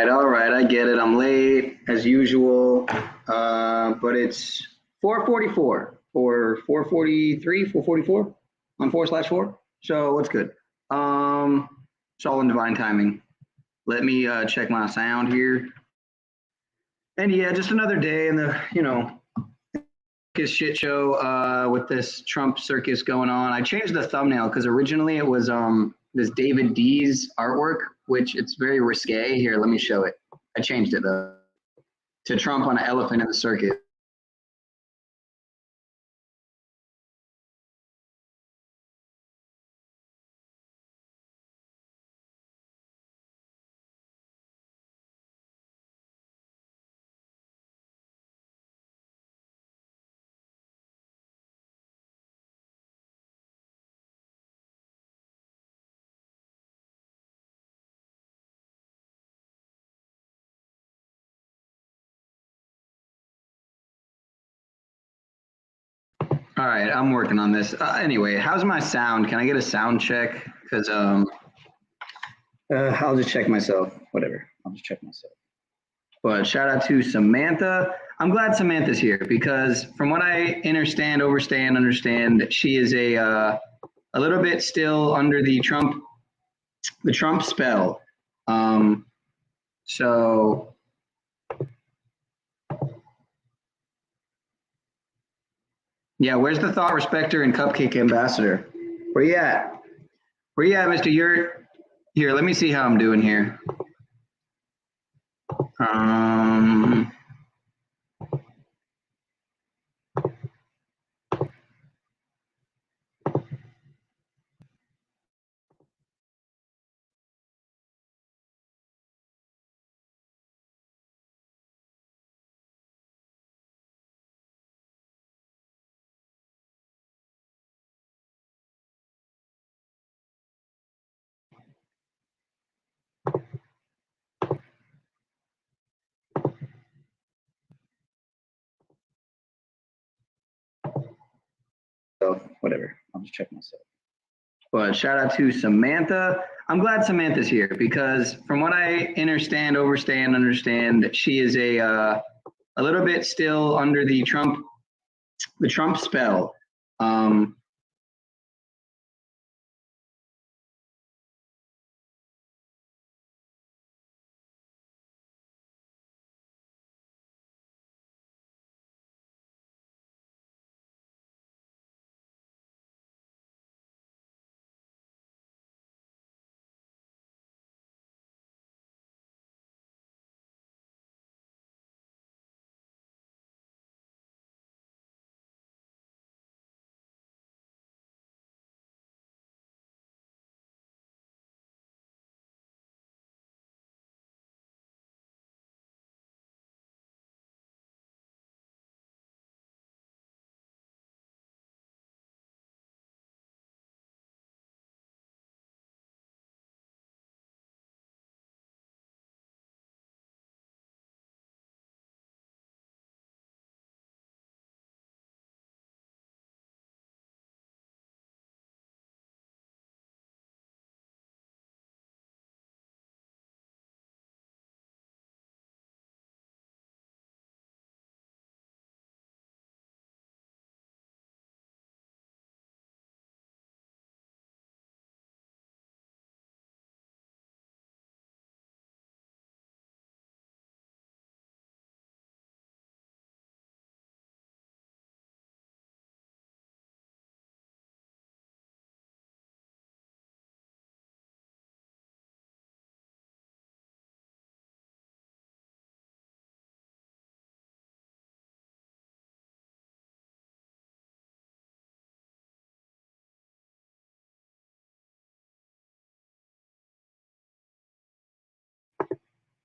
all right. I get it. I'm late as usual, but it's 4:44 or 4:43, 4:44 on 4/4. So what's good? It's all in divine timing. Let me check my sound here. And yeah, just another day in the shit show with this Trump circus going on. I changed the thumbnail because originally it was this David D's artwork, which it's very risque. Here, let me show it. I changed it though to Trump on an elephant in the circus. All right, I'm working on this. Anyway, how's my sound? Can I get a sound check? Because I'll just check myself. Whatever, I'll just check myself. But shout out to Samantha. I'm glad Samantha's here because from what I understand, she is a little bit still under the Trump spell. So. Yeah, where's the thought respecter and cupcake ambassador? Where you at? Where you at, Mr. Yurt? Here, let me see how I'm doing here. So whatever, I'll just check myself. But shout out to Samantha. I'm glad Samantha's here because from what I understand, she is a little bit still under the Trump spell.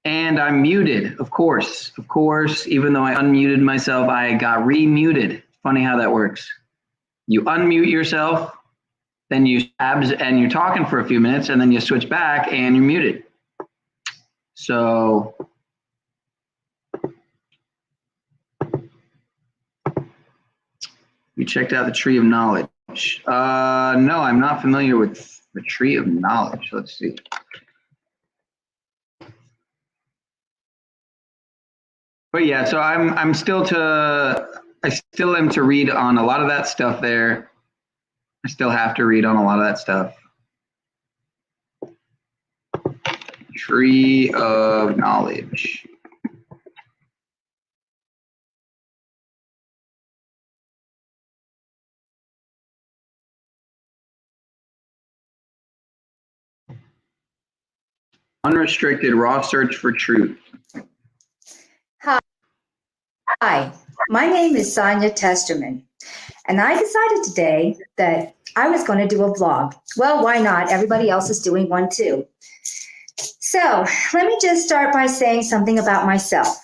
And I'm muted, of course, even though I unmuted myself, I got re-muted. Funny how that works. You unmute yourself, then you tabs and you're talking for a few minutes and then you switch back and you're muted. So you checked out the Tree of Knowledge. No, I'm not familiar with the Tree of Knowledge. Let's see. But yeah, so I still am to read on a lot of that stuff there. I still have to read on a lot of that stuff. Tree of knowledge. Unrestricted raw search for truth. Hi, my name is Sonia Testerman, and I decided today that I was going to do a vlog. Well, why not? Everybody else is doing one too. So let me just start by saying something about myself.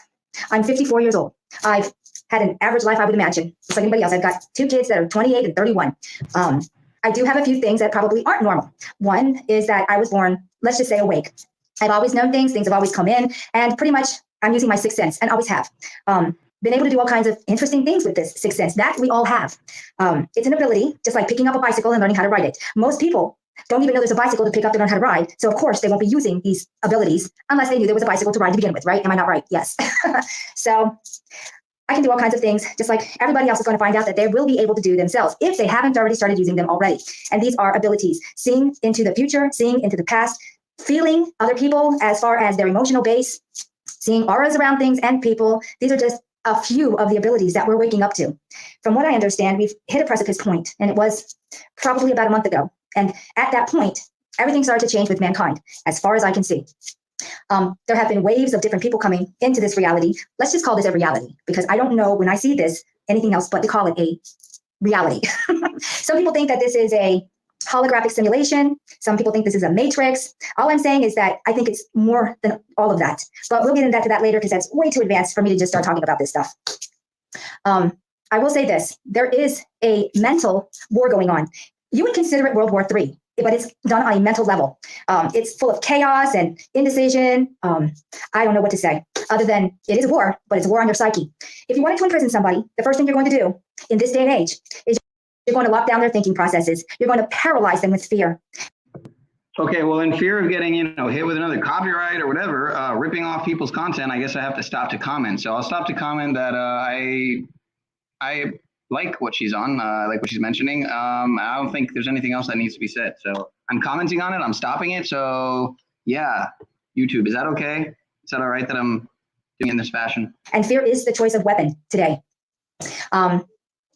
I'm 54 years old. I've had an average life, I would imagine, just like anybody else. I've got 2 kids that are 28 and 31. I do have a few things that probably aren't normal. One is that I was born, let's just say, awake. I've always known things have always come in, and pretty much I'm using my sixth sense, and always have. Been able to do all kinds of interesting things with this sixth sense that we all have. It's an ability, just like picking up a bicycle and learning how to ride it. Most people don't even know there's a bicycle to pick up to learn how to ride. So of course they won't be using these abilities unless they knew there was a bicycle to ride to begin with, right? Am I not right? Yes. So I can do all kinds of things, just like everybody else is going to find out that they will be able to do themselves if they haven't already started using them already. And these are abilities: seeing into the future, seeing into the past, feeling other people as far as their emotional base, seeing auras around things and people. These are just a few of the abilities that we're waking up to. From what I understand, we've hit a precipice point, and it was probably about a month ago. And at that point, everything started to change with mankind, as far as I can see. There have been waves of different people coming into this reality. Let's just call this a reality, because I don't know when I see this anything else but to call it a reality. Some people think that this is a holographic simulation. Some people think this is a matrix. All I'm saying is that I think it's more than all of that. But we'll get into that later, because that's way too advanced for me to just start talking about this stuff. I will say this: there is a mental war going on. You would consider it World War III, but it's done on a mental level. It's full of chaos and indecision. I don't know what to say other than it is a war, but it's a war on your psyche. If you wanted to imprison somebody, the first thing you're going to do in this day and age is you're going to lock down their thinking processes. You're going to paralyze them with fear. Okay, well, in fear of getting, hit with another copyright or whatever, ripping off people's content, I guess I have to stop to comment. So I'll stop to comment that I like what she's on, like what she's mentioning. I don't think there's anything else that needs to be said. So I'm commenting on it. I'm stopping it. So yeah, YouTube, is that okay? Is that all right that I'm doing it in this fashion? And fear is the choice of weapon today.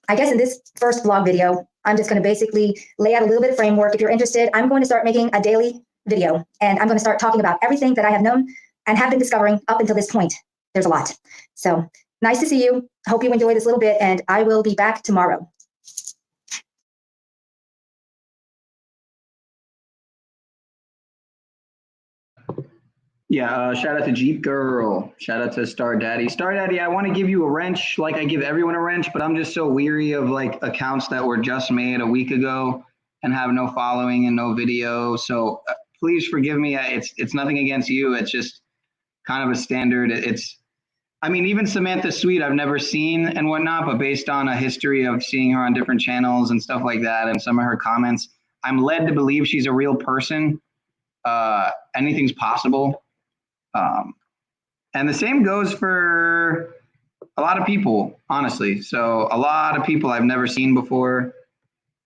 I guess in this first vlog video, I'm just going to basically lay out a little bit of framework. If you're interested, I'm going to start making a daily video, and I'm going to start talking about everything that I have known and have been discovering up until this point. There's a lot. So nice to see you. Hope you enjoy this little bit, and I will be back tomorrow. Yeah, shout out to Jeep Girl. Shout out to Star Daddy. Star Daddy, I want to give you a wrench like I give everyone a wrench, but I'm just so weary of like accounts that were just made a week ago and have no following and no video. So please forgive me. It's nothing against you. It's just kind of a standard. I mean, even Samantha Sweet, I've never seen and whatnot, but based on a history of seeing her on different channels and stuff like that, and some of her comments, I'm led to believe she's a real person. Anything's possible. And the same goes for a lot of people, honestly. So a lot of people I've never seen before.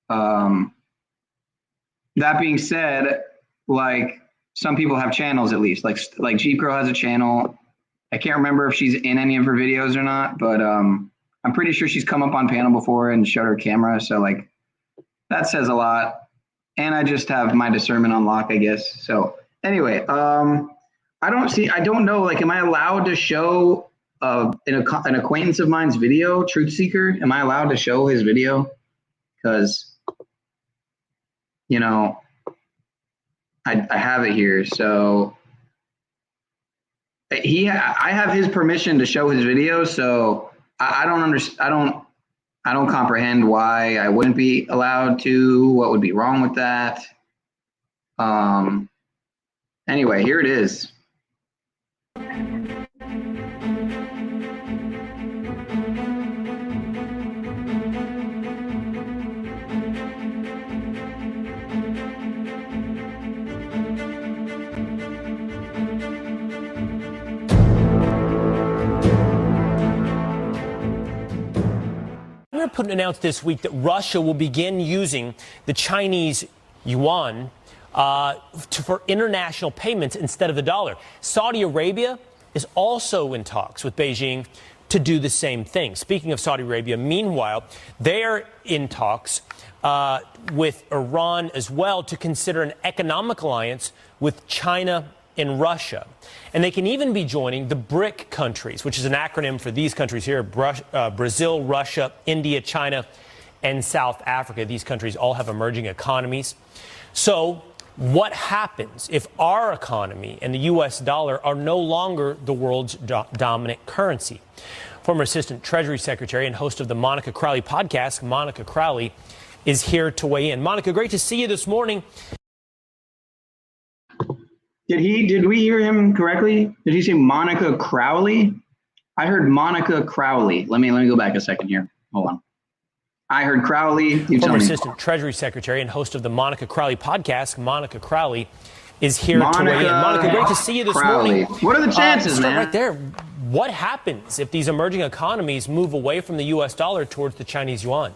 That being said, like some people have channels, at least like Jeep Girl has a channel. I can't remember if she's in any of her videos or not, but I'm pretty sure she's come up on panel before and showed her camera. So like that says a lot. And I just have my discernment on lock, I guess. So anyway, I don't know, like, am I allowed to show an acquaintance of mine's video, Truth Seeker? Am I allowed to show his video? Because, I have it here. So I have his permission to show his video. So I don't understand. I don't comprehend why I wouldn't be allowed to. What would be wrong with that? Anyway, here it is. Putin announced this week that Russia will begin using the Chinese yuan for international payments instead of the dollar. Saudi Arabia is also in talks with Beijing to do the same thing. Speaking of Saudi Arabia, meanwhile, they're in talks with Iran as well to consider an economic alliance with China and Russia. And they can even be joining the BRIC countries, which is an acronym for these countries here, Brazil, Russia, India, China, and South Africa. These countries all have emerging economies. So what happens if our economy and the U.S. dollar are no longer the world's dominant currency? Former Assistant Treasury Secretary and host of the Monica Crowley podcast, Monica Crowley, is here to weigh in. Monica, great to see you this morning. Did we hear him correctly? Did he say Monica Crowley? I heard Monica Crowley. Let me go back a second here. Hold on. I heard Crowley. Former Assistant Treasury Secretary and host of the Monica Crowley podcast, Monica Crowley, is here to weigh in. Monica, great to see you this morning. What are the chances, man? Right there. What happens if these emerging economies move away from the U.S. dollar towards the Chinese yuan?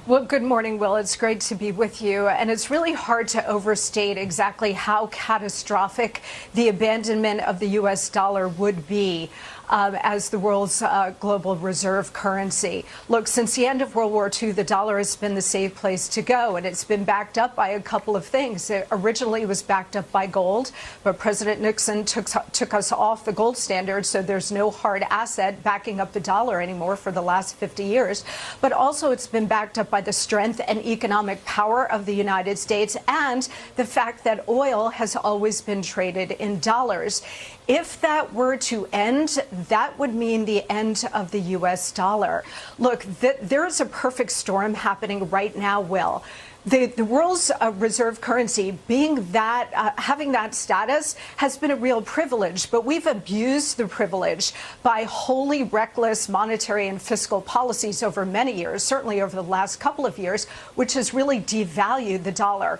Well, good morning, Will. It's great to be with you. And it's really hard to overstate exactly how catastrophic the abandonment of the U.S. dollar would be as the world's global reserve currency. Look, since the end of World War II, the dollar has been the safe place to go, and it's been backed up by a couple of things. It originally was backed up by gold, but President Nixon took us off the gold standard, so there's no hard asset backing up the dollar anymore for the last 50 years. But also it's been backed up by the strength and economic power of the United States and the fact that oil has always been traded in dollars. If that were to end, that would mean the end of the U.S. dollar. Look, there is a perfect storm happening right now, Will. The world's reserve currency being that, having that status has been a real privilege, but we've abused the privilege by wholly reckless monetary and fiscal policies over many years, certainly over the last couple of years, which has really devalued the dollar.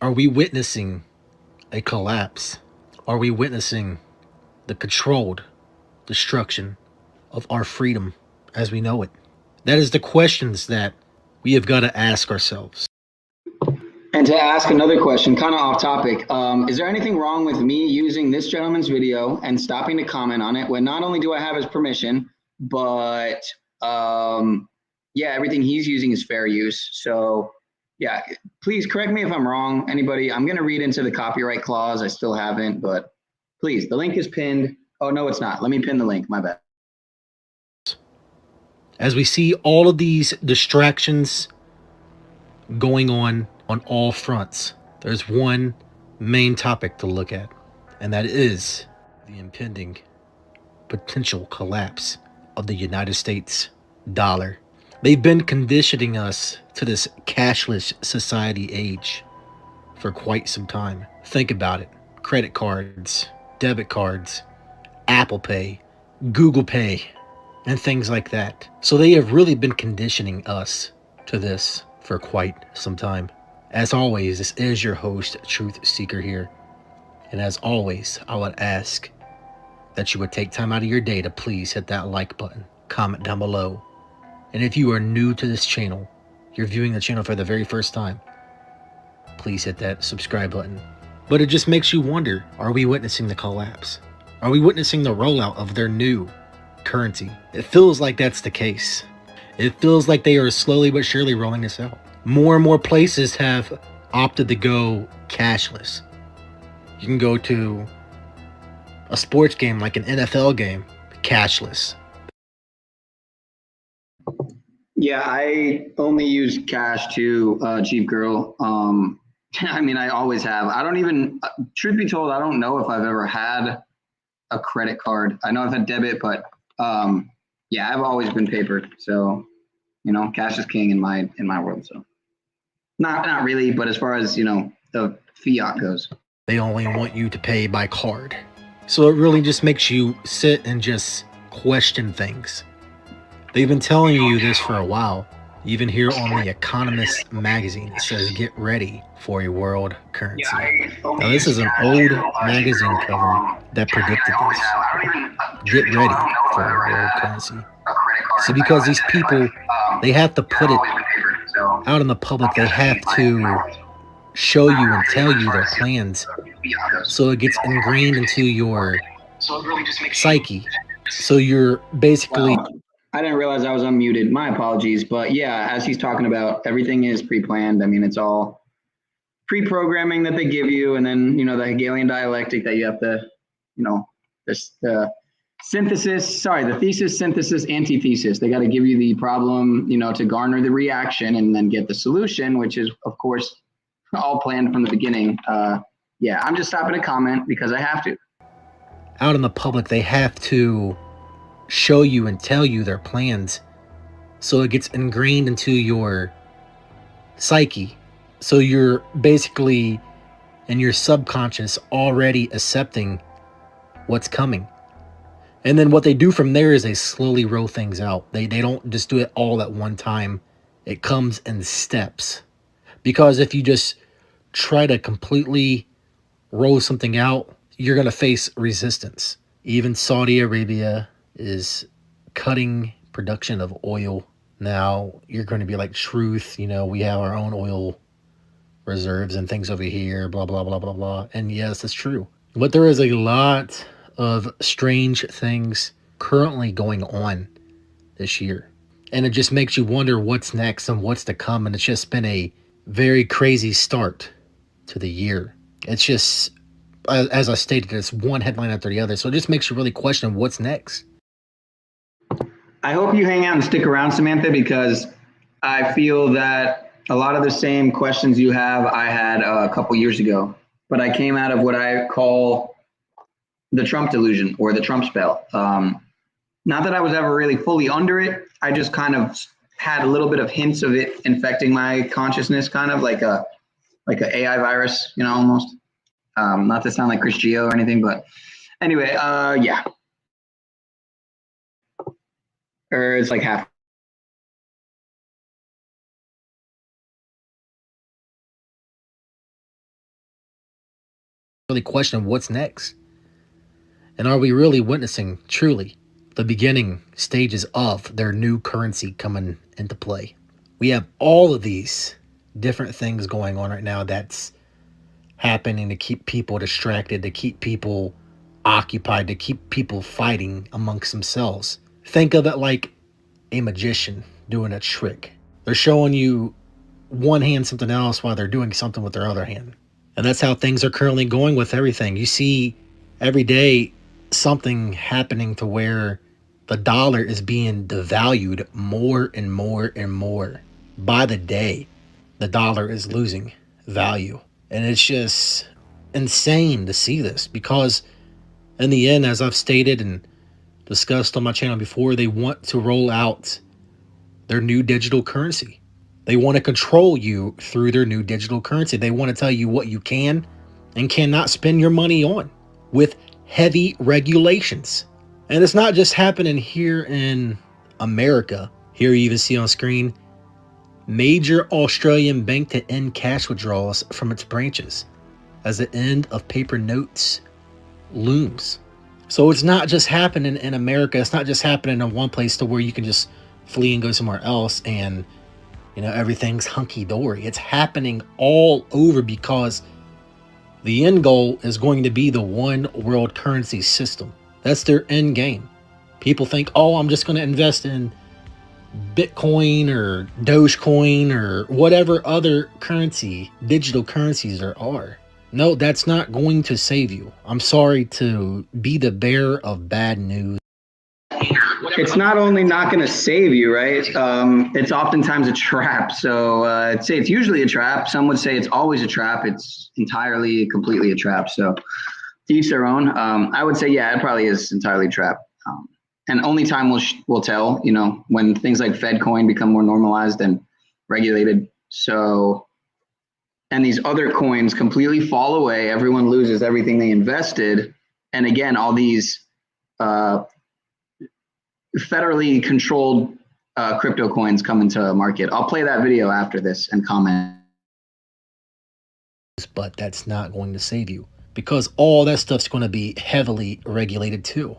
Are we witnessing a collapse? Are we witnessing the controlled destruction of our freedom as we know it? That is the questions that we have got to ask ourselves. And to ask another question, kind of off topic, is there anything wrong with me using this gentleman's video and stopping to comment on it when not only do I have his permission, but yeah, everything he's using is fair use. So yeah, please correct me if I'm wrong, anybody. I'm going to read into the copyright clause. I still haven't, but please, the link is pinned. Oh, no, it's not. Let me pin the link. My bad. As we see all of these distractions going on all fronts, there's one main topic to look at, and that is the impending potential collapse of the United States dollar. They've been conditioning us to this cashless society age for quite some time. Think about it. Credit cards, debit cards, Apple Pay, Google Pay, and things like that. So they have really been conditioning us to this for quite some time. As always, this is your host, Truth Seeker here. And as always, I would ask that you would take time out of your day to please hit that like button, comment down below. And if you are new to this channel, you're viewing the channel for the very first time, please hit that subscribe button. But it just makes you wonder, are we witnessing the collapse? Are we witnessing the rollout of their new currency? It feels like that's the case. It feels like they are slowly but surely rolling this out. More and more places have opted to go cashless. You can go to a sports game like an NFL game, cashless. Yeah, I only use cash to Jeep Girl. I mean, I always have. I don't even, truth be told, I don't know if I've ever had a credit card. I know I've had debit, but yeah, I've always been papered. So, you know, cash is king in my world. So not really, but as far as, you know, the fiat goes. They only want you to pay by card. So it really just makes you sit and just question things. They've been telling you this for a while. Even here on The Economist magazine, it says, get ready for a world currency. Now, this is an old magazine cover that predicted this. Get ready for a world currency. See, because these people, they have to put it out in the public. They have to show you and tell you their plans, so it gets ingrained into your psyche. So you're basically... Well, I didn't realize I was unmuted. My apologies. But yeah, as he's talking about, everything is pre-planned. I mean, it's all pre-programming that they give you, and then, you know, the Hegelian dialectic that you have to, you know, the thesis, synthesis, antithesis. They got to give you the problem, you know, to garner the reaction and then get the solution, which is, of course, all planned from the beginning. Yeah, I'm just stopping to comment because I have to. Out in the public, they have to show you and tell you their plans, so it gets ingrained into your psyche. So you're basically in your subconscious already accepting what's coming. And then what they do from there is they slowly roll things out. They don't just do it all at one time. It comes in steps. Because if you just try to completely roll something out, you're going to face resistance. Even Saudi Arabia is cutting production of oil. Now you're going to be like, truth, you know, we have our own oil reserves and things over here, blah, blah, blah, blah, blah. And yes, it's true. But there is a lot of strange things currently going on this year. And it just makes you wonder what's next and what's to come. And it's just been a very crazy start to the year. It's just, as I stated, it's one headline after the other. So it just makes you really question what's next. I hope you hang out and stick around, Samantha, because I feel that a lot of the same questions you have, I had a couple years ago. But I came out of what I call the Trump delusion or the Trump spell. Not that I was ever really fully under it. I just kind of had a little bit of hints of it infecting my consciousness, kind of like a AI virus, you know, almost. Not to sound like Chris Geo or anything, but anyway, yeah. Or it's like half. Really question what's next. And are we really witnessing truly the beginning stages of their new currency coming into play? We have all of these different things going on right now that's happening to keep people distracted, to keep people occupied, to keep people fighting amongst themselves. Think of it like a magician doing a trick. They're showing you one hand something else while they're doing something with their other hand. And that's how things are currently going with everything. You see every day something happening to where the dollar is being devalued more and more and more. By the day, the dollar is losing value. And it's just insane to see this, because in the end, as I've stated and discussed on my channel before, they want to roll out their new digital currency. They want to control you through their new digital currency. They want to tell you what you can and cannot spend your money on, with heavy regulations. And it's not just happening here in America. Here you even see on screen, major Australian bank to end cash withdrawals from its branches as the end of paper notes looms. So it's not just happening in America. It's not just happening in one place to where you can just flee and go somewhere else and, you know, everything's hunky-dory. It's happening all over, because the end goal is going to be the one world currency system. That's their end game. People think, oh, I'm just going to invest in Bitcoin or Dogecoin or whatever other currency, digital currencies there are. No, that's not going to save you. I'm sorry to be the bearer of bad news. It's not only not going to save you, right? It's oftentimes a trap. So I'd say it's usually a trap. Some would say it's always a trap. It's entirely, completely a trap. So to each their own. I would say, yeah, it probably is entirely a trap. And only time will tell, you know, when things like Fed coin become more normalized and regulated. So, and these other coins completely fall away. Everyone loses everything they invested. And again, all these federally controlled crypto coins come into market. I'll play that video after this and comment. But that's not going to save you, because all that stuff's going to be heavily regulated too.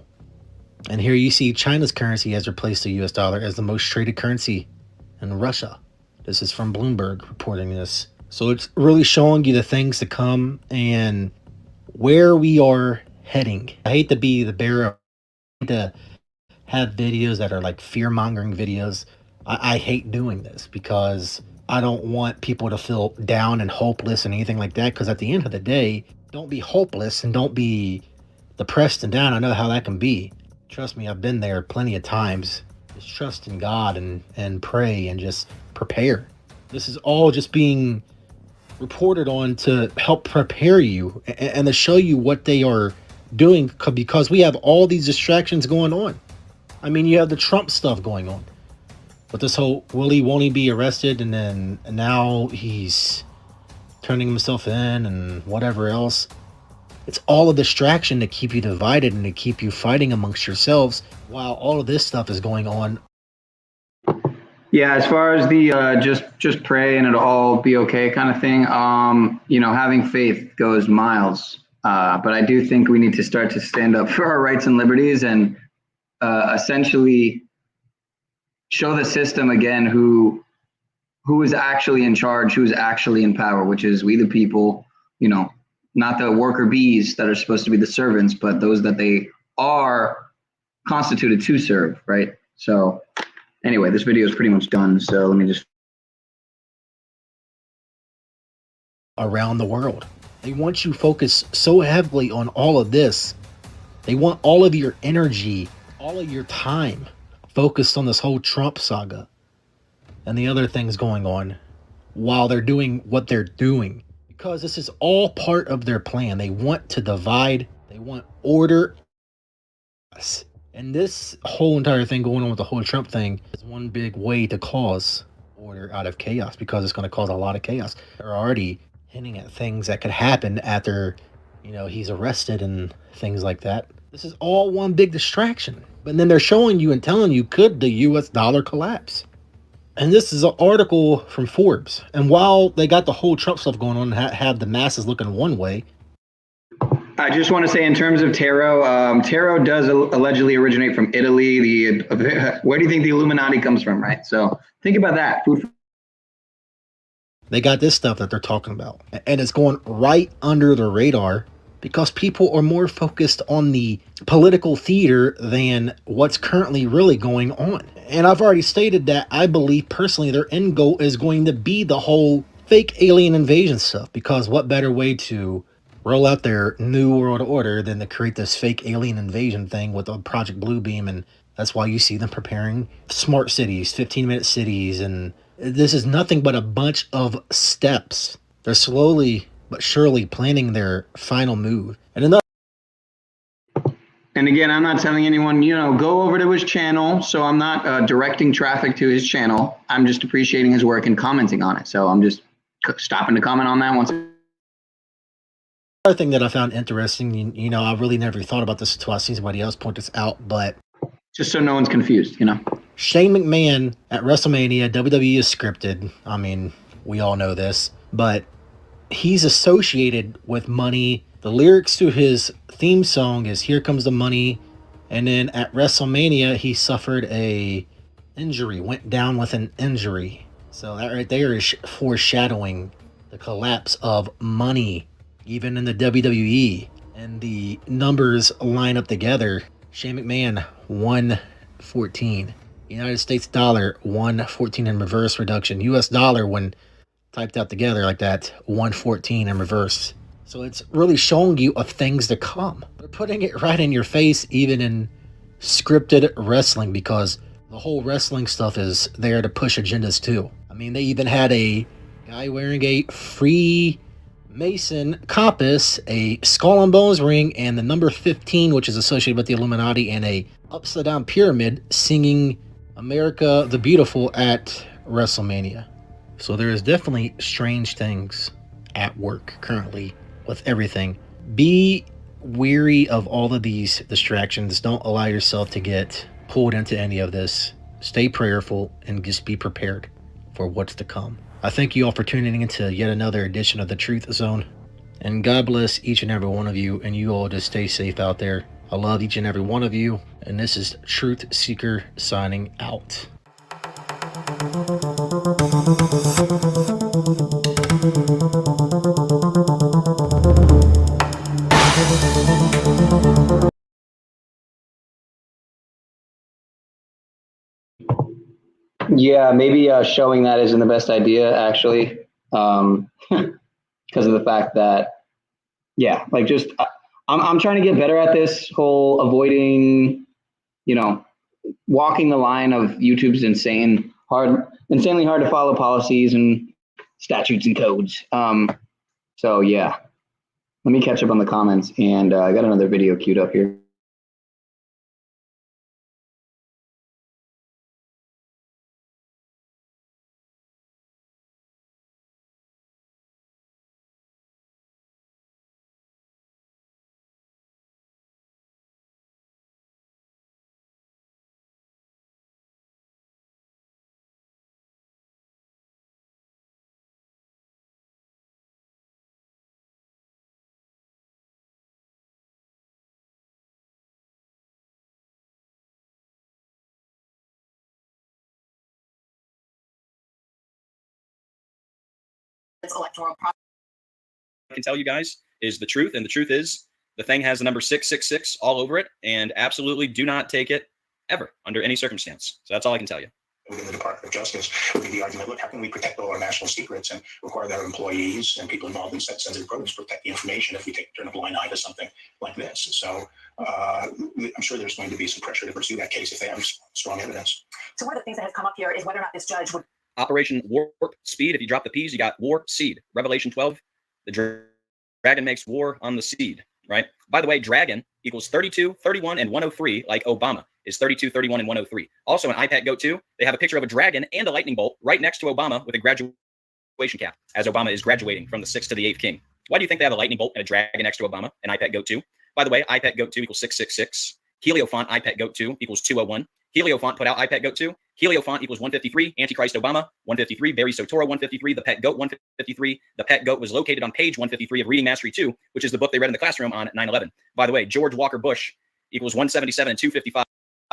And here you see China's currency has replaced the US dollar as the most traded currency in Russia. This is from Bloomberg reporting this. So it's really showing you the things to come and where we are heading. I hate to be the bearer, to have videos that are like fear-mongering videos. I hate doing this because I don't want people to feel down and hopeless and anything like that, because at the end of the day, don't be hopeless and don't be depressed and down. I know how that can be. Trust me, I've been there plenty of times. Just trust in God and pray and just prepare. This is all just being reported on to help prepare you and to show you what they are doing, because we have all these distractions going on. I mean, you have the Trump stuff going on, but this whole won't he be arrested, and then now he's turning himself in and whatever else. It's all a distraction to keep you divided and to keep you fighting amongst yourselves while all of this stuff is going on. Yeah, as far as the just pray and it'll all be okay kind of thing, having faith goes miles. But I do think we need to start to stand up for our rights and liberties and essentially show the system again who is actually in charge, who is actually in power, which is we the people, not the worker bees that are supposed to be the servants, but those that they are constituted to serve, right? So anyway, this video is pretty much done. So let me just. Around the world, they want you focused so heavily on all of this. They want all of your energy, all of your time focused on this whole Trump saga and the other things going on while they're doing what they're doing, because this is all part of their plan. They want to divide, they want order. And this whole entire thing going on with the whole Trump thing is one big way to cause order out of chaos, because it's going to cause a lot of chaos. They're already hinting at things that could happen after, he's arrested and things like that. This is all one big distraction. But then they're showing you and telling you, could the US dollar collapse? And this is an article from Forbes. And while they got the whole Trump stuff going on and have the masses looking one way, I just want to say, in terms of tarot, tarot does allegedly originate from Italy. Where do you think the Illuminati comes from, right? So think about that. They got this stuff that they're talking about, and it's going right under the radar because people are more focused on the political theater than what's currently really going on. And I've already stated that I believe personally their end goal is going to be the whole fake alien invasion stuff, because what better way to roll out their new world order than to create this fake alien invasion thing with a Project Bluebeam. And that's why you see them preparing smart cities, 15-minute cities, and this is nothing but a bunch of steps. They're slowly but surely planning their final move. And again, I'm not telling anyone, go over to his channel. So I'm not directing traffic to his channel. I'm just appreciating his work and commenting on it. So I'm just stopping to comment on that once. Another thing that I found interesting, I really never thought about this until I seen somebody else point this out, but just so no one's confused, Shane McMahon at WrestleMania, WWE is scripted. I mean, we all know this, but he's associated with money. The lyrics to his theme song is "Here Comes the Money," and then at WrestleMania he suffered a injury, went down with an injury. So that right there is foreshadowing the collapse of money, even in the WWE. And the numbers line up together. Shane McMahon 114, United States dollar 114 in reverse reduction, US dollar when typed out together like that 114 in reverse. So it's really showing you of things to come. They're putting it right in your face, even in scripted wrestling, because the whole wrestling stuff is there to push agendas too. I mean, they even had a guy wearing a Freemason compass, a skull and bones ring, and the number 15, which is associated with the Illuminati, and a upside down pyramid singing America the Beautiful at WrestleMania. So there is definitely strange things at work currently with everything. Be weary of all of these distractions. Don't allow yourself to get pulled into any of this. Stay prayerful and just be prepared for what's to come. I thank you all for tuning into yet another edition of the Truth Zone. And God bless each and every one of you, and you all just stay safe out there. I love each and every one of you, and this is Truth Seeker signing out. Yeah, maybe showing that isn't the best idea, actually, because of the fact that, yeah, like just I'm trying to get better at this whole avoiding, walking the line of YouTube's insanely hard to follow policies and statutes and codes. So yeah, let me catch up on the comments, and I got another video queued up here. Electoral process. I can tell you guys is the truth, and the truth is the thing has the number 666 all over it, and absolutely do not take it ever under any circumstance. So that's all I can tell you. Within the Department of Justice would be the argument, look, how can we protect all our national secrets and require that our employees and people involved in sensitive programs protect the information if we turn a blind eye to something like this? So I'm sure there's going to be some pressure to pursue that case if they have strong evidence. So one of the things that has come up here is whether or not this judge would. Operation Warp Speed. If you drop the P's, you got Warp Seed. Revelation 12. The dragon makes war on the seed, right? By the way, dragon equals 32, 31, and 103, like Obama is 32, 31, and 103. Also, in iPad Go 2, they have a picture of a dragon and a lightning bolt right next to Obama with a graduation cap, as Obama is graduating from the 6th to the 8th king. Why do you think they have a lightning bolt and a dragon next to Obama in iPad Go 2? By the way, iPad Go 2 equals 666. Heliofont iPad Go 2 equals 201. Heliofont put out iPad Go 2. Heliofont equals 153. Antichrist Obama, 153. Barry Soetoro, 153. The Pet Goat, 153. The Pet Goat was located on page 153 of Reading Mastery 2, which is the book they read in the classroom on 9/11. By the way, George Walker Bush equals 177 and 255.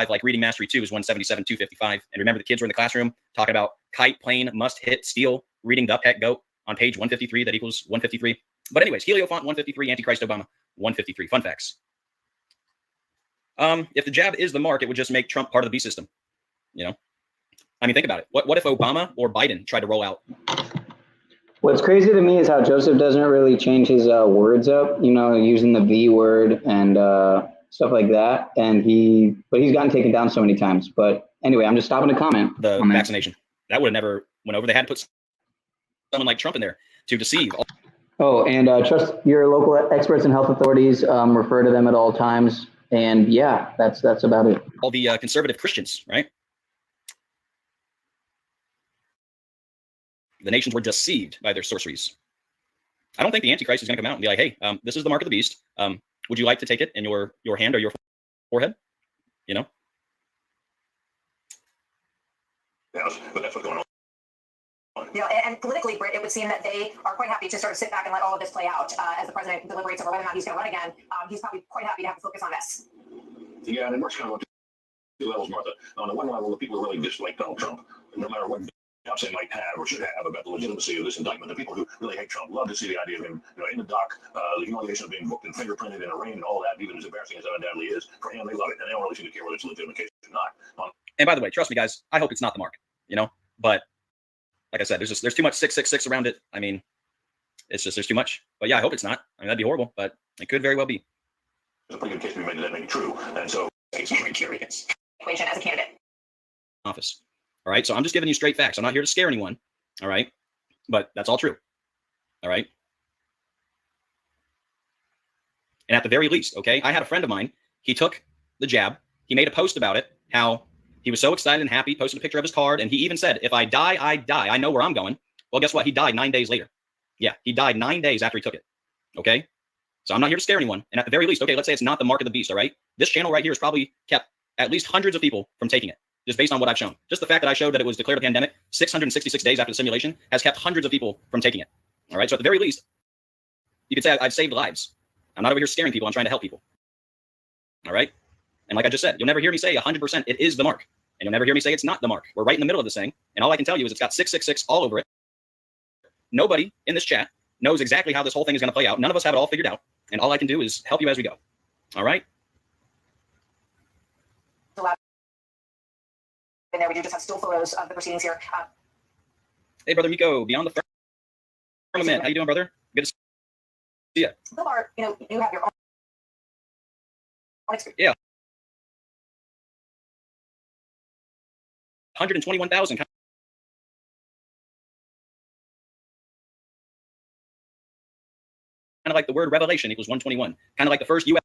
Like Reading Mastery 2 is 177, 255. And remember, the kids were in the classroom talking about kite, plane, must hit, steal, reading The Pet Goat on page 153. That equals 153. But anyways, Heliofont, 153. Antichrist Obama, 153. Fun facts. If the jab is the mark, it would just make Trump part of the B system. I mean, think about it. What if Obama or Biden tried to roll out? What's crazy to me is how Joseph doesn't really change his words up, using the V word and stuff like that. And but he's gotten taken down so many times. But anyway, I'm just stopping to comment. The vaccination. That would have never went over. They had to put someone like Trump in there to deceive. Oh, and trust your local experts and health authorities. Refer to them at all times. And yeah, that's about it. All the conservative Christians, right? The nations were deceived by their sorceries. I don't think the Antichrist is going to come out and be like, hey, this is the mark of the beast. Would you like to take it in your hand or your forehead? Yeah, but that's what's going on. And politically, Britt, it would seem that they are quite happy to sort of sit back and let all of this play out as the president deliberates over whether or not he's going to run again. He's probably quite happy to have to focus on this. Yeah, and it works kind of on two levels, Martha. On the one level, the people who really dislike Donald Trump, no matter what doubts they might have or should have about the legitimacy of this indictment, the people who really hate Trump love to see the idea of him, in the dock, the humiliation of being booked and fingerprinted and arraigned and all that, even as embarrassing as that undoubtedly is, for him, they love it, and they don't really seem to care whether it's a legitimate case or not. And by the way, trust me, guys, I hope it's not the mark, but like I said, there's too much 666 around it. I mean, it's just, there's too much. But yeah, I hope it's not. I mean, that'd be horrible, but it could very well be. There's a pretty good case to be made that may be true. And so it's very curious. Equation as a candidate. Office. All right. So I'm just giving you straight facts. I'm not here to scare anyone. All right. But that's all true. All right. And at the very least, okay, I had a friend of mine. He took the jab. He made a post about it, how he was so excited and happy, posted a picture of his card, and he even said, if I die, I die. I know where I'm going. Well, guess what? He died 9 days later. Yeah, he died 9 days after he took it. Okay? So I'm not here to scare anyone. And at the very least, okay, let's say it's not the mark of the beast, all right? This channel right here has probably kept at least hundreds of people from taking it, just based on what I've shown. Just the fact that I showed that it was declared a pandemic 666 days after the simulation has kept hundreds of people from taking it. All right? So at the very least, you could say I've saved lives. I'm not over here scaring people. I'm trying to help people. All right. And like I just said, you'll never hear me say 100% it is the mark. And you'll never hear me say it's not the mark. We're right in the middle of this thing. And all I can tell you is it's got 666 all over it. Nobody in this chat knows exactly how this whole thing is going to play out. None of us have it all figured out. And all I can do is help you as we go. All right. In there, we do just have still photos of the proceedings here. Hey, brother Miko, beyond the firmament. How you doing, brother? Good to see you. Bill Barr, you know, you have your own experience. Yeah. 121,000. Kind of like the word revelation equals 121. Kind of like the first U.S.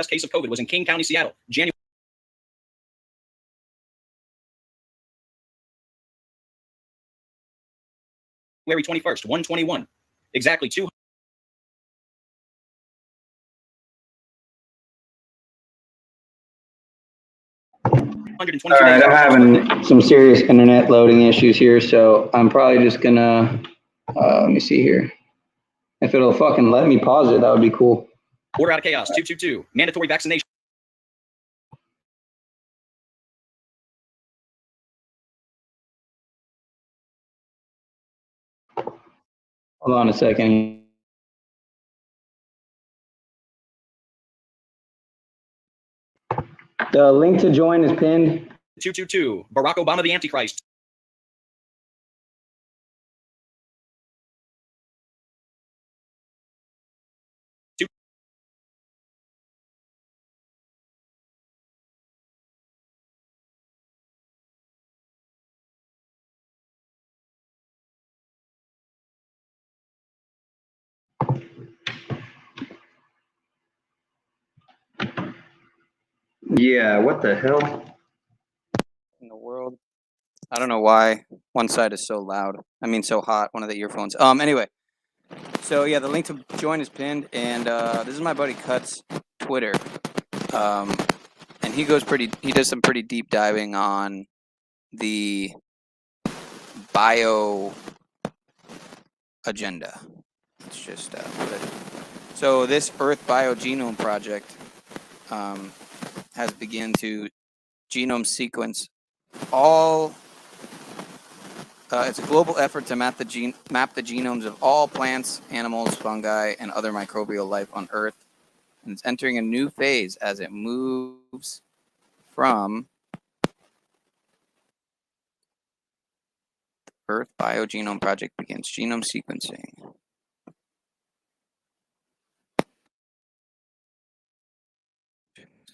case of COVID was in King County, Seattle, January 21st, 121. Exactly 2. All right, I'm having some serious internet loading issues here, so I'm probably just gonna, let me see here. If it'll fucking let me pause it, that would be cool. Order out of chaos, 222. Mandatory vaccination. Hold on a second. The link to join is pinned. 222. Barack Obama, the Antichrist. Yeah, what the hell? In the world. I don't know why one side is so loud. I mean, so hot. One of the earphones. Anyway, so yeah, the link to join is pinned, and this is my buddy Cut's Twitter. And he does some pretty deep diving on the bio agenda. Let's just put it. So this Earth Biogenome Project has begun to genome sequence all. It's a global effort to map the genomes of all plants, animals, fungi, and other microbial life on Earth. And it's entering a new phase as it moves from Earth Biogenome Project begins genome sequencing.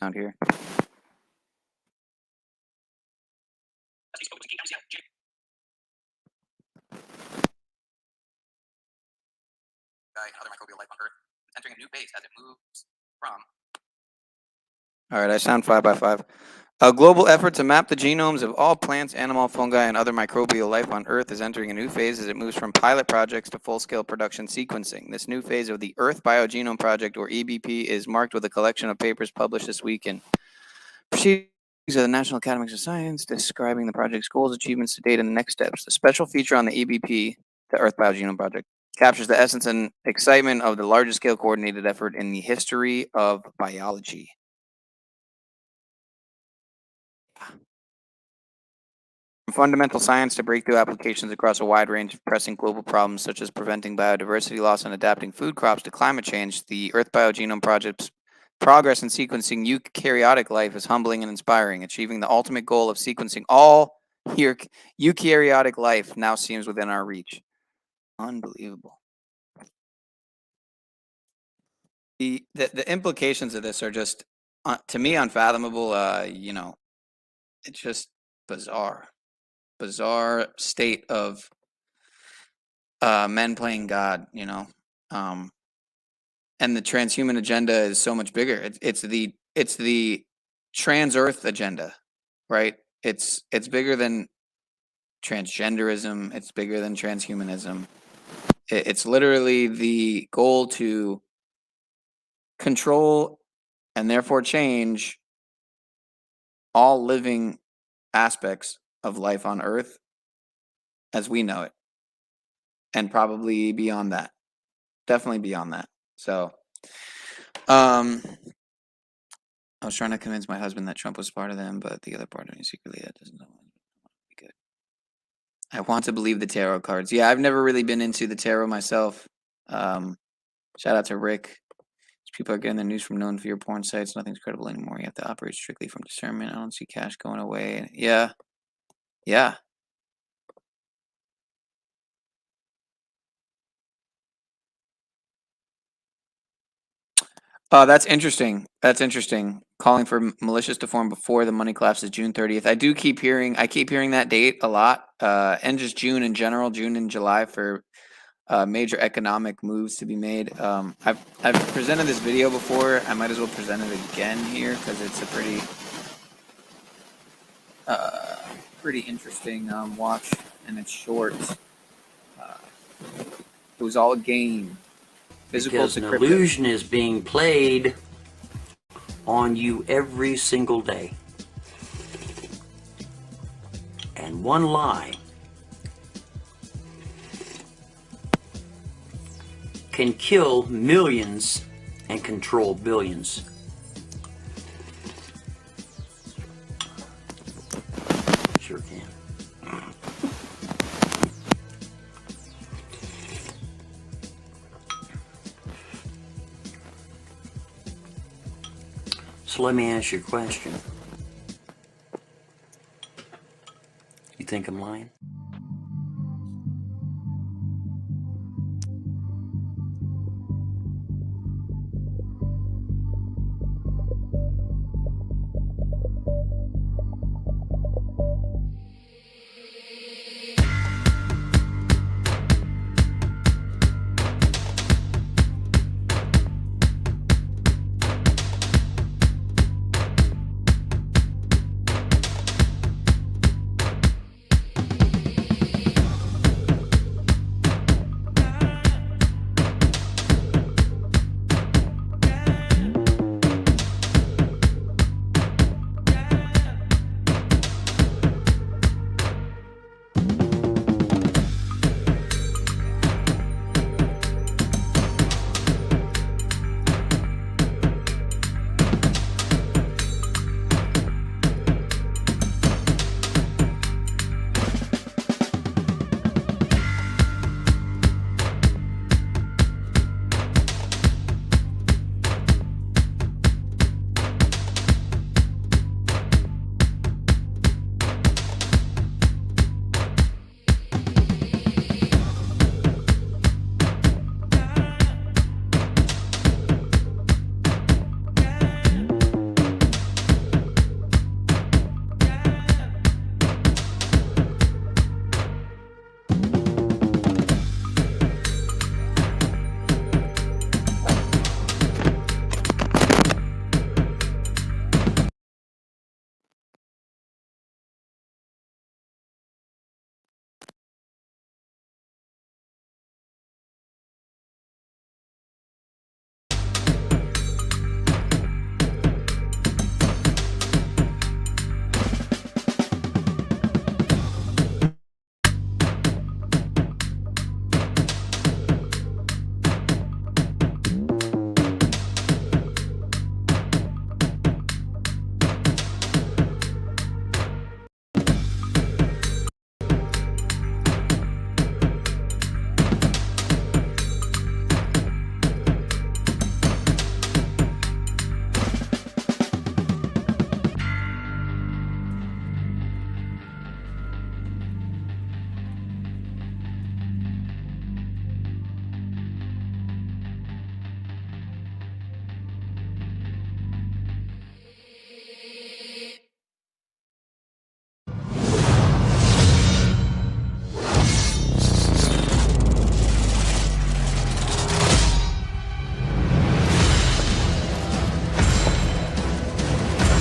Sound here. Other microbial life on Earth. It's entering a new phase as it moves from. All right, I sound 5x5. A global effort to map the genomes of all plants, animal, fungi, and other microbial life on Earth is entering a new phase as it moves from pilot projects to full-scale production sequencing. This new phase of the Earth Biogenome Project, or EBP, is marked with a collection of papers published this week in Proceedings of the National Academies of Science describing the project's goals, achievements to date, and the next steps. The special feature on the EBP, the Earth Biogenome Project, captures the essence and excitement of the largest scale coordinated effort in the history of biology. From fundamental science to breakthrough applications across a wide range of pressing global problems such as preventing biodiversity loss and adapting food crops to climate change, the Earth Biogenome Project's progress in sequencing eukaryotic life is humbling and inspiring. Achieving the ultimate goal of sequencing all eukaryotic life now seems within our reach. Unbelievable. The implications of this are just, to me, unfathomable. It's just bizarre state of men playing God, and the transhuman agenda is so much bigger. It's the trans Earth agenda, right? It's bigger than transgenderism. It's bigger than transhumanism. It's literally the goal to control and therefore change all living aspects of life on Earth as we know it. and probably beyond that. Definitely beyond that. So, I was trying to convince my husband that Trump was part of them, but the other part of me secretly that doesn't know. Be good. I want to believe the tarot cards. Yeah, I've never really been into the tarot myself. Shout out to Rick. People are getting their news from known fear porn sites. Nothing's credible anymore. You have to operate strictly from discernment. I don't see cash going away. Yeah. Yeah. That's interesting. That's interesting. Calling for militias to form before the money collapses June 30th. I keep hearing that date a lot. And just June in general, June and July for major economic moves to be made. I've presented this video before. I might as well present it again here because it's a pretty interesting watch, and it's short. It was all a game. Physical Because to an crypto. illusion is being played on you every single day. And one lie can kill millions and control billions. Sure can. So let me ask you a question. You think I'm lying?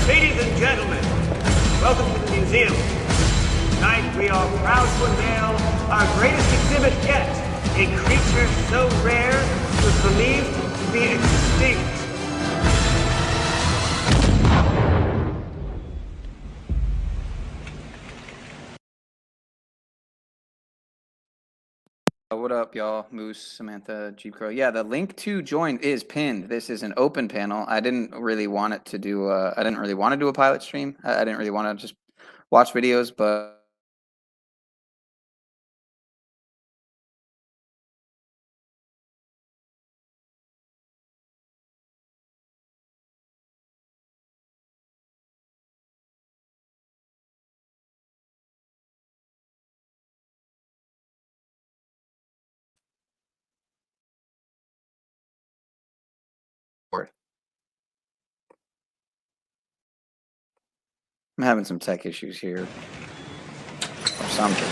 Ladies and gentlemen, welcome to the museum. Tonight we are proud to unveil our greatest exhibit yet, a creature so rare it was believed to be extinct. What up, y'all? Moose, Samantha, Jeep Crow. Yeah, the link to join is pinned. This is an open panel. I didn't really want it to do. I didn't really want to do a pilot stream. I didn't really want to just watch videos, but. I'm having some tech issues here. Or something.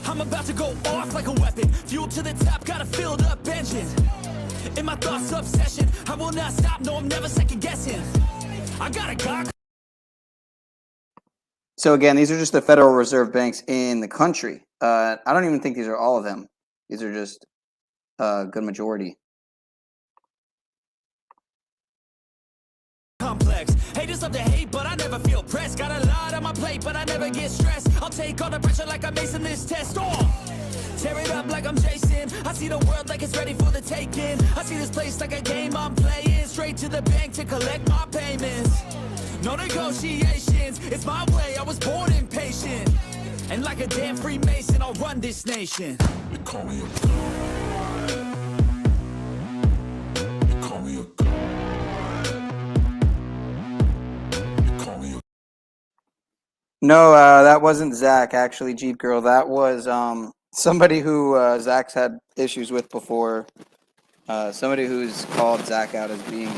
I'm about to go off like a weapon. Fuel to the top, got a filled up engine. In my thoughts, obsession. I will not stop, no, I'm never second guessing. I got a cock. So again, these are just the Federal Reserve banks in the country. I don't even think these are all of them. These are just a good majority. Complex. Haters love to hate, but I never feel pressed. Got a lot on my plate, but I never get stressed. I'll take all the pressure like I'm acing this test. Tear it up like I'm Jason. I see the world like it's ready for the taking. I see this place like a game I'm playing. Straight to the bank to collect my payments. No negotiations, it's my way, I was born impatient. And like a damn Freemason, I'll run this nation. They call me a god. They call me a god. They call me a... No, that wasn't Zach, actually, Jeep Girl. That was somebody who Zach's had issues with before. Somebody who's called Zach out as being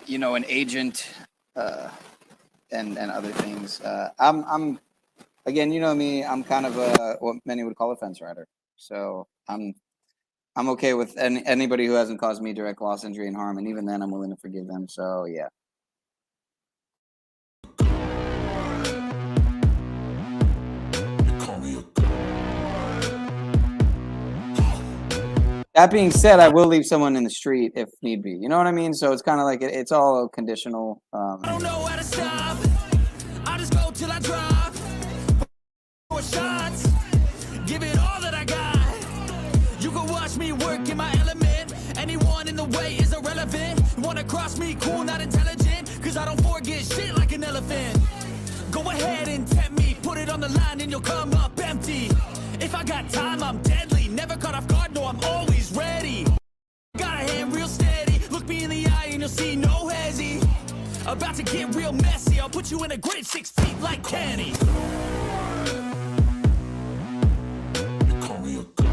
an agent. And other things. I'm again, you know me. I'm kind of what many would call a fence rider. So I'm okay with anybody who hasn't caused me direct loss, injury, and harm, and even then, I'm willing to forgive them. So yeah. That being said, I will leave someone in the street if need be. You know what I mean? So it's kind of like it's all conditional. I don't know how to stop. I just go till I drop. 4 shots. Give it all that I got. You can watch me work in my element. Anyone in the way is irrelevant. You wanna cross me? Cool, not intelligent. Cause I don't forget shit like an elephant. Go ahead and tempt me. Put it on the line and you'll come up empty. If I got time, I'm deadly. Never caught off guard, no, I'm always ready. Got a hand real steady. Look me in the eye and you'll see no hezzy. About to get real messy. I'll put you in a grave 6 feet like Kenny. Call me a god.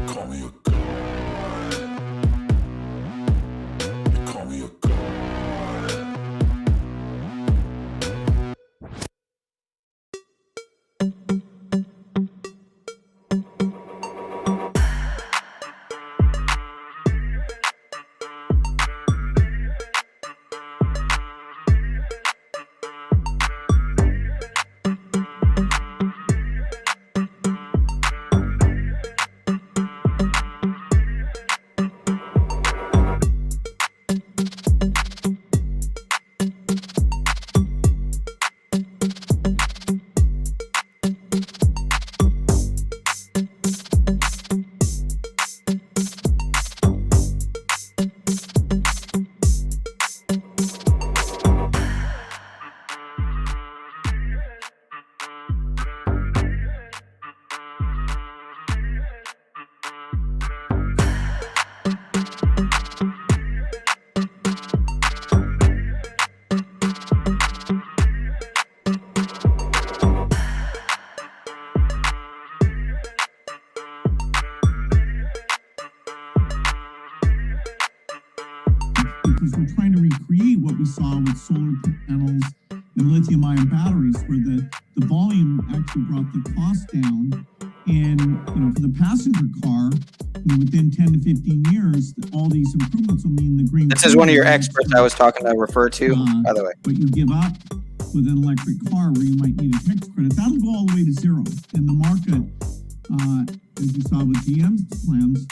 Call me a god. Call me a god. because we're trying to recreate what we saw with solar panels and lithium-ion batteries, where the volume actually brought the cost down. And, for the passenger car, within 10 to 15 years, all these improvements will mean the green. This is one of your experts I was talking to refer to, by the way. What you give up with an electric car where you might need a tax credit, that'll go all the way to zero. And the market, as you saw with GM's plans,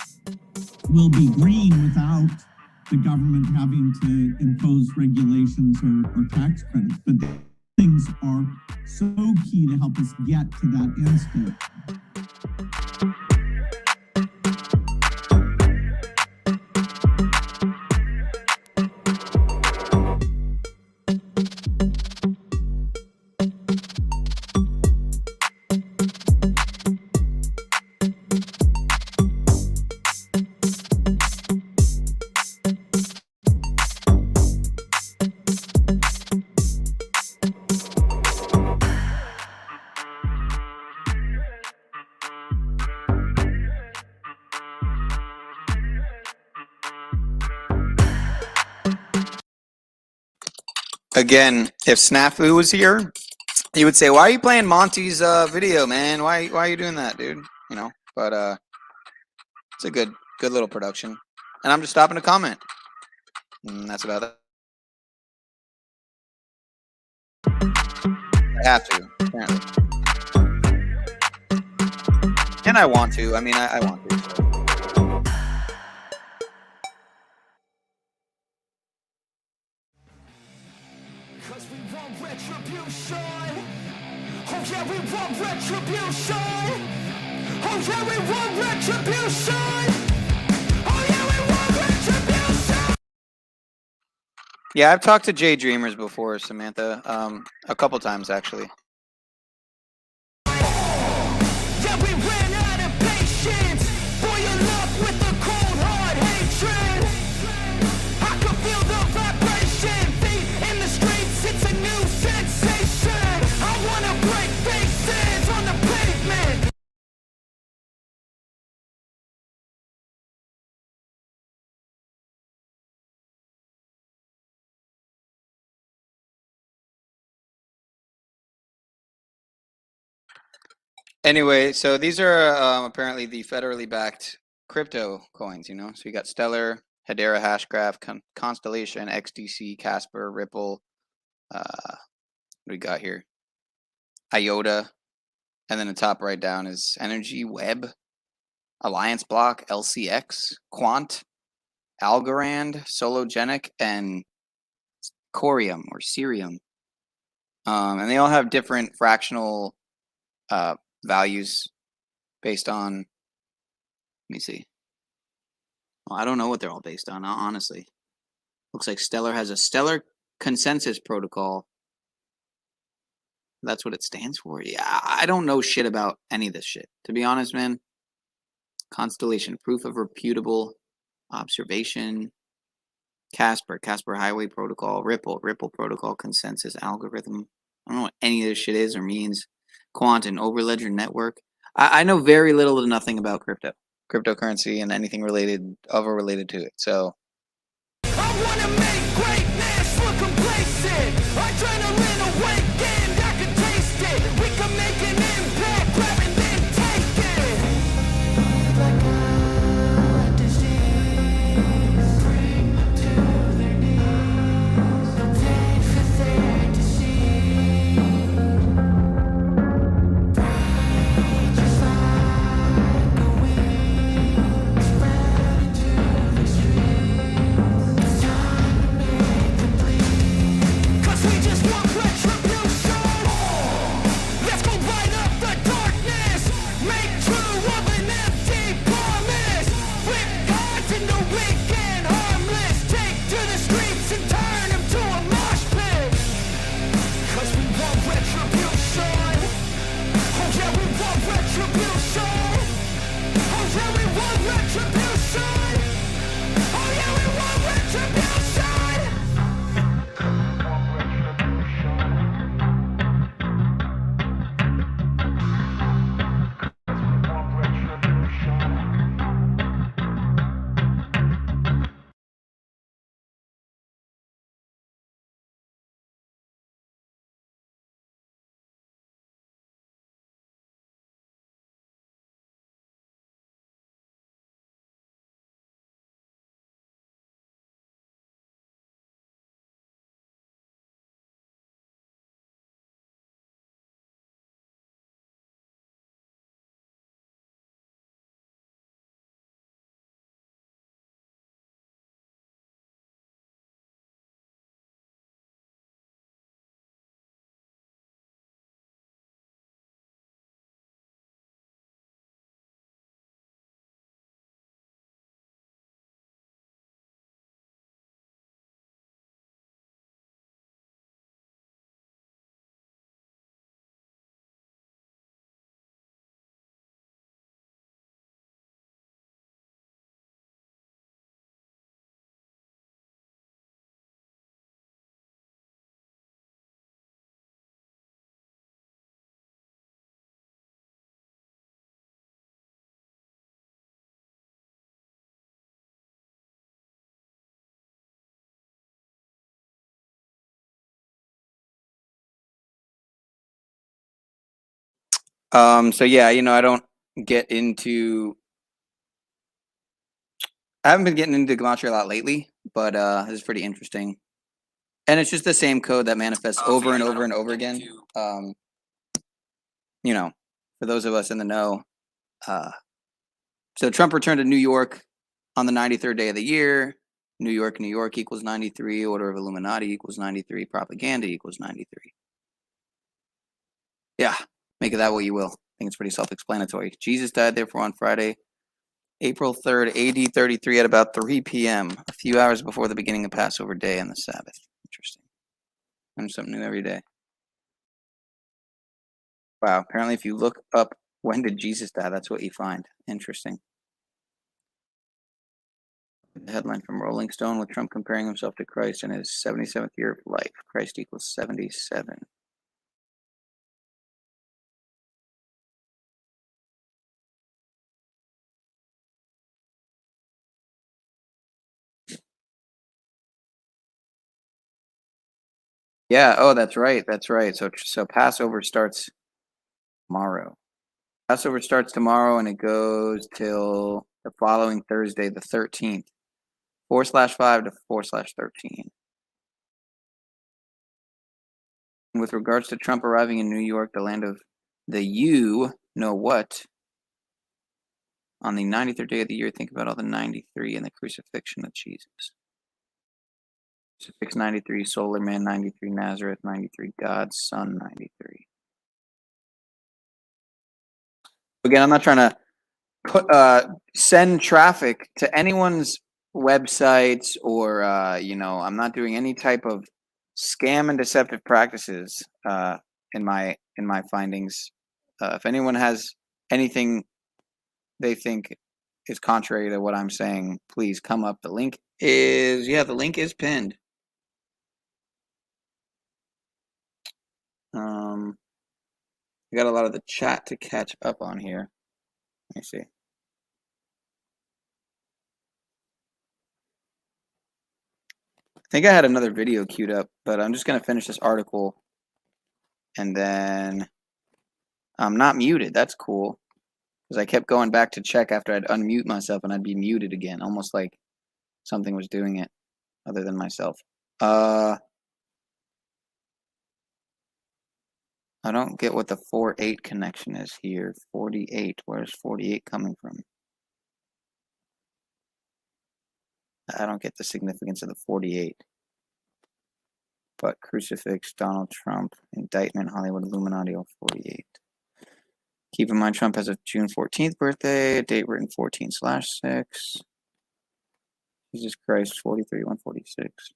will be green without the government having to impose regulations or tax credits. But things are so key to help us get to that end state. Again, if Snafu was here, he would say, "Why are you playing Monty's video, man? Why are you doing that, dude?" But it's a good little production, and I'm just stopping to comment, and that's about it. I have to, apparently, and I want to. I mean, I want to. So. Retribution. Oh yeah, we want retribution. Oh yeah, we want retribution. Oh yeah, we want retribution. Yeah, I've talked to Jay Dreamers before, Samantha, a couple times actually. Yeah, we ran out of patience. Boil up with the cold hard hatred. I can feel the vibration. Feet in the streets, it's a new sensation. I wanna break faces on the pavement. Anyway, so these are apparently the federally backed crypto coins, So you got Stellar, Hedera, Hashgraph, Constellation, XDC, Casper, Ripple. What do we got here? IOTA. And then the top right down is Energy, Web, Alliance Block, LCX, Quant, Algorand, Sologenic, and Corium or Cerium. And they all have different fractional values based on, let me see. Well, I don't know what they're all based on, honestly. Looks like Stellar has a Stellar Consensus Protocol. That's what it stands for. Yeah, I don't know shit about any of this shit. To be honest, man. Constellation, Proof of Reputable Observation. Casper Highway Protocol. Ripple Protocol Consensus Algorithm. I don't know what any of this shit is or means. Quant and Overledger Network. I know very little to nothing about cryptocurrency and anything related to it. So I wanna make greatness look complacent. Adrenaline awakened, I can taste it. We can make an impact, grab and then take it. Like a disease, bring them to their knees. No pain for their disease. Just like a wind, spread into the streets. It's time to make them bleed. 'Cause we just want retribution. So yeah, you know, I don't get into. I haven't been getting into gematria a lot lately, but this is pretty interesting. And it's just the same code that manifests over and over and over again. You know, for those of us in the know. So Trump returned to New York on the 93rd day of the year. New York equals 93. Order of Illuminati equals 93. Propaganda equals 93. Yeah, make of that what you will. I think it's pretty self-explanatory. Jesus died, therefore, on Friday, April 3rd, AD 33 at about 3 p.m., a few hours before the beginning of Passover day and the Sabbath. Interesting. Learn something new every day. Wow, apparently if you look up when did Jesus die, that's what you find. Interesting. The headline from Rolling Stone with Trump comparing himself to Christ in his 77th year of life. Christ equals 77. Yeah, oh, that's right. That's right. So Passover starts tomorrow. Passover starts tomorrow and it goes till the following Thursday, the 13th. 4/5 to 4/13. With regards to Trump arriving in New York, the land of the you know what, on the 93rd day of the year, think about all the 93 in the crucifixion of Jesus. Crucifix 93, Solar Man 93, Nazareth 93, God's Son 93. Again, I'm not trying to put send traffic to anyone's websites or you know, I'm not doing any type of scam and deceptive practices in my findings. If anyone has anything they think is contrary to what I'm saying, please come up. The link is the link is pinned. I got a lot of the chat to catch up on here. Let me see. I think I had another video queued up, but I'm just going to finish this article. And then I'm not muted. That's cool. Because I kept going back to check after I'd unmute myself and I'd be muted again. Almost like something was doing it other than myself. I don't get what the 4-8 connection is here. 48. Where's 48 coming from? I don't get the significance of the 48. But crucifix, Donald Trump, indictment, Hollywood Illuminati, 48. Keep in mind, Trump has a June 14th birthday, a date written 14/6. Jesus Christ, 43, 146.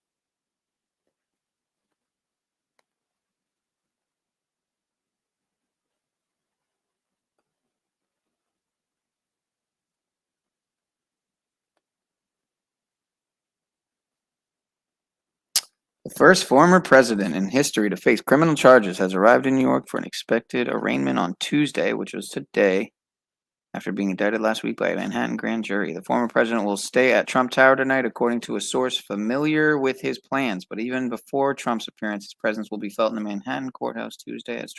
The first former president in history to face criminal charges has arrived in New York for an expected arraignment on Tuesday, which was today, after being indicted last week by a Manhattan grand jury. The former president will stay at Trump Tower tonight, according to a source familiar with his plans. But even before Trump's appearance, his presence will be felt in the Manhattan courthouse Tuesday as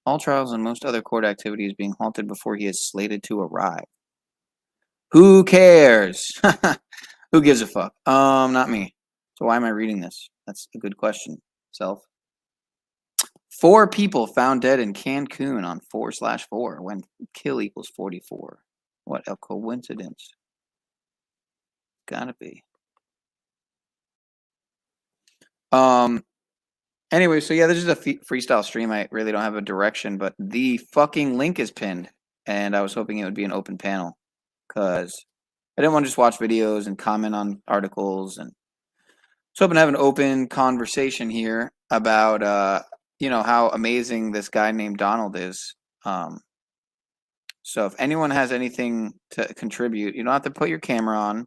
all trials and most other court activity is being halted before he is slated to arrive. Who cares? Who gives a fuck? Not me. So why am I reading this? That's a good question, self. 4 people found dead in Cancun on 4/4 when kill equals 44. What a coincidence. Gotta be. Anyway, so yeah, this is a freestyle stream. I really don't have a direction, but the fucking link is pinned, and I was hoping it would be an open panel, because I didn't want to just watch videos and comment on articles, and so hoping to have an open conversation here about you know, how amazing this guy named Donald is. So if anyone has anything to contribute, you don't have to put your camera on.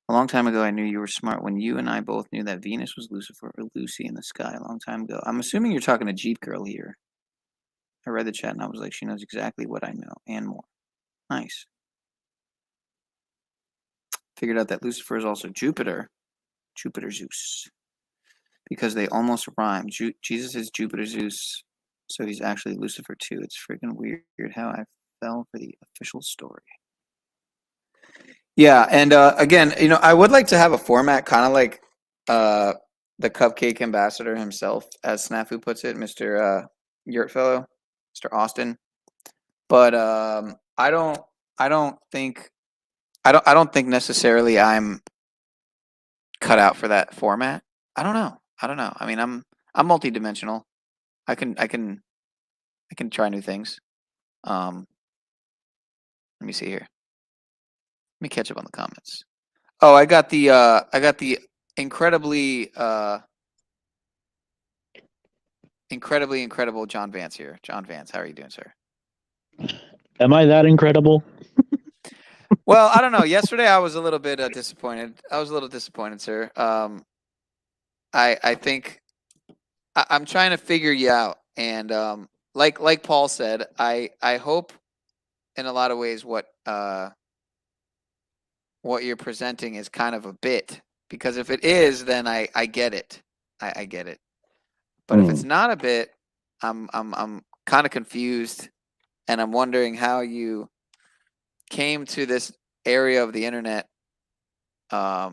A long time ago, I knew you were smart when you and I both knew that Venus was Lucifer or Lucy in the sky a long time ago. I'm assuming you're talking to Jeep Girl here. I read the chat and I was like, she knows exactly what I know and more. Nice. Figured out that Lucifer is also Jupiter. Jupiter Zeus. Because they almost rhyme. Jesus is Jupiter Zeus. So he's actually Lucifer too. It's freaking weird how I fell for the official story. Yeah, and again, I would like to have a format kind of like the Cupcake Ambassador himself, as Snafu puts it, Mr. Yurtfellow, Mr. Austin. But I don't think necessarily I'm cut out for that format. I don't know. I mean, I'm multidimensional. I can try new things. Let me see here. Let me catch up on the comments. Oh, I got the incredibly incredible John Vance here. John Vance, how are you doing, sir? Am I that incredible? Well, I don't know. Yesterday I was a little bit disappointed. I was a little disappointed, sir. I think I'm trying to figure you out, and like Paul said, I hope in a lot of ways what you're presenting is kind of a bit, because if it is, then I get it. I get it. But if it's not a bit, I'm kind of confused, and I'm wondering how you came to this area of the internet, how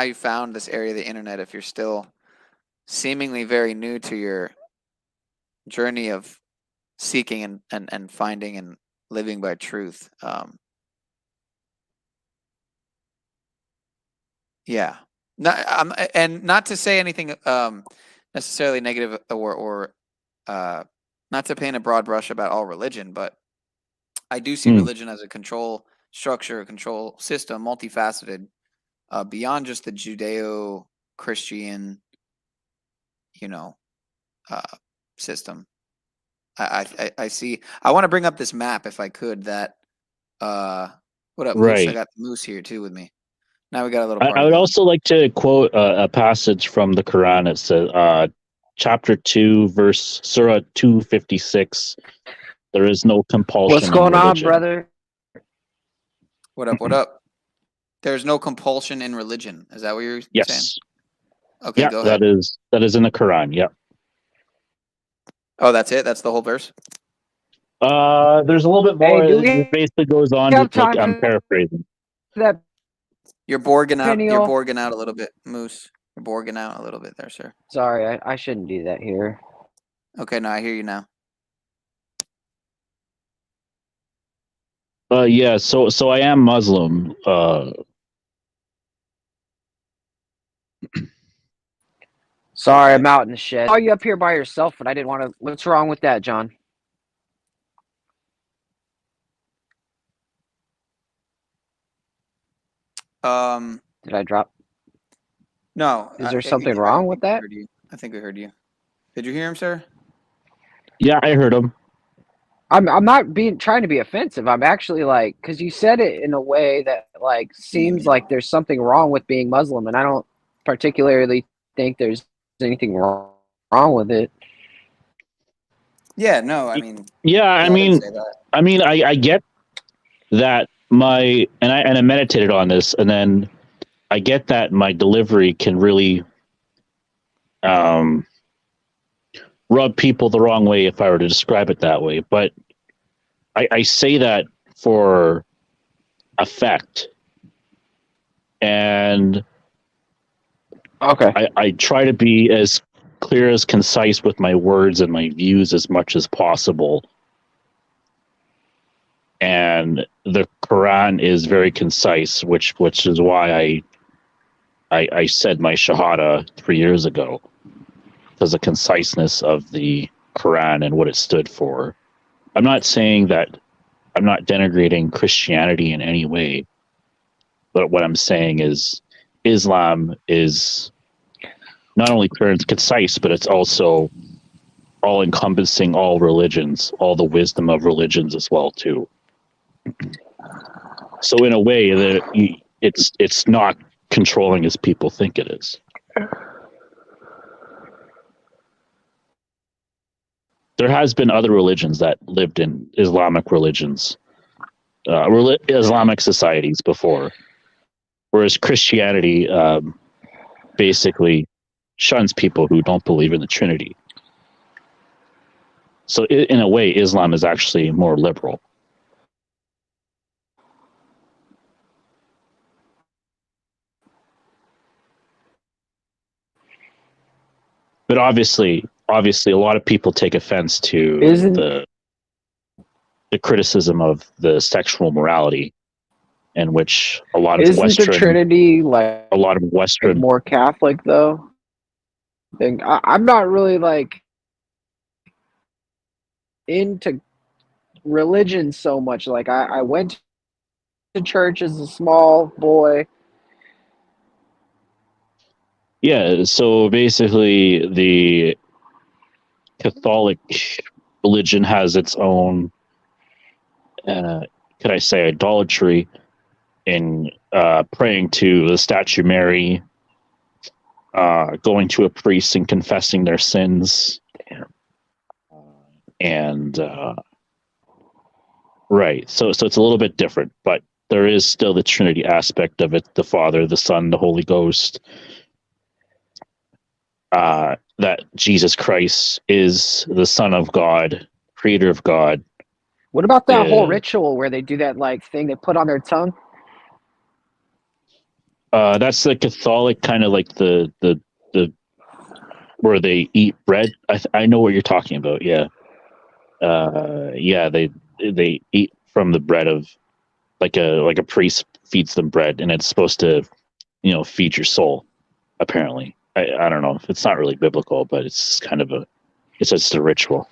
you found this area of the internet if you're still seemingly very new to your journey of seeking and finding and living by truth. Yeah. And not to say anything necessarily negative or not to paint a broad brush about all religion, but I do see religion as a control structure, a control system, multifaceted, beyond just the Judeo-Christian, system. I see. I want to bring up this map if I could. That what up, Moose? I got the Moose here too with me. Now we got a little party I would going. also like to quote a passage from the Quran. It says, chapter 2, verse Surah 256. There is no compulsion. What's going in on, religion. brother? What up? What up? There's no compulsion in religion. Is that what you're saying? Yes. Okay, Yeah, go ahead. that is in the Quran. Yeah. Oh, that's it. That's the whole verse. There's a little bit more. It basically goes on to, like, I'm paraphrasing. That You're borging out. Penny-o. You're borging out a little bit, Moose. You're borging out a little bit there, sir. Sorry, I shouldn't do that here. Okay, no, I hear you now. Yeah. So I am Muslim. Sorry, I'm out in the shed. Are you up here by yourself? But I didn't want to. What's wrong with that, John? Did I drop? No. Is there something wrong with that? I think we heard you. Did you hear him, sir? Yeah, I heard him. I'm not trying to be offensive. I'm actually like, because you said it in a way that like seems like there's something wrong with being Muslim, and I don't particularly think there's anything wrong with it. Yeah, no, I mean. Yeah, I mean, I get that and I meditated on this, and then I get that my delivery can really rub people the wrong way if I were to describe it that way. But I say that for effect. And okay, I try to be as clear, as concise with my words and my views as much as possible. And the Quran is very concise, which is why I said my Shahada 3 years ago, because the conciseness of the Quran and what it stood for. I'm not saying that I'm not denigrating Christianity in any way, but what I'm saying is Islam is not only clear and concise, but it's also all encompassing all religions, all the wisdom of religions as well too. So in a way, that it's not controlling as people think it is. There has been other religions that lived in Islamic religions, Islamic societies before, whereas Christianity basically shuns people who don't believe in the Trinity. So in a way, Islam is actually more liberal. But obviously, a lot of people take offense to the criticism of the sexual morality, in which a lot of Isn't the Trinity like a lot of Western more Catholic though? I'm not really like into religion so much. Like I went to church as a small boy. Yeah, so basically the Catholic religion has its own, could I say, idolatry in praying to the statue Mary, going to a priest and confessing their sins. And right, so it's a little bit different, but there is still the Trinity aspect of it: the Father, the Son, the Holy Ghost. That Jesus Christ is the Son of God, Creator of God. What about that whole ritual where they do that like thing they put on their tongue? That's the Catholic kind of like the where they eat bread. I know what you're talking about. Yeah, yeah. They eat from the bread of like a priest feeds them bread, and it's supposed to, feed your soul. Apparently, I don't know. It's not really biblical, but it's kind of it's just a ritual.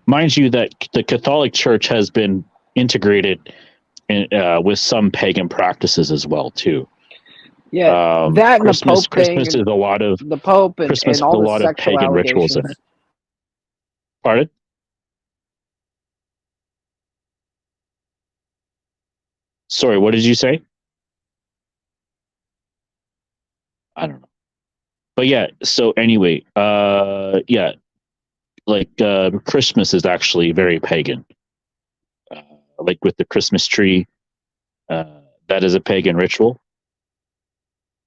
Mind you, that the Catholic Church has been integrated with some pagan practices as well too. Yeah, that and Christmas, the Pope thing. Christmas is a lot of the Pope Christmas and all has a the lot of sexual pagan rituals in allegations. it. Pardon? Sorry, what did you say? I don't know. But yeah, so anyway, yeah, like Christmas is actually very pagan. Like with the Christmas tree, that is a pagan ritual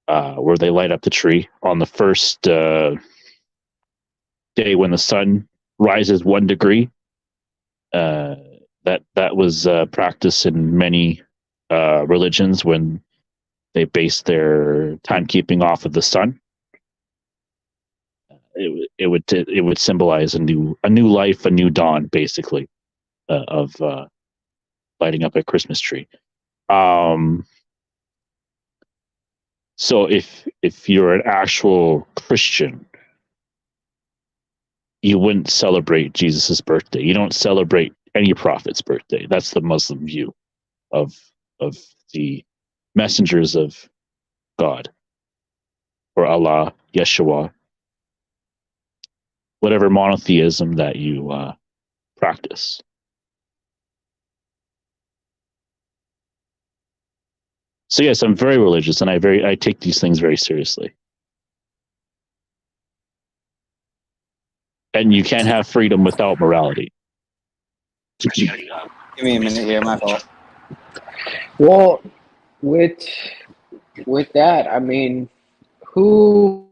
where they light up the tree on the first day when the sun rises 1 degree. That was practiced in many religions when they based their timekeeping off of the sun. It would symbolize a new life, a new dawn, basically, of lighting up a Christmas tree. So if you're an actual Christian, you wouldn't celebrate Jesus's birthday. You don't celebrate any prophet's birthday. That's the Muslim view of the messengers of God, or Allah, Yeshua, whatever monotheism that you practice. So yes, I'm very religious, and I take these things very seriously. And you can't have freedom without morality. Give me a minute here, my fault. Well, with that, I mean, who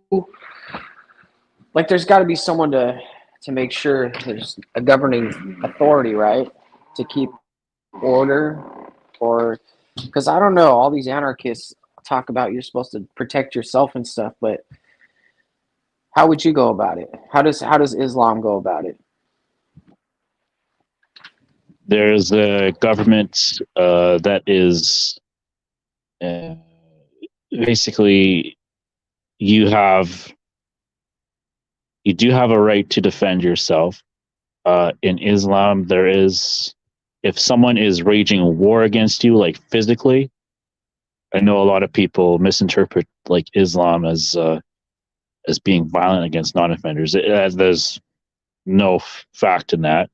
like there's got to be someone to make sure there's a governing authority, right, to keep order, or because I don't know, all these anarchists talk about you're supposed to protect yourself and stuff, but how would you go about it? How does Islam go about it? There's a government that is basically you do have a right to defend yourself. In Islam, there is, if someone is waging war against you, like physically, I know a lot of people misinterpret like Islam as being violent against non-offenders. There's no fact in that.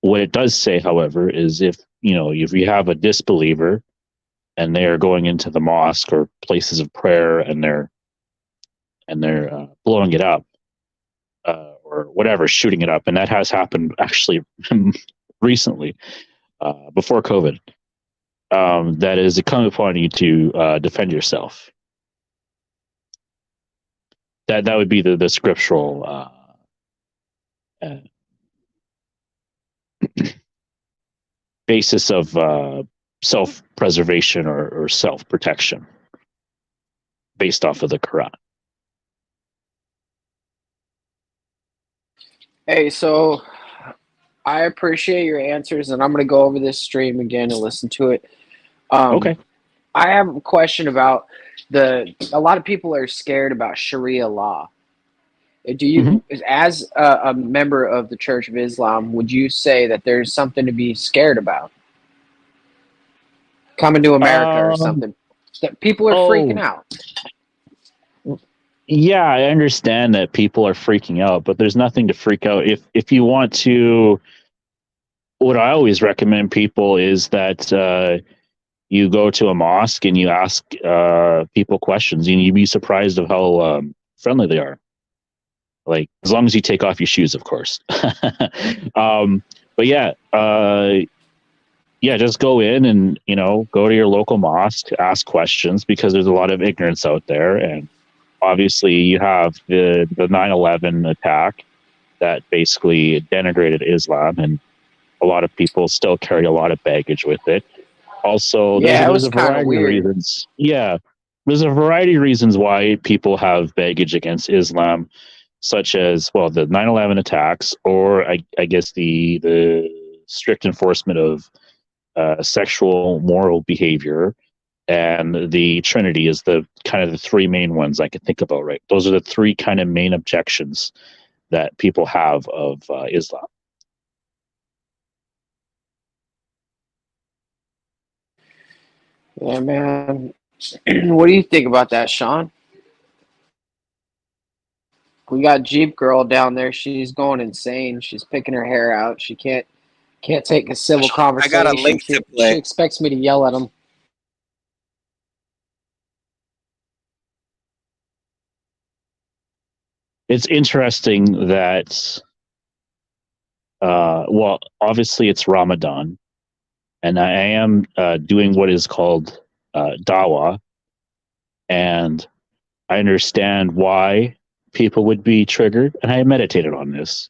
What it does say, however, is if you have a disbeliever and they are going into the mosque or places of prayer and they're blowing it up or whatever, shooting it up, and that has happened actually recently before COVID. That is incumbent upon you to defend yourself. That would be the scriptural basis of self-preservation or self-protection based off of the Quran. Hey, so I appreciate your answers, and I'm going to go over this stream again and listen to it. Okay. I have a question about a lot of people are scared about Sharia law. Do you, as a member of the Church of Islam, would you say that there's something to be scared about coming to America or something? That people are freaking out. Yeah, I understand that people are freaking out, but there's nothing to freak out. If you want to, what I always recommend people is that you go to a mosque and you ask people questions, and you'd be surprised of how friendly they are. Like, as long as you take off your shoes, of course. But yeah, just go in and, go to your local mosque, ask questions, because there's a lot of ignorance out there. And obviously you have the 9/11 attack that basically denigrated Islam, and a lot of people still carry a lot of baggage with it. Also, there's a variety of reasons. Yeah, there's a variety of reasons why people have baggage against Islam, such as, the 9/11 attacks, or I guess the strict enforcement of sexual moral behavior, and the Trinity is the kind of the three main ones I can think about. Right, those are the three kind of main objections that people have of Islam. Yeah, man. What do you think about that, Sean? We got Jeep Girl down there. She's going insane. She's picking her hair out. She can't take a civil conversation. I got a link to play. She expects me to yell at him. It's interesting that, obviously it's Ramadan, and I am doing what is called dawah, and I understand why people would be triggered, and I meditated on this,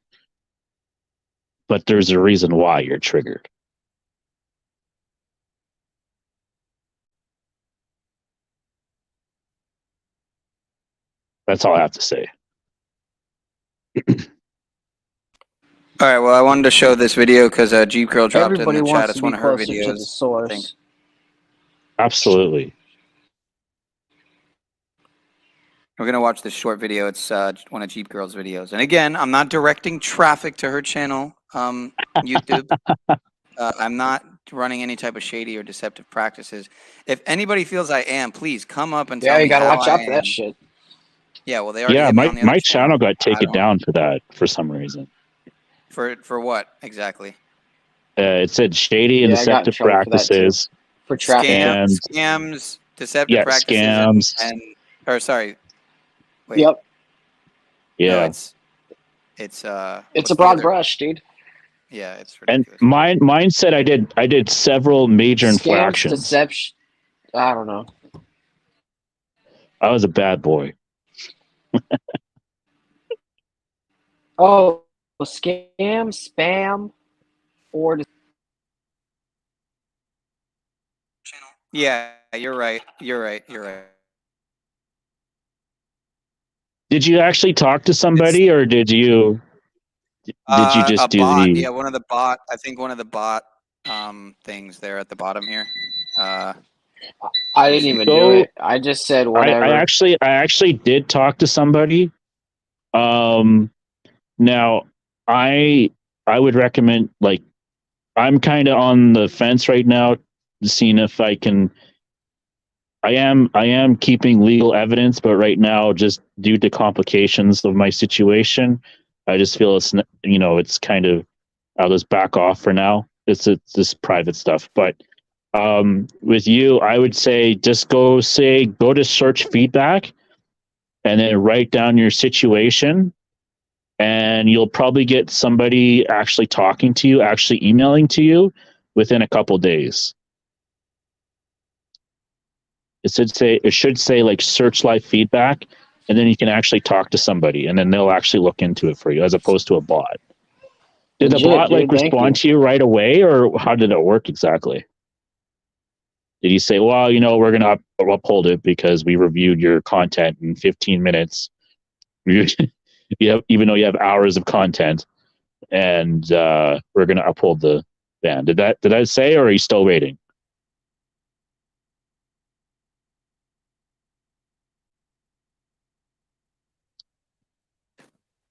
but there's a reason why you're triggered. That's all I have to say. All right. Well, I wanted to show this video because Jeep Girl dropped Everybody it in the wants chat. to It's be one of her closer videos. to the source. Absolutely. We're gonna watch this short video. It's one of Jeep Girl's videos. And again, I'm not directing traffic to her channel, YouTube. I'm not running any type of shady or deceptive practices. If anybody feels I am, please come up and tell me. You gotta how watch I out for that am. shit. Yeah, well, they already Yeah, hit me on the my other channel got taken down for that for some reason. For what exactly? It said shady and Yeah, I got in deceptive trouble for that, too. practices. For traffic. Scams, deceptive practices, scams. and or sorry. Wait. Yep. Yeah. No, it's a broad brush, dude. Yeah, it's ridiculous. And mine said I did several major infractions. Deception. I don't know. I was a bad boy. Oh, scam, spam, or Yeah, you're right. You're right. Did you actually talk to somebody, or did you just a do bot? the? Yeah, one of the bot. I think one of the bot things there at the bottom here. I didn't even do it. I just said whatever. I actually did talk to somebody. Now I would recommend, like, I'm kind of on the fence right now, seeing if I can. I am keeping legal evidence, but right now, just due to complications of my situation, I just feel it's kind of, I'll just back off for now. It's this private stuff, but with you, I would say just go to search feedback, and then write down your situation, and you'll probably get somebody actually talking to you, actually emailing to you within a couple days. It should say like search live feedback, and then you can actually talk to somebody, and then they'll actually look into it for you, as opposed to a bot. Did the Legit, bot like dude, thank respond you. to you right away, or how did it work exactly? Did he say, "Well, we're gonna uphold it because we reviewed your content in 15 minutes. You have, even though you have hours of content, and we're gonna uphold the ban." Did I say, or are you still waiting?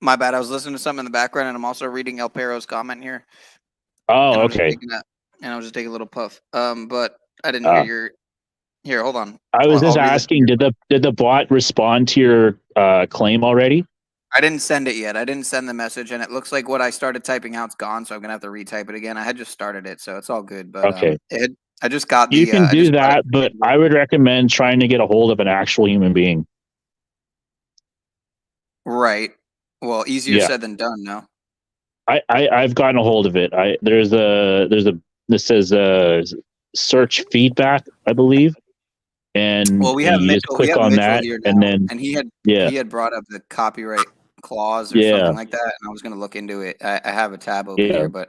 My bad. I was listening to something in the background, and I'm also reading El Pero's comment here. Oh, And okay. I was just taking a little puff. But I didn't hear your. Here, hold on. I was just I'll read this asking, did the bot respond to your claim already? I didn't send it yet. I didn't send the message, and it looks like what I started typing out's gone, so I'm gonna have to retype it again. I had just started it, so it's all good. But Okay. I just got the. You can I do just got it. that, but I would recommend trying to get a hold of an actual human being. Right. Well, easier Yeah. said than done. No. I've gotten a hold of it. This says search feedback, I believe, and Well, we have you just Mitchell. We click have on Mitchell that, here and now, then and he yeah, had brought up the copyright clause or yeah, something like that, and I was gonna look into it. I have a tab open yeah. here, but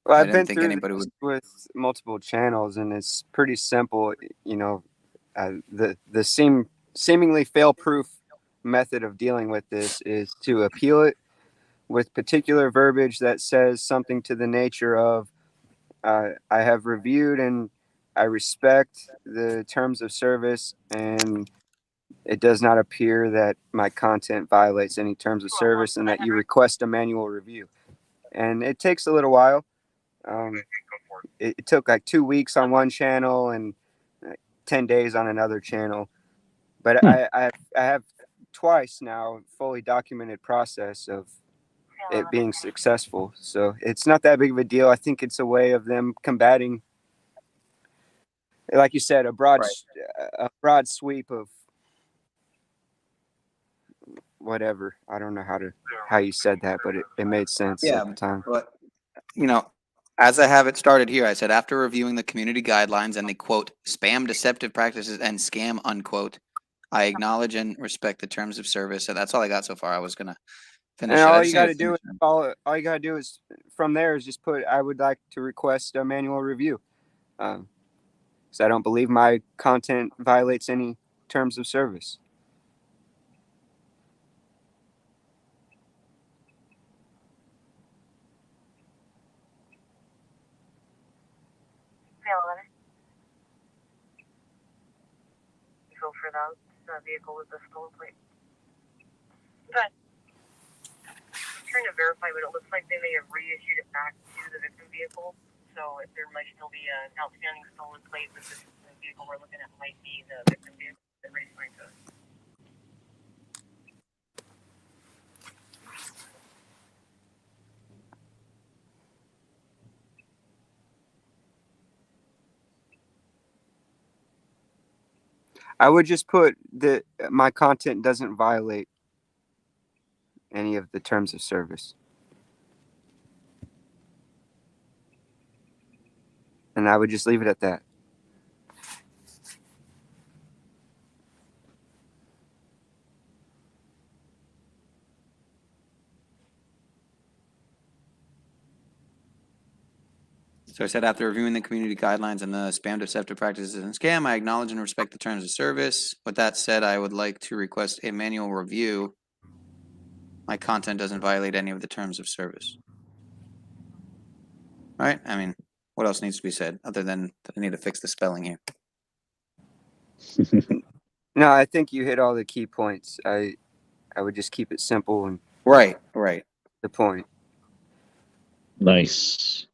Well, I I've didn't been think through anybody this would. with multiple channels, and it's pretty simple. The seemingly fail-proof method of dealing with this is to appeal it with particular verbiage that says something to the nature of, I have reviewed and I respect the terms of service, and it does not appear that my content violates any terms of service, and that you request a manual review. And it takes a little while. It took like 2 weeks on one channel and 10 days on another channel. But I have twice now fully documented process of it being successful. So it's not that big of a deal. I think it's a way of them combating, like you said, a broad sweep of whatever. I don't know how you said that, but it made sense Yeah, at the time. but as I have it started here, I said after reviewing the community guidelines and the quote spam deceptive practices and scam unquote, I acknowledge and respect the terms of service. So that's all I got so far. I was gonna finish And it. I all just you need got to to do finish is it. all you got to do is from there is just put, I would like to request a manual review, because I don't believe my content violates any terms of service. Go for the vehicle with the stolen plate. But I'm trying to verify, but it looks like they may have reissued it back to the victim vehicle. So if there might still be an outstanding stolen plate with this vehicle we're looking at might be the victim vehicle that raised my code. I would just put that my content doesn't violate any of the terms of service. And I would just leave it at that. So I said after reviewing the community guidelines and the spam deceptive practices and scam, I acknowledge and respect the terms of service. With that said, I would like to request a manual review. My content doesn't violate any of the terms of service. Right? I mean, what else needs to be said other than I need to fix the spelling here? No, I think you hit all the key points. I would just keep it simple and right. The point. Nice.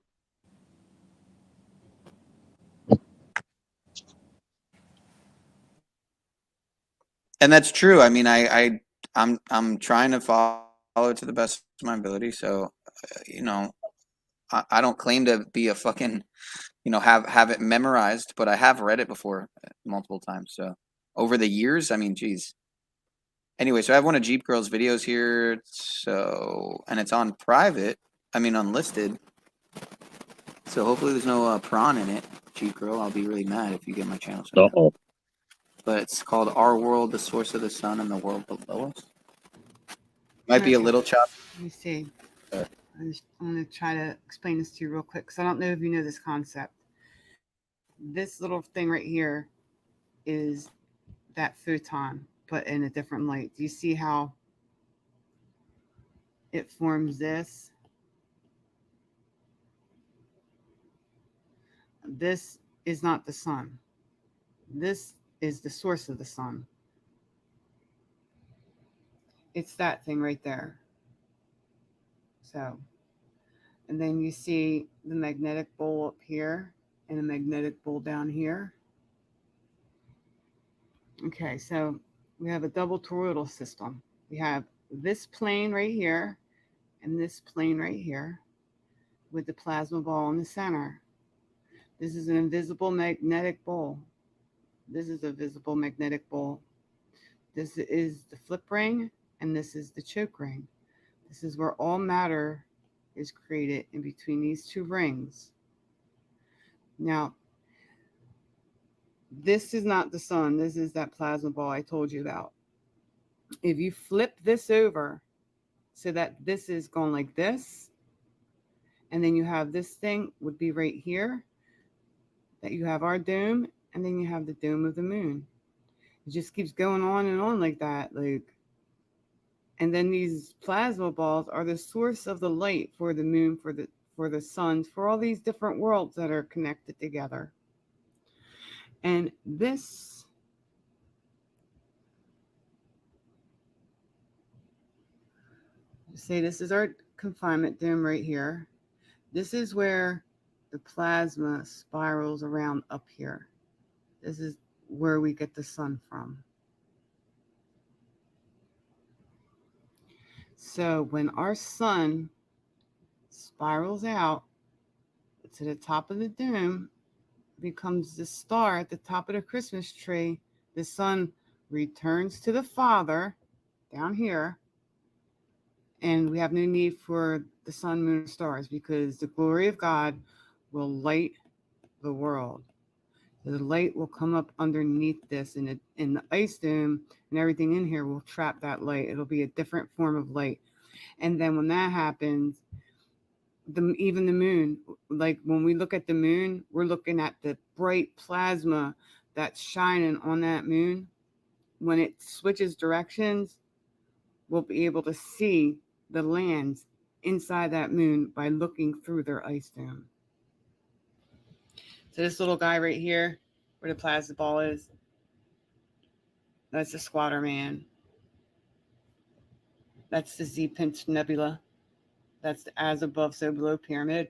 And that's true. I mean, I'm trying to follow it to the best of my ability. So, I don't claim to be a fucking, have it memorized, but I have read it before multiple times. So over the years, I mean, geez. Anyway, so I have one of Jeep Girl's videos here. So, and it's on private. I mean, unlisted. So hopefully there's no prawn in it. Jeep Girl, I'll be really mad if you get my channel. Uh-oh. But it's called Our World, the Source of the Sun and the World Below Us. Might be a little choppy. Let me see. I'm going to try to explain this to you real quick because I don't know if you know this concept. This little thing right here is that photon, but in a different light. Do you see how it forms this? This is not the sun. This is the source of the sun. It's that thing right there. So, and then you see the magnetic bowl up here and a magnetic bowl down here. Okay, so we have a double toroidal system. We have this plane right here and this plane right here with the plasma ball in the center. This is an invisible magnetic bowl. This is a visible magnetic bowl. This is the flip ring and this is the choke ring. This is where all matter is created in between these two rings. Now, this is not the sun. This is that plasma ball I told you about. If you flip this over so that this is going like this, and then you have this thing would be right here, that you have our dome, and then you have the dome of the moon. It just keeps going on and on like that. And then these plasma balls are the source of the light for the moon, for the suns, for all these different worlds that are connected together. And this is our confinement dome right here. This is where the plasma spirals around up here. This is where we get the sun from. So when our sun spirals out to the top of the dome, becomes the star at the top of the Christmas tree, the sun returns to the Father down here, and we have no need for the sun, moon, and stars because the glory of God will light the world. The light will come up underneath this in the ice dome, and everything in here will trap that light. It'll be a different form of light. And then when that happens, even the moon, like when we look at the moon, we're looking at the bright plasma that's shining on that moon. When it switches directions, we'll be able to see the lands inside that moon by looking through their ice dome. So this little guy right here, where the plasma ball is, that's the Squatter Man. That's the Z-Pinch Nebula. That's the as above, so below pyramid.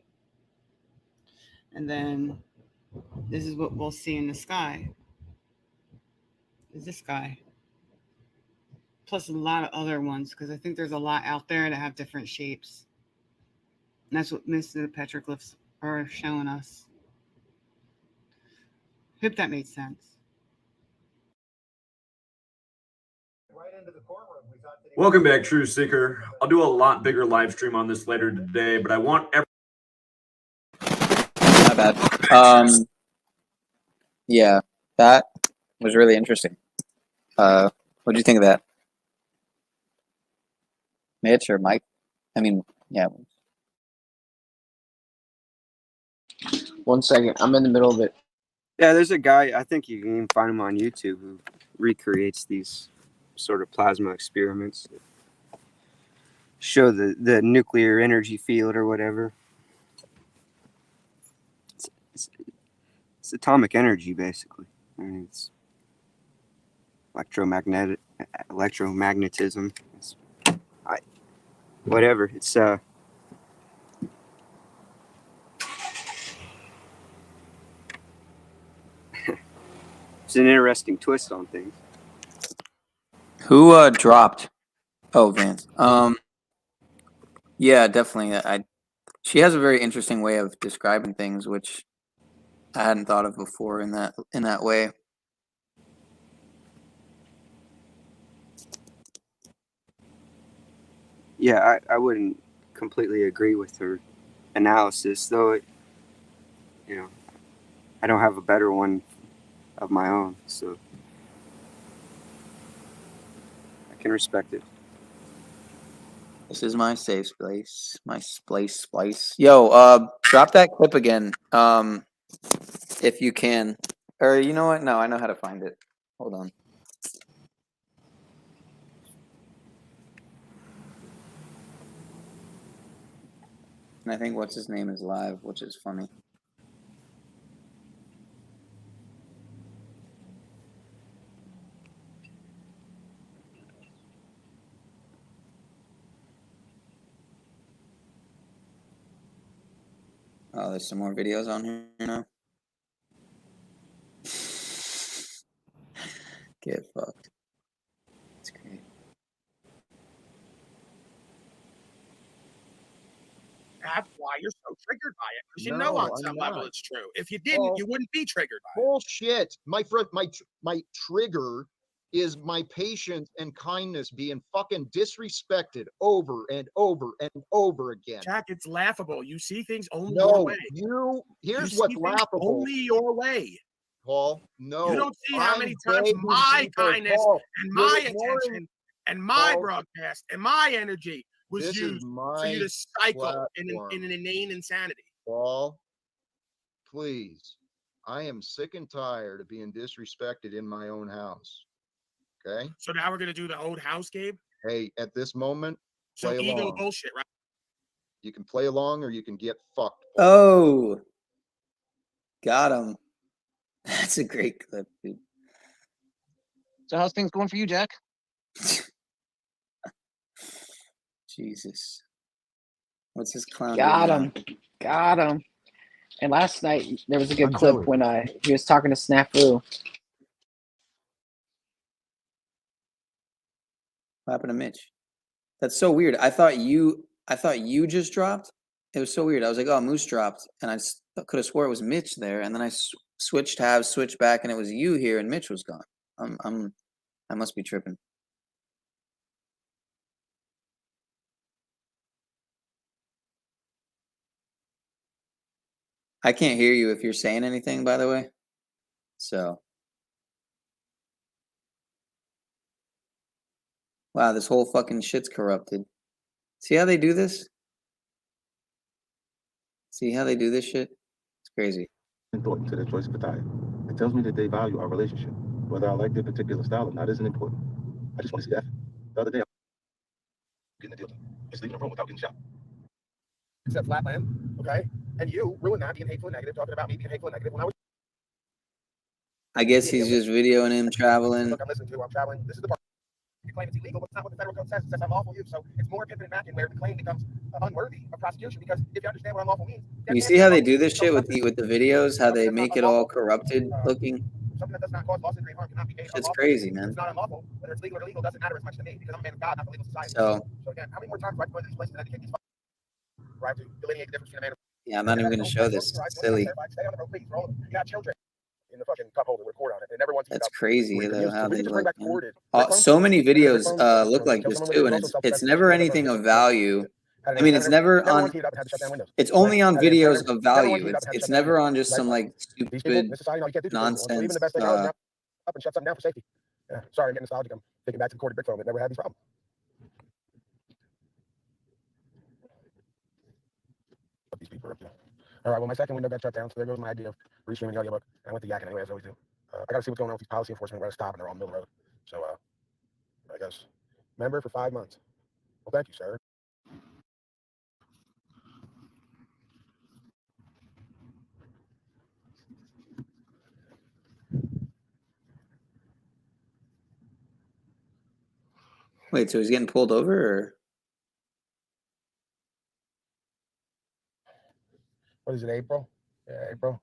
And then this is what we'll see in the sky. Is this guy. Plus a lot of other ones, because I think there's a lot out there that have different shapes. And that's what most of the petroglyphs are showing us. Hope that made sense. Welcome back, True Seeker. I'll do a lot bigger live stream on this later today, but I want My bad. Yeah, that was really interesting. What do you think of that? Mitch or Mike? I mean, yeah. 1 second. I'm in the middle of it. Yeah, there's a guy, I think you can even find him on YouTube, who recreates these sort of plasma experiments that show the nuclear energy field or whatever. It's atomic energy, basically. I mean, it's electromagnetism. Whatever. It's it's an interesting twist on things. Who dropped? Oh, Vance. Yeah, definitely. She has a very interesting way of describing things, which I hadn't thought of before in that way. Yeah, I wouldn't completely agree with her analysis, though. I don't have a better one of my own, so I can respect it. This is my safe place. My splice. Yo, drop that clip again. If you can. Or you know what? No, I know how to find it. Hold on. And I think what's his name is live, which is funny. Oh, there's some more videos on here now. Get fucked. It's great. That's why you're so triggered by it, because you know on some level it's true. If you didn't, Well, you wouldn't be triggered by it. Bullshit. My friend, my trigger is my patience and kindness being fucking disrespected over and over and over again. Jack, it's laughable. You see things only No, your way. here's You what's see things laughable. only your way. Paul, no. You don't see how I'm many times begging my people, kindness Paul, and you're my ignoring- attention and my Paul, broadcast and my energy was this is used for you my to cycle in platform. an inane insanity. Paul, please. I am sick and tired of being disrespected in my own house. Okay? So now we're going to do the old house, Gabe? Hey, at this moment, So play ego along. bullshit, right? You can play along or you can get fucked. Oh, got him. That's a great clip, dude. So how's things going for you, Jack? Jesus. What's his clown? Got doing him. Got him. And last night there was a good I'm clip Joey. when he was talking to Snafu. What happened to Mitch? That's so weird. I thought you just dropped. It was so weird. I was like, oh, Moose dropped, and I could have swore it was Mitch there, and then I switched tabs, switched back, and it was you here, and Mitch was gone. I must be tripping. I can't hear you if you're saying anything, by the way. So, wow, this whole fucking shit's corrupted. See how they do this? See how they do this shit? It's crazy. Important to the choice of attire. It tells me that they value our relationship. Whether I like their particular style or not isn't important. I just want to see that. The other day, I getting a deal done. Just leaving the room without getting shot. Except Flatland, okay? And you ruined that being hateful and negative, talking about me being hateful and negative when I was. I guess he's just videoing him traveling. Look, I'm listening to. I'm traveling. This is the part. You claim it's illegal, but it's not what the federal code says. It says unlawful use. So it's more pimping and macking where the claim becomes unworthy of prosecution. Because if you understand what unlawful means, You see how they do this shit with the videos? How they make it all corrupted looking? something that does not cause loss, injury, and harm cannot be made It's unlawful. crazy, man. It's not unlawful. Whether it's legal or illegal doesn't matter as much to me because I'm a man of God, not the legal society. So again, how many more times do I have to go to these places and educate these where I have to delineate the difference between a man and yeah, I'm not even gonna show this. It's silly. stay on the road, please. Roll them. You got children in the fucking cup holder, record on it. And never once That's crazy though how they look. man. So many videos look like this too, and it's never anything of value. I mean, it's never on. It's only on videos of value. It's never on just some like stupid nonsense. Up and shut something down for safety. Yeah, sorry, I'm getting nostalgic. I'm thinking back to the corded brick phone that never had these problems. These people are up there. All right, well, my second window got shut down, so there goes my idea of restreaming the audiobook. I went to yakking anyway, as I always do. I got to see what's going on with these policy enforcement, where to stop, and they're all middle road. So, I guess, member for 5 months. Well, thank you, sir. Wait, so he's getting pulled over, or? What is it, April? Yeah, April.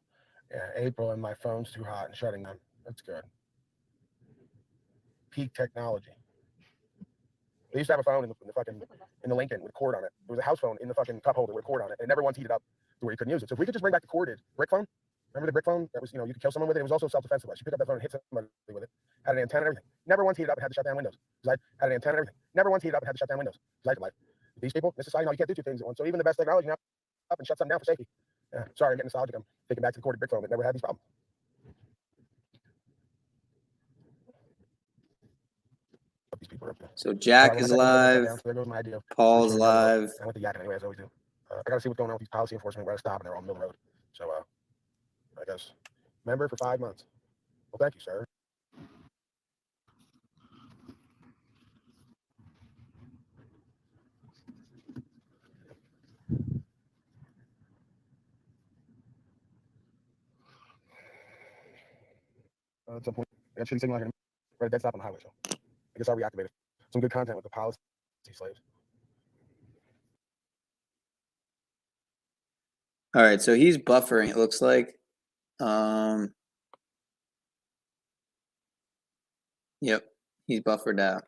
Yeah, April, and my phone's too hot and shutting down. That's good. Peak technology. They used to have a phone in the Lincoln with a cord on it. There was a house phone in the fucking cup holder with a cord on it. And it never once heated up to where you couldn't use it. So if we could just bring back the corded brick phone, remember the brick phone that was, you could kill someone with it. It was also self-defense device. You pick up that phone and hit somebody with it. Had an antenna and everything. Never once heated up and had to shut down windows. Because I had an antenna and everything. Never once heated up and had to shut down windows. Because I could like these people, this society, you can't do two things at once. So even the best technology now up and shut something down for safety. Yeah, sorry, I'm getting nostalgic. I'm thinking back to the corded brick phone that never had these problems. these people are up there. So Jack When I is sat down, I wrote that live. down, so there goes my idea of Paul's restoring the road. live. And I went to yakking anyway, as I always do. I got to see what's going on with these policy enforcement, where to stop, and they're all middle of the road. So, I guess, member for 5 months. Well, thank you, sir. At some point, that shouldn't seem like an right at that stop on the highway. So I guess I'll reactivate it. Some good content with the policy slaves. All right, so he's buffering, it looks like. Yep, he's buffered out.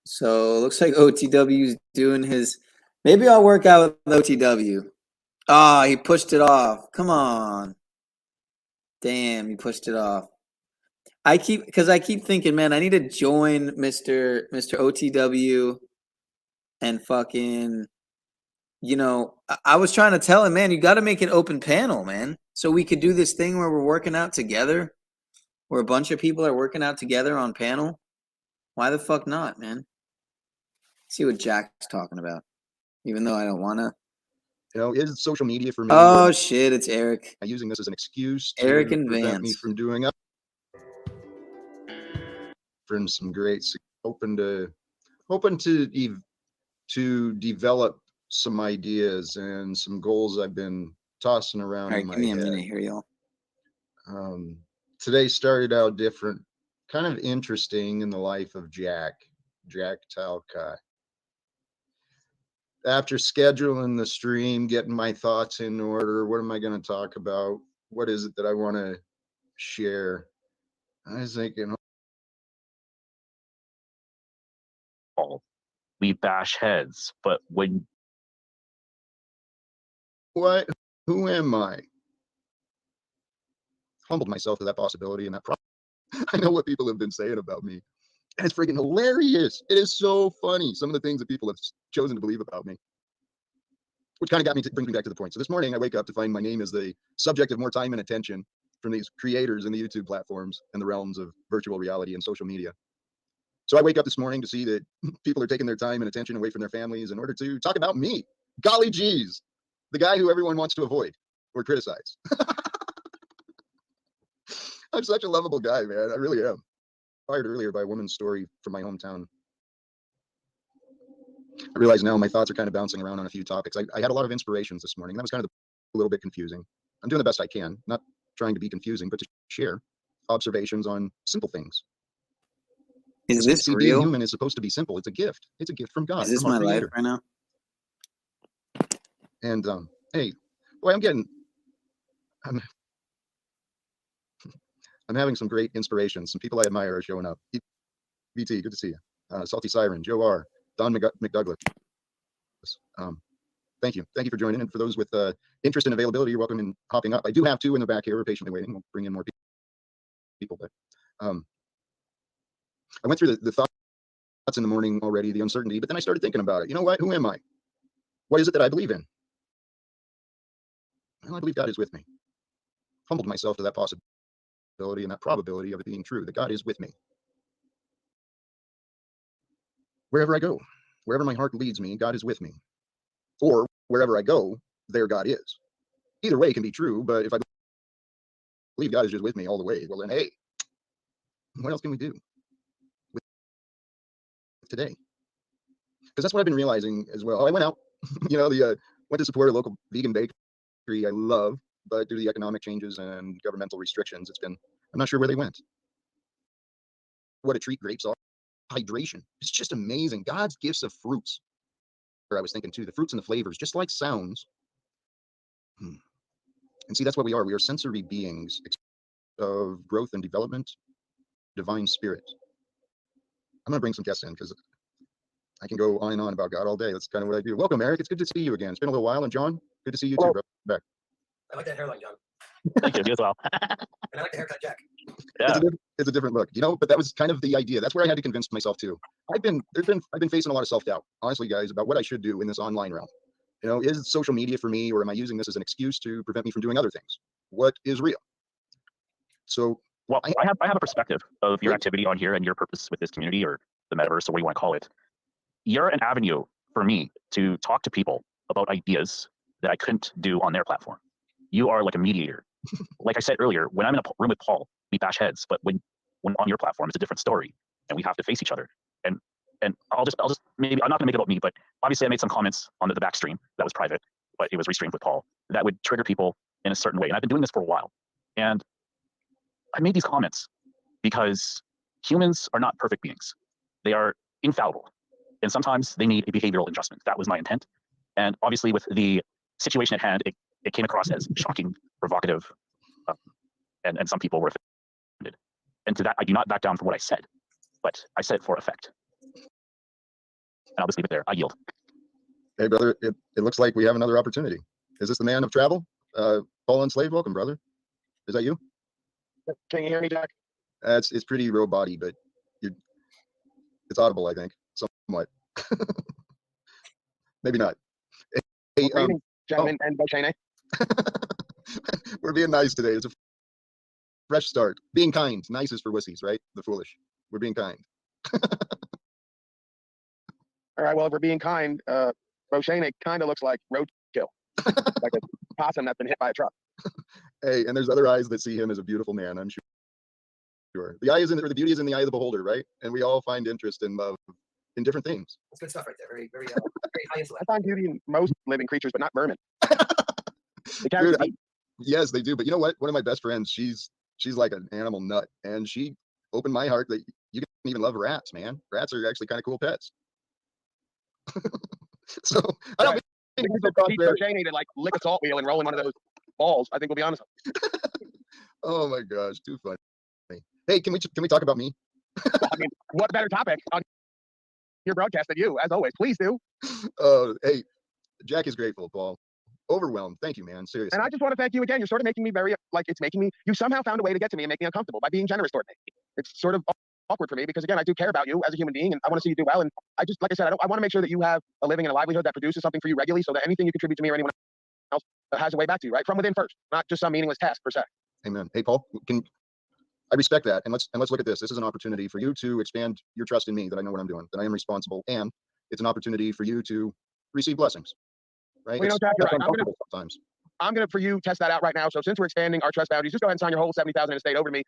So it looks like OTW's doing his. Maybe I'll work out with OTW. Ah, he pushed it off. Come on. Damn, he pushed it off. I keep thinking, man, I need to join Mr. OTW and fucking, you know, I was trying to tell him, man, you got to make an open panel, man, so we could do this thing where we're working out together, where a bunch of people are working out together on panel. Why the fuck not, man? See what Jack's talking about, even though I don't want to. You know, is social media for me? Oh shit, it's Eric. I'm using this as an excuse Eric to and prevent me Vance. from doing up. From some great, hoping to develop some ideas and some goals I've been tossing around All right, in my give me a head. minute here, y'all. Today started out different, kind of interesting in the life of Jack Talcott. After scheduling the stream, getting my thoughts in order, what am I going to talk about? What is it that I want to share? I was thinking, we bash heads, but when what? Who am I? Humbled myself to that possibility and that problem. I know what people have been saying about me, and it's freaking hilarious. It is so funny. Some of the things that people have chosen to believe about me, which kind of brings me back to the point. So this morning I wake up to find my name is the subject of more time and attention from these creators in the YouTube platforms and the realms of virtual reality and social media. So I wake up this morning to see that people are taking their time and attention away from their families in order to talk about me. Golly geez, the guy who everyone wants to avoid or criticize. I'm such a lovable guy, man. I really am. Fired earlier by a woman's story from my hometown. I realize now my thoughts are kind of bouncing around on a few topics. I had a lot of inspirations this morning. That was kind of a little bit confusing. I'm doing the best I can, not trying to be confusing, but to share observations on simple things. Is this See, real? being human is supposed to be simple. It's a gift. It's a gift from God. Is this from our my life Creator. right now? And hey, boy, I'm having some great inspirations. Some people I admire are showing up. BT, good to see you. Salty Siren, Joe R, Don McDouglas. Thank you for joining. And for those with interest and availability, you're welcome in hopping up. I do have two in the back here. We're patiently waiting. We'll bring in more people. But I went through the thoughts in the morning already, the uncertainty, but then I started thinking about it. You know what? Who am I? What is it that I believe in? Well, I believe God is with me. Humbled myself to that possibility and that probability of it being true, that God is with me. Wherever I go, wherever my heart leads me, God is with me. Or wherever I go, there God is. Either way can be true, but if I believe God is just with me all the way, well then, hey, what else can we do with today? Because that's what I've been realizing as well. I went out, went to support a local vegan bakery I love, but due to the economic changes and governmental restrictions, I'm not sure where they went. What a treat grapes are. Hydration. It's just amazing. God's gifts of fruits. I was thinking too, the fruits and the flavors, just like sounds. And see, that's what we are. We are sensory beings of growth and development, divine spirit. I'm going to bring some guests in because I can go on and on about God all day. That's kind of what I do. Welcome, Eric. It's good to see you again. It's been a little while. And John, good to see you too, bro. Back. I like that hairline, John. Thank you as well. And I like the haircut, Jack. Yeah. It's a different look, but that was kind of the idea. That's where I had to convince myself too. I've been facing a lot of self-doubt, honestly, guys, about what I should do in this online realm. Is social media for me, or am I using this as an excuse to prevent me from doing other things? What is real? So, well, I have a perspective of your activity on here and your purpose with this community, or the metaverse, or what you want to call it, you're an avenue for me to talk to people about ideas that I couldn't do on their platform. You are like a mediator. Like I said earlier, when I'm in a room with Paul, we bash heads, but when on your platform, it's a different story, and we have to face each other. And I'll just maybe, I'm not gonna make it about me, but obviously I made some comments on the back stream that was private, but it was restreamed with Paul, that would trigger people in a certain way. And I've been doing this for a while. And I made these comments because humans are not perfect beings. They are infallible. And sometimes they need a behavioral adjustment. That was my intent. And obviously with the situation at hand, it came across as shocking, provocative, and some people were offended. And to that, I do not back down from what I said, but I said it for effect. And I'll just leave it there. I yield. Hey, brother, it looks like we have another opportunity. Is this the man of travel? Paul Enslaved, welcome, brother. Is that you? Can you hear me, Jack? It's pretty robot-y, but it's audible, I think, somewhat. Maybe not. Hey, gentlemen, and Bochene. We're being nice today. It's a fresh start. Being kind. Nice is for wussies, right? The foolish. We're being kind. All right, well, if we're being kind, Bochene kind of looks like roadkill, like a possum that's been hit by a truck. Hey, and there's other eyes that see him as a beautiful man, I'm sure. The eye is the beauty is in the eye of the beholder, right? And we all find interest in love in different things. That's good stuff right there. Very, very, very high intellect. I find beauty in most living creatures, but not vermin. Dude, yes, they do. But you know what? One of my best friends, she's like an animal nut, and she opened my heart that you can even love rats, man. Rats are actually kind of cool pets. So I don't think Bochene to like lick a salt wheel and roll in one of those balls. I think we'll be honest. Oh my gosh, too funny. Hey, can we talk about me? I mean, what better topic on your broadcast than you? As always, please do. Oh, hey, Jack is grateful, Paul. Overwhelmed. Thank you, man. Seriously. And I just want to thank you again. You're sort of making me very, like, it's making me, you somehow found a way to get to me and make me uncomfortable by being generous toward me. It's sort of awkward for me because, again, I do care about you as a human being and I want to see you do well. And I just, like I said, I want to make sure that you have a living and a livelihood that produces something for you regularly so that anything you contribute to me or anyone else has a way back to you, right? From within first, not just some meaningless task per se. Amen. Hey, Paul, I respect that. And let's look at this. This is an opportunity for you to expand your trust in me, that I know what I'm doing, that I am responsible. And it's an opportunity for you to receive blessings, right? Well, you know, Jack, you're right. Sometimes. I'm going to, for you, test that out right now. So since we're expanding our trust boundaries, just go ahead and sign your whole 70,000 in estate over to me,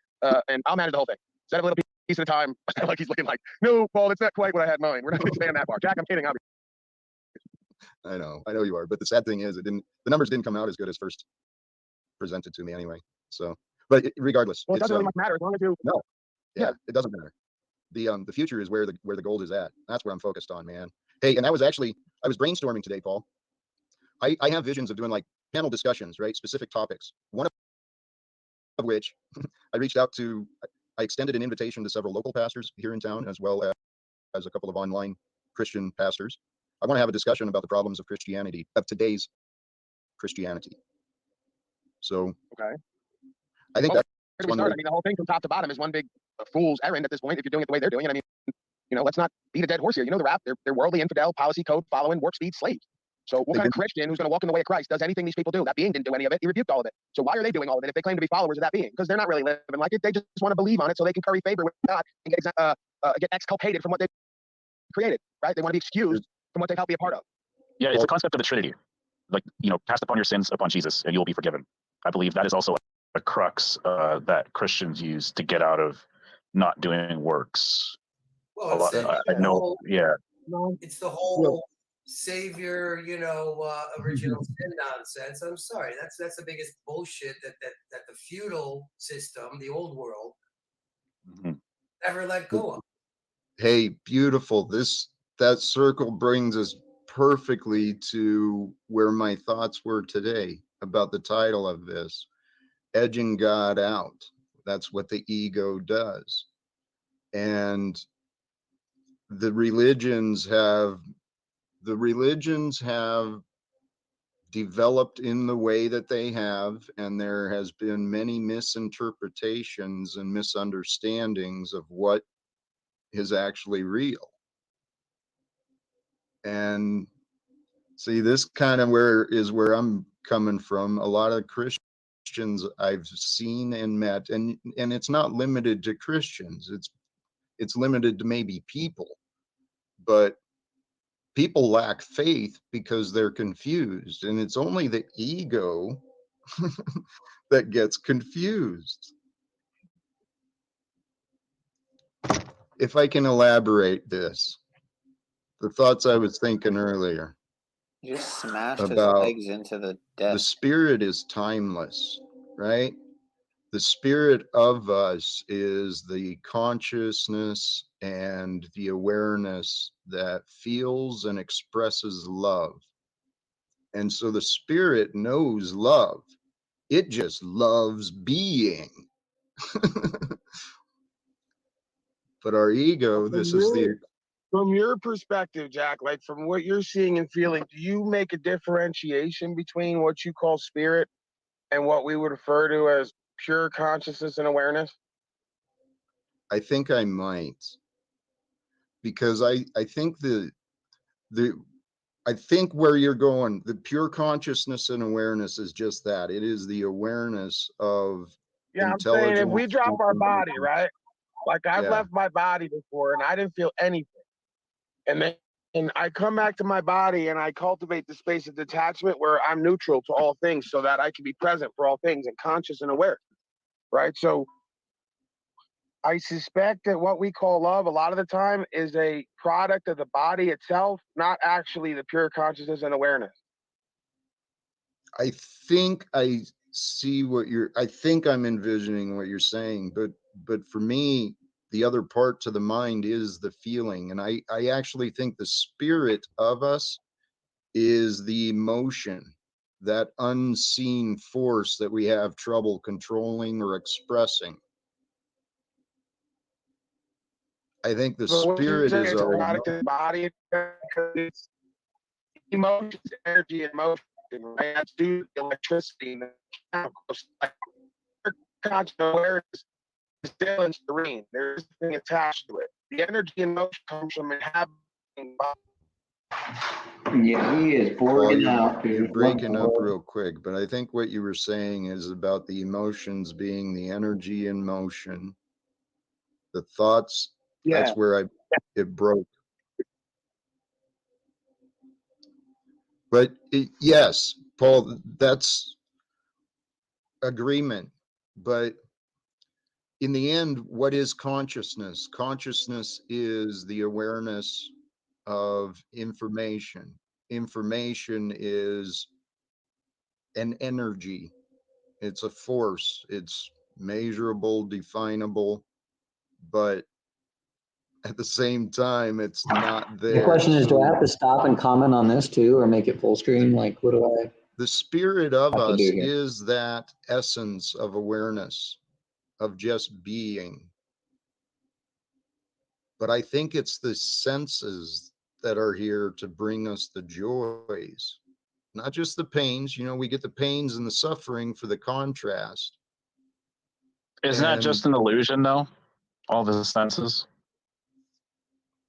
and I'll manage the whole thing. Set up a little piece at a time. Like he's looking like, no, Paul, it's not quite what I had in mind. We're not going to expand that far. Jack, I'm kidding. I know you are. But the sad thing is, the numbers didn't come out as good as first presented to me anyway. So, but regardless, well, it doesn't really much matter as long as you. No, yeah, it doesn't matter. The future is where the gold is at. That's where I'm focused on, man. Hey, and I was brainstorming today, Paul. I have visions of doing like panel discussions, right? Specific topics. One of which I extended an invitation to several local pastors here in town, as well as a couple of online Christian pastors. I want to have a discussion about the problems of Christianity, of today's Christianity. So, okay, I think that's one. I mean, the whole thing from top to bottom is one big fool's errand at this point. If you're doing it the way they're doing it, I mean, you know, let's not beat a dead horse here. You know the rap. They're worldly, infidel, policy code following, warp speed slaves. So what kind of Christian who's going to walk in the way of Christ does anything these people do? That being didn't do any of it. He rebuked all of it. So why are they doing all of it if they claim to be followers of that being? Because they're not really living like it. They just want to believe on it so they can curry favor with God and get exculpated from what they created, right? They want to be excused from what they've helped be a part of. Yeah, it's a concept of the Trinity. Like, you know, cast upon your sins upon Jesus and you'll be forgiven. I believe that is also a crux that Christians use to get out of not doing works. Well, I know, yeah. It's the whole savior, you know, original sin nonsense. I'm sorry, that's the biggest bullshit that the feudal system, the old world, ever let go of. Hey, beautiful. That circle brings us perfectly to where my thoughts were today about the title of this, edging God out. That's what the ego does. And the religions have developed in the way that they have, and there has been many misinterpretations and misunderstandings of what is actually real. And see, this kind of where I'm coming from. A lot of Christians I've seen and met, and it's not limited to Christians. it's limited to maybe people, but people lack faith because they're confused, and it's only the ego that gets confused. If I can elaborate this, the thoughts I was thinking earlier You just smashed his about legs into the the desk. spirit is timeless, right? The spirit of us is the consciousness and the awareness that feels and expresses love. And so the spirit knows love. It just loves being. But our ego, this is the From your perspective, Jack, like from what you're seeing and feeling, do you make a differentiation between what you call spirit and what we would refer to as pure consciousness and awareness? I think I might, because I think I think where you're going, the pure consciousness and awareness is just that. It is the awareness of Yeah, I'm saying if we intelligence. drop our body, right? Like I've Yeah. left my body before and I didn't feel anything. And then I come back to my body and I cultivate the space of detachment where I'm neutral to all things so that I can be present for all things and conscious and aware. Right. So I suspect that what we call love a lot of the time is a product of the body itself, not actually the pure consciousness and awareness. I think I see I think I'm envisioning what you're saying, but for me, the other part to the mind is the feeling. And I actually think the spirit of us is the emotion, that unseen force that we have trouble controlling or expressing. I think the So what you're spirit saying is is a our product of the body because it's emotions, energy, and motion, right? That's due to the electricity and the chemicals. Like conscious awareness is still in serene. There's nothing attached to it. The energy and motion comes from inhabiting body. Yeah, he is Paul, borging out. you're breaking up real quick, but I think what you were saying is about the emotions being the energy in motion. The thoughts, that's where it broke. But yes, Paul, that's agreement. But in the end, what is consciousness? Consciousness is the awareness of information. Information is an energy. It's a force. It's measurable, definable, but at the same time, it's not there. The question is, do I So have to stop and comment on this too, or make it full screen? Like, what do I? the spirit of have to us do here? is that essence of awareness, of just being. But I think it's the senses that are here to bring us the joys, not just the pains. You know, we get the pains and the suffering for the contrast. Isn't that just an illusion, though? All the senses.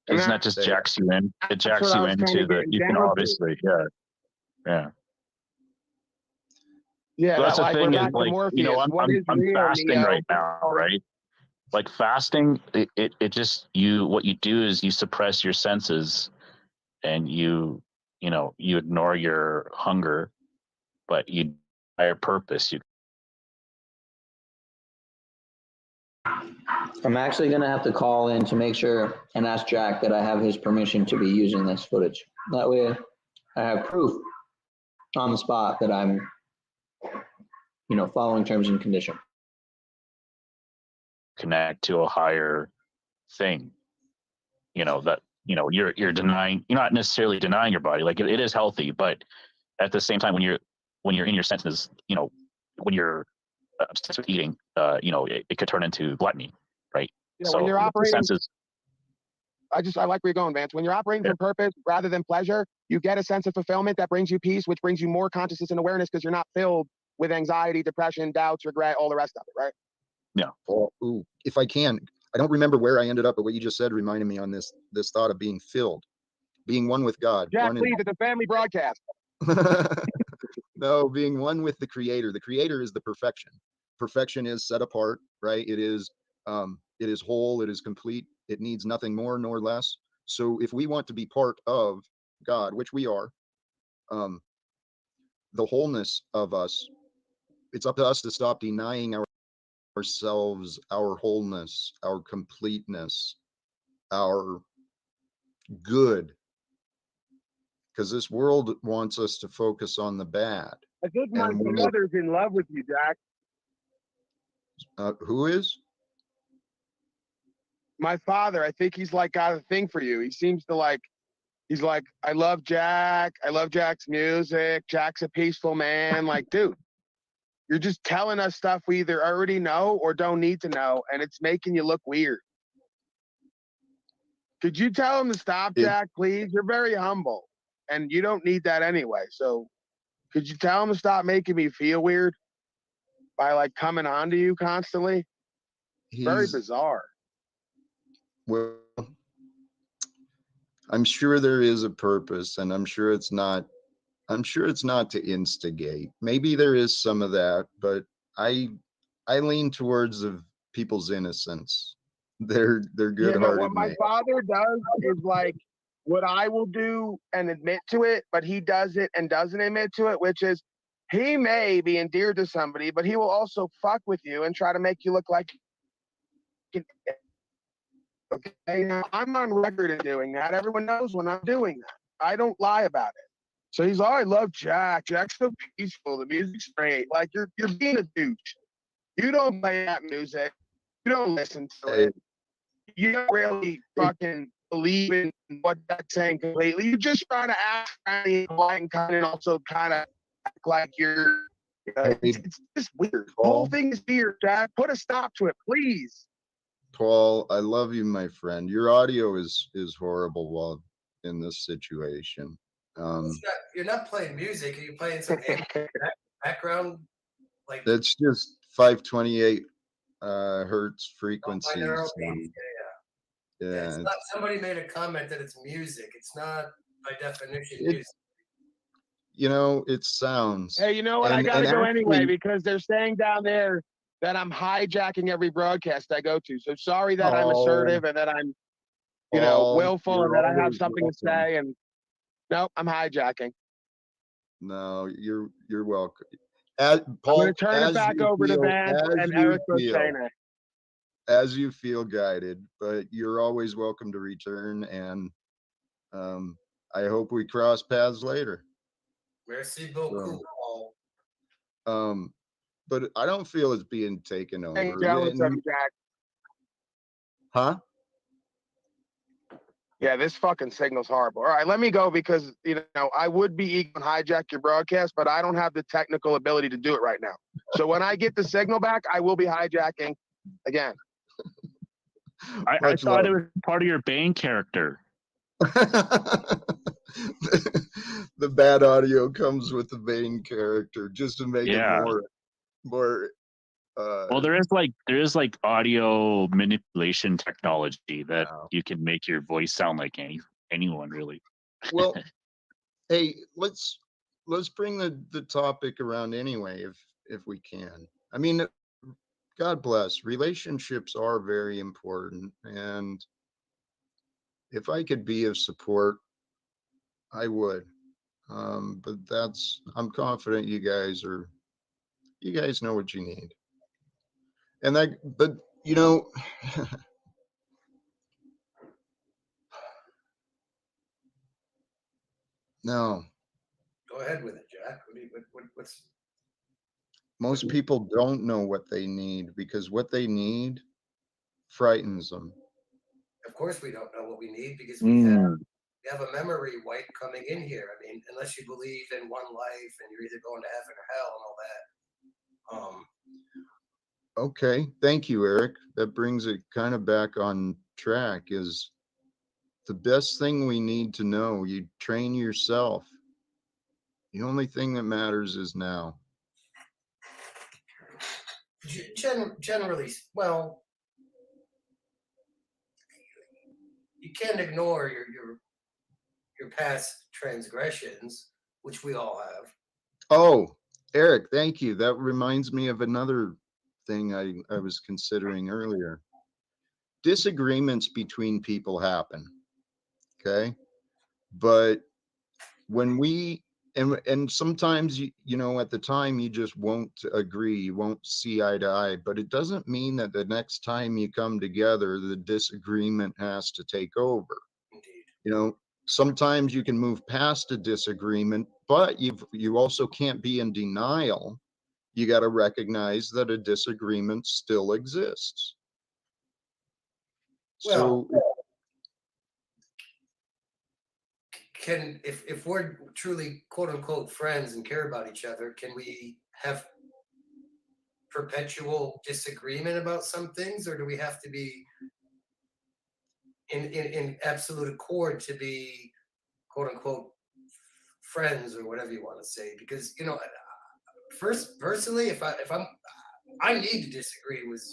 Isn't that just jacks you in? It jacks you into the. You can obviously, yeah. Yeah, So that's the thing is like, Morpheus. you know, I'm real, fasting Neo? right now, right? Like fasting, it just what you do is you suppress your senses, and you ignore your hunger, but you higher purpose. I'm actually going to have to call in to make sure and ask Jack that I have his permission to be using this footage. That way I have proof on the spot that I'm, following terms and conditions. Connect to a higher thing. That you're denying. You're not necessarily denying your body. Like it is healthy, but at the same time, when you're in your senses, when you're obsessed with eating, it could turn into gluttony, right? Yeah, so when you're operating, senses. I like where you're going, Vance. When you're operating from purpose rather than pleasure, you get a sense of fulfillment that brings you peace, which brings you more consciousness and awareness because you're not filled with anxiety, depression, doubts, regret, all the rest of it, right? Yeah. Oh, if I can, I don't remember where I ended up, but what you just said reminded me on this thought of being filled, being one with God. Jack, please, it's a family broadcast. No, being one with the Creator. The Creator is the perfection. Perfection is set apart, right? It is whole. It is complete. It needs nothing more nor less. So if we want to be part of God, which we are, the wholeness of us, it's up to us to stop denying ourselves, our wholeness, our completeness, our good, because this world wants us to focus on the bad. I think my And we're, father's in love with you, Jack. who is? My father, I think he's like got a thing for you. He seems to like, he's like, I love Jack. I love Jack's music. Jack's a peaceful man. Like, dude, you're just telling us stuff we either already know or don't need to know, and it's making you look weird. Could you tell him to stop, Jack, please? You're very humble, and you don't need that anyway. So could you tell him to stop making me feel weird by like coming on to you constantly? Very bizarre. Well, I'm sure there is a purpose, and I'm sure it's not to instigate. Maybe there is some of that, but I lean towards of people's innocence. They're Yeah, no, what good-hearted my men. father does is like what I will do and admit to it, but he does it and doesn't admit to it, which is he may be endeared to somebody, but he will also fuck with you and try to make you look like. Okay, now I'm on record in doing that. Everyone knows when I'm doing that. I don't lie about it. So he's, oh, I love Jack. Jack's so peaceful. The music's great. Like you're being a douche. You don't play that music. You don't listen to it. You don't really fucking believe in what that's saying completely. You just try to act friendly and polite and kind, and also kind of act like you're. It's just weird. The whole thing is weird, Jack. Put a stop to it, please. Paul, I love you, my friend. Your audio is horrible while in this situation. You're not playing music. Are you playing some background? Like That's just 528 hertz frequencies. It's not, somebody made a comment that it's music. It's not by definition music. You know, it sounds. Hey, you know what? I gotta go anyway because they're saying down there that I'm hijacking every broadcast I go to. So sorry that I'm assertive and that I'm, willful and that I have something to say. And no, I'm hijacking. No, you're welcome. Paul, I'm going to turn it back over to Vance and Eric Rosena. As you feel guided, but you're always welcome to return. And I hope we cross paths later. Merci beaucoup, Paul. But I don't feel it's being taken over. I'm jealous of you, Jack. Huh? Yeah, this fucking signal's horrible. All right, let me go because, I would be eager to hijack your broadcast, but I don't have the technical ability to do it right now. So when I get the signal back, I will be hijacking again. I thought it was part of your Bane character. The bad audio comes with the Bane character just to make it more well, there is like audio manipulation technology that you can make your voice sound like anyone really. Well, hey, let's bring the topic around anyway if we can. I mean, God bless. Relationships are very important, and if I could be of support, I would. But I'm confident you guys know what you need. And but no. Go ahead with it, Jack. What's Most people don't know what they need because what they need frightens them. Of course, we don't know what we need because we have a memory wipe coming in here. I mean, unless you believe in one life and you're either going to heaven or hell and all that. Okay, thank you, Eric. That brings it kind of back on track. Is the best thing we need to know. You train yourself. The only thing that matters is now. Generally, well, you can't ignore your past transgressions, which we all have. Oh, Eric, thank you. That reminds me of another thing I was considering earlier. disagreements between people happen. Okay. But when we, and sometimes you know, at the time you just won't agree, you won't see eye to eye, but it doesn't mean that the next time you come together, the disagreement has to take over. You know, sometimes you can move past a disagreement, but you also can't be in denial. You got to recognize that a disagreement still exists. Well, So can if we're truly quote unquote friends and care about each other, can we have perpetual disagreement about some things, or do we have to be in absolute accord to be quote unquote friends, or whatever you want to say? Because you know, personally, if I need to disagree with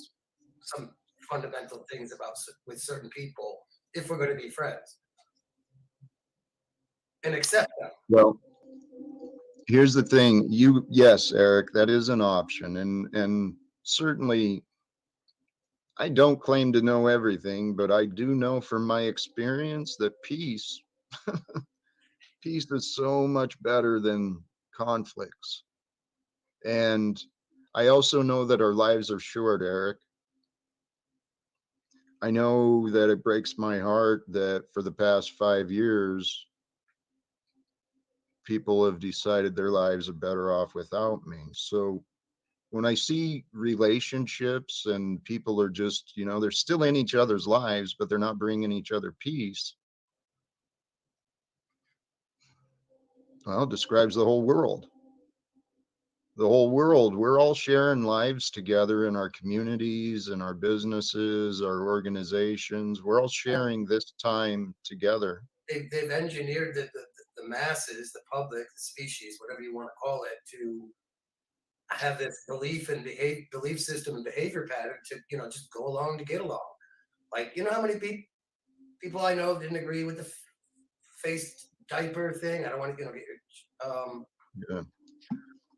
some fundamental things about with certain people if we're going to be friends and accept them. well, here's the thing. Yes, Eric, that is an option, and certainly I don't claim to know everything, but I do know from my experience that peace is so much better than conflicts. And I also know that our lives are short, Eric. I know that it breaks my heart that for the past 5 years, people have decided their lives are better off without me. So when I see relationships and people are just, you know, they're still in each other's lives, but they're not bringing each other peace, well, it describes the whole world. The whole world. We're all sharing lives together in our communities, in our businesses, our organizations. We're all sharing this time together. They've engineered the masses, the public, the species, whatever you want to call it, to have this belief system and behavior pattern to, you know, just go along to get along. Like, you know how many people I know didn't agree with the face diaper thing? I don't want to, you know, get Yeah.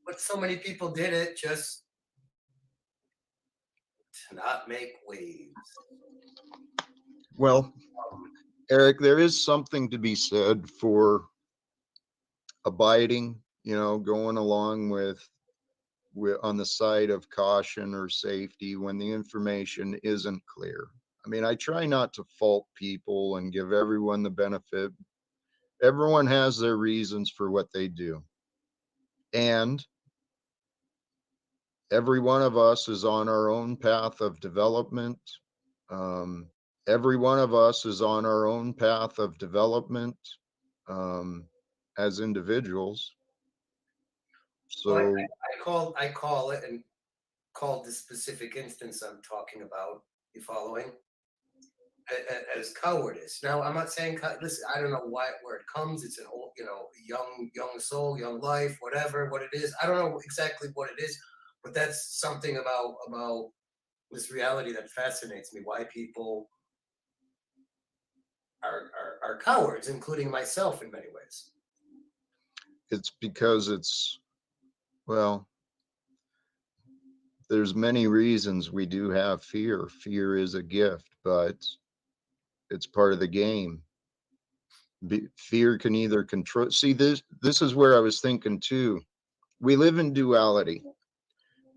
but so many people did it just to not make waves. Well, Eric, there is something to be said for abiding, you know, going along with on the side of caution or safety when the information isn't clear. I mean, I try not to fault people and give everyone the benefit. Everyone has their reasons for what they do. And every one of us is on our own path of development. Every one of us is on our own path of development as individuals. So well, I call it, and called this specific instance I'm talking about, you following, as cowardice. Now, I'm not saying, listen, I don't know where it comes. It's an old, you know, young soul, young life, whatever, what it is. I don't know exactly what it is, but that's something about this reality that fascinates me. Why people are cowards, including myself in many ways. it's because well, there's many reasons we do have fear. Fear is a gift, but it's part of the game. Fear can either control. See, this is where I was thinking too. We live in duality.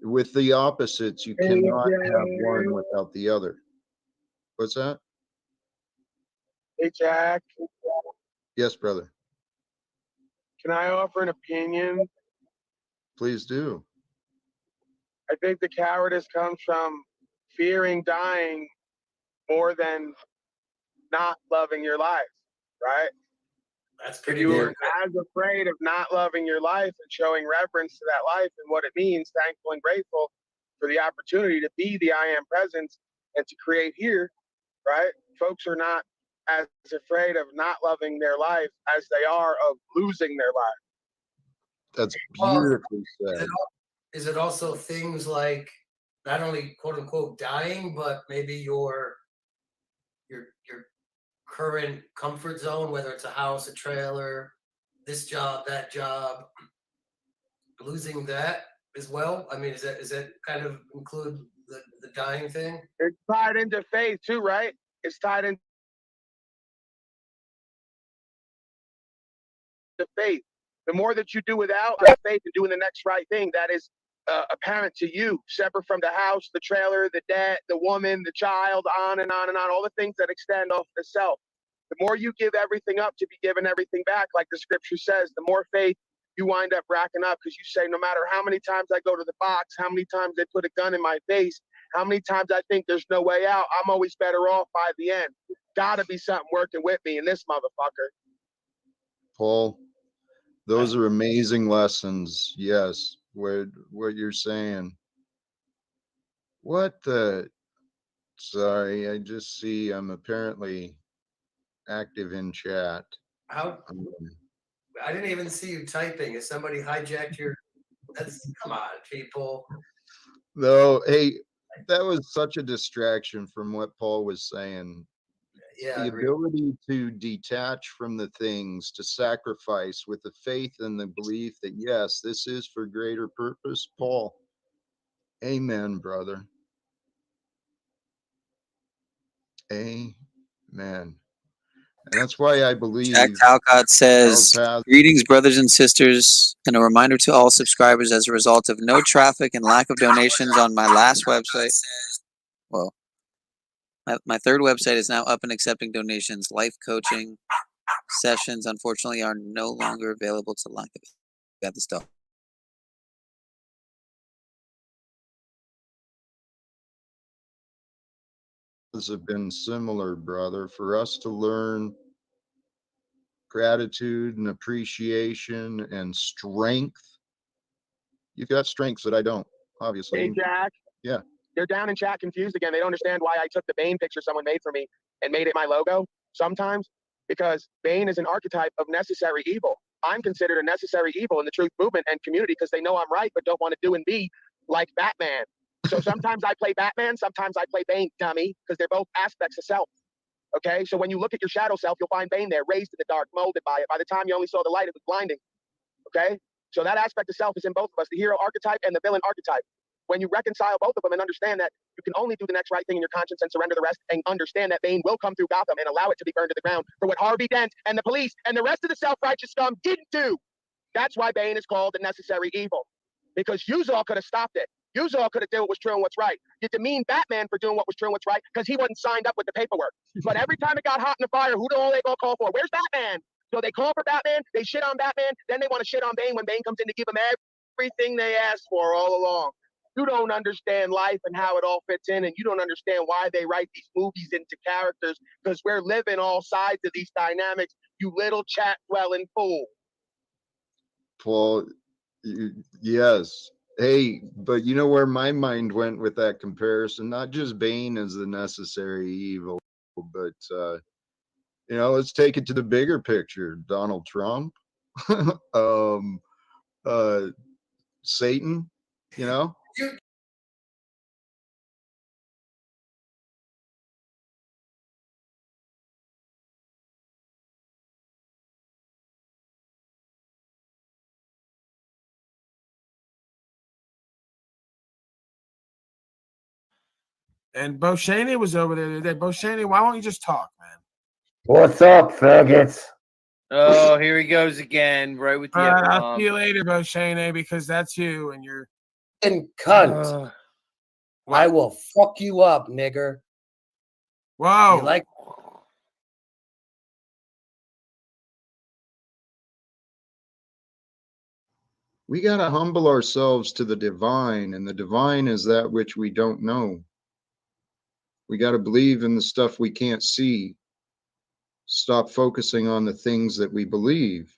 With the opposites, you cannot have one without the other. What's that? Hey, Jack. Yes, brother. Can I offer an opinion? Please do. I think the cowardice comes from fearing dying more than not loving your life, right? That's If pretty you were damn as afraid of not loving your life and showing reverence to that life and what it means, thankful and grateful for the opportunity to be the I am presence and to create here, right? Folks are not as afraid of not loving their life as they are of losing their life. That's beautifully said. Is it also things like not only quote unquote dying, but maybe your current comfort zone, whether it's a house, a trailer, this job, that job, losing that as well? I mean, is that kind of include the dying thing? It's tied into faith too, right? It's tied into faith. The more that you do without faith and doing the next right thing, that is apparent to you, separate from the house, the trailer, the debt, the woman, the child, on and on and on, all the things that extend off the self. The more you give everything up to be given everything back, like the scripture says, the more faith you wind up racking up, because you say, no matter how many times I go to the box, how many times they put a gun in my face, how many times I think there's no way out, I'm always better off by the end. Gotta be something working with me in this motherfucker. Paul, those are amazing lessons. Yes, what you're saying. What the? Sorry, I just see I'm apparently active in chat. How? I didn't even see you typing. Has somebody hijacked your? Come on, people. No, hey, that was such a distraction from what Paul was saying. Yeah, The ability to detach from the things, to sacrifice with the faith and the belief that, yes, this is for greater purpose. Paul, amen, brother. Amen. And that's why I believe Jack Talcott says, greetings, brothers and sisters, and a reminder to all subscribers as a result of no traffic and lack of donations on my last website. Well, my third website is now up and accepting donations. Life coaching sessions, unfortunately, are no longer available to lack of it. Got the stuff. have been similar, brother, for us to learn gratitude and appreciation and strength. You've got strengths that I don't, obviously. Hey, Jack. Yeah. They're down in chat confused again. They don't understand why I took the Bane picture someone made for me and made it my logo sometimes, because Bane is an archetype of necessary evil. I'm considered a necessary evil in the truth movement and community because they know I'm right but don't want to do and be like Batman. So sometimes I play Batman, sometimes I play Bane, dummy, because they're both aspects of self. Okay, so when you look at your shadow self, you'll find Bane there, raised in the dark, molded by it. By the time you only saw the light, it was blinding. Okay, so that aspect of self is in both of us, the hero archetype and the villain archetype. When you reconcile both of them and understand that you can only do the next right thing in your conscience and surrender the rest, and understand that Bane will come through Gotham and allow it to be burned to the ground for what Harvey Dent and the police and the rest of the self-righteous scum didn't do. That's why Bane is called the necessary evil, because you all could have stopped it. You all could have done what was true and what's right. You demean Batman for doing what was true and what's right because he wasn't signed up with the paperwork. But every time it got hot in the fire, who do all they gonna call for? Where's Batman? So they call for Batman, they shit on Batman, then they want to shit on Bane when Bane comes in to give them everything they asked for all along. You don't understand life and how it all fits in, and you don't understand why they write these movies into characters, because we're living all sides of these dynamics, you little chat-dwelling fool. Paul, yes. Hey, but you know where my mind went with that comparison? Not just Bane as the necessary evil, but let's take it to the bigger picture. Donald Trump, Satan, And Bo Shaney was over there today. Bo Shaney, why won't you just talk, man? What's up, faggots? Oh, here he goes again, right with the All right, I'll F-bomb. see you later, Bo Shaney, because that's you and you're cunt. I will fuck you up, nigger. Whoa. You like? we got to humble ourselves to the divine, and the divine is that which we don't know. We got to believe in the stuff we can't see. Stop focusing on the things that we believe.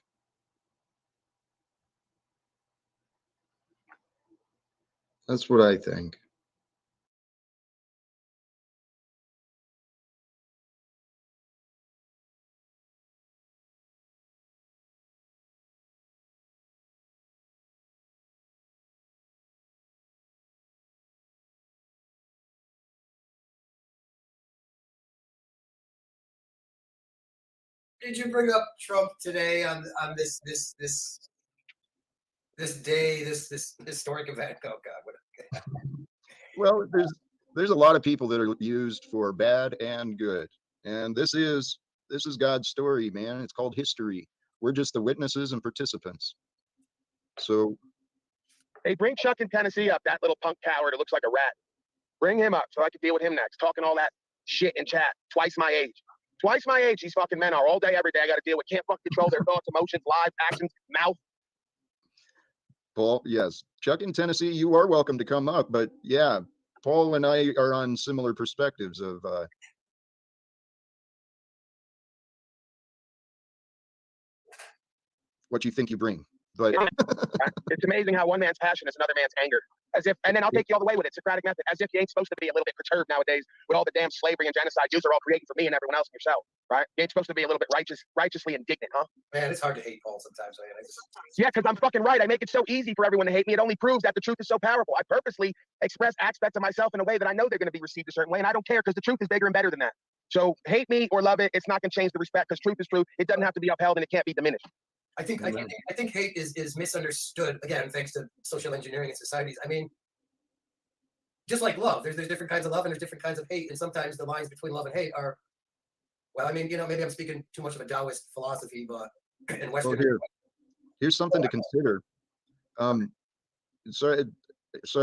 That's what I think. Did you bring up Trump today on this day, this historic event? Oh God, what? Well, there's a lot of people that are used for bad and good, and this is God's story, man. It's called history. We're just the witnesses and participants. So, Hey, bring Chuck in Tennessee up, that little punk coward. It looks like a rat. Bring him up so I can deal with him next. Talking all that shit in chat. Twice my age. Twice my age, these fucking men are. All day, every day, I got to deal with. Can't fucking control their thoughts, emotions, live actions, mouth. Paul, yes, Chuck in Tennessee, you are welcome to come up. But yeah, Paul and I are on similar perspectives of what you think you bring. But it's amazing how one man's passion is another man's anger. As if, and then I'll take you all the way with it. Socratic method. As if you ain't supposed to be a little bit perturbed nowadays with all the damn slavery and genocide Jews are all creating for me and everyone else and yourself, right? You ain't supposed to be a little bit righteously indignant, huh? Man, it's hard to hate Paul sometimes, man. Yeah, because I'm fucking right. I make it so easy for everyone to hate me. It only proves that the truth is so powerful. I purposely express aspects of myself in a way that I know they're going to be received a certain way, and I don't care because the truth is bigger and better than that. So hate me or love it, it's not going to change the respect because truth is truth. It doesn't have to be upheld and it can't be diminished. I think hate is misunderstood, again, thanks to social engineering and societies. I mean, just like love, there's different kinds of love and there's different kinds of hate, and sometimes the lines between love and hate are, well, I mean, maybe I'm speaking too much of a Taoist philosophy, but in Western. well, here's something to consider. Sorry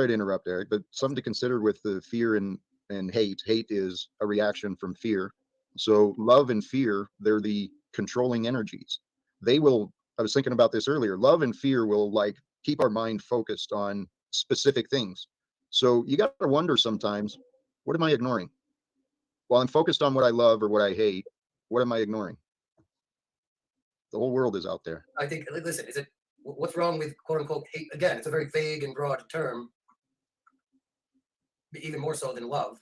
to interrupt, Eric, but something to consider with the fear and hate. Hate is a reaction from fear. So love and fear, they're the controlling energies. They will, I was thinking about this earlier, love and fear will like keep our mind focused on specific things. So you got to wonder sometimes, what am I ignoring? While I'm focused on what I love or what I hate, what am I ignoring? The whole world is out there. I think, listen, what's wrong with quote unquote hate? Again, it's a very vague and broad term, even more so than love.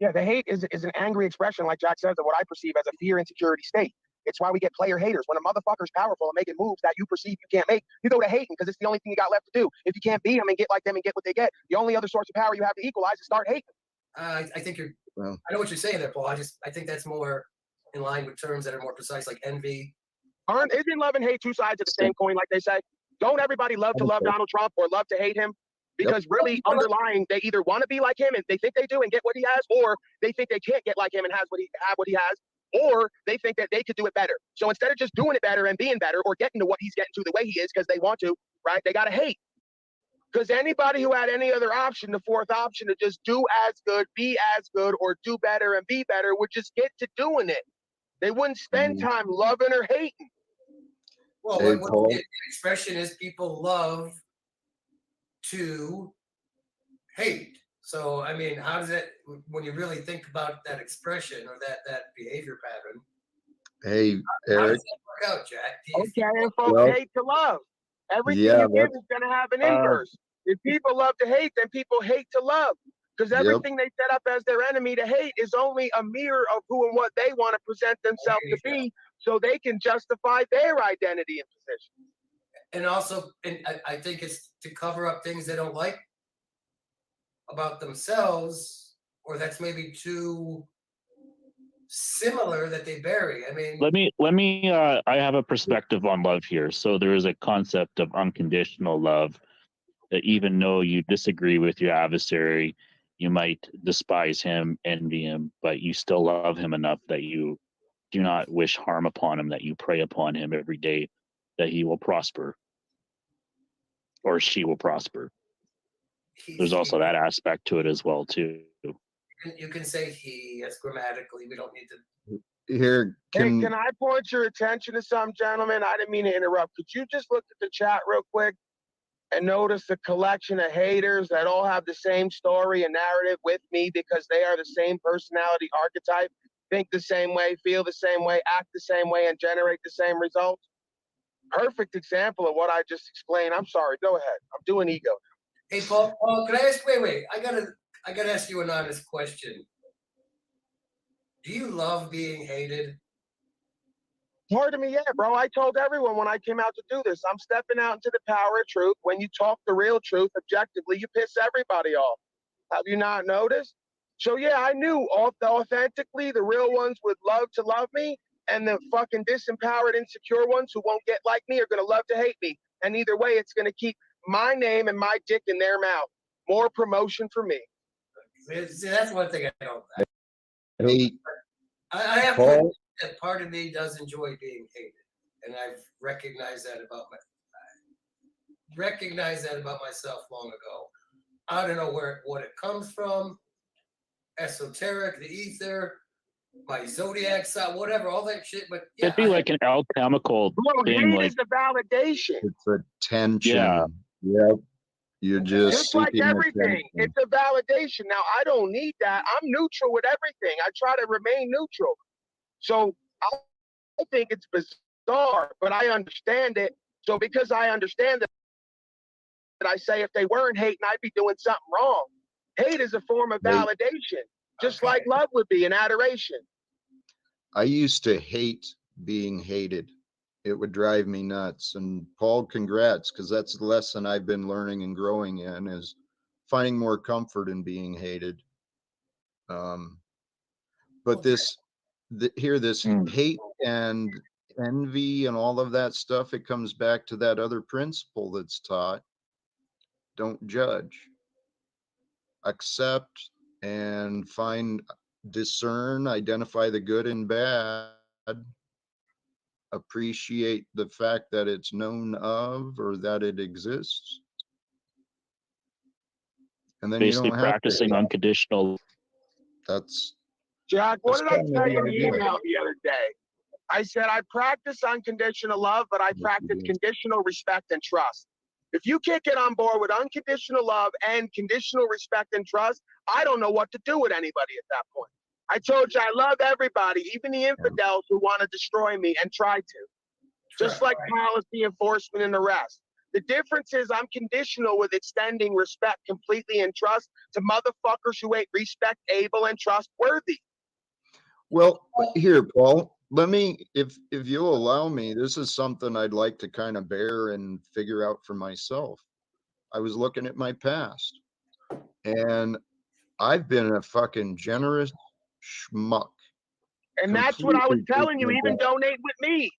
Yeah, the hate is an angry expression, like Jack says, of what I perceive as a fear insecurity state. It's why we get player haters. When a motherfucker's powerful and making moves that you perceive you can't make, you go to hating because it's the only thing you got left to do. If you can't beat them and get like them and get what they get, the only other source of power you have to equalize is start hating. I think I know what you're saying there, Paul. I think that's more in line with terms that are more precise, like envy. Isn't love and hate two sides of the same coin, like they say? Don't everybody love to love Donald Trump or love to hate him? Because really underlying, they either want to be like him and they think they do and get what he has, or they think they can't get like him and have what he has, or they think that they could do it better. So instead of just doing it better and being better or getting to what he's getting to the way he is because they want to, right? They got to hate. Because anybody who had any other option, the fourth option to just do as good, be as good, or do better and be better would just get to doing it. They wouldn't spend time loving or hating. Well, what the expression is people love to hate. So, I mean, how does it, when you really think about that expression or that behavior pattern? Hey, How Eric. does that work out, Jack? Okay, and folks hate to love. Everything you give is going to have an inverse. If people love to hate, then people hate to love. Because everything they set up as their enemy to hate is only a mirror of who and what they want to present themselves to be so they can justify their identity and position. And also, I think it's to cover up things they don't like about themselves, or that's maybe too similar that they bury. I mean, let me I have a perspective on love here. So there is a concept of unconditional love, that even though you disagree with your adversary, you might despise him, envy him, but you still love him enough that you do not wish harm upon him, that you pray upon him every day that he will prosper or she will prosper. There's also that aspect to it as well too. You can say he, as grammatically, we don't need to. Here, can I point your attention to some, gentlemen? I didn't mean to interrupt. Could you just look at the chat real quick and notice the collection of haters that all have the same story and narrative with me because they are the same personality archetype, think the same way, feel the same way, act the same way, and generate the same results? Perfect example of what I just explained. I'm sorry. Go ahead. I'm doing ego. Hey, Paul, can I ask? Wait. I gotta ask you an honest question. Do you love being hated? Part of me, yeah, bro. I told everyone when I came out to do this, I'm stepping out into the power of truth. When you talk the real truth objectively, you piss everybody off. Have you not noticed? So yeah, I knew authentically the real ones would love to love me, and the fucking disempowered, insecure ones who won't get like me are gonna love to hate me. And either way, it's gonna keep my name and my dick in their mouth. more promotion for me. See, that's one thing I don't. Hey, I have Paul? that part of me does enjoy being hated, and I've recognized that about myself long ago. I don't know what it comes from. Esoteric, the ether, my zodiac sign, whatever, all that shit. But yeah, It'd be like an alchemical Bro, thing, hate like is the validation. It's attention. Yeah. Yep. You're just Just like seeking everything, attention. it's a validation. Now, I don't need that. I'm neutral with everything. I try to remain neutral. So I think it's bizarre, but I understand it. So because I understand it, I say if they weren't hating, I'd be doing something wrong. Hate is a form of Right. validation, just like love would be an adoration. I used to hate being hated. It would drive me nuts. And Paul, congrats, because that's the lesson I've been learning and growing in, is finding more comfort in being hated. But this hate and envy and all of that stuff, it comes back to that other principle that's taught. Don't judge. Accept and discern, identify the good and bad, appreciate the fact that it's known of or that it exists. And then basically you don't have practicing to. unconditional. That's Jack, what that's did I kind of tell you the in the idea. email the other day? I said I practice unconditional love, but I practice conditional respect and trust. If you can't get on board with unconditional love and conditional respect and trust, I don't know what to do with anybody at that point. I told you I love everybody, even the infidels who want to destroy me and try to. Just like policy enforcement and the rest. The difference is I'm conditional with extending respect completely and trust to motherfuckers who ain't respect able and trustworthy. Well, here, Paul, let me, if you'll allow me, this is something I'd like to kind of bear and figure out for myself. I was looking at my past, and I've been a fucking generous schmuck. And that's what I was Completely telling you, taken even aback. donate with me.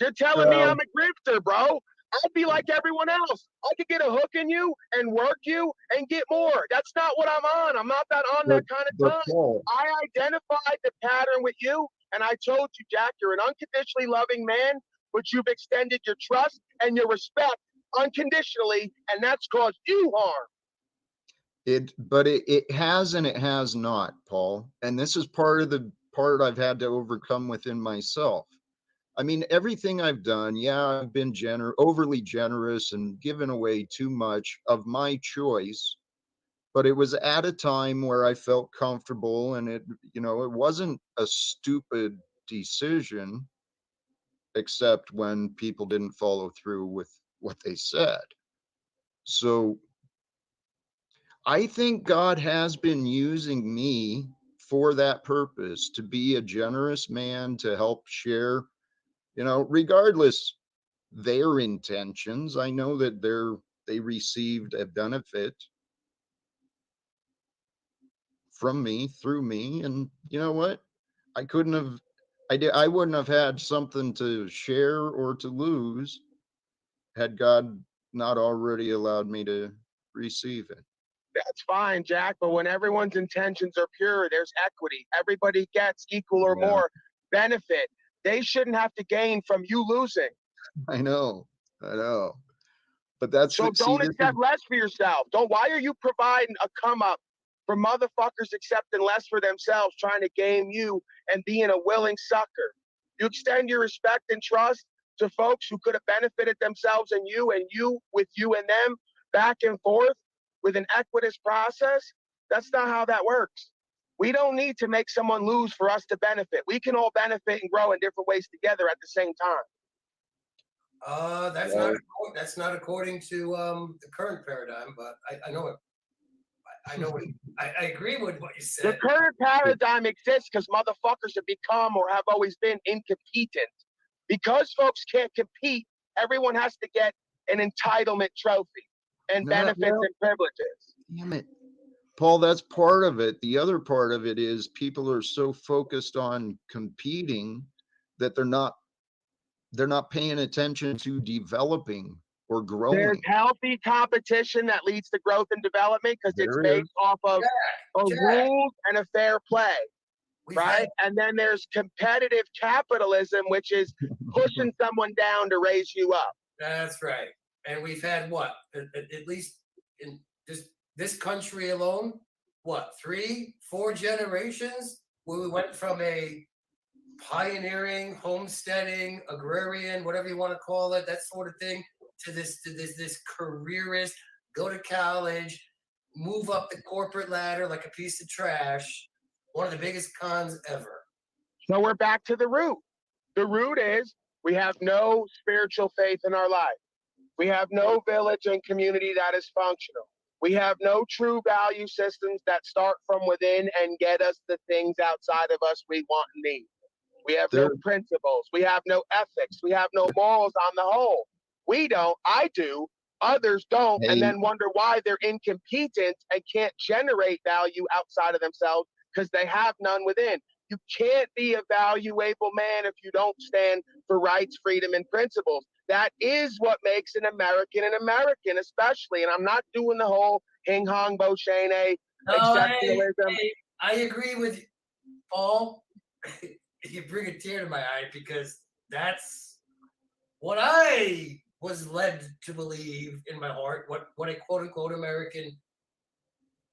You're telling me I'm a grifter, bro. I'd be like everyone else. I could get a hook in you and work you and get more. That's not what I'm on. I'm not that on that kind of But time. Paul, I identified the pattern with you, and I told you, Jack, you're an unconditionally loving man, but you've extended your trust and your respect unconditionally, and that's caused you harm. But it has and it has not, Paul. And this is part of the part I've had to overcome within myself. I mean, everything I've done, yeah, I've been overly generous and given away too much of my choice, but it was at a time where I felt comfortable, and it wasn't a stupid decision, except when people didn't follow through with what they said. So I think God has been using me for that purpose, to be a generous man, to help share, regardless their intentions. I know that they received a benefit from me, through me, and you know what? I wouldn't have had something to share or to lose had God not already allowed me to receive it. That's fine, Jack, but when everyone's intentions are pure, there's equity. Everybody gets equal or more benefit. They shouldn't have to gain from you losing. I know. But that's so don't accept less for yourself. Why are you providing a come up for motherfuckers accepting less for themselves, trying to game you and being a willing sucker? You extend your respect and trust to folks who could have benefited themselves and you with you and them back and forth with an equitous process. That's not how that works. We don't need to make someone lose for us to benefit. We can all benefit and grow in different ways together at the same time. That's not according to the current paradigm, but I know it. I agree with what you said. The current paradigm exists because motherfuckers have become or have always been incompetent. Because folks can't compete, everyone has to get an entitlement trophy and benefits and privileges. Damn it. Paul, that's part of it. The other part of it is people are so focused on competing that they're not paying attention to developing or growing. There's healthy competition that leads to growth and development because it's There based is. off of rules and a fair play, right? And then there's competitive capitalism, which is pushing someone down to raise you up. That's right. And we've had what, at least in this country alone, what, 3-4 generations where we went from a pioneering, homesteading, agrarian, whatever you want to call it, that sort of thing, to this careerist, go to college, move up the corporate ladder like a piece of trash. One of the biggest cons ever. So we're back to the root. The root is we have no spiritual faith in our life. We have no village and community that is functional. We have no true value systems that start from within and get us the things outside of us we want and need. We have no principles. We have no ethics. We have no morals on the whole. We don't. I do. Others don't. And then wonder why they're incompetent and can't generate value outside of themselves because they have none within. You can't be a valuable man if you don't stand for rights, freedom, and principles. That is what makes an American, especially. And I'm not doing the whole hing hong bo shene exceptionalism. I agree with you, Paul. You bring a tear to my eye because that's what I was led to believe in my heart, what a quote unquote American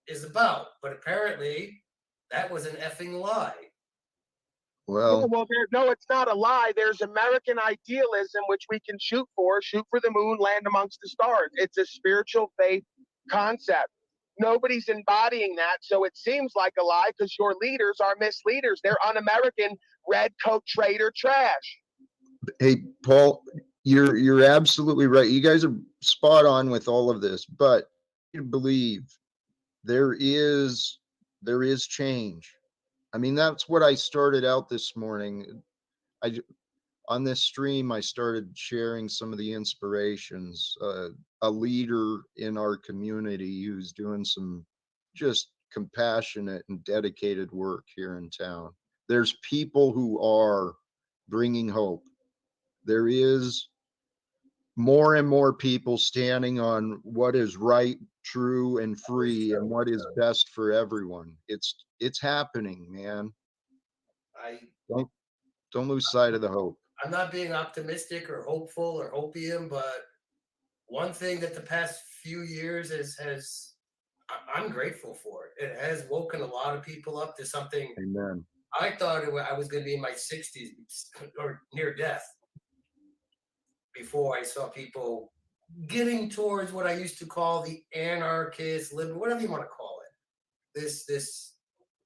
is about. But apparently that was an effing lie. Well, no, it's not a lie. There's American idealism, which we can shoot for the moon, land amongst the stars. It's a spiritual faith concept. Nobody's embodying that, so it seems like a lie because your leaders are misleaders. They're un-American, red coat trader trash. Hey, Paul, you're absolutely right. You guys are spot on with all of this, but you believe there is change. I mean, that's what I started out this morning. On this stream, I started sharing some of the inspirations. A leader in our community who's doing some just compassionate and dedicated work here in town. There's people who are bringing hope. There is more and more people standing on what is right, true, and free, and what is best for everyone. It's happening, man. Don't lose sight of the hope. I'm not being optimistic or hopeful or opium, but one thing that the past few years I'm grateful for it. It has woken a lot of people up to something. Amen. I thought I was going to be in my 60s or near death before I saw people getting towards what I used to call the anarchist, liberal, whatever you want to call it. This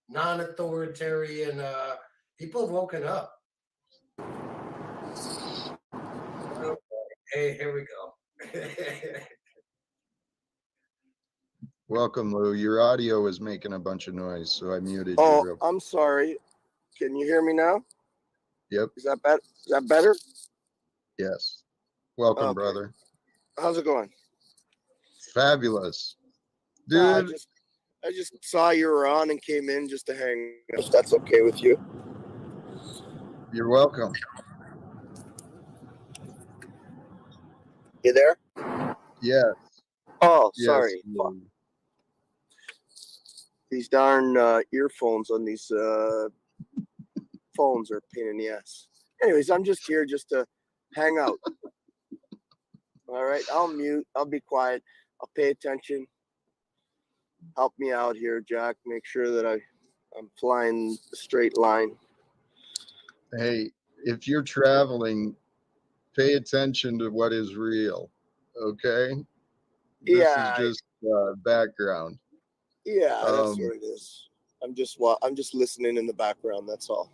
non-authoritarian, people have woken up. Hey, here we go. Welcome, Lou. Your audio is making a bunch of noise, so I muted you. Oh, I'm sorry. Can you hear me now? Yep. Is that better? Is that better? Yes. Welcome, Okay. brother. How's it going? Fabulous. Dude. I just saw you were on and came in just to hang. If that's okay with you. You're welcome. You there? Yes. Oh, Yes, sorry. Lou. These darn earphones on these phones are a pain in the ass. Anyways, I'm just here just to hang out. All right, I'll mute. I'll be quiet. I'll pay attention. Help me out here, Jack. Make sure that I'm flying a straight line. Hey, if you're traveling, pay attention to what is real. Okay? This is just background. Yeah, that's what it is. I'm just listening in the background. That's all.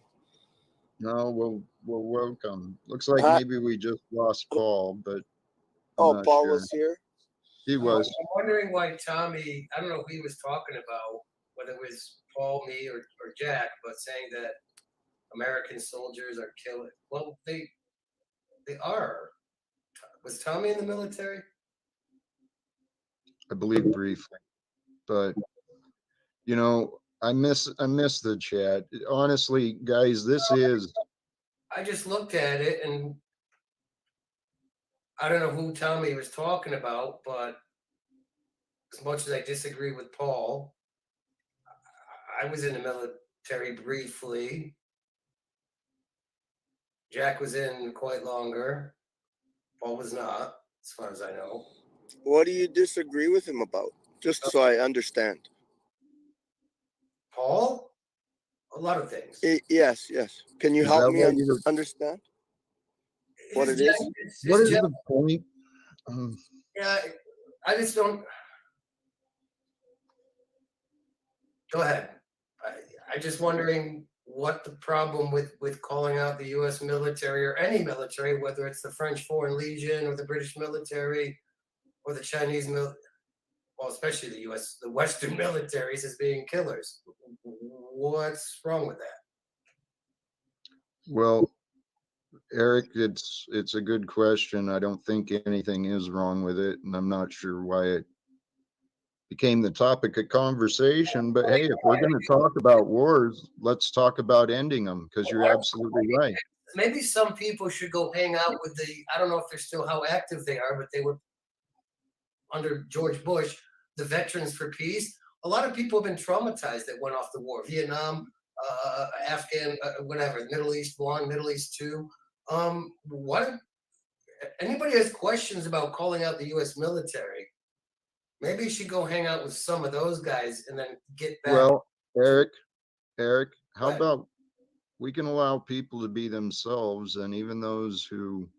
No, we'll welcome. Looks like maybe we just lost Paul, but I'm Paul sure. was here. He was. I'm wondering why Tommy, I don't know who he was talking about, whether it was Paul, me, or Jack, but saying that American soldiers are killing. Well, they are. Was Tommy in the military? I believe briefly, but you know, I miss the chat. Honestly, guys, this is. I just looked at it and I don't know who Tommy was talking about, but as much as I disagree with Paul, I was in the military briefly. Jack was in quite longer. Paul was not, as far as I know. What do you disagree with him about? Just so I understand. Paul? A lot of things. Yes. Can you Is help that me what you were- understand what it Jack, is? What is Jack, the point? yeah, I just don't. Go ahead. I just wondering what the problem with calling out the U.S. military or any military, whether it's the French Foreign Legion or the British military or the Chinese well, especially the U.S., the Western militaries as being killers. What's wrong with that? Well, Eric, it's a good question. I don't think anything is wrong with it, and I'm not sure why it became the topic of conversation. But hey, if we're going to talk about wars, let's talk about ending them, because you're absolutely right. Maybe some people should go hang out with I don't know if they're still how active they are, but they were under George Bush, the Veterans for Peace. A lot of people have been traumatized that went off the war. Vietnam, Afghan, whatever, Middle East 1, Middle East 2. What anybody has questions about calling out the U.S. military, maybe you should go hang out with some of those guys and then get back. Well, Eric, how about we can allow people to be themselves, and even those who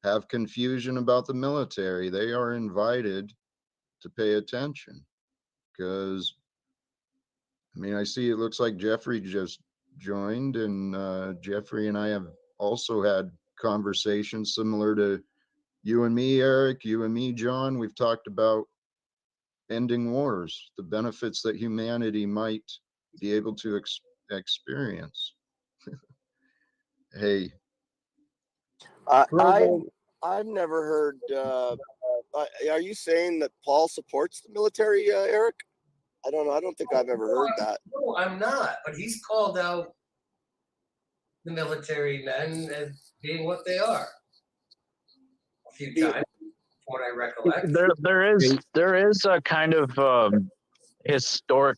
have confusion about the military, they are invited to pay attention. Because, I mean, I see it looks like Jeffrey just joined, and Jeffrey and I have also had conversations similar to you and me, Eric, you and me, John. We've talked about ending wars, the benefits that humanity might be able to experience. Hey, I've never heard. Are you saying that Paul supports the military, Eric? I don't know. I don't think I've ever heard that. No, I'm not. But he's called out the military men as being what they are a few times, from what I recollect. There is a kind of historic.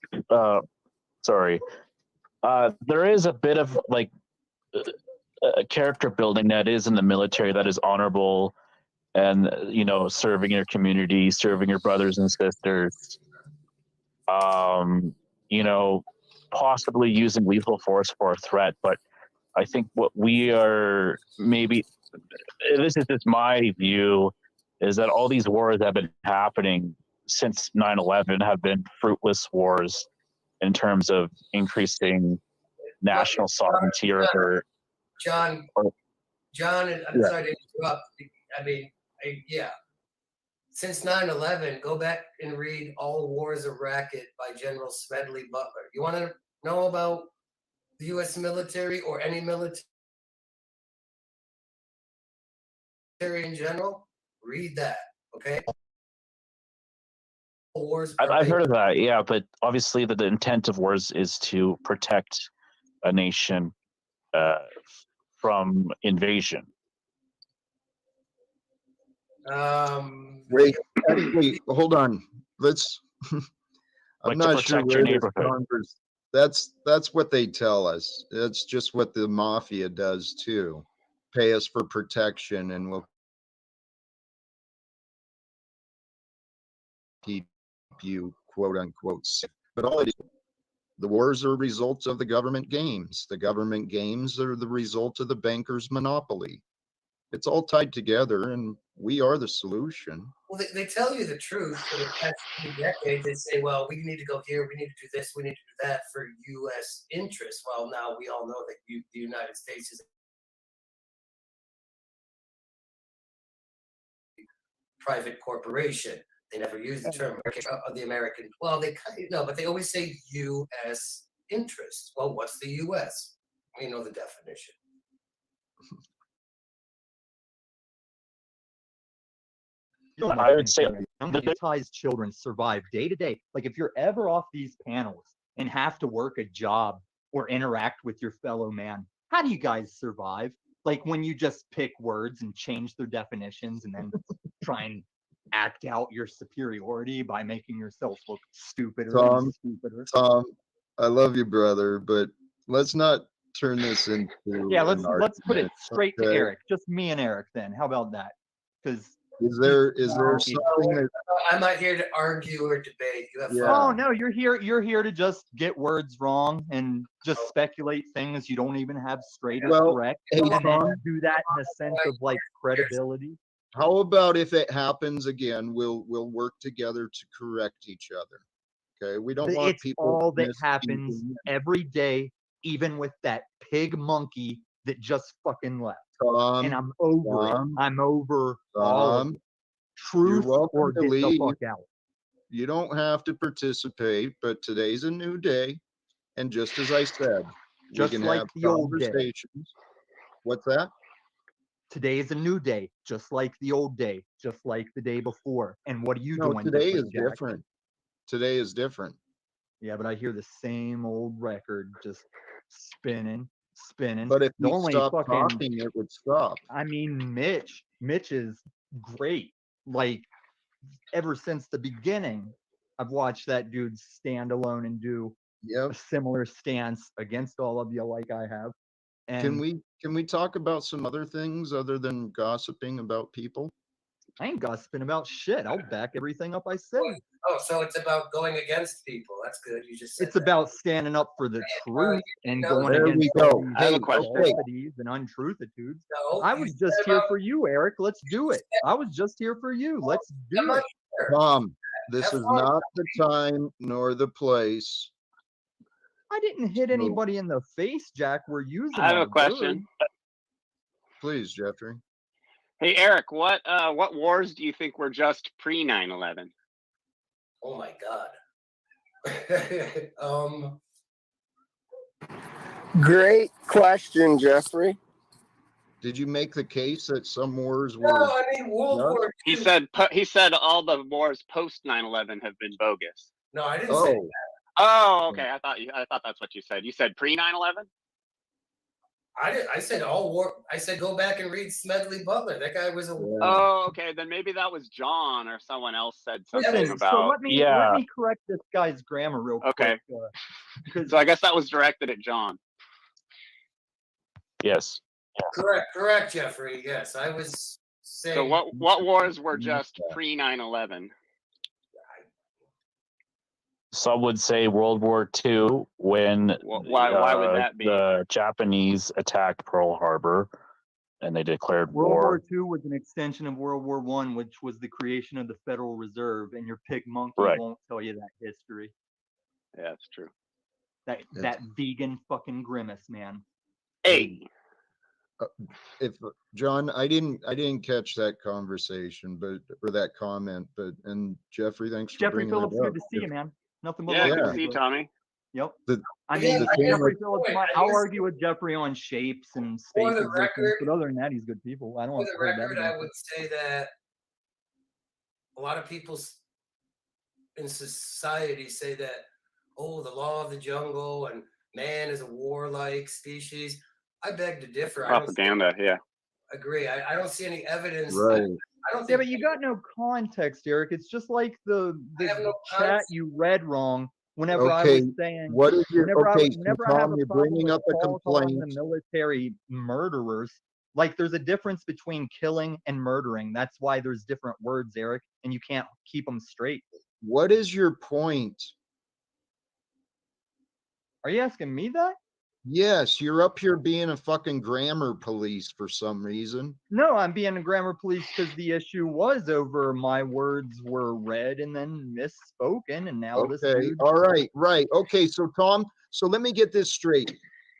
There is a bit of like character building that is in the military that is honorable, and serving your community, serving your brothers and sisters. Possibly using lethal force for a threat, but I think what we are maybe, this is just my view, is that all these wars that have been happening since 9/11 have been fruitless wars in terms of increasing national sovereignty or John, I'm sorry to interrupt. I mean, yeah. Since 9/11, go back and read All Wars a Racket by General Smedley Butler. You want to know about the U.S. military or any military in general? Read that, okay? Wars. I've heard of that, yeah, but obviously the intent of wars is to protect a nation from invasion. Wait, actually, hold on. Let's. I'm Like to not sure protect your where this neighborhood. That's what they tell us. That's just what the mafia does too. Pay us for protection, and we'll keep you quote unquote safe. But all it is, the wars are results of the government games. The government games are the result of the bankers' monopoly. It's all tied together, and we are the solution. Well, they tell you the truth. For the past few decades, they say, well, we need to go here, we need to do this, we need to do that for U.S. interests. Well, now we all know that the United States is a private corporation. They never use the term the American. Well, they but they always say U.S. interests. Well, what's the U.S.? We know the definition. I would say underutilized children survive day to day. Like if you're ever off these panels and have to work a job or interact with your fellow man, how do you guys survive? Like when you just pick words and change their definitions and then try and act out your superiority by making yourself look stupider and stupider. Tom, I love you, brother, but let's not turn this into Yeah, an let's put it argument, straight to okay? Eric. Just me and Eric then. How about that? Because Is there something that I'm not here to argue or debate. You have fun. Oh no, you're here to just get words wrong and just speculate things you don't even have straight or Well, correct. hey, And then Tom. do that in a sense of like credibility. How about if it happens again, we'll work together to correct each other. Okay, we don't want It's people all that misspeaking. happens every day, even with that pig monkey that just fucking left. And I'm over it. I'm over all of it. Truth or to get the leave. fuck out. You don't have to participate, but today's a new day, and just as I said, Just we can like have the old day. conversations. What's that? Today is a new day, just like the old day, just like the day before. And what are you No, doing? today is different, Jack? different. Today is different. Yeah, but I hear the same old record just spinning. But if The we only stopped fucking, talking, it would stop. I mean, Mitch is great. Like ever since the beginning, I've watched that dude stand alone and do a similar stance against all of you, like I have. And Can we talk about some other things other than gossiping about people? I ain't gossiping about shit. I'll back everything up I say. Oh, so it's about going against people. That's good. You just said It's about standing up for the truth and going There against we all go. these I have a question. falsities and untruthitudes. No, I you was just said here about- for you, Eric. Let's do it. I was just here for you. Let's do it. Tom, this is not the time nor the place. I didn't hit anybody in the face, Jack. We're using I have our a question. words. Please, Jeffrey. Hey Eric, what wars do you think were just pre 9/11? Oh my God. Great question, Jeffrey. Did you make the case that some wars No, were? I mean World just? War He II. said all the wars post 9/11 have been bogus. No, I didn't say that. Oh, okay. I thought that's what you said. You said pre 9/11? I said all war. I said go back and read Smedley Butler. That guy was a. Oh, okay. Then maybe that was John or someone else said something Listen, about. so let me correct this guy's grammar real Okay. quick. So I guess that was directed at John. Yes. Correct, Jeffrey. Yes, I was saying. So what wars were just pre 9/11? Some would say World War II when Why would that be? the Japanese attacked Pearl Harbor and they declared World war. War II was an extension of World War I, which was the creation of the Federal Reserve, and your pig monkey won't tell you that history. Yeah, that's true. That vegan fucking grimace, man. Hey. If John, I didn't catch that conversation, or that comment, and Jeffrey, thanks for Jeffrey bringing Phillips, it up. good to see you, man. Nothing but Yeah, love good to to see you, bro. Tommy. Yep. The Jeffrey thing Phillips, I'll argue with Jeffrey on shapes and For the spaces, record- but other than that, he's good people. I don't For want the to hold that record, against I him. would say that a lot of people in society say that, oh, the law of the jungle and man is a warlike species. I beg to differ. Propaganda, yeah. Agree. I don't see any evidence. Right. I don't Yeah, think but you got no context, Eric. It's just like the have no chat context. you read wrong whenever I Okay, was saying what is your whenever okay? I, So whenever I have Tom, a you're problem bringing with up a calling complaint. the military murderers. Like there's a difference between killing and murdering. That's why there's different words, Eric, and you can't keep them straight. What is your point? Are you asking me that? Yes, you're up here being a fucking grammar police for some reason. No, I'm being a grammar police because the issue was over my words were read and then misspoken, and now this Okay, dude. all right, right. Okay, so Tom, so let me get this straight.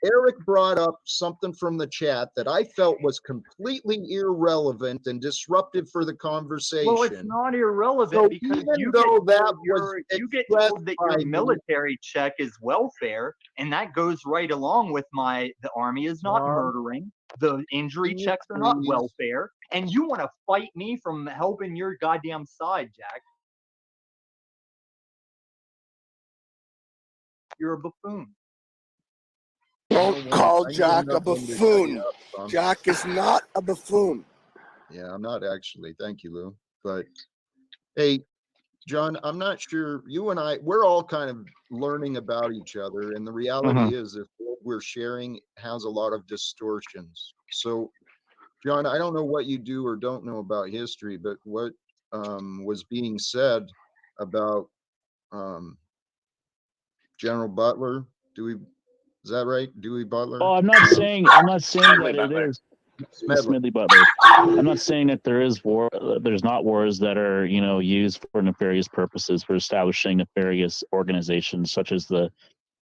Eric brought up something from the chat that I felt was completely irrelevant and disruptive for the conversation. Well, it's not irrelevant So because even you though get that told was you get expressed told that by your me- military check is welfare, and that goes right along with the army is not Tom, murdering, the injury can you checks are not please- welfare, and you want to fight me from helping your goddamn side, Jack. You're a buffoon. Don't call I know Jack a nothing to bring buffoon. up, Jack is not a buffoon. Yeah, I'm not actually. Thank you, Lou. But hey, John, I'm not sure. You and I, we're all kind of learning about each other. And the reality is, if what we're sharing has a lot of distortions. So, John, I don't know what you do or don't know about history, but what was being said about General Butler? Is that right? Dewey Butler? Oh, I'm not saying that it Butler. is Smedley Butler. I'm not saying that there is war. There's not wars that are, you know, used for nefarious purposes for establishing nefarious organizations such as the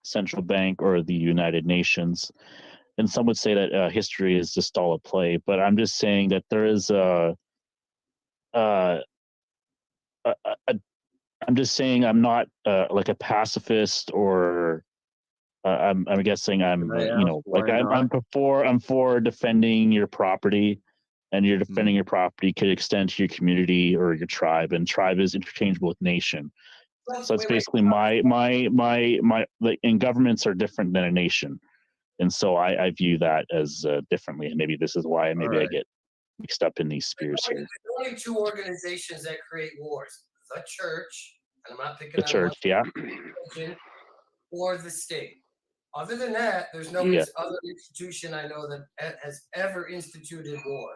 Central Bank or the United Nations. And some would say that history is just all a play. But I'm just saying that there is I'm just saying I'm not like a pacifist or I'm guessing I'm Can I you ask know why like not? I'm for defending your property, and your defending your property could extend to your community or your tribe, and tribe is interchangeable with nation. So that's basically my like, and governments are different than a nation, and so I view that as differently, and maybe this is why All maybe I right. get mixed up in these spheres here. There's only two organizations that create wars: the church, and I'm not picking The on one church, yeah, religion, or the state. Other than that, there's no yeah. other institution I know that has ever instituted war.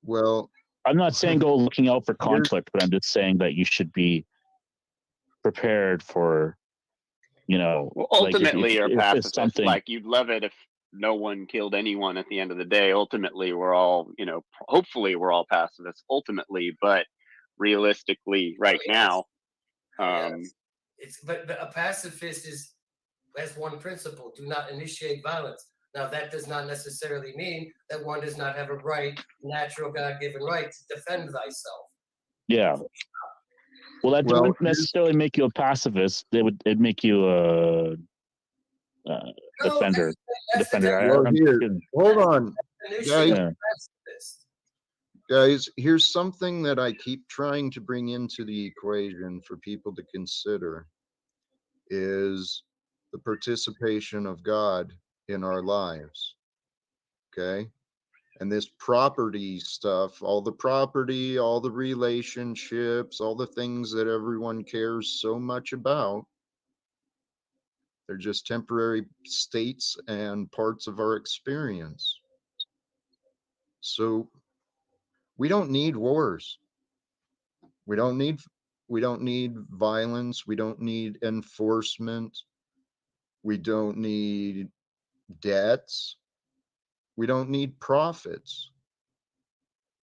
Well, I'm not saying go looking out for here's conflict, but I'm just saying that you should be prepared for, you know, Well, like ultimately, you're a if pacifist. something. Like, you'd love it if no one killed anyone at the end of the day. Ultimately, we're all, you know, hopefully we're all pacifists ultimately, but realistically, right now, But a pacifist has one principle: do not initiate violence. Now, that does not necessarily mean that one does not have a right, natural God-given right, to defend thyself. Yeah. Well, that Well, wouldn't necessarily make you a pacifist. It'd make you a defender. Well, here, hold on, guys. Yeah. Guys, here's something that I keep trying to bring into the equation for people to consider is the participation of God in our lives. Okay? And this property stuff, all the property, all the relationships, all the things that everyone cares so much about, they're just temporary states and parts of our experience. So we don't need wars. We don't need violence. We don't need enforcement. We don't need debts. We don't need profits.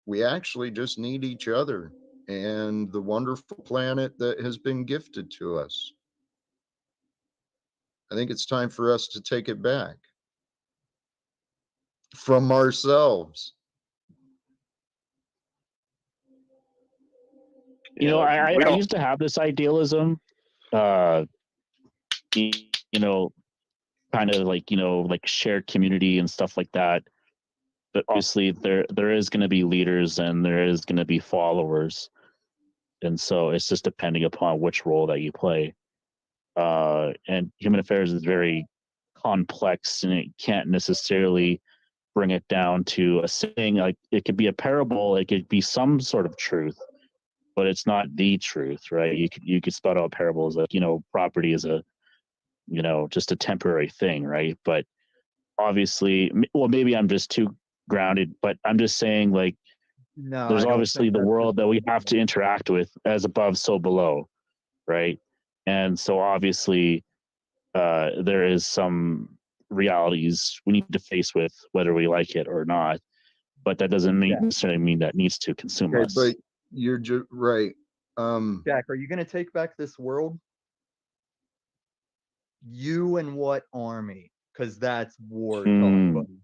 We actually just need each other and the wonderful planet that has been gifted to us. I think it's time for us to take it back from ourselves. You know, I used to have this idealism, you know, kind of like, you know, like shared community and stuff like that. But obviously there is going to be leaders and there is going to be followers. And so it's just depending upon which role that you play. And human affairs is very complex, and it can't necessarily bring it down to a saying. Like, it could be a parable, it could be some sort of truth, but it's not the truth, right? You could spell out parables like, you know, property is a, you know, just a temporary thing, right? But obviously, well, maybe I'm just too grounded, but I'm just saying, like, No, there's I don't obviously think the that's world that we have to interact with, as above, so below, right? And so obviously, there is some realities we need to face with, whether we like it or not. But that doesn't necessarily mean that needs to consume Okay, us. but you're just right. Jack, are you going to take back this world? You and what army? Because that's war talk, buddy.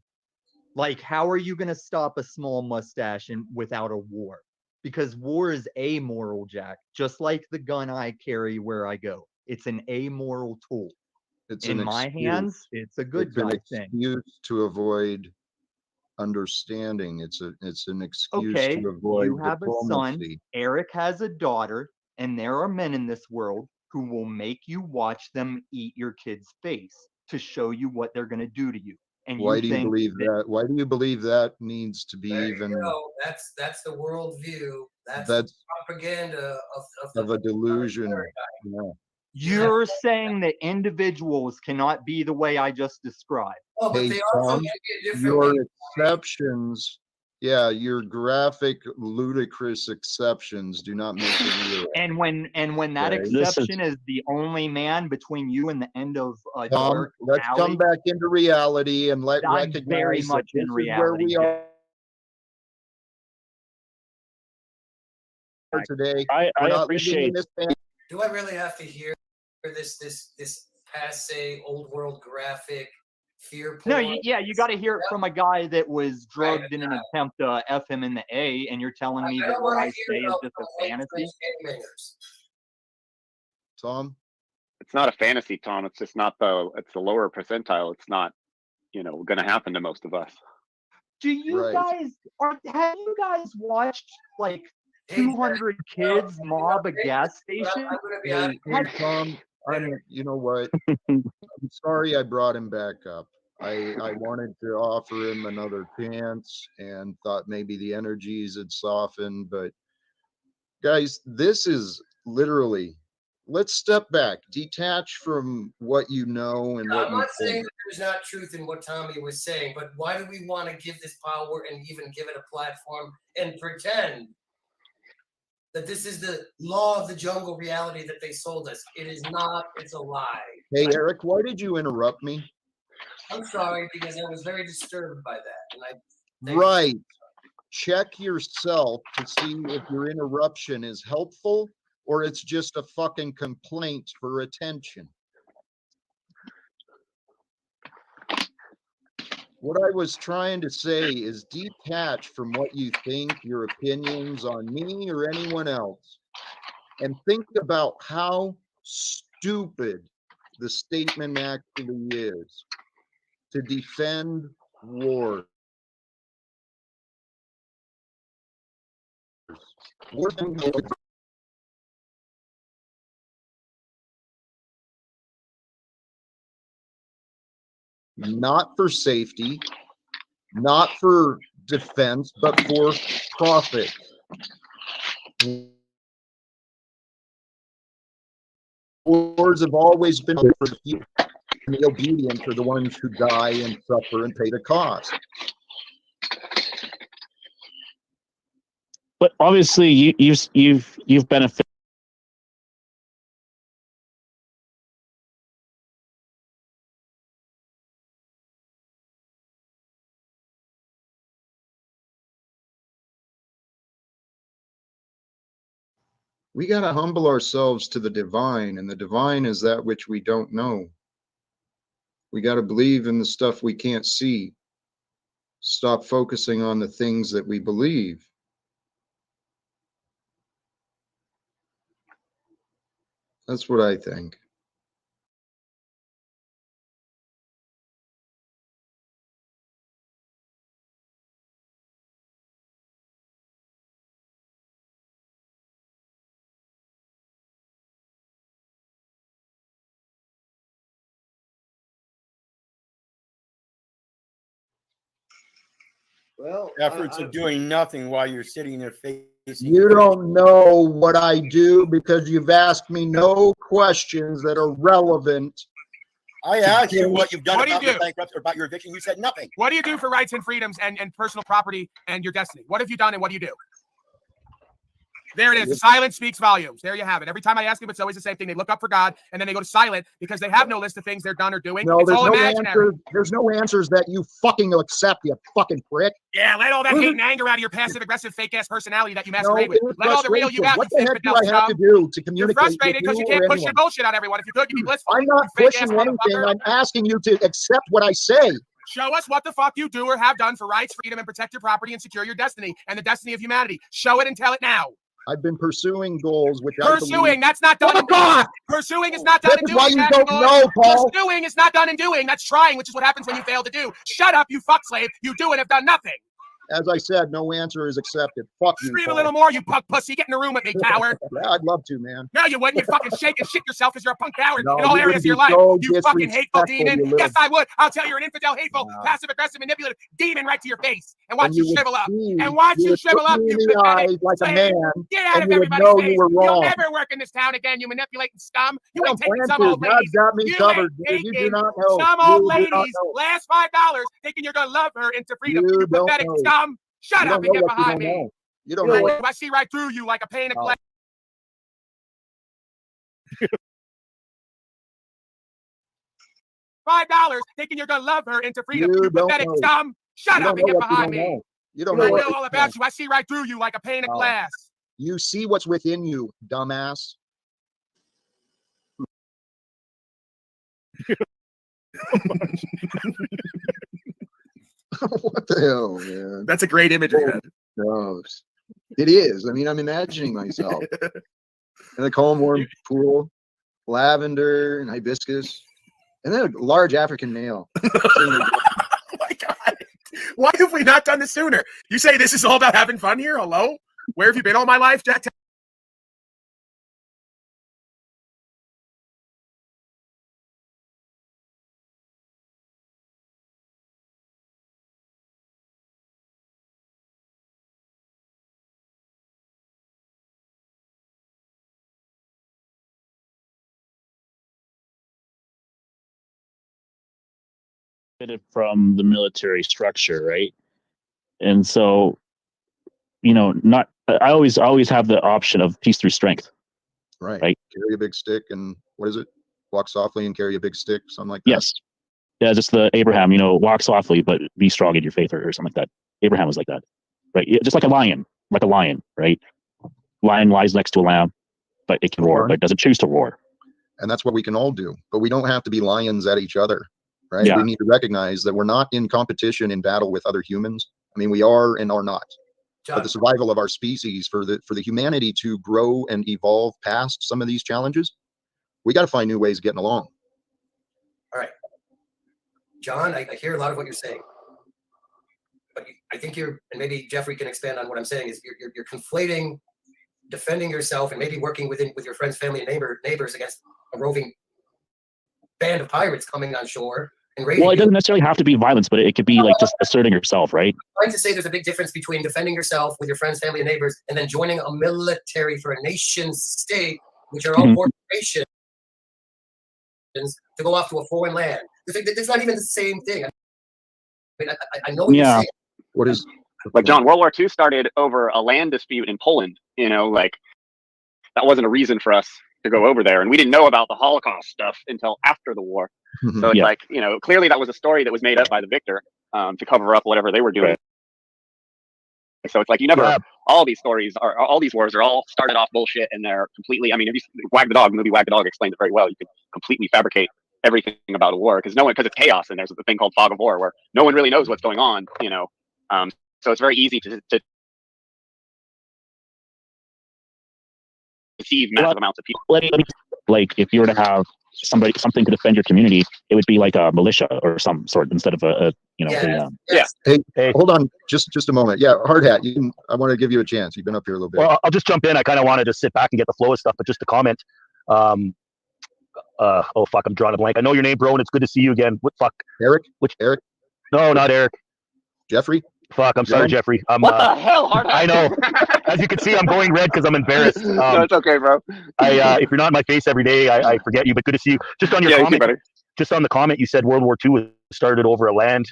Like, how are you going to stop a small mustache without a war? Because war is amoral, Jack. Just like the gun I carry where I go. It's an amoral tool. It's in an my excuse. hands, it's a good It's an guy thing. excuse to avoid understanding. It's an excuse Okay, to avoid you have a son, diplomacy. Eric has a daughter, and there are men in this world who will make you watch them eat your kid's face. to show you what they're going to do to you. And Why do you think believe that? Why do you believe that needs to be There even you go. That's the worldview. That's that's the propaganda of a delusion? Yeah. you're saying that individuals cannot be the way I just described? Oh, but Hey, they also Tom, can be a different your way. exceptions, yeah, your graphic, ludicrous exceptions do not make the rule. And when that Okay. exception is the only man between you and the end of a Tom, dark let's alley, come back into reality and let I'm recognize very that much this in is where reality. we are today. I We're not living appreciate in this Do I really have to hear this passe old world graphic fear No, porn? yeah, you got to hear it from a guy that was drugged in an attempt to F him in the A, and you're telling me I that don't what want I to say hear is about just a the fantasy? gamers. Tom? It's not a fantasy, Tom. It's just not it's the lower percentile. It's not, going to happen to most of us. Do you Right. guys have you guys watched like 200 kids mob a gas station? Hey, Tom, you know what? I'm sorry I brought him back up. I wanted to offer him another chance and thought maybe the energies had softened, but guys, this is literally, let's step back, detach from what you know and what I'm you not saying think. that there's not truth in what Tommy was saying, but why do we want to give this power and even give it a platform and pretend that this is the law of the jungle reality that they sold us? It is not. It's a lie. Hey, Eric, why did you interrupt me? I'm sorry because I was very disturbed by that, and Right. Check yourself to see if your interruption is helpful or it's just a fucking complaint for attention. What I was trying to say is detach from what you think, your opinions on me or anyone else, and think about how stupid the statement actually is to defend war. Not for safety, not for defense, but for profit. Wars have always been for the few, and the obedient are the ones who die and suffer and pay the cost. But obviously, you've benefited. We got to humble ourselves to the divine, and the divine is that which we don't know. We got to believe in the stuff we can't see. Stop focusing on the things that we believe. That's what I think. Well, efforts of doing nothing while you're sitting there facing. You don't know what I do because you've asked me no questions that are relevant. I asked you what you've done What do you about your do? bankruptcy or about your eviction. You said nothing. What do you do for rights and freedoms and personal property and your destiny? What have you done and what do you do? There it is. The silence speaks volumes. There you have it. Every time I ask them, it's always the same thing. They look up for God and then they go to silent because they have no list of things they're done or doing. No, It's there's all no imaginary. answers. There's no answers that you fucking accept, you fucking prick. Yeah, let all that hate and anger out of your passive-aggressive, fake-ass personality that you No, masquerade with. it's Let all the real you out, what you the heck do infidel I have to scum. do to You're communicate frustrated with because you you can't or push your anyone? bullshit on everyone. If you could, you'd be blissful. I'm not You pushing fake-ass anything. motherfucker. I'm asking you to accept what I say. Show us what the fuck you do or have done for rights, freedom, and protect your property and secure your destiny and the destiny of humanity. Show it and tell it now. I've been pursuing goals, which Pursuing, I believe. that's not done in doing. Pursuing is not done in This is doing. why you Jack don't Lord. know, Paul. Pursuing is not done in doing. That's trying, which is what happens when you fail to do. Shut up, you fuck slave. You do and have done nothing. As I said, no answer is accepted. Fuck you. Scream a Paul. little more, you punk pussy. Get in the room with me, coward. Yeah, I'd love to, man. No, you wouldn't. You'd fucking shake and shit yourself because you're a punk coward No, in all you areas of would your be life. so You fucking hateful disrespectful, demon. you little- Yes, I would. I'll tell you, you're an infidel, hateful, passive-aggressive, manipulative demon right to your face. And watch And you you would shrivel up. see- And watch you you would shrivel look up, me you in the pathetic eyes like a slave. man, Get out and of you would everybody's know face. you were You'll wrong. never work in this town again, you manipulating scum. You I ain't don't taking plan some to. old God's ladies. got me You covered. ain't You do taking not know. some You old do not ladies' know. last $5 thinking you're going to love her into freedom. You You don't pathetic know. scum. Shut You up don't and know get what you behind don't me. know. You don't know what. I see right through you like a pane of Oh. glass. $5 thinking you're gonna love her into freedom. You You don't pathetic know. scum. Shut You up don't and know get what you behind don't me. know. You don't I know what know you all don't about you. I see right through you like a pane of Oh. glass. You see what's within you, dumbass. What the hell, man? That's a great image you had. Gross. It is. I mean, I'm imagining myself in a calm, warm pool, lavender and hibiscus, and then a large African male. Oh my God. Why have we not done this sooner? You say this is all about having fun here? Hello? Where have you been all my life, Jack? From the military structure, right? And so, not I always have the option of peace through strength. Right. Right. Carry a big stick and what is it? Walk softly and carry a big stick, something like that. Yes. Yeah, just the Abraham, walk softly but be strong in your faith or something like that. Abraham was like that. Right? Just like a lion, right? Lion lies next to a lamb, but it can roar, but it doesn't choose to roar. And that's what we can all do. But we don't have to be lions at each other, right? Yeah. We need to recognize that we're not in competition in battle with other humans. I mean, we are and are not. John. But the survival of our species, for the humanity to grow and evolve past some of these challenges, we got to find new ways of getting along. All right. John, I hear a lot of what you're saying. But I think and maybe Jeffrey can expand on what I'm saying, is you're conflating defending yourself and maybe working with your friends, family, and neighbors against a roving band of pirates coming on shore and raiding. Well, it you. doesn't necessarily have to be violence, but it could be like just asserting yourself, right? I'm trying to say there's a big difference between defending yourself with your friends, family, and neighbors, and then joining a military for a nation state, which are all corporations, to go off to a foreign land. It's not even the same thing. I mean, I know what you're saying. What is like John? World War II started over a land dispute in Poland. Like that wasn't a reason for us to go over there, and we didn't know about the Holocaust stuff until after the war. So it's like, clearly that was a story that was made up by the victor to cover up whatever they were doing. So it's like all these stories all these wars are all started off bullshit, and they're completely. I mean, if you Wag the Dog movie, Wag the Dog explained it very well. You could completely fabricate everything about a war because it's chaos, and there's a thing called fog of war where no one really knows what's going on. So it's very easy to deceive massive amounts of people. Like if you were to have something to defend your community, it would be like a militia or some sort instead of Hey, hold on, just a moment. Yeah, Hard Hat, I want to give you a chance. You've been up here a little bit. Well, I'll just jump in. I kind of wanted to sit back and get the flow of stuff, but just to comment. Oh fuck, I'm drawing a blank. I know your name, bro, and it's good to see you again. What fuck? Eric? Which Eric? No, not Eric. Jeffrey? Fuck, I'm sorry, Jeffrey. What the hell, Hard Hat? I know. As you can see, I'm going red because I'm embarrassed. No, it's okay, bro. If you're not in my face every day, I forget you. But good to see you. Just on your comment, just on the comment, you said World War II was started over a land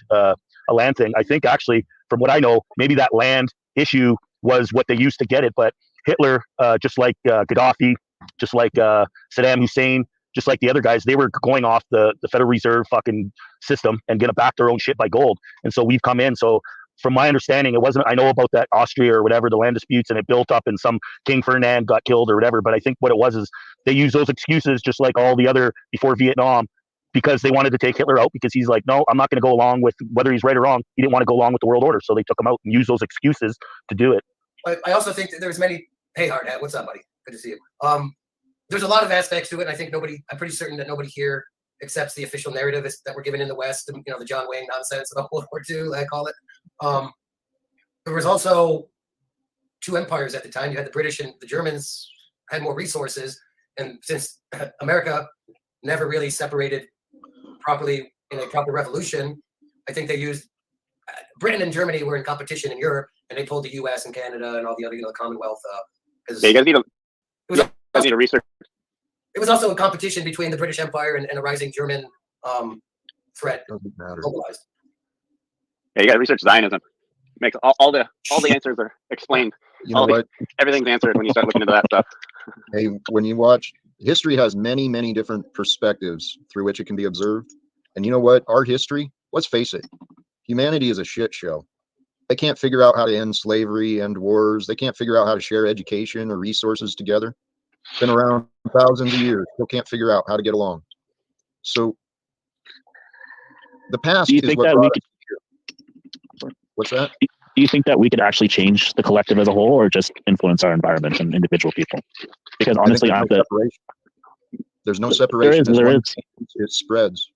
thing. I think actually, from what I know, maybe that land issue was what they used to get it. But Hitler, just like Gaddafi, just like Saddam Hussein, just like the other guys, they were going off the Federal Reserve fucking system and gonna back their own shit by gold. And so we've come in. So from my understanding, it wasn't, I know about that Austria or whatever, the land disputes, and it built up and some King Ferdinand got killed or whatever. But I think what it was is they used those excuses just like all the other before Vietnam, because they wanted to take Hitler out because he's like, no, I'm not going to go along with whether he's right or wrong. He didn't want to go along with the world order. So they took him out and used those excuses to do it. I also think that there's many, hey, Hard Hat, what's up, buddy? Good to see you. There's a lot of aspects to it. And I think I'm pretty certain that nobody here accepts the official narrative that we're given in the West, the John Wayne nonsense about World War II, I call it. there was also two empires at the time. You had the British and the Germans had more resources, and since America never really separated properly in a proper revolution, I think they used Britain and Germany were in competition in Europe, and they pulled the U.S. and Canada and all the other Commonwealth. Yeah, you guys need to research. It was also a competition between the British Empire and a rising German threat. Doesn't matter. Globalized. Yeah, you got to research Zionism. Makes all the answers are explained. You know what? Everything's answered when you start looking into that stuff. Hey, when you watch, history has many, many different perspectives through which it can be observed. And you know what? Our history, let's face it, humanity is a shit show. They can't figure out how to end slavery, end wars. They can't figure out how to share education or resources together. Been around thousands of years, still can't figure out how to get along. So the past Do you is think what that brought we us could? here. What's that? Do you think that we could actually change the collective as a whole, or just influence our environment and individual people? Because honestly, there's no separation. There is. It spreads.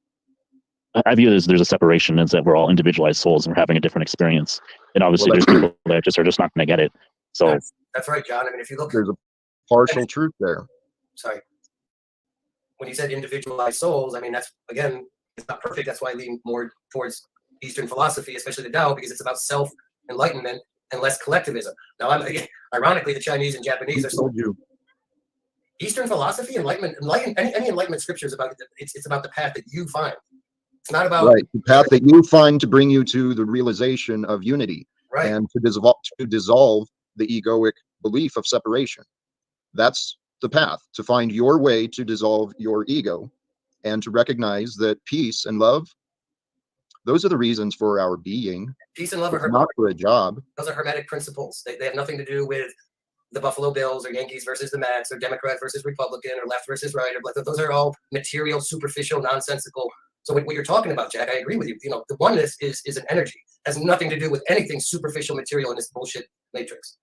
I view it as there's a separation, is that we're all individualized souls and we're having a different experience. And obviously, there's people that are just not going to get it. So That's right, John. I mean, if you look, there's a partial truth there. Sorry. When you said individualized souls, I mean, that's, again, it's not perfect. That's why I lean more towards Eastern philosophy, especially the Tao, because it's about self-enlightenment and less collectivism. Now, ironically, the Chinese and Japanese are so. Eastern philosophy, enlightenment, any enlightenment scripture is about it's about the path that you find. It's not about the path that you find to bring you to the realization of unity, and to dissolve the egoic belief of separation. That's the path, to find your way to dissolve your ego and to recognize that peace and love, those are the reasons for our being. Peace and love it's are not for a job. Those are hermetic principles. They have nothing to do with the Buffalo Bills or Yankees versus the Mets or Democrat versus Republican or left versus right. Or those are all material, superficial, nonsensical. So what you're talking about, Jack, I agree with you. You know, the oneness is an energy. It has nothing to do with anything superficial, material in this bullshit matrix.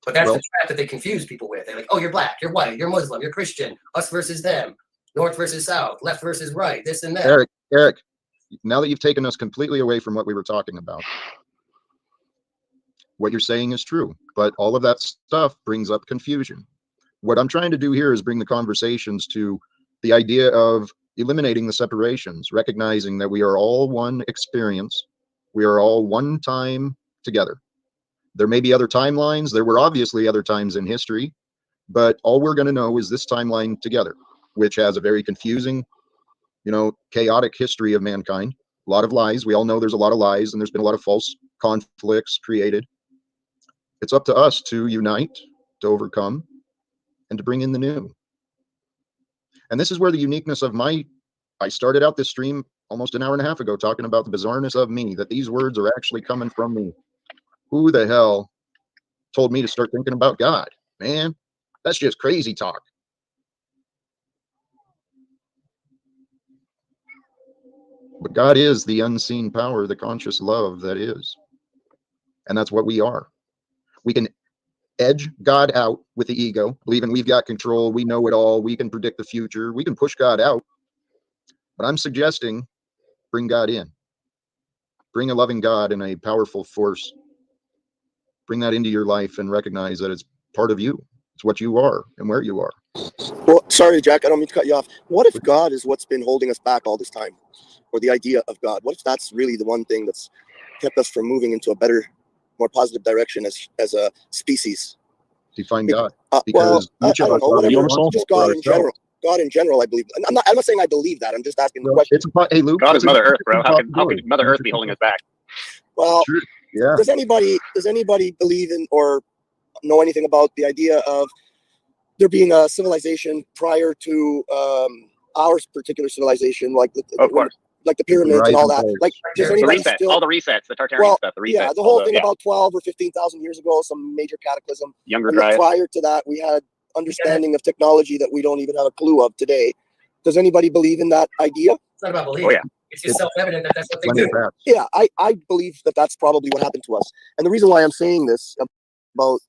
But that's the trap that they confuse people with. They're like, oh, you're black, you're white, you're Muslim, you're Christian, us versus them, north versus south, left versus right, this and that. Eric, now that you've taken us completely away from what we were talking about, what you're saying is true, but all of that stuff brings up confusion. What I'm trying to do here is bring the conversations to the idea of eliminating the separations, recognizing that we are all one experience. We are all one time together. There may be other timelines. There were obviously other times in history, but all we're going to know is this timeline together, which has a very confusing, chaotic history of mankind. A lot of lies. We all know there's a lot of lies, and there's been a lot of false conflicts created. It's up to us to unite, to overcome, and to bring in the new. And this is where the uniqueness of I started out this stream almost an hour and a half ago talking about the bizarreness of me, that these words are actually coming from me. Who the hell told me to start thinking about God? Man, that's just crazy talk. But God is the unseen power, the conscious love that is. And that's what we are. We can edge God out with the ego, believing we've got control, we know it all, we can predict the future, we can push God out. But I'm suggesting bring God in. Bring a loving God and a powerful force. Bring that into your life and recognize that it's part of you. It's what you are and where you are. Well, sorry, Jack, I don't mean to cut you off. What if God is what's been holding us back all this time? Or the idea of God? What if that's really the one thing that's kept us from moving into a better, more positive direction as a species? Define God. Well, I don't know, whatever. Just God in general. God in general, I believe. I'm not saying I believe that. I'm just asking the question. Hey, Luke, God is Mother Earth, bro. How can Mother Earth be holding us back? Well, yeah. Does anybody believe in or know anything about the idea of there being a civilization prior to our particular civilization, like the pyramids and all that? Like, does anybody still all the resets, the Tartarian stuff, the resets. Yeah, the whole thing about 12 or 15,000 years ago, some major cataclysm. Younger Dryas. Prior to that, we had understanding of technology that we don't even have a clue of today. Does anybody believe in that idea? It's not about believing. It's just self-evident that that's what they do. Yeah, I believe that that's probably what happened to us. And the reason why I'm saying this about,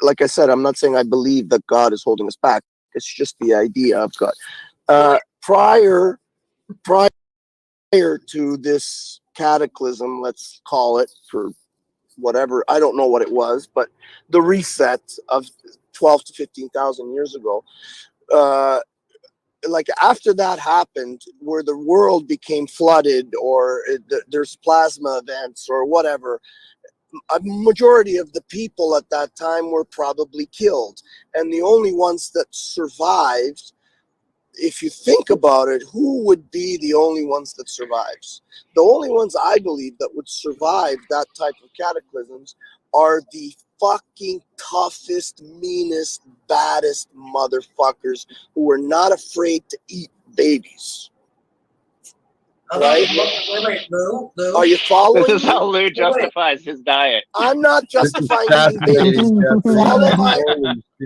like I said, I'm not saying I believe that God is holding us back. It's just the idea of God. Prior to this cataclysm, let's call it, for whatever, I don't know what it was, but the reset of 12 to 15,000 years ago, like after that happened, where the world became flooded, or there's plasma events or whatever, a majority of the people at that time were probably killed, and the only ones that survived, if you think about it, who would be the only ones that survives? The only ones I believe that would survive that type of cataclysms are the fucking toughest, meanest, baddest motherfuckers who were not afraid to eat babies. Right? Wait, Lou. Are you following This is me? how Lou justifies his diet. I'm not justifying eating babies. Follow my.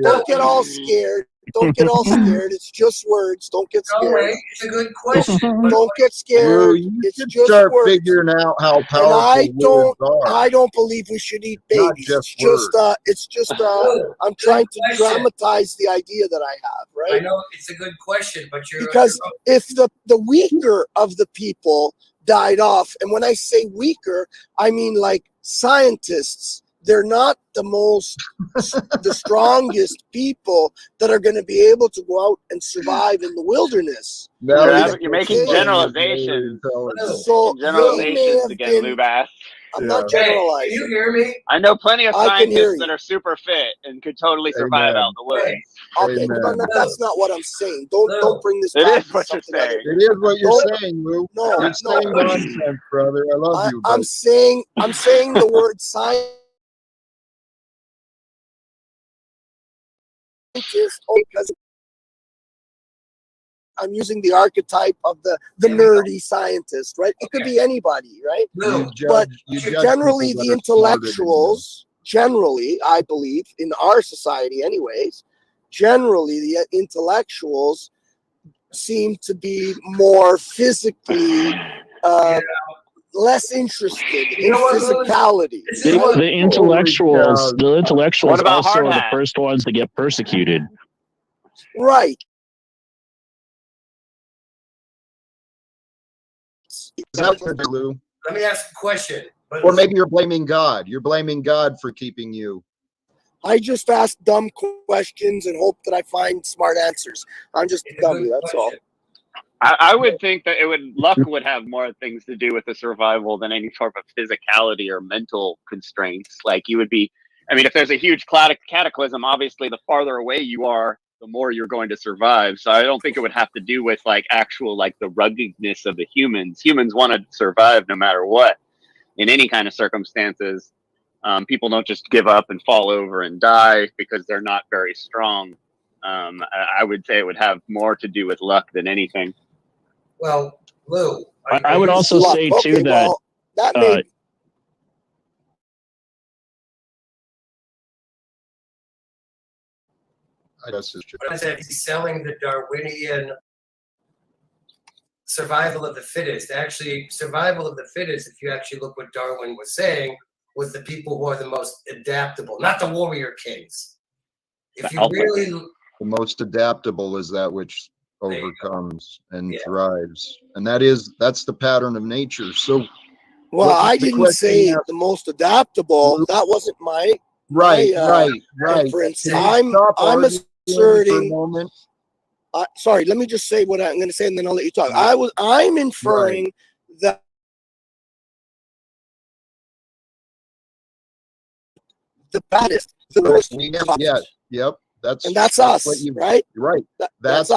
Don't get all scared. Don't get all scared. It's just words. Don't get No, scared. wait, it's a good question. Don't get Lou, scared. you It's should just start words. figuring out how And powerful words are. I don't believe we should eat Not babies. just It's just Lou, I'm good trying to question. dramatize the idea that I have, I right? know it's a good question, but Because if the weaker of the people died off, and when I say weaker, I mean like scientists, they're not the strongest people that are going to be able to go out and survive in the wilderness. You're making generalizations. So Generalizations again, Lou Bass. I'm not generalizing. Can you hear me? I know plenty of I can hear scientists that are super fit and could totally survive out in the woods. Okay, but that's not what I'm saying. Don't bring this It back is to what you're something other saying. than- It is what you're Don't- saying, Lou. No, You're saying nonsense, brother. I love you. I'm But saying the word science because I'm using the archetype of the nerdy scientist, right? It could be anybody, right? But generally the intellectuals, generally, I believe, in our society anyways, generally the intellectuals seem to be more physically less interested in physicality. The intellectuals, What about also hard are the hat? first ones to get persecuted. Right. is that what it, Lou? Let me ask a question. But Or maybe you're blaming God. You're blaming God for keeping you. I just ask dumb questions and hope that I find smart answers. I'm just a dummy, that's all. I would think that luck would have more things to do with the survival than any sort of physicality or mental constraints. Like you would be, I mean, if there's a huge cataclysm, obviously the farther away you are, the more you're going to survive. So I don't think it would have to do with like actual, like the ruggedness of the humans. Humans want to survive no matter what, in any kind of circumstances. People don't just give up and fall over and die because they're not very strong. I would say it would have more to do with luck than anything. Well, Lou, I would also say too that I guess it's true. What I said, he's selling the Darwinian survival of the fittest. Actually, survival of the fittest, if you actually look what Darwin was saying, was the people who are the most adaptable, not the warrior kings. If you really The most adaptable is that which overcomes and thrives. And that's the pattern of nature. So well, I didn't say the most adaptable. That wasn't my right. inference. I'm asserting. Sorry, let me just say what I'm going to say, and then I'll let you talk. I'm inferring that the baddest, the worst. Yep. That's us, right? Right. That's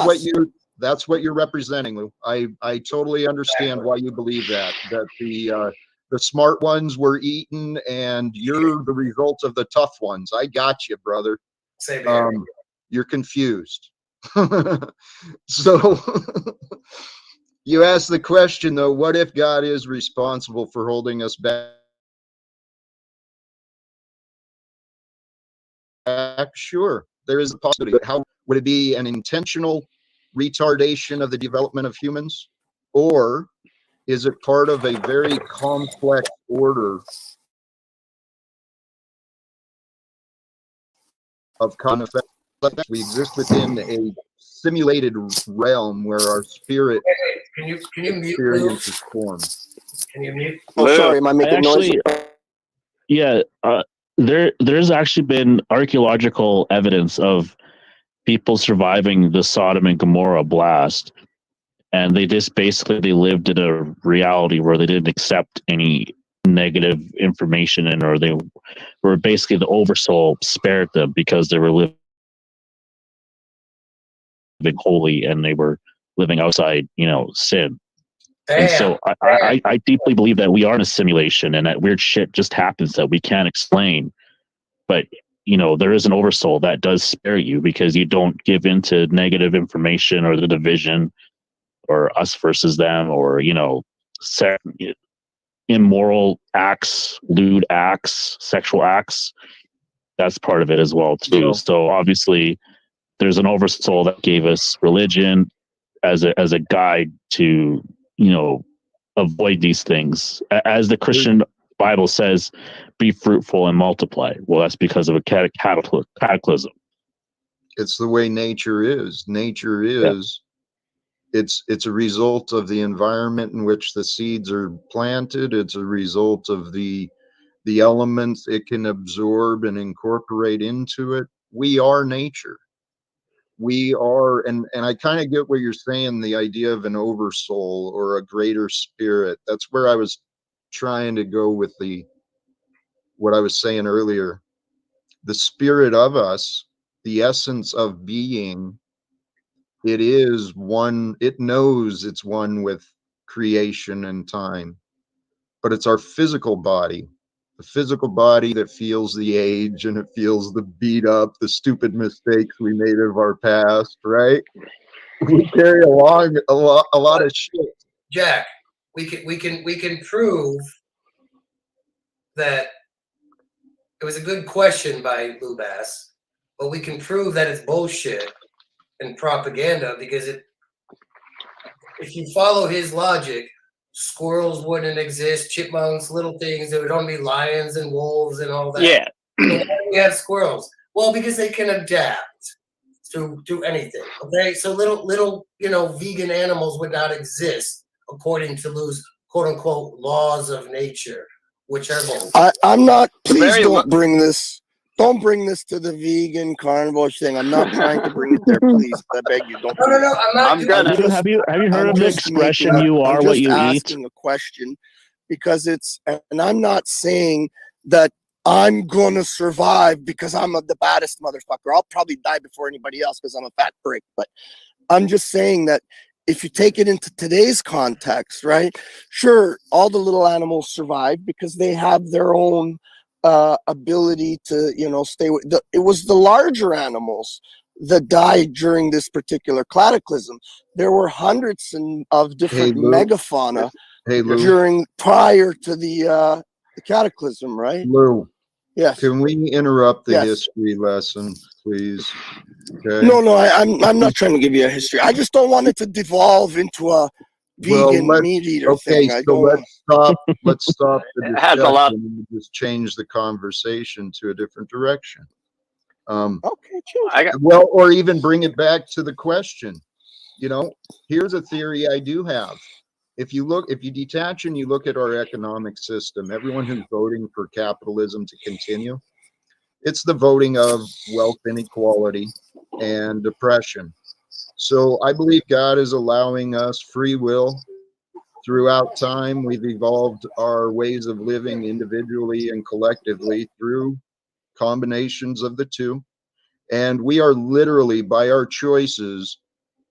That's what you're representing, Lou. I totally understand why you believe that the smart ones were eaten and you're the result of the tough ones. I got you, brother. Same here. You're confused. So you ask the question though, what if God is responsible for holding us back? Sure, there is a possibility. How would it be an intentional retardation of the development of humans, or is it part of a very complex order of cause and effect? We exist within a simulated realm where our spirit Can you mute experiences form. Can you mute? Oh, sorry, am I making noise? Yeah, there's actually been archaeological evidence of people surviving the Sodom and Gomorrah blast, and they just basically they lived in a reality where they didn't accept any negative information, and or they were basically the oversoul spared them because they were living holy and they were living outside, sin. And so I deeply believe that we are in a simulation and that weird shit just happens that we can't explain. But, there is an oversoul that does spare you because you don't give into negative information or the division or us versus them or, immoral acts, lewd acts, sexual acts. That's part of it as well, too. So obviously there's an oversoul that gave us religion as a guide to, avoid these things. As the Christian Bible says, be fruitful and multiply. Well, that's because of a cataclysm. It's the way nature is. Nature is, it's a result of the environment in which the seeds are planted. It's a result of the elements it can absorb and incorporate into it. We are nature. We are, and I kind of get what you're saying, the idea of an oversoul or a greater spirit. That's where I was trying to go with what I was saying earlier. The spirit of us, the essence of being, it is one, it knows it's one with creation and time, but it's our physical body. The physical body that feels the age and it feels the beat up, the stupid mistakes we made of our past, right? We carry along a lot of shit. Jack, we can prove that it was a good question by Lou Bass, but we can prove that it's bullshit and propaganda because if you follow his logic, squirrels wouldn't exist, chipmunks, little things. There would only be lions and wolves and all that. Yeah. So why do we have squirrels? Well, because they can adapt to anything. Okay, so little vegan animals would not exist according to Lou's quote unquote laws of nature, which are I'm not. Please don't bring this. Don't bring this to the vegan carnivore thing. I'm not trying to bring it there. Please, I beg you, don't. No, I'm not. Have you heard of the expression "you are what you eat"? I'm just asking a question because and I'm not saying that I'm gonna survive because I'm the baddest motherfucker. I'll probably die before anybody else because I'm a fat prick. But I'm just saying that if you take it into today's context, right? Sure, all the little animals survive because they have their own ability to, stay with it was the larger animals that died during this particular cataclysm. There were hundreds of different megafauna prior to the cataclysm, right? Lou, yes. Can we interrupt the history lesson, please? Okay. No, I'm not trying to give you a history. I just don't want it to devolve into a vegan meat eater thing. Let's stop the It has a lot. discussion and just change the conversation to a different direction. Okay, well, or even bring it back to the question. Here's a theory I do have. If you detach and you look at our economic system, everyone who's voting for capitalism to continue, it's the voting of wealth inequality and depression. So I believe God is allowing us free will. Throughout time, we've evolved our ways of living individually and collectively through combinations of the two. And we are literally, by our choices,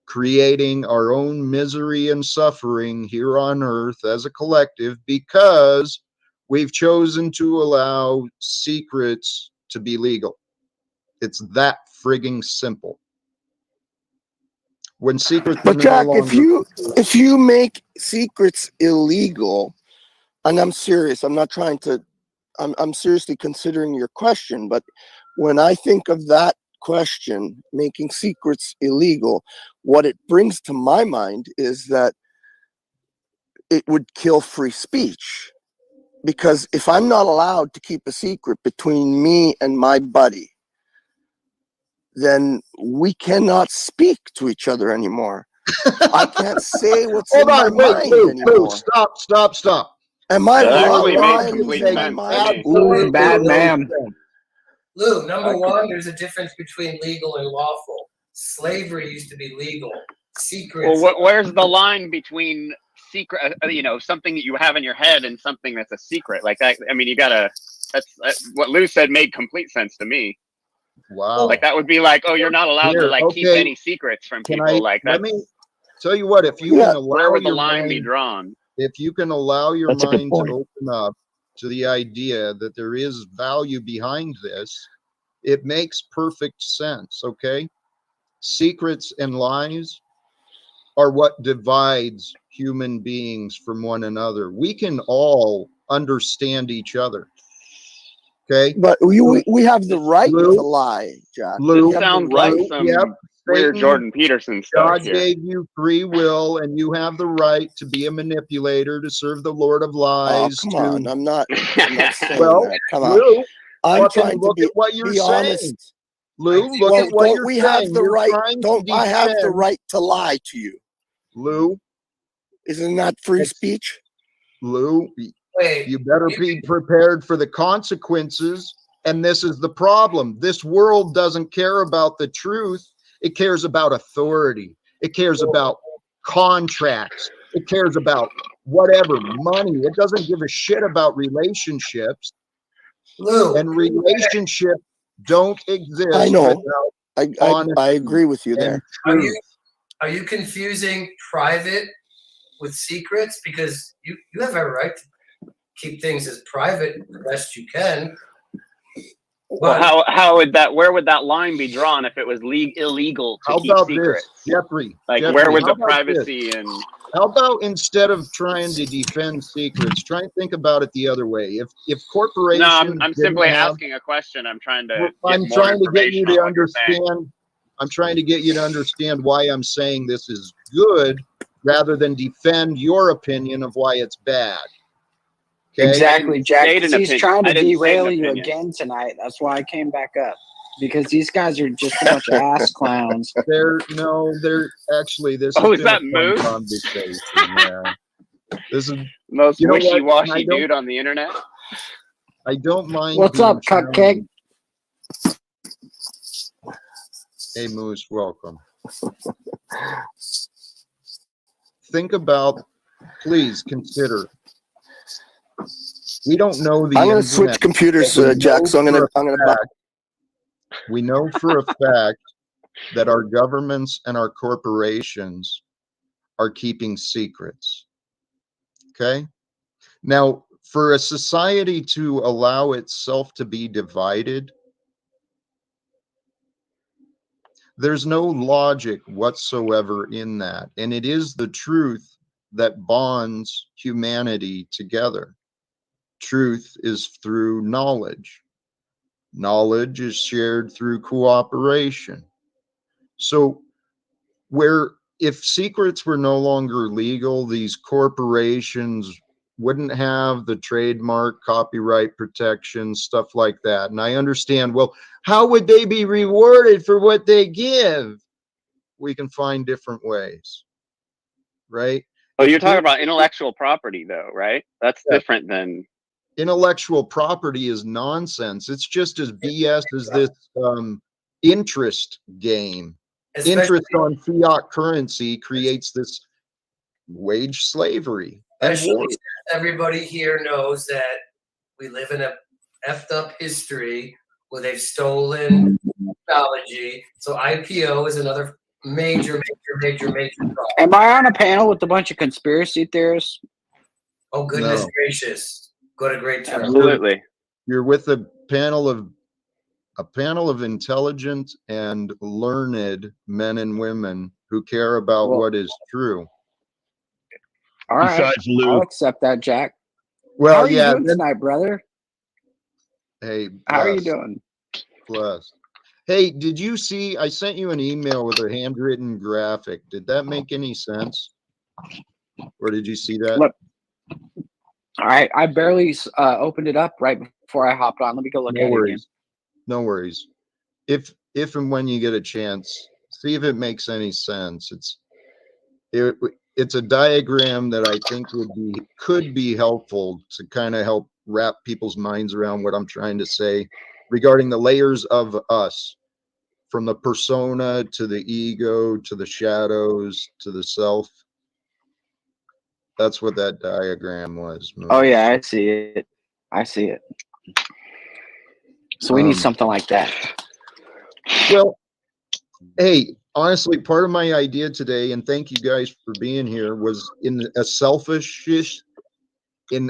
creating our own misery and suffering here on earth as a collective because we've chosen to allow secrets to be legal. It's that frigging simple. When secrets, but Jack, if you make secrets illegal, and I'm serious, I'm not trying to, I'm seriously considering your question, but when I think of that question, making secrets illegal, what it brings to my mind is that it would kill free speech. Because if I'm not allowed to keep a secret between me and my buddy, then we cannot speak to each other anymore. I can't say what's in my mind anymore. Stop. Am I That wrong? actually makes Ryan? complete Is my sense to mind- me. Ooh, bad man. Lou, number one, there's a difference between legal and lawful. Slavery used to be legal. Secrets. Well, where's the line between secret, something that you have in your head and something that's a secret like that? I mean, that's what Lou said made complete sense to me. Wow. Like that would be like, oh, you're not allowed to like keep any secrets from Can people. I, Like let that's, me tell you what, if you can allow where would the your line be mind, drawn? if you can allow your That's a good mind to point. open up to the idea that there is value behind this, it makes perfect sense. Okay. Secrets and lies are what divides human beings from one another. We can all understand each other. Okay. But we have the right to lie, Jack. Lou, We have the sounds right. like some yep, weird Satan, Jordan Peterson stuff God here. gave you free will, and you have the right to be a manipulator, to serve the Lord of Oh, lies. come on. I'm not saying Well, that. Come on. Lou, I'm fucking trying to look be, at what you're be saying. honest. Lou, look Well, at what don't you're we saying. have the You're right? trying to Don't I have the defend- right to lie to you? Lou, isn't that free speech? Lou, Wait, you better be prepared for the consequences. And this is the problem. This world doesn't care about the truth. It cares about authority. It cares about contracts. It cares about whatever, money. It doesn't give a shit about relationships. Lou, and relationships don't exist. I know. without I agree with you honesty there. and Are truth. you confusing private with secrets? Because you have a right to keep things as private the best you can. Well, how would that? Where would that line be drawn if it was illegal to How keep about secrets? this, Jeffrey? Like, Jeffrey, where would how the about this? privacy and? How about instead of trying to defend secrets, try and think about it the other way. If corporations, No, I'm simply didn't have- asking a question. I'm trying to. I'm get more trying to get you information to on what you're saying. understand. I'm trying to get you to understand why I'm saying this is good, rather than defend your opinion of why it's bad. Okay? Exactly, Jack. state 'Cause an he's opinion. trying to I didn't state an derail you opinion. again tonight. That's why I came back up. Because these guys are just a bunch of ass clowns. They're actually this. Oh, has is been that a fun Moose? conversation. Yeah. This is Most you know what? I wishy-washy don't- dude on the internet. I don't mind. What's being up, cupcake? challenged. Hey, Moose, welcome. Think about, please consider. We don't know the. I'm going to ins and switch outs, computers, but we Jack. know So I'm for going a to. fact- We know for a fact that our governments and our corporations are keeping secrets. Okay. Now, for a society to allow itself to be divided, there's no logic whatsoever in that. And it is the truth that bonds humanity together. Truth is through knowledge. Knowledge is shared through cooperation. So if secrets were no longer legal, these corporations wouldn't have the trademark, copyright protection, stuff like that. And I understand, well, how would they be rewarded for what they give? We can find different ways, right? Oh, you're talking about intellectual property, though, right? That's Yeah. different than. Intellectual property is nonsense. It's just as BS as this interest game. Interest on fiat currency creates this wage slavery and war. Especially since everybody here knows that we live in a effed up history where they've stolen technology. So IPO is another major problem. Am I on a panel with a bunch of conspiracy theorists? Oh, goodness No. gracious. Go to great terms. Absolutely. You're with a panel of intelligent and learned men and women who care about what is true. All right. Besides Lou. I'll accept that, Jack. Well, How are you yeah, doing then- tonight, brother? Hey, How are you blessed, doing? blessed. Hey, did you see? I sent you an email with a handwritten graphic. Did that make any sense? Or did you see that? Look. All right. I barely opened it up right before I hopped on. Let me go look No at it again. worries. No worries. If and when you get a chance, see if it makes any sense. it's a diagram that I think could be helpful to kind of help wrap people's minds around what I'm trying to say regarding the layers of us, from the persona to the ego to the shadows to the self. That's what that diagram was. Oh yeah, I see it. I see it. So we need something like that. Well, hey, honestly, part of my idea today, and thank you guys for being here, was in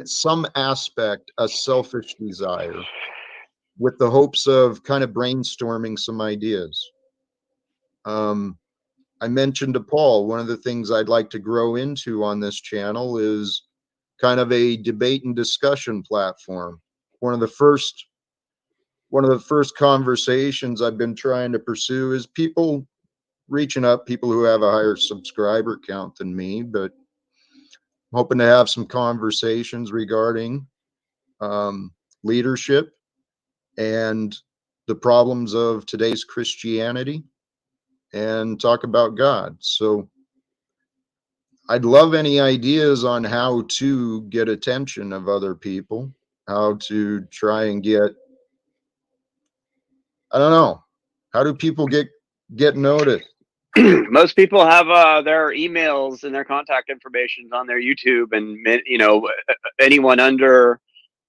some aspect, a selfish desire, with the hopes of kind of brainstorming some ideas. I mentioned to Paul, one of the things I'd like to grow into on this channel is kind of a debate and discussion platform. One of the first conversations I've been trying to pursue is people reaching up, people who have a higher subscriber count than me, but I'm hoping to have some conversations regarding leadership and the problems of today's Christianity, and talk about God. So I'd love any ideas on how to get attention of other people, how to try and get, I don't know, how do people get noticed? Most people have their emails and their contact information on their YouTube, and anyone under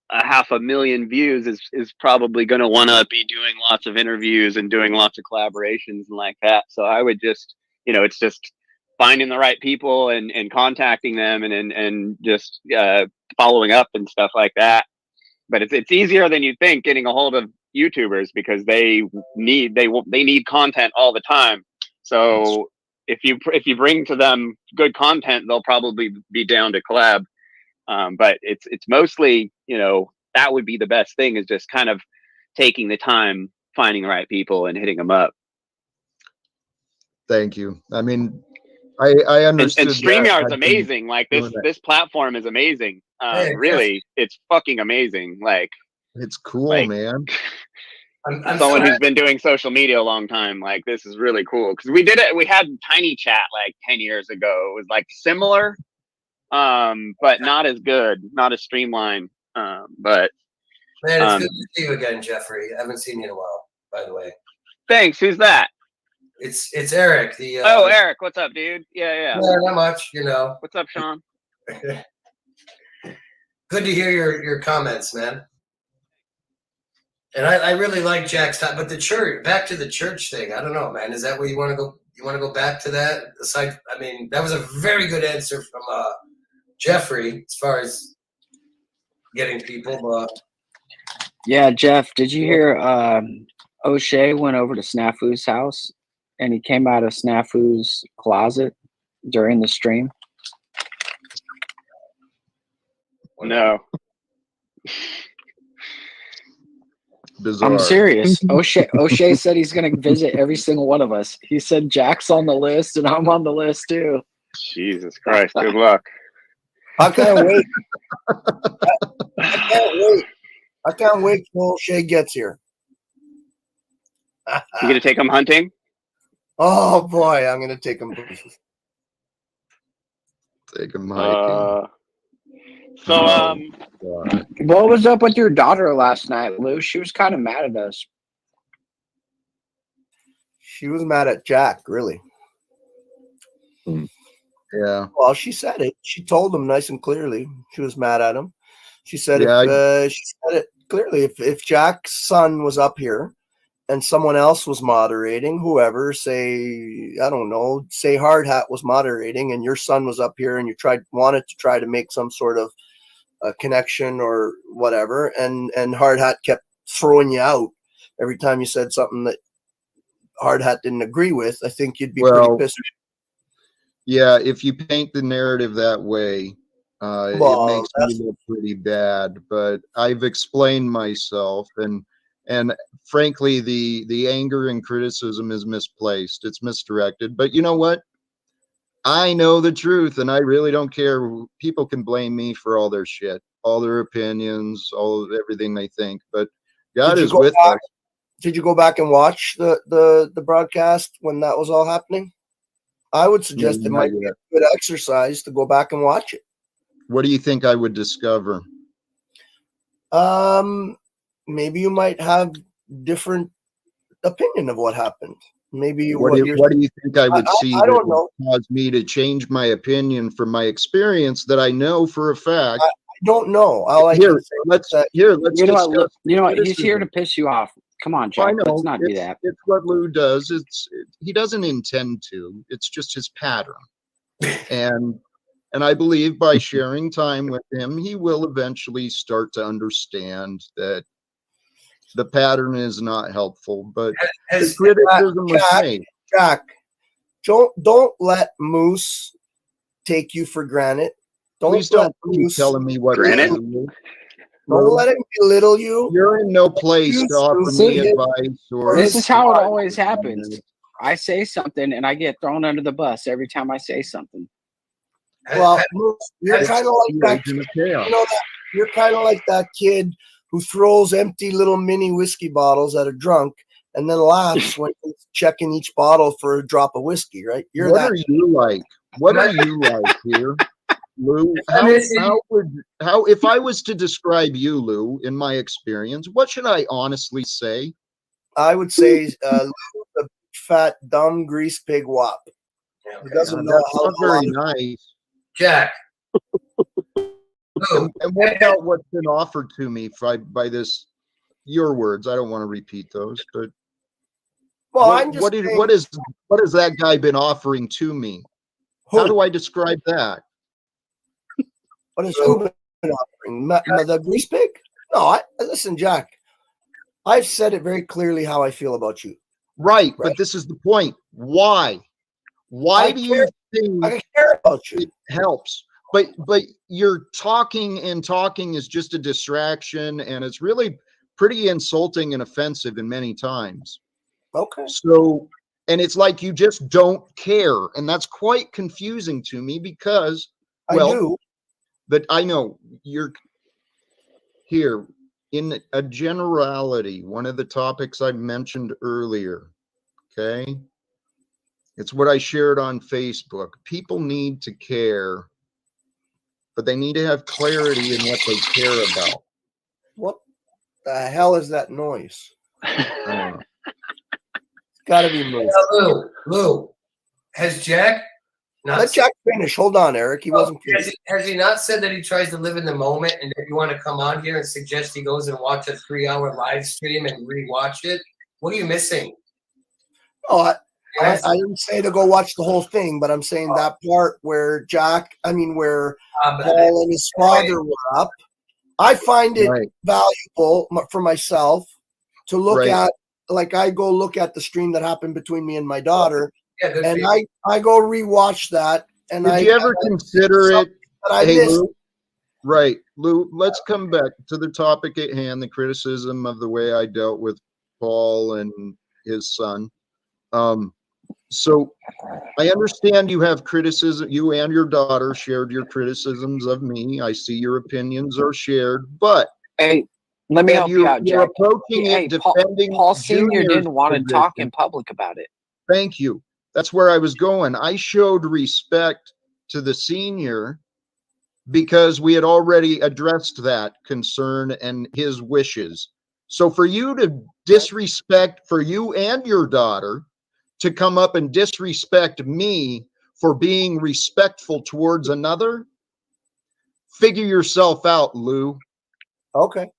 500,000 views is probably going to want to be doing lots of interviews and doing lots of collaborations and like that. So I would just, it's just finding the right people and contacting them and just following up and stuff like that. But it's easier than you think getting a hold of YouTubers, because they need content all the time. So if you bring to them good content, they'll probably be down to collab. But it's mostly, that would be the best thing, is just kind of taking the time, finding the right people and hitting them up. Thank you. I mean, I understood. And StreamYard's amazing. Like this platform is amazing. Really, it's fucking amazing. Like, it's cool, man. I'm someone who's been doing social media a long time. Like, this is really cool, because we had Tiny Chat like 10 years ago. It was like similar, but not as good, not as streamlined. But man, it's good to see you again, Jeffrey. I haven't seen you in a while, by the way. Thanks. Who's that? It's Eric. Eric, what's up, dude? Yeah. Not much, What's up, Sean? Good to hear your comments, man. And I really like Jack's time, but the church, back to the church thing. I don't know, man. Is that where you want to go? You want to go back to that? Aside, I mean, that was a very good answer from Jeffrey as far as getting people. But yeah, Jeff, did you hear O'Shea went over to Snafu's house and he came out of Snafu's closet during the stream? No. Bizarre. I'm serious. O'Shea said he's going to visit every single one of us. He said Jack's on the list and I'm on the list too. Jesus Christ. Good luck. I can't wait. I can't wait till O'Shea gets here. You going to take him hunting? Oh boy, I'm going to take him. Take him hiking. What was up with your daughter last night, Lou? She was kind of mad at us. She was mad at Jack, really. Yeah. Well, she said it. She told him nice and clearly. She was mad at him. She said, she said it clearly. If Jack's son was up here and someone else was moderating, whoever, say, I don't know, say Hard Hat was moderating, and your son was up here, and you wanted to try to make some sort of a connection or whatever, and Hard Hat kept throwing you out every time you said something that Hard Hat didn't agree with, I think you'd be pretty pissed. Yeah, if you paint the narrative that way, it makes me look pretty bad. But I've explained myself, and frankly, the anger and criticism is misplaced. It's misdirected. But you know what? I know the truth, and I really don't care. People can blame me for all their shit, all their opinions, everything they think. But God is with us. Did you go back and watch the broadcast when that was all happening? I would suggest it Not might be yet. a good exercise to go back and watch it. What do you think I would discover? Maybe you might have different opinion of what happened. Maybe What do you think I would see I that don't would know. cause me to change my opinion from my experience that I know for a fact? I don't know. All I Here, can say let's is that let's You know what? discuss You know what? He's here to criticism. piss you off. Come on, I Jack. Let's know not do that. it's what Lou does. He doesn't intend to. It's just his pattern, and I believe by sharing time with him, he will eventually start to understand that the pattern is not helpful. But the criticism was made. Jack, don't let Moose take you for granted. Please don't keep telling me what to do. Don't let him belittle you. You're in no place to offer me advice or. This is how it always happens. I say something and I get thrown under the bus every time I say something. Well, you're kind of like that. You're kind of like that kid who throws empty little mini whiskey bottles at a drunk and then laughs when he's checking each bottle for a drop of whiskey, right? You're What that. are you like? What are you like here, Lou? How if I was to describe you, Lou, in my experience, what should I honestly say? I would say Lou's a fat, dumb grease pig wop. He doesn't know That's how not very nice. Jack. And what about what's been offered to me by this? Your words. I don't want to repeat those, but well, what has that guy been offering to me? How do I describe that? What has who been offering? The grease pig? No, listen, Jack. I've said it very clearly how I feel about you. Right, but this is the point. Why? Why do you think I care about you? It helps. But you're talking is just a distraction, and it's really pretty insulting and offensive in many times. Okay. So, and it's like you just don't care, and that's quite confusing to me because, well, I do. But I know you're here in a generality. One of the topics I mentioned earlier, okay? It's what I shared on Facebook. People need to care, but they need to have clarity in what they care about. What the hell is that noise? It's got to be moved. Lou, has Jack not Let Jack finish. Hold on, Eric. He wasn't finished. Has he not said that he tries to live in the moment, and if you want to come on here and suggest he goes and watch a 3-hour live stream and rewatch it? What are you missing? Oh, I didn't say to go watch the whole thing, but I'm saying that part where where Paul and his father were up. I find it valuable for myself to look at, like I go look at the stream that happened between me and my daughter, and I go rewatch that. And did you ever consider it? Hey, Lou, right, Lou. Let's come back to the topic at hand: the criticism of the way I dealt with Paul and his son. So I understand you have criticism. You and your daughter shared your criticisms of me. I see your opinions are shared, but hey, let me help you out, you're Jack. approaching it defending Paul Senior Junior's didn't want to position. talk in public about it. Thank you. That's where I was going. I showed respect to the senior because we had already addressed that concern and his wishes. So for you to disrespect, for you and your daughter to come up and disrespect me for being respectful towards another, figure yourself out, Lou. Okay.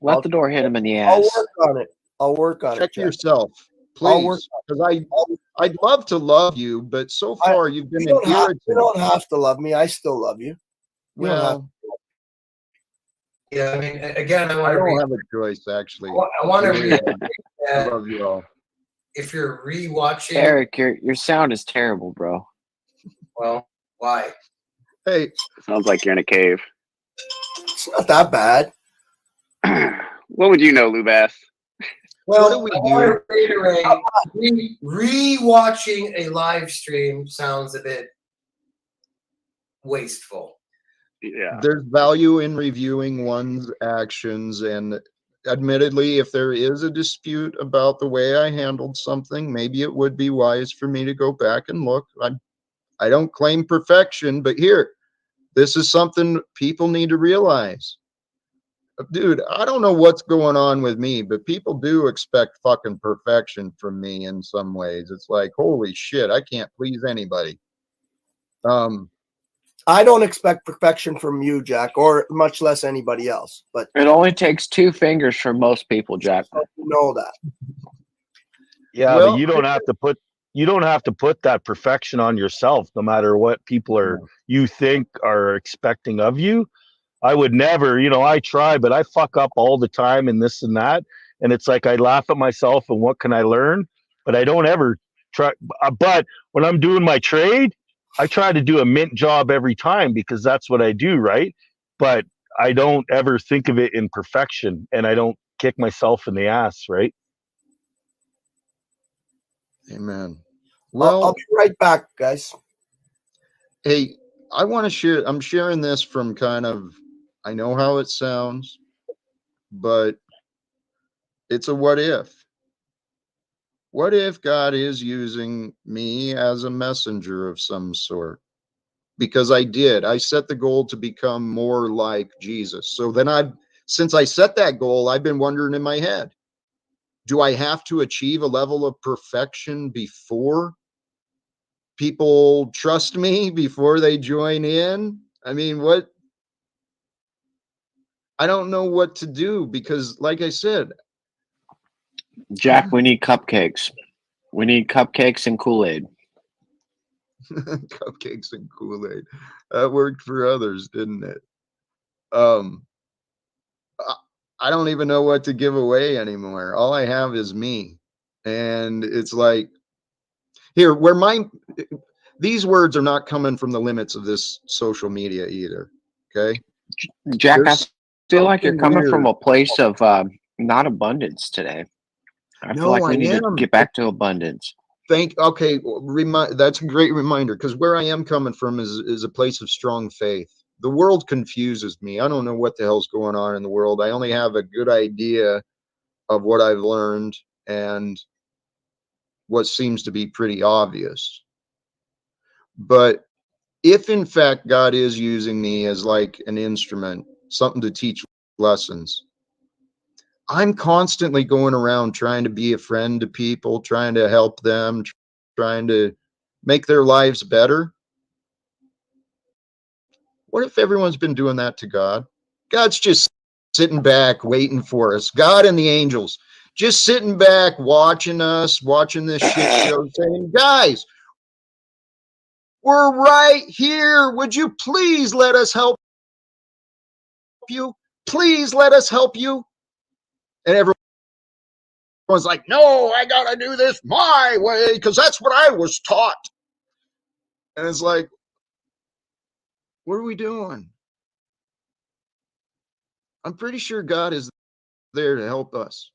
Let the door hit him in the ass. I'll work on it. Check yourself, please, because I'd love to love you, but so far you've been an irritant. You don't have to love me. I still love you. Yeah, I mean, again, I don't have a choice, actually. I want to read. I love you all. If you're rewatching, Eric, your sound is terrible, bro. Well, why? Hey, sounds like you're in a cave. It's not that bad. What would you know, Lou Bass? Well, what do we do? Reiterate, rewatching a live stream sounds a bit wasteful. Yeah. There's value in reviewing one's actions, and admittedly, if there is a dispute about the way I handled something, maybe it would be wise for me to go back and look. I don't claim perfection, but here, this is something people need to realize. Dude, I don't know what's going on with me, but people do expect fucking perfection from me in some ways. It's like, holy shit, I can't please anybody. I don't expect perfection from you, Jack, or much less anybody else. But it only takes 2 fingers for most people, Jack. You know that. Yeah, Well, but you don't have to put that perfection on yourself, no matter what people are you think are expecting of you. I would never, I try, but I fuck up all the time and this and that. And it's like I laugh at myself and what can I learn? But I don't ever try. But when I'm doing my trade, I try to do a mint job every time because that's what I do, right? But I don't ever think of it in perfection and I don't kick myself in the ass, right? Amen. Well, I'll be right back, guys. Hey, I want to share, I'm sharing this from kind of, I know how it sounds, but it's a what if. What if God is using me as a messenger of some sort? Because I set the goal to become more like Jesus. So then since I set that goal, I've been wondering in my head, do I have to achieve a level of perfection before people trust me, before they join in? I mean, I don't know what to do because, like I said, Jack, we need cupcakes. We need cupcakes and Kool-Aid. cupcakes and Kool-Aid. That worked for others, didn't it? I don't even know what to give away anymore. All I have is me. And it's like, here, these words are not coming from the limits of this social media either. Okay. Jack, There's I feel like you're coming weird. from a place of not abundance today. I feel like we need to get back to abundance. Okay, that's a great reminder, because where I am coming from is a place of strong faith. The world confuses me. I don't know what the hell's going on in the world. I only have a good idea of what I've learned and what seems to be pretty obvious. But if in fact God is using me as like an instrument, something to teach lessons, I'm constantly going around trying to be a friend to people, trying to help them, trying to make their lives better. What if everyone's been doing that to God? God's just sitting back waiting for us. God and the angels just sitting back watching us, watching this shit show, saying, guys, we're right here. Would you please let us help you? Please let us help you. And everyone's like, no, I got to do this my way because that's what I was taught. And it's like, what are we doing? I'm pretty sure God is there to help us,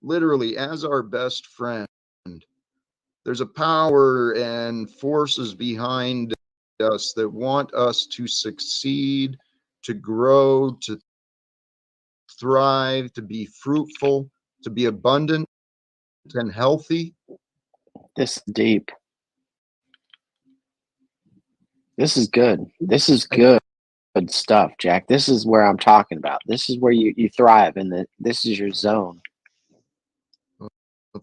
literally as our best friend. There's a power and forces behind us that want us to succeed, to grow, to thrive, to be fruitful, to be abundant and healthy. This is deep. This is good. This is good stuff, Jack. This is where I'm talking about. This is where you thrive, and this is your zone. Well,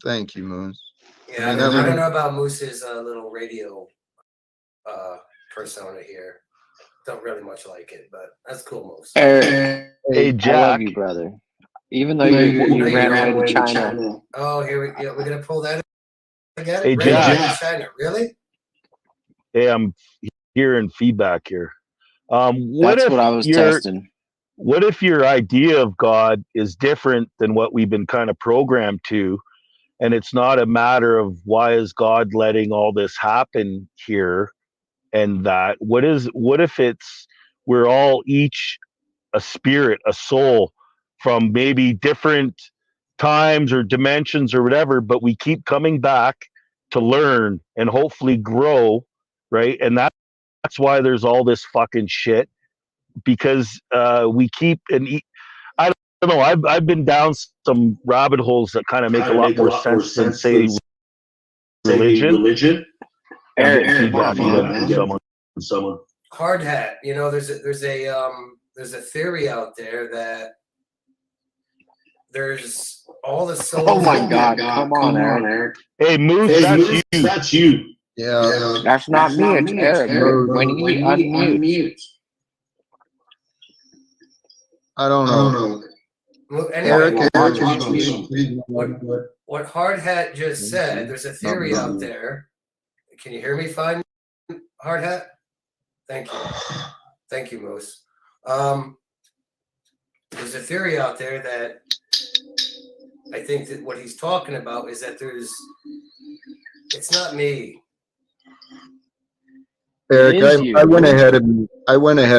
thank you, Moose. Yeah, I don't know about Moose's little radio persona here. Don't really much like it, but that's cool, Moose. Hey, Jack. I love you, brother. Even though you ran away to China. Oh, we're gonna pull that again. Hey, Ran away Jack. to China, really? Hey, I'm hearing feedback here. That's what I was testing. What if your idea of God is different than what we've been kind of programmed to, and it's not a matter of why is God letting all this happen here and that? What if we're all each a spirit, a soul from maybe different times or dimensions or whatever, but we keep coming back to learn and hopefully grow, right? And that's why there's all this fucking shit, because we keep don't know. I've been down some rabbit holes that kind of make a lot more sense than say religion. I'm getting feedback from someone. Hard hat. You know, there's a theory out there that there's all the souls. Oh my God! Come on, Eric. Hey, Moose, that's you. Yeah. That's not me. It's Eric. When he unmutes. I don't know. Well, anyway, Eric, what Hard Hat just said, there's a theory out there. Can you hear me fine, Hard Hat? Thank you. Thank you, Moose. There's a theory out there that I think that what he's talking about is that it's not me. Eric, I went ahead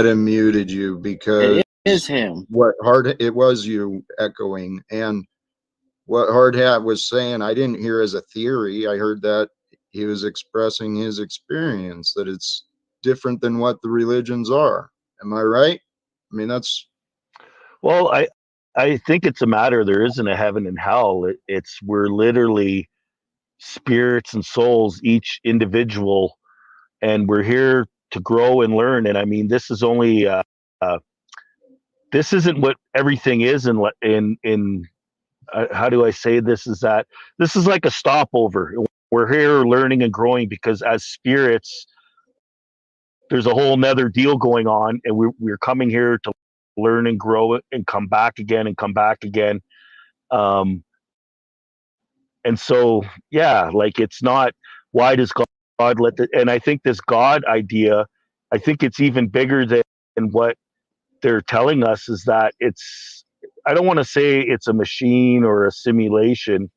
and muted you because it is him. It was you echoing, and what Hard Hat was saying, I didn't hear as a theory. I heard that he was expressing his experience, that it's different than what the religions are. Am I right? I mean, that's. Well, I think it's a matter. There isn't a heaven and hell. We're literally spirits and souls, each individual, and we're here to grow and learn. And I mean, this is only this isn't what everything is in how do I say this, is that this is like a stopover. We're here learning and growing because as spirits, there's a whole nother deal going on, and we're coming here to learn and grow it and come back again and come back again. And so, yeah, like it's not, why does God let the, and I think this God idea, I think it's even bigger than what they're telling us, is that it's, I don't want to say it's a machine or a simulation,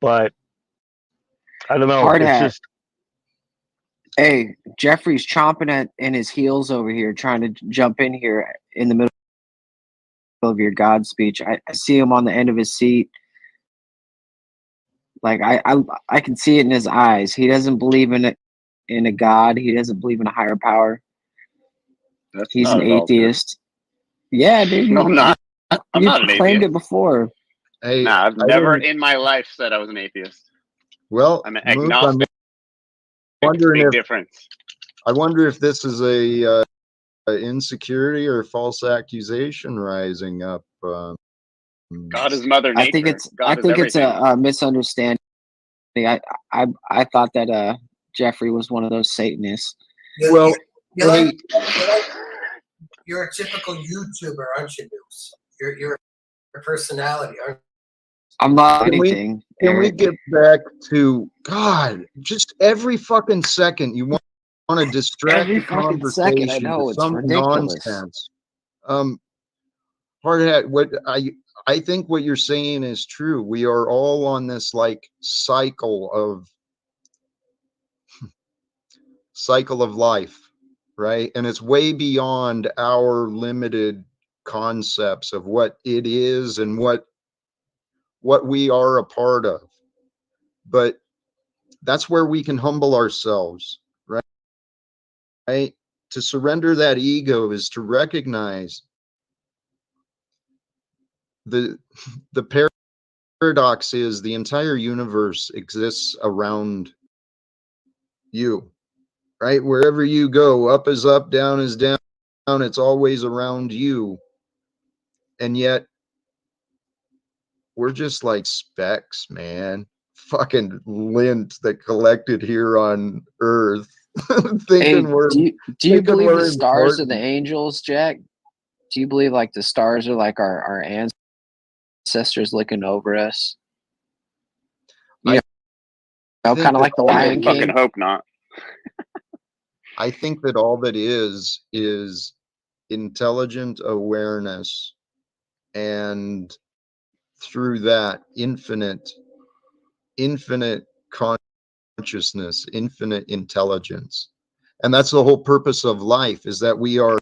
but I don't know. Hard it's hat. just. Hey, Jeffrey's chomping in his heels over here, trying to jump in here in the middle of your God speech. I see him on the end of his seat. Like I can see it in his eyes. He doesn't believe in a God. He doesn't believe in a higher power. He's an atheist. Yeah, dude. No, I'm not. I'm not an claimed atheist. it before. Hey, nah, I've never in my life said I was an atheist. Well, I'm an agnostic. Wondering Big if, difference. I wonder if this is a insecurity or false accusation rising up. God is Mother Nature. I think it's a misunderstanding. I thought that Jeffrey was one of those Satanists. Well, You're a typical YouTuber, aren't you, Deuce? You're a personality, aren't you? I'm not Can anything. Can we get back to God? Just every fucking second you want to distract Every the fucking second, I conversation know, to it's some ridiculous. nonsense. Hard hat, what I think what you're saying is true. We are all on this like cycle of life, right? And it's way beyond our limited concepts of what it is and what we are a part of. But that's where we can humble ourselves, right? Right? To surrender that ego is to recognize the paradox is the entire universe exists around you, right? Wherever you go, up is up, down is down, it's always around you. And yet we're just like specks, man. Fucking lint that collected here on Earth. Thinking do you believe we're the stars are important. the angels, Jack? Do you believe like the stars are like our ancestors looking over us? You know, kind of like the Lion King. Fucking hope not. I think that all that is intelligent awareness, and through that infinite consciousness, infinite intelligence. And that's the whole purpose of life, is that we are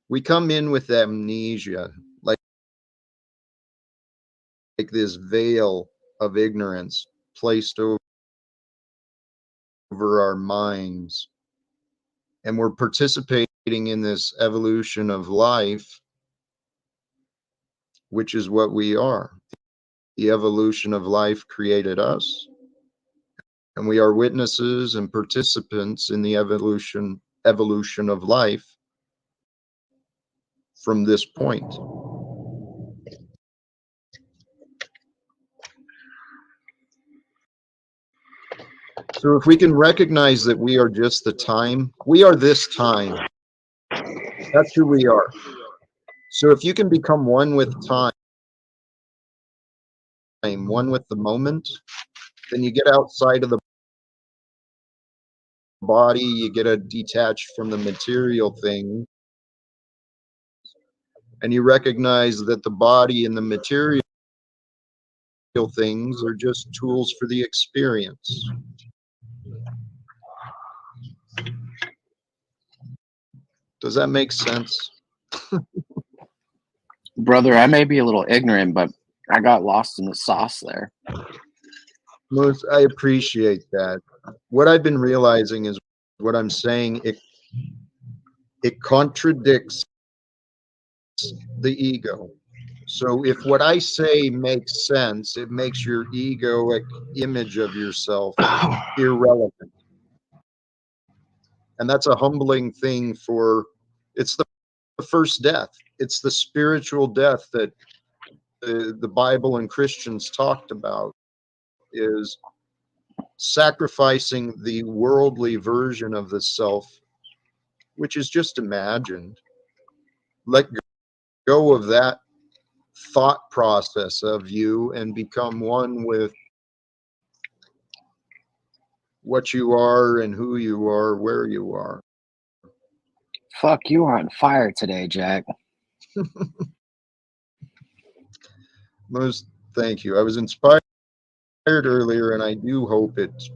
we come in with amnesia, like this veil of ignorance placed over our minds. and we're participating in this evolution of life, which is what we are. The evolution of life created us, and we are witnesses and participants in the evolution of life from this point. So if we can recognize that we are just the time, we are this time. That's who we are. So if you can become one with time, one with the moment, then you get outside of the body, you get detached from the material thing, and you recognize that the body and the material things are just tools for the experience. Does that make sense? Brother, I may be a little ignorant, but I got lost in the sauce there. Most, I appreciate that. What I've been realizing is what I'm saying, it contradicts the ego. So if what I say makes sense, it makes your egoic image of yourself irrelevant. And that's a humbling thing for, it's the first death. It's the spiritual death that the Bible and Christians talked about, is sacrificing the worldly version of the self, which is just imagined. Let go of that thought process of you and become one with what you are and who you are, where you are. Fuck, you are on fire today, Jack. Most thank you. I was inspired earlier, and I do hope it's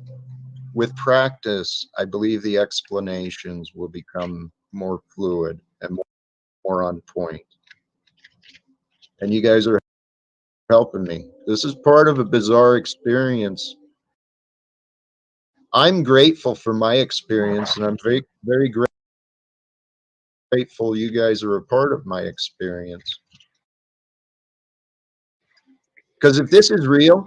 with practice. I believe the explanations will become more fluid and more on point. And you guys are helping me. This is part of a bizarre experience. I'm grateful for my experience, and I'm very, very grateful you guys are a part of my experience. Because if this is real,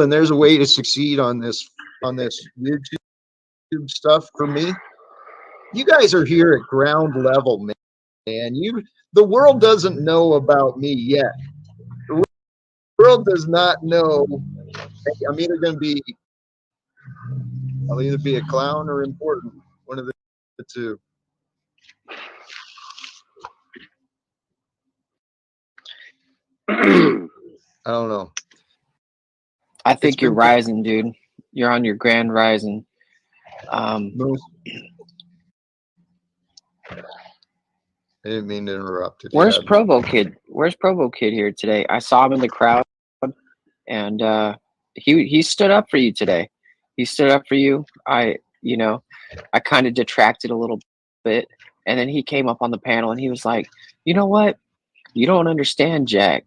and there's a way to succeed on this YouTube stuff for me, you guys are here at ground level, man. The world doesn't know about me yet. The world does not know. I'm either going to be, I'll either be a clown or important. One of the two. I don't know. I think you're rising, dude. You're on your grand rising. I didn't mean to interrupt. Where's Provo Kid? Where's Provo Kid here today? I saw him in the crowd, and he stood up for you today. He stood up for you. I kind of detracted a little bit, and then he came up on the panel and he was like, "You know what? You don't understand, Jack."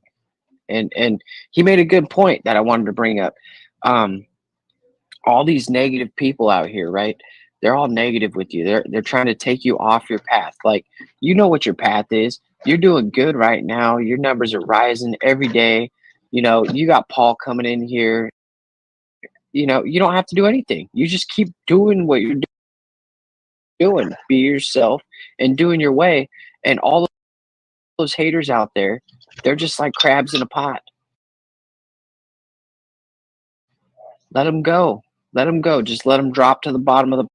And he made a good point that I wanted to bring up. All these negative people out here, right? They're all negative with you. They're trying to take you off your path. Like, you know what your path is. You're doing good right now. Your numbers are rising every day. You got Paul coming in here. You don't have to do anything. You just keep doing what you're doing. Be yourself and doing your way. And all those haters out there, they're just like crabs in a pot. Let them go. Let them go. Just let them drop to the bottom of the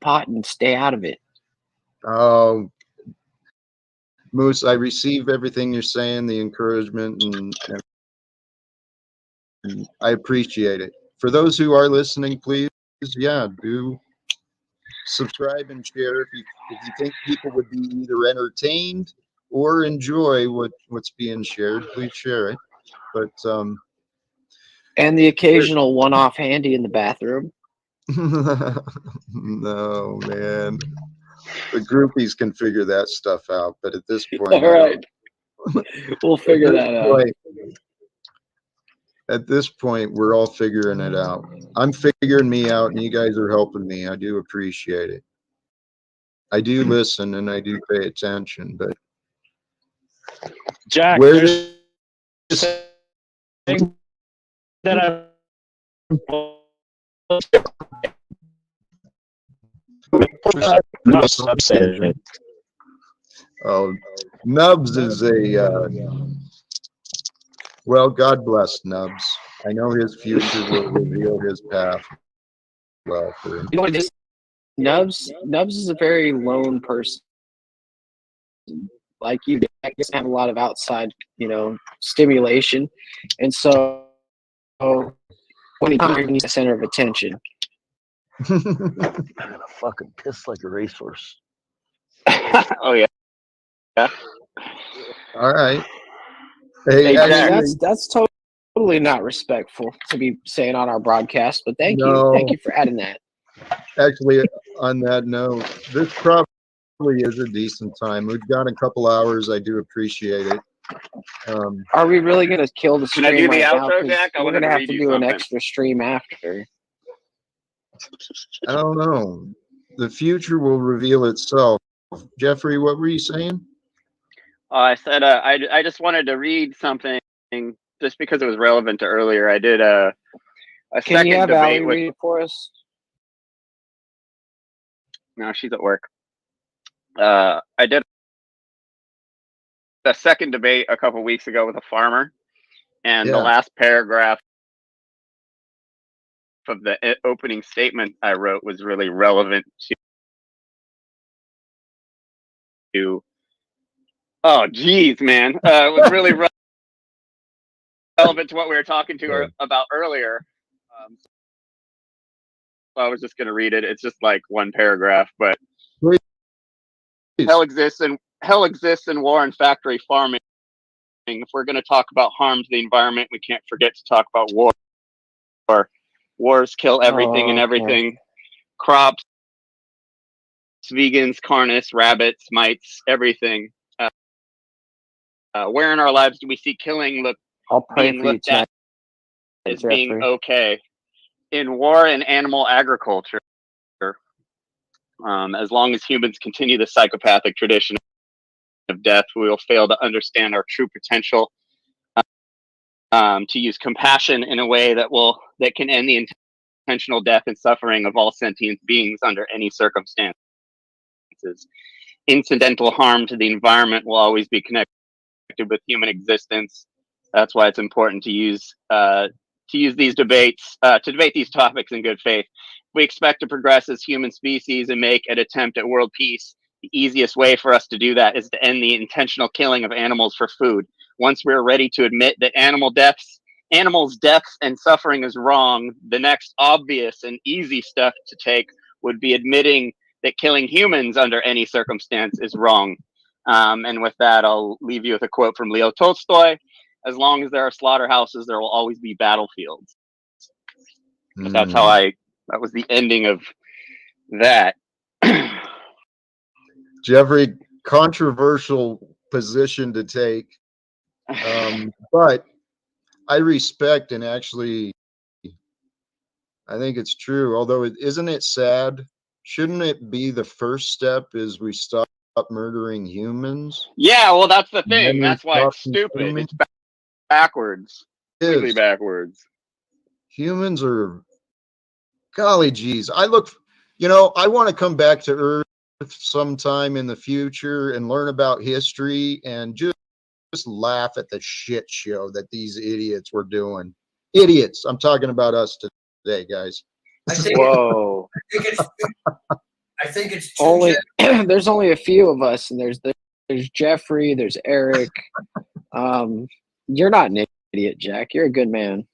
pot and stay out of it. Moose, I receive everything you're saying, the encouragement, and I appreciate it. For those who are listening, please, do subscribe and share if you think people would be either entertained or enjoy what's being shared. Please share it. But and the occasional one-off handy in the bathroom. No, man. The groupies can figure that stuff out, but at this point, all right, we'll figure that out. at this point, we're all figuring it out. I'm figuring me out, and you guys are helping me. I do appreciate it. I do listen and I do pay attention, but Jack, where there's this that I oh, Nubs is a well, God bless Nubs. I know his future will reveal his path well for him. You know what it is? Nubs is a very lone person. Like you, doesn't have a lot of outside, stimulation, and so when he comes, he's the center of attention. I'm gonna fucking piss like a racehorse. Oh yeah. Yeah. All right. Hey, That's totally not respectful to be saying on our broadcast, but thank you for adding that. Actually, on that note, this probably is a decent time. We've got a couple hours. I do appreciate it. Are we really going to kill the stream Can I do the right outro, now? 'Cause Jack? I we're wanted going to to have read to you do an something. extra stream after. I don't know. The future will reveal itself. Jeffrey, what were you saying? I said I just wanted to read something just because it was relevant to earlier. I did a Can second you have debate Allie with. read it for us? No, she's at work. I did a second debate a couple weeks ago with a farmer, and the last paragraph of the opening statement I wrote was really relevant to. Oh, geez, man, it was really relevant to what we were talking about earlier. So I was just going to read it. It's just like one paragraph, but hell exists in war and factory farming. If we're going to talk about harm to the environment, we can't forget to talk about war. Wars kill everything and everything. Crops, vegans, carnists, rabbits, mites, everything. Where in our lives do we see killing being looked at as being okay? In war and animal agriculture, as long as humans continue the psychopathic tradition of death, we will fail to understand our true potential to use compassion in a way that can end the intentional death and suffering of all sentient beings under any circumstances. Incidental harm to the environment will always be connected with human existence. That's why it's important to use these debates to debate these topics in good faith. We expect to progress as human species and make an attempt at world peace. The easiest way for us to do that is to end the intentional killing of animals for food. Once we're ready to admit that animals' deaths and suffering is wrong, the next obvious and easy step to take would be admitting that killing humans under any circumstance is wrong. And with that, I'll leave you with a quote from Leo Tolstoy. As long as there are slaughterhouses, there will always be battlefields. That's how that was the ending of that. Jeffrey, controversial position to take. But I respect and actually, I think it's true. Although, isn't it sad? Shouldn't it be the first step is we stop murdering humans? Yeah, well, that's the thing. That's why it's stupid. It's backwards. Completely backwards. Humans are, golly geez. I want to come back to Earth sometime in the future and learn about history and just laugh at the shit show that these idiots were doing. Idiots. I'm talking about us today, guys. Whoa. I think it's only there's only a few of us, and there's Jeffrey, there's Eric. You're not an idiot, Jack. You're a good man.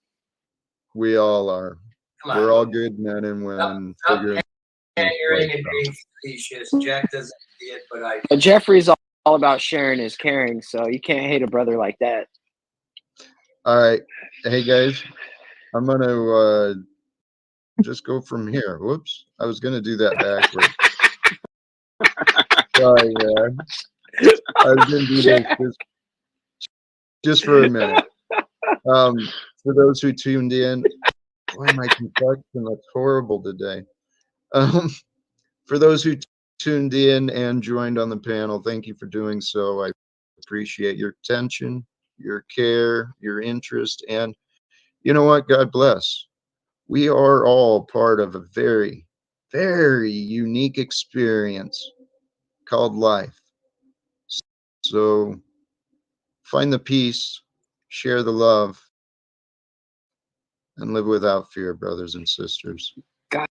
We all are. We're all good men and women. Jack doesn't see it, but But Jeffrey's all about sharing his caring, so you can't hate a brother like that. All right. Hey, guys. I'm going to just go from here. Whoops. I was going to do that backwards. Sorry, I was going to do this just for a minute. for those who tuned in, boy, my complexion looks horrible today. For those who tuned in and joined on the panel, thank you for doing so. I appreciate your attention, your care, your interest, and you know what? God bless. We are all part of a very, very unique experience called life. So find the peace, share the love, and live without fear, brothers and sisters. God.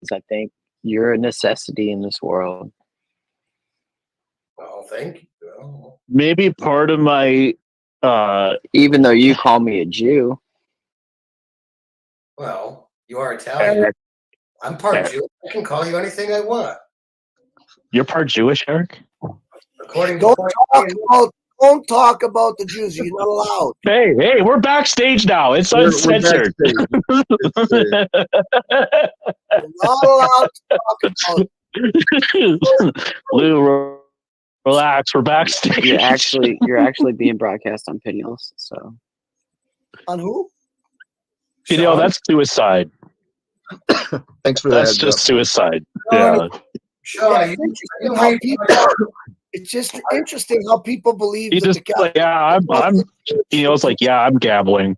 I think you're a necessity in this world. Well, thank you. Well, Maybe part of my even though you call me a Jew. well, you are Italian. Eric, I'm part Eric. Jew. I can call you anything I want. You're part Jewish, Eric? According to Don't talk about the Jews. You're not allowed. Hey, we're backstage now. It's uncensored. You're not allowed to talk about Lou, relax. We're backstage. You're actually being broadcast on Pinions. So on who? You know, that's suicide. Thanks for That's that. just suicide. Yeah. Sean, it's just interesting how people believe He's that just like, yeah, I'm you know, it's like, yeah, I'm gambling.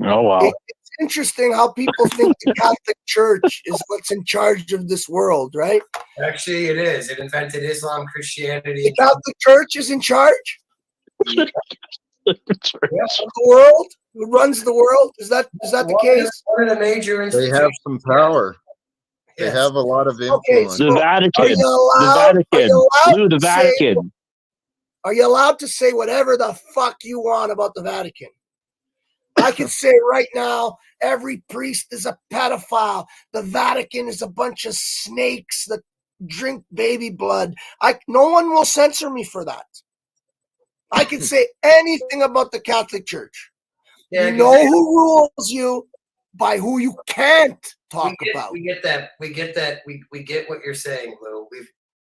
Oh wow. It's interesting how people think the Catholic Church is what's in charge of this world, right? Actually, it is. It invented Islam, Christianity. The Catholic Church is in charge. Yeah. The world, who runs the world? Is that the case? One of the major They institutions. have some power. They Yes. have a lot of influence. Okay, so The Vatican. are you allowed, The Vatican. Lou, the Vatican. Are you allowed to say whatever the fuck you want about the Vatican? I can say right now, every priest is a pedophile. The Vatican is a bunch of snakes that drink baby blood. No one will censor me for that. I can say anything about the Catholic Church. Yeah, you know who rules you by who you can't talk about. We get that. We get that. We get what you're saying, Lou.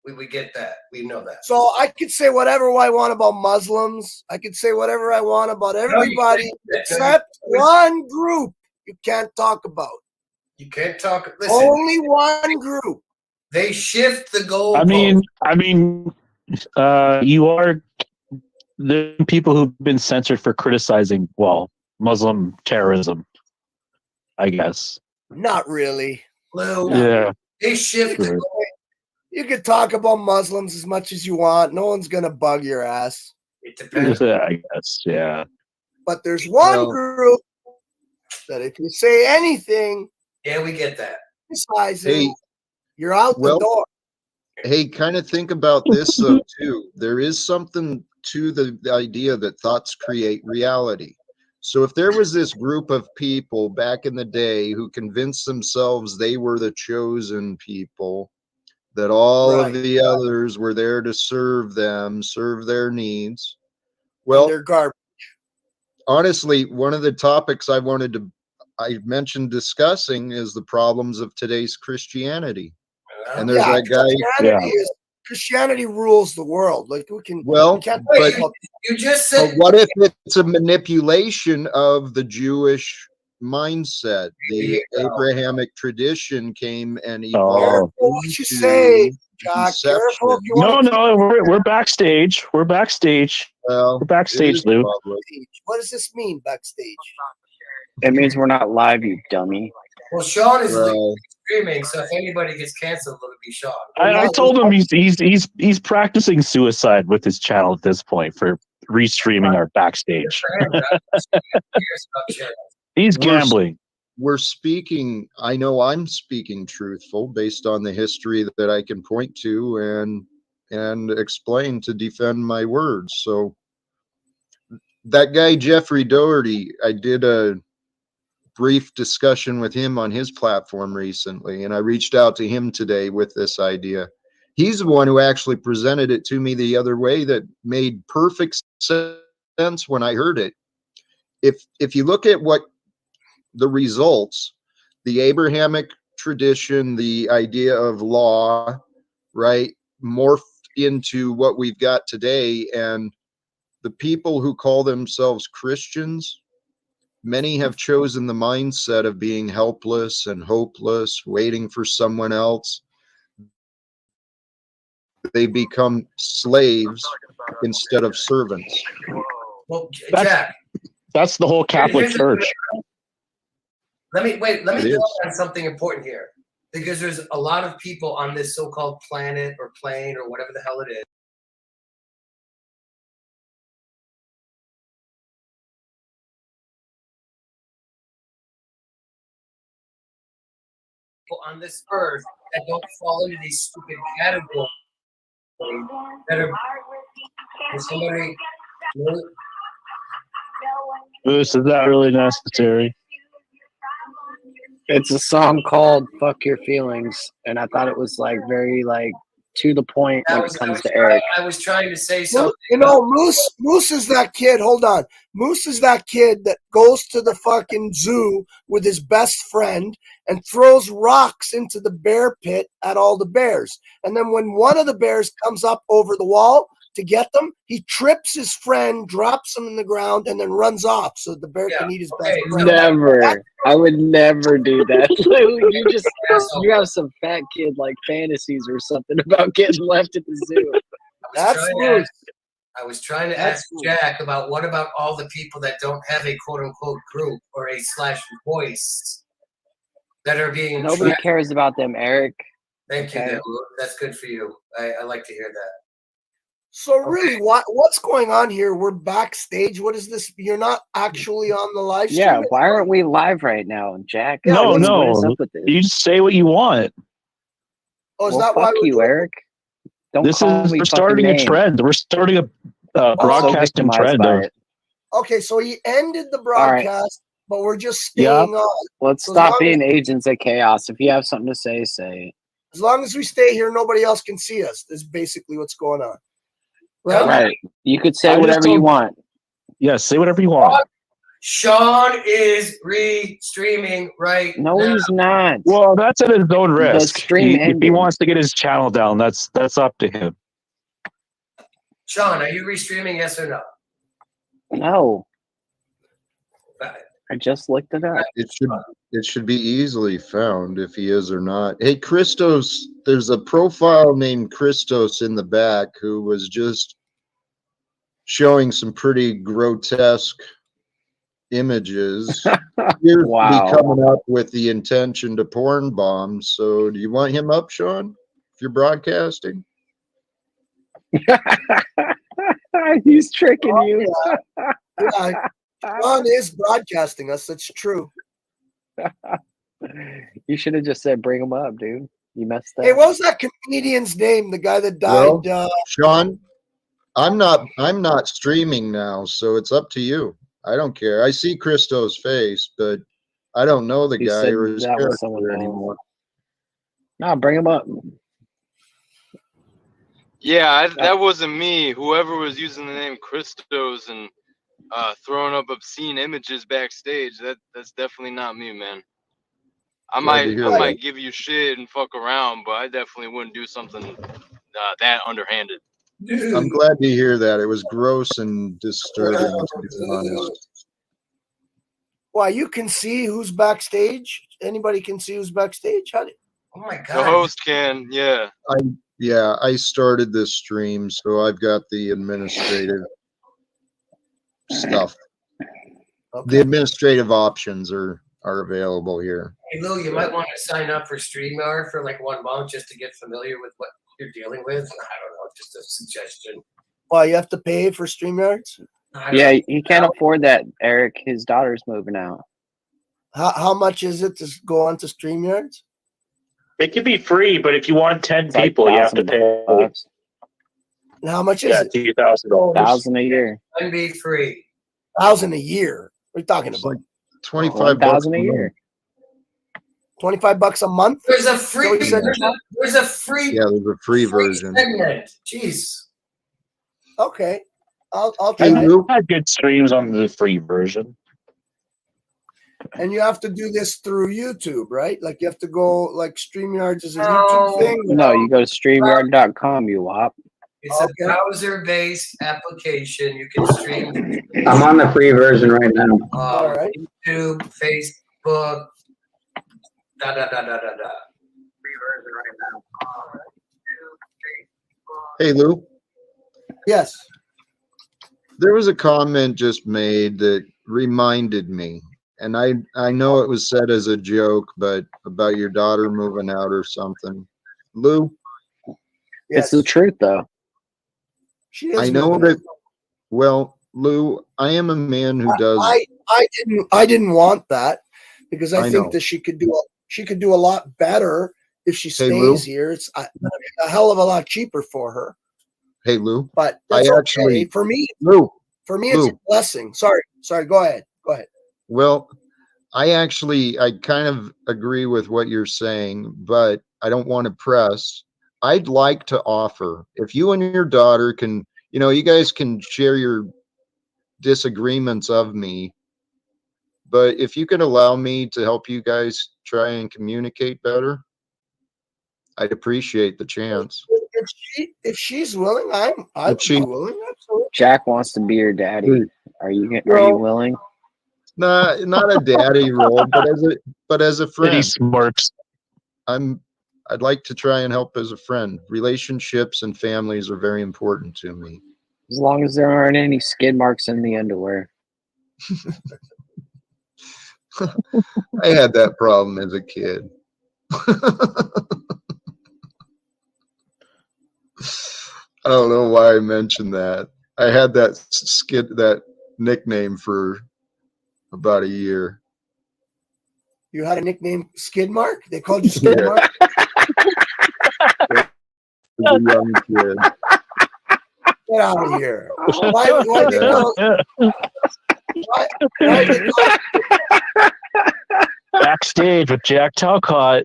We get that. We know that. So I could say whatever I want about Muslims. I could say whatever I want about everybody except one group you can't talk about. You can't talk. Listen, only one group. They shift the goal. I mean, you are the people who've been censored for criticizing, well, Muslim terrorism, I guess. Not really. Lou, yeah. They shift the goal. You can talk about Muslims as much as you want. No one's gonna bug your ass. It depends. I guess, yeah. But there's one group that if you say anything, yeah, we get that. Criticizing, you're out the door. Hey, kind of think about this though too. There is something to the idea that thoughts create reality. So if there was this group of people back in the day who convinced themselves they were the chosen people, that all of the others were there to serve them, serve their needs. Well, they're garbage. Honestly, one of the topics I mentioned discussing is the problems of today's Christianity. And there's that guy. Christianity rules the world. Like we can. Well, but you just said. But what if it's a manipulation of the Jewish mindset? The Abrahamic tradition came and evolved. What you say, Jack? Careful. No, we're backstage. We're backstage. Well, we're backstage, Lou. What does this mean, backstage? It means we're not live, you dummy. Well, Sean is streaming, so if anybody gets canceled, it'll be Sean. I told him he's practicing suicide with his channel at this point for restreaming our backstage. He's gambling. We're speaking. I know I'm speaking truthful based on the history that I can point to and explain to defend my words. So that guy Jeffrey Doherty, I did a brief discussion with him on his platform recently, and I reached out to him today with this idea. He's the one who actually presented it to me the other way that made perfect sense when I heard it. If you look at what the results, the Abrahamic tradition, the idea of law, right, morphed into what we've got today, and the people who call themselves Christians, many have chosen the mindset of being helpless and hopeless, waiting for someone else. They become slaves instead of servants. Well, Jack, That's the whole Catholic Church. let me It go is. on something important here, because there's a lot of people on this so-called planet or plane or whatever the hell it is. People on this earth that don't fall into these stupid categories that are somebody. Moose, is that really necessary? It's a song called "Fuck Your Feelings," and I thought it was like very like to the point when it comes to Eric. I was trying to say something. You know, Moose is that kid. Hold on. Moose is that kid that goes to the fucking zoo with his best friend and throws rocks into the bear pit at all the bears. And then when one of the bears comes up over the wall to get them, he trips his friend, drops him in the ground, and then runs off so the bear can eat his best friend. Never. I would never do that. You have some fat kid like fantasies or something about getting left at the zoo. I was trying to ask Jack about what about all the people that don't have a quote unquote group or a / voice that are being Nobody cares about them, Eric. Thank you. That's good for you. I like to hear that. So really, what's going on here? We're backstage. What is this? You're not actually on the live stream? Yeah, why aren't we live right now, Jack? No, What is no. up with this? You just say what you want. Oh, is Well, that why fuck we're you, doing Eric. Don't This call is me we're fucking starting a names. trend. We're starting a broadcasting victimized trend by of it. Okay, so he ended the right. broadcast, but we're just Yeah. staying on. Let's So stop being agents of chaos. If you have something to say it. as long as we stay here, nobody else can see us. Is basically what's going on. Right. You could say I just whatever you don't- want. Yeah, say whatever you want. Sean is re-streaming right No, now. he's not. Well, that's at his own The risk. stream If he ended. wants to get his channel down, that's up to him. Sean, are you re-streaming? Yes or no? No. I just looked it up. It should be easily found if he is or not. Hey, Christos, there's a profile named Christos in the back who was just showing some pretty grotesque images. Appears to Wow. be coming up with the intention to porn bomb. So do you want him up, Sean, if you're broadcasting? He's tricking you. Yeah, Sean is broadcasting us. That's true. You should have just said, "Bring him up, dude." You messed up. Hey, what was that comedian's name? The guy that Well, died. Sean, I'm not streaming now, so it's up to you. I don't care. I see Christo's face, but I don't know the He guy said or his that was someone character else. anymore. No, bring him up. Yeah, that wasn't me. Whoever was using the name Christos and throwing up obscene images backstage, that's definitely not me, man. I Glad to might hear that. might give you shit and fuck around, but I definitely wouldn't do something that underhanded. I'm glad to hear that. It was gross and disturbing, to be honest. Why, you can see who's backstage? Anybody can see who's backstage? How do Oh my The host can, yeah. I started this stream, so I've got the administrative stuff. The administrative options are available here. Hey Lou, you might want to sign up for StreamYard for like 1 month just to get familiar with what you're dealing with. I don't know, just a suggestion. Why, you have to pay for StreamYards? Yeah, he can't afford that, Eric. His daughter's moving out. How much is it to go onto StreamYards? It could be free, but if you want 10 like people, you have to pay. $1,000. And how much is Yeah, it? $2,000. $1,000 a year. And be free. $1,000 a year. What are you talking about? 25 bucks $1,000 a year. 25 bucks a month? There's a free. So you said- There's a free. Yeah, there's a free version. segment. Jeez. Okay. I'll I've try it. had good streams on the free version. And you have to do this through YouTube, right? Like you have to go like StreamYards is a No. YouTube thing. No, you go to StreamYard.com, you wop. It's a browser-based application. You can stream. I'm on the free version right now. All right. YouTube, Facebook, da da da da da da. Free version right now. Hey, Lou. Yes. There was a comment just made that reminded me, and I know it was said as a joke, but about your daughter moving out or something. Lou? It's the truth, though. She is I know moving that. Well, Lou, I am a man who does. I didn't want that because I I think know. that she could do a lot better if she Hey, Lou. stays here. It's a hell of a lot cheaper for her. Hey, Lou. But I that's actually, okay. For me, Lou. It's a blessing. Sorry. Go ahead. Well, I kind of agree with what you're saying, but I don't want to press. I'd like to offer, if you and your daughter can, you guys can share your disagreements of me, but if you could allow me to help you guys try and communicate better, I'd appreciate the chance. If she's willing, I'd be willing. Absolutely. Jack wants to be your daddy. Are you willing? Not a daddy role, but as a friend. He smirks. I'd like to try and help as a friend. Relationships and families are very important to me. As long as there aren't any skid marks in the underwear. I had that problem as a kid. I don't know why I mentioned that. I had that nickname for about a year. You had a nickname, Skid Mark? They called you Skid Mark? As a young kid. Get out of here. Why they call Backstage with Jack Talcott.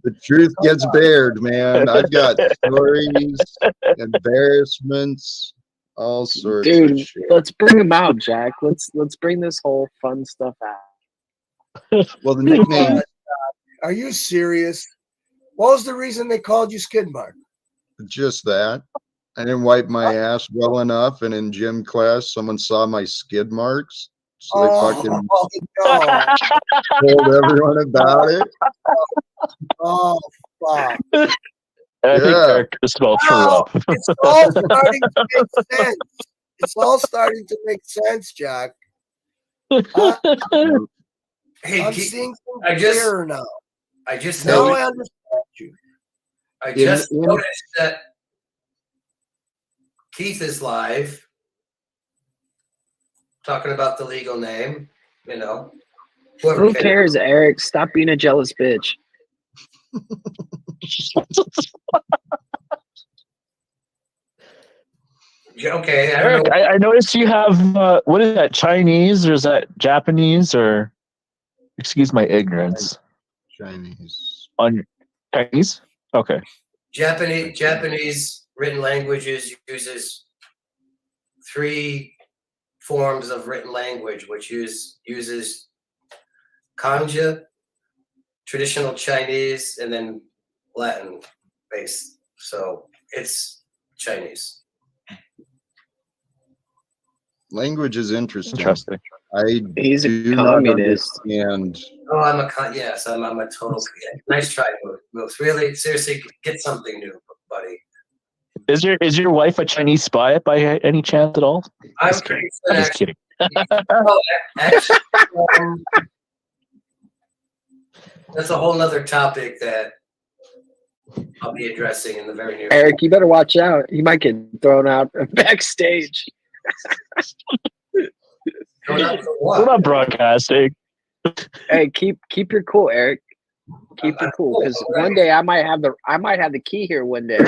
The truth gets bared, man. I've got stories, embarrassments, all sorts of Dude, shit. let's bring him out, Jack. Let's bring this whole fun stuff out. Well, the nickname. Are you serious? What was the reason they called you Skid Mark? Just that. I didn't wipe my ass well enough, and in gym class, someone saw my skid marks, so they fucking told everyone about it. Oh, fuck. I think Eric Isabel threw up. It's all starting to make sense. It's all starting to make sense, Jack. Hey, I'm seeing things I just- clearer now. I just Now noticed. I understand you. I just noticed that Keith is live talking about the legal name. Who cares, Eric? Stop being a jealous bitch. Okay, I don't Eric, know. I noticed you have what is that, Chinese or is that Japanese or excuse my ignorance? Chinese. On Chinese? Okay. Japanese written languages uses 3 forms of written language, which uses kanji, traditional Chinese, and then Latin based. So it's Chinese. Language is interesting. He's a do not communist. understand. Oh, I'm a total. Nice try, Moose. Really, seriously, get something new, buddy. Is your wife a Chinese spy by any chance at all? I'm Just kidding. I'm just kidding. Oh, actually, that's a whole nother topic that I'll be addressing in the very near Eric, you better watch out. You might get thrown out backstage. We're not broadcasting. Hey, keep your cool, Eric. Keep your cool, because one day I might have the key here one day,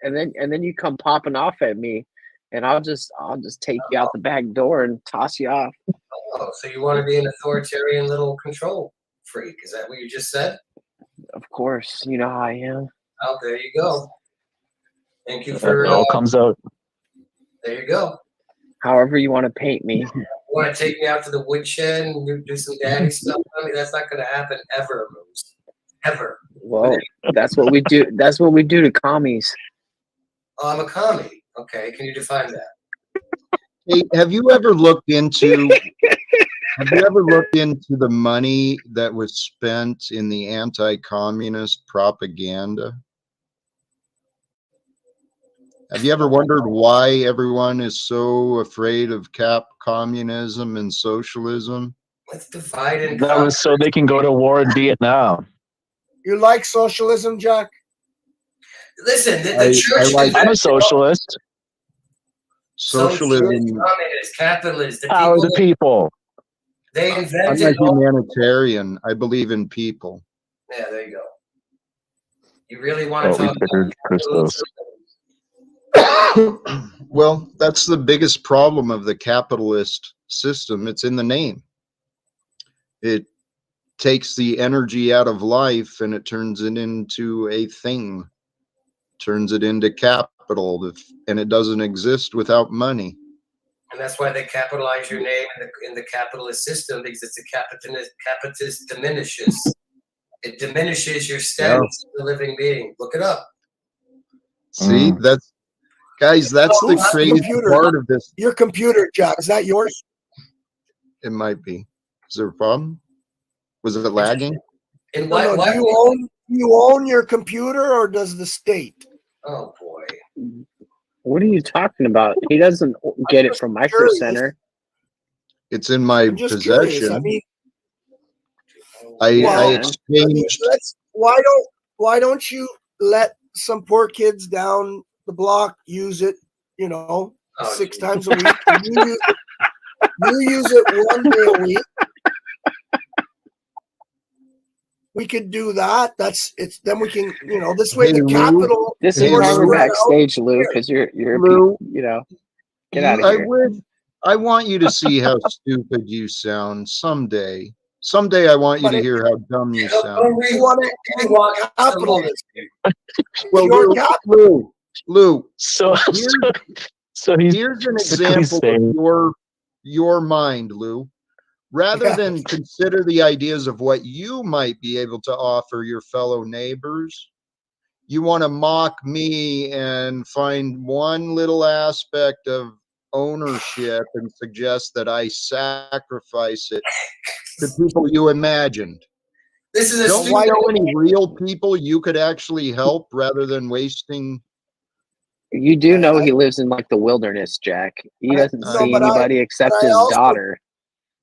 and then you come popping off at me, and I'll just take you out the back door and toss you off. Oh, so you want to be an authoritarian little control freak? Is that what you just said? Of course, you know how I am. Oh, there you go. Thank you It for. all comes out. There you go. However you want to paint me. You want to take me out to the woodshed and do some daddy stuff? I mean, that's not going to happen ever, Moose. Ever. Well, that's what we do. That's what we do to commies. Oh, I'm a commie. Okay, can you define that? Hey, have you ever looked into the money that was spent in the anti-communist propaganda? Have you ever wondered why everyone is so afraid of communism and socialism? Let's divide and That conquer. was so they can go to war in Vietnam. You like socialism, Jack? Listen, the church. I'm a socialist. Socialism. Communist, capitalist. Power the people. They I'm invented. a humanitarian. I believe in people. Yeah, there you go. You really want to Oh, talk we figured Christos. Well, that's the biggest problem of the capitalist system. It's in the name. It takes the energy out of life and it turns it into a thing, turns it into capital, and it doesn't exist without money. And that's why they capitalize your name in the capitalist system, because it's capitalist diminishes. It diminishes your status as a living being. Look it up. See, that's the crazy part of this. Your computer, Jack, is that yours? It might be. Is there a problem? Was it lagging? And No, why do you own your computer or does the state? Oh boy. What are you talking about? He doesn't get it from Micro Center. It's in my Just possession. curious. I mean, I exchanged. Why don't you let some poor kids down the block use it? You know, 6 times a week. You use it 1 day a week. We could do that. Then we can, this way the capital. This is why we're backstage, Lou, because you're Lou, get out of here. I want you to see how stupid you sound someday. Someday I want you to hear how dumb you sound. Well, Lou, so here's an example of your mind, Lou. Rather than consider the ideas of what you might be able to offer your fellow neighbors, you want to mock me and find one little aspect of ownership and suggest that I sacrifice it to people you imagined. This is Don't you know any real people you could actually help rather than wasting? You do know he lives in like the wilderness, Jack. He doesn't see anybody except his daughter.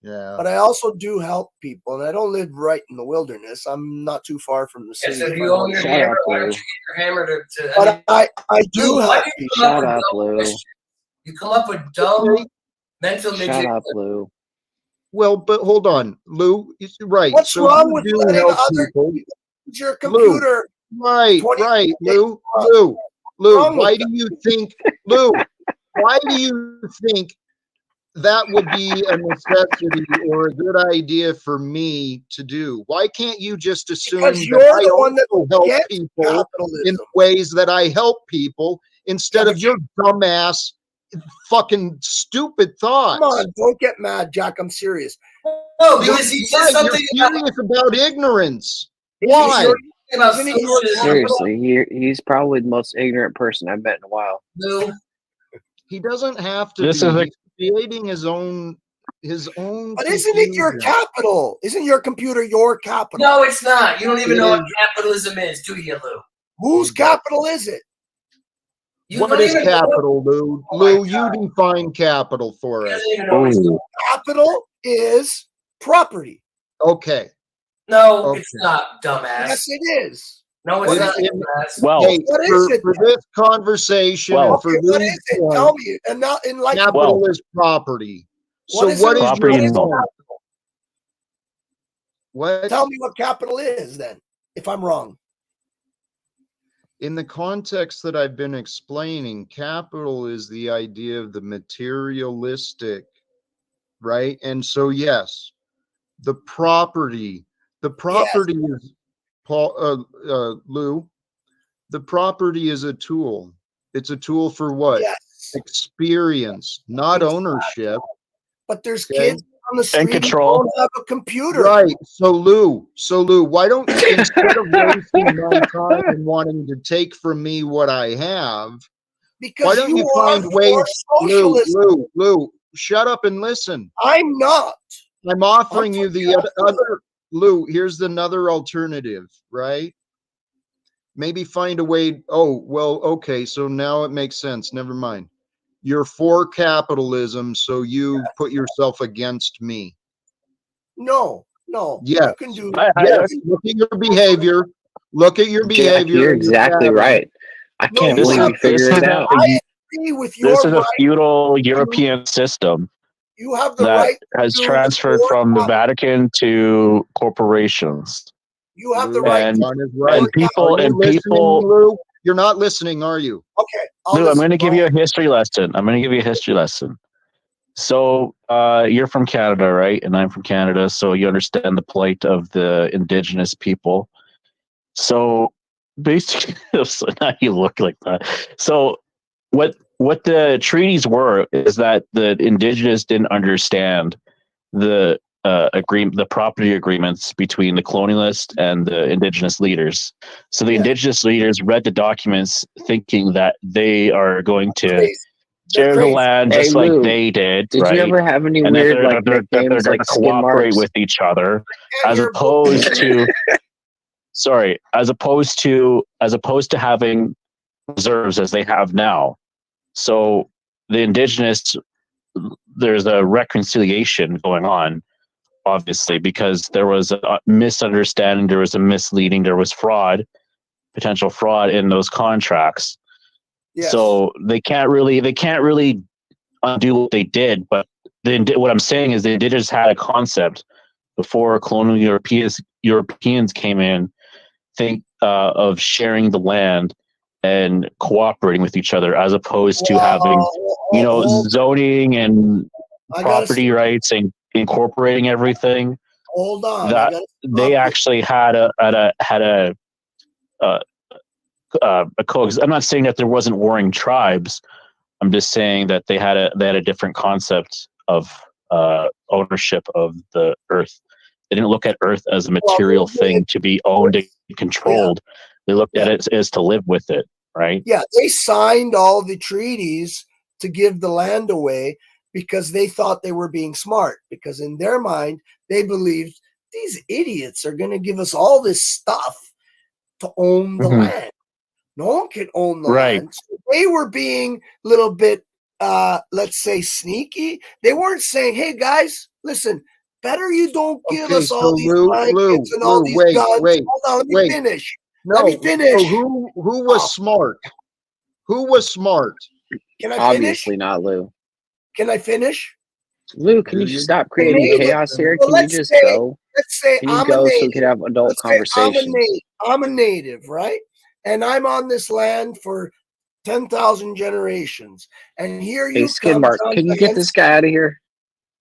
Yeah. But I also do help people, and I don't live right in the wilderness. I'm not too far from the city. So if you own your hammer, why don't you get your hammer to But I do help people. Shut up, Lou. You come up with dumb mental Shut up, Lou. Well, but hold on, Lou. Right. What's so wrong you with do letting help other people. people use your computer? Right, Lou. Why do you think, Lou? Why do you think that would be a necessity or a good idea for me to do? Why can't you just assume Because that you're I the one that also help gets people capitalism. in ways that I help people instead of your dumbass fucking stupid thoughts? Come on, don't get mad, Jack. I'm serious. No, because he said something You're serious about ignorance. Why? Seriously, he's probably the most ignorant person I've met in a while. No. He doesn't have to This be. is a- He's creating his own. But isn't it your confusion. capital? Isn't your computer your capital? No, it's not. You don't even It know what is. capitalism is, do you, Lou? Whose capital is it? What is capital, Lou? Lou, you define capital for us. Capital is property. Okay. No, it's not, dumbass. Yes, it is. No, it's not, dumbass. Well, Hey, What is it? for this conversation Well, and for Okay, what Lou's is it? point, Tell me. And not in like capital is property. What So is what it? is Property your and point? What? Tell me what capital is then, if I'm wrong. In the context that I've been explaining, capital is the idea of the materialistic, right? And so, yes, the property is, Lou, the property is a tool. It's a tool for what? Yes. Experience, not ownership. But there's Okay. kids on the street who control. don't have a computer. Right. So Lou, why don't you, instead of wasting my time and wanting to take from me what I have, Because why don't you are find ways, for socialism. Lou, shut up and listen. I'm not. I'm offering you the other, Lou, here's another alternative, right? Maybe find a way. Oh, well, okay. So now it makes sense. Never mind. You're for capitalism, so you put yourself against me. No. Yes. You can do. Yes. Look at your behavior. Look at your Jack, behavior. you're and your exactly pattern. right. I can't This believe is you figured it out. I agree with this your is a right. feudal European system You have the that right has to transferred from the Vatican to corporations. You have the Lou, right. John is right. And people Are you and listening, people. Lou? You're not listening, are you? Okay. Lou, I'm going to give you a history lesson. So you're from Canada, right? And I'm from Canada, so you understand the plight of the Indigenous people. So basically, so now you look like that. So what the treaties were is that the Indigenous didn't understand the the property agreements between the colonialists and the Indigenous leaders. So the Indigenous leaders read the documents thinking that they are going to share the land Hey, just like Lou, they did, did right? you ever have any And that weird like they're nicknames going like to skin cooperate marks? with each other, as opposed to as opposed to having reserves as they have now. So the Indigenous, there's a reconciliation going on, obviously, because there was a misunderstanding, there was a misleading, there was fraud, potential fraud in those contracts. Yes. So they can't really undo what they did. But what I'm saying is the Indigenous had a concept before colonial Europeans came in, think of sharing the land and cooperating with each other, as opposed to having zoning and property rights and incorporating everything. Hold on. That they actually had a coexist. I'm not saying that there wasn't warring tribes. I'm just saying that they had a different concept of ownership of the earth. They didn't look at earth as a material thing to be owned and controlled. They looked at it as to live with it, right? Yeah, they signed all the treaties to give the land away because they thought they were being smart. Because in their mind, they believed these idiots are going to give us all this stuff to own the land. No one can own the land. So they were being a little bit, let's say, sneaky. They weren't saying, "Hey guys, listen, better you don't give us all these blankets and all these guns." Hold on, let me finish. No, let me finish. So who was smart? Who was smart? Can I finish? Obviously not Lou. Can I finish? Lou, can you stop creating chaos here? Can you just go? Let's say Can you I'm go a native. so we can have adult conversations? I'm a native, right? And I'm on this land for 10,000 generations. And here Hey, you Skid come, Mark, John can you get Vance. this guy out of here?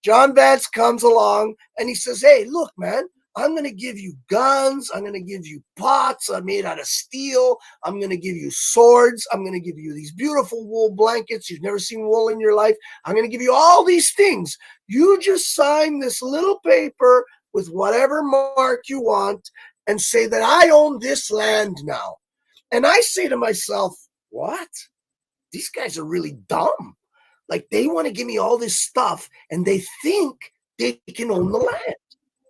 John Vance comes along and he says, "Hey, look, man, I'm going to give you guns. I'm going to give you pots made out of steel. I'm going to give you swords. I'm going to give you these beautiful wool blankets. You've never seen wool in your life. I'm going to give you all these things. You just sign this little paper with whatever mark you want and say that I own this land now." And I say to myself, what? These guys are really dumb. Like, they want to give me all this stuff and they think they can own the land.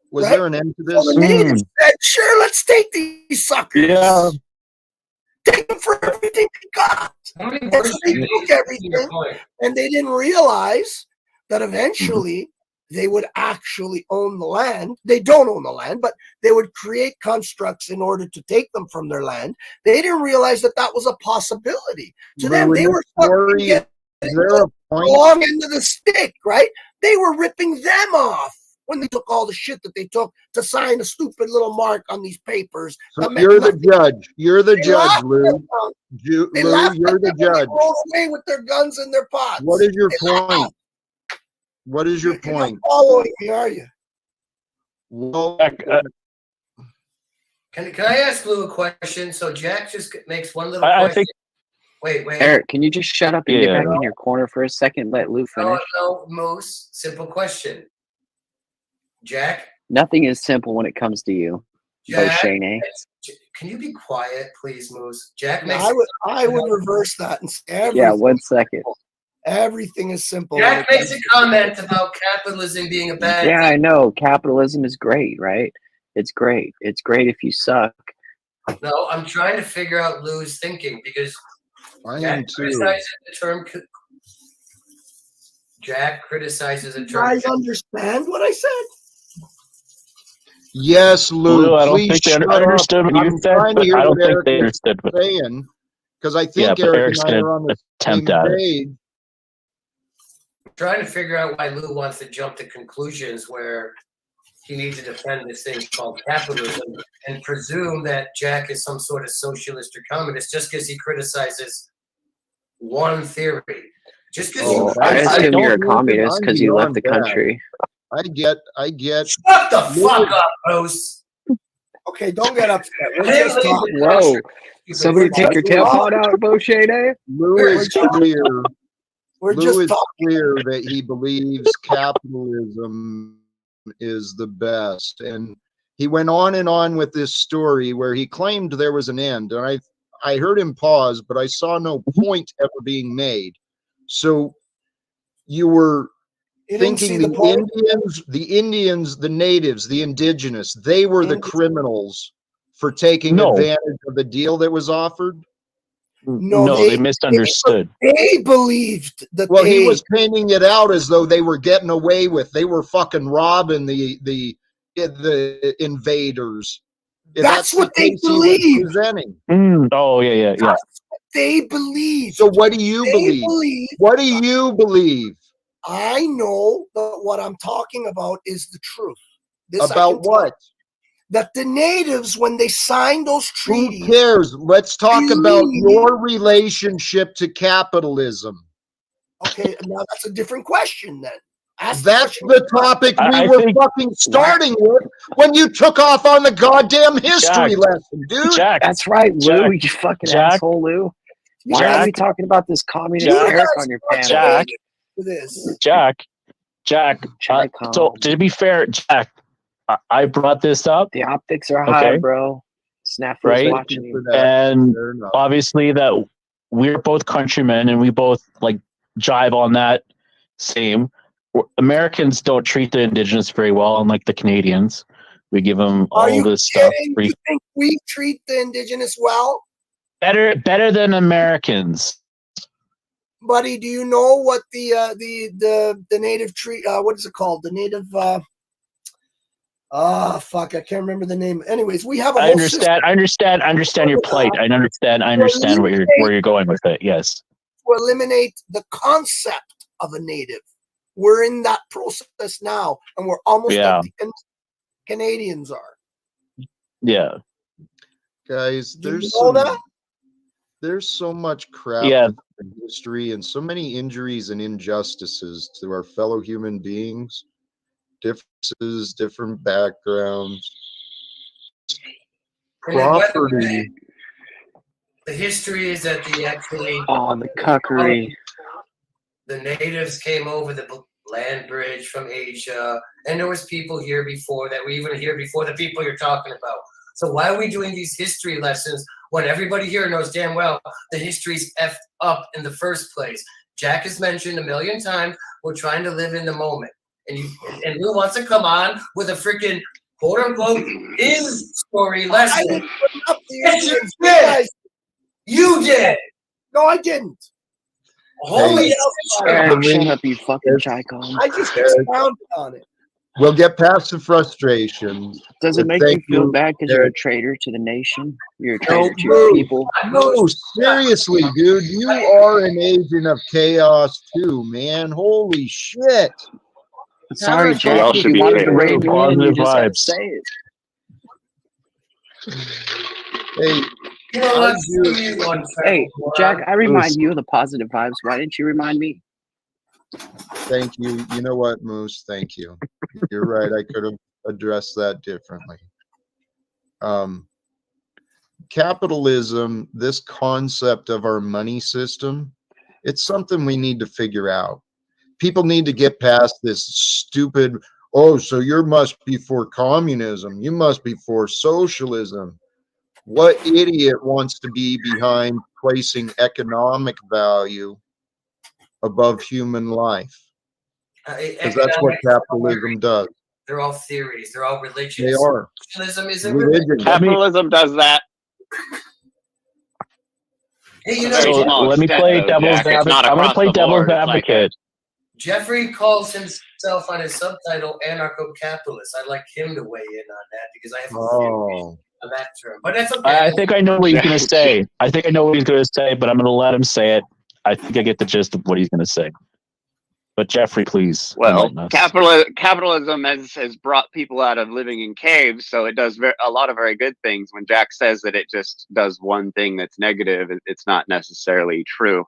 Was right? there an end to this? So the natives said, "Sure, let's take these suckers. Yeah. Take them for everything they got." And so they took everything, and they didn't realize that eventually they would actually own the land. They don't own the land, but they would create constructs in order to take them from their land. They didn't realize that that was a possibility. To them, they were fucking getting the long end of the stick, right? They were ripping them off when they took all the shit that they took to sign a stupid little mark on these papers. So you're the judge. You're the judge, Lou. Lou, you're the judge. Roll away with their guns and their pots. What is your point? What is your You're point? not following me, are you? Well, Can I ask Lou a question? So Jack just makes one little I question. think. Wait. Eric, can you just shut up and Yeah. get back in your corner for a second? Let Lou finish. No, Moose. Simple question. Jack. Nothing is simple when it comes to you, Jack, Boshane. can you be quiet, please, Moose? Jack makes. I would reverse that and say everything. Yeah, 1 second. Everything is simple. Jack makes a comment about capitalism being a bad Yeah, thing. I know. Capitalism is great, right? It's great. It's great if you suck. No, I'm trying to figure out Lou's thinking because I Jack am too. criticizes the term. Jack criticizes a You term. guys understand what I said? Yes, Lou. Lou, I don't Please think they shut understood up. what you I'm said, trying to but hear I don't what think Eric they is understood what. saying, because I Yeah, think but Eric Eric's and I gonna are on the attempt same at it. page. Trying to figure out why Lou wants to jump to conclusions where he needs to defend this thing called capitalism and presume that Jack is some sort of socialist or communist just because he criticizes one theory. Just because I assume you're a communist because you left the country. I get. Shut the fuck up, Moose. Okay, don't get upset. We're I didn't just leave the talking. Whoa. country. Somebody take your tailpot out, Boshane. Lou is clear. We're Lou just is talking. clear that he believes capitalism is the best, and he went on and on with this story where he claimed there was an end, and I heard him pause, but I saw no point ever being made. So you were thinking the Indians, the natives, the indigenous, they were the criminals for taking No. advantage of the deal that was offered? No, they misunderstood. They believed that. Well, he was painting it out as though they were getting away with. They were fucking robbing the invaders. That's what the they case he was believe. presenting. Oh yeah. They believe. So what do you believe? What do you believe? I know that what I'm talking about is the truth. This About what? That the natives, when they signed those treaties. Who cares? Let's talk about your relationship to capitalism. Okay, now that's a different question then. That's the topic we were fucking starting with when you took off on the goddamn history lesson, dude. That's right, Lou. You fucking asshole, Lou. Why are we talking about this communist Eric on your panel? Jack. So to be fair, Jack, I brought this up. The optics are high, bro. Snafu's right? watching you. And obviously that we're both countrymen and we both like jive on that same. Americans don't treat the indigenous very well, unlike the Canadians. We give them all this stuff. You think we treat the indigenous well? Better than Americans. Buddy, do you know what the native tree? What is it called? The native. Fuck! I can't remember the name. Anyways, we have a whole system. I understand your plight. I understand where you're going with it. Yes. To eliminate the concept of a native. We're in that process now, and we're almost at the end. Canadians are. Yeah. Guys, there's so much crap in history and so many injuries and injustices to our fellow human beings. Differences, different backgrounds. Property. The history is that the cuckery. The natives came over the land bridge from Asia, and there was people here before that were even here before the people you're talking about. So why are we doing these history lessons when everybody here knows damn well the history's effed up in the first place? Jack has mentioned a million times we're trying to live in the moment, and Lou wants to come on with a freaking quote unquote his story lesson. Yes, you did. You did. No, I didn't. Holy Eric, shut up, you fucking chicon. I just expounded on it. We'll get past the frustration. Does it make you feel bad because you're a traitor to the nation? You're a traitor to your people? No, seriously, dude. You are an agent of chaos too, man. Holy shit. Sorry, Jack. If you wanted to rein me in, you just had to say it. Hey, you know, hey, Jack, I remind you of the positive vibes. Why didn't you remind me? Thank you. You know what, Moose? Thank you. You're right. I could have addressed that differently. Capitalism, this concept of our money system, it's something we need to figure out. People need to get past this stupid, Oh, so you must be for communism. You must be for socialism. What idiot wants to be behind placing economic value above human life? Because that's what capitalism does. They're all theories. They're all religious. They are. Socialism isn't Religion. Capitalism does that. Hey, you A know, very So small let me extent, play though, devil's Jack. It's not advocate. I'm going to across play the devil's board. It's like advocate. Jeffrey calls himself on his subtitle anarcho-capitalist. I'd like him to weigh in on that because I have a theory on that term. But that's okay. I think I know what he's going to say. I think I know what he's going to say, but I'm going to let him say it. I think I get the gist of what he's going to say. But Jeffrey, please. Well, enlighten us. capitalism has brought people out of living in caves, so it does a lot of very good things. When Jack says that it just does one thing that's negative, it's not necessarily true.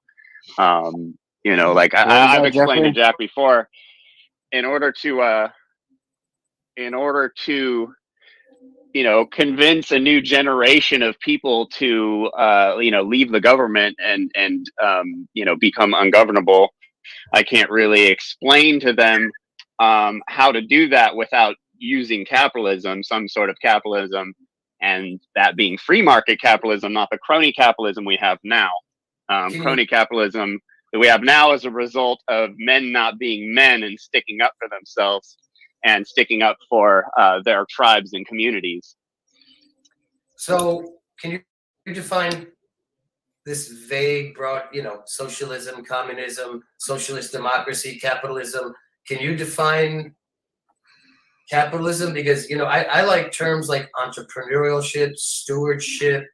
You know, like I've explained to Jack before, in order to you know, convince a new generation of people to you know, leave the government and you know, become ungovernable, I can't really explain to them how to do that without using capitalism, some sort of capitalism, and that being free market capitalism, not the crony capitalism we have now. Crony capitalism that we have now is a result of men not being men and sticking up for themselves and sticking up for their tribes and communities. So, can you define this vague, broad, you know, socialism, communism, socialist democracy, capitalism? Can you define capitalism? Because, you know, I like terms like entrepreneurship, stewardship,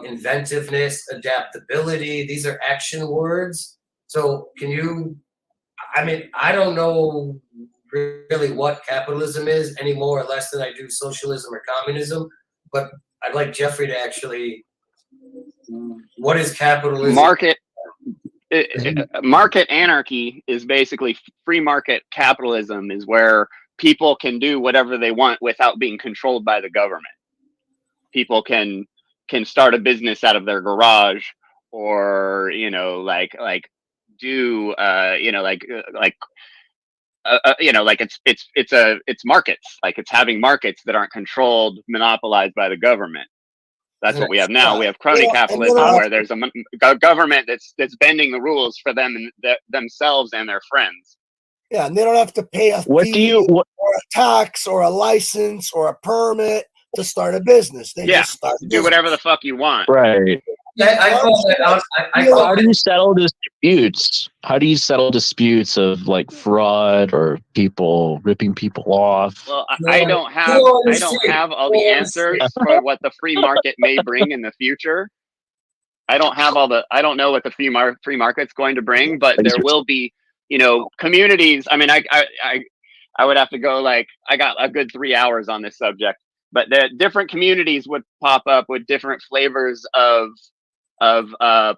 inventiveness, adaptability. These are action words. So can you, I mean, I don't know really what capitalism is any more or less than I do socialism or communism, but I'd like Jeffrey to actually, what is capitalism? Market anarchy is basically free market capitalism, is where people can do whatever they want without being controlled by the government. People can start a business out of their garage, or, you know, like do you know, you know, like it's markets, like it's having markets that aren't controlled, monopolized by the government. That's what we have now. We have crony capitalism, where there's a government that's bending the rules for them and themselves and their friends. Yeah, and they don't have to pay a fee or a tax or a license or a permit to start a business. They just start do whatever the fuck you want. Right. Yeah, I call that. How do you settle disputes? How do you settle disputes of like fraud or people ripping people off? Well, I don't have all the answers for what the free market may bring in the future. I don't know what the free market's going to bring, but there will be, you know, communities. I mean, I would have to go, like, I got a good 3 hours on this subject, but the different communities would pop up with different flavors of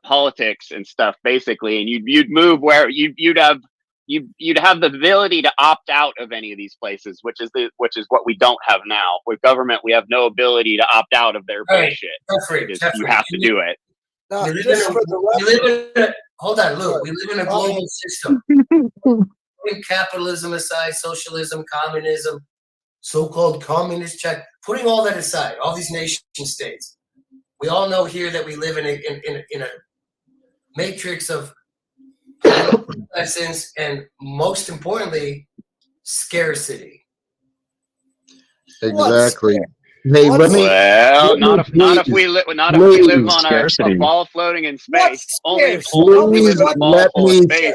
politics and stuff, basically, and you'd move where you'd have the ability to opt out of any of these places, which is what we don't have now. With government, we have no ability to opt out of their bullshit. You have to do it. Hold on, Lou. We live in a global system. Putting capitalism aside, socialism, communism, so-called communist China, putting all that aside, all these nation states. We all know here that we live in a matrix of essence and, most importantly, scarcity. Exactly. Hey, let me. Well, not if we live on a ball floating in space. Only if we live in a ball full of space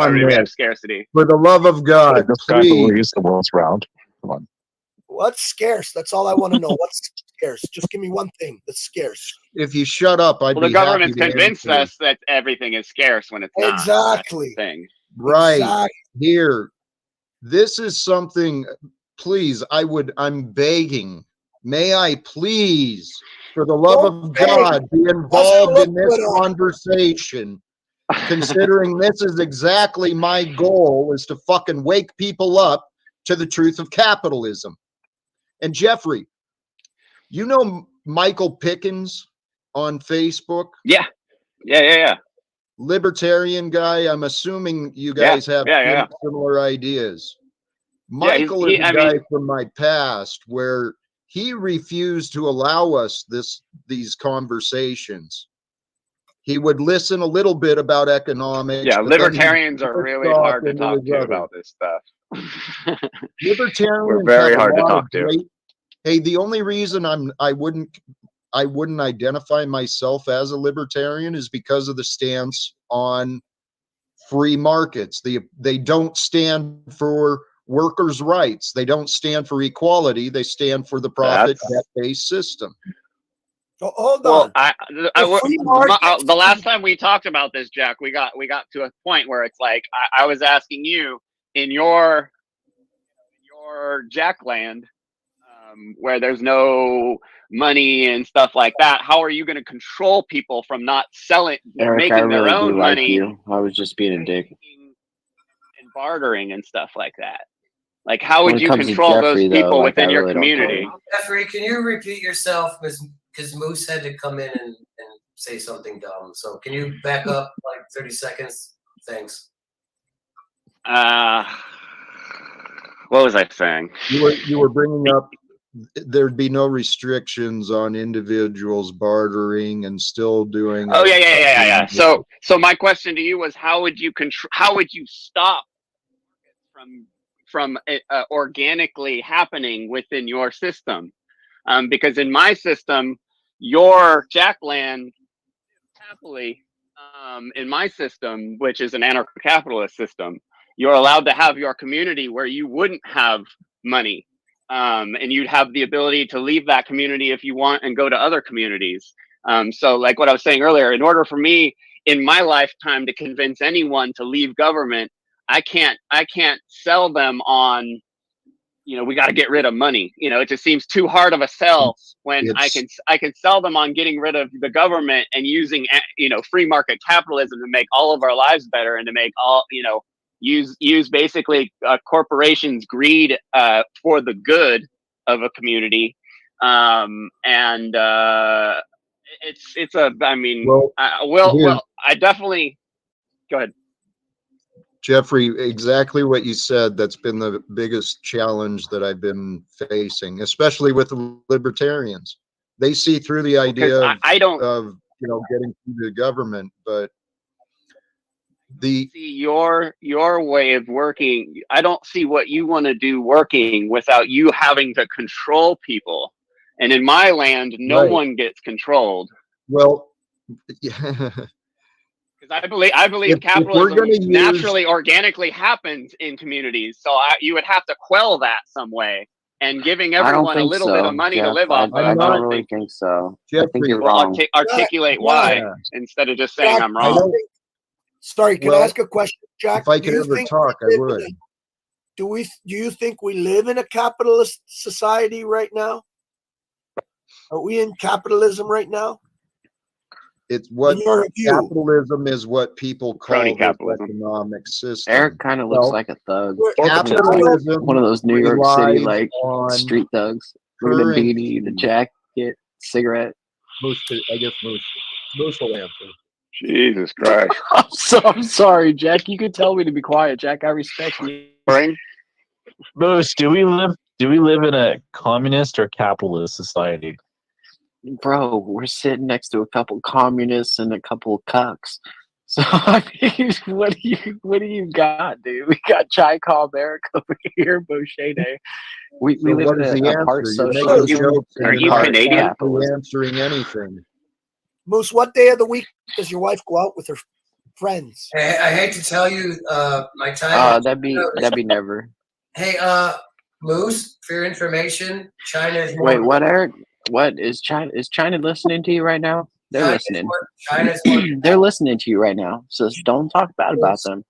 are we have scarcity. For the love of God, please. The world's round. Come on. What's scarce? That's all I want to know. What's scarce? Just give me one thing that's scarce. If you shut up, I'd be the government's happy to convinced answer. us that everything is scarce when it's not. Exactly. That's the thing. Right. Exactly. Here. This is something, please, I'm begging. May I please, for the love of God, be involved in this conversation, considering this is exactly my goal, is to fucking wake people up to the truth of capitalism. And Jeffrey, you know Michael Pickens on Facebook? Yeah. Libertarian guy. I'm assuming you guys have similar ideas. Michael is a guy from my past where he refused to allow us these conversations. He would listen a little bit about economics. Yeah, but then libertarians are really hard to talk to about this stuff. Libertarians We're very hard to talk to. Hey, the only reason I wouldn't identify myself as a libertarian is because of the stance on free markets. They don't stand for workers' rights. They don't stand for equality. They stand for the profit debt-based system. Oh, hold on. Well, the last time we talked about this, Jack, we got to a point where it's like I was asking you in your Jack land, where there's no money and stuff like that. How are you going to control people from not selling, Eric, I making their really own do like money, you. I was just being a dick. and bartering and stuff like that? Like, how When would it you comes to control Jeffrey, those people though, like, within I your really don't care. community? Jeffrey, can you repeat yourself? Because Moose had to come in and say something dumb. So can you back up like 30 seconds? Thanks. What was I saying? You were bringing up there'd be no restrictions on individuals bartering and still doing. Oh yeah. So my question to you was, how would you stop from organically happening within your system? Because in my system, your jackland happily, in my system, which is an anarcho-capitalist system, you're allowed to have your community where you wouldn't have money. And you'd have the ability to leave that community if you want and go to other communities. So like what I was saying earlier, in order for me in my lifetime to convince anyone to leave government, I can't sell them on, we got to get rid of money. It just seems too hard of a sell when I can sell them on getting rid of the government and using, free market capitalism to make all of our lives better and to make all, use basically corporations' greed for the good of a community. I definitely go ahead. Jeffrey, exactly what you said. That's been the biggest challenge that I've been facing, especially with the libertarians. They see through the idea of getting through the government, but see your way of working. I don't see what you want to do working without you having to control people. And in my land, no one gets controlled. Well, I believe capitalism naturally, organically happens in communities. So you would have to quell that some way, and giving everyone a little bit of money to live off. I don't really think so. I think you're wrong. Articulate why instead of just saying I'm wrong. Sorry, can I ask a question, Jack? If I could ever talk, I would. Do you think we live in a capitalist society right now? Are we in capitalism right now? It's what capitalism is, what people call the economic system. Eric kind of looks like a thug. Capitalism, one of those New York City street thugs. Look at the beanie, the jacket, cigarette. Moose will answer. Jesus Christ! I'm sorry, Jack. You could tell me to be quiet, Jack. I respect you. Moose, do we live in a communist or capitalist society? Bro, we're sitting next to a couple communists and a couple cucks. So I mean, what do you got, dude? We got Chai Cobb Eric over here, Boshede. We live in a part socialism. Are you Canadian? Answering anything. Moose, what day of the week does your wife go out with her friends? Hey, I hate to tell you, my time. That'd be never. Hey, Moose, for your information, China is. Wait, what, Eric? What is China? Is China listening to you right now? They're listening. They're listening to you right now. So don't talk bad about them.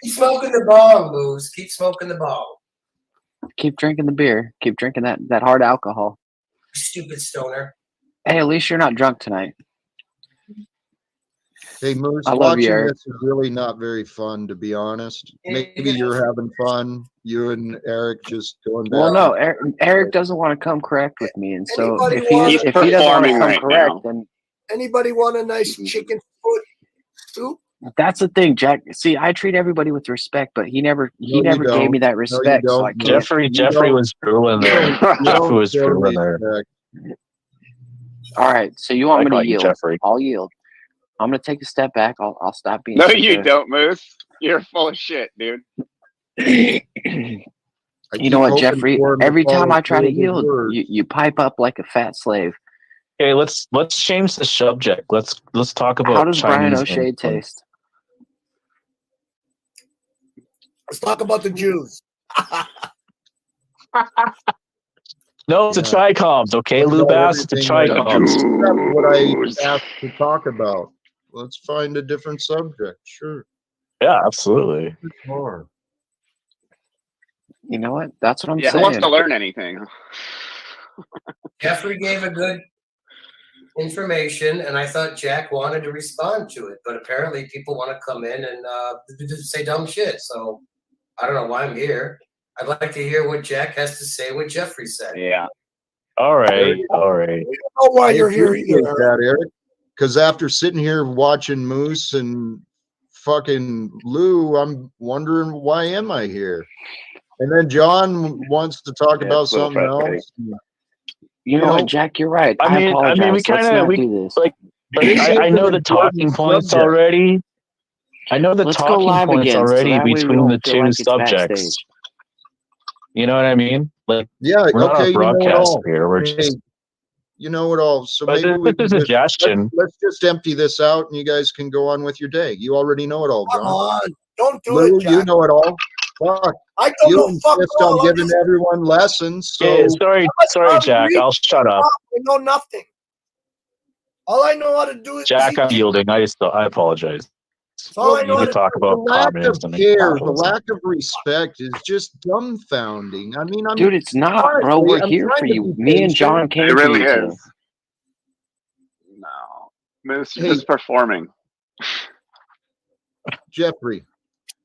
Keep smoking the bong, Moose. Keep smoking the bong. Keep drinking the beer. Keep drinking that hard alcohol. Stupid stoner. Hey, at least you're not drunk tonight. Hey, Moose, I love you, watching Eric. this is really not very fun, to be honest. Maybe you're having fun. You and Eric just going back. Well, no, Eric doesn't want to come correct with me, and so if he doesn't want to come correct, then anybody want a nice chicken foot soup? That's the thing, Jack. See, I treat everybody with respect, but he never gave me that respect. So I can't. Jeffrey was drooling there. Jeffrey was drooling there. All right, so you want I me call to you yield? Jeffrey. I'll yield. I'm gonna take a step back. I'll stop being. No, such you a- don't, Moose. You're full of shit, dude. You know what, Jeffrey? Every time I try to yield, you pipe up like a fat slave. Okay, let's change the subject. Let's talk about How does Brian Chinese O'Shea influence. taste? Let's talk about the Jews. No, it's a trichoms, okay, Lou Bass? It's a trichoms. That's what I asked to talk about. Let's find a different subject. Sure. Yeah, absolutely. More. You know what? That's what I'm Yeah, saying. who wants to learn anything? Jeffrey gave a good information, and I thought Jack wanted to respond to it, but apparently people want to come in and say dumb shit. So I don't know why I'm here. I'd like to hear what Jack has to say. What Jeffrey said. Yeah. All right. All right. I don't know why you're here Appreciate either. that, Eric. Because after sitting here watching Moose and fucking Lou, I'm wondering why am I here? And then John wants to talk about it's a little something frustrating. else. You know what, Jack? You're right. I mean, apologize. we kind Let's of not do this. like I know the talking points already. I know the Let's go talking live points again, so already that way we between don't the feel two like it's subjects. backstage. You know what I mean? Like, Yeah, we're not okay, a you know it broadcast all. here. We're Hey, just you know it all. So But maybe we this can is a suggestion. let's just empty this out and you guys can go on with your day. You already know it all, Come John. on. Don't do Lou, it, Jack. you know it all. Fuck. I don't You know fuck insist all. on I'm giving just- everyone lessons. So Yeah, sorry, Jack. I'll shut up. I know nothing. All I know how to do is Jack, eat I'm chicken. yielding. I apologize. That's all I You know how can to talk do. about the lack of communism and care, the capitalism. lack of respect is just dumbfounding. I mean, I'm Dude, it's not, bro. honestly, We're I'm here trying for to you. be Me and patient. John came It for really you today. is. No. Moose, you're Hey. just performing. Jeffrey,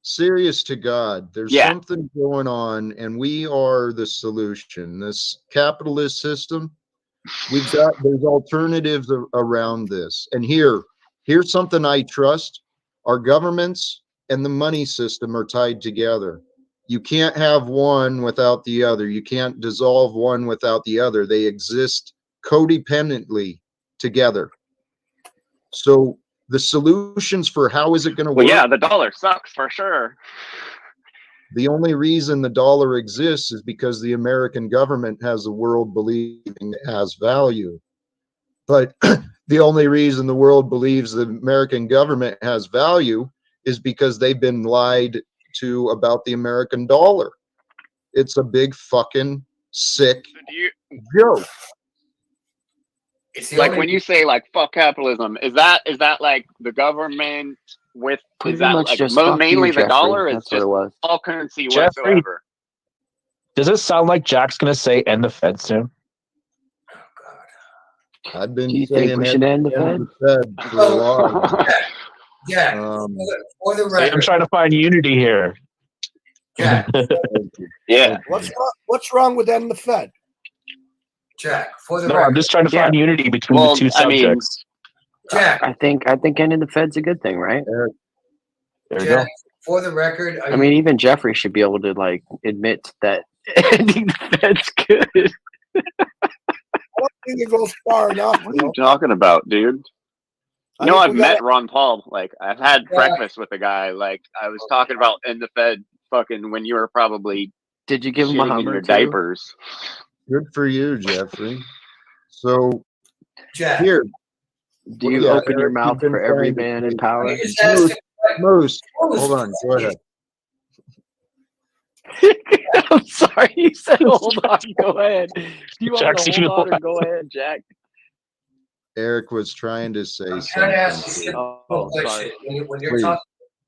serious to God, there's Yeah. something going on, and we are the solution. This capitalist system, there's alternatives around this. And here's something I trust. Our governments and the money system are tied together. You can't have one without the other. You can't dissolve one without the other. They exist codependently together. So the solutions for how is it going to Well, work? yeah, the dollar sucks for sure. The only reason the dollar exists is because the American government has the world believing it has value. But the only reason the world believes the American government has value is because they've been lied to about the American dollar. It's a big fucking sick joke. It's the Like only when you say like fuck capitalism, is that like the government with Pretty is that much like just fuck mainly you, the Jeffrey. dollar? Is That's what just it was. all currency Jeffrey, whatsoever? does it sound like Jack's going to say end the Fed soon? I've been Do you think saying we should end the Fed for a while. Yeah. For the I'm record, trying to find unity here. Jack. Yeah. What's wrong with ending the Fed? Jack. For the No, record. I'm just trying to find unity between the two subjects. Jack. I think ending the Fed's a good thing, right? There we go. Jack. For the record, I mean, even Jeffrey should be able to like admit that ending the Fed's good. I don't think it goes far enough. What are you talking about, dude? I You know, think I've we met gotta- Ron Paul. Like, I've had Yeah. breakfast with a guy. Like, I was talking about in the Fed fucking when you were probably Did you give him a shitting in Hummer your too? diapers. Good for you, Jeffrey. So Jack. here, Do you yeah, open your Eric, mouth you've been for every trying to man in speak. power? You just asked Moose, Moose, hold on, go ahead. I'm sorry, you said hold on, go ahead. Do you want Jack's to even hold on or alive. go ahead, Jack? Eric was trying to say I'm trying to ask you a something. simple Oh, question. sorry. Please.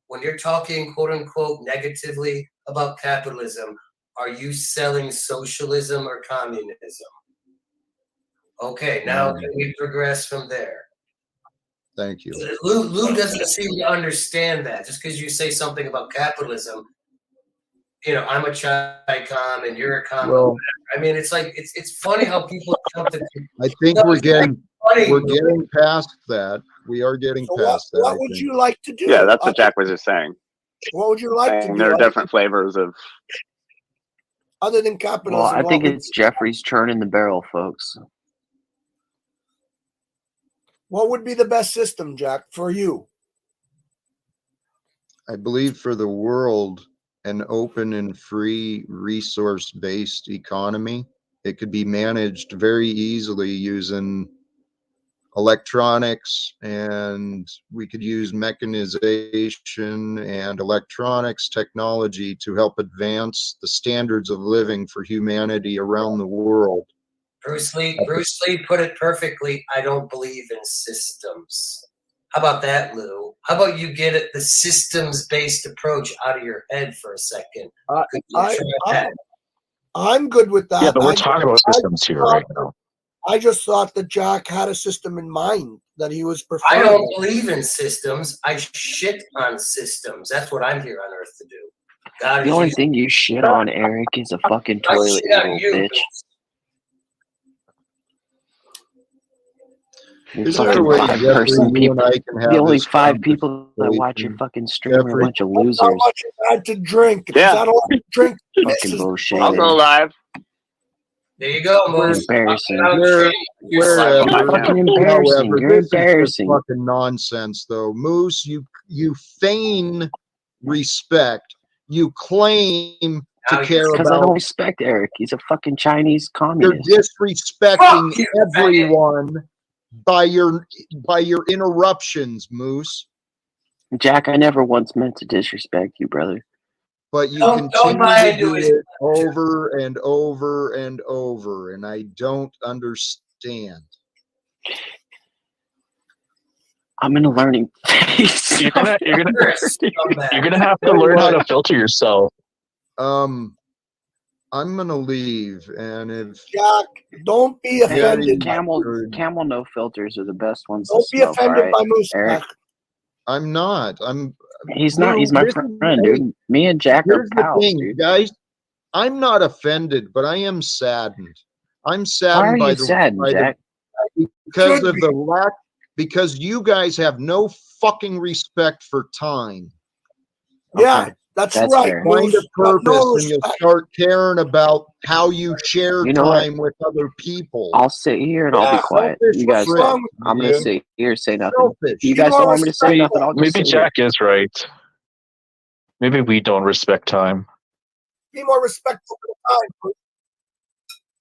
When you're talking quote unquote negatively about capitalism, are you selling socialism or communism? Okay, now can we progress from there? Thank you. Lou doesn't seem to understand that. Just because you say something about capitalism, you know, I'm a Chi-Com and you're a Com. Well, I mean, it's like it's funny how people jump to. I think No, we're it's not getting funny. past that. We are getting So past that. what I would think. you like to do? Yeah, that's what Jack was just saying. What would you like to Saying do? there are different flavors of. Other than Well, capitalism, I what think would, it's Jeffrey's turn in the barrel, folks. what would be the best system, Jack, for you? I believe for the world, an open and free resource-based economy. It could be managed very easily using electronics, and we could use mechanization and electronics technology to help advance the standards of living for humanity around the world. Bruce Lee put it perfectly. I don't believe in systems. How about that, Lou? How about you get it, the systems-based approach out of your head for a second? Could you try that? I'm good with that. Yeah, but we're talking about systems here right now. I just thought that Jack had a system in mind that he was I preferring. don't believe in systems. I shit on systems. That's what I'm here on earth to do. God The is only using- thing you shit on, Eric, is a fucking I toilet, shit on you you, little bitch. You Is there a fucking way, 5 Jeffrey, person you people. and I can have The only this 5 people that watch your conversation? fucking stream are a Jeffrey? bunch of How losers. much you had to drink? If Yeah. he's had a lot to drink, Fucking this is bullshit. I'll go live. There you go, Moose. Embarrassing. Wherever, Fucking embarrassing. however, You're this is just embarrassing. fucking nonsense, though. Moose, you feign respect. You claim to care Because I don't about. respect Eric. He's a fucking Chinese You're communist. disrespecting Fuck you, everyone by your interruptions, Moose. Jack, I never once meant to disrespect you, brother. But you Don't continue buy to into do his it over and over and over, and I don't understand. I'm in a learning phase. You're gonna You're a scumbag. you're gonna have to Tell you learn how what. to filter yourself. I'm gonna leave, and if Jack, don't be offended. Camel no filters are the best ones Don't to be smoke, offended alright? by Moose, Eric, Jack. I'm not, he's not. He's my Lou, friend, dude. Me and Jack are here's the pals, thing, dude. guys. I'm not offended, but I am saddened. I'm Why are saddened by you the saddened, Jack? because Should of be. the lack, because you guys have no fucking respect for time. Yeah, Okay, that's that's right, fair. Find Moose. a Got purpose, no and you'll respect. start caring about how you share You know what? time with other people. I'll sit here and I'll Yeah, be quiet. selfish You guys prick, talk. wrong with I'm gonna dude. sit here and say nothing. Selfish. You Be guys don't more want me to say respectful. nothing. I'll just Maybe sit here. Jack is right. Maybe we don't respect time. Be more respectful for the time.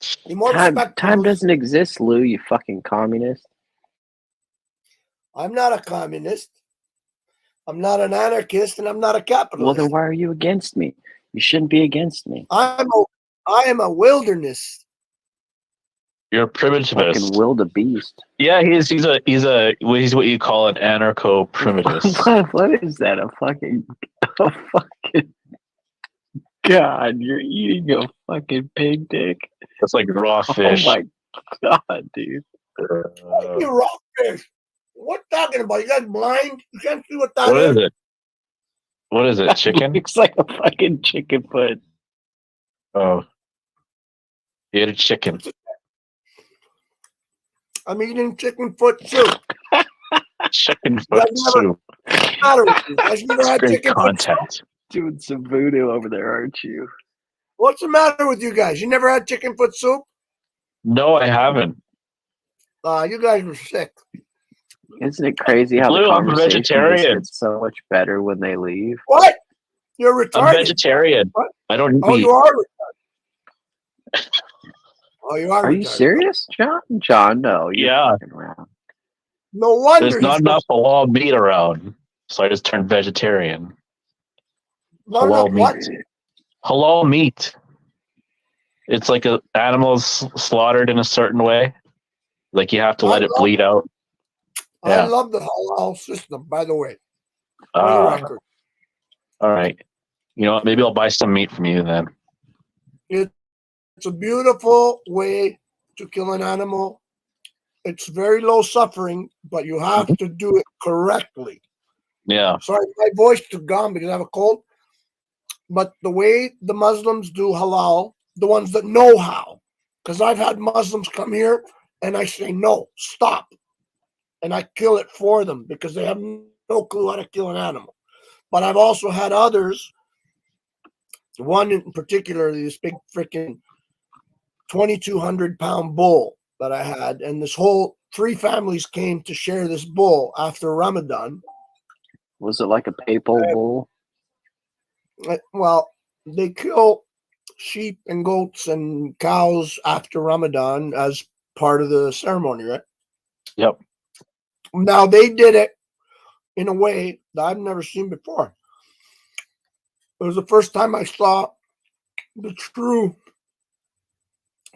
Moose. Be more Time respectful. Moose. doesn't exist, Lou. You fucking communist. I'm not a communist. I'm not an anarchist, and I'm not a Well, capitalist. then why are you against me? You shouldn't be against me. I am a wilderness. You're a primitivist. Fucking wildebeest. Yeah, he's what you call an anarcho-primitivist. What is that? A fucking God, you're eating a fucking pig dick. That's like raw fish. Oh my God, dude. You raw fish. What talking about? You guys blind? You can't see what that What is? is it? What is it? Chicken? Looks like a fucking chicken foot. Oh, you ate a chicken. I'm eating chicken foot soup. Chicken You foot guys never, soup. what's the matter with you? You guys never That's had great chicken foot soup? content. Doing some voodoo over there, aren't you? What's the matter with you guys? You never had chicken foot soup? No, I haven't. You guys were sick. Isn't it crazy how Blue, the I'm conversation just vegetarian. gets so much better when they leave? What? You're retarded. I'm vegetarian. What? I don't eat Oh, meat. you are retarded. Oh, you are Are retarded. you serious, John? John, no. You're Yeah. fucking around. No wonder There's not he's enough halal meat around, so I just turned vegetarian. not Halal enough what? meat. Halal meat. It's like a animal's slaughtered in a certain way. Like you have to let it bleed out. I Yeah. love the halal system, by the way. For the Ah, record. all right. You know what? Maybe I'll buy some meat from you then. It's a beautiful way to kill an animal. It's very low suffering, but you have to do it correctly. Yeah. Sorry, my voice is gone because I have a cold. But the way the Muslims do halal, the ones that know how, because I've had Muslims come here and I say, no, stop. and I kill it for them because they have no clue how to kill an animal. But I've also had others. One in particular, this big freaking 2,200-pound bull that I had, and this whole 3 families came to share this bull after Ramadan. Was it like a papal bull? Well, they kill sheep and goats and cows after Ramadan as part of the ceremony, right? Yep. Now they did it in a way that I've never seen before. It was the first time I saw the true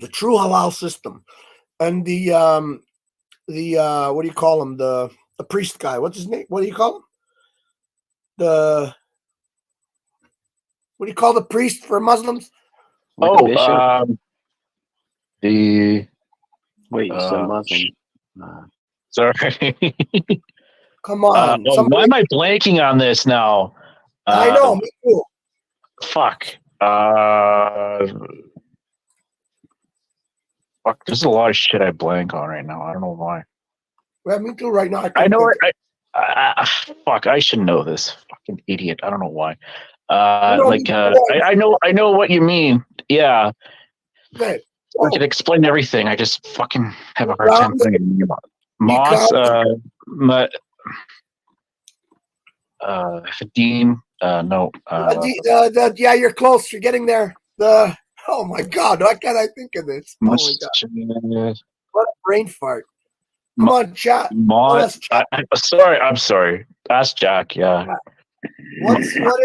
halal system. And the what do you call him? The priest guy. What's his name? What do you call him? What do you call the priest for Muslims? Like a bishop? The Wait, you said Muslim. Sorry. Come on. Why am I blanking on this now? I know, me too. Fuck. Fuck. There's a lot of shit I blank on right now. I don't know why. Well, me too. Right now, I know it. Fuck. I should know this. Fucking idiot. I don't know why. I know what you mean. Yeah. Okay. I can explain everything. I just fucking have a hard time putting it. Moss. Fadim. No. Yeah, you're close. You're getting there. Oh my God, why can't I think of this? Oh my God. What a brain fart. Come on, chat. I'm sorry. Ask Jack, yeah. What is it, chat?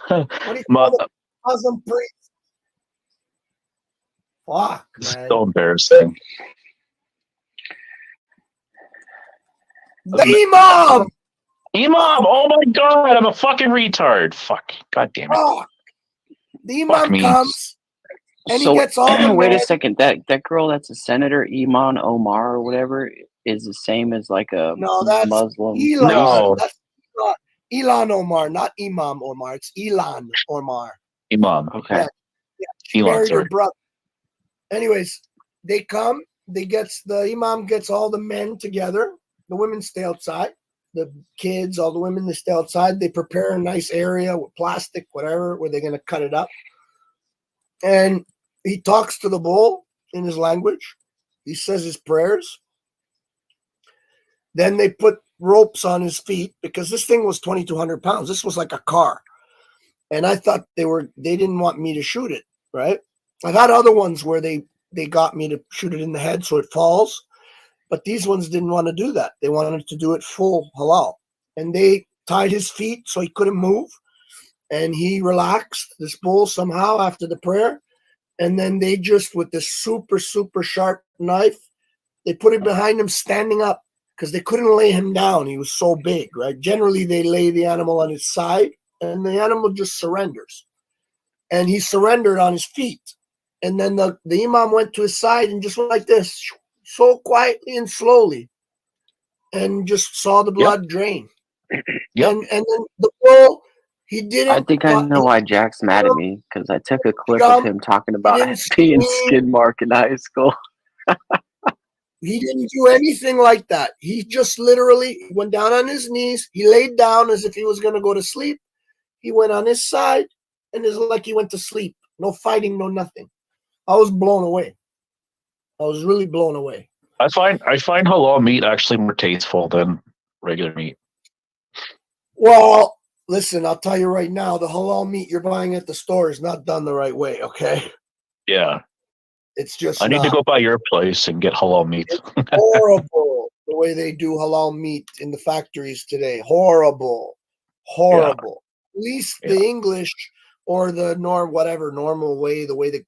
What do you call the Muslim priest? Fuck, man. So embarrassing. The Imam! Oh my God, I'm a fucking retard. Fuck. God damn it. Oh, the Imam comes and he gets all the wait men. a second. That girl that's a senator, Iman Omar or whatever, is the same as like a that's Muslim. Elon. No. That's Elon Omar, not Imam Omar. It's Elon Omar. Imam. Okay. Yeah, she Elon, married her sorry. brother. Anyways, they come. The Imam gets all the men together. The women stay outside. The kids, all the women, they stay outside. They prepare a nice area with plastic, whatever, where they're going to cut it up. And he talks to the bull in his language. He says his prayers. Then they put ropes on his feet because this thing was 2,200 pounds. This was like a car. And I thought they didn't want me to shoot it, right? I've had other ones where they got me to shoot it in the head so it falls. But these ones didn't want to do that. They wanted to do it full halal. And they tied his feet so he couldn't move. And he relaxed, this bull, somehow after the prayer. And then they just, with this super, super sharp knife, they put it behind him standing up because they couldn't lay him down. He was so big, right? Generally, they lay the animal on his side and the animal just surrenders. And he surrendered on his feet. And then the Imam went to his side and just went like this, so quietly and slowly, and just saw the blood drain. Yep. And then the bull, he didn't. I think I know why Jack's mad at me because I took a clip of him talking about being skid mark in high school. He didn't do anything like that. He just literally went down on his knees. He laid down as if he was going to go to sleep. He went on his side, and it's like he went to sleep. No fighting, no nothing. I was blown away. I was really blown away. I find halal meat actually more tasteful than regular meat. Well, listen, I'll tell you right now, the halal meat you're buying at the store is not done the right way, okay? Yeah. It's just I need to go by your place and get halal meat. It's horrible the way they do halal meat in the factories today. Horrible. Yeah. At least the English or the normal way, the way the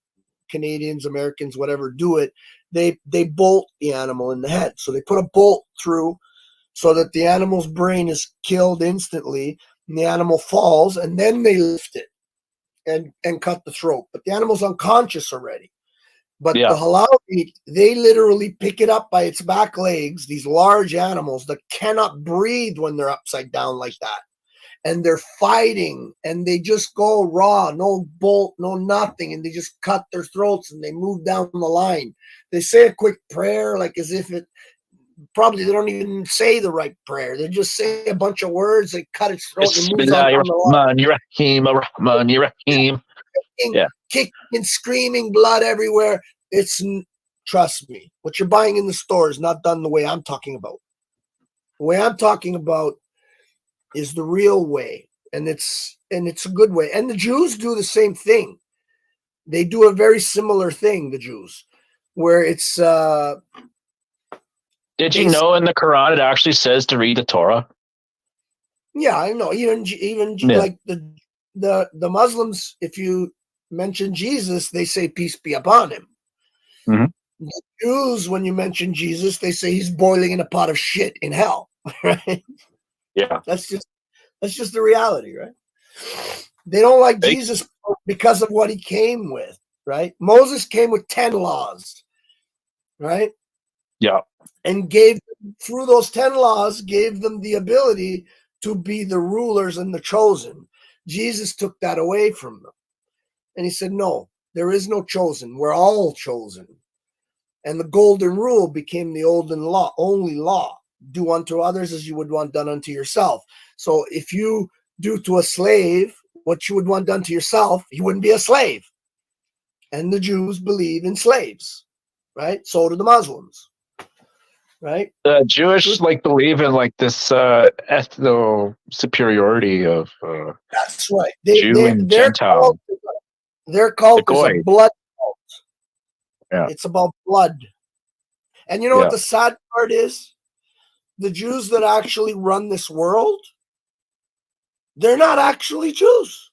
Canadians, Americans, whatever do it, they bolt the animal in the head. So they put a bolt through so that the animal's brain is killed instantly and the animal falls, and then they lift it and cut the throat. But the animal's unconscious already. But the halal meat, they literally pick it up by its back legs, these large animals that cannot breathe when they're upside down like that. And they're fighting, and they just go raw, no bolt, no nothing, and they just cut their throats and they move down the line. They say a quick prayer, like as if it probably they don't even say the right prayer. They just say a bunch of words, they cut its throat and it moves on down the line. Bismillahirrahmanirrahim. Yeah. Kicking and screaming, blood everywhere. Trust me, what you're buying in the store is not done the way I'm talking about. The way I'm talking about is the real way, and it's a good way. And the Jews do the same thing. They do a very similar thing, the Jews, where it's Did you know in the Quran it actually says to read the Torah? yeah, I know. Even like the Muslims, if you mention Jesus, they say peace be upon him. Mm-hmm. The Jews, when you mention Jesus, they say he's boiling in a pot of shit in hell. Right? Yeah. That's just the reality, right? They don't like Jesus because of what he came with, right? Moses came with 10 laws, right? Yeah. And through those 10 laws, gave them the ability to be the rulers and the chosen. Jesus took that away from them. And he said, no, there is no chosen. We're all chosen. And the golden rule became the only law. Do unto others as you would want done unto yourself. So if you do to a slave what you would want done to yourself, you wouldn't be a slave. And the Jews believe in slaves, right? So do the Muslims, right? Jewish believe in this ethno superiority of that's right. Jew and Gentile. Their cult is a blood cult. Yeah. It's about blood. And you know what the sad part is? The Jews that actually run this world, they're not actually Jews.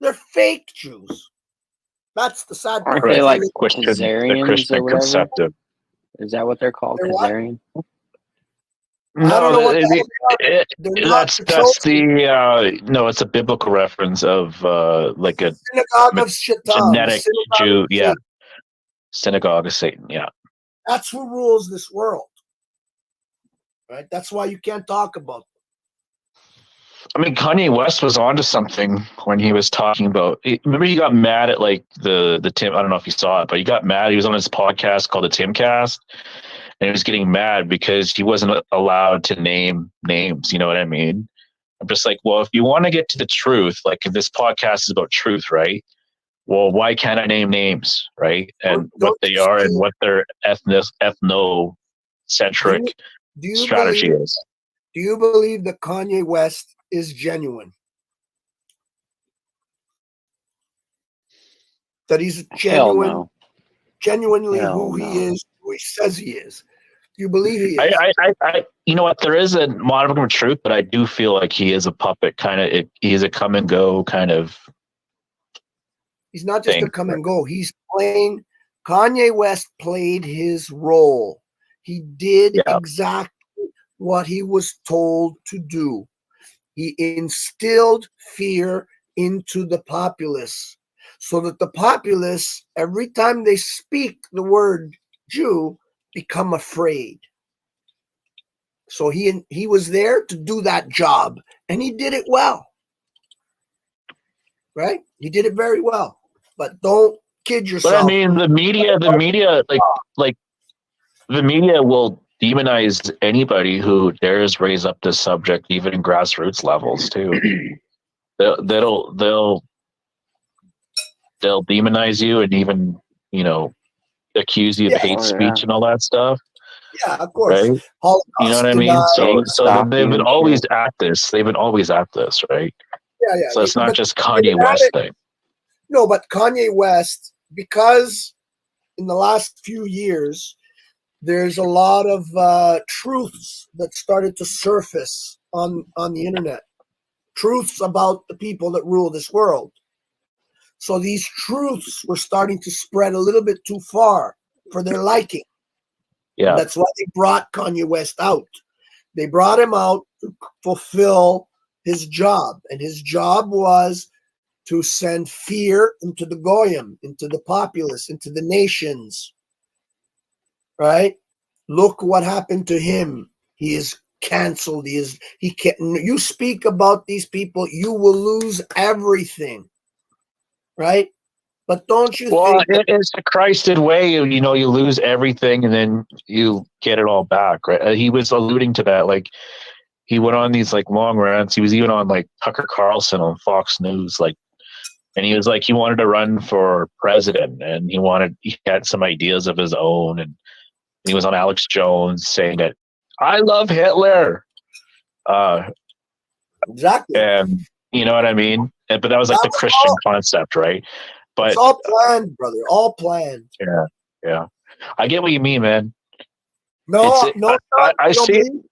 They're fake Jews. That's the sad part. Aren't they like Christian Khazarians or whatever? conceptive. Is that what they're called? Khazarian? No, that's the no. It's a biblical reference of like a synagogue of Shaitan, genetic Jew. Yeah, synagogue of Satan. Yeah, that's who rules this world. Right. That's why you can't talk about them. I mean, Kanye West was onto something when he was talking about. Remember, he got mad at the Tim. I don't know if you saw it, but he got mad. He was on his podcast called the Timcast, and he was getting mad because he wasn't allowed to name names. You know what I mean? I'm just like, well, if you want to get to the truth, like if this podcast is about truth, right? Well, why can't I name names, right? And what they are and what their ethnocentric strategy is. Do you believe that Kanye West is genuine? That he's genuinely who he is, who he says he is? Do you believe he is? I you know what? There is a modicum of truth, but I do feel like he is a puppet, kind of. He's a come and go kind of. He's not just a come and go. He's playing. Kanye West played his role. He did exactly what he was told to do. He instilled fear into the populace so that the populace, every time they speak the word Jew, become afraid. So he was there to do that job, and he did it well. Right? He did it very well. But don't kid yourself. But I mean, the media, like the media will demonize anybody who dares raise up this subject, even in grassroots levels too. They'll demonize you and even accuse you of hate speech and all that stuff. Yeah, of course. Right? You know what I mean? So they've been always at this. They've been always at this, right? Yeah. So it's not just Kanye West thing. No, but Kanye West, because in the last few years, there's a lot of truths that started to surface on the internet. Truths about the people that rule this world. So these truths were starting to spread a little bit too far for their liking. Yeah. And that's why they brought Kanye West out. They brought him out to fulfill his job. And his job was to send fear into the goyim, into the populace, into the nations. Right? Look what happened to him. He is canceled. He can't. You speak about these people, you will lose everything. Right? But don't you Well, think? it's the Christed way. You know, you lose everything and then you get it all back, right? He was alluding to that. Like, he went on these like long rants. He was even on like Tucker Carlson on Fox News, like, and he was like, he wanted to run for president, and he had some ideas of his own, and he was on Alex Jones saying that I love Hitler. Exactly. And you know what I mean? But that was like the That's Christian all. concept, right? But It's all planned, brother. All planned. yeah. I get what you mean, man. No, no, Sean, I you don't see. believe?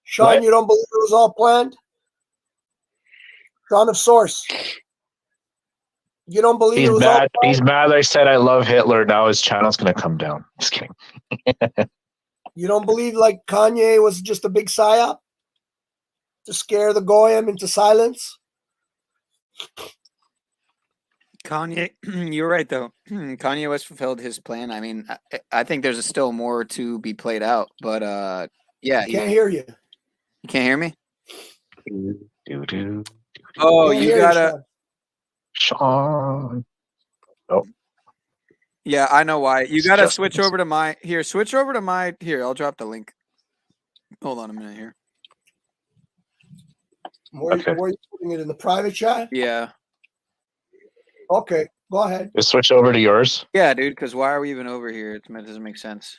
Sean, What? you don't believe it was all planned? Sean of Source. You don't believe He's it was mad. all planned? He's mad. I said I love Hitler. Now his channel's gonna come down. Just kidding. You don't believe like Kanye was just a big psyop to scare the goyim into silence? Kanye, you're right though. Kanye West fulfilled his plan. I mean, I think there's still more to be played out, but yeah. Can't hear you. You can't hear me? Oh, Can't you hear gotta. Sean. Oh. Yeah, I know why. You gotta Just- switch over to my here. Switch over to my here. I'll drop the link. Hold on a minute here. Where are you putting it in the private chat? Yeah. Okay, go ahead. Just switch over to yours. Yeah, dude. Because why are we even over here? It doesn't make sense.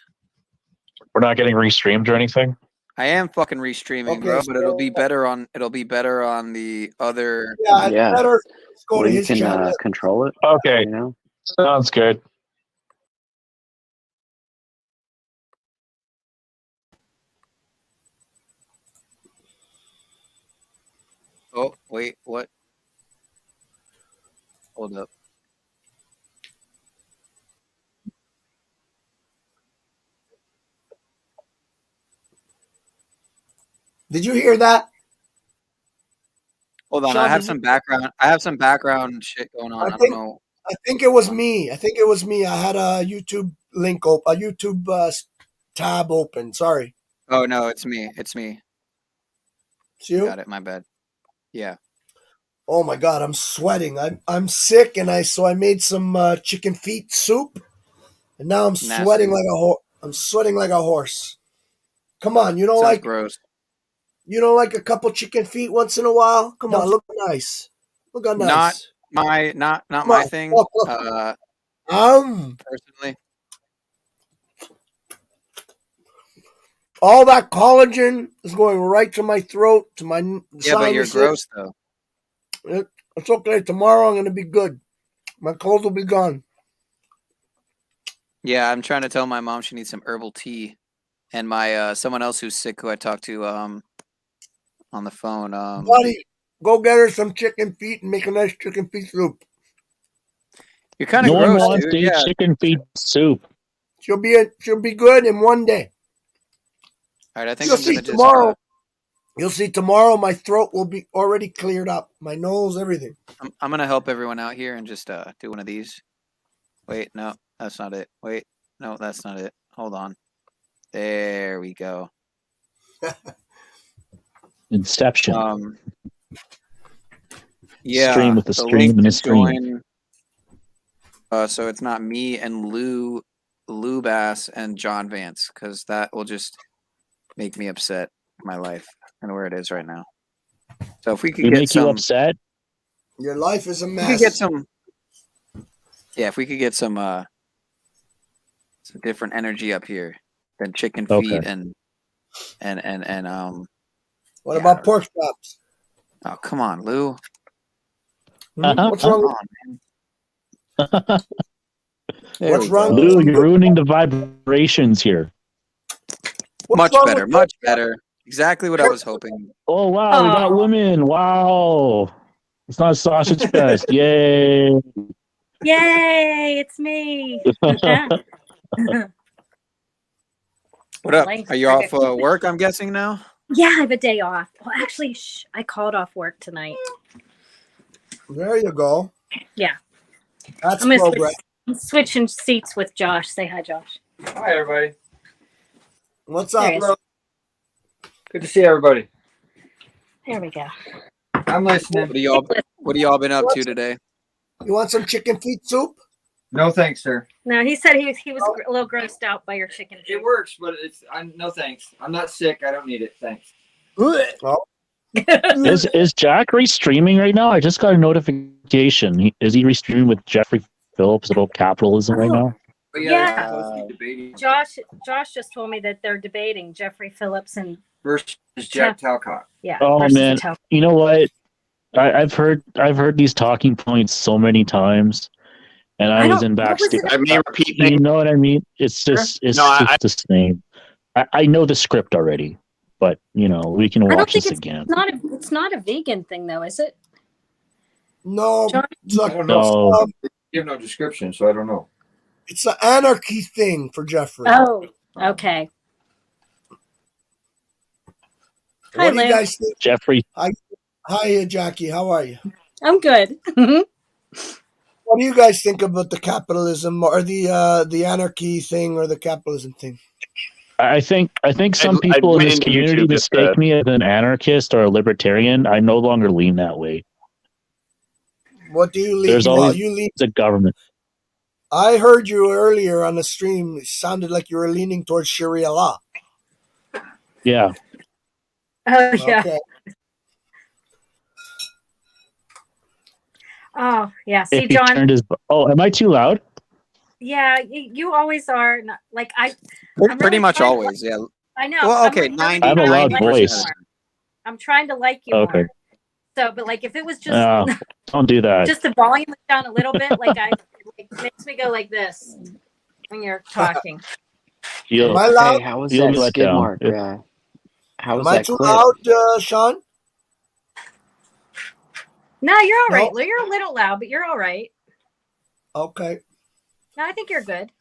We're not getting restreamed or anything. I am fucking restreaming, bro, but it'll be better on the other. Yeah, it's better. Let's go Where to you his can channel. control it. Okay. You know? Sounds good. Oh, wait, what? Hold up. Did you hear that? Hold on, Sean, I have did some background. I have some background shit going on. I don't know. I think it was me. I think it was me. I had a YouTube link open, a YouTube tab open. Sorry. Oh no, it's me. It's me. It's you? Got it. My bad. Yeah. Oh my God, I'm sweating. I'm sick, and I made some chicken feet soup, and now I'm Nasty. sweating like a horse. I'm sweating like a horse. Come on, you don't Sounds like gross. you don't like a couple chicken feet once in a while? Come on, look nice. Look how nice. Not Come my on, thing. look, look. Personally. All that collagen is going right to my throat, to my Yeah, but you're sinuses. gross though. It's okay. Tomorrow I'm going to be good. My cold will be gone. Yeah, I'm trying to tell my mom she needs some herbal tea, and my someone else who's sick who I talked to on the phone. Buddy, go get her some chicken feet and make a nice chicken feet soup. You're kind of No one gross, wants dude. to eat Yeah. chicken feet soup. She'll be good in one day. All right, I think You'll I'm see gonna just. tomorrow. You'll see tomorrow. My throat will be already cleared up. My nose, everything. I'm gonna help everyone out here and just do one of these. Wait, no, that's not it. Wait, no, that's not it. Hold on. There we go. Inception. Yeah. Stream with the link stream and to a stream. join. So it's not me and Lou Bass and John Vance, because that will just make me upset with my life and where it is right now. So if we could We get make some, you upset. Your life is a we could mess. get some. Yeah, if we could get some different energy up here than chicken feet Okay. and What yeah, about pork chops? oh come on, Lou. What's wrong? Come on, man. There What's we wrong go. with Lou, some you're good- ruining the vibrations here. What's Much wrong better, with much pork chops? better. Exactly what I was hoping. Oh wow, we got women. Wow. It's not sausage fest. Yay. Yay, it's me. What up? Life. Are you off work? I'm guessing now. Yeah, I have a day off. Well, actually, I called off work tonight. There you go. Yeah. That's I'm gonna progress. I'm switching seats with Josh. Say hi, Josh. Hi, everybody. What's There up, he is. bro? Good to see everybody. There we go. I'm listening. What have y'all been up to today? You want some chicken feet soup? No thanks, sir. No, he said he was a little grossed out by your chicken. It works, but I'm no thanks. I'm not sick. I don't need it. Thanks. Is Jack restreaming right now? I just got a notification. Is he restreaming with Jeffrey Phillips about capitalism right now? But Yeah. Josh just told me that they're debating Jeffrey Phillips and versus Jack Talcott. Yeah. Oh versus man, Talcott. you know what? I've heard these talking points so many times, and I was in backstage. I may repeat You know what I mean? It's just it's just the same. I know the script already, but we can I don't watch think this it's again. It's not a vegan thing though, is it? No, I don't know. No. You have no description, so I don't know. It's an anarchy thing for Jeffrey. Oh, okay. Hi, What do you Lou. guys think? Jeffrey. Hi, Jackie. How are you? I'm good. What do you guys think about the capitalism or the anarchy thing or the capitalism thing? I think some people in went this into community YouTube just mistake to- me as an anarchist or a libertarian. I no longer lean that way. What do you lean? There's Well, always you lean. the government. I heard you earlier on the stream. It sounded like you were leaning towards Sharia law. Yeah. Oh yeah. Okay. Oh yeah. See, If he John. turned his. Oh, am I too loud? Yeah, you always are. Not, like I'm Pretty really much trying to always, yeah. I know. Well, I'm okay, really 90, I have a loud 90% voice. of the time. I'm trying to like you Okay. more. So, but like if it was just Don't do that. just the volume was down a little bit, like it makes me go like this when you're talking. You'll, Am I loud? Hey, how was you'll that be let skid down. mark? How was Am I that too clip? loud, Sean? No, you're all right, No? Lou. You're a little loud, but you're all right. Okay. No, I think you're good.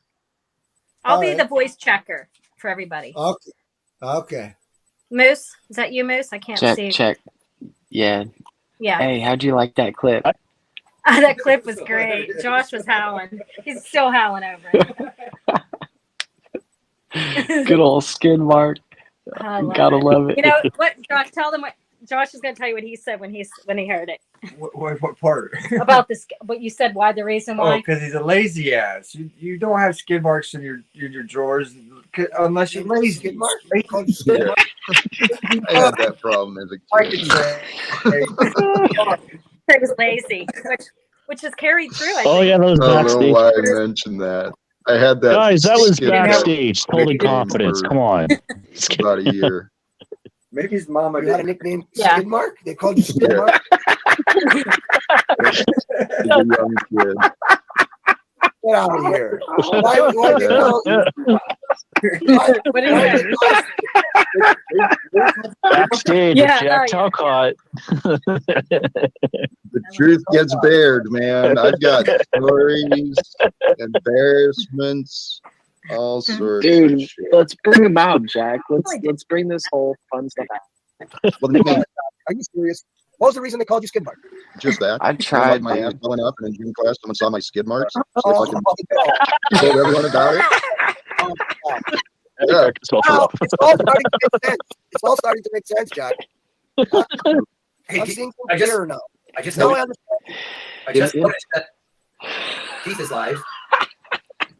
I'll All be right. the voice checker for everybody. Okay. Okay. Moose, is that you, Moose? I can't see. Check. Yeah. Yeah. Hey, how'd you like that clip? That clip was great. Josh was howling. He's still howling over it. Good old skid mark. I love Gotta it. love it. You know what, Josh? Tell them what Josh is going to tell you what he said when he heard it What part? about this. What you said? Why the reason Oh, why? because he's a lazy ass. You don't have skid marks in your drawers unless you're lazy. Skid mark? Yeah. I had that problem as a kid. It was lazy, which is carried through. I Oh think. yeah, that was I don't know backstage. why I mentioned that. I had that. Guys, that was skid backstage. Total nickname confidence. for Come on. about a year. Maybe his mama You had a did. nickname, Yeah. Skid Mark? They called you Skid Yeah. Mark? As a young kid. Get out of here. Why they Yeah. call you? What is it? Backstage Yeah, with Jack oh, yeah. Talcott. The truth gets bared, man. I've got stories, embarrassments, all sorts Dude, of shit. let's bring him out, Jack. Let's bring this whole fun stuff out. Well, the nickname, Are you serious? What was the reason they called you Skid Mark? just that. I I tried, like my ass dude. blowing up, and in gym class, someone saw my skid marks. So Oh, I fucking told everyone about it. Yeah. Wow, it's all starting to make sense. It's all starting to make sense, Jack. Hey, I'm seeing I some just- clearer now. I just Now I noticed, understand. noticed that Keith is live,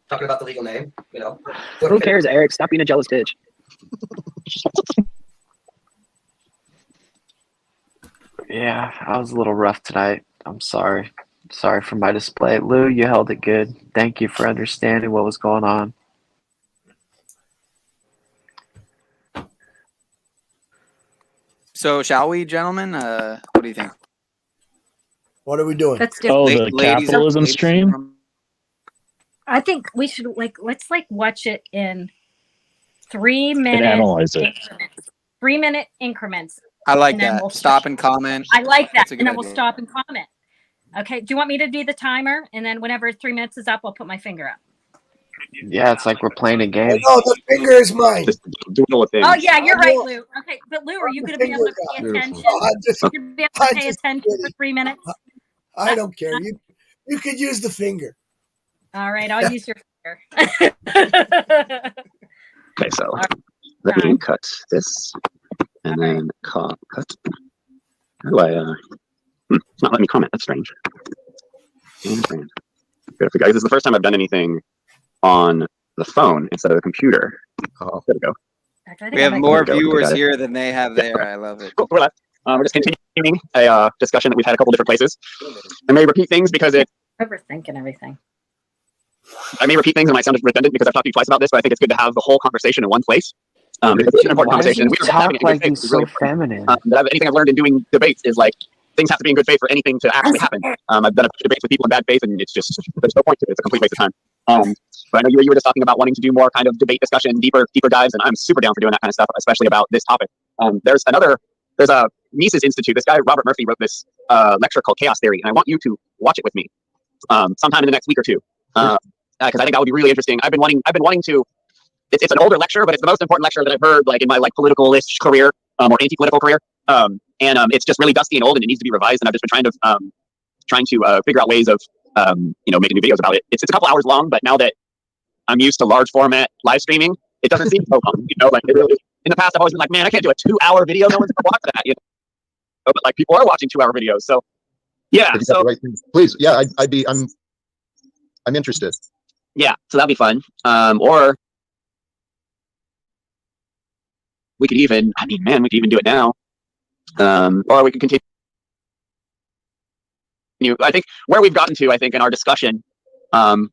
talking about the legal name. You know, Who cares, Eric? Stop being a jealous bitch. Yeah, I was a little rough tonight. I'm sorry. Sorry for my display. Lou, you held it good. Thank you for understanding what was going on. So shall we, gentlemen? What do you think? What are we doing? Let's do. Oh, La- the ladies- capitalism ladies stream? forum? I think we should let's watch it in 3 And minute analyze it. increments. 3-minute increments. I like And then that. we'll Stop and comment. I like that. That's a good And then we'll idea. stop and comment. Okay. Do you want me to do the timer? And then whenever 3 minutes is up, I'll put my finger up. Yeah, it's like we're playing a Oh, game. no, the finger is mine. Doing all the things. Oh yeah, you're I right, know. Lou. Okay, but Lou, are you The going to be able to finger's pay up. attention? Oh, I'm just, You're going to be able I'm to pay just attention for kidding. 3 minutes? I don't care. You could use the finger. All right, I'll use your finger. Okay, so All let me right. cut this and then cut. How do I? It's not letting me comment. That's strange. Good for guys. This is the first time I've done anything on the phone instead of the computer. Oh, there we go. We have more viewers here than they have there. I love it. Cool. We're left. We're just continuing a discussion that we've had a couple different places. I may repeat things because Overthinking everything. I may repeat things and might sound redundant because I've talked to you twice about this, but I think it's good to have the whole conversation in one place. Because it's an important Why does conversation. he talk like he's so feminine? Anything I've learned in doing debates is like things have to be in good faith for anything to actually happen. I've done a bunch of debates with people in bad faith, and it's just there's no point to it. It's a complete waste of time. But I know you were just talking about wanting to do more kind of debate discussion, deeper dives, and I'm super down for doing that kind of stuff, especially about this topic. There's a Mises Institute. This guy Robert Murphy wrote this lecture called Chaos Theory, and I want you to watch it with me sometime in the next week or two, because I think that would be really interesting. I've been wanting to. It's an older lecture, but it's the most important lecture that I've heard like in my like political-ish career or anti-political career. It's just really dusty and old, and it needs to be revised. And I've just been trying to figure out ways of making new videos about it. It's a couple hours long, but now that I'm used to large format live streaming, it doesn't seem so long. Like it really, in the past, I've always been like, man, I can't do a 2-hour video. No one's gonna watch that. But like people are watching 2-hour videos. So yeah. So right thing. Please, yeah, I'm interested. Yeah, so that'd be fun. Or we could even, we could even do it now. Or we could continue. I think where we've gotten to, in our discussion, I'm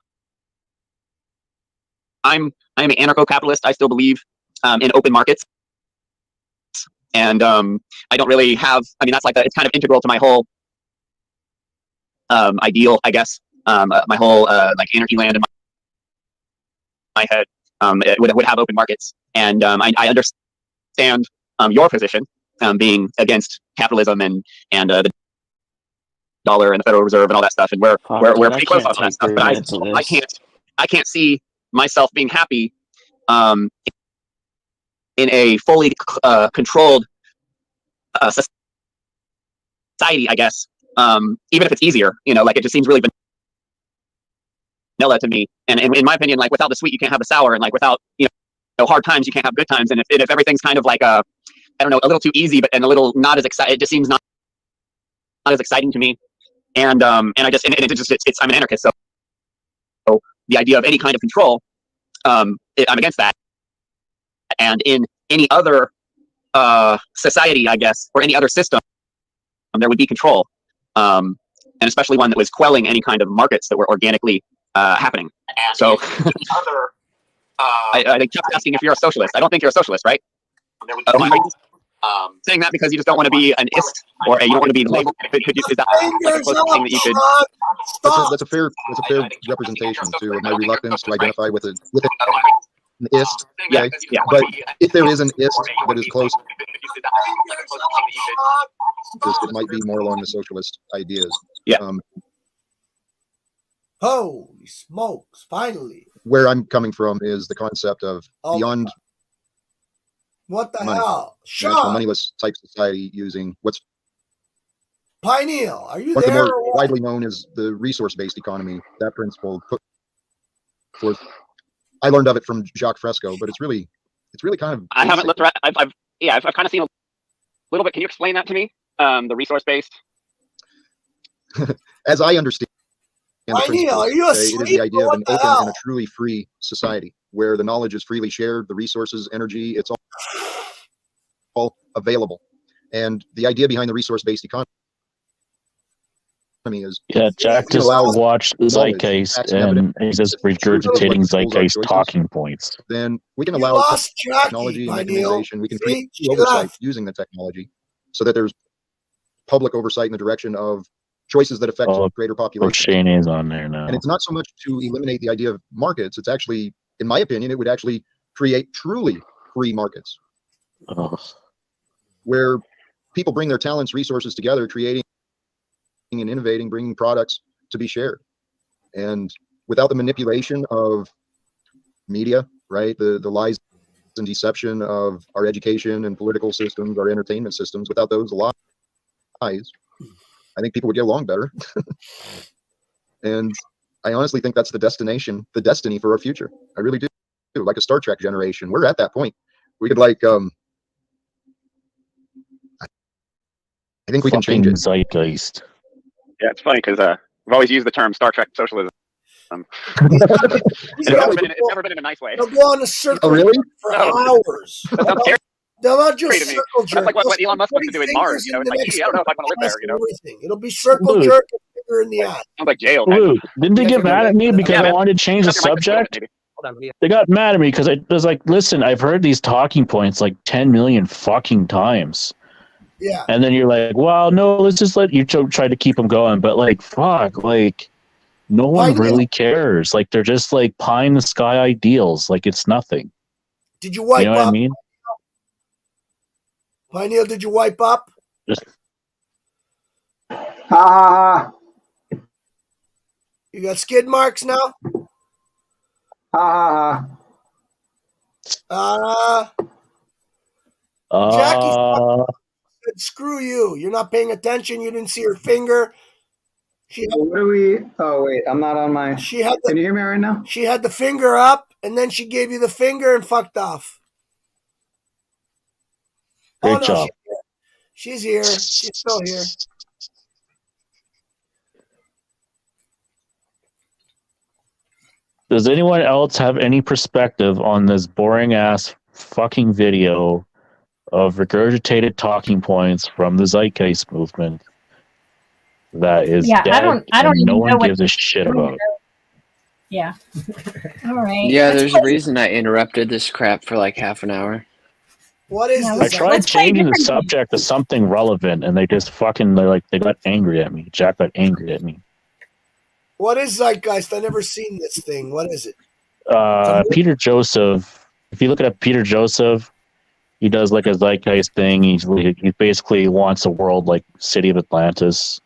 an anarcho-capitalist. I still believe in open markets. And I don't really have, that's like, it's kind of integral to my whole ideal, I guess. My whole like anarchy land in my head it would have open markets. And I understand your position being against capitalism and the dollar and the Federal Reserve and all that stuff, and we're pretty close on that stuff. But I can't see myself being happy in a fully controlled society, I guess. Even if it's easier, like it just seems really vanilla to me. And in my opinion, like without the sweet, you can't have the sour, and like without hard times, you can't have good times. And if everything's kind of like a little too easy, and a little not as exciting, it just seems not as exciting to me. And I'm an anarchist, so the idea of any kind of control, I'm against that. And in any other society, I guess, or any other system, there would be control, and especially one that was quelling any kind of markets that were organically happening. So I think Chuck's asking if you're a socialist. I don't think you're a socialist, right? Saying that because you just don't want to be an ist, or you don't want to be labeled. Is that like the closest thing that you could? That's a fair representation to my reluctance to identify with an ist. Yeah, okay? But if there is an ist that is close, it might be more along the socialist ideas. Yeah. Holy smokes! Finally. Where I'm coming from is the concept of beyond. What the money. hell? A moneyless type society using what's Pineal, are you one of the there? more widely known as the resource-based economy. That principle put forth. I learned of it from Jacques Fresco, but it's really kind of. I haven't looked right. I've kind of seen a little bit. Can you explain that to me? The resource-based. As I understand. Pineal, are you asleep? It is the idea of an open hell? and a truly free society where the knowledge is freely shared, the resources, energy, it's all available. And the idea behind the resource-based economy is Jack just watched Zeitgeist and he's just regurgitating Zeitgeist talking points. Then we can allow technology and mechanization. We can create oversight using the technology so that there's public oversight in the direction of choices that affect greater population. Shane is on there now. And it's not so much to eliminate the idea of markets. It's actually, in my opinion, it would actually create truly free markets where people bring their talents, resources together, creating and innovating, bringing products to be shared. And without the manipulation of media, right? The lies and deception of our education and political systems, our entertainment systems, without those lies, I think people would get along better. And I honestly think that's the destiny for our future. I really do. Like a Star Trek generation. We're at that point. We could I think we can change it. Zeitgeist. Yeah, it's funny because We've always used the term Star Trek socialism. It's never been in a nice way. They'll go on a circle for hours. That sounds scary They'll not to just me. circle That's jerk. like what Elon Musk wants to do in Mars. You know, it's like, gee, I don't know if I want to live there. You know, everything. It'll be circle Dude. jerk and finger in the eye. sounds like jail. Luke, didn't they get mad at me because I man. wanted to change the Shut your mic a little bit, subject? maybe. Hold on, They got mad at me because I was like, listen, I've heard these talking points like 10 million fucking times. Yeah. And then you're like, well, no, let's just let you try to keep them going. But like, fuck, like, no one really cares. Like, they're just like pie in the sky ideals. Like, it's nothing. Did you wipe You know up? what I mean? Pioneer, did you wipe up? You got skid marks now? Jackie said, screw you. You're not paying attention. You didn't see her finger. She had, What are we? Oh wait, I'm not on my. she had the, Can you hear me right now? she had the finger up, and then she gave you the finger and fucked off. Great job. She's here. She's still here. Does anyone else have any perspective on this boring ass fucking video of regurgitated talking points from the Zeitgeist movement that is Yeah, dead I don't and even no know one what gives a shit about? Yeah. All right. Yeah, Let's there's play- a reason I interrupted this crap for like half an hour. What is Yeah, I let's- tried let's play a changing the different game. subject to something relevant and they just fucking they got angry at me. Jack got angry at me. What is Zeitgeist? I never seen this thing. What is it? Peter Joseph, if you look at Peter Joseph, he does like a Zeitgeist thing. He basically wants a world like City of Atlantis.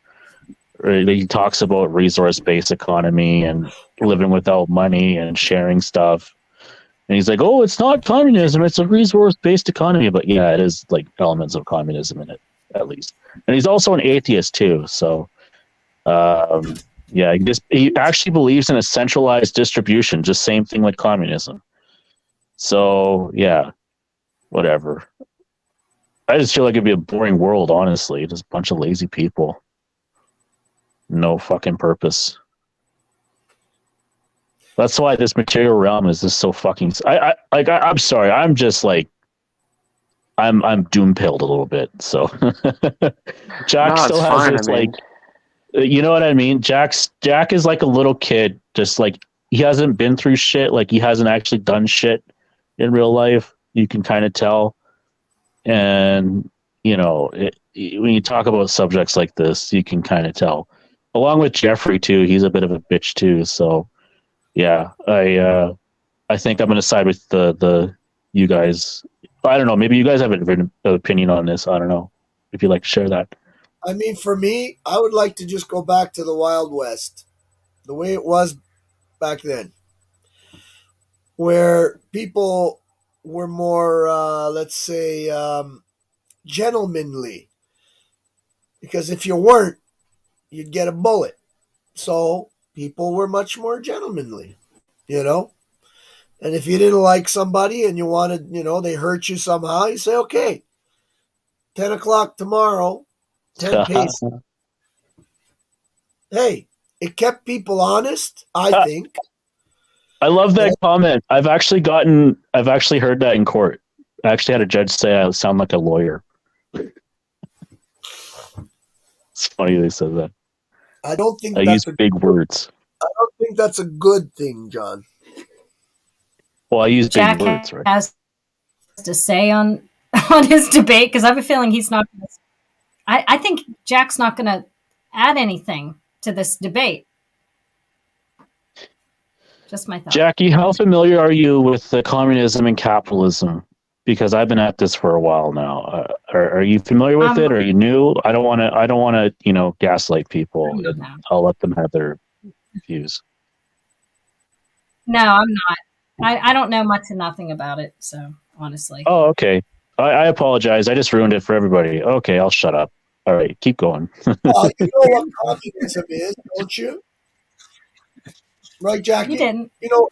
He talks about resource-based economy and living without money and sharing stuff. And he's like, "Oh, it's not communism; it's a resource-based economy." But yeah, it is like elements of communism in it, at least. And he's also an atheist too. So, yeah, he actually believes in a centralized distribution, just same thing like communism. So yeah, whatever. I just feel like it'd be a boring world, honestly. Just a bunch of lazy people. No fucking purpose. That's why this material realm is just so fucking. I'm sorry. I'm just like, I'm doom pilled a little bit. So Jack No, still it's has fine, this I mean. like, you know what I mean? Jack is like a little kid, just like he hasn't been through shit. Like he hasn't actually done shit in real life. You can kind of tell. And you know, when you talk about subjects like this, you can kind of tell. Along with Jeffrey too, he's a bit of a bitch too. So yeah, I think I'm gonna side with the you guys. I don't know. Maybe you guys have an opinion on this. I don't know if you'd like to share that. I mean, for me, I would like to just go back to the Wild West, the way it was back then, where people were more, let's say, gentlemanly. Because if you weren't, you'd get a bullet. So people were much more gentlemanly, you know? And if you didn't like somebody and you wanted, they hurt you somehow, you say, okay, 10 o'clock tomorrow, 10 paces. Hey, it kept people honest, I think. I love that comment. I've actually heard that in court. I actually had a judge say I sound like a lawyer. It's funny they said that. I don't think I use big words. I don't think that's a good thing, John. Well, I use Jack big words, right? has to say on his debate because I have a feeling he's not. I think Jack's not going to add anything to this debate. Just my thought. Jackie, how familiar are you with the communism and capitalism? Because I've been at this for a while now. Are you familiar with it? Or are you new? I don't want to, gaslight people. I'll let them have their views. No, I'm not. I don't know much or nothing about it. So honestly. Oh, okay. I apologize. I just ruined it for everybody. Okay, I'll shut up. All right, keep going. You know what communism is, don't you? Right, Jackie? You didn't. You know.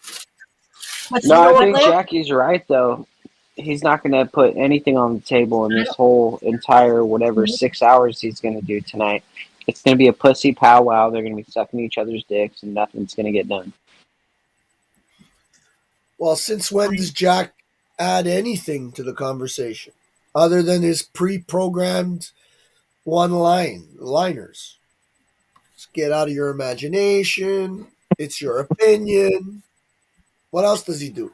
No, I think Jackie's right though. He's not going to put anything on the table in this whole entire whatever 6 hours he's going to do tonight. It's going to be a pussy powwow. They're going to be sucking each other's dicks, and nothing's going to get done. Well, since when does Jack add anything to the conversation other than his pre-programmed liners? Just get out of your imagination. It's your opinion. What else does he do?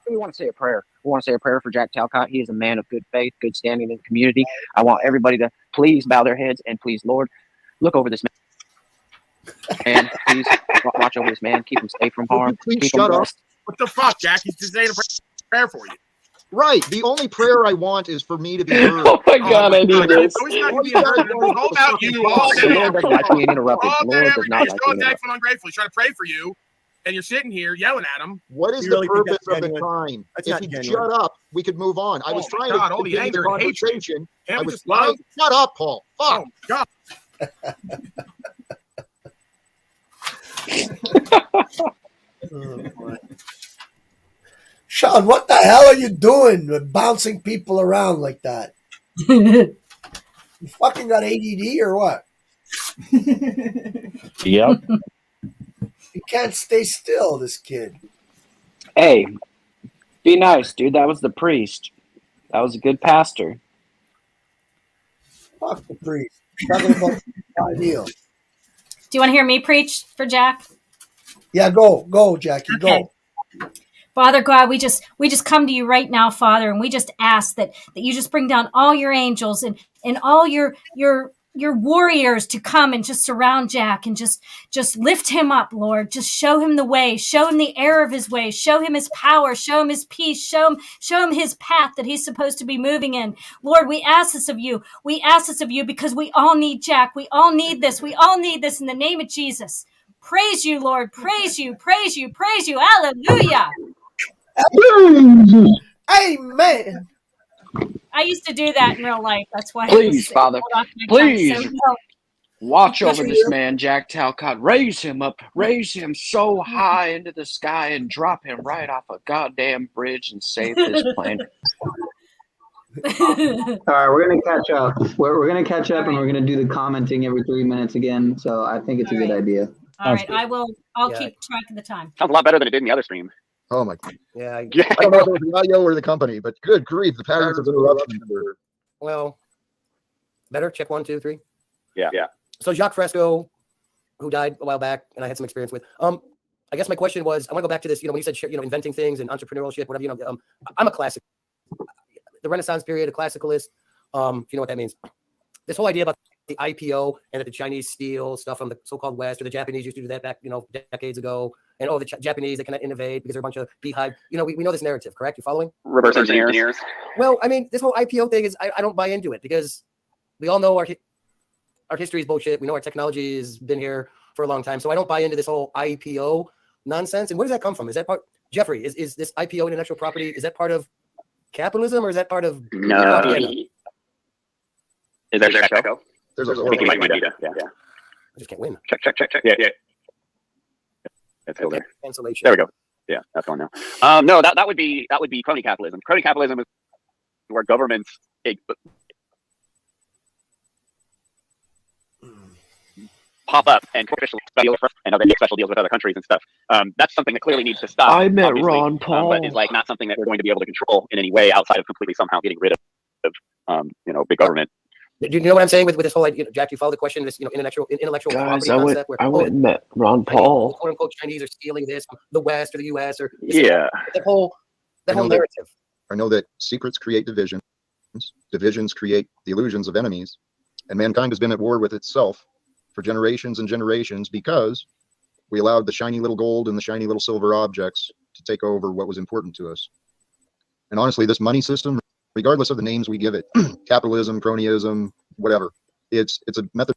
We want to say a prayer. We want to say a prayer for Jack Talcott. He is a man of good faith, good standing in the community. I want everybody to please bow their heads and please, Lord, look over this man. Please watch over this man. Keep him safe from harm. Please Keep him shut up. blessed. What the fuck, Jack? He's just saying a prayer for you. Right. The only prayer I want is for me to be heard. Oh my God, I need this. So he's not going to be heard. It's all about you all day. The Lord does not like being interrupted. All The day, Lord every does day. not He's like so being interrupted. thankful and ungrateful. He's trying to pray for you, and you're sitting here yelling at him. What is You the really think purpose that's of the genuine? time? That's If not he'd genuine. shut up, we could move on. I was Oh my trying God, to all the continue the anger and hatred. conversation. Can't I we was just trying. love? Shut up, Paul. Fuck. Oh, God. Oh, boy. Sean, what the hell are you doing with bouncing people around like that? You fucking got ADD or what? Yep. He can't stay still, this kid. Hey, be nice, dude. That was the priest. That was a good pastor. Fuck the priest. Talking about ideal. Do you want to hear me preach for Jack? Yeah, go, Jackie, go. Father God, we just come to you right now, Father, and we just ask that you just bring down all your angels and all your warriors to come and just surround Jack and just lift him up, Lord. Just show him the way, show him the error of his way, show him his power, show him his peace, show him his path that he's supposed to be moving in. Lord, we ask this of you. We ask this of you because we all need Jack. We all need this. We all need this in the name of Jesus. Praise you, Lord. Praise you, praise you, praise you. Hallelujah. Amen. I used to do that in real life. That's why Please, Father, rolled off my tongue please so well. watch over this man, Jack Talcott. Raise him up. Raise him so high into the sky and drop him right off a goddamn bridge and save this planet. All right, we're gonna catch up. We're gonna catch up, and we're gonna do the commenting every 3 minutes again. So I think it's a good idea. All right, I'll Yeah. keep track of the time. Sounds a lot better than it did in the other stream. Oh my. Yeah. I don't know if it was the audio or the company, but good grief, the patterns of interruption were. Well, better. Check 1, 2, 3. Yeah. So Jacques Fresco, who died a while back, and I had some experience with. I guess my question was, I want to go back to this. When you said inventing things and entrepreneurship, whatever. I'm a classic. The Renaissance period, a classicalist. If you know what that means. This whole idea about the IPO and that the Chinese steal stuff from the so-called West, or the Japanese used to do that back, decades ago. And the Japanese, they cannot innovate because they're a bunch of beehive. We know this narrative, correct? You following? Reverse engineers. Well, I mean, this whole IPO thing is, I don't buy into it because we all know our history is bullshit. We know our technology has been here for a long time. So I don't buy into this whole IPO nonsense. And where does that come from? Is that part, Jeffrey, is this IPO intellectual property, is that part of capitalism or is that part of No. propaganda? Is there echo? There's I think you might need to. Yeah. I just can't win. Check. Yeah. It's still there. Cancellation. There we go. Yeah, that's on now. No, that would be crony capitalism. Crony capitalism is where governments pop up and officially and other special deals with other countries and stuff. That's something that clearly needs to stop. I met obviously, Ron Paul. but is not something that we're going to be able to control in any way outside of completely somehow getting rid of big government. Do you know what I'm saying with this whole idea, Jack? You follow the question, this intellectual Guys, property I concept went and met Ron Paul. quote unquote Chinese are stealing this from the West or the US or Yeah. that whole narrative. I know that secrets create divisions. Divisions create the illusions of enemies, and mankind has been at war with itself for generations and generations because we allowed the shiny little gold and the shiny little silver objects to take over what was important to us. And honestly, this money system, regardless of the names we give it, capitalism, cronyism, whatever, it's a method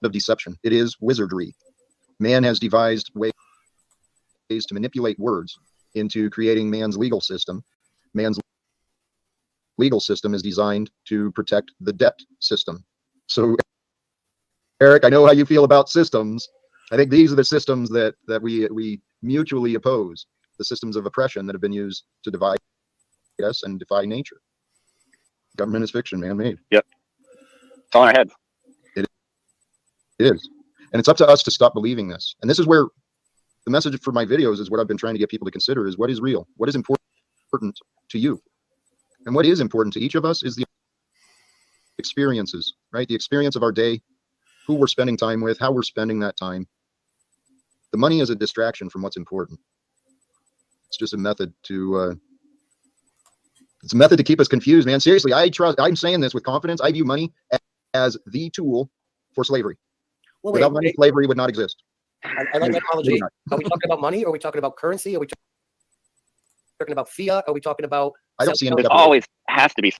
of deception. It is wizardry. Man has devised ways to manipulate words into creating man's legal system. Man's legal system is designed to protect the debt system. So, Eric, I know how you feel about systems. I think these are the systems that we mutually oppose, the systems of oppression that have been used to divide us and defy nature. Government is fiction, man-made. Yep. It's all in our heads. is. And it's up to us to stop believing this. And this is where the message for my videos is what I've been trying to get people to consider is what is real, what is important to you. And what is important to each of us is the experiences, right? The experience of our day, who we're spending time with, how we're spending that time. The money is a distraction from what's important. It's just a method to, it's a method to keep us confused, man. Seriously, I'm saying this with confidence. I view money as the tool for slavery. Well, Without money, slavery would not exist. I like that analogy. Are we talking about money? Or are we talking about currency? Are we talking about fiat? Are we talking about? I don't see any. There always has to be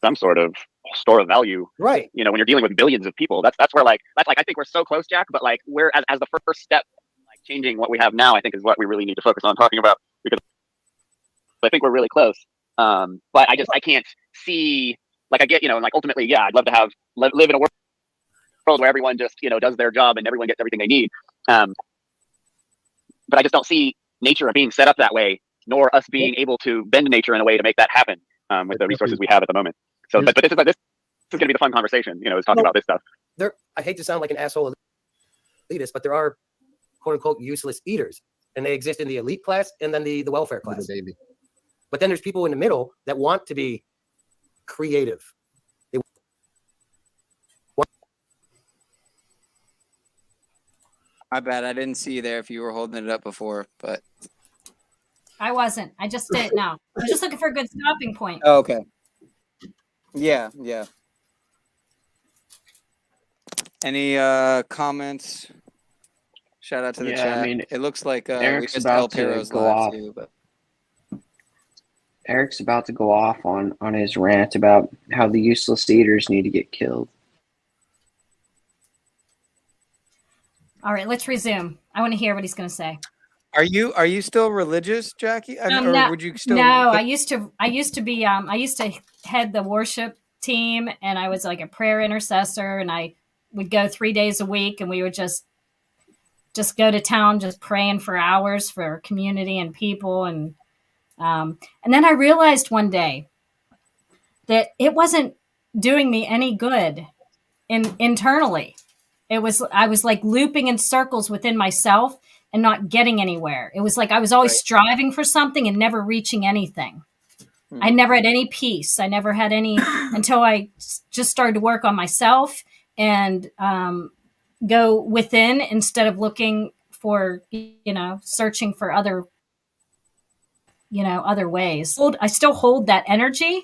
some sort of store of value, right? You know, when you're dealing with billions of people, that's where I think we're so close, Jack. But like, we're as the first step, like changing what we have now, I think is what we really need to focus on talking about, because I think we're really close. But I can't see, like, I get, like, ultimately, yeah, I'd love to live in a world where everyone just, does their job and everyone gets everything they need. But I just don't see nature being set up that way, nor us being able to bend nature in a way to make that happen with the resources we have at the moment. So, but this is going to be the fun conversation, is talking about this stuff. I hate to sound like an asshole elitist, but there are quote unquote useless eaters, and they exist in the elite class and then the welfare class. But then there's people in the middle that want to be creative. My bad. I didn't see you there if you were holding it up before, but. I wasn't. I just did it now. I was just looking for a good stopping point. Oh, okay. Yeah. Any comments? Shout out to the chat. I mean, it looks like Eric's we missed about El to Pero's go live off. too, but Eric's about to go off on his rant about how the useless eaters need to get killed. All right, let's resume. I want to hear what he's going to say. Are you still religious, Jackie? Or No, would you still? No, I used to be. I used to head the worship team, and I was like a prayer intercessor, and I would go 3 days a week, and we would just go to town, just praying for hours for community and people, and then I realized one day that it wasn't doing me any good internally. I was like looping in circles within myself and not getting anywhere. It was like I was always striving for something and never reaching anything. I never had any peace. I never had any until I just started to work on myself and go within instead of looking for, searching for other, other ways. I still hold that energy,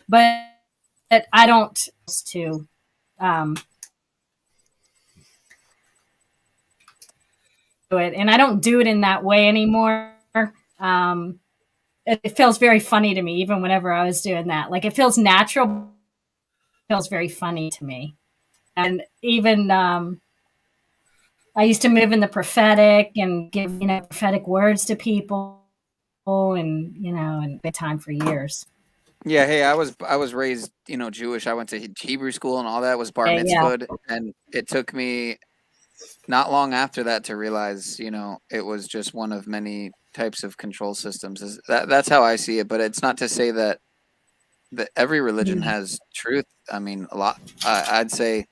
but I don't to do it, and I don't do it in that way anymore. It feels very funny to me, even whenever I was doing that. Like, it feels natural, it feels very funny to me. And even I used to move in the prophetic and give prophetic words to people, and and good time for years. Yeah, hey, I was raised, Jewish. I went to Hebrew school and all that, was bar mitzvahed, and it took me not long after that to realize, it was just one of many types of control systems. That's how I see it, but it's not to say that every religion has truth. I mean, a lot. I'd say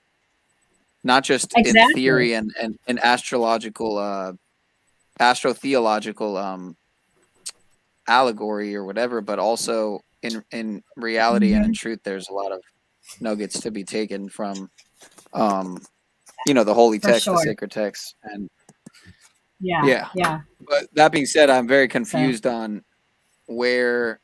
not just in theory and astrotheological allegory or whatever, but also in reality and in truth. There's a lot of nuggets to be taken from the holy text, the sacred text, and yeah. But that being said, I'm very confused on where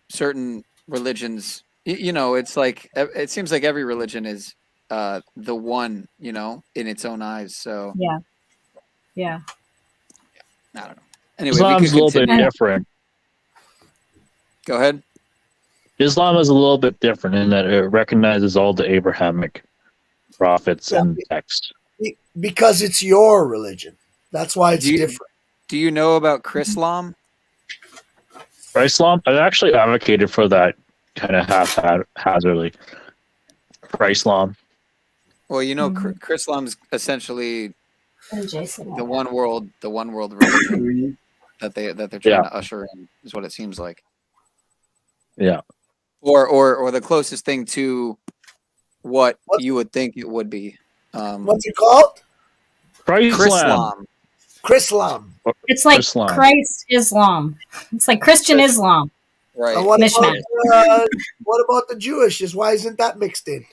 certain religions, it's like, it seems like every religion is the one, in its own eyes. So yeah. I don't know. Anyway, Islam's a little bit different. Go ahead. Islam is a little bit different in that it recognizes all the Abrahamic prophets and texts. Because it's your religion. That's why it's different. Do you know about Chrislam? Islam? I actually advocated for that kind of haphazardly. Islam. Well, Chrislam's essentially the one world religion that they're trying to usher in, is what it seems like. Yeah. Or the closest thing to what you would think it would be. What's it called? Chrislam. Chrislam. It's like Islam. Christ Islam. It's like Christian Islam. Right. And what Mishmash. about the Jewish? Why isn't that mixed in?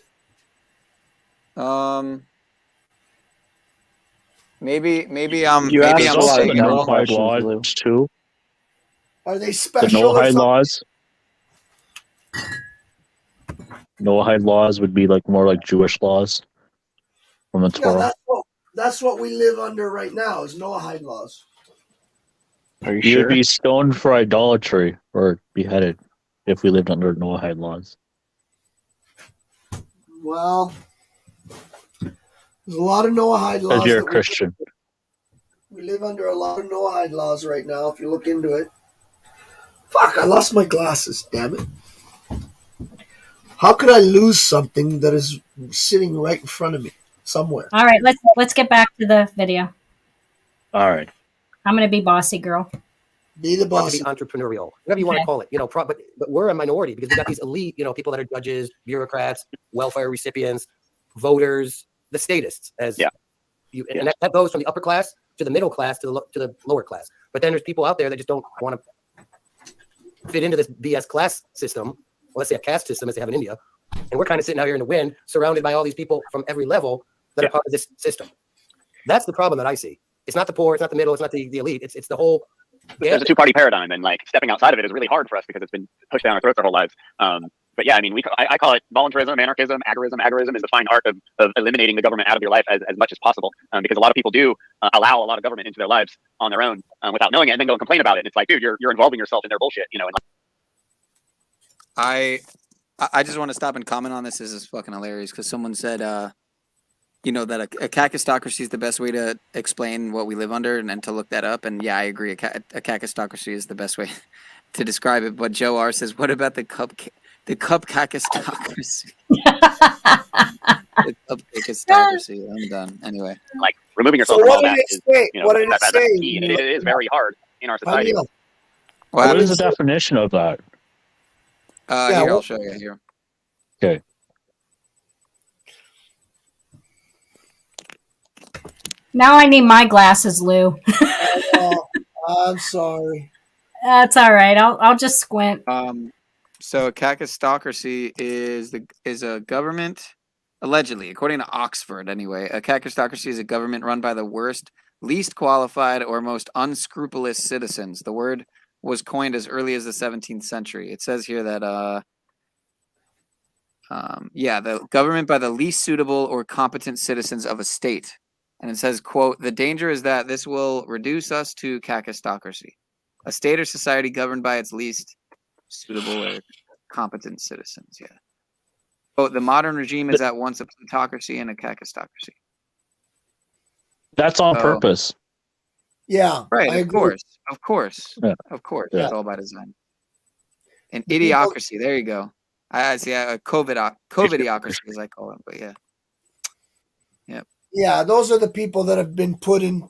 Maybe You I'm asked a lot of saying it wrong. Noahide laws too. Are they The special or Noahide something? laws. Noahide laws would be like more like Jewish laws from the Yeah, Torah. that's what we live under right now is Noahide laws. Are you would be stoned for idolatry or beheaded if we lived under Noahide laws. Well, there's a lot of Noahide laws. Because you're a that Christian. we live under a lot of Noahide laws right now. If you look into it. Fuck! I lost my glasses. Damn it! How could I lose something that is sitting right in front of me somewhere? All right, let's get back to the video. All right. I'm gonna be bossy girl. Be the Want to be entrepreneurial, whatever you want to call it. But we're a minority because we got these elite, people that are judges, bureaucrats, welfare recipients, voters, the statists. And that goes from the upper class to the middle class to the lower class. But then there's people out there that just don't want to fit into this BS class system. Well, let's say a caste system as they have in India. And we're kind of sitting out here in the wind, surrounded by all these people from every level that are part of this system. That's the problem that I see. It's not the poor, it's not the middle, it's not the elite. It's the whole. There's a two-party paradigm, and like stepping outside of it is really hard for us because it's been pushed down our throats our whole lives. But yeah, I mean, I call it voluntarism, anarchism, agorism. Agorism is the fine art of eliminating the government out of your life as much as possible, because a lot of people do allow a lot of government into their lives on their own without knowing it, and then go and complain about it. And it's like, dude, you're involving yourself in their bullshit, And I just want to stop and comment on this. This is fucking hilarious because someone said, that a kakistocracy is the best way to explain what we live under and to look that up. And yeah, I agree. A kakistocracy is the best way to describe it. But Joe R says, what about the cup kakistocracy? The cup kakistocracy. I'm done. Anyway. Like removing yourself from all that is, that's key. And it is very hard in our society. What is the definition of that? Here, I'll show you here. Okay. Now I need my glasses, Lou. I'm sorry. That's all right. I'll just squint. So a kakistocracy is a government, allegedly, according to Oxford anyway, a kakistocracy is a government run by the worst, least qualified, or most unscrupulous citizens. The word was coined as early as the 17th century. It says here that the government by the least suitable or competent citizens of a state. And it says, quote, the danger is that this will reduce us to kakistocracy, a state or society governed by its least suitable or competent citizens. Yeah. Quote, the modern regime is at once a plutocracy and a kakistocracy. That's on purpose. Yeah. Right. Of course. Yeah. Of course. Yeah. It's all by design. An idiocracy. There you go. I see a COVIDiocracy, as I call it. But yeah. Yep. Yeah, those are the people that have been put in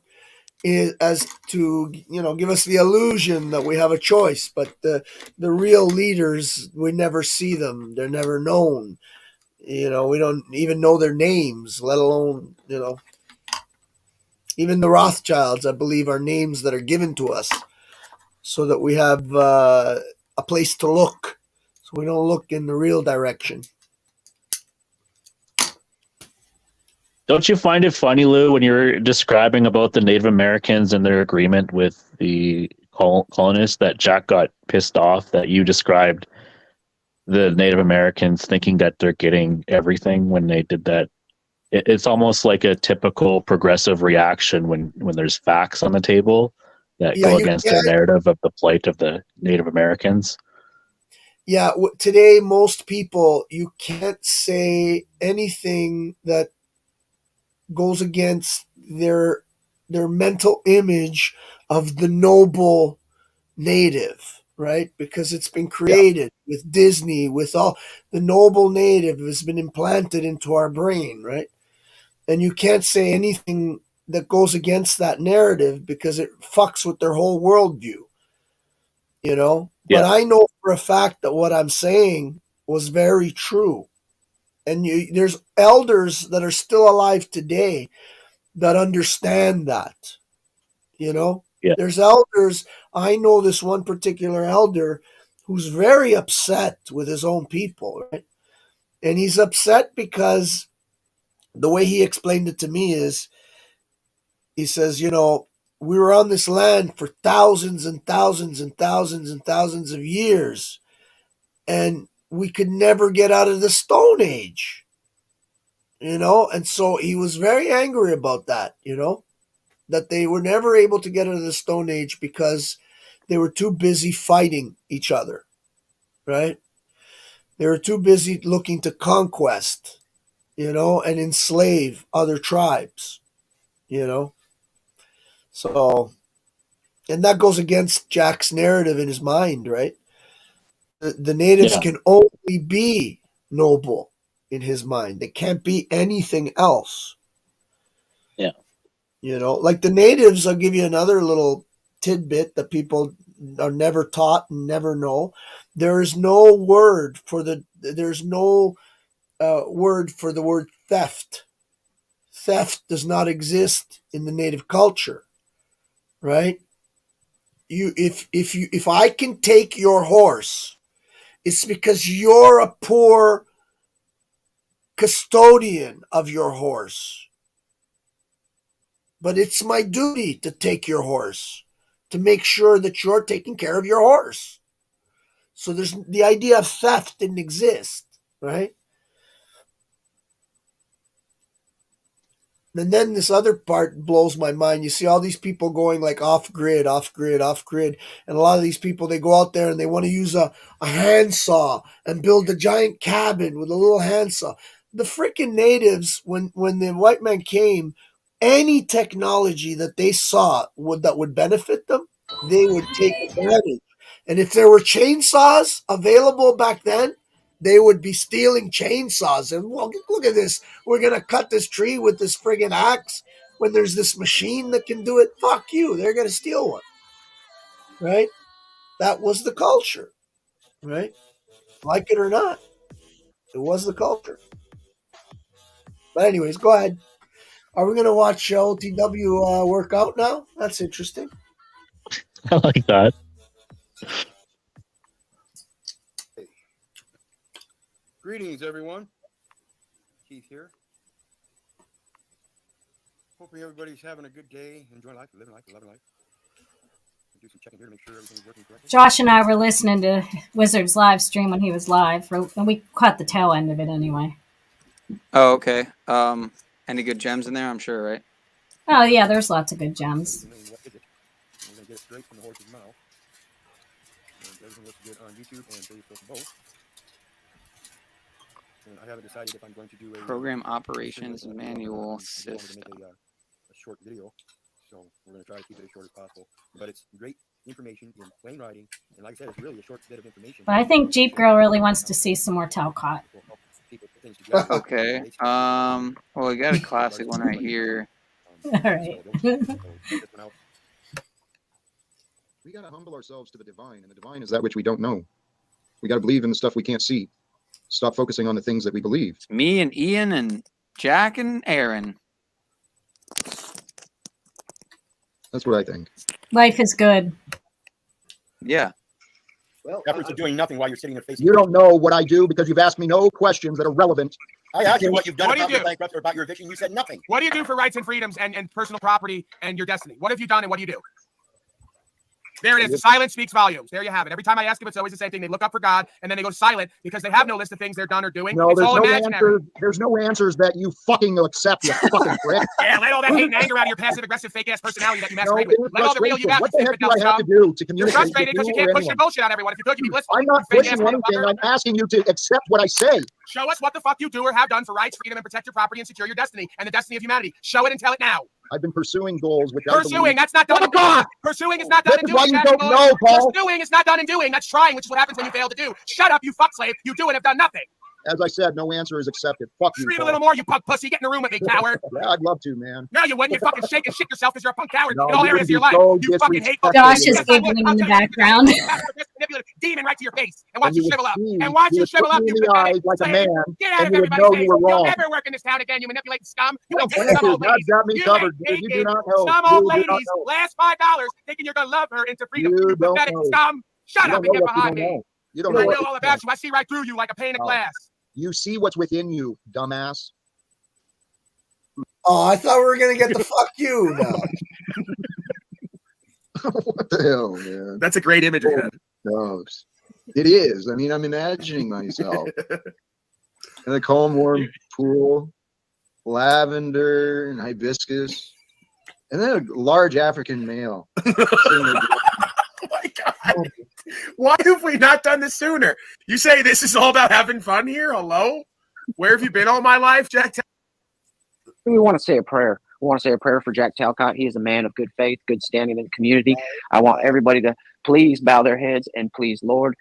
as to give us the illusion that we have a choice, but the real leaders, we never see them. They're never known. We don't even know their names, let alone even the Rothschilds, I believe, are names that are given to us so that we have a place to look, so we don't look in the real direction. Don't you find it funny, Lou, when you're describing about the Native Americans and their agreement with the colonists, that Jack got pissed off that you described the Native Americans thinking that they're getting everything when they did that? It's almost like a typical progressive reaction when there's facts on the table that go against the narrative of the plight of the Native Americans. Yeah, today, most people, you can't say anything that goes against their mental image of the noble native, right? Because it's been created with Disney, with all the noble native has been implanted into our brain, right? And you can't say anything that goes against that narrative because it fucks with their whole worldview, But I know for a fact that what I'm saying was very true. And there's elders that are still alive today that understand that, Yeah. There's elders. I know this one particular elder who's very upset with his own people, right? And he's upset because the way he explained it to me is, he says, we were on this land for thousands and thousands and thousands and thousands of years, and we could never get out of the Stone Age, and so he was very angry about that, that they were never able to get out of the Stone Age because they were too busy fighting each other, right? They were too busy looking to conquest, and enslave other tribes, So, and that goes against Jack's narrative in his mind, right? The natives Yeah. can only be noble in his mind. They can't be anything else. Yeah. Like the natives, I'll give you another little tidbit that people are never taught and never know. There's no word for the word theft. Theft does not exist in the native culture, right? If I can take your horse, it's because you're a poor custodian of your horse. But it's my duty to take your horse, to make sure that you're taking care of your horse. So there's the idea of theft didn't exist, right? And then this other part blows my mind. You see all these people going like off grid. And a lot of these people, they go out there and they want to use a handsaw and build a giant cabin with a little handsaw. The freaking natives, when the white man came, any technology that they saw that would benefit them, they would take advantage. And if there were chainsaws available back then, they would be stealing chainsaws. And well, look at this. We're going to cut this tree with this friggin' axe when there's this machine that can do it. Fuck you. They're going to steal one. Right? That was the culture. Right? Like it or not, it was the culture. But anyways, go ahead. Are we going to watch OTW work out now? That's interesting. I like that. Greetings, everyone. Keith here. Hopefully everybody's having a good day, enjoying life, living life, loving life. Do some checking here to make sure everything's working correctly. Josh and I were listening to Wizard's live stream when he was live, and we caught the tail end of it anyway. Oh, okay. Any good gems in there? I'm sure, right? Oh yeah, there's lots of good gems. We're gonna get it straight from the horse's mouth. And everything looks good on YouTube and Facebook both. And I haven't decided if I'm going to do a Program operations manual system. A short video, so we're going to try to keep it as short as possible. But it's great information in plain writing, and like I said, it's really a short bit of information. But I think Jeep Girl really wants to see some more Talcott. Okay. Well, we got a classic one right here. All right. We got to humble ourselves to the divine, and the divine is that which we don't know. We got to believe in the stuff we can't see. Stop focusing on the things that we believe. It's me and Ian and Jack and Aaron. That's what I think. Life is good. Yeah. Well, efforts of doing nothing while you're sitting there facing. You don't know what I do because you've asked me no questions that are relevant. I asked you what you've done What do you about your do? bankrupt or about your eviction. You said nothing. What do you do for rights and freedoms and personal property and your destiny? What have you done and what do you do? There it is. The silence speaks volumes. There you have it. Every time I ask them, it's always the same thing. They look up for God and then they go silent because they have no list of things they're done or doing. No, It's there's all no imaginary. answers. There's no answers that you fucking accept, you fucking prick. Yeah, let all that hate and anger out of your passive aggressive fake ass personality that you No, masquerade with. it's Let all the real you got. What the heck do I have to do to You're communicate? frustrated because you can't push your bullshit on everyone. If you could, you'd be listening. I'm not You fake pushing ass anything. motherfucker. I'm asking you to accept what I say. Show us what the fuck you do or have done for rights, freedom, and protect your property and secure your destiny and the destiny of humanity. Show it and tell it now. I've been pursuing goals, which Pursuing, that's not done. Oh, God! Pursuing is not done in This is why doing. you don't know, Paul. Pursuing is not done in doing. That's trying, which is what happens when you fail to do. Shut up, you fuck slave. You do and have done nothing. As I said, no answer is accepted. Fuck you. Scream a Paul. little more, you punk pussy. Get in the room with me, coward. Yeah, I'd love to, man. No, you wouldn't. You'd fucking shake and shit yourself because you're a punk coward No, in all you're areas of your gonna life. be You so fucking hate disrespectful. Josh is Yes, I would. giggling in I'll the tell you, background. manipulative demon right to your face. And watch And you you shrivel up. would see, And watch you you would shrivel look up, me you in the pathetic eyes like a slave. man, Get out and of you would everybody's know face. you were You'll wrong. never work in this town again, you manipulating scum. You No, ain't dating thank some you. old ladies. God's got me You covered, ain't dude. You do taking not know. some You old do not ladies know. last $5 thinking you're gonna love her into freedom. You You don't pathetic know. scum. Shut You up don't and know get what you behind don't me. know. You don't I know what know all about you. I see right through you like a pane of glass. You see what's within you, dumbass. Oh, I thought we were gonna get the fuck you now. What the hell, man? That's a great image, man. Dogs. It is. I mean, I'm imagining myself in a calm, warm pool, lavender and hibiscus, and then a large African male. sitting there. Oh my God. Why have we not done this sooner? You say this is all about having fun here? Hello? Where have you been all my life, Jack? We want to say a prayer. We want to say a prayer for Jack Talcott. He is a man of good faith, good standing in the community. I want everybody to please bow their heads and please, Lord,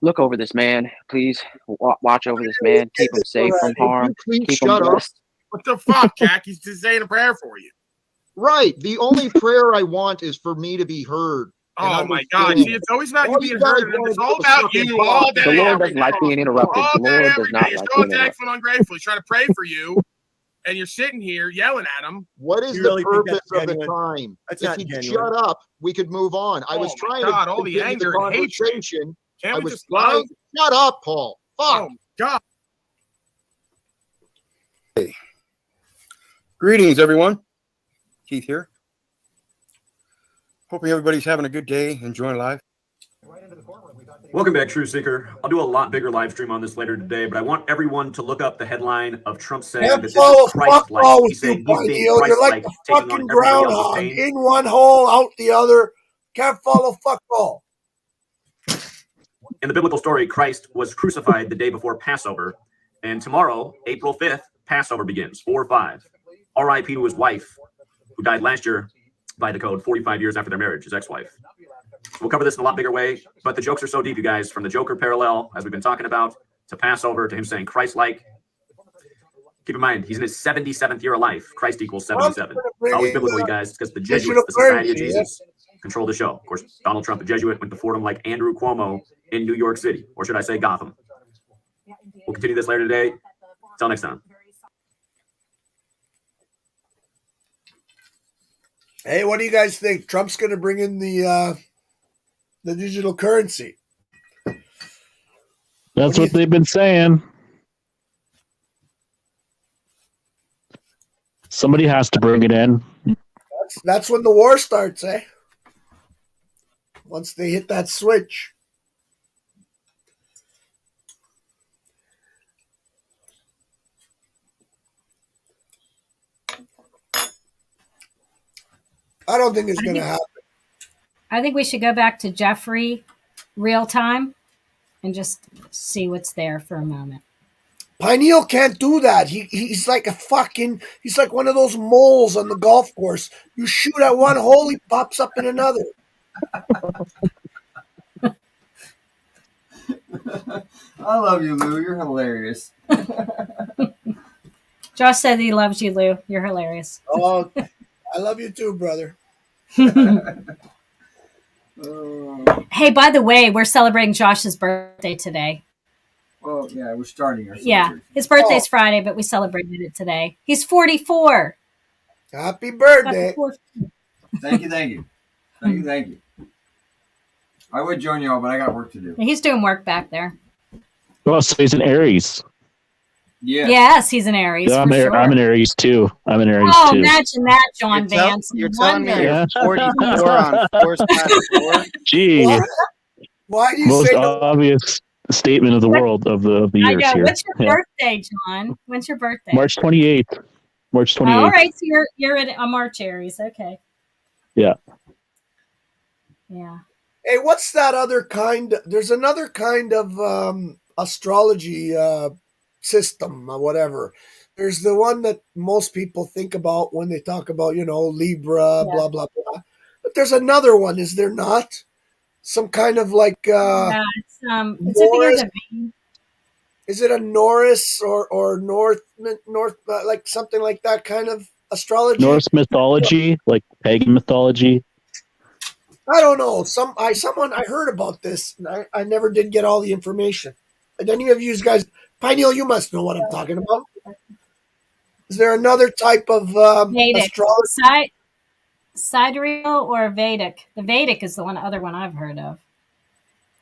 look over this man. Please watch over this man. Keep him safe from harm. Please Keep him shut up. blessed. What the fuck, Jack? He's just saying a prayer for you. Right. The only prayer I want is for me to be heard. Oh my God! See, it's always about you being heard, and it's all about you all day. The Lord every doesn't like day. being interrupted. All The day, Lord every does day. not You're like so being interrupted. thankful and ungrateful. He's trying to pray for you, and you're sitting here yelling at him. What is You the really think purpose that's of the genuine? time? That's If not he genuine. shut up, we could move on. I Oh was my trying God, to all the continue anger and hatred. conversation. Can't I we was just trying. love? Shut up, Paul. Fuck. Oh God! Greetings, everyone. Keith here. Hoping everybody's having a good day, enjoying life. Welcome back, True Seeker. I'll do a lot bigger live stream on this later today, but I want everyone to look up the headline of Trump saying that this Follow is fuck Christ-like. all He with said you, he's being Pineal. You're Christ-like, like a taking on fucking everybody else's groundhog. pain. In one hole, out the other. Can't follow fuck all. In the biblical story, Christ was crucified the day before Passover, and tomorrow, April 5th, Passover begins, 4/5. R.I.P. to his wife, who died last year by the code, 45 years after their marriage, his ex-wife. We'll cover this in a lot bigger way, but the jokes are so deep, you guys, from the Joker parallel, as we've been talking about, to Passover, to him saying Christ-like. Keep in mind, he's in his 77th year of life. Christ equals 77. It's always biblical, you guys, because the Jesuits, the Society of Jesus, control the show. Of course, Donald Trump, a Jesuit, went to Fordham like Andrew Cuomo in New York City, or should I say Gotham. We'll continue this later today. Until next time. Hey, what do you guys think? Trump's going to bring in the digital currency. That's what they've been saying. Somebody has to bring it in. That's when the war starts, eh? Once they hit that switch. I don't think it's going to happen. I think we should go back to Jeffrey real time and just see what's there for a moment. Pineal can't do that. He's like he's like one of those moles on the golf course. You shoot at one hole, he pops up in another. I love you, Lou. You're hilarious. Josh said he loves you, Lou. You're hilarious. Oh, I love you too, brother. Hey, by the way, we're celebrating Josh's birthday today. Well, yeah, we're starting our Yeah, celebration. his birthday's Friday, but we celebrated it today. He's 44. Happy birthday. Thank you, thank you. Thank you, thank you. I would join y'all, but I got work to do. He's doing work back there. Oh, so he's an Aries. Yeah. Yes, he's an Aries. Yeah, for sure. I'm an Aries too. I'm an Aries Oh, too. imagine that, John Vance. You're telling me Wonder. you're 44 on Force Gee, Why do you most say obvious statement of the world of the I years know. here. What's your Yeah. birthday, John? When's your birthday? March 28th. March 28th. All right, so you're a March Aries. Okay. Yeah. Yeah. Hey, what's that other kind? There's another kind of astrology system or whatever. There's the one that most people think about when they talk about, Libra, blah, blah, blah. But there's another one, is there not? Some kind of like Yeah, it's at the end of May. Is it a Norse or North like something like that kind of astrology? Norse mythology, like pagan mythology. I don't know. Someone I heard about this, and I never did get all the information. And any of you guys, Pineal, you must know what I'm talking about. Is there another type of Vedic. astrology? Sidereal or Vedic? The Vedic is the other one I've heard of.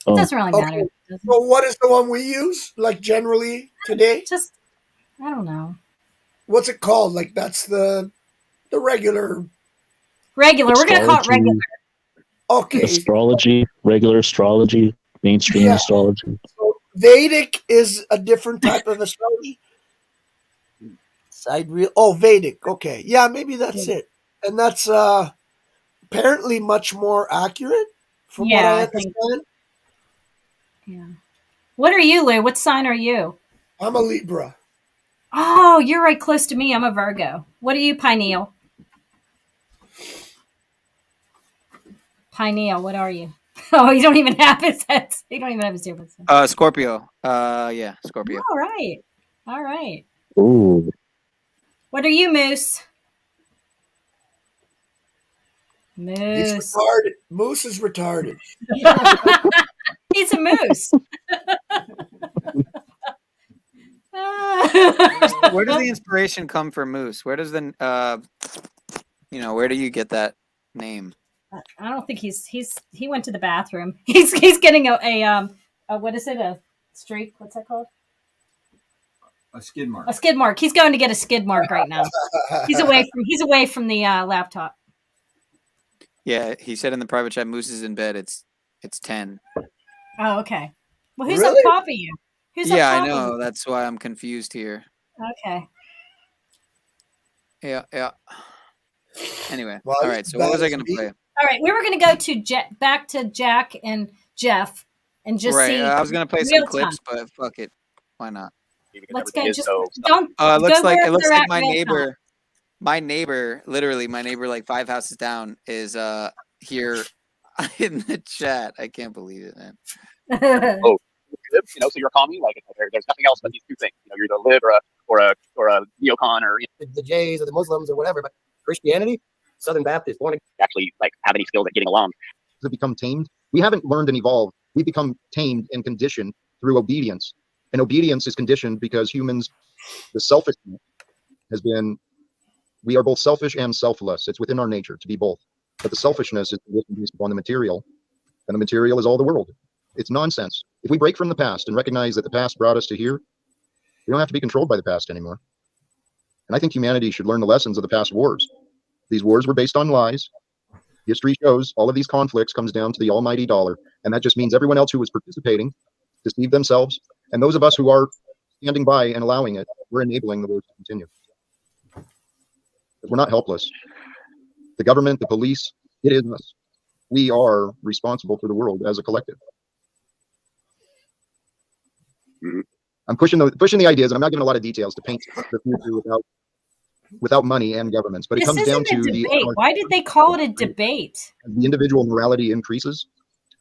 Oh. It doesn't really matter. Okay. So what is the one we use, like generally today? Just, I don't know. What's it called? Like that's the regular. Regular. We're gonna call it regular. Okay. Astrology, regular astrology, mainstream Yeah. astrology. So Vedic is a different type of astrology. Sidereal. Oh, Vedic. Okay. Yeah, maybe that's it. And that's apparently much more accurate from what I I think. understand. Yeah. What are you, Lou? What sign are you? I'm a Libra. Oh, you're right close to me. I'm a Virgo. What are you, Pineal? Pineal, what are you? Oh, you don't even have his head. You don't even have his difference. Scorpio. Yeah, Scorpio. All right. All right. Ooh. What are you, Moose? He's Moose. retarded. Moose is retarded. He's a moose. Where does the inspiration come for Moose? Where does the where do you get that name? I don't think he went to the bathroom. He's getting a what is it? A streak? What's that called? A skid mark. A skid mark. He's going to get a skid mark right now. He's away from the laptop. Yeah, he said in the private chat, Moose is in bed. It's 10. Oh, okay. Well, who's Really? up top of you? Who's up Yeah, top I of know. you? That's why I'm confused here. Okay. Yeah. Anyway, Well, all right. So what was I going to play? All right, we were going to go to back to Jack and Jeff and just Right. see. I was going to play some real clips, time. but fuck it. Why not? Let's go. Just don't. It looks go like wherever they're at my real neighbor. My neighbor, literally, my neighbor, like 5 houses down, is here in the chat. I can't believe it, man. time. Oh, so you're a commie. Like there's nothing else but these two things. You're either a lib or a neocon or The Jays or the Muslims or whatever, but Christianity, Southern Baptist, born again. actually like have any skills at getting along. To become tamed. We haven't learned and evolved. We become tamed and conditioned through obedience. And obedience is conditioned because humans, the selfishness has been, we are both selfish and selfless. It's within our nature to be both. But the selfishness is based upon the material, and the material is all the world. It's nonsense. If we break from the past and recognize that the past brought us to here, we don't have to be controlled by the past anymore. And I think humanity should learn the lessons of the past wars. These wars were based on lies. History shows all of these conflicts comes down to the almighty dollar. And that just means everyone else who was participating deceived themselves. And those of us who are standing by and allowing it, we're enabling the wars to continue. But we're not helpless. The government, the police, it is us. We are responsible for the world as a collective. I'm pushing the ideas, and I'm not giving a lot of details to paint the future without money and governments. But it This comes down isn't a to debate. Why did they call it a debate? as the individual morality increases,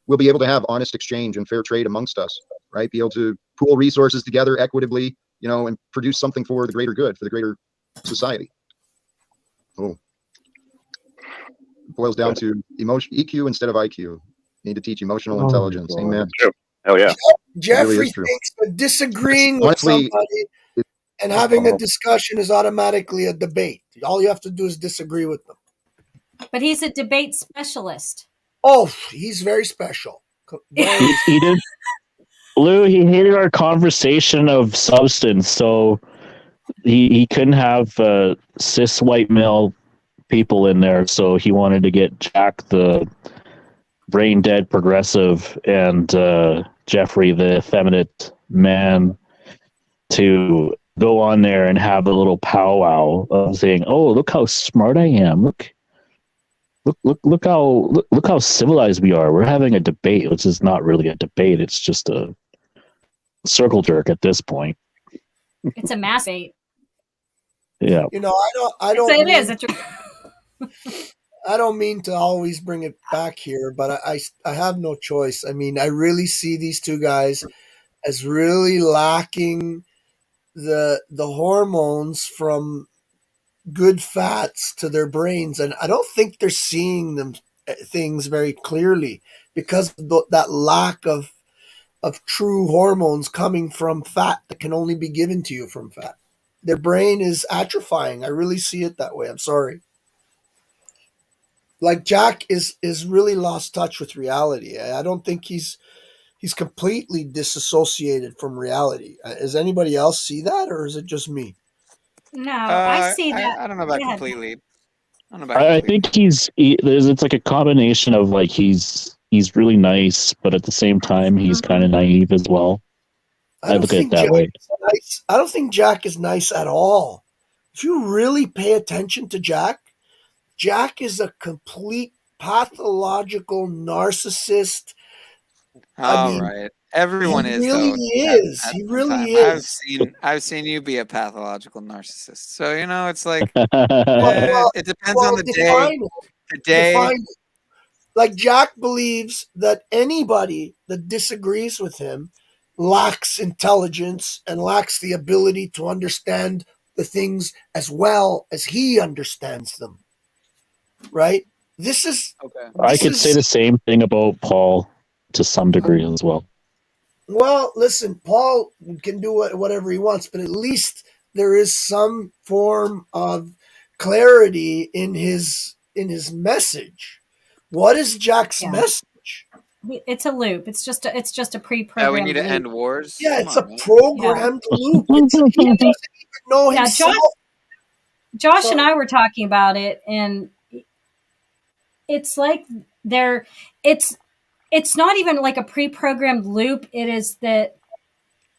we'll be able to have honest exchange and fair trade amongst us, right? Be able to pool resources together equitably, and produce something for the greater good, for the greater society. Oh, it boils down to EQ instead of IQ. Need to teach emotional intelligence. Amen. Hell yeah. Jeffrey really is true. thinks that disagreeing with Honestly, somebody and having a discussion is automatically a debate. All you have to do is disagree with them. But he's a debate specialist. Oh, he's very special. He did. Lou, he hated our conversation of substance, so he couldn't have cis white male people in there, so he wanted to get Jack the brain dead progressive and Jeffrey the effeminate man to go on there and have a little powwow of saying, "Oh, look how smart I am! Look how civilized we are. We're having a debate, which is not really a debate. It's just a circle jerk at this point." It's a mass debate. Yeah. I don't. It is. It's I don't mean to always bring it back here, but I have no choice. I mean, I really see these two guys as really lacking the hormones from good fats to their brains, and I don't think they're seeing them things very clearly because of that lack of true hormones coming from fat that can only be given to you from fat. Their brain is atrophying. I really see it that way. I'm sorry. Like Jack is really lost touch with reality. I don't think he's completely disassociated from reality. Does anybody else see that, or is it just me? No, I see that. I don't know about Go ahead. completely. I don't know about I completely. think it's like a combination of like he's really nice, but at the same time he's kind of naive as well. I look at it that way. Nice. I don't think Jack is nice at all. If you really pay attention to Jack, Jack is a complete pathological narcissist. All right. Everyone he is really though. is. At He some really time. is. I've seen you be a pathological narcissist. So it's like Well, it depends on the day. define it. The day. Define it. Like Jack believes that anybody that disagrees with him lacks intelligence and lacks the ability to understand the things as well as he understands them. Right? This is okay. I could say the same thing about Paul to some degree as well. Well, listen, Paul can do whatever he wants, but at least there is some form of clarity in his message. What is Jack's message? It's a loop. It's just a Yeah, pre-programmed we need to loop. end wars. Yeah, Come it's on, a man. programmed loop. He doesn't even know Yeah, himself. Josh Sorry. and I were talking about it, and it's like it's not even like a pre-programmed loop. It is that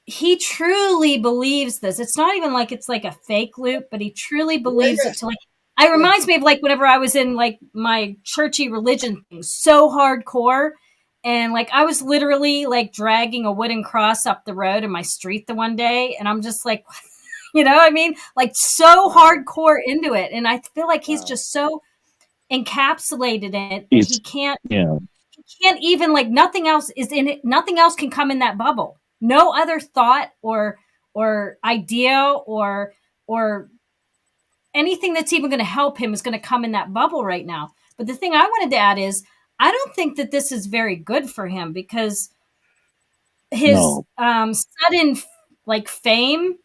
he truly believes this. It's not even like it's like a fake loop, but he truly believes it to like it reminds me of like whenever I was in like my churchy religion thing, so hardcore. And like I was literally like dragging a wooden cross up the road in my street the one day, and I'm just like, you know what I mean? Like so hardcore into it. And I feel like he's just so encapsulated in it that he can't even like nothing else is in it. Nothing else can come in that bubble. No other thought or idea or anything that's even going to help him is going to come in that bubble right now. But the thing I wanted to add is I don't think that this is very good for him because his sudden like fame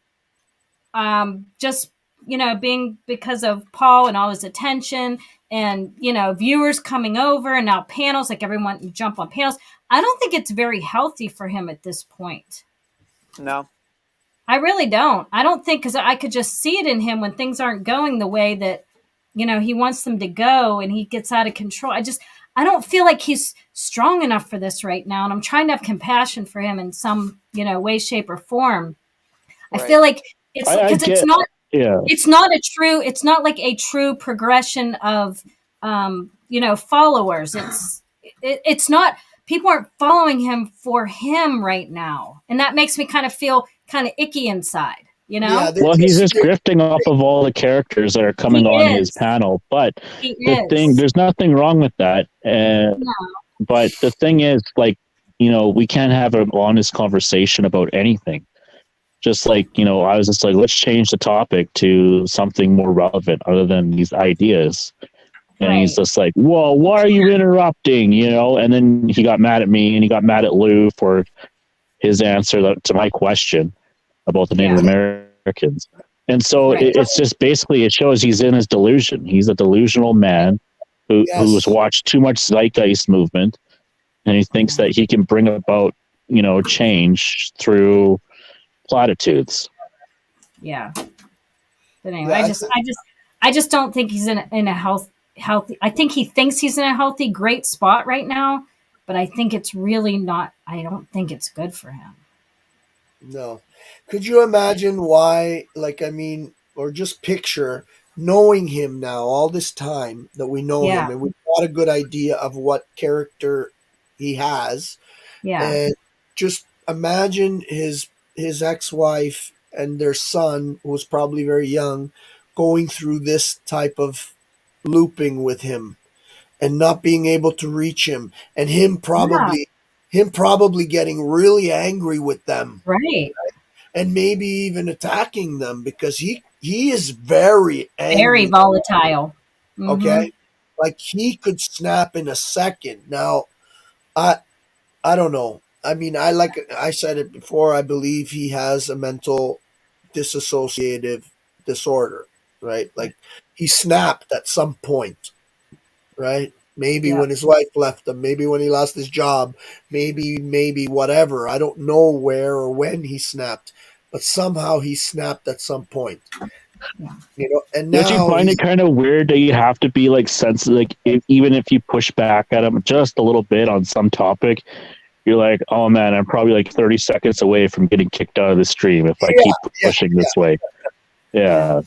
just being because of Paul and all his attention and viewers coming over and now panels, like everyone jump on panels. I don't think it's very healthy for him at this point. No, I really don't. I don't think, because I could just see it in him when things aren't going the way that he wants them to go and he gets out of control. I don't feel like he's strong enough for this right now, and I'm trying to have compassion for him in some way, shape, or form. Right. I feel like it's because it's not. Yeah. It's not like a true progression of followers. It's not, people aren't following him for him right now, and that makes me kind of feel kind of icky inside. Well, he's just grifting off of all the characters that are coming on his panel, but there's nothing wrong with that. But the thing is, like, we can't have an honest conversation about anything. Just like, I was just like, let's change the topic to something more relevant other than these ideas. And he's just like, whoa, why are you interrupting? And then he got mad at me and he got mad at Lou for his answer to my question about the Native Americans. And so it's just basically, it shows he's in his delusion. He's a delusional man who's watched too much zeitgeist movement. And he thinks that he can bring about, change through platitudes. Yeah. But anyway, I just don't think he's in a healthy. I think he thinks he's in a healthy, great spot right now, but I think it's really not. I don't think it's good for him. No. Could you imagine why, or just picture knowing him now all this time that we know him and we've got a good idea of what character he has. Yeah. And just imagine his ex-wife and their son, who was probably very young, going through this type of looping with him and not being able to reach him, and him probably him probably getting really angry with them, Right. and maybe even attacking them because he is very angry. Very volatile. Mhm. Okay, like he could snap in a second. Now, I don't know. I mean, like I said it before. I believe he has a mental dissociative disorder, right? Like he snapped at some point, right? Maybe Yeah. when his wife left him, maybe when he lost his job, maybe whatever. I don't know where or when he snapped, but somehow he snapped at some point. You know, and Don't you now find it kind of weird that you have to be like sensitive, like even if you push back at him just a little bit on some topic, you're like, oh man, I'm probably like 30 seconds away from getting kicked out of the stream if I keep pushing this way. Yeah.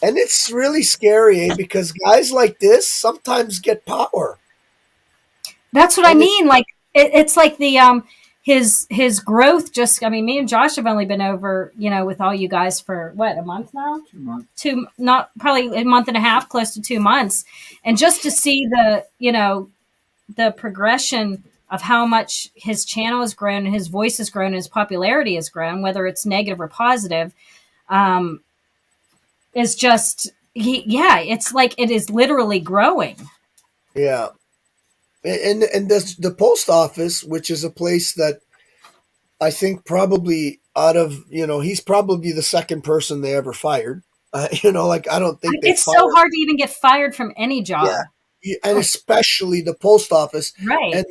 and it's really scary, because guys like this sometimes get power. That's what I mean. Like it's like the his growth just, I mean, me and Josh have only been over, with all you guys for what, a month now? 2 months. Not probably a month and a half, close to 2 months. And just to see the progression of how much his channel has grown, his voice has grown, his popularity has grown, whether it's negative or positive, is just, it's like it is literally growing. Yeah. And the post office, which is a place that I think probably out of, he's probably the second person they ever fired. Like I don't think they It's so hard to even get fired from any job. Yeah, and especially the post office. Right.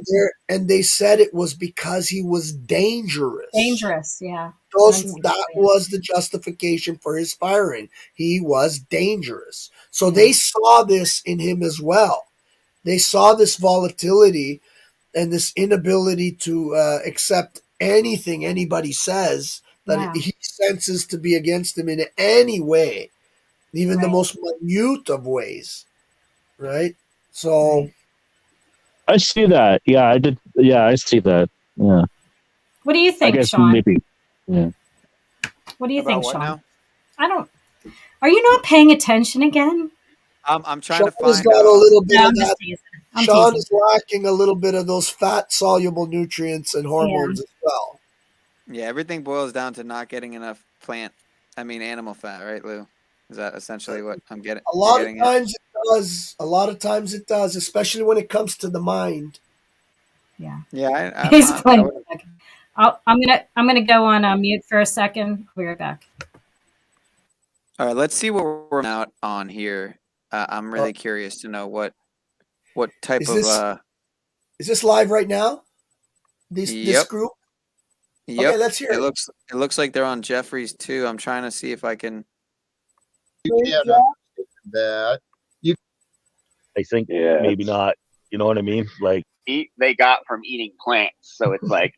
And they said it was because he was dangerous. Dangerous, yeah. That was the justification for his firing. He was dangerous. So they saw this in him as well. They saw this volatility and this inability to accept anything anybody says that he senses to be against him in any way, even the most minute of ways, right? So I see that. Yeah, I did. Yeah, I see that. Yeah. What do you think, I guess Sean? maybe. Yeah. What do you think, what Sean? now? I don't. Are you not paying attention again? I'm trying Sean to find has got a little bit No, of I'm just that. teasing. I'm Sean teasing. is lacking a little bit of those fat soluble nutrients and hormones as well. Yeah, everything boils down to not getting enough animal fat, right, Lou? Is that essentially what I'm getting? A lot of getting at? times it does. A lot of times it does, especially when it comes to the mind. Yeah. Yeah, He's playing. I'm gonna go on mute for a second. We'll be right back. All right, let's see what we're out on here. I'm really curious to know what type of. Is this live right now? This Yep. group? Yep. Okay, let's hear it. It looks like they're on Jeffries too. I'm trying to see if I can. That you, I think maybe not. You know what I mean? Like They got from eating plants, so it's like,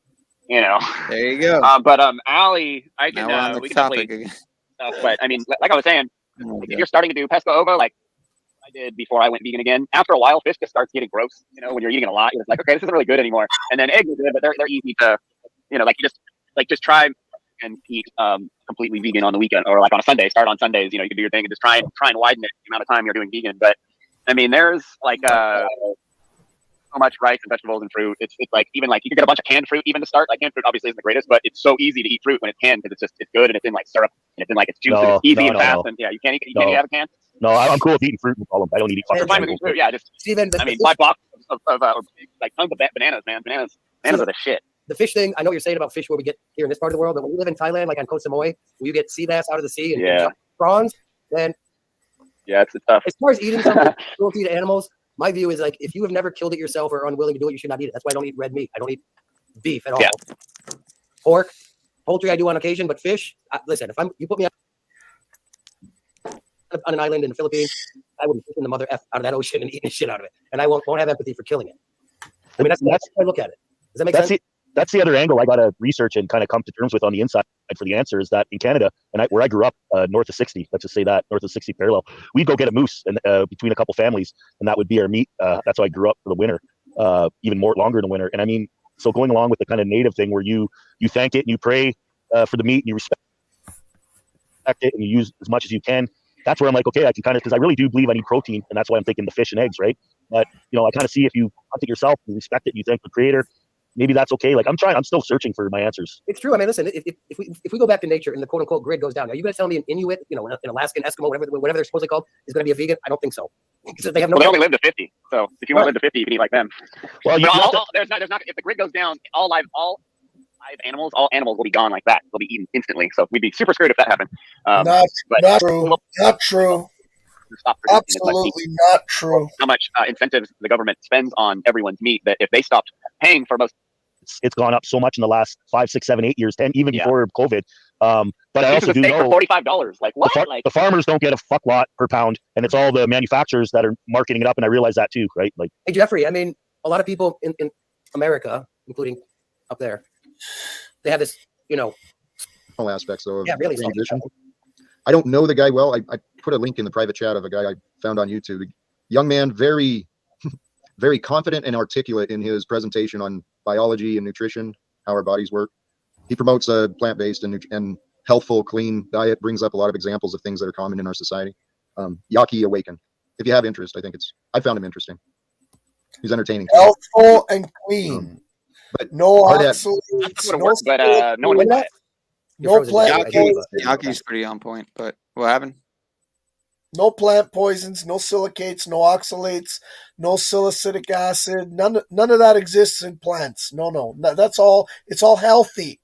There you go. But Allie, I can. Now we're on the we can topic definitely. again. But I mean, like I was saying, like, if you're starting to do pesco ovo, like I did before I went vegan again, after a while, fish just starts getting gross. When you're eating a lot, it's like, okay, this isn't really good anymore. And then eggs are good, but they're easy to, like you just try and eat completely vegan on the weekend or like on a Sunday. Start on Sundays. You can do your thing and just try and widen it the amount of time you're doing vegan. But I mean, there's like so much rice and vegetables and fruit. It's like even like you can get a bunch of canned fruit even to start. Like canned fruit obviously isn't the greatest, but it's so easy to eat fruit when it's canned because it's good and it's in like syrup and it's in like it's juice and it's easy and fast and you can't have a can. No, I'm cool with eating fruit. No problem. I don't eat fucking Fine with eating fruit. Yeah, just Steven, I mean, buy box of like tons of bananas, man. Bananas are the shit. The fish thing, I know what you're saying about fish where we get here in this part of the world, but when you live in Thailand, like on Koh Samui, where you get sea bass out of the sea and prawns, then it's tough. As far as eating something cruelty to animals, my view is like if you have never killed it yourself or are unwilling to do it, you should not eat it. That's why I don't eat red meat. I don't eat beef at all. Yeah. Pork, poultry I do on occasion, but fish. Listen, if you put me on an island in the Philippines, I would be taking the mother F out of that ocean and eating the shit out of it, and I won't have empathy for killing it. I mean, that's how I look at it. Does that make sense? That's the other angle I got to research and kind of come to terms with on the inside for the answer is that in Canada, and where I grew up, north of 60, let's just say that, north of 60 parallel, we'd go get a moose and between a couple families, and that would be our meat. That's how I grew up for the winter, even more longer in the winter. And I mean, so going along with the kind of native thing where you thank it and you pray for the meat and you respect it and you use as much as you can. That's where I'm like, okay, I can kind of, because I really do believe I need protein, and that's why I'm thinking the fish and eggs, right? But I kind of see if you hunt it yourself, you respect it, you thank the creator, maybe that's okay. Like I'm still searching for my answers. It's true. I mean, listen, if we go back to nature and the quote unquote grid goes down, are you going to tell me an Inuit, you know, an Alaskan, Eskimo, whatever they're supposedly called, is going to be a vegan? I don't think so. They have no. Well, they only live to 50. So if you want to live to 50, you can eat like them. Well, there's not. If the grid goes down, all live animals will be gone like that. They'll be eaten instantly. So we'd be super screwed if that happened. Not true. Not true. Absolutely not true. How much incentives the government spends on everyone's meat that if they stopped paying for most. It's gone up so much in the last 5, 6, 7, 8 years, 10, even before COVID. But I also do know for $45. Like what? The farmers don't get a fuck lot per pound, and it's all the manufacturers that are marketing it up. And I realize that too, right? Like, hey Jeffrey, I mean, a lot of people in America, including up there, they have this, you know, all aspects though. Yeah, really. Transition. I don't know the guy well. I put a link in the private chat of a guy I found on YouTube. A young man, very, very confident and articulate in his presentation on biology and nutrition, how our bodies work. He promotes a plant-based and healthful, clean diet, brings up a lot of examples of things that are common in our society. Yaki Awaken. If you have interest, I found him interesting. He's entertaining. Healthful and clean. But no oxalates, no one would buy it. No plant poisons. Yaki's pretty on point, but what happened? No plant poisons, no silicates, no oxalates, no salicylic acid. None of that exists in plants. No. That's all. It's all healthy.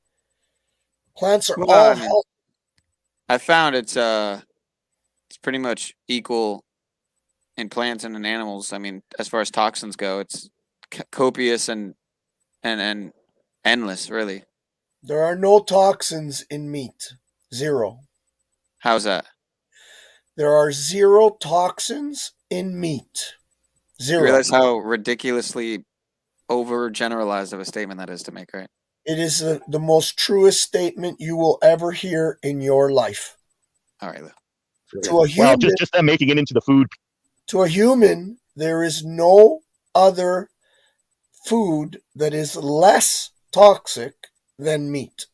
Plants are all healthy. I found it's pretty much equal in plants and in animals. I mean, as far as toxins go, it's copious and endless, really. There are no toxins in meat. Zero. How's that? There are 0 toxins in meat. 0. You realize how ridiculously overgeneralized of a statement that is to make, right? It is the most truest statement you will ever hear in your life. All right. To a human, just them making it into the food. To a human, there is no other food that is less toxic than meat.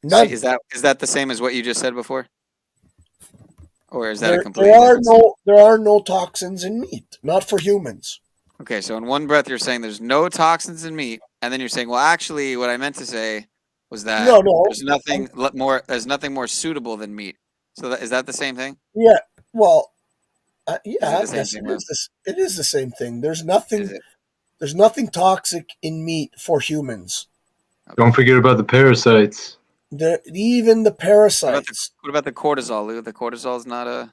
None. Is that the same as what you just said before? Or is that a complete? There are no toxins in meat, not for humans. Okay, so in one breath you're saying there's no toxins in meat, and then you're saying, well, actually, what I meant to say was that there's nothing more suitable than meat. So is that the same thing? Yeah. Well, yeah, I guess it is the same thing. There's nothing toxic in meat for humans. Okay. Don't forget about the parasites. Even the parasites. What about the cortisol, Lou? The cortisol is not a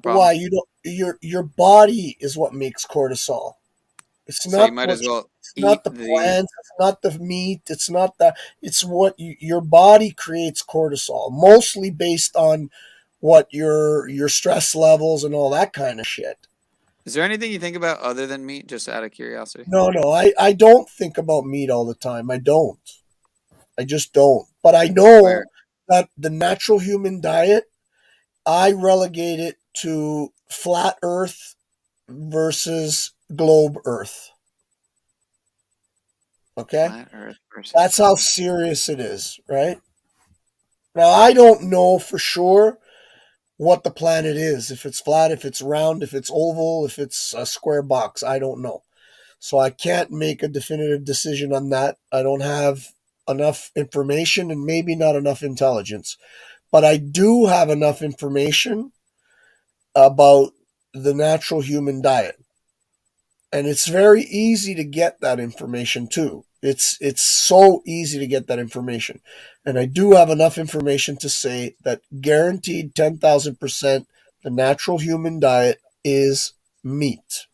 problem. Why you don't? Your body is what makes cortisol. It's so not. You might as well. It's not the plants. It's not the meat. It's not that. It's what your body creates cortisol, mostly based on what your stress levels and all that kind of shit. Is there anything you think about other than meat, just out of curiosity? No, I don't think about meat all the time. I don't. I just don't. But I know that the natural human diet, I relegate it to flat Earth versus globe Earth. Okay? Flat Earth versus That's how serious it is, right? Now, I don't know for sure what the planet is. If it's flat, if it's round, if it's oval, if it's a square box. I don't know. So I can't make a definitive decision on that. I don't have enough information and maybe not enough intelligence. But I do have enough information about the natural human diet. And it's very easy to get that information too. It's so easy to get that information. And I do have enough information to say that guaranteed 10,000% the natural human diet is meat.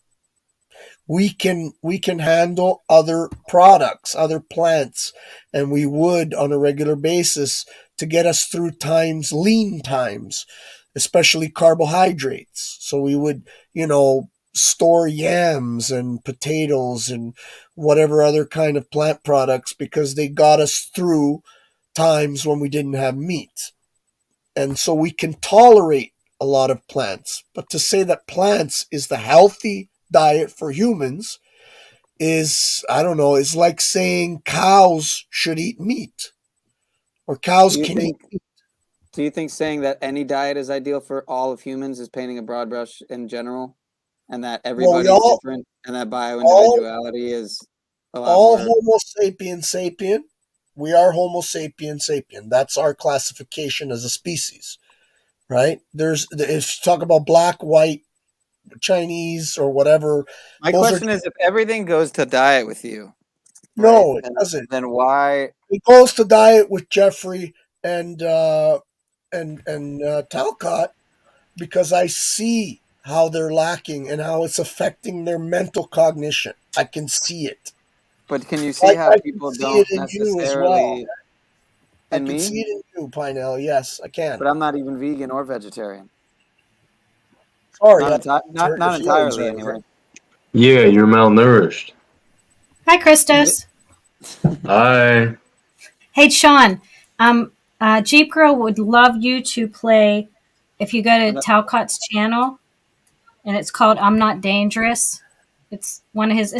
We can handle other products, other plants, and we would on a regular basis to get us through lean times, especially carbohydrates. So we would, store yams and potatoes and whatever other kind of plant products because they got us through times when we didn't have meat. And so we can tolerate a lot of plants. But to say that plants is the healthy diet for humans is, I don't know, is like saying cows should eat meat or cows can eat meat. Do you think saying that any diet is ideal for all of humans is painting a broad brush in general, and that everybody is different, and that bioindividuality is all Homo sapien sapien. We are Homo sapien sapien. That's our classification as a species, right? If you talk about black, white, Chinese, or whatever. My those question is, if everything goes to diet with you, No, right, it doesn't. then why? It goes to diet with Jeffrey and Talcott because I see how they're lacking and how it's affecting their mental cognition. I can see it. But can you see how I can people see don't it in you as well. necessarily? I In can me? see it in you, Pinell. Yes, I can. But I'm not even vegan or vegetarian. Sorry, Not entirely, anyway. Yeah, you're malnourished. Hi, Christos. Hi. Hey, Sean. Jeep Girl would love you to play if you go to Talcott's channel, and it's called "I'm Not Dangerous." It's one of his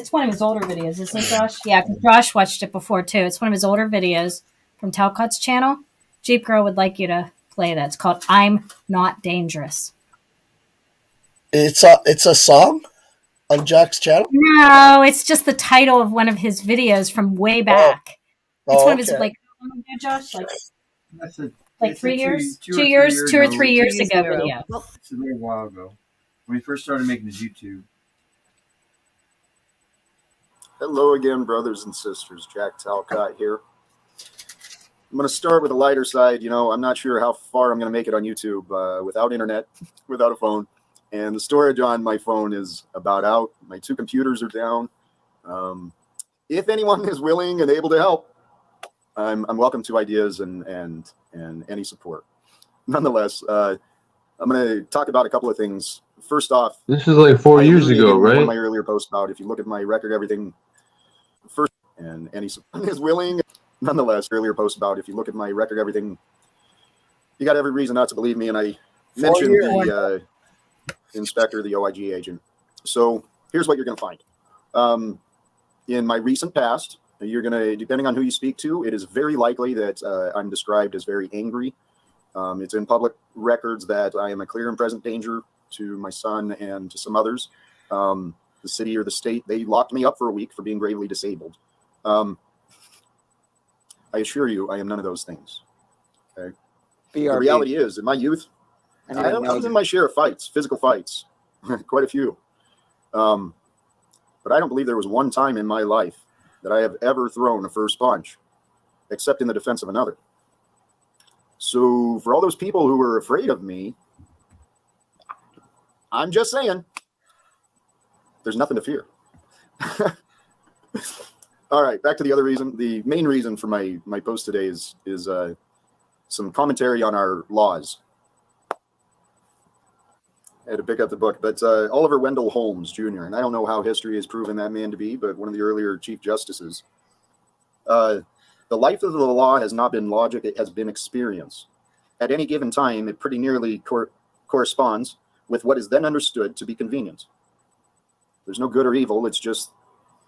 older videos, isn't it, Josh? Yeah, 'cause Josh watched it before too. It's one of his older videos from Talcott's channel. Jeep Girl would like you to play that. It's called "I'm Not Dangerous." It's a song on Jack's channel. No, it's just the title of one of his videos from way back. It's one of his okay. like, how long ago, Josh? Like It's 3 a years, two 2 or 3 years, years 2 or old. 3 years ago video. It's a little while ago when we first started making his YouTube. Hello again, brothers and sisters. Jack Talcott here. I'm going to start with the lighter side. You know, I'm not sure how far I'm going to make it on YouTube without internet, without a phone. And the storage on my phone is about out. My 2 computers are down. If anyone is willing and able to help, I'm welcome to ideas and any support. Nonetheless, I'm going to talk about a couple of things. First off, This is like 4 years alluded ago, in one of right? my earlier posts about if you look at my record, everything first and any support is willing. Nonetheless, earlier post about if you look at my record, everything, you got every reason not to believe me. And I mentioned the inspector, the OIG agent. So here's what you're going to find. In my recent past, you're going to, depending on who you speak to, it is very likely that I'm described as very angry. It's in public records that I am a clear and present danger to my son and to some others. The city or the state, they locked me up for a week for being gravely disabled. I assure you, I am none of those things. Okay. The reality is, in my youth, I was in my share of fights, physical fights, quite a few. But I don't believe there was one time in my life that I have ever thrown a first punch, except in the defense of another. So for all those people who were afraid of me, I'm just saying, there's nothing to fear. All right, back to the other reason. The main reason for my post today is some commentary on our laws. I had to pick up the book, but Oliver Wendell Holmes Jr., and I don't know how history has proven that man to be, but one of the earlier Chief Justices. The life of the law has not been logic, it has been experience. At any given time, it pretty nearly corresponds with what is then understood to be convenient. There's no good or evil, it's just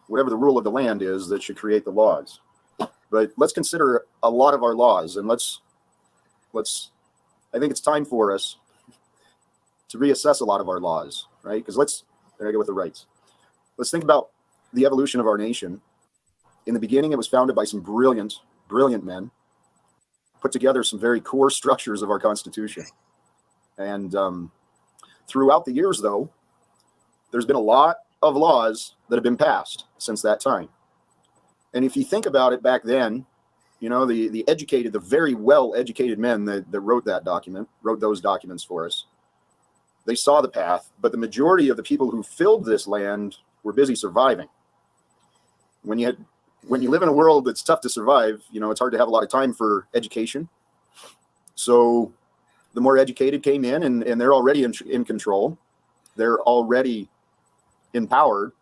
whatever the rule of the land is that should create the laws. But let's consider a lot of our laws, and let's I think it's time for us to reassess a lot of our laws, right? Because there I go with the rights. Let's think about the evolution of our nation. In the beginning, it was founded by some brilliant men, put together some very core structures of our Constitution. And throughout the years, though, there's been a lot of laws that have been passed since that time. And if you think about it back then, you know, the educated, the very well-educated men that wrote those documents for us, they saw the path, but the majority of the people who filled this land were busy surviving. When you live in a world that's tough to survive, you know, it's hard to have a lot of time for education. So the more educated came in, and they're already in control. They're already empowered.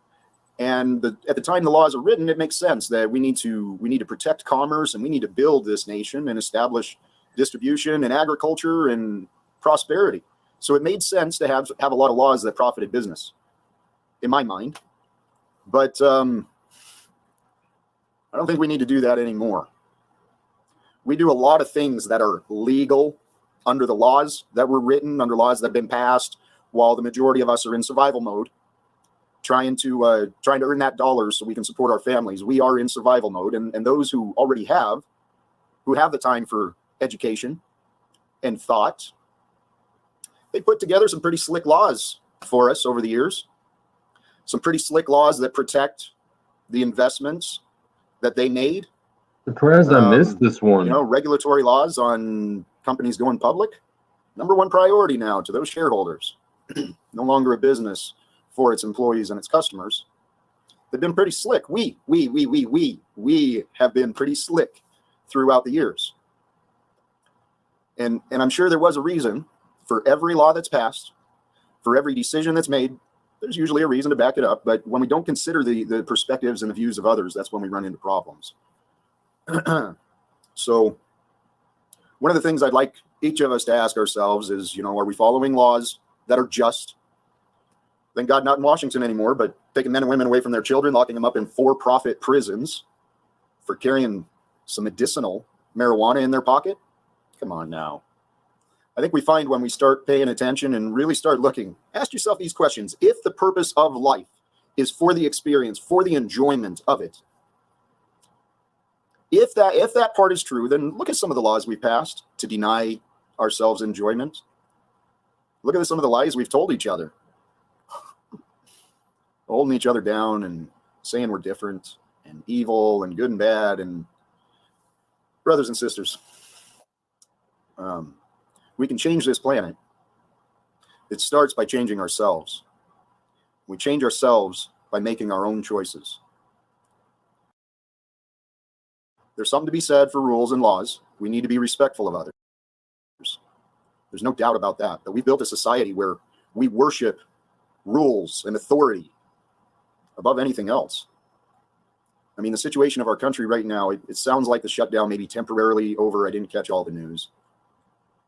And at the time the laws are written, it makes sense that we need to protect commerce, and we need to build this nation and establish distribution and agriculture and prosperity. So it made sense to have a lot of laws that profited business, in my mind. But I don't think we need to do that anymore. We do a lot of things that are legal under the laws that were written, under laws that have been passed, while the majority of us are in survival mode. trying to earn that dollar so we can support our families. We are in survival mode, and those who already have the time for education and thought, they put together some pretty slick laws for us over the years. Some pretty slick laws that protect the investments that they made. Surprised I missed this one. You know, regulatory laws on companies going public. Number one priority now to those shareholders. No longer a business for its employees and its customers. They've been pretty slick. We have been pretty slick throughout the years. And I'm sure there was a reason for every law that's passed, for every decision that's made. There's usually a reason to back it up, but when we don't consider the perspectives and the views of others, that's when we run into problems. So one of the things I'd like each of us to ask ourselves is, you know, are we following laws that are just? Thank God not in Washington anymore, but taking men and women away from their children, locking them up in for-profit prisons for carrying some medicinal marijuana in their pocket. Come on now. I think we find when we start paying attention and really start looking, ask yourself these questions. If the purpose of life is for the experience, for the enjoyment of it, if that part is true, then look at some of the laws we've passed to deny ourselves enjoyment. Look at some of the lies we've told each other. Holding each other down and saying we're different and evil and good and bad. And brothers and sisters, we can change this planet. It starts by changing ourselves. We change ourselves by making our own choices. There's something to be said for rules and laws. We need to be respectful of others. There's no doubt about that. But we built a society where we worship rules and authority above anything else. I mean, the situation of our country right now, it sounds like the shutdown may be temporarily over. I didn't catch all the news.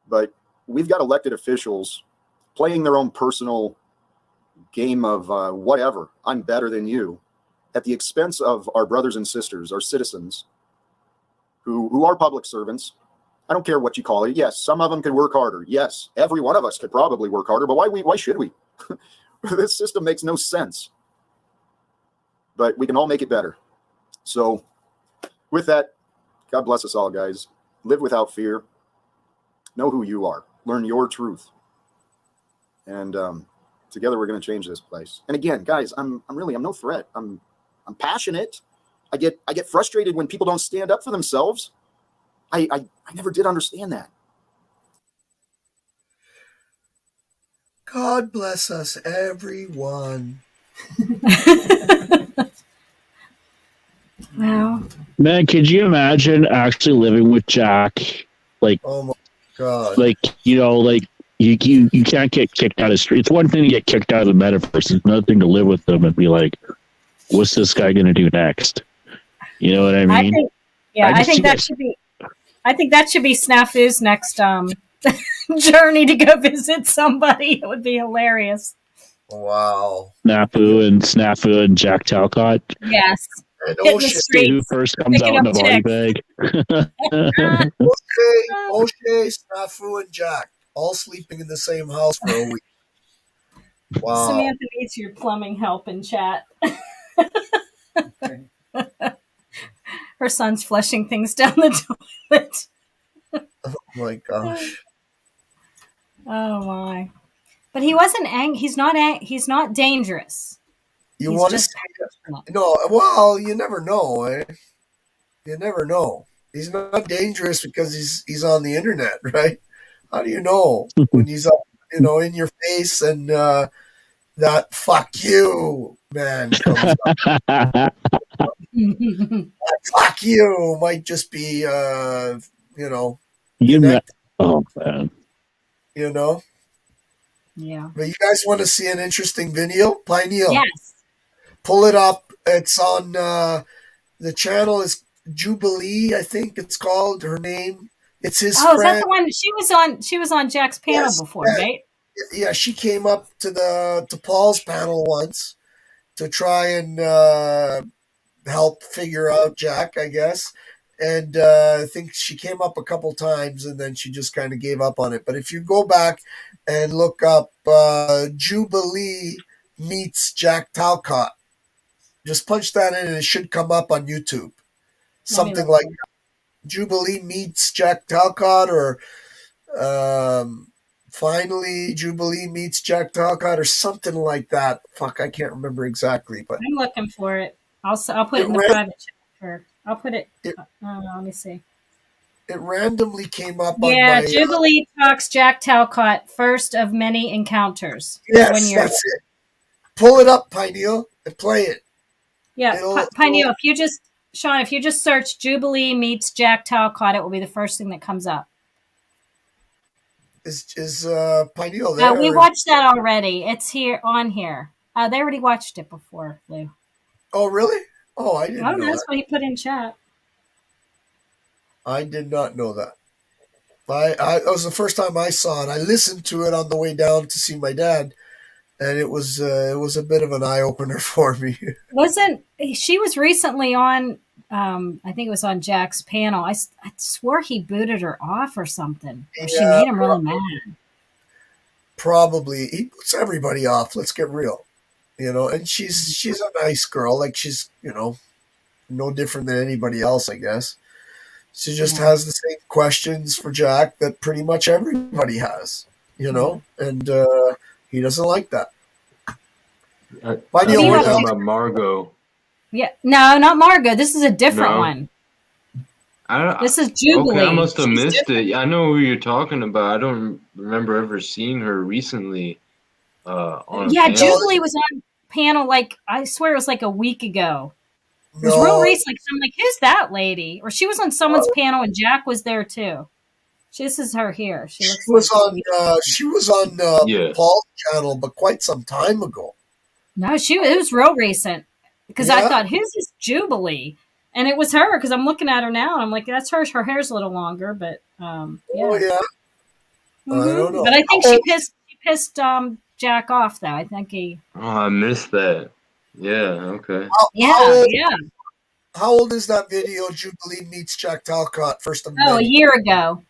But we've got elected officials playing their own personal game of whatever, I'm better than you, at the expense of our brothers and sisters, our citizens, who are public servants. I don't care what you call it. Yes, some of them could work harder. Yes, every one of us could probably work harder, but why should we? This system makes no sense. But we can all make it better. So with that, God bless us all, guys. Live without fear. Know who you are. Learn your truth. And together we're going to change this place. And again, guys, I'm no threat. I'm passionate. I get frustrated when people don't stand up for themselves. I never did understand that. God bless us, everyone. Wow. Man, could you imagine actually living with Jack? Like, oh my God. Like, you know, like you can't get kicked out of the street. It's one thing to get kicked out of the metaverse. It's another thing to live with them and be like, what's this guy going to do next? You know what I mean? I think that should be Snafu's next journey to go visit somebody. It would be hilarious. Wow. Snafu and Jack Talcott. Yes. See who first comes out in a body bag. O'Shea, Snafu, and Jack all sleeping in the same house for a week. Wow. Samantha needs your plumbing help in chat. Her son's flushing things down the toilet. Oh my gosh. Oh my. But he wasn't he's not dangerous. You want to see? No, well, you never know, eh? You never know. He's not dangerous because he's on the internet, right? How do you know when he's up, in your face and that "fuck you" man comes up? Fuck you might just be, Oh man. Yeah. But you guys want to see an interesting video? Pineal. Yes. Pull it up. It's on the channel is Jubilee, I think it's called. Her name. It's his friend. Is that the one she was on Jack's panel before, right? Yeah, she came up to Paul's panel once to try and help figure out Jack, I guess. And I think she came up a couple times and then she just kind of gave up on it. But if you go back and look up Jubilee meets Jack Talcott. Just punch that in and it should come up on YouTube. Something like Jubilee meets Jack Talcott, or finally Jubilee meets Jack Talcott, or something like that. Fuck, I can't remember exactly, but I'm looking for it. I'll put it in the private chat. I'll put it. Let me see. it randomly came up on Yeah, my. Jubilee talks Jack Talcott, first of many encounters. Yes, that's it. Pull it up, Pineal, and play it. Yeah, Pineal, if you just search Jubilee meets Jack Talcott, it will be the first thing that comes up. Is Pineal there? We watched that already. It's here on here. They already watched it before, Lou. Oh, really? Oh, I didn't know That's that. what he put in chat. I did not know that. It was the first time I saw it. I listened to it on the way down to see my dad, and it was a bit of an eye opener for me. She was recently on? I think it was on Jack's panel. I swore he booted her off or something. Or she made him really mad. Probably he puts everybody off. Let's get real, And she's a nice girl. Like she's no different than anybody else, I guess. She just has the same questions for Jack that pretty much everybody has, and he doesn't like that. What are you talking about, Margot? Yeah, no, not Margot. This is a different one. This is Jubilee. Okay, I must have missed it. I know who you're talking about. I don't remember ever seeing her recently. On a panel. Jubilee was on panel I swear it was like a week ago. It was real recent. I'm like, who's that lady? Or she was on someone's panel and Jack was there too. This is her here. She was on Paul's channel, but quite some time ago. No, it was real recent. Because I thought, who's this Jubilee? And it was her, because I'm looking at her now and I'm like, that's her. Her hair's a little longer, but yeah. Oh yeah. Mm-hmm. I don't know. But I think she pissed Jack off though. I think he. Oh, I missed that. Yeah. Okay. How old is that video? Jubilee meets Jack Talcott, first of a year ago.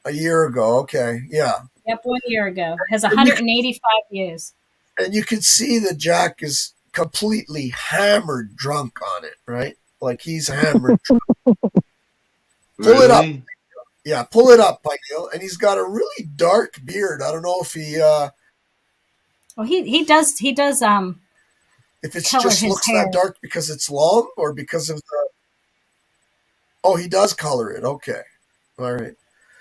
A year ago. Okay. Yeah. Yep, 1 year ago. It has 185 views. And you can see that Jack is completely hammered drunk on it, right? Like he's hammered drunk. Pull it up. Yeah, pull it up, Pineal. And he's got a really dark beard. I don't know if he Well, he does if it color just his looks hair. that dark because it's long or because of the. Oh, he does color it. Okay. All right.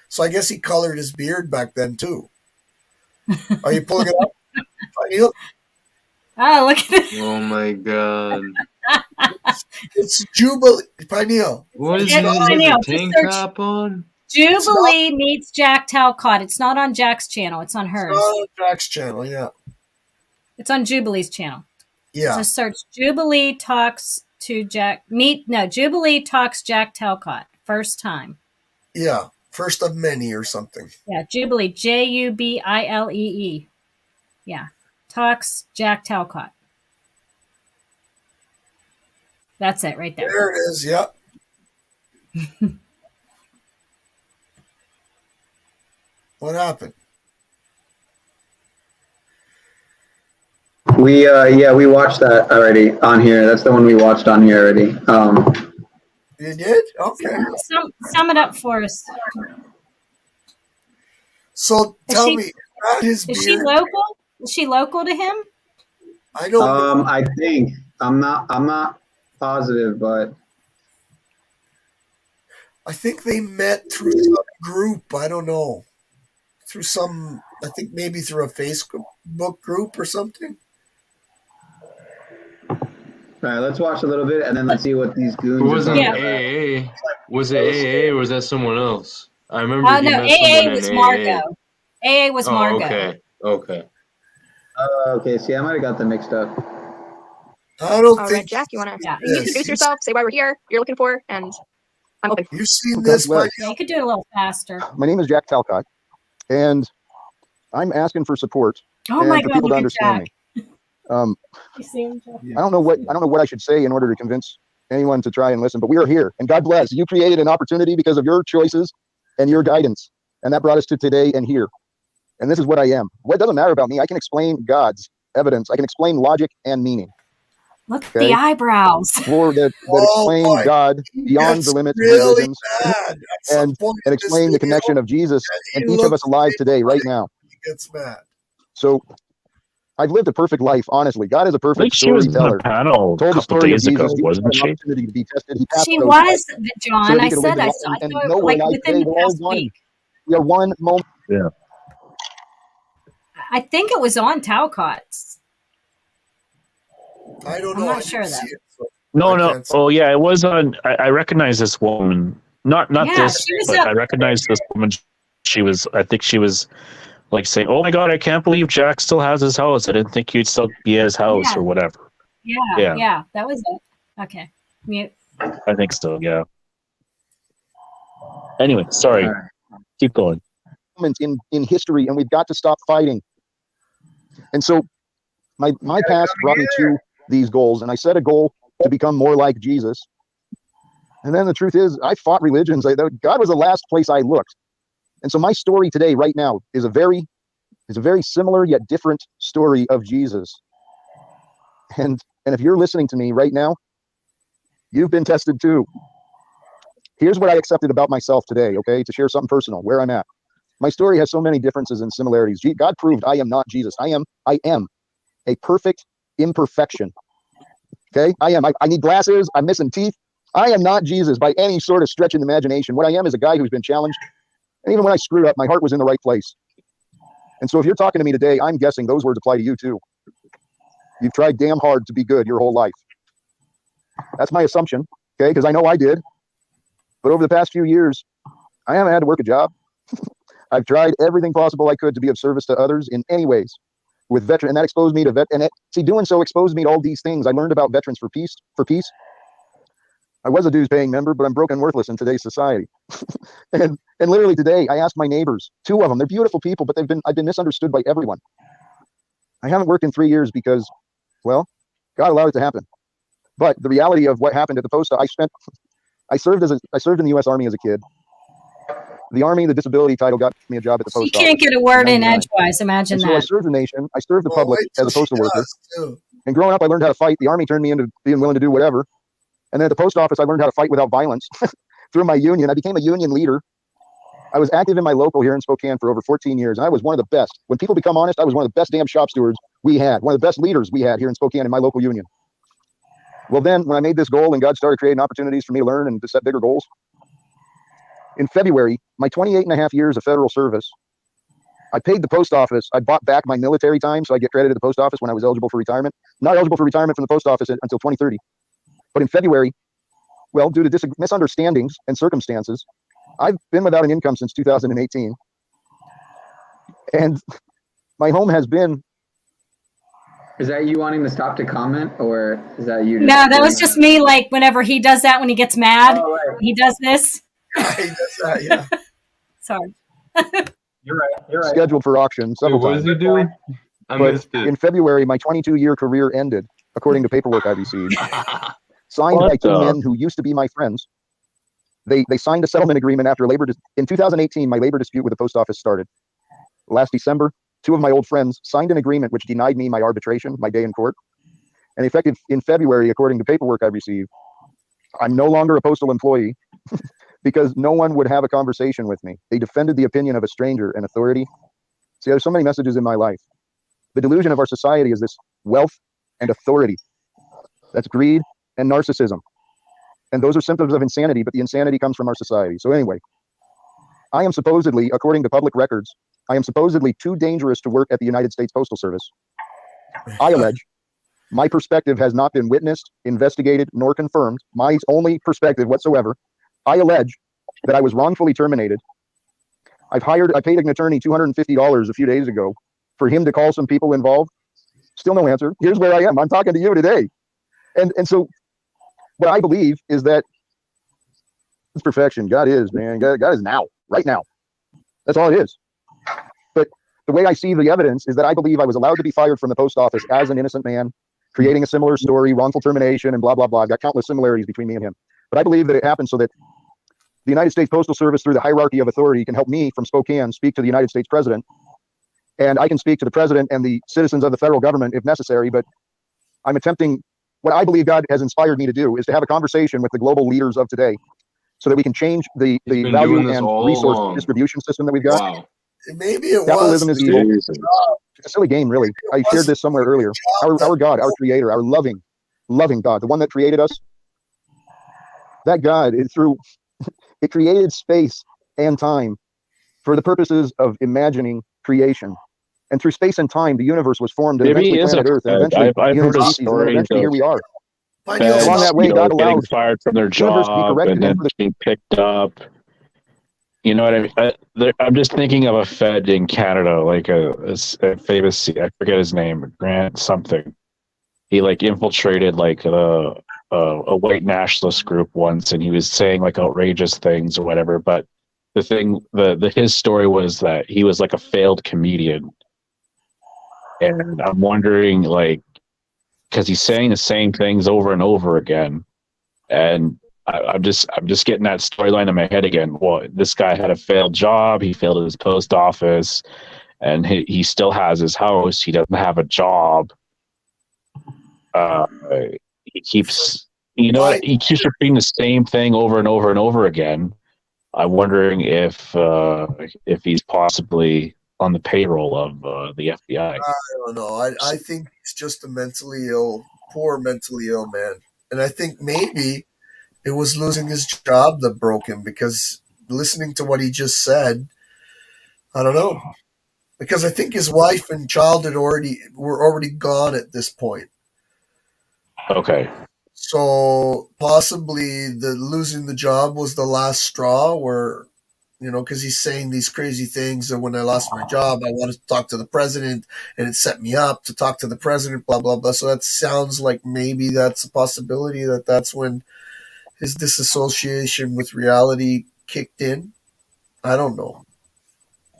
So I guess he colored his beard back then too. Are you pulling it up, Pineal? Oh, look at it. Oh my God. It's Jubilee. Pineal. What is Yeah, it? Pineal, Is it a tank just search top on? Jubilee meets Jack Talcott. It's not on Jack's channel. It's on hers. It's not on Jack's channel, yeah. It's on Jubilee's channel. Yeah. Just search Jubilee talks to Jack. Jubilee talks Jack Talcott. First time. Yeah. First of many or something. Yeah, Jubilee. Jubilee. Yeah. Talks Jack Talcott. That's it right there. There it is. Yep. What happened? We watched that already on here. That's the one we watched on here already. You did? Okay. Sum it up for us. So tell me, his is beard. she local? Is she local to him? I don't. I think I'm not positive, but I think they met through some group. I don't know. Through some, I think maybe through a Facebook group or something. All right, let's watch a little bit and then let's see what these goons. It wasn't are talking AA. Was it AA or was that someone else? I remember. Oh he no, met AA someone was in Margot. AA was Oh, Margot. okay. Okay, see, I might have got them mixed up. I don't All think. right, Jack, you want to Yes. introduce yourself, say why we're here, you're looking for, and I'm open. You've seen Okay, this, well, Yeah, you could do it a little faster. My name is Jack Talcott, and I'm asking for support Oh and my for God, people look to at understand Jack. me. You see him, Jack? I don't know what I should say in order to convince anyone to try and listen, but we are here, and God bless. You created an opportunity because of your choices and your guidance, and that brought us to today and here. And this is what I am. What doesn't matter about me, I can explain God's evidence. I can explain logic and meaning. Look at the eyebrows. For that explain boy. God He beyond gets the limits of really religions, mad at some and point in this explain the video, connection of Jesus and and he each of us looks alive today, right now. He gets mad. So I've lived a perfect life, honestly. God is a I perfect think she was on a storyteller. panel a Told the couple story of days ago, Jesus. Jesus wasn't had an she? opportunity to be tested. He passed She those was, tests so John. that he I could live said his I life. saw, I And saw no, we're like alive within today. the We're all past one. week. We are one moment. Yeah. I think it was on Talcott's. I don't I'm know. I not didn't sure see though. it. So No, I no. can't say. Oh, yeah, it was on. I recognize this woman. Not Yeah, this, she was but up. I recognize this woman. She was. I think she was like saying, "Oh my God, I can't believe Jack still has his house. I didn't think you'd still be at his house Yeah, or whatever." yeah, Yeah, that was it. Okay, mute. I think so. Yeah. Anyway, sorry. All right. Keep going. Moments in history, and we've got to stop fighting. And so my past brought me to these goals, and I set a goal to become more like Jesus. And then the truth is, I fought religions. God was the last place I looked. And so my story today, right now, is a very similar yet different story of Jesus. And if you're listening to me right now, you've been tested too. Here's what I accepted about myself today, okay, to share something personal, where I'm at. My story has so many differences and similarities. God proved I am not Jesus. I am a perfect imperfection. Okay, I need glasses. I'm missing teeth. I am not Jesus by any sort of stretch in the imagination. What I am is a guy who's been challenged. And even when I screwed up, my heart was in the right place. And so if you're talking to me today, I'm guessing those words apply to you too. You've tried damn hard to be good your whole life. That's my assumption, okay, because I know I did. But over the past few years, I haven't had to work a job. I've tried everything possible I could to be of service to others in any ways. With veteran, and that exposed me to doing so exposed me to all these things. I learned about Veterans for Peace. I was a dues paying member, but I'm broke and worthless in today's society. and literally today, I asked my neighbors, 2 of them, they're beautiful people, but I've been misunderstood by everyone. I haven't worked in 3 years because, well, God allowed it to happen. But the reality of what happened at the post, I served in the U.S. Army as a kid. The Army, the disability title got me a job at the She post office. can't get a word in 99. edgewise. Imagine And so I that. served the nation. I served the Well, public wait till as a postal she worker. does, too. And growing up, I learned how to fight. The Army turned me into being willing to do whatever. And then at the post office, I learned how to fight without violence through my union. I became a union leader. I was active in my local here in Spokane for over 14 years, and I was one of the best. When people become honest, I was one of the best damn shop stewards we had, one of the best leaders we had here in Spokane in my local union. Well, then when I made this goal and God started creating opportunities for me to learn and to set bigger goals, in February, my 28 and a half years of federal service, I paid the post office. I bought back my military time so I get credit at the post office when I was eligible for retirement. Not eligible for retirement from the post office until 2030. But in February, well, due to misunderstandings and circumstances, I've been without an income since 2018. And my home has been. Is that you wanting to stop to comment, or is that you? No, that was just me. Like whenever he does that, when he gets mad, Oh, right. he does this. He does that, yeah. Sorry. You're right. Scheduled for auction several times. What does he do? I But missed it. in February, my 22-year career ended, according to paperwork I received. Signed by 2 men who used to be my friends. They signed a settlement agreement after in 2018, my labor dispute with the post office started. Last December, 2 of my old friends signed an agreement which denied me my arbitration, my day in court. And effective in February, according to paperwork I received, I'm no longer a postal employee because no one would have a conversation with me. They defended the opinion of a stranger and authority. See, there's so many messages in my life. The delusion of our society is this wealth and authority. That's greed and narcissism. And those are symptoms of insanity, but the insanity comes from our society. So anyway, I am supposedly, according to public records, I am supposedly too dangerous to work at the United States Postal Service. I allege my perspective has not been witnessed, investigated, nor confirmed. My only perspective whatsoever. I allege that I was wrongfully terminated. I paid an attorney $250 a few days ago for him to call some people involved. Still no answer. Here's where I am. I'm talking to you today. And so what I believe is that it's perfection. God is, man. God is now, right now. That's all it is. But the way I see the evidence is that I believe I was allowed to be fired from the post office as an innocent man, creating a similar story, wrongful termination, and blah, blah, blah. I've got countless similarities between me and him. But I believe that it happened so that the United States Postal Service, through the hierarchy of authority, can help me from Spokane speak to the United States president And I can speak to the president and the citizens of the federal government if necessary, but I'm attempting, what I believe God has inspired me to do is to have a conversation with the global leaders of today so that we can change the been value doing this and all resource along. distribution system that we've got. Wow. Maybe it Capitalism was is evil. Jesus. It's a silly game, really. I shared this somewhere earlier. Our God, our creator, our loving God, the one that created us, that God, it created space and time for the purposes of imagining creation. And through space and time, the universe was formed, and Maybe eventually he is a planet Earth, and fed. eventually I've human heard of species, and then stories eventually of here we are. feds, Along that way, you know, God getting allowed fired from their the universe to be job corrected and then into the being picked up. You know what I mean? I'm just thinking of a Fed in Canada, like a famous, I forget his name, Grant something. He like infiltrated like a white nationalist group once, and he was saying like outrageous things or whatever. But his story was that he was like a failed comedian, and I'm wondering like because he's saying the same things over and over again, and I'm just getting that storyline in my head again. Well, this guy had a failed job. He failed at his post office, and he still has his house. He doesn't have a job. He keeps, you know what? He keeps repeating the same thing over and over and over again. I'm wondering if he's possibly on the payroll of the FBI. I don't know. I think he's just a mentally ill, poor mentally ill man. And I think maybe it was losing his job that broke him because listening to what he just said, I don't know. Because I think his wife and child were already gone at this point. Okay. So possibly the losing the job was the last straw where, because he's saying these crazy things that when I lost my job, I wanted to talk to the president and it set me up to talk to the president, blah, blah, blah. So that sounds like maybe that's a possibility that's when his disassociation with reality kicked in. I don't know.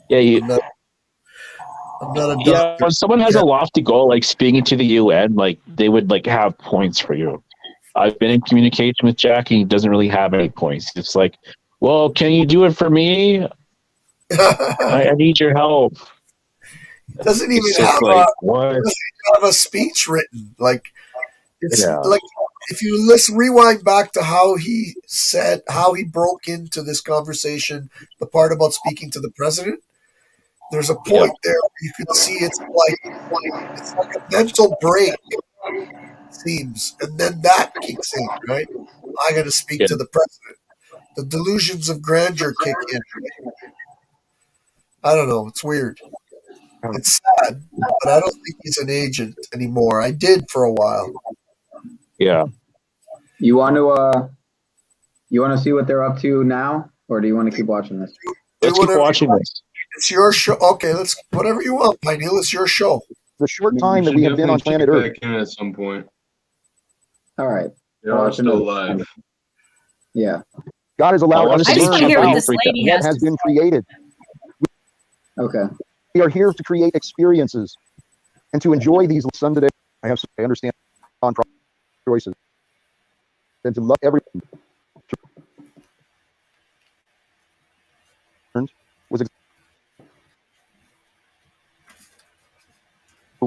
Yeah, I'm not a yeah. doctor. When someone has a lofty goal, like speaking to the UN, like they would like have points for you. I've been in communication with Jackie. He doesn't really have any points. It's like, well, can you do it for me? I need your help. Doesn't even It's just have like, a what? doesn't even have a speech written. Like it's Yeah. like if you rewind back to how he broke into this conversation, the part about speaking to the president. There's a point there where you could see it's like a mental break, it seems, and then that kicks in, right? I got to speak to the president. The delusions of grandeur kick in. I don't know. It's weird. It's sad, but I don't think he's an agent anymore. I did for a while. Yeah. You want to see what they're up to now, or do you want to keep watching this? Let's keep watching this. It's your show. Okay, let's whatever you want, Pineal. It's your show. The short time that we have been on planet Earth. Back in at some point. All right. They are still live. Yeah. God has allowed us I to just want learn to hear what about this lady what has has to been created. Okay. We are here to create experiences and to enjoy these. Someday, I understand choices and to love everyone. Was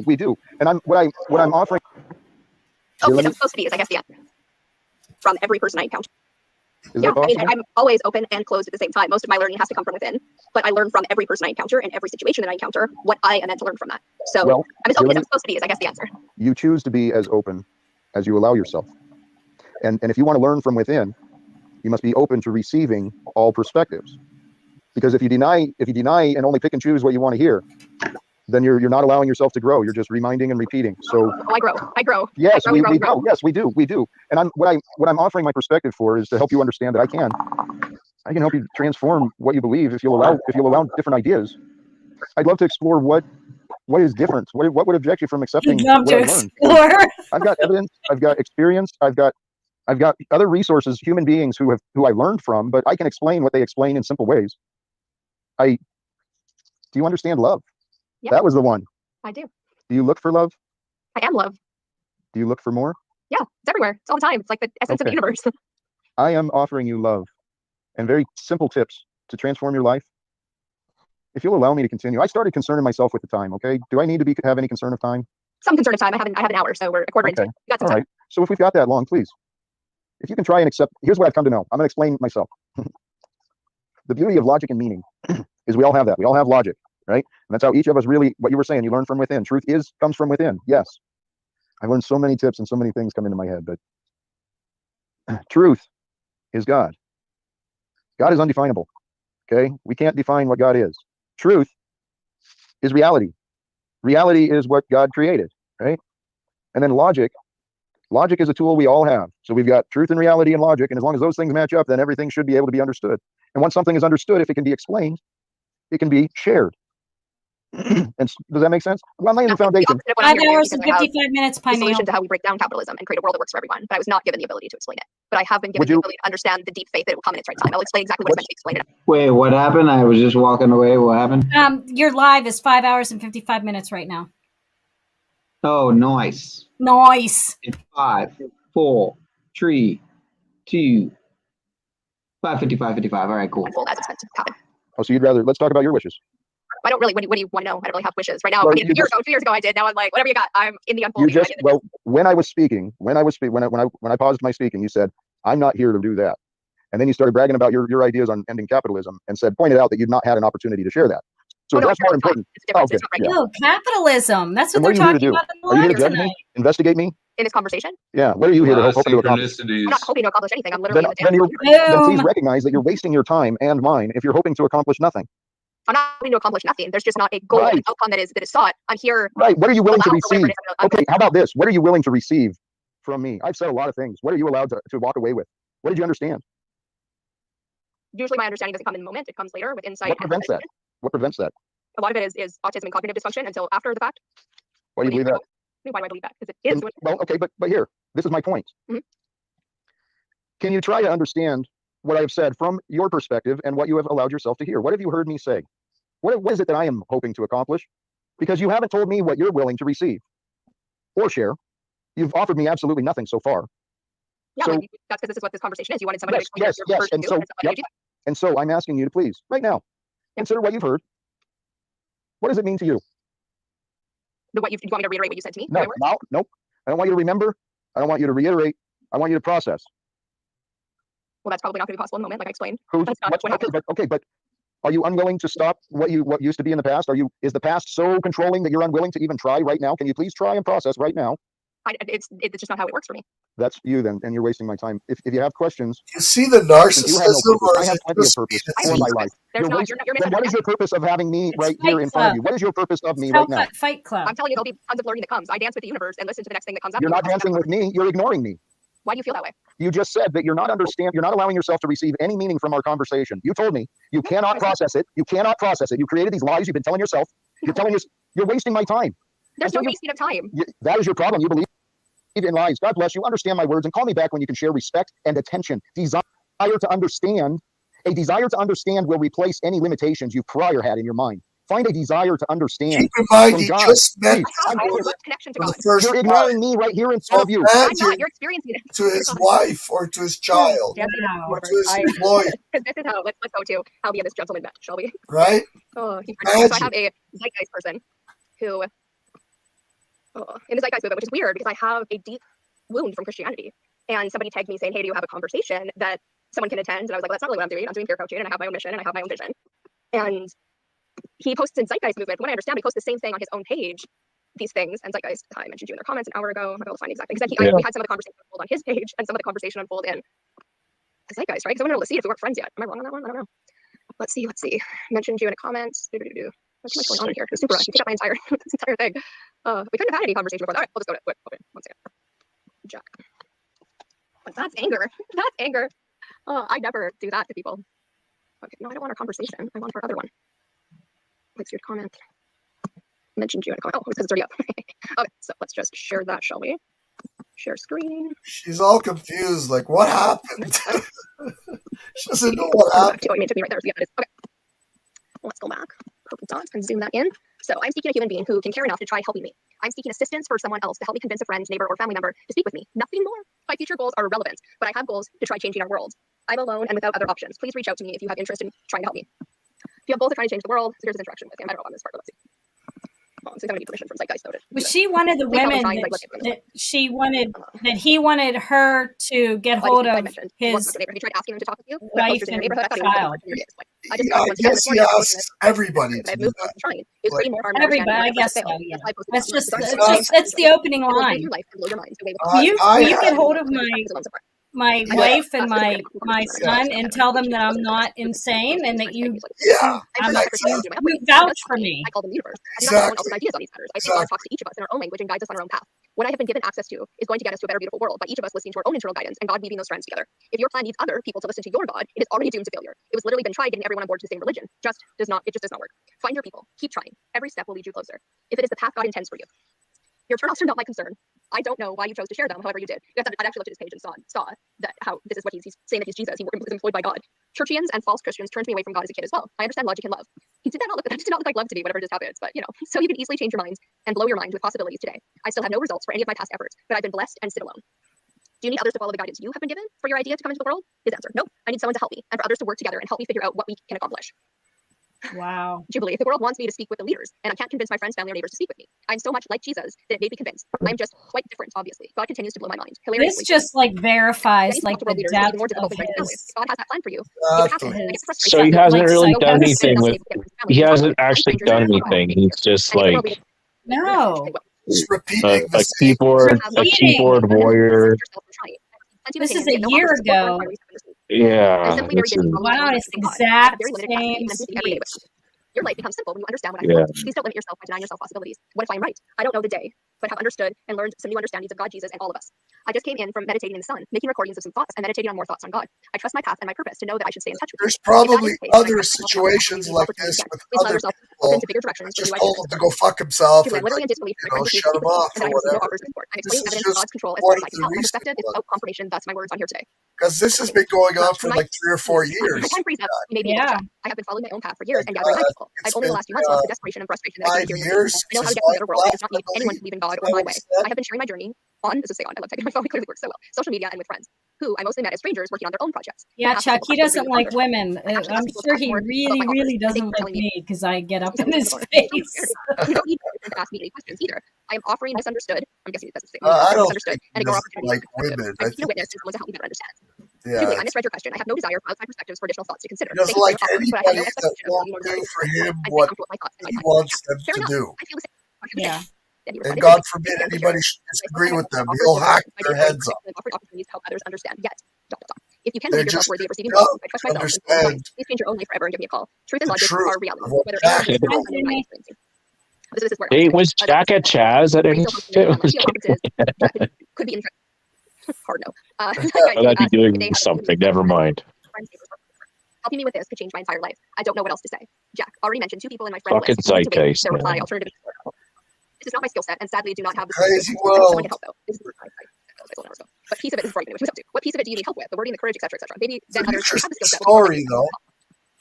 we do, and what I'm offering. Oh, which I'm supposed to be is, I guess, the answer from every person I encounter. Yeah, I mean, I'm always open and closed at the same time. Most of my learning has to come from within, but I learn from every person I encounter and every situation that I encounter what I am meant to learn from that. So well, I'm as open as I'm supposed to be is, I guess, the answer. You choose to be as open as you allow yourself, and if you want to learn from within, you must be open to receiving all perspectives. Because if you deny and only pick and choose what you want to hear, then you're not allowing yourself to grow. You're just reminding and repeating. So I grow. Yes, I grow, we grow. Yes, we do. And what I'm offering my perspective for is to help you understand that I can help you transform what you believe if you'll allow different ideas. I'd love to explore what is different. What would object you from accepting You'd love what to I've learned? explore. I've got evidence. I've got experience. I've got other resources, human beings who I learned from, but I can explain what they explain in simple ways. Do you understand love? Yeah. That was the one. I do. Do you look for love? I am love. Do you look for more? Yeah, it's everywhere. It's all the time. It's like the essence of the Okay. universe. I am offering you love and very simple tips to transform your life if you'll allow me to continue, I started concerning myself with the time. Okay, do I need to have any concern of time? Some concern of time. I have an hour, so we're a quarter into. Okay, You got some all time. right. So if we've got that long, please, if you can try and accept. Here's what I've come to know. I'm gonna explain myself. The beauty of logic and meaning is we all have that. We all have logic, right? And that's how each of us really. What you were saying, you learn from within. Truth comes from within. Yes, I learned so many tips and so many things come into my head, but truth is God. God is undefinable. Okay, we can't define what God is. Truth is reality. Reality is what God created, right? And then logic is a tool we all have. So we've got truth and reality and logic, and as long as those things match up, then everything should be able to be understood. And once something is understood, if it can be explained, it can be shared. And does that make sense? Well, I'm laying the foundation. 5 hours and 55 minutes, The solution to how we break down capitalism and create a world that works for everyone. But I was not given the ability to explain it. But I have been given the ability to understand the deep faith that it will come in its right time. I'll explain exactly what it's meant to explain it. Wait, what happened? I was just walking away. What happened? Your live is 5 hours and 55 minutes right now. Oh, nice. Nice. 5, 4, 3, 2, 5:55. All right, cool. Unfold as it's meant to happen. Oh, so you'd rather, let's talk about your wishes. I don't really. What do you want to know? I don't really have wishes right now. Well, I mean, a year ago, 2 years ago, I did. Now I'm like, whatever you got. I'm in the You unfolding. just, well, when I paused my speaking, you said, I'm not here to do that. And then you started bragging about your ideas on ending capitalism and pointed out that you'd not had an opportunity to share that. So that's more important. Okay, yeah. Oh, capitalism. That's what And what they're are you here to talking do? about in the Are you here live to judge tonight. me? Investigate me? In this conversation, Yeah. What are you here to hope to accomplish? I'm not hoping to accomplish anything. I'm literally Then, in the then please recognize that you're wasting your time and mine if you're hoping to accomplish nothing. I'm not hoping to accomplish nothing. There's just not a goal, an outcome that is sought. I'm here. Right. What are you willing to allowed for whatever receive? it is I'm Okay. How about this? What are you willing to receive from me? I've said a lot of things. What are you allowed to walk away with? What did you understand? Usually my understanding doesn't come in the moment. It comes later with insight. What prevents that? What prevents that? A lot of it is autism and cognitive dysfunction until after the fact. Why do you believe that? Why do I believe that? Because it is. Well, okay, but here, this is my point. Mhm. Can you try to understand what I have said from your perspective and what you have allowed yourself to hear? What have you heard me say? What is it that I am hoping to accomplish? Because you haven't told me what you're willing to receive or share. You've offered me absolutely nothing so far. Yeah, So, but that's because this is what this conversation is. You wanted somebody yes, to explain yes, your yes. version And to, so, and somebody to do that. and so I'm asking you to please, right now, consider what you've heard. What does it mean to you? What you want me to reiterate what you said to me? No, nope. I don't want you to remember. I don't want you to reiterate. I want you to process. Well, that's probably not going to be possible in the moment, like I explained. Who's, That's not what happened. but are you unwilling to stop what used to be in the past? Is the past so controlling that you're unwilling to even try right now? Can you please try and process right now? It's just not how it works for me. That's you then, and you're wasting my time. If you have questions, You see the since you have no narcissism, purpose, or I is have it plenty of just purpose being for my a life. There's not, wasting- you're then what is your purpose of having me right here in front of you? What is your purpose of me right now? Fight Club. I'm telling you, there'll be tons of learning that comes. I dance with the universe and listen to the next thing that comes up. You're not dancing with me. You're ignoring me. Why do you feel that way? You just said that you're not allowing yourself to receive any meaning from our conversation. You told me you cannot process it. You cannot process it. You created these lies you've been telling yourself. You're telling us you're wasting my time. There's no wasting of time. That is your problem. You believe in lies. God bless you. Understand my words and call me back when you can share respect and attention. Desire to understand. A desire to understand will replace any limitations you prior had in your mind. Find a desire to understand. Keep in mind, from he God. just met Please, I'm for here. Connection to the God. first You're ignoring me right here in front of you. I'm not. You're experiencing it. to his wife or to his child or to his employee, Because this is how, let's go to how me and this gentleman met, shall we? right? Oh, so I have a zeitgeist person who, in the zeitgeist movement, which is weird because I have a deep wound from Christianity. And somebody tagged me saying, hey, do you have a conversation that someone can attend? And I was like, well, that's not really what I'm doing. I'm doing peer coaching and I have my own mission and I have my own vision. And he posts in Zeitgeist movement. From what I understand, he posts the same thing on his own page, these things. And Zeitgeist, I mentioned you in their comments an hour ago. I'm able to find exactly. Because we had some of the conversation unfold on his page and some of the conversation unfold in the Zeitgeist, right? Because I wouldn't be able to see it if we weren't friends yet. Am I wrong on that one? I don't know. Let's see. Mentioned you in a comment. There's too much going on in here. It's super. You pick up my entire this entire thing. We couldn't have had any conversation before. All right, we'll just go to it. Okay, one second. Jack. But that's anger. That's anger. I never do that to people. Okay, no, I don't want our conversation. I want our other one. Let's your comment. Mentioned you in a comment. Oh, because it's already up. Okay, so let's just share that, shall we? Share screen. She's all confused. Like, what happened? She doesn't know what happened. Oh, it took me right there. So yeah, it is. Okay. Let's go back. Purple dots and zoom that in. So I'm seeking a human being who can care enough to try helping me. I'm seeking assistance for someone else to help me convince a friend, neighbor, or family member to speak with me. Nothing more. My future goals are irrelevant, but I have goals to try changing our world. I'm alone and without other options. Please reach out to me if you have interest in trying to help me. If you have both are trying to change the world, so here's his interaction with him. I don't know if I'm this part, but let's see. So I'm gonna need permission from Zeitgeist noted. Was she one of the women that she wanted, that he wanted her to get hold of his he tried asking him to talk with you, wife and child? I guess he asks everybody to do that. Everybody, I guess so. Yeah, that's the opening line. Will you get hold of my wife and my son and tell them that I'm not insane and that you vouch for me. I call them universe. I do not have else's ideas on these matters. I think God talks to each of us in our own language and guides us on our own path. What I have been given access to is going to get us to a better, beautiful world by each of us listening to our own internal guidance and God weaving those strands together. If your plan needs other people to listen to your God, it is already doomed to failure. It was literally been tried getting everyone on board to the same religion. It just does not work. Find your people. Keep trying. Every step will lead you closer. If it is the path God intends for you. Your turnoffs are not my concern. I don't know why you chose to share them, however you did. I actually looked at his page and saw that how this is what he's saying that he's Jesus. He was employed by God. Churchians and false Christians turned me away from God as a kid as well. I understand logic and love. That did not look like love to me, whatever just happens. But so you can easily change your minds and blow your mind with possibilities today. I still have no results for any of my past efforts, but I've been blessed and sit alone. Do you need others to follow the guidance you have been given for your idea to come into the world? His answer: no. I need someone to help me and for others to work together and help me figure out what we can accomplish. Wow. Jubilee, the world wants me to speak with the leaders, and I can't convince my friends, family, or neighbors to speak with me. I'm so much like Jesus that it made me convinced. I'm just quite different, obviously. God continues to blow my mind. This just verifies the depth of his. God has that plan for you. So he hasn't really done anything with. He hasn't actually done anything. He's just like no. A keyboard warrior. This is a year ago. Yeah. Wow, it's the exact same speech. Your life becomes simple when you understand what I want. Please don't limit yourself by denying yourself possibilities. What if I'm right? I don't know the day, but have understood and learned some new understandings of God, Jesus, and all of us. I just came in from meditating in the sun, making recordings of some thoughts and meditating on more thoughts on God. I trust my path and my purpose to know that I should stay in touch with There's probably other situations like this with other people. Just told him to go fuck himself and shut him off or whatever. This is just one of the recent ones. That's my words on here today. Because this has been going on for like 3 or 4 years. Yeah. I have been following my own path for years and gathering my people. I've only in the last few months lost the desperation and frustration that I've been hearing. I know how to get to a better world. I do not need anyone to believe in God or my way. I have been sharing my journey on, this is say on, I love typing my phone, it clearly works so well, social media and with friends, who I mostly met as strangers working on their own projects. Yeah, Chuck, he doesn't like women. I'm sure he really doesn't like me because I get up in his face. You don't need to ask me any questions either. I am offering misunderstood. I'm guessing that's the same. I don't misunderstood think he doesn't like women. I need a witness to someone to help me better understand. Yeah. Julie, I misread your question. I have no desire for outside perspectives for additional thoughts to consider. He doesn't like anybody that won't do for him what he wants them to do. Yeah. And God forbid anybody should disagree with them. He'll hack their heads off. Opportunities to help others understand. Yet, if you can believe yourself worthy of receiving blessings, I trust myself. Please change your own life forever and give me a call. Truth and logic are reality. Whether hey, was Jack at Chaz at any could be hard no. I'd be doing something. Never mind. Helping me with this could change my entire life. I don't know what else to say. Jack already mentioned 2 people in my friend fucking list. Zeitgeist. Their reply alternative. This is not my skill set, and sadly, do not have the crazy world. Someone can help though. This is but piece of it is important. What piece of it do you need help with? The wording, the courage, etc., etc. Maybe then others have the skill set. Story though.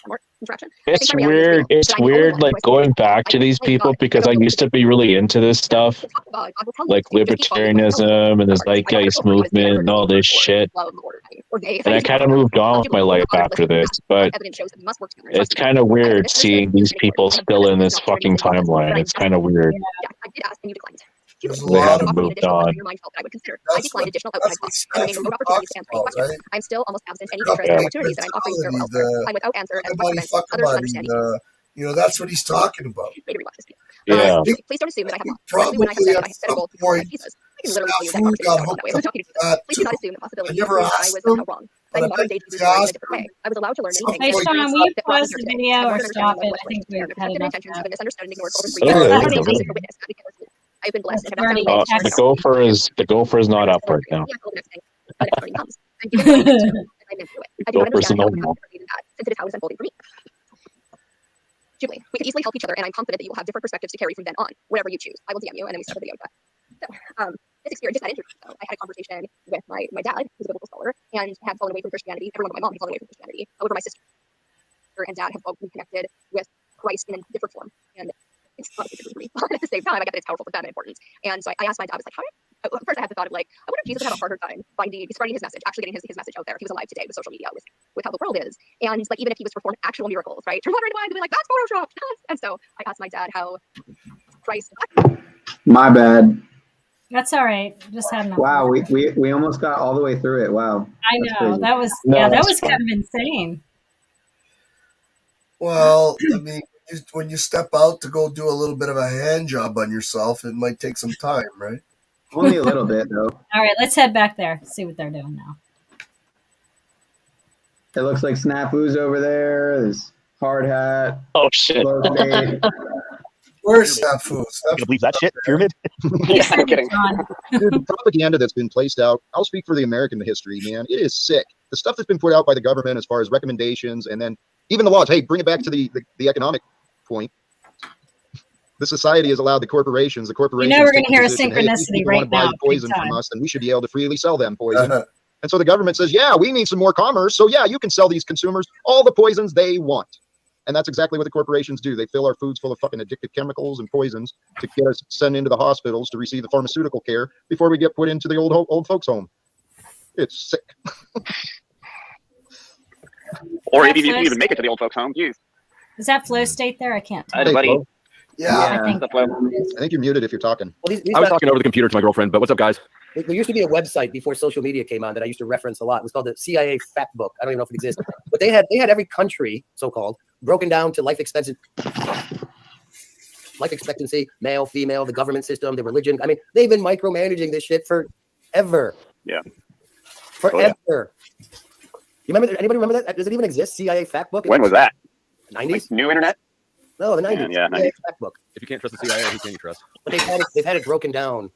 More interaction. It's weird. It's weird, like going back to these people because I used to be really into this stuff, like libertarianism and the Zeitgeist movement and all this shit. And I kind of moved on with my life after this, but it's kind of weird seeing these people still in this fucking timeline. It's kind of weird. I did ask and you declined. They haven't moved on. I declined additional outside costs and remain with no opportunities to answer any questions. I'm still almost absent any interest in opportunities that I'm offering here elsewhere. I'm without answer and others understand. That's what he's talking about. Yeah. Please don't assume that I have not. Probably when I have said that I have set a goal to my Jesus. I can literally tell you that conversation. Please do not assume the possibility that I was somehow wrong. I'm modern day Jesus in a different way. I was allowed to learn many Hey, things. Sean, will you pause the video or stop it? I think we've had enough. Misunderstood and ignored for over 3 years. I've been blessed. The gopher is not up right now. Gopher's in the since it is how it's unfolding for me. Jubilee, we can easily help each other, and I'm confident that you will have different perspectives to carry from then on, whatever you choose. I will DM you, and then we start the video with that. So, this experience, just that interview, though, I had a conversation with my dad, who's a biblical scholar, and had fallen away from Christianity. Everyone but my mom had fallen away from Christianity. However, my sister and dad have both reconnected with Christ in a different form, and it's not a big for me. But at the same time, I get that it's powerful, it's that important. And so I asked my dad, I was like, first I had the thought of like, I wonder if Jesus would have a harder time spreading his message, actually getting his message out there if he was alive today with social media, with with how the world is. And like even if he was to perform actual miracles, right? Turn water into wine, they'd be like, that's Photoshop. And so I asked my dad how Christ. My bad. That's all right. Just had enough. Wow, we almost got all the way through it. Wow. I That's know crazy. that was No, that that's was fine. kind of insane. Well, I mean, when you step out to go do a little bit of a hand job on yourself, it might take some time, right? Only a little bit, though. All right, let's head back there. See what they're doing now. It looks like Snafu's over there. There's Hard Hat. Oh shit. Where's Snafu? You gonna believe that shit? Pyramid? Yeah, no kidding. Dude, the propaganda that's been placed out, I'll speak for the American history, man. It is sick. The stuff that's been put out by the government as far as recommendations and then even the laws. Hey, bring it back to the economic point. The society has allowed the corporations. The corporations. You know we're going take to hear a position, hey, if these synchronicity people right want to buy now. poison big from time. us, then we should be able to freely sell them poison. And so the government says, yeah, we need some more commerce. So yeah, you can sell these consumers all the poisons they want. And that's exactly what the corporations do. They fill our foods full of fucking addictive chemicals and poisons to get us sent into the hospitals to receive the pharmaceutical care before we get put into the old folks home. It's sick. Or if you even make it to the old folks home, geez. Is that flow state there? I can't tell. Hey, buddy. Yeah. I think you're muted if you're talking. Well, I was talking over the computer to my girlfriend, but what's up, guys? There used to be a website before social media came on that I used to reference a lot. It was called the CIA Fact Book. I don't even know if it exists, but they had every country, so-called, broken down to life expectancy, male, female, the government system, the religion. I mean, they've been micromanaging this shit forever. Yeah. Forever. You remember? Anybody remember that? Does it even exist? CIA Fact Book. When was that? 90s. Like new internet? No, the 90s. Yeah, CIA 90s. Fact Book. If you can't trust the CIA, who can you trust? But they've had it broken down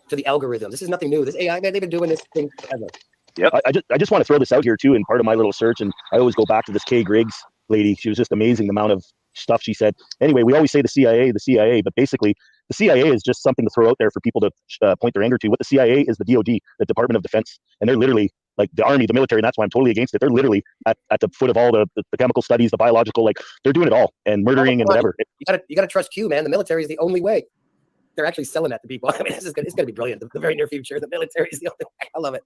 to the algorithm. This is nothing new. This AI, man, they've been doing this thing forever. Yep. I just want to throw this out here too in part of my little search, and I always go back to this Kay Griggs lady. She was just amazing, the amount of stuff she said. Anyway, we always say the CIA, but basically the CIA is just something to throw out there for people to point their anger to. What the CIA is, the DOD, the Department of Defense, and they're literally like the army, the military, and that's why I'm totally against it. They're literally at the foot of all the chemical studies, the biological, like they're doing it all and murdering and whatever. You gotta trust Q, man. The military is the only way. They're actually selling that to people. I mean, it's going to be brilliant. The very near future, the military is the only way. I love it.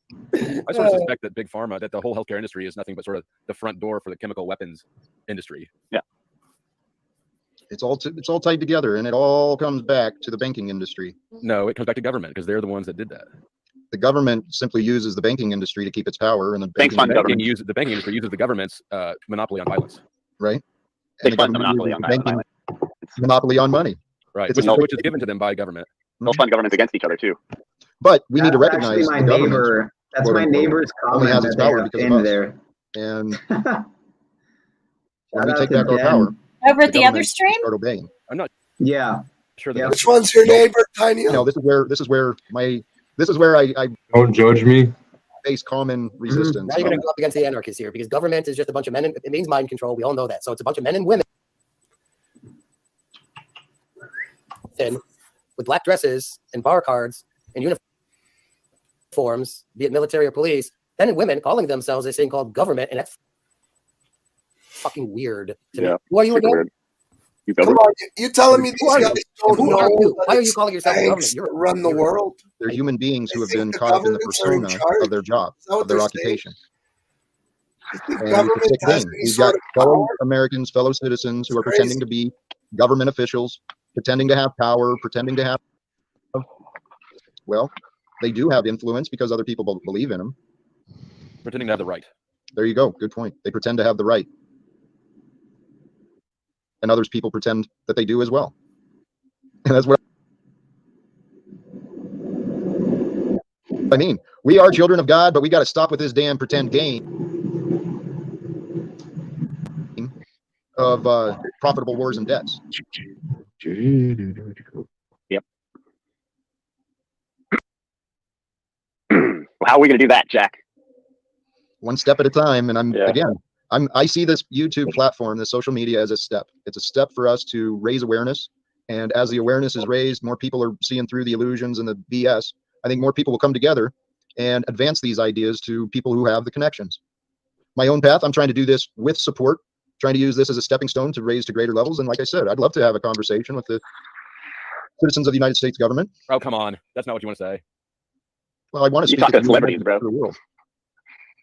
I sort of suspect that big pharma, that the whole healthcare industry is nothing but sort of the front door for the chemical weapons industry. Yeah. It's all tied together, and it all comes back to the banking industry. No, it comes back to government because they're the ones that did that. The government simply uses the banking industry to keep its power, and the The banking industry uses the government's monopoly on violence. Right. They And the fund the government monopoly uses on the banking violence. monopoly on money. Right, It's which is given to them by government. They'll fund governments against each other too. But we need to That's recognize actually my the government, neighbor. That's quote my unquote, neighbor's only comment has that its they power have because of pinned us. there. And Shout when we out take to back our Jen. power, Over at the other government stream? start obeying. I'm not Yeah. sure Yeah. that Which one's your neighbor, Tiny? You know, this is where I Don't judge me. face common resistance. Now you're going to go up against the anarchists here because government is just a bunch of men. It means mind control. We all know that. So it's a bunch of men and women with black dresses and bar cards and uniforms, be it military or police, men and women calling themselves this thing called government, and that's fucking weird to me. Who are you again? Come on, you telling me these Who are you? guys don't Who know are you? that Why are you it's calling yourself a banks government? that run the world? They're human beings who have think been the caught up in the governments are in persona charge? of their job, Is that what of their they're saying? occupation. And it's a government sick has game. any We've sort got of fellow power? Americans, fellow citizens who are Crazy. pretending to be government officials, pretending to have power, pretending to have, well, they do have influence because other people believe in them. pretending to have the right. There you go. Good point. They pretend to have the right. And others people pretend that they do as well. And that's what I mean. We are children of God, but we got to stop with this damn pretend game of profitable wars and debts. Yep. How are we going to do that, Jack? One step at a time. And I see this YouTube platform, this social media, as a step. It's a step for us to raise awareness. And as the awareness is raised, more people are seeing through the illusions and the BS. I think more people will come together and advance these ideas to people who have the connections. My own path, I'm trying to do this with support, trying to use this as a stepping stone to raise to greater levels. And like I said, I'd love to have a conversation with the citizens of the United States government. Oh, come on. That's not what you want to say. Well, I want to You speak talk to celebrities, bro. the world.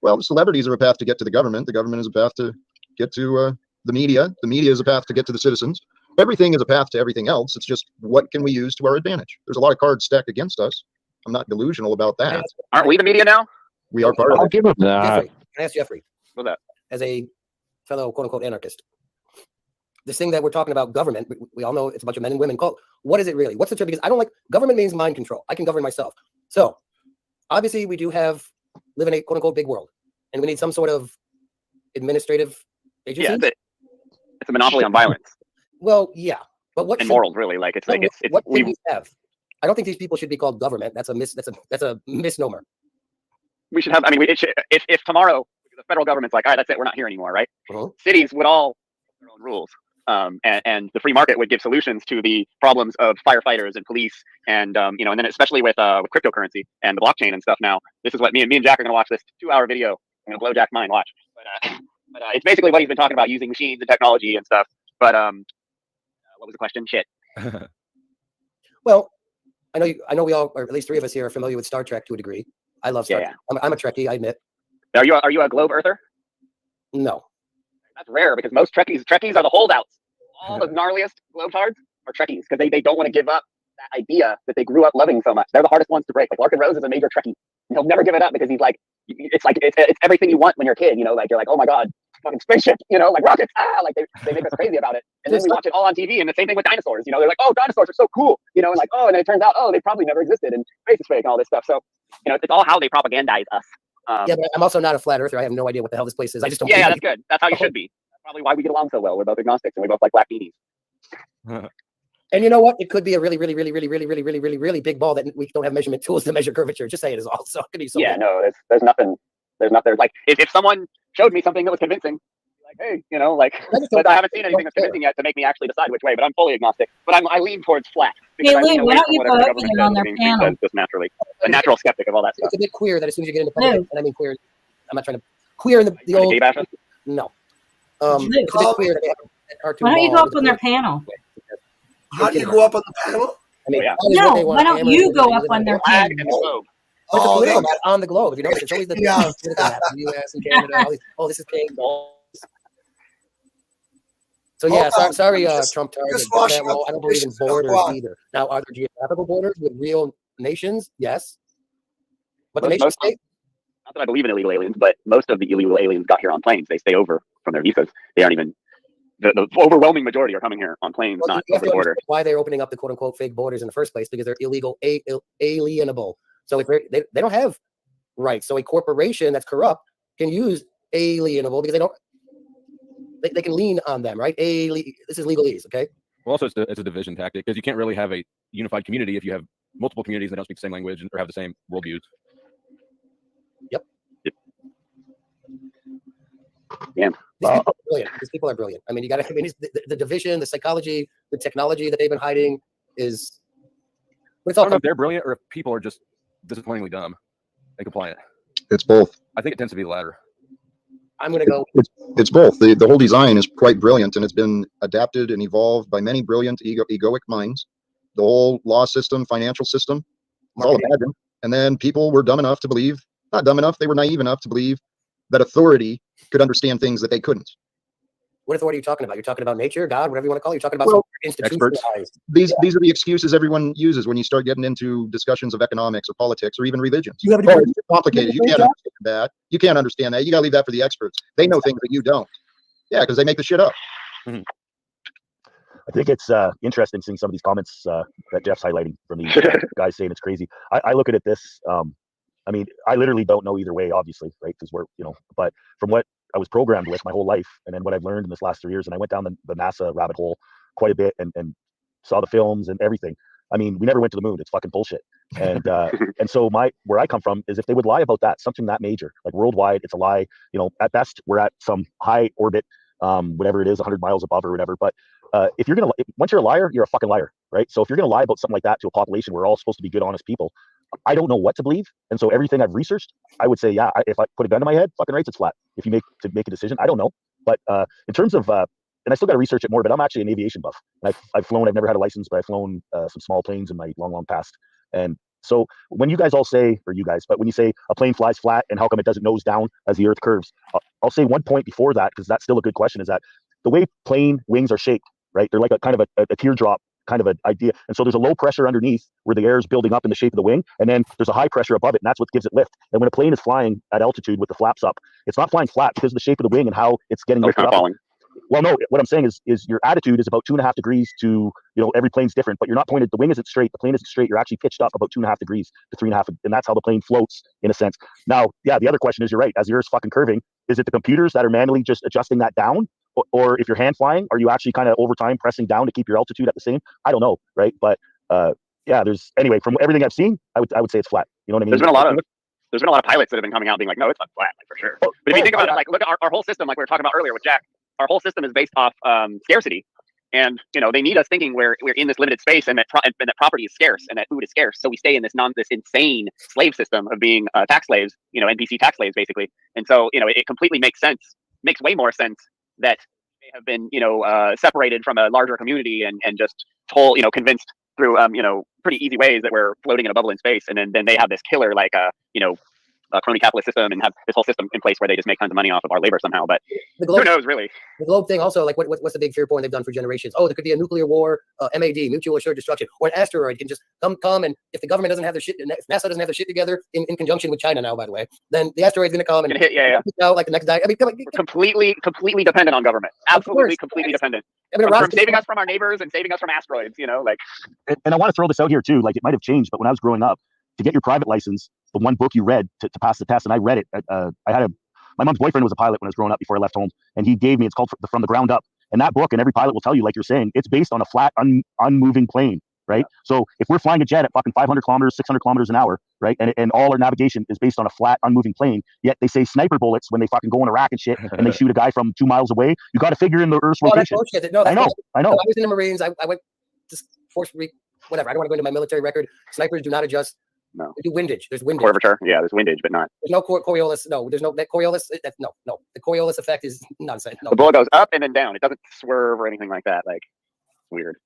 Well, celebrities are a path to get to the government. The government is a path to get to the media. The media is a path to get to the citizens. Everything is a path to everything else. It's just what can we use to our advantage? There's a lot of cards stacked against us. I'm not delusional about that. Aren't we the media now? We are part of I'll it. give him that. Jeffrey, can I ask Jeffrey, What's that? as a fellow quote unquote anarchist, this thing that we're talking about, government, we all know it's a bunch of men and women. What is it really? What's the term? Because I don't like government means mind control. I can govern myself. So obviously we do live in a quote unquote big world, and we need some sort of administrative agency. Yeah, it's a monopoly on violence. Well, yeah, but what and morals, really? Like it's what can we have? I don't think these people should be called government. That's a misnomer. We should have. I mean, if tomorrow the federal government's like, all right, that's it, we're not here anymore, right? Cities would all have their own rules, and the free market would give solutions to the problems of firefighters and police, and and then especially with cryptocurrency and the blockchain and stuff. Now, this is what me and Jack are going to watch this 2-hour video. I'm going to blow Jack's mind. Watch, but it's basically what he's been talking about, using machines and technology and stuff. But what was the question? Shit. Well, I know we all, or at least 3 of us here, are familiar with Star Trek to a degree. I love Star Trek. I'm a Trekkie, I admit. Are you a globe earther? No. That's rare, because most Trekkies are the holdouts. All the gnarliest globetards are Trekkies, because they don't want to give up that idea that they grew up loving so much. They're the hardest ones to break. Like Larkin Rose is a major Trekkie. And he'll never give it up, because he's like, it's everything you want when you're a kid. Like you're like, oh my god, fucking spaceship, like rockets, like they make us crazy about it. And then we watch it all on TV, and the same thing with dinosaurs. They're like, oh, dinosaurs are so cool, and like, oh, and then it turns out, oh, they probably never existed, and space is fake and all this stuff. So it's all how they propagandize us. Yeah, but I'm also not a flat earther. I have no idea what the hell this place is. I just don't. Yeah, that's good. That's how you should be. That's probably why we get along so well. We're both agnostics, and we both like black beanies. And you know what? It could be a really, really, really, really, really, really, really, really, really big ball that we don't have measurement tools to measure curvature. Just say it is all. So it could be so. Yeah, big. no, there's nothing. Like if someone showed me something that was convincing, like, hey, but I haven't seen anything that's convincing yet to make me actually decide which way. But I'm fully agnostic. But I lean towards flat. Hey, Lou, why don't you go up with them on their panel? Just naturally, a natural skeptic of all that stuff. It's a bit queer that as soon as you get into public, and I mean queer, I'm not trying to queer in the old. No. It's a bit queer that they have that cartoon. Why don't you go ball up on their panel? How do you go up on the panel? I mean, No, why don't you go up on their panel? It's a political map on the globe. If you notice, it's always the U.S. and Canada. This is pink. So yeah, sorry, Trump target. I don't believe in borders either. Now, are there geographical borders with real nations? Yes. But the nation state? Not that I believe in illegal aliens, but most of the illegal aliens got here on planes. They stay over from their visas. They aren't even. The overwhelming majority are coming here on planes, not over the border. Why they're opening up the quote unquote fake borders in the first place? Because they're illegal, alienable. So if they don't have rights. So a corporation that's corrupt can use alienable because they can lean on them, right? This is legalese, okay? Well, also it's a division tactic, because you can't really have a unified community if you have multiple communities that don't speak the same language or have the same worldviews. Yep. Yeah. These people are brilliant. I mean, you got to. I mean, the division, the psychology, the technology that they've been hiding is. But it's all. I don't know if they're brilliant or if people are just disappointingly dumb and compliant. It's both. I think it tends to be the latter. I'm going to go. It's both. The whole design is quite brilliant, and it's been adapted and evolved by many brilliant egoic minds. The whole law system, financial system, it's all imagined. And then people were dumb enough to believe, not dumb enough, they were naive enough to believe that authority could understand things that they couldn't. What authority are you talking about? You're talking about nature, God, whatever you want to call it. You're talking about institutionalized. These are the excuses everyone uses when you start getting into discussions of economics or politics or even religions. You have it's complicated. You can't understand that. You can't understand that. You got to leave that for the experts. They know things that you don't. Yeah, because they make the shit up. I think it's interesting seeing some of these comments that Jeff's highlighting from these guys saying it's crazy. I look at it this. I mean, I literally don't know either way, obviously, right? Because we're, but from what I was programmed with my whole life, and then what I've learned in this last 3 years, and I went down the NASA rabbit hole quite a bit and saw the films and everything. I mean, we never went to the moon. It's fucking bullshit. And and so where I come from is if they would lie about that, something that major, like worldwide, it's a lie. At best, we're at some high orbit, whatever it is, 100 miles above or whatever. But if you're once you're a liar, you're a fucking liar, right? So if you're gonna lie about something like that to a population where we're all supposed to be good, honest people, I don't know what to believe. And so everything I've researched, I would say, yeah, if I put a gun to my head, fucking right, it's flat. If you make a decision, I don't know. But in terms of, and I still got to research it more, but I'm actually an aviation buff. And I've flown, I've never had a license, but I've flown some small planes in my long, long past. And So when you guys all say, or you guys, but when you say a plane flies flat and how come it doesn't nose down as the Earth curves, I'll say one point before that, because that's still a good question, is that the way plane wings are shaped, right? They're like a kind of a teardrop kind of an idea. And so there's a low pressure underneath where the air is building up in the shape of the wing, and then there's a high pressure above it, and that's what gives it lift. And when a plane is flying at altitude with the flaps up, it's not flying flat because of the shape of the wing and how it's getting lifted up. Falling. Well, no, what I'm saying is your attitude is about 2.5 degrees to, every plane's different, but you're not pointed, the wing isn't straight, the plane isn't straight, you're actually pitched up about 2.5 degrees to 3.5, and that's how the plane floats in a sense. Now, yeah, the other question is, you're right, as the Earth's fucking curving, is it the computers that are manually just adjusting that down? Or if you're hand flying, are you actually kind of over time pressing down to keep your altitude at the same? I don't know, right? But yeah, anyway, from everything I've seen, I would say it's flat. You know what I mean? There's been a lot of pilots that have been coming out being like, no, it's not flat, like for sure. But if you think about it, like look at our whole system, like we were talking about earlier with Jack, our whole system is based off scarcity. And they need us thinking we're in this limited space, and that property is scarce, and that food is scarce. So we stay in this insane slave system of being tax slaves, NPC tax slaves basically. And so it completely makes way more sense that they have been separated from a larger community and just told convinced through pretty easy ways that we're floating in a bubble in space, and then they have this killer like a crony capitalist system and have this whole system in place where they just make tons of money off of our labor somehow. But who knows, really? The globe thing also, like what's the big fear point they've done for generations? Oh, there could be a nuclear war, MAD, mutual assured destruction, or an asteroid can just come, and if the government doesn't have their shit, if NASA doesn't have their shit together in conjunction with China now, by the way, then the asteroid's going to come and hit, out like the next day. I mean, we're completely dependent on government. Absolutely, completely dependent. I mean, from saving us from our neighbors and saving us from asteroids. Like. And I want to throw this out here too. Like, it might have changed, but when I was growing up, to get your private license, the one book you read to pass the test, and I read it. My mom's boyfriend was a pilot when I was growing up before I left home, and he gave me, it's called From the Ground Up. And that book, and every pilot will tell you, like you're saying, it's based on a flat, unmoving plane, right? Yeah. So if we're flying a jet at fucking 500 kilometers, 600 kilometers an hour, right, and all our navigation is based on a flat, unmoving plane, yet they say sniper bullets when they fucking go in Iraq and shit, and they shoot a guy from 2 miles away, you got to figure in the Earth's rotation. That's bullshit. I know. I know. I was in the Marines. I went to force whatever. I don't want to go into my military record. Snipers do not adjust. No. We do windage. There's windage. Curvature. Yeah, there's windage, but not. There's no Coriolis. No, there's no that Coriolis. No. The Coriolis effect is nonsense. No. The bullet goes up and then down. It doesn't swerve or anything like that. Like, it's weird.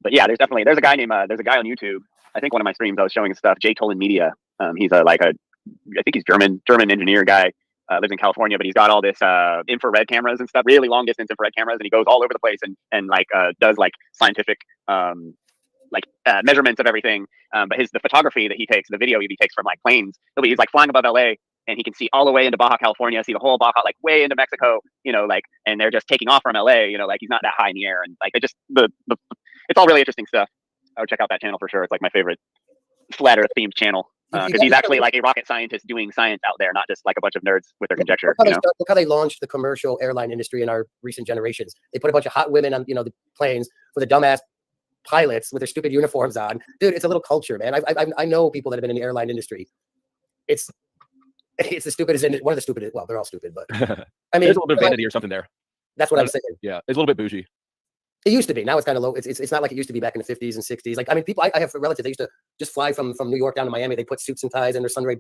But yeah, there's a guy on YouTube. I think one of my streams I was showing his stuff. Jay Tolan Media. He's I think he's German engineer guy. Lives in California, but he's got all this infrared cameras and stuff, really long distance infrared cameras, and he goes all over the place and does like scientific measurements of everything. But the photography that he takes, the video he takes from like planes, he's like flying above LA, and he can see all the way into Baja California, see the whole Baja, like way into Mexico, and they're just taking off from LA, like he's not that high in the air, and like it's all really interesting stuff. I would check out that channel for sure. It's like my favorite flat Earth themed channel. Because he's actually like a rocket scientist doing science out there, not just like a bunch of nerds with their conjecture. Look how they launched the commercial airline industry in our recent generations. They put a bunch of hot women on, the planes with the dumbass pilots with their stupid uniforms on. Dude, it's a little culture, man. I know people that have been in the airline industry. It's the stupidest, one of the stupidest. Well, they're all stupid, but I mean, there's a little bit of vanity or something there. That's what I'm saying. Yeah, it's a little bit bougie. It used to be. Now it's kind of low. It's not like it used to be back in the 50s and 60s. Like, I mean, people, I have relatives, they used to just fly from New York down to Miami. They put suits and ties and their sunray,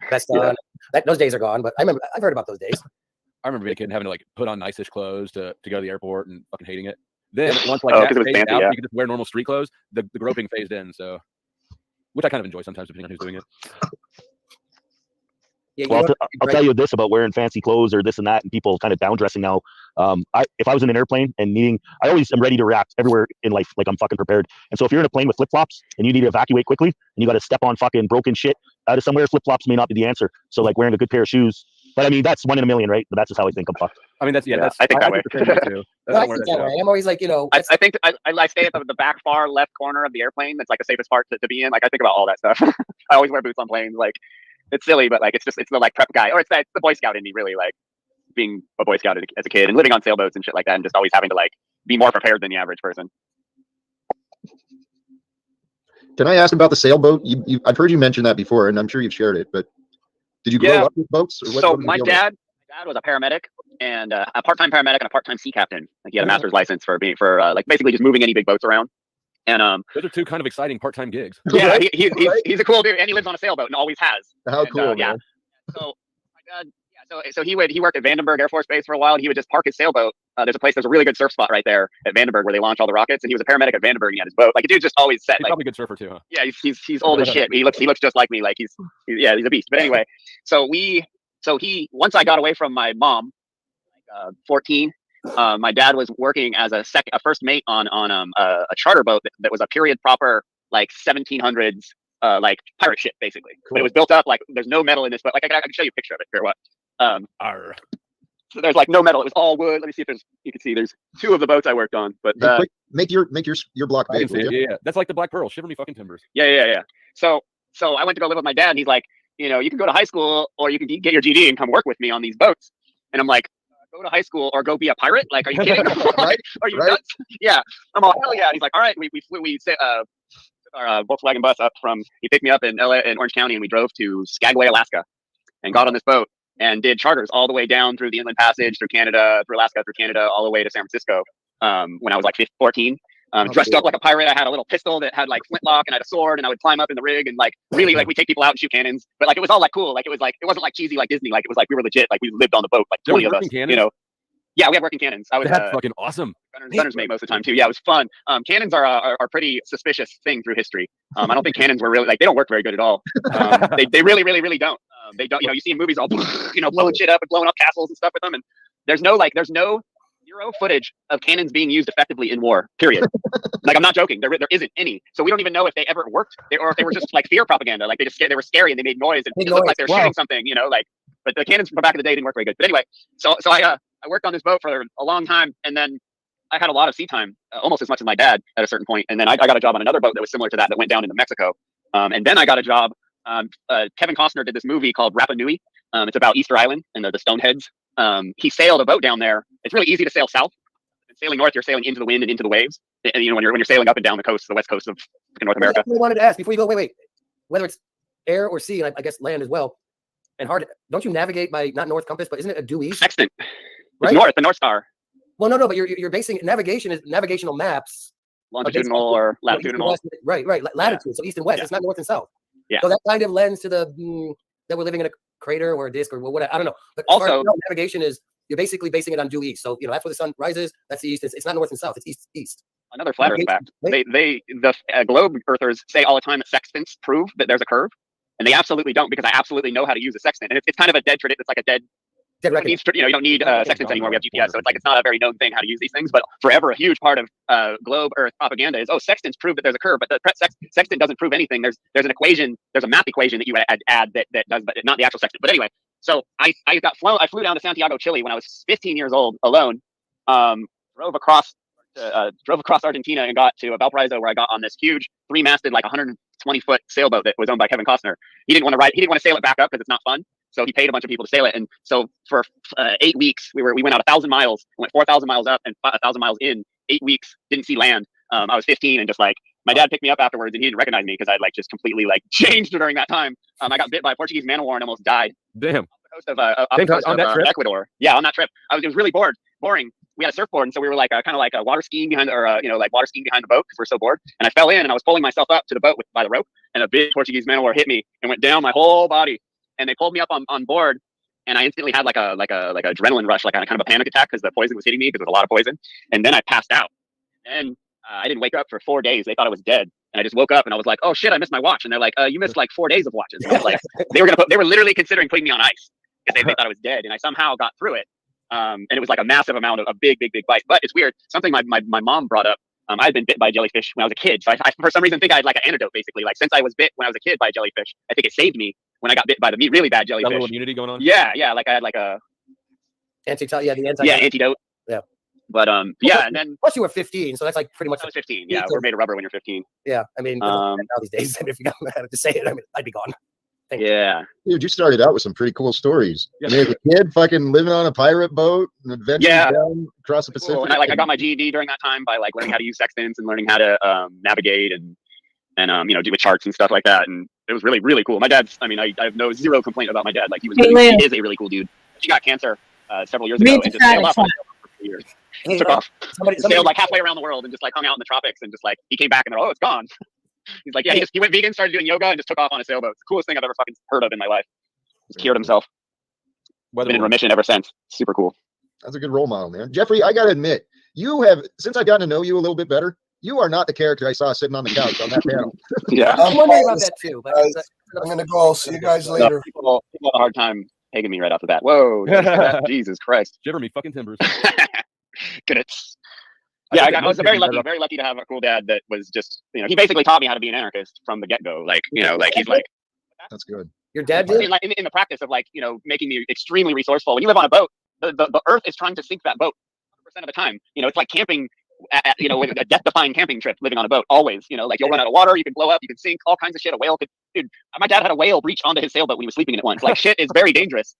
vest on. Those days are gone, but I've heard about those days. I remember being a kid and having to like put on nice-ish clothes to go to the airport and fucking hating it. Then once like that phased out, you could just wear normal street clothes. The groping phased in, so which I kind of enjoy sometimes, depending on who's doing it. Yeah, well, I'll tell you this about wearing fancy clothes or this and that, and people kind of down dressing now. If I was in an airplane and I always am ready to react everywhere in life, like I'm fucking prepared. And so if you're in a plane with flip flops and you need to evacuate quickly and you got to step on fucking broken shit out of somewhere, flip flops may not be the answer. So like wearing a good pair of shoes. But I mean, that's 1 in a million, right? But that's just how I think I'm fucked. I mean, that's I think that way. I think that way. I'm always like, I think I stay at the back far left corner of the airplane. That's like the safest part to be in. Like I think about all that stuff. I always wear boots on planes. Like it's silly, but like it's the like prep guy, or it's the Boy Scout in me, really, like being a Boy Scout as a kid and living on sailboats and shit like that, and just always having to like be more prepared than the average person. Can I ask about the sailboat? I've heard you mention that before, and I'm sure you've shared it, but did you grow up with boats? Or so my dad was a paramedic and a part-time paramedic and a part-time sea captain. Like he had a master's license for like basically just moving any big boats around. And those are two kind of exciting part-time gigs. Yeah, he's a cool dude, and he lives on a sailboat and always has. How cool, yeah. man. So my dad, So he worked at Vandenberg Air Force Base for a while, and he would just park his sailboat. There's a really good surf spot right there at Vandenberg where they launch all the rockets, and he was a paramedic at Vandenberg, and he had his boat. Like, the dude just always set. He's like, probably a good surfer too, huh? Yeah, he's old as shit. He looks just like me. Like he's a beast. But anyway, so once I got away from my mom, 14, my dad was working as a first mate on a charter boat that was a period proper, like 1700s like pirate ship basically. Cool. But it was built up like there's no metal in this, but like I can show you a picture of it here. So there's like no metal. It was all wood. Let me see if you can see. There's 2 of the boats I worked on. But make your block big. Yeah, that's like the Black Pearl. Shiver me fucking timbers. Yeah. So I went to go live with my dad, and he's like, you can go to high school or you can get your GD and come work with me on these boats. And I'm like, go to high school or go be a pirate? Like, are you kidding? Right? Are you nuts? Yeah. I'm all, hell yeah. And he's like, all right. We our Volkswagen bus up from, he picked me up in Orange County, and we drove to Skagway, Alaska, and got on this boat and did charters all the way down through the Inland Passage, through Canada, through Alaska, through Canada, all the way to San Francisco. When I was like 14, dressed up like a pirate. I had a little pistol that had like flintlock, and I had a sword, and I would climb up in the rig and like really like we take people out and shoot cannons. But like it was all like cool. Like it wasn't like cheesy like Disney. Like it was like we were legit. Like we lived on the boat, like 20 of us. Cannons? Yeah, we had working cannons. I was That's fucking awesome. Gunner's mate most of the time too. Yeah, it was fun. Cannons are a pretty suspicious thing through history. I don't think cannons were really they don't work very good at all. They really don't. They don't. You see in movies all blowing shit up and blowing up castles and stuff with them, and there's no zero footage of cannons being used effectively in war. Period. Like I'm not joking. There isn't any. So we don't even know if they ever worked, or if they were just like fear propaganda. Like they were scary and they made noise and it looked like they were shooting something. But the cannons from back in the day didn't work very good. But anyway, so I worked on this boat for a long time, and then I had a lot of sea time, almost as much as my dad at a certain point. And then I got a job on another boat that was similar to that went down into Mexico. And then I got a job. Kevin Costner did this movie called Rapa Nui. It's about Easter Island and the Stoneheads. He sailed a boat down there. It's really easy to sail south. And sailing north, you're sailing into the wind and into the waves. And when you're sailing up and down the coast, the west coast of North America. I wanted to ask before you go. Wait. Whether it's air or sea, and I guess land as well, and hard. Don't you navigate by not north compass, but isn't it a due east? Sextant. Right? It's north, the North Star. Well, no, but you're basing navigation is navigational maps. Longitudinal or latitudinal. Right. Latitude. Yeah. So east and west. Yeah. It's not north and south. Yeah. So that kind of lends to the that we're living in a crater or a disc or whatever. I don't know. But also, navigation is you're basically basing it on due east. So after the sun rises, that's the east. It's not north and south. It's east. Another flat Earth fact. The globe earthers say all the time that sextants prove that there's a curve, and they absolutely don't, because I absolutely know how to use a sextant, and it's kind of a dead tradition. It's like a dead record. You don't need sextants anymore. We have GPS, so it's not a very known thing how to use these things. But forever, a huge part of globe Earth propaganda is sextants prove that there's a curve, but the sextant doesn't prove anything. There's an equation, there's a map equation that you add that does, but not the actual sextant. But anyway, so I flew down to Santiago, Chile when I was 15 years old alone. Drove across Argentina and got to Valparaiso, where I got on this huge 3-masted, like 120-foot sailboat that was owned by Kevin Costner. He didn't want to sail it back up because it's not fun. So he paid a bunch of people to sail it. And so for 8 weeks, we went out 1,000 miles, went 4,000 miles up and 1,000 miles in 8 weeks, didn't see land. I was 15 and just like, my dad picked me up afterwards and he didn't recognize me because I'd like just completely like changed during that time. I got bit by a Portuguese man of war and almost died. Damn. Off the coast of Ecuador. Yeah, on that trip. It was really boring. We had a surfboard, and so we were like kind of like water skiing behind, water skiing behind the boat because we're so bored. And I fell in, and I was pulling myself up to the boat by the rope, and a big Portuguese man of war hit me and went down my whole body. And they pulled me up on board, and I instantly had like a adrenaline rush, like kind of a panic attack because the poison was hitting me because there was a lot of poison. And then I passed out, and I didn't wake up for 4 days. They thought I was dead, and I just woke up, and I was like, "Oh shit, I missed my watch." And they're like, "You missed like 4 days of watches." And I was like, they were literally considering putting me on ice because they thought I was dead, and I somehow got through it. And it was like a massive amount of big bite. But it's weird. Something my mom brought up. I had been bit by a jellyfish when I was a kid. So I for some reason think I had like an antidote, basically. Like since I was bit when I was a kid by a jellyfish, I think it saved me when I got bit by the really bad jellyfish. Got a little immunity going on? Yeah. Like I had like a antidote. Yeah. But and then plus you were 15, so that's like pretty much. I was 15. Yeah, we're made of rubber when you're 15. Yeah, I mean, now these days, if you got to say it, I mean, I'd be gone. Yeah. Dude, you started out with some pretty cool stories. Yeah. I mean, as a kid, fucking living on a pirate boat and adventuring down across the Pacific. Cool. And I got my GED during that time by like learning how to use sextants and learning how to navigate and do with charts and stuff like that. And it was really, really cool. My dad's, I have zero complaint about my dad. Like he is a really cool dude. He got cancer several years ago and just sailed off for 3 years. He took off. Somebody sailed like halfway around the world and just like hung out in the tropics and just like he came back and they're it's gone. He's like, yeah, he went vegan, started doing yoga, and just took off on a sailboat. It's the coolest thing I've ever fucking heard of in my life. Just cured himself. been in remission ever since. Super cool. That's a good role model, man. Jeffrey, I gotta admit, you have, since I've gotten to know you a little bit better, you are not the character I saw sitting on the couch on that panel. Yeah. I'm wondering about that too. But I'm gonna go. I'll see you guys No, later. people have a hard time taking me right off the bat. Whoa, did you say that? Jesus Christ. Shiver me fucking timbers. Goodness. Yeah, I was very lucky to have a cool dad that was just, he basically taught me how to be an anarchist from the get-go. Like, he's like, that's good. Your dad did? In the practice of making me extremely resourceful. When you live on a boat, the earth is trying to sink that boat 100% of the time. It's like camping, with a death-defying camping trip, living on a boat always. You'll run out of water, you can blow up, you can sink, all kinds of shit. A whale could, dude. My dad had a whale breach onto his sailboat when he was sleeping in it once. Like, shit is very dangerous.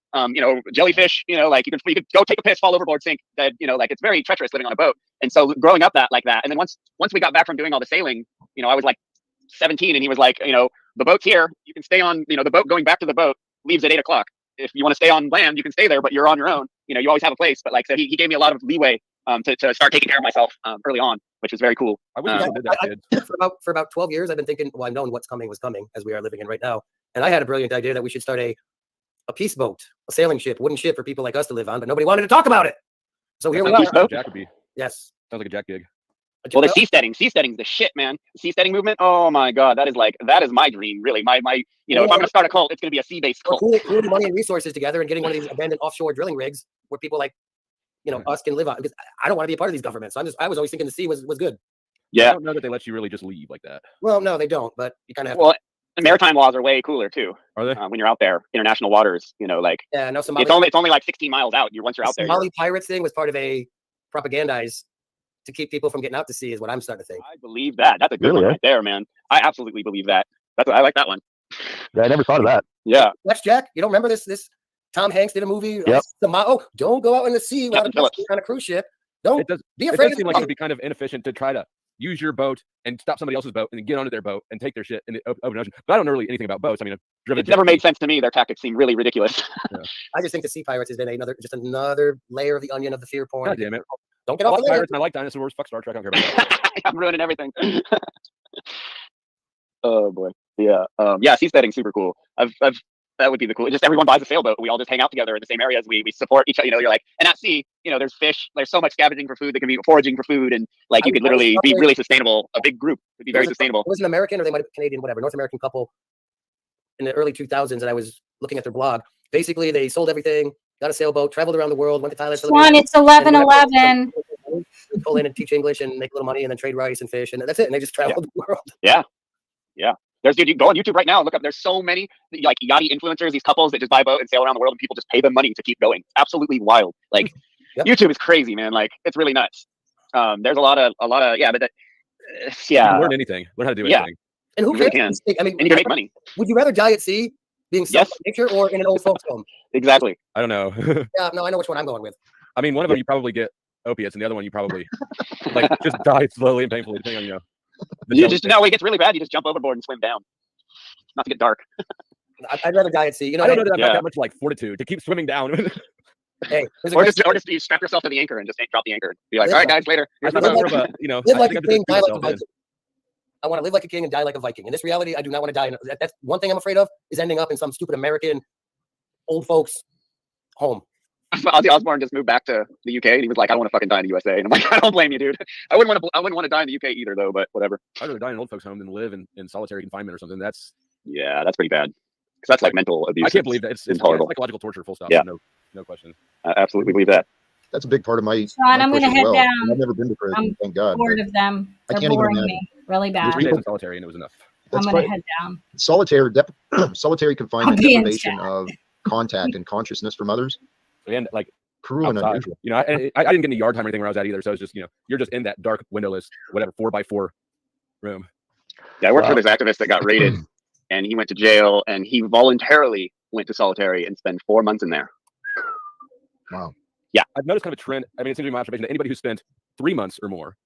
Jellyfish, you could go take a piss, fall overboard, sink. That it's very treacherous living on a boat. And so growing up like that, and then once we got back from doing all the sailing, I was like 17, and he was like, the boat's here, you can stay on, the boat going back to the boat leaves at 8 o'clock. If you want to stay on land, you can stay there, but you're on your own. You always have a place. But so he gave me a lot of leeway to start taking care of myself early on, which was very cool. I wish I did that, kid. For about 12 years, I've been thinking, well, I've known what's coming was coming, as we are living in right now. And I had a brilliant idea that we should start a peace boat, a sailing ship, wooden ship for people like us to live on, but nobody wanted to talk about it. So here we are. Jacoby. Yes. Sounds like a Jack gig. Well, the seasteading's the shit, man. The seasteading movement. Oh my God, that is my dream, really. My if I'm gonna start a cult, it's gonna be a sea-based cult. Pooling money and resources together and getting one of these abandoned offshore drilling rigs where people like, us can live on. Because I don't want to be a part of these governments. So I was always thinking the sea was good. Yeah. I don't know that they let you really just leave like that. Well, no, they don't. But you kind of have. Well, the maritime laws are way cooler too. Are they? When you're out there, international waters, Yeah, no. Somali, it's only like 16 miles out. Once you're out there. The Somali pirates thing was part of a propagandize to keep people from getting out to sea, is what I'm starting to think. I believe that. That's a good one right there, man. I absolutely believe that. I like that one. Yeah, I never thought of that. Yeah. Watch Jack. You don't remember this? Tom Hanks did a movie. Yep. Don't go out in the sea on a cruise ship. Don't be afraid. It does seem like it would be kind of inefficient to try to use your boat and stop somebody else's boat and then get onto their boat and take their shit in the open ocean. But I don't know really anything about boats. I mean, I've driven. It's never made sense to me. Their tactics seem really ridiculous. Yeah. I just think the sea pirates has been another layer of the onion of the fear porn. God damn it. Don't get off the pirates. I like dinosaurs. Fuck Star Trek. I don't care about that. I'm ruining everything. Oh boy. Yeah. Seasteading super cool. That would be the cool. Just everyone buys a sailboat. We all just hang out together in the same areas. We support each other. You're like, and at sea, there's fish. There's so much scavenging for food. That can be foraging for food, and you could literally be really sustainable. A big group would be very sustainable. It was an American, or they might have Canadian, whatever, North American couple in the early 2000s, and I was looking at their blog. Basically, they sold everything, got a sailboat, traveled around the world, went to Thailand. Swan, it's 11:11. Pull in and teach English and make a little money, and then trade rice and fish, and that's it. And they just traveled the world. Yeah. You go on YouTube right now. Look up. There's so many yachty influencers, these couples that just buy a boat and sail around the world, and people just pay them money to keep going. Absolutely wild. YouTube is crazy, man. It's really nuts. There's a lot of yeah, but You can learn anything. Learn how to do anything. And who really can? I mean, and you can make money. Would you rather die at sea, being stuck in nature, or in an old folks home? Exactly. I don't know. Yeah, no, I know which one I'm going with. I mean, one of them you probably get opiates, and the other one you probably just die slowly and painfully, depending on it gets really bad. You just jump overboard and swim down. Not to get dark. I'd rather die at sea. I don't know that I've got that much fortitude to keep swimming down. Hey, or just you strap yourself to the anchor and just drop the anchor. Be like, all right, guys, later. Live like a king, die like a Viking. I want to live like a king and die like a Viking. In this reality, I do not want to die. That's one thing I'm afraid of, is ending up in some stupid American old folks home. Ozzy Osbourne just moved back to the UK, and he was like, I don't want to fucking die in the USA. And I'm like, I don't blame you, dude. I wouldn't want to die in the UK either, though. But whatever. I'd rather die in an old folks' home than live in solitary confinement or something. That's pretty bad. Because that's like mental abuse. I can't believe that it's psychological torture. Full stop. Yeah. No question. I absolutely believe that. That's a big part of my. Sean, I'm going to head down. I've never been to prison. Thank God. I'm bored of them. I They're can't even boring imagine. me really bad. 3 days in solitary, and it was enough. I'm going to head down. Solitary confinement, I'll be in deprivation of contact and consciousness from others. And cruel and unusual. I didn't get any yard time or anything where I was at either. So it's just you're just in that dark, windowless, whatever 4x4 room. Yeah, I worked for this activist that got raided, and he went to jail, and he voluntarily went to solitary and spent 4 months in there. Wow. Yeah, I've noticed kind of a trend. I mean, it seems to be my observation that anybody who spent 3 months or more,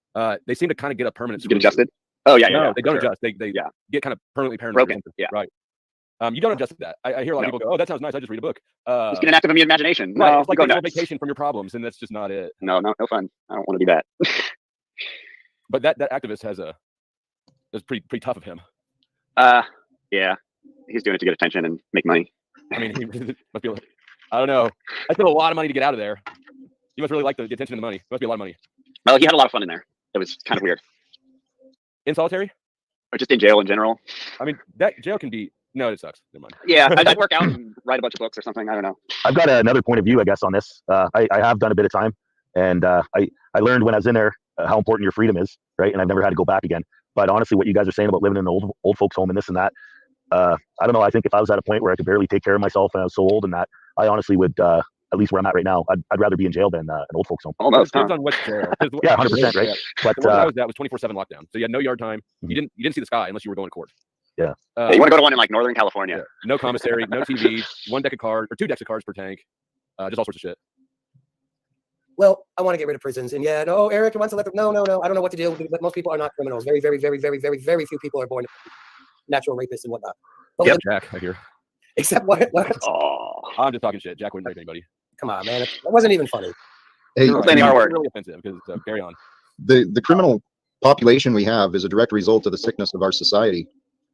they seem to kind of get a permanent. Get adjusted. Oh yeah, no, they don't adjust. They get kind of permanently paranoid. Broken. Yeah, right. You don't adjust to that. I hear a lot of people go, "Oh, that sounds nice. I just read a book." Just get an active imagination. Right. No, it's like going on vacation from your problems, and that's just not it. No fun. I don't want to do that. But that activist is pretty tough of him. Yeah, he's doing it to get attention and make money. I mean, he must be I don't know. I spent a lot of money to get out of there. You must really like the attention and the money. It must be a lot of money. Well, he had a lot of fun in there. It was kind of weird. In solitary? Or just in jail in general. I mean, that jail can be. No, it sucks. Never mind. Yeah, I'd work out and write a bunch of books or something. I don't know. I've got another point of view, I guess, on this. I have done a bit of time, and I learned when I was in there how important your freedom is, right? And I've never had to go back again. But honestly, what you guys are saying about living in an old folks home and this and that, I don't know. I think if I was at a point where I could barely take care of myself and I was so old and that, I honestly would, at least where I'm at right now, I'd rather be in jail than an old folks home. Almost. Depends on what jail. Yeah, 100%, right? But But the one I was at was 24/7 lockdown, so you had no yard time. You didn't see the sky unless you were going to court. Yeah. You want to go to one in like Northern California? Yeah. No commissary, no TV, 1 deck of cards or 2 decks of cards per tank, just all sorts of shit. Well, I want to get rid of prisons, and no, Eric wants to let them. No. I don't know what to do. But most people are not criminals. Very, very, very, very, very, very few people are born natural rapists and whatnot. But Yep, Jack, I hear. Except what? Oh, I'm just talking shit. Jack wouldn't rape anybody. Come on, man. It wasn't even funny. Hey, You're right. It's really offensive because carry on. the criminal population we have is a direct result of the sickness of our society.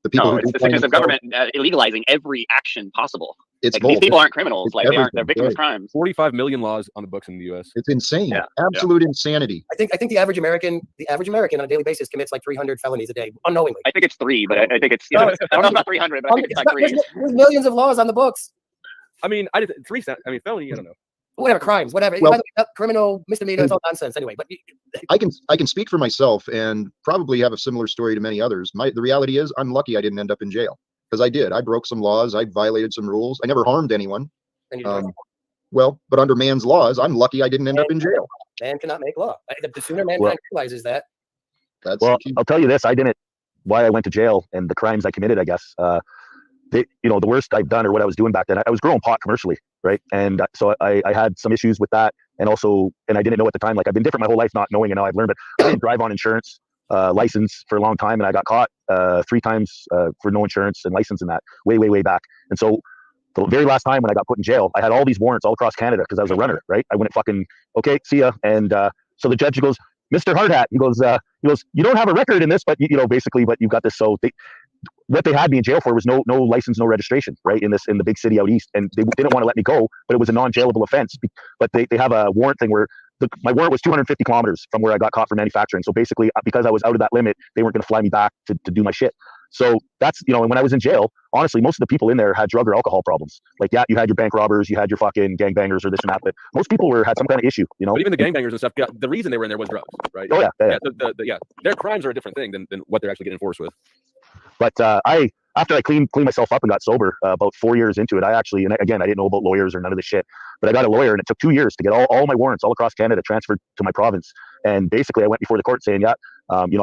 The people who it's the sickness of government illegalizing every action possible. It's like, both. these people aren't criminals. It's Like they're victims of crimes. 45 million laws on the books in the U.S. It's insane. Yeah. Absolute insanity. I think the average American on a daily basis commits like 300 felonies a day unknowingly. I think it's 3, but I think it's. I don't know about 300, but I think it's like 3. There's millions of laws on the books. I mean, I did 3. I mean, felony. I don't know. Whatever crimes, whatever. Well, criminal, misdemeanor, it's all nonsense anyway. But I can speak for myself and probably have a similar story to many others. The reality is I'm lucky I didn't end up in jail, because I did. I broke some laws. I violated some rules. I never harmed anyone. Well, but under man's laws, I'm lucky I didn't end up in jail. Man cannot make law. The sooner mankind realizes that. Well, I'll tell you this: why I went to jail and the crimes I committed, I guess. The worst I've done or what I was doing back then, I was growing pot commercially, right? And so I had some issues with that, and I didn't know at the time. Like, I've been different my whole life, not knowing, and now I've learned. But I didn't drive on insurance license for a long time, and I got caught 3 times for no insurance and license in that way back. And so the very last time when I got put in jail, I had all these warrants all across Canada because I was a runner, right? I went okay, see ya. And so the judge goes, Mr. Hardhat, he goes, you don't have a record in this, but basically, but you've got this. So what they had me in jail for was no license, no registration, right? In the big city out east, and they didn't want to let me go, but it was a non-jailable offense. But they have a warrant thing where my warrant was 250 kilometers from where I got caught for manufacturing. So basically, because I was out of that limit, they weren't going to fly me back to do my shit. So that's, and when I was in jail, honestly, most of the people in there had drug or alcohol problems. Like, yeah, you had your bank robbers, you had your fucking gangbangers or this and that, but most people had some kind of issue, But even the gangbangers and stuff, the reason they were in there was drugs, right? Oh yeah. Their crimes are a different thing than what they're actually getting enforced with. But after I cleaned myself up and got sober, about 4 years into it, I didn't know about lawyers or none of this shit, but I got a lawyer, and it took 2 years to get all my warrants all across Canada transferred to my province. And basically, I went before the court saying, I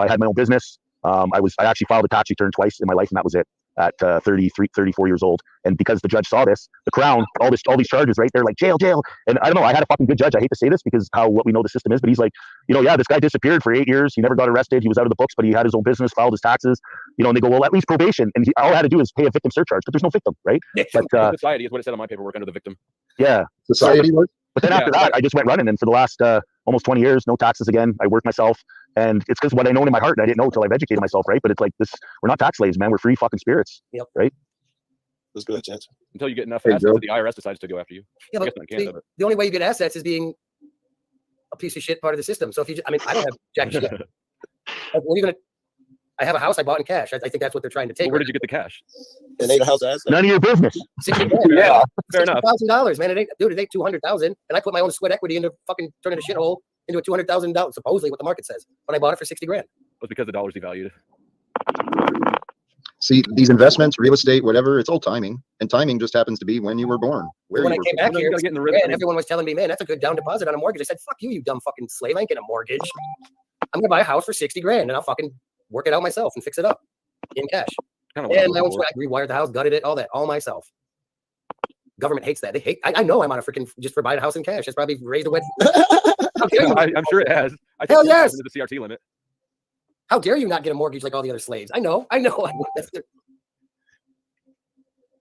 had my own business. I actually filed a tax return twice in my life, and that was it at 34 years old. And because the judge saw this, the Crown, all these charges, right? They're like, jail. And I don't know, I had a fucking good judge. I hate to say this because what we know the system is, but he's like, this guy disappeared for 8 years. He never got arrested. He was out of the books, but he had his own business, filed his taxes, and they go, well, at least probation. And all I had to do is pay a victim surcharge, but there's no victim, right? But society is what it said on my paperwork under the victim. Yeah. Society was. But then after that, I just went running. And for the last almost 20 years, no taxes again. I worked myself. And it's because what I know in my heart, and I didn't know until I've educated myself, right? But it's like this, we're not tax slaves, man. We're free fucking spirits. Yep. Right? Let's go, chance. Until you get enough assets that the IRS decides to go after you. Yeah, but the only way you get assets is being a piece of shit part of the system. So if I don't have jack shit. What are you going to... I have a house I bought in cash. I think that's what they're trying to take. Well, where did you get the cash? It ain't a house asset. None of your business. Yeah, fair enough. $60,000, man. It ain't $200,000. And I put my own sweat equity into fucking turning a shithole into a $200,000, supposedly what the market says. But I bought it for $60,000. Well, because the dollar's devalued. See, these investments, real estate, whatever, it's all timing. And timing just happens to be when you were born. When I came back here, and everyone was telling me, man, that's a good down deposit on a mortgage. I said, fuck you, you dumb fucking slave. I ain't getting a mortgage. I'm going to buy a house for $60,000 and I'll fucking work it out myself and fix it up in cash. And my own sweat, I rewired the house, gutted it, all that, all myself. Government hates that. They hate. I know I'm on a freaking just for buying a house in cash. It's probably raised a wet. I'm sure it has. I think Hell yes. The CRT limit. How dare you not get a mortgage like all the other slaves? I know.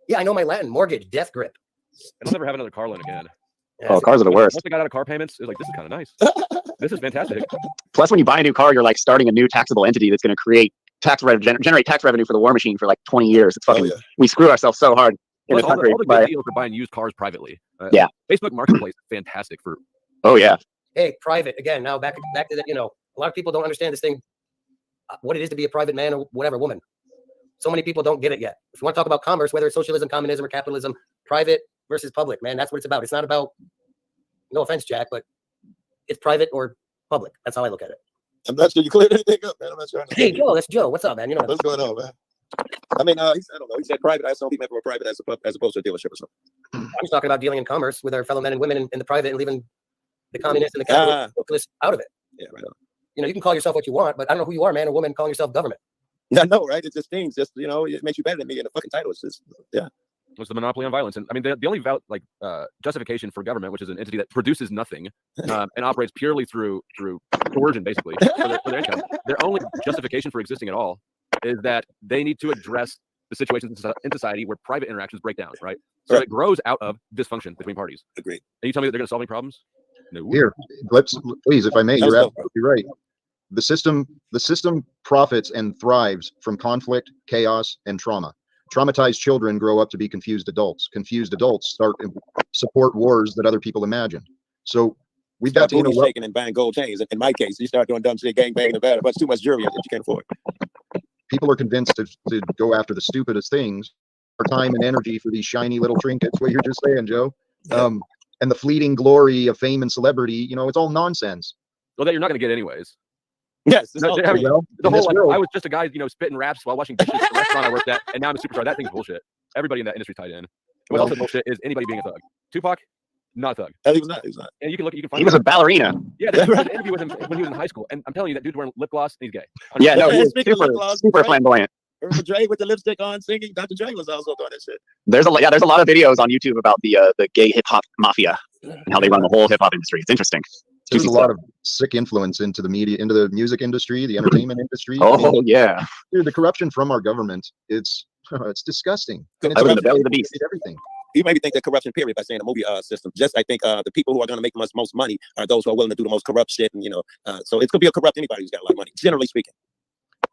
Yeah, I know my Latin. Mortgage, death grip. And I'll never have another car loan again. Oh, cars are the worst. Once I got out of car payments, it was like, this is kind of nice. This is fantastic. Plus, when you buy a new car, you're like starting a new taxable entity that's going to create generate tax revenue for the war machine for like 20 years. It's fucking. We screw ourselves so hard. in the Plus, all country. the good But deals for buying used cars privately. Yeah. Facebook Marketplace, fantastic for. oh yeah, Hey, private again. Now back to that. A lot of people don't understand this thing, what it is to be a private man or whatever woman. So many people don't get it yet. If you want to talk about commerce, whether it's socialism, communism, or capitalism, private versus public, man, that's what it's about. It's not about. No offense, Jack, but it's private or public. That's how I look at it. I'm not sure you cleared anything up, man. I'm not sure. Hey, Joe, that's Joe. What's up, man? What's going on, man? I mean, I don't know. He said private. I assume he meant for a private as opposed to a dealership or something. I'm just talking about dealing in commerce with our fellow men and women in the private and leaving the communists and the capitalists out of it. Yeah, right on. You can call yourself what you want, but I don't know who you are, man or woman, calling yourself government. I know, right? It's just things. Just it makes you better than me. And the fucking title is just It's the monopoly on violence, and I mean the only justification for government, which is an entity that produces nothing and operates purely through coercion, basically for their income. Their only justification for existing at all is that they need to address the situations in society where private interactions break down, right? So it grows out of dysfunction between parties. Agreed. And you tell me that they're going to solve any problems? No. Here, please, if I may, you're absolutely right. The system profits and thrives from conflict, chaos, and trauma. Traumatized children grow up to be confused adults. Confused adults support wars that other people imagine. So we've got to shaking and buying gold chains. In my case, you start doing dumb shit, gang banging, and bad, but too much jewelry that you can't afford. People are convinced to go after the stupidest things, our time and energy for these shiny little trinkets. What you're just saying, Joe, and the fleeting glory of fame and celebrity. It's all nonsense. Well, that you're not going to get anyways. Yes, the whole I was just a guy, spitting raps while washing dishes at the restaurant I worked at, and now I'm a superstar. That thing's bullshit. Everybody in that industry tied in. What's also bullshit is anybody being a thug. Tupac, not a thug. He was not. And you can find. He was a ballerina. Yeah, there's an interview with him when he was in high school, and I'm telling you, that dude's wearing lip gloss and he's gay. Yeah, no, he's super flamboyant. Remember Dre with the lipstick on singing? Dr. Dre was also doing that shit. There's a lot of videos on YouTube about the gay hip hop mafia and how they run the whole hip hop industry. It's interesting. There's a lot of sick influence into the media, into the music industry, the entertainment industry. Oh, yeah. Dude, the corruption from our government, it's disgusting. And I was in the belly of the beast. Everything. You maybe think that corruption period by saying the movie system. Just I think the people who are going to make the most money are those who are willing to do the most corrupt shit. And so it's going to be a corrupt anybody who's got a lot of money, generally speaking.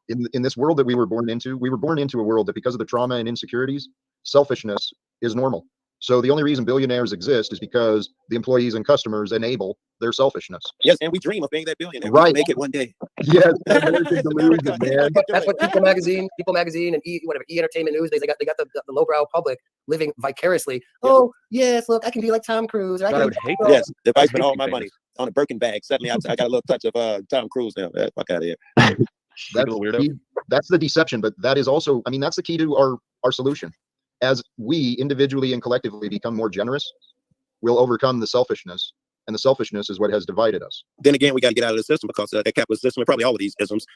In this world that we were born into a world that because of the trauma and insecurities, selfishness is normal. So the only reason billionaires exist is because the employees and customers enable their selfishness. Yes, and we dream of being that billionaire. Right. We make it one day. Yes, delusion, man. That's what People Magazine, and E Entertainment News. They got the lowbrow public living vicariously. Oh yes, look, I can be like Tom Cruise. I would hate that. Yes, if I spent all my money on a Birkin bag, suddenly I got a little touch of Tom Cruise now. Fuck out of here. That's the deception, but that is also, that's the key to our solution. As we individually and collectively become more generous, we'll overcome the selfishness, and the selfishness is what has divided us. Then again, we got to get out of the system because that capitalist system, and probably all of these isms,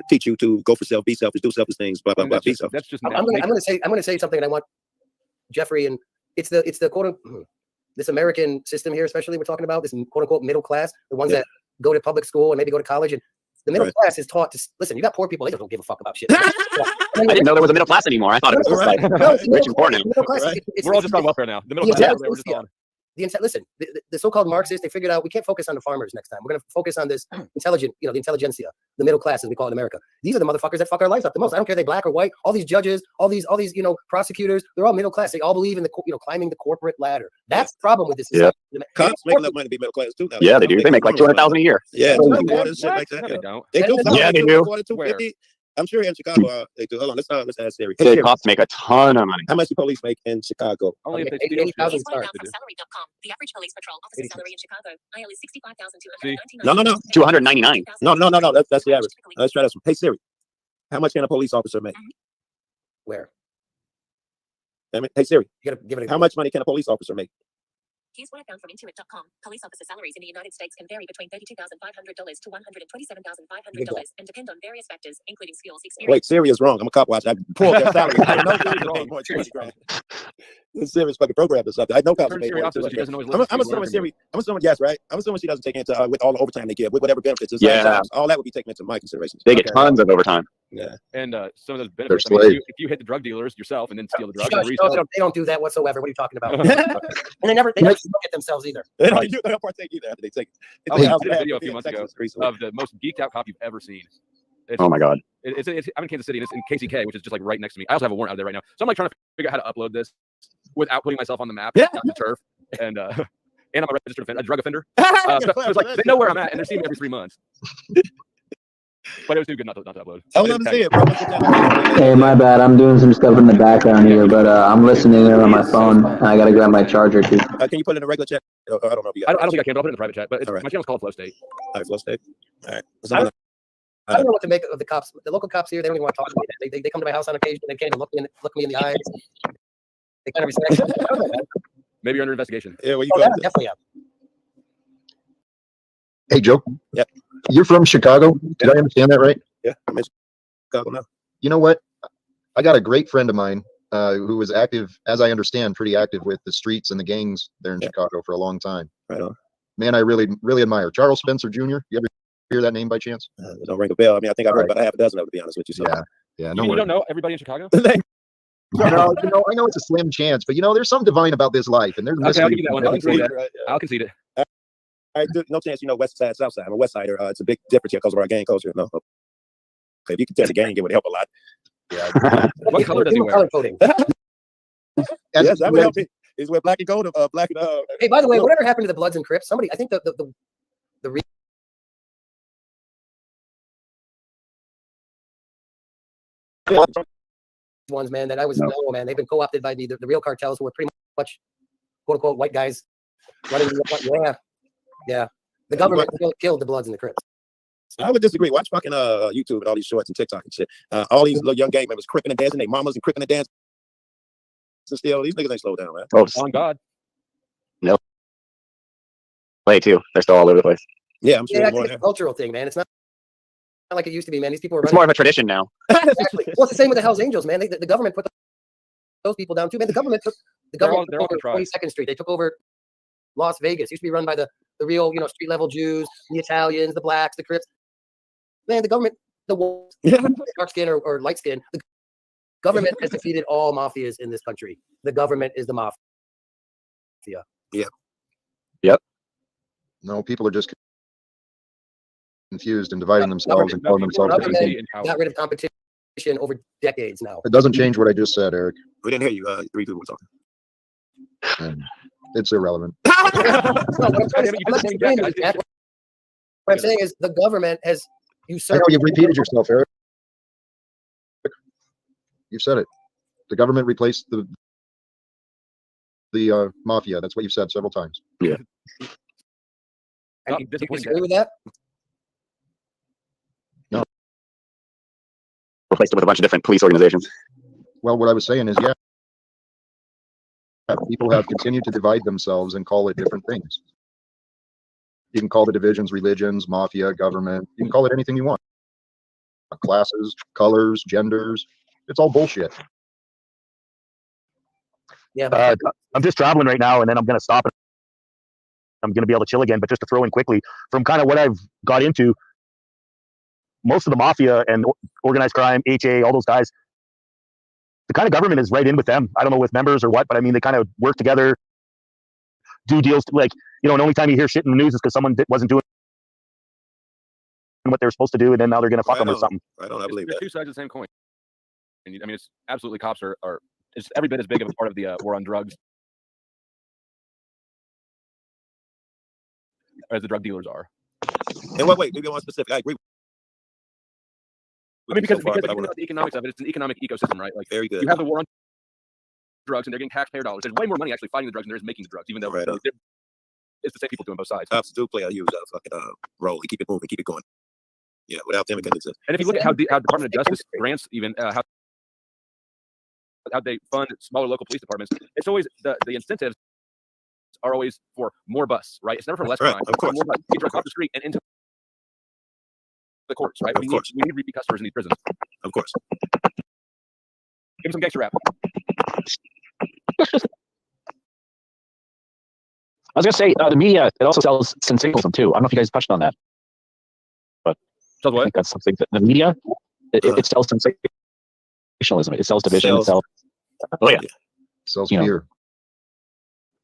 teach you to go for self, be selfish, do selfish things, blah blah blah. Be selfish. That's just. I'm going to say something, and I want Jeffrey, and it's the quote this American system here, especially we're talking about this quote unquote middle class, the ones that go to public school and maybe go to college, and the middle class is taught to listen. You got poor people; they don't give a fuck about shit. I didn't know there was a middle class anymore. I thought it was just like rich and poor now. We're all just on welfare now. The middle class. We're just on. Listen, the so-called Marxists, they figured out we can't focus on the farmers next time. We're going to focus on this intelligent, the intelligentsia, the middle class, as we call it in America. These are the motherfuckers that fuck our lives up the most. I don't care if they're black or white. All these judges, all these prosecutors, they're all middle class. They all believe in climbing the corporate ladder. That's the problem with this. Yeah. Cops make enough money to be middle class too now. Yeah, they do. They make like $200,000 a year. Yeah, No, shit like that. They don't. They do. Yeah, they do. I'm sure here in Chicago they do. Hold on, let's ask Siri. The cops make a ton of money. How much do police make in Chicago? Only if they steal shit. From salary.com. The average police patrol officer salary in Chicago is $65,299. No. 299. No. That's the average. Let's try this one. Hey Siri, how much can a police officer make? Where? Hey Siri, you gotta give it. How much money can a police officer make? Here's what I found from Intuit.com. Police officer salaries in the United States can vary between $32,500 to $127,500 and depend on various factors, including skills, experience. Wait, Siri is wrong. I'm a cop watch. I pulled their salary. I know Siri's wrong. More than $20 grand. Siri's fucking programmed or something. I know cops make more. I'm assuming Siri. I'm assuming yes, right? I'm assuming she doesn't take into with all the overtime they give, with whatever benefits. Yeah. All that would be taken into my considerations. They get tons of overtime. Yeah. And some of those benefits. If you hit the drug dealers yourself and then steal the drugs, they don't do that whatsoever. What are you talking about? And they never look at themselves either. They don't partake either after they take it. I did a video a few months ago of the most geeked out cop you've ever seen. Oh my God. I'm in Kansas City, and it's in KCK, which is just like right next to me. I also have a warrant out there right now, so I'm like trying to figure out how to upload this without putting myself on the map, not the turf, and I'm a registered a drug offender. So it's like they know where I'm at, and they're seeing me every 3 months. But it was too good not to upload. I would love to see it, bro. Hey, my bad. I'm doing some stuff in the background here, but I'm listening in on my phone. I gotta grab my charger too. Can you put it in a regular chat? I don't know if you I got don't think I can. But I'll put it in the private chat. But my channel's called Flow State. All right, Flow State. All right. I don't know what to make of the cops. The local cops here, they don't even want to talk to me. They come to my house on occasion. They can't even look me in the eyes. They kind of respect me. I don't know, man. Maybe you're under investigation. Yeah, well, you yeah, definitely am. Hey, Joe. Yeah. You're from Chicago. Did I understand that right? Yeah, I'm in Chicago now. You know what? I got a great friend of mine who was active, as I understand, pretty active with the streets and the gangs there in Chicago for a long time. Right on. Man, I really, really admire Charles Spencer Jr. You ever hear that name by chance? Don't ring a bell. I mean, I think I've heard about a half a dozen of them, to be honest with you. So. Yeah. You don't know everybody in Chicago? No, I know it's a slim chance, but there's something divine about this life, and there's Okay, I'll give you that one. I'll concede it. All right, no chance. West side, south side. I'm a West Sider. It's a big difference here because of our gang culture. No. Okay, if you can tell the gang, it would help a lot. Yeah. What color does he wear? Color coding. Yes, that would help me. Is wear black and gold, black and Hey, by the way, whatever happened to the Bloods and Crips? Somebody, I think the ones, man, that I was man, they've been co-opted by the real cartels who are pretty much quote unquote white guys running. Yeah. The government killed the Bloods and the Crips. I would disagree. Watch fucking YouTube and all these shorts and TikTok and shit. All these little young gang members cripping and dancing, their mamas and cripping and dancing. So still, these niggas ain't slow down, man. Oh, on God. No. Play too. They're still all over the place. Yeah, I'm sure. Yeah, I think it's a cultural thing, man. It's not like it used to be, man. These people are It's running. more of a tradition now. Exactly. Well, it's the same with the Hells Angels, man. The government put those people down too, man. The government took over 22nd Street. They took over Las Vegas. It used to be run by the real, street level Jews, the Italians, the blacks, the Crips. Man, the government, dark skin or light skin, the government has defeated all mafias in this country. The government is the mafia. Yeah. Yep. No, people are just confused and dividing themselves and calling themselves different things. Got rid of competition over decades now. It doesn't change what I just said, Eric. We didn't hear you. 3 people were talking. It's irrelevant. What I'm saying is the government has usurped. I know you've repeated yourself, Eric. You've said it. The government replaced the mafia. That's what you've said several times. Yeah. And you disagree with that? No. Replaced it with a bunch of different police organizations. Well, what I was saying is, people have continued to divide themselves and call it different things. You can call the divisions religions, mafia, government. You can call it anything you want. Classes, colors, genders. It's all bullshit. Yeah, but I'm just traveling right now, and then I'm going to stop. I'm going to be able to chill again. But just to throw in quickly, from kind of what I've got into, most of the mafia and organized crime, HA, all those guys, the kind of government is right in with them. I don't know with members or what, but I mean, they kind of work together, do deals. Like, and the only time you hear shit in the news is because someone wasn't doing what they were supposed to do, and then now they're going to fuck them or something. I believe that. Two sides of the same coin. And I mean, it's absolutely cops are it's every bit as big of a part of the war on drugs as the drug dealers are. And wait, maybe one specific. I agree. I mean, because the economics of it, it's an economic ecosystem, right? Like, very good. You have the war on drugs, and they're getting taxpayer dollars. There's way more money actually fighting the drugs than there is making the drugs, even though it's the same people doing both sides. Cops do play a huge fucking role. Keep it moving, keep it going. Yeah, without them, it couldn't exist. And if you look at how Department of Justice grants, even how they fund smaller local police departments, it's always the incentives are always for more busts, right? It's never for less crime. Of course. More busts. Get drugs off the street and into the courts, right? We need repeat customers in these prisons. Of course. Give them some gangster rap. I was gonna say the media, it also sells sensationalism too. I don't know if you guys touched on that, but I think that's something that the media it sells sensationalism. It sells division. It sells. Oh yeah. Sells fear.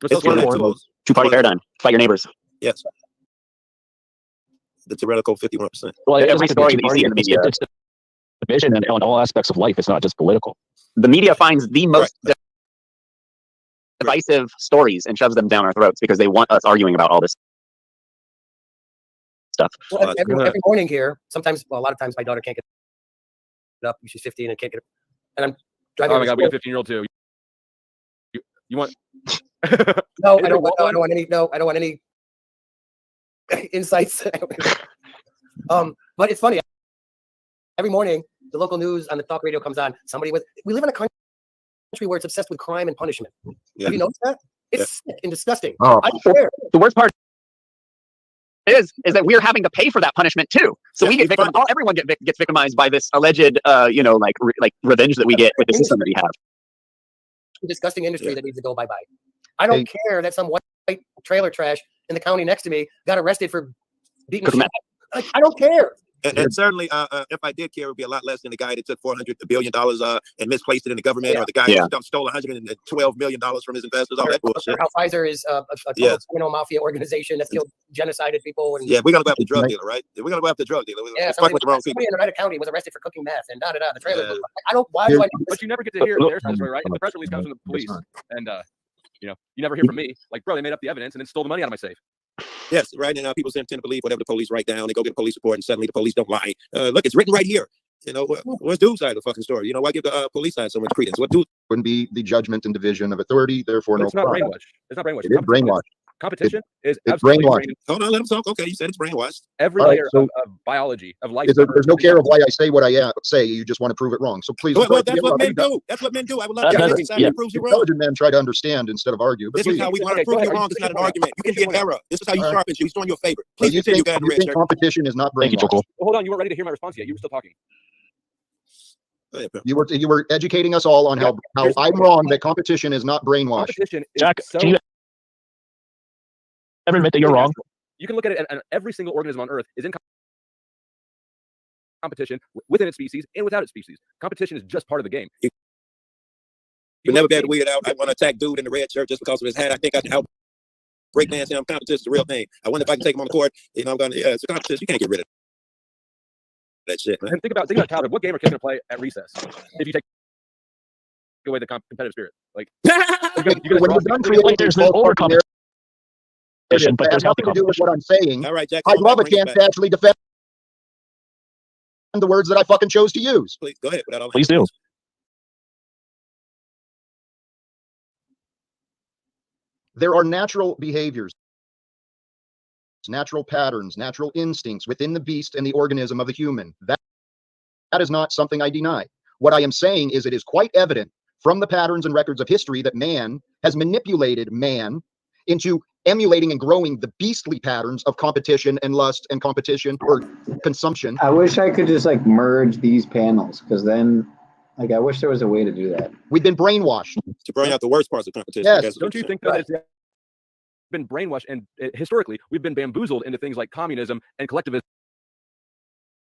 It's one of the two-party paradigm. Fight your neighbors. Yes. the tyrannical 51%. Well, Every story that you see in the media, it's division and on all aspects of life. It's not just political. the media finds the most divisive stories and shoves them down our throats because they want us arguing about all this stuff. Well, every morning here, sometimes, well, a lot of times my daughter can't get up. She's 15 and can't get up. And I'm driving. Oh my God, we got a 15-year-old too. You want? No, I don't want any. No, I don't want any insights. But it's funny. Every morning, the local news on the talk radio comes on. We live in a country where it's obsessed with crime and punishment. Have you noticed that? It's sick and disgusting. Oh. I don't care. The worst part is that we're having to pay for that punishment too. So we get everyone gets victimized by this alleged, like revenge that we get with the system that we have. Disgusting industry that needs to go bye-bye. I don't care that some white trailer trash in the county next to me got arrested for beating shit. I don't care. And certainly, if I did care, it would be a lot less than the guy that took $400 billion and misplaced it in the government, or the guy who stole $112 million from his investors. All that bullshit. How Pfizer is a criminal mafia organization that's killed genocided people. And we're gonna go after the drug dealer, right? We're gonna go after the drug dealer. Somebody in Oneida County was arrested for cooking meth and the trailer. I don't. Why do I? But you never get to hear their side of the story, right? And the press release comes from the police, and you never hear from me. Like, bro, they made up the evidence and then stole the money out of my safe. Yes, right. And people tend to believe whatever the police write down. They go get a police report, and suddenly the police don't lie. Look, it's written right here. What's dude's side of the fucking story? Why give the police side so much credence? What dude wouldn't be the judgment and division of authority, therefore But no it's not crime. brainwash. It's not brainwash. It is brainwash. Competition is It's absolutely brainwash. Hold on, let him talk. Okay, you said it's brainwashed. Every All right, layer so- of biology, of life. There's no care of why I say what I say. You just want to prove it wrong. So please. Well, that's what men do. That's what men do. I would love to hear this side that proves you wrong. Intelligent men try to understand instead of argue. But This is how we want to prove you wrong. It's not an argument. You can be an error. This is how you sharpen you. He's doing you a favor. Please you continue, think, guys. you think competition is not brainwash? Well, hold on, you weren't ready to hear my response yet. You were still talking. You were educating us all on how I'm wrong that competition is not brainwash. Competition is Jack, so. can you ever admit that you're wrong? You can look at it, and every single organism on Earth is in competition within its species and without its species. Competition is just part of the game. You'll never be able to weed it out. I want to attack dude in the red shirt just because of his hat. I think I can out breakdance him. Competition is the real thing. I wonder if I can take him on the court. I'm going to. It's a competition. You can't get rid of that shit, man. And think about childhood. What game are kids going to play at recess if you take away the competitive spirit? Like, There's no more competition, but there's nothing to do with what I'm saying. All right, Jack. I'd love a chance to actually defend the words that I fucking chose to use. Please go ahead. Please do. There are natural behaviors, natural patterns, natural instincts within the beast and the organism of the human. That is not something I deny. What I am saying is it is quite evident from the patterns and records of history that man has manipulated man into emulating and growing the beastly patterns of competition and lust and competition or consumption. I wish I could just merge these panels, because then I wish there was a way to do that. We've been brainwashed to bring out the worst parts of competition. Yes. Don't you think that it's been brainwashed, and historically we've been bamboozled into things like communism and collectivism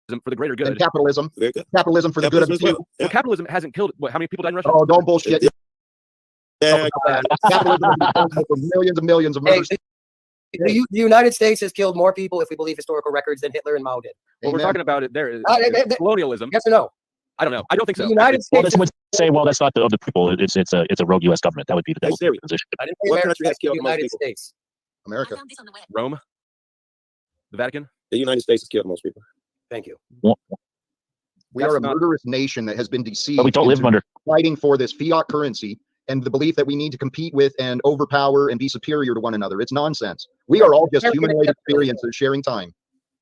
for the greater good. And capitalism. Capitalism for the good of the few. Well, capitalism hasn't killed. How many people died in Russia? Oh, don't bullshit. Capitalism for millions and millions of murders. The United States has killed more people, if we believe historical records, than Hitler and Mao did. What we're talking about there is colonialism. Yes or no? I don't know. I don't think so. The United Well, States. this would say, well, that's not the people. It's a rogue U.S. government. That would be the devil's position. I didn't say America, I said the United States. America. Rome. The Vatican. The United States has killed most people. Thank you. We are a murderous nation that has been deceived. But we don't live into under fighting for this fiat currency and the belief that we need to compete with and overpower and be superior to one another. It's nonsense. We are all just humanoid experiences sharing time.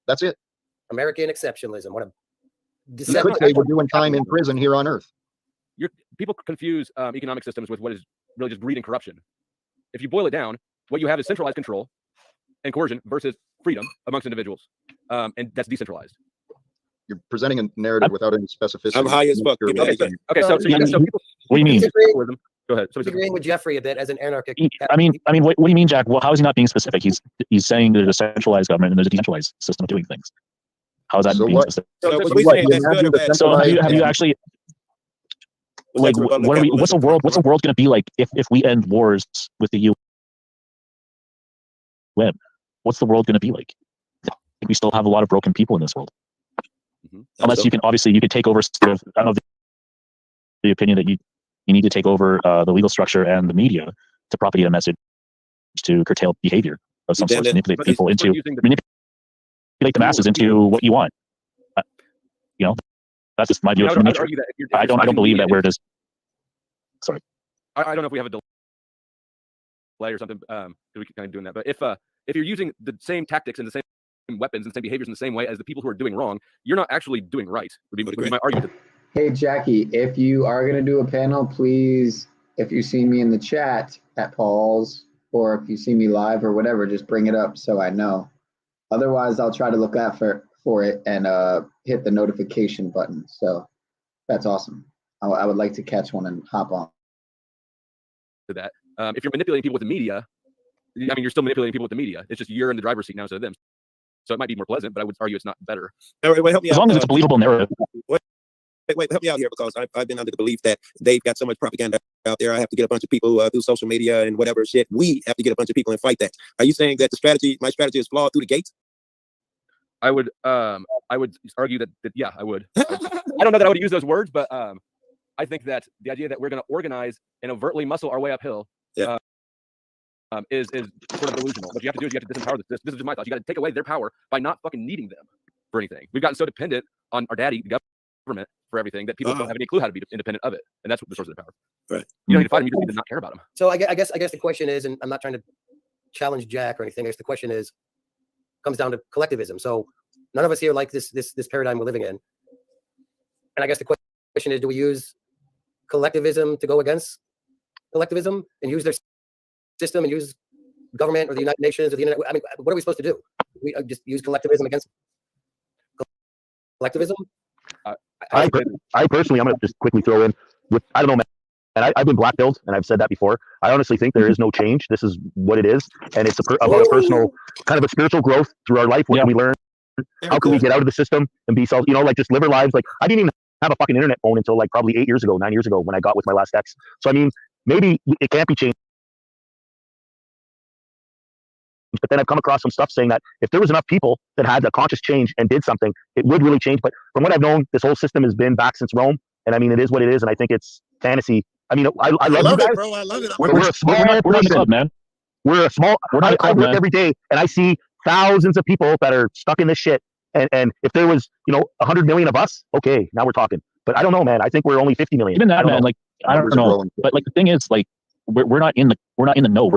That's it. American exceptionalism. What a You could say we're doing time in prison here on Earth. People confuse economic systems with what is really just greed and corruption. If you boil it down, what you have is centralized control and coercion versus freedom amongst individuals, and that's decentralized. You're presenting a narrative without any specificity. I'm high as fuck. Okay, so people. What do you mean? Go ahead. Agreeing with Jeffrey a bit as an anarchic. I mean, what do you mean, Jack? Well, how is he not being specific? He's saying there's a centralized government and there's a decentralized system of doing things. How is that being specific? So have you actually what's the world going to be like if we end wars with the UN? What's the world going to be like? we still have a lot of broken people in this world. Unless you can, obviously, you could take over sort of, I don't know, the opinion that you need to take over the legal structure and the media to propagate a message to curtail behavior of some sort, manipulate people into, manipulate the masses into what you want. You know, that's just my view of human nature. I don't believe that we're just, sorry. I don't know if we have a delay or something, we can kind of doing that. But if you're using the same tactics and the same weapons and same behaviors in the same way as the people who are doing wrong, you're not actually doing right. Would be my argument. Hey, Jackie, if you are going to do a panel, please, if you see me in the chat at Paul's, or if you see me live or whatever, just bring it up so I know. Otherwise, I'll try to look out for it and hit the notification button. So that's awesome. I would like to catch one and hop on. To that. If you're manipulating people with the media, I mean, you're still manipulating people with the media. It's just you're in the driver's seat now instead of them. So it might be more pleasant, but I would argue it's not better. Wait, help me as long as it's a believable narrative. Wait, help me out here, because I've been under the belief that they've got so much propaganda out there. I have to get a bunch of people through social media and whatever shit. We have to get a bunch of people and fight that. Are you saying that my strategy is flawed through the gates? I would argue that yeah, I would. I don't know that I would use those words, but I think that the idea that we're going to organize and overtly muscle our way uphill is sort of delusional. What you have to do is you have to disempower this. This is just my thoughts. You got to take away their power by not fucking needing them for anything. We've gotten so dependent on our daddy, the government, for everything that people don't have any clue how to be independent of it, and that's what the source of the power. Right. You don't need to fight them. You just need to not care about them. So I guess the question is, and I'm not trying to challenge Jack or anything. I guess the question comes down to collectivism. So none of us here like this paradigm we're living in, and I guess the question is, do we use collectivism to go against collectivism and use their system and use government or the United Nations or the internet? I mean, what are we supposed to do? We just use collectivism against collectivism? I personally, I'm going to just quickly throw in with, I don't know, man. And I've been black-pilled, and I've said that before. I honestly think there is no change. This is what it is. And it's about a personal, kind of a spiritual growth through our life. What can we learn? How can we get out of the system and be self, like just live our lives? Like, I didn't even have a fucking internet phone until like probably 9 years ago when I got with my last ex. So, I mean, maybe it can't be changed. But then I've come across some stuff saying that if there was enough people that had a conscious change and did something, it would really change. But from what I've known, this whole system has been back since Rome. And I mean, it is what it is. And I think it's fantasy. I mean, I love you guys. it, bro. I love it. We're a small club, man. We're a small, I work every day and I see thousands of people that are stuck in this shit. And if there was, 100 million of us, okay, now we're talking. But I don't know, man. I think we're only 50 million. Even that, man. Like, I don't know. But like, the thing is, like, we're not in the know.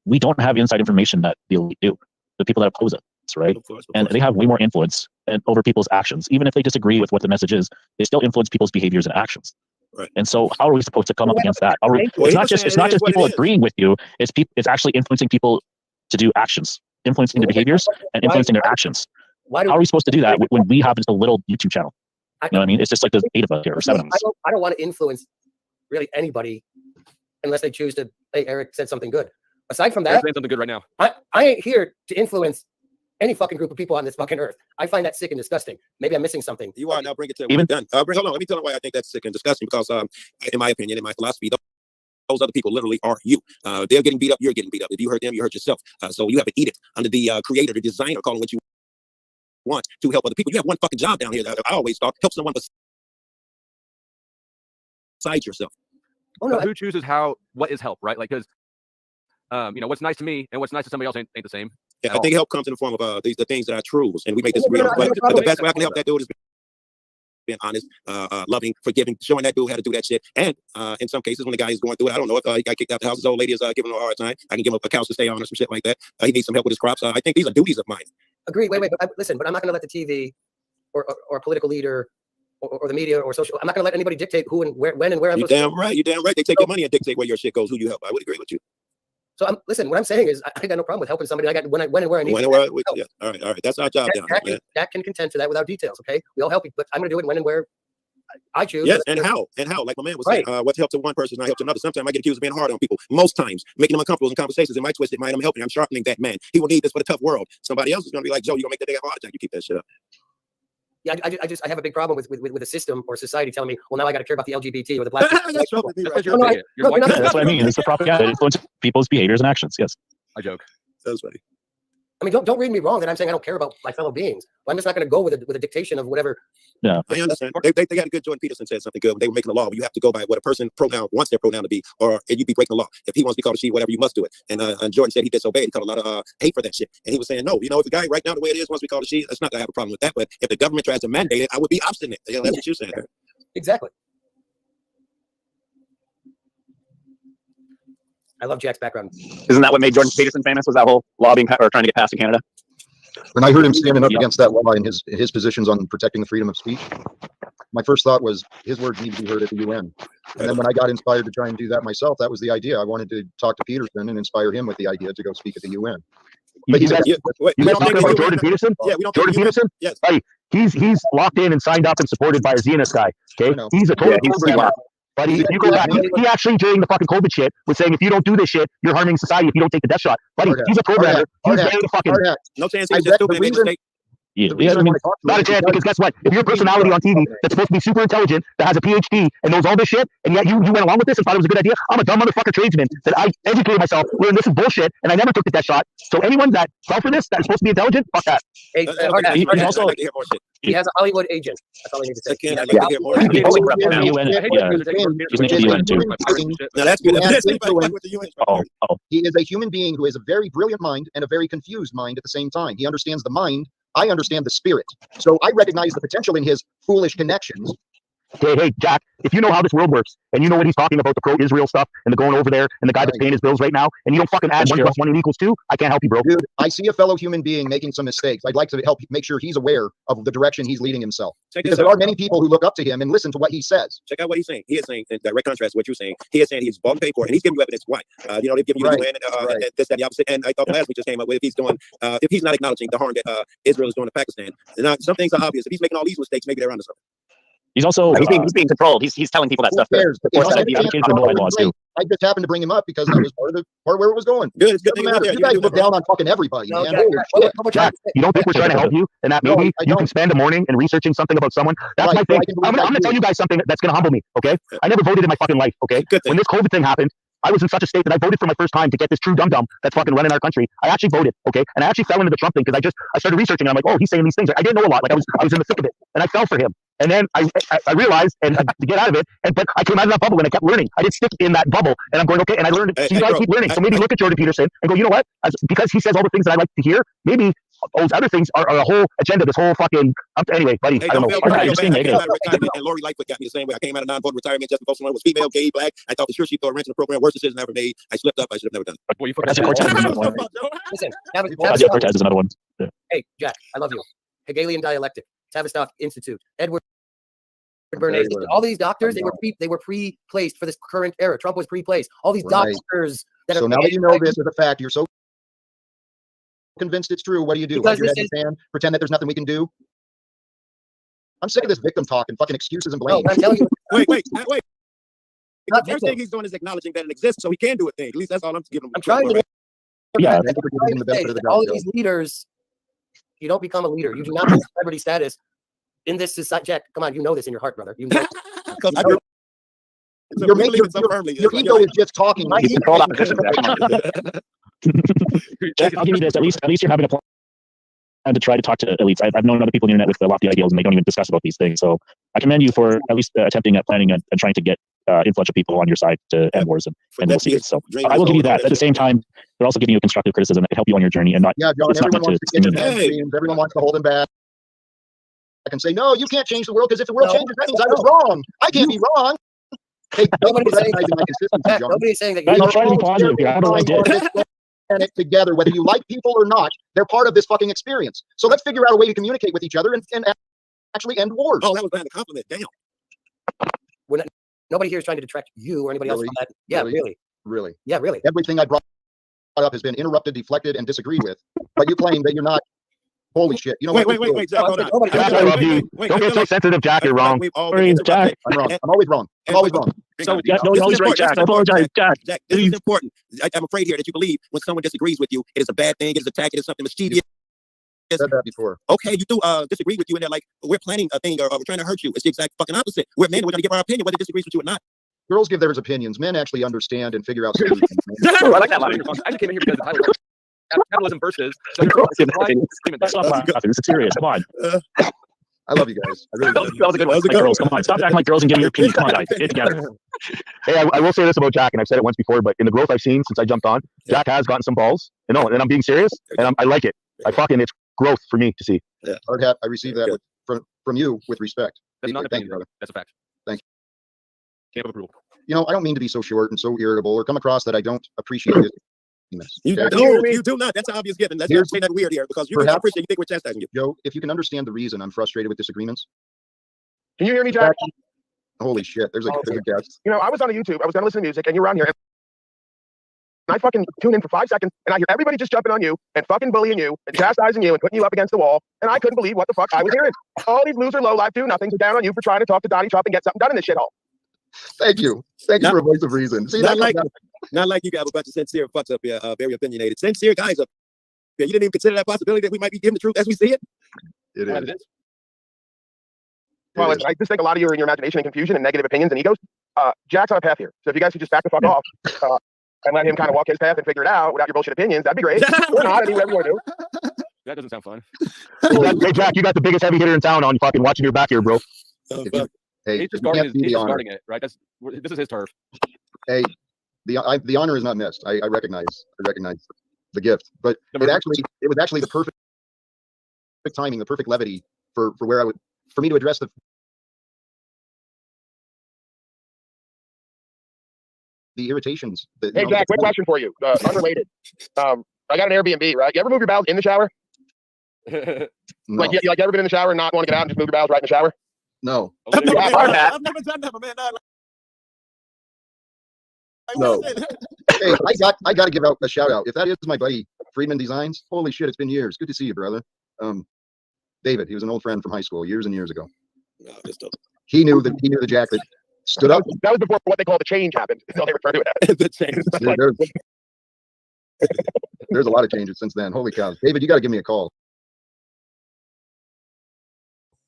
We don't have inside information that the elite do. The people that oppose us, right? Of course. And they have way more influence over people's actions. Even if they disagree with what the message is, they still influence people's behaviors and actions. Right. And so, how are we supposed to come up against that? It's not just people agreeing with you. It's actually influencing people to do actions, influencing their behaviors and influencing their actions. How are we supposed to do that when we have just a little YouTube channel? You know what I mean? It's just like there's 8 of us here or 7 of us. I don't want to influence really anybody unless they choose to. Hey, Eric said something good. Aside from that, saying something good right now. I ain't here to influence any fucking group of people on this fucking earth. I find that sick and disgusting. Maybe I'm missing something. You are. Now bring it to even done. Hold on. Let me tell you why I think that's sick and disgusting. Because in my opinion, in my philosophy, those other people literally are you. They're getting beat up. You're getting beat up. If you hurt them, you hurt yourself. So you have to eat it under the creator, the designer, calling what you want to help other people. You have one fucking job down here that I always thought: help someone besides yourself. Oh no! Who chooses what is help, right? Like, because what's nice to me and what's nice to somebody else ain't the same. Yeah, I think help comes in the form of the things that are truths, and we make this real. But the best way I can help that dude is being honest, loving, forgiving, showing that dude how to do that shit. And in some cases, when the guy is going through it, I don't know if he got kicked out the house, his old lady is giving him a hard time. I can give him a couch to stay on or some shit like that. He needs some help with his crops. I think these are duties of mine. Agree. Wait. But listen, but I'm not going to let the TV or a political leader or the media or social. I'm not going to let anybody dictate who and where, when and where. I'm You're damn right. You're damn right. They take your money and dictate where your shit goes, who you help. I would agree with you. So listen, what I'm saying is I got no problem with helping somebody. I got when and where I need. Yeah. All right. That's our job down here. That can contend to that without details. Okay, we all help you, but I'm going to do it when and where I choose. Yes, and how, like my man was saying, what helps to one person, not help to another. Sometimes I get accused of being hard on people. Most times, making them uncomfortable in conversations. In my twisted mind, I'm helping. I'm sharpening that man. He will need this for the tough world. Somebody else is going to be like, Joe, you're going to make that nigga have a heart attack. You keep that shit up. Yeah, I have a big problem with a system or society telling me, well, now I got to care about the LGBT or the black. That's what I mean. It's the propaganda. It influences people's behaviors and actions. Yes. I joke. That's funny. I mean, don't read me wrong that I'm saying I don't care about my fellow beings. Well, I'm just not going to go with a dictation of whatever. Yeah, I understand. They had a good. Jordan Peterson said something good when they were making the law. Where you have to go by what a person pronoun wants their pronoun to be, or you'd be breaking the law. If he wants to be called a she, whatever, you must do it. And Jordan said he disobeyed. He caught a lot of hate for that shit. And he was saying, no, you know, if the guy right now the way it is wants to be called a she, that's not gonna have a problem with that. But if the government tries to mandate it, I would be obstinate. You know, that's what you're saying. Exactly. I love Jack's background. Isn't that what made Jordan Peterson famous? Was that whole lobbying or trying to get passed in Canada? When I heard him standing up against that law and his positions on protecting the freedom of speech, my first thought was his words need to be heard at the UN. And then when I got inspired to try and do that myself, that was the idea. I wanted to talk to Peterson and inspire him with the idea to go speak at the UN. But You guys talking about Jordan Peterson? Yeah, we don't. Jordan Peterson? Yes. Buddy, he's locked in and signed up and supported by a Zenith guy. Okay, he's a total programmer. But if you go back, he actually during the fucking COVID shit was saying if you don't do this shit, you're harming society if you don't take the death shot. Buddy, he's a programmer. He's ready to fucking. No chance he's just stupid and made a mistake. Not a chance, because guess what? If you're a personality on TV that's supposed to be super intelligent, that has a PhD and knows all this shit, and yet you went along with this and thought it was a good idea, I'm a dumb motherfucker tradesman that I educated myself, learned this is bullshit, and I never took the death shot. So anyone that fell for this, that is supposed to be intelligent, fuck that. Hey, he has a Hollywood agent. That's all I need to say. I'd like to hear more. Now that's good. He is a human being who has a very brilliant mind and a very confused mind at the same time. He understands the mind. I understand the spirit. So I recognize the potential in his foolish connections. Hey, Jack, if you know how this world works, and you know what he's talking about, the pro-Israel stuff, and the going over there, and the guy that's paying his bills right now, and you don't fucking add 1 + 1 = 2, I can't help you, bro. Dude, I see a fellow human being making some mistakes. I'd like to help make sure he's aware of the direction he's leading himself. Because there are many people who look up to him and listen to what he says. Check out what he's saying. He is saying, in direct contrast to what you're saying, he is saying he's bought and paid for, and he's giving you evidence why. You know, they've given you the UN and this, that, the opposite. And I thought last week just came up with if he's not acknowledging the harm that Israel is doing to Pakistan. Now, some things are obvious. If he's making all these mistakes, maybe they're onto something. He's also he's being controlled. He's telling people that stuff. I just happened to bring him up because that was part where it was going. Good. You guys look down on fucking everybody, man. Jack, you don't think we're trying to help you? And that maybe you can spend a morning and researching something about someone. That's my thing. I'm going to tell you guys something that's going to humble me. Okay, I never voted in my fucking life. Okay, when this COVID thing happened, I was in such a state that I voted for my first time to get this true dum-dum that's fucking running our country. I actually voted, okay? And I actually fell into the Trump thing because I started researching and I'm like, oh, he's saying these things. I didn't know a lot. Like I was in the thick of it. And I fell for him. And then I realized and to get out of it, but I came out of that bubble and I kept learning. I didn't stick in that bubble. And I'm going, okay, and I learned, so you guys keep learning. So maybe look at Jordan Peterson and go, you know what? Because he says all the things that I like to hear, maybe those other things are a whole agenda, this whole fucking, anyway, buddy, I don't know. And Lori Lightfoot got me the same way. I came out of non-voting retirement just because someone was female, gay, black. I thought for sure she'd throw a wrench in the program. Worst decision I ever made. I slipped up. I should have never done it. Well, Listen, Cortez is another one. Yeah. Hey, Jack, I love you. Hegelian dialectic, Tavistock Institute, Edward Bernays, all these doctors, they were pre-placed for this current era. Trump was pre-placed. All these doctors that so are now that you know this as a fact, you're so convinced it's true. What do you do? Like your head in the sand, pretend that there's nothing we can do. I'm sick of this victim talk and fucking excuses and blame. No, I'm telling you. Wait. The first thing he's doing is acknowledging that it exists, so he can do a thing. At least that's all I'm giving him. I'm trying to. Yeah. All of these leaders, you don't become a leader. You do not have celebrity status in this society. Jack, come on, you know this in your heart, brother. You know. Your ego is just talking. I'll give you this. At least you're having a plan to try to talk to elites. I've known other people on the internet with lofty ideals, and they don't even discuss about these things. So I commend you for at least attempting at planning and trying to get influential people on your side to end wars and those secrets. So I will give you that. At the same time, they're also giving you constructive criticism that can help you on your journey and not. Yeah, John. Everyone wants to hold him back. I can say, no, you can't change the world because if the world changes, that means I was wrong. I can't be wrong. Hey, nobody's saying that you're trying to be positive here. How do I get it together, whether you like people or not? They're part of this fucking experience. So let's figure out a way to communicate with each other and actually end wars. Oh, that was behind a compliment. Damn. Nobody here is trying to detract you or anybody else from that. Yeah, really. Yeah, really. Everything I brought up has been interrupted, deflected, and disagreed with. But you claim that you're not. Holy shit! You know wait, Jack, hold on. Don't get so sensitive, Jack. You're wrong. Jack. I'm wrong. I'm always wrong. I'm always wrong. So, always right, Jack. I apologize, Jack. Jack, this is important. I'm afraid here that you believe when someone disagrees with you, it is a bad thing. It is attack. It is something mischievous. I've said that before. Okay, you do disagree with you, and they're like, we're planning a thing or we're trying to hurt you. It's the exact fucking opposite. We're men. We're going to give our opinion whether it disagrees with you or not. Girls give theirs opinions. Men actually understand and figure out solutions. I like that line. I just came in here because the title. capitalism versus. That's not laughing. This is serious. Come on. I love you guys. I really do. That was a good one. Girls, come on. Stop acting like girls and give me your opinion. Come on, guys. Get together. Hey, I will say this about Jack, and I've said it once before, but in the growth I've seen since I jumped on, Jack has gotten some balls. And I'm being serious, and I like it. It's growth for me to see. Yeah, hard hat. I received that from you with respect. That's not an Thank opinion, you, brother. That's a fact. Thank you. Camp of approval. You know, I don't mean to be so short and so irritable or come across that I don't appreciate this. You do not. That's an obvious given. Let's not say that weird here because you don't appreciate. You think we're chastising you. Joe, if you can understand the reason I'm frustrated with disagreements. Can you hear me, Jack? Holy shit! There's a guest. You know, I was on YouTube. I was gonna listen to music, and you're around here. And I fucking tune in for 5 seconds, and I hear everybody just jumping on you and fucking bullying you and chastising you and putting you up against the wall. And I couldn't believe what the fuck I was hearing. All these loser low-life do-nothings are down on you for trying to talk to Donnie Trump and get something done in this shithole. Thank you. Thank you for a voice of reason. See, not like you got a bunch of sincere fucks up here, very opinionated, sincere guys up here. You didn't even consider that possibility that we might be giving the truth as we see it. It is. Well, I just think a lot of you are in your imagination and confusion and negative opinions and egos. Jack's on a path here. So if you guys could just back the fuck off and let him kind of walk his path and figure it out without your bullshit opinions, that'd be great. Or not, I mean, whatever you want to do. That doesn't sound fun. Hey, Jack, you got the biggest heavy hitter in town on fucking watching your back here, bro. Hey, he's just guarding it, right? This is his turf. Hey, the honor is not missed. I recognize the gift, but it was actually the perfect timing, the perfect levity for me to address the irritations. Hey, Jack, quick question for you, unrelated. I got an Airbnb, right? You ever move your bowels in the shower? No. Like, you ever been in the shower and not want to get out and just move your bowels right in the shower? No. I've never done that, man. No. Hey, I got to give out a shout out. If that is my buddy Friedman Designs, holy shit, it's been years. Good to see you, brother. David, he was an old friend from high school years and years ago. No, he knew the Jack that stood up. That was before what they call the change happened. Until they refer to it as the change. There's a lot of changes since then. Holy cow, David, you got to give me a call.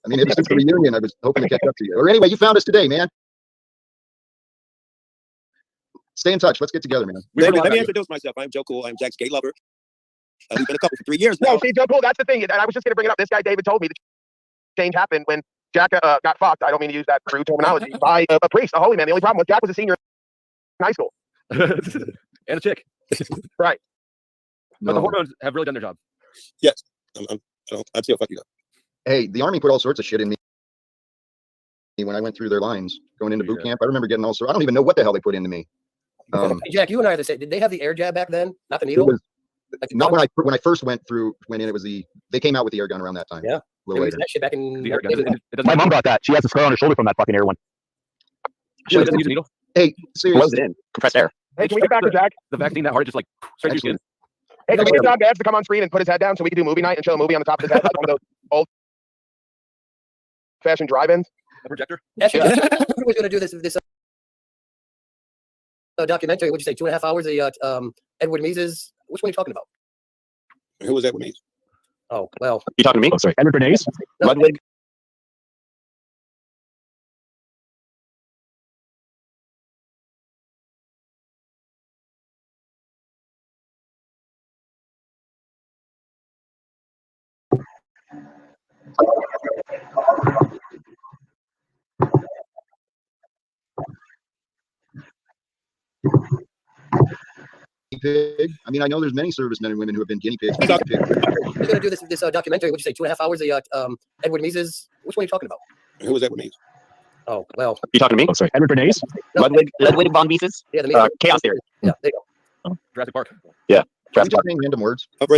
I mean, since the reunion, I was hoping to catch up to you. Or anyway, you found us today, man. Stay in touch. Let's get together, man. Let me introduce myself. I'm Joe Cool. I'm Jack's skate lover. We've been a couple for 3 years now. No, see, Joe Cool, that's the thing. And I was just going to bring it up. This guy, David, told me the change happened when Jack got fucked. I don't mean to use that crude terminology. By a priest, a holy man. The only problem was Jack was a senior in high school. And a chick. Right. But the hormones have really done their job. Yes. I'm still fucking up. Hey, the Army put all sorts of shit in me when I went through their lines going into boot camp. I remember getting all sorts. I don't even know what the hell they put into me. Hey, Jack, you and I are the same. Did they have the air jab back then? Not the needle? Not when I first went in. It was they came out with the air gun around that time. Yeah. A little later. That shit back in the air gun. My mom got that. She has a scar on her shoulder from that fucking air one. She doesn't use a needle. Hey, seriously. Close it in. Compressed air. Hey, can we get back to Jack? The vaccine that hard, just like straight to your skin. Hey, can we get John Gads to come on screen and put his head down so we can do movie night and show a movie on the top of his head, like one of those old-fashioned drive-ins? A projector? Actually, who was going to do this documentary? What'd you say? 2.5 hours? Edward Mises. Which one are you talking about? Who was Edward Mises? Oh, well. You talking to me? Oh, sorry. Edward Bernays? No, Ludwig? Pig. I mean, I know there's many servicemen and women who have been guinea pigs. We're going to do this documentary. What'd you say? 2.5 hours? Edward Mises. Which one are you talking about? Who was Edward Mises? Oh, well. You talking to me? Oh, sorry. Edward Bernays? No, Ludwig von Mises? Yeah, the Chaos Theory. Yeah, there you go. Jurassic Park. Yeah. Are we just saying random words? Don't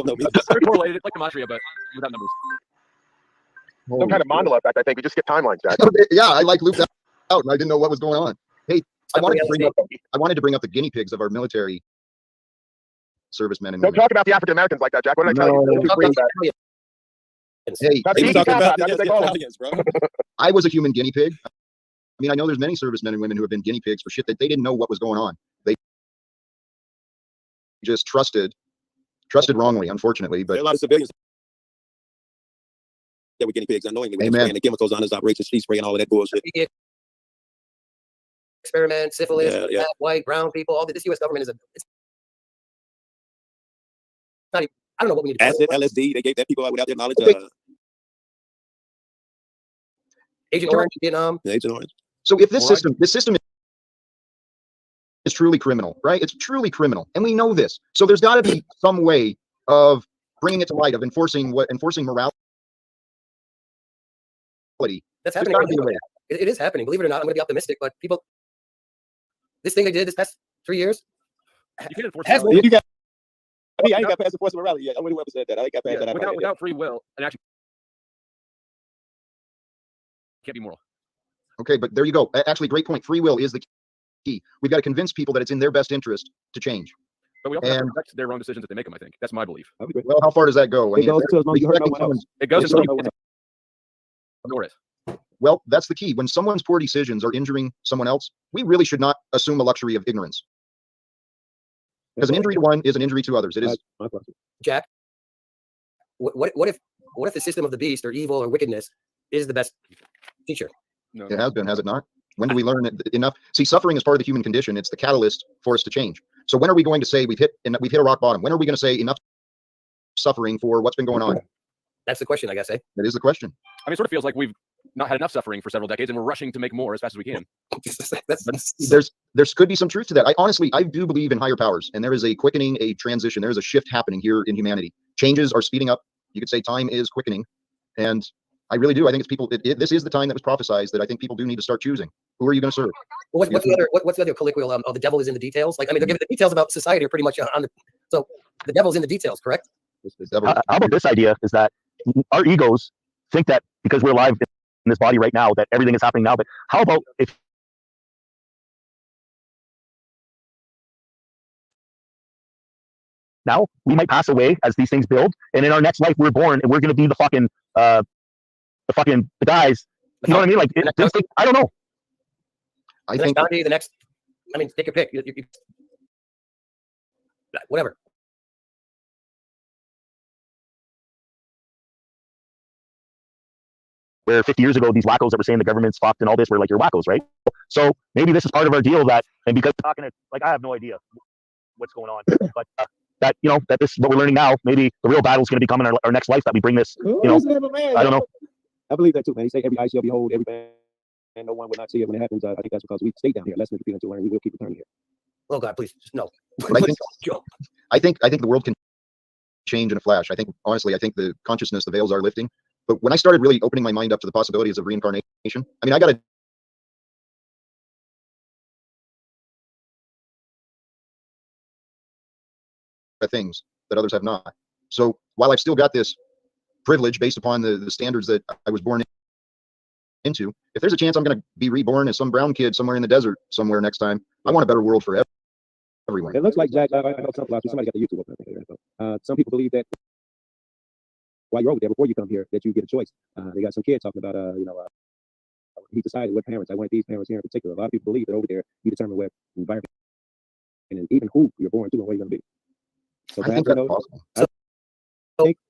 know me. They're correlated, like gematria, but without numbers. Some kind of Mandela effect, I think. We just skip timelines, Jack. Yeah, I looped out and I didn't know what was going on. Hey, I wanted to bring up the guinea pigs of our military servicemen and Don't women. talk about the African Americans like that, Jack. What did I tell you? Hey, That's what they call them. I was a human guinea pig. I mean, I know there's many servicemen and women who have been guinea pigs for shit that they didn't know what was going on. They just trusted wrongly, unfortunately. But there are a lot of civilians that were guinea pigs unknowingly. Amen. The chemicals on his operation, street spray, and all of that bullshit. Experiment, syphilis, Yeah. white, brown people. All this U.S. government is not even, I don't know what we need to call Acid, it. LSD. They gave that people without their knowledge. Agent Orange, Vietnam. Agent Orange. So if this system is truly criminal, right? It's truly criminal, and we know this. So there's got to be some way of bringing it to light, of enforcing morality. That's happening. It is happening. Believe it or not, I'm going to be optimistic, but people, this thing they did this past 3 years. You can enforce I ain't got past enforcing morality yet. I wouldn't have said that. I ain't got past that. Without free will, an action can't be moral. Okay, but there you go. Actually, great point. Free will is the key. We've got to convince people that it's in their best interest to change. But we also have to protect their wrong decisions that they make them, I think. That's my belief. Well, how far does that go? It goes until ignore it. Well, that's the key. When someone's poor decisions are injuring someone else, we really should not assume the luxury of ignorance. Because an injury to one is an injury to others. It is. Jack, what if the system of the beast or evil or wickedness is the best teacher? No. It has been, has it not? When do we learn enough? See, suffering is part of the human condition. It's the catalyst for us to change. So when are we going to say we've hit a rock bottom? When are we going to say enough suffering for what's been going on? That's the question, I guess. That is the question. I mean, it sort of feels like we've not had enough suffering for several decades, and we're rushing to make more as fast as we can. There could be some truth to that. I do believe in higher powers, and there is a quickening, a transition. There is a shift happening here in humanity. Changes are speeding up. You could say time is quickening, and I really do. I think it's people. This is the time that was prophesized that I think people do need to start choosing. Who are you going to serve? Well, what's the other colloquial? Oh, the devil is in the details. Like, I mean, they're giving the details about society are pretty much on the. So the devil's in the details, correct? How about this idea? Is that our egos think that because we're alive in this body right now, that everything is happening now. But how about if now we might pass away as these things build, and in our next life we're born and we're going to be the guys. You know what I mean? Like, I don't know. I think the next. I mean, take your pick. Whatever. Where 50 years ago, these wackos that were saying the government's fucked and all this were like, you're wackos, right? So maybe this is part of our deal that, and because talking to, like, I have no idea what's going on, but that, you know, that this is what we're learning now. Maybe the real battle is going to become in our next life that we bring this, you know, I don't know. I believe that too, man. He say every eye shall behold, every man, and no one will not see it when it happens. I think that's because we stay down here. Lessons repeated to learn. We will keep returning here. Oh God, please, just no. But I think the world can change in a flash. Honestly, I think the consciousness, the veils are lifting. But when I started really opening my mind up to the possibilities of reincarnation, I mean, I got things that others have not. So while I've still got this privilege based upon the standards that I was born into, if there's a chance I'm going to be reborn as some brown kid somewhere in the desert somewhere next time, I want a better world for everyone. It looks like, Jack, I know somebody got the YouTube up. Some people believe that while you're over there, before you come here, that you get a choice. They got some kid talking about, he decided what parents. I wanted these parents here in particular. A lot of people believe that over there, you determine where environment and even who you're born to and where you're going to be. So I think that's possible.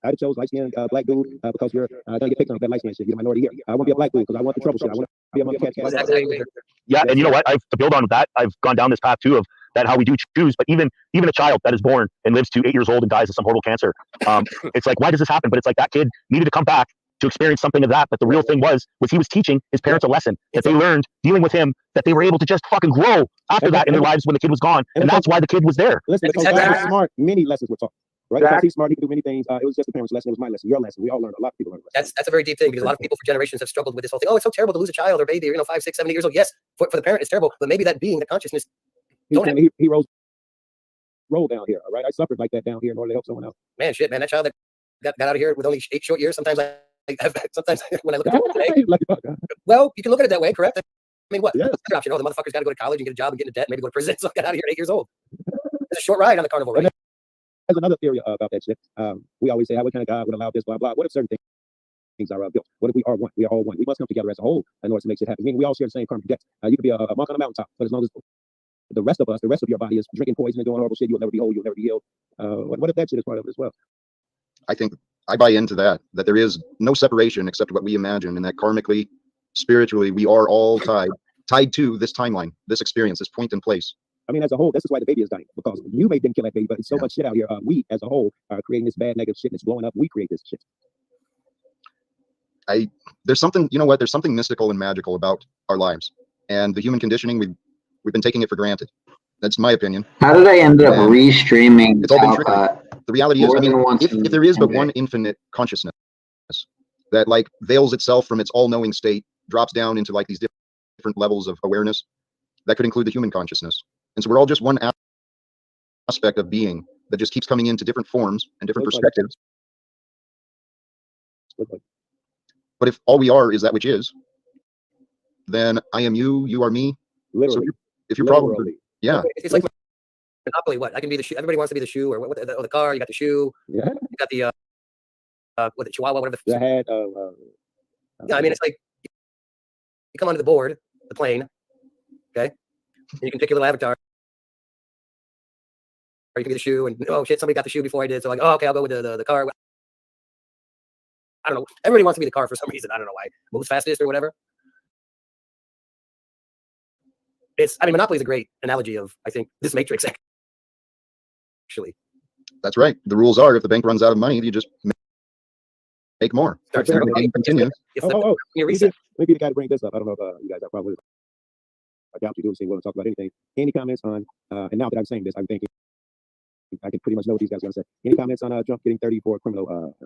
I chose light skinned black dude because you're going to get picked on that light skinned shit. You're a minority here. I want to be a black dude because I want the trouble shit. I want to be among the cats. Yeah, and you know what? To build on that, I've gone down this path too of that how we do choose. But even a child that is born and lives to 8 years old and dies of some horrible cancer, it's like, why does this happen? But it's like that kid needed to come back to experience something of that. But the real thing was he was teaching his parents a lesson that they learned dealing with him, that they were able to just fucking grow after that in their lives when the kid was gone, and that's why the kid was there. Listen, because God was smart, many lessons were taught. Right? Because he's smart, he can do many things. It was just the parents' lesson. It was my lesson, your lesson. We all learned. A lot of people learned. That's a very deep thing because a lot of people for generations have struggled with this whole thing. Oh, it's so terrible to lose a child or baby, or 5, 6, 7 years old. Yes, for the parent, it's terrible. But maybe that being, the consciousness. He rolled down here. All right, I suffered like that down here in order to help someone else. Man, that child that got out of here with only 8 short years. Sometimes when I look at it today, well, you can look at it that way, correct? I mean, what? Yes. The option? Oh, the motherfucker's got to go to college and get a job and get into debt, maybe go to prison. So I got out of here at 8 years old. It's a short ride on the carnival, right? There's another theory about that shit. We always say, what kind of God would allow this, blah, blah. What if certain things are built? What if we are one? We are all one. We must come together as a whole in order to make shit happen. I mean, we all share the same karmic debt. You could be a monk on a mountaintop, but as long as the rest of your body is drinking poison and doing horrible shit, you'll never be whole, you'll never be healed. What if that shit is part of it as well? I think I buy into that there is no separation except what we imagine, and that karmically, spiritually, we are all tied to this timeline, this experience, this point in place. I mean, as a whole, this is why the baby is dying, because you didn't kill that baby, but it's so much shit out here. We, as a whole, are creating this bad, negative shit, and it's blowing up. We create this shit. There's something, you know what? There's something mystical and magical about our lives, and the human conditioning. We've been taking it for granted. That's my opinion. How did I end up restreaming? It's all been trickery. The reality is, I mean, if there is but one infinite consciousness that like veils itself from its all-knowing state, drops down into like these different levels of awareness, that could include the human consciousness. And so we're all just one aspect of being that just keeps coming into different forms and different perspectives. But if all we are is that which is, then I am you, you are me. Literally. So if your problem, yeah. It's like Monopoly. What? I can be the shoe. Everybody wants to be the shoe, or the car. You got the shoe. Yeah. You got the what, the Chihuahua, whatever. The hat. Yeah, I mean, it's like you come onto the board, the plane, okay, and you can pick your little avatar, or you can be the shoe. And oh shit, somebody got the shoe before I did, so like, oh okay, I'll go with the car. I don't know. Everybody wants to be the car for some reason. I don't know why. Moves fastest or whatever. I mean, Monopoly is a great analogy of, I think, this Matrix, actually. That's right. The rules are, if the bank runs out of money, you just make more. Maybe the guy to bring this up. I don't know if you guys are probably, I doubt you do, say, want to talk about anything. Any comments on, and now that I'm saying this, I'm thinking, I can pretty much know what these guys are going to say. Any comments on Trump getting 30 for criminal?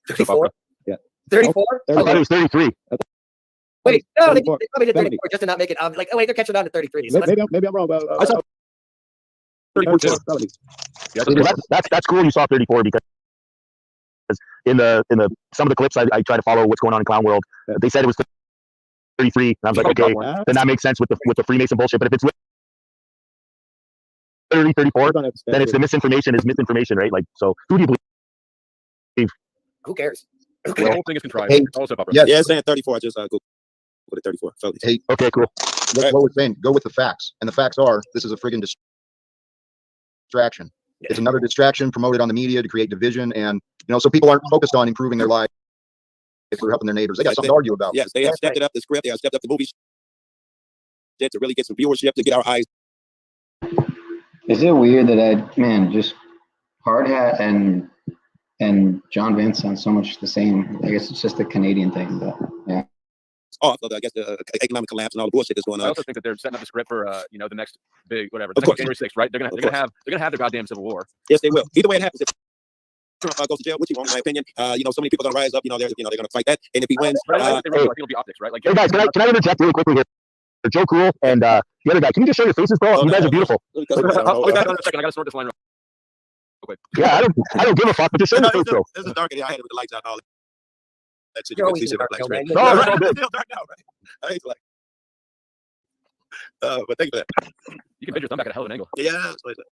34? Yeah. 34? I thought it was 33. Wait, no, they probably did 34 just to not make it like, oh wait, they're catching on to 33. So maybe I'm wrong, but I saw 34 too. That's cool. You saw 34 because in the some of the clips I try to follow what's going on in clown world. They said it was 33, and I was like, okay, then that makes sense with the Freemason bullshit. But if it's 30, 34, then it's the misinformation is misinformation, right? Like, so who do you believe? Who cares? The whole thing is contrived. Hey, It's all soap opera. yes. Yeah, it's saying 34. I just Googled it, 34. Hey, okay, cool. That's what we're saying. Go with the facts, and the facts are this is a friggin' distraction. Yeah. It's another distraction promoted on the media to create division, and so people aren't focused on improving their lives. If they're helping their neighbors, they got something to argue about. Yes, they have stepped it up the script. They have stepped up the movie shit to really get some viewership, to get our eyes. Is it weird that just Hard Hat and John Vance sound so much the same? I guess it's just a Canadian thing, but yeah. Off of, I guess, the economic collapse and all the bullshit that's going on. I also think that they're setting up the script for the next big whatever. The next January 6th, right? They're gonna have their goddamn civil war. Yes, they will. Either way it happens. If Trump goes to jail, which he won't, in my opinion, so many people are gonna rise up. They're gonna fight that, and if he wins, it'll be optics, right? Like, hey guys, can I interject really quickly here? Joe Cool and the other guy, can you just show your faces, bro? You guys are beautiful. I'll be back in a second. I gotta snort this line real quick. Yeah, I don't give a fuck, but just show your face, bro. This is dark. I had it with the lights out and all that shit. You're You always can see in the silver dark, flags, no, right? man. No, right. It's still dark now, right? I hate like. But thank you for that. You can bend your thumb back at a hell of an angle. Yeah. That's what I said.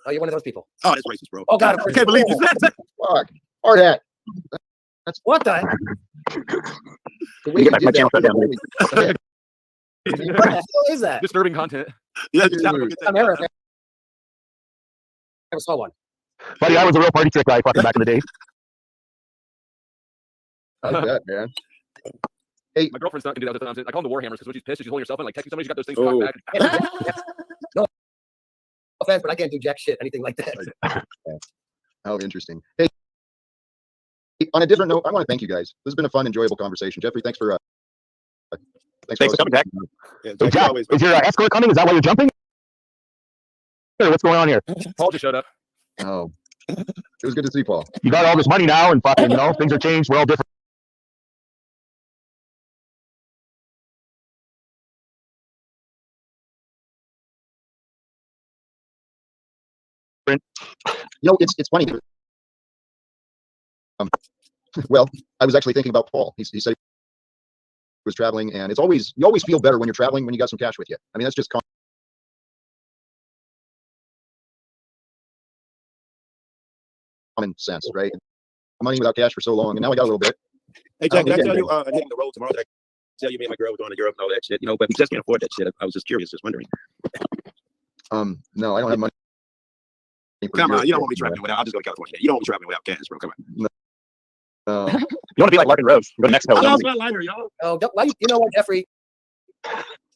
Oh, you're one of those people. Oh, that's racist, bro. Oh God, I can't believe you said that. Fuck. Hard Hat. What the? You get my channel shut down. What the hell is that? Disturbing content. Yeah, America. I never saw one. Buddy, I was a real party trick guy fucking back in the day. I bet, man. Hey, my girlfriend's not gonna do that other times. I call them the Warhammers because when she's pissed, she's holding herself in like texting somebody. She's got those things cocked back. No offense, but I can't do jack shit, anything like that. How interesting. Hey, on a different note, I want to thank you guys. This has been a fun, enjoyable conversation. Jeffrey, thanks for coming back. Yeah, so Jack, is your escort coming? Is that why you're jumping? Hey, what's going on here? Paul just showed up. Oh, it was good to see Paul. You got all this money now, and fucking, things are changed. We're all different. It's funny. Well, I was actually thinking about Paul. He said he was traveling, and you always feel better when you're traveling when you got some cash with you. I mean, that's just common sense, right? Money without cash for so long, and now I got a little bit. Hey, Jack, did I tell you I'm hitting the road tomorrow? Did I tell you me and my girl were going to Europe and all that shit? But we just can't afford that shit. I was just curious, just wondering. No, I don't have money. Come on, you don't want me traveling without. I'll just go to California. You don't want me traveling without cash, bro. Come on. No. You want to be like Larkin Rose? Go to Mexico. I lost my liner, y'all. Oh, you know what, Jeffrey?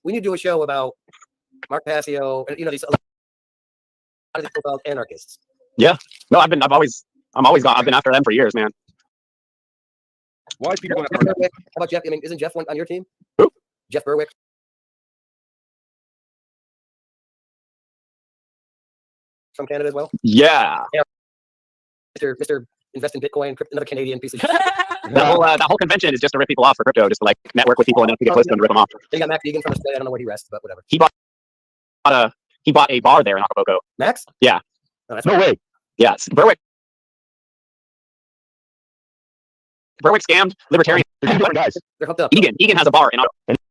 we need to do a show about Mark Passio and these so-called anarchists. Yeah. No, I'm always gone. I've been after them for years, man. Why is people going Jeff Berwick? How about Jeff? I mean, isn't Jeff on your team? Who? Jeff Berwick. From Canada as well. Yeah. Mr. Invest in Bitcoin, another Canadian piece of shit. That whole convention is just to rip people off for crypto, just to like network with people and then get close to them and rip them off. Then you got Max Deegan from Australia. I don't know where he rests, but whatever. He bought a bar there in Acapulco. Max? Yeah. No, that's No way. Yes. Berwick scammed libertarian. They're two different guys. They're hooked up. Egan has a bar in Acapulco.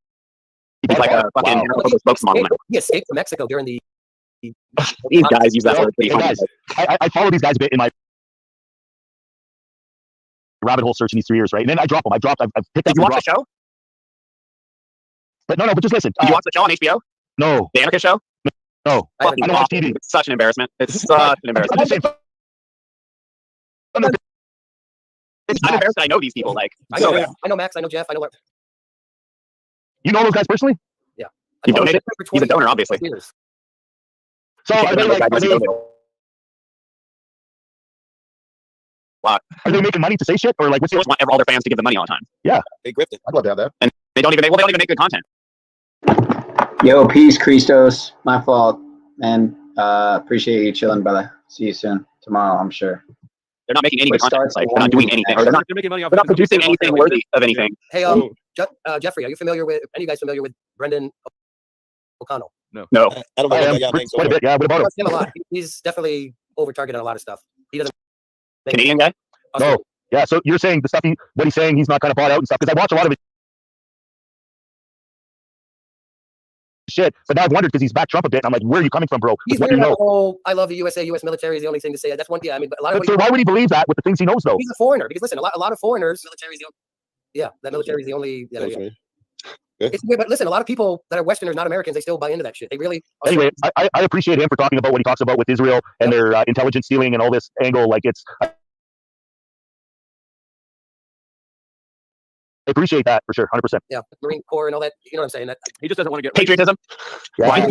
He's like a fucking spokesmodel. He escaped from Mexico during the. These guys use that word pretty Hey, funny. guys, I follow these guys a bit in my rabbit hole search in these 3 years, right? And then I drop them. I've picked up. Did you watch the show? But no, but just listen. Did you watch the show on HBO? No. The Anarchist Show? No. I don't watch TV. It's such an embarrassment. It's such an embarrassment. I'm embarrassed that I know these people. Like, I know Max. I know Jeff. I know what. You know those guys personally? Yeah. He donated. He's a donor, obviously. So are they are they making money to say shit, or like what's They just want all their fans to give them money all the time. Yeah, they grift it. I'd love to have that. And they don't even make good content. Yo, peace, Christos. My fault, man. Appreciate you chilling, brother. See you soon. Tomorrow, I'm sure. They're not making any good What content. starts Like, at they're not 1 doing p.m. anything. Or they're not making money off. They're not producing anything worthy of anything. Hey, Jeffrey, are you familiar with? Any guys familiar with Brendan O'Connell? No. No. I don't know that guy name. Quite a bit. Yeah, what about him? Him a lot. He's definitely over target on a lot of stuff. He doesn't. Canadian guy? No. Yeah. So you're saying the stuff what he's saying, he's not kind of bought out and stuff, because I watch a lot of it. Shit, but now I've wondered because he's back Trump a bit. And I'm like, where are you coming from, bro? He's What do you weird know? about the whole "I love the USA, U.S. military" is the only thing to say. That's one. Yeah, I mean, but a lot of. So why would he believe that with the things he knows, though? He's a foreigner because listen, a lot of foreigners. Yeah, that military is the only. Yeah, it's weird, but listen, a lot of people that are Westerners, not Americans, they still buy into that shit. They really. Anyway, I appreciate him for talking about what he talks about with Israel and their intelligence stealing and all this angle. Like I appreciate that for sure, 100%. Yeah, Marine Corps and all that. You know what I'm saying? That He just doesn't want to get patriotism. Yeah. Why? It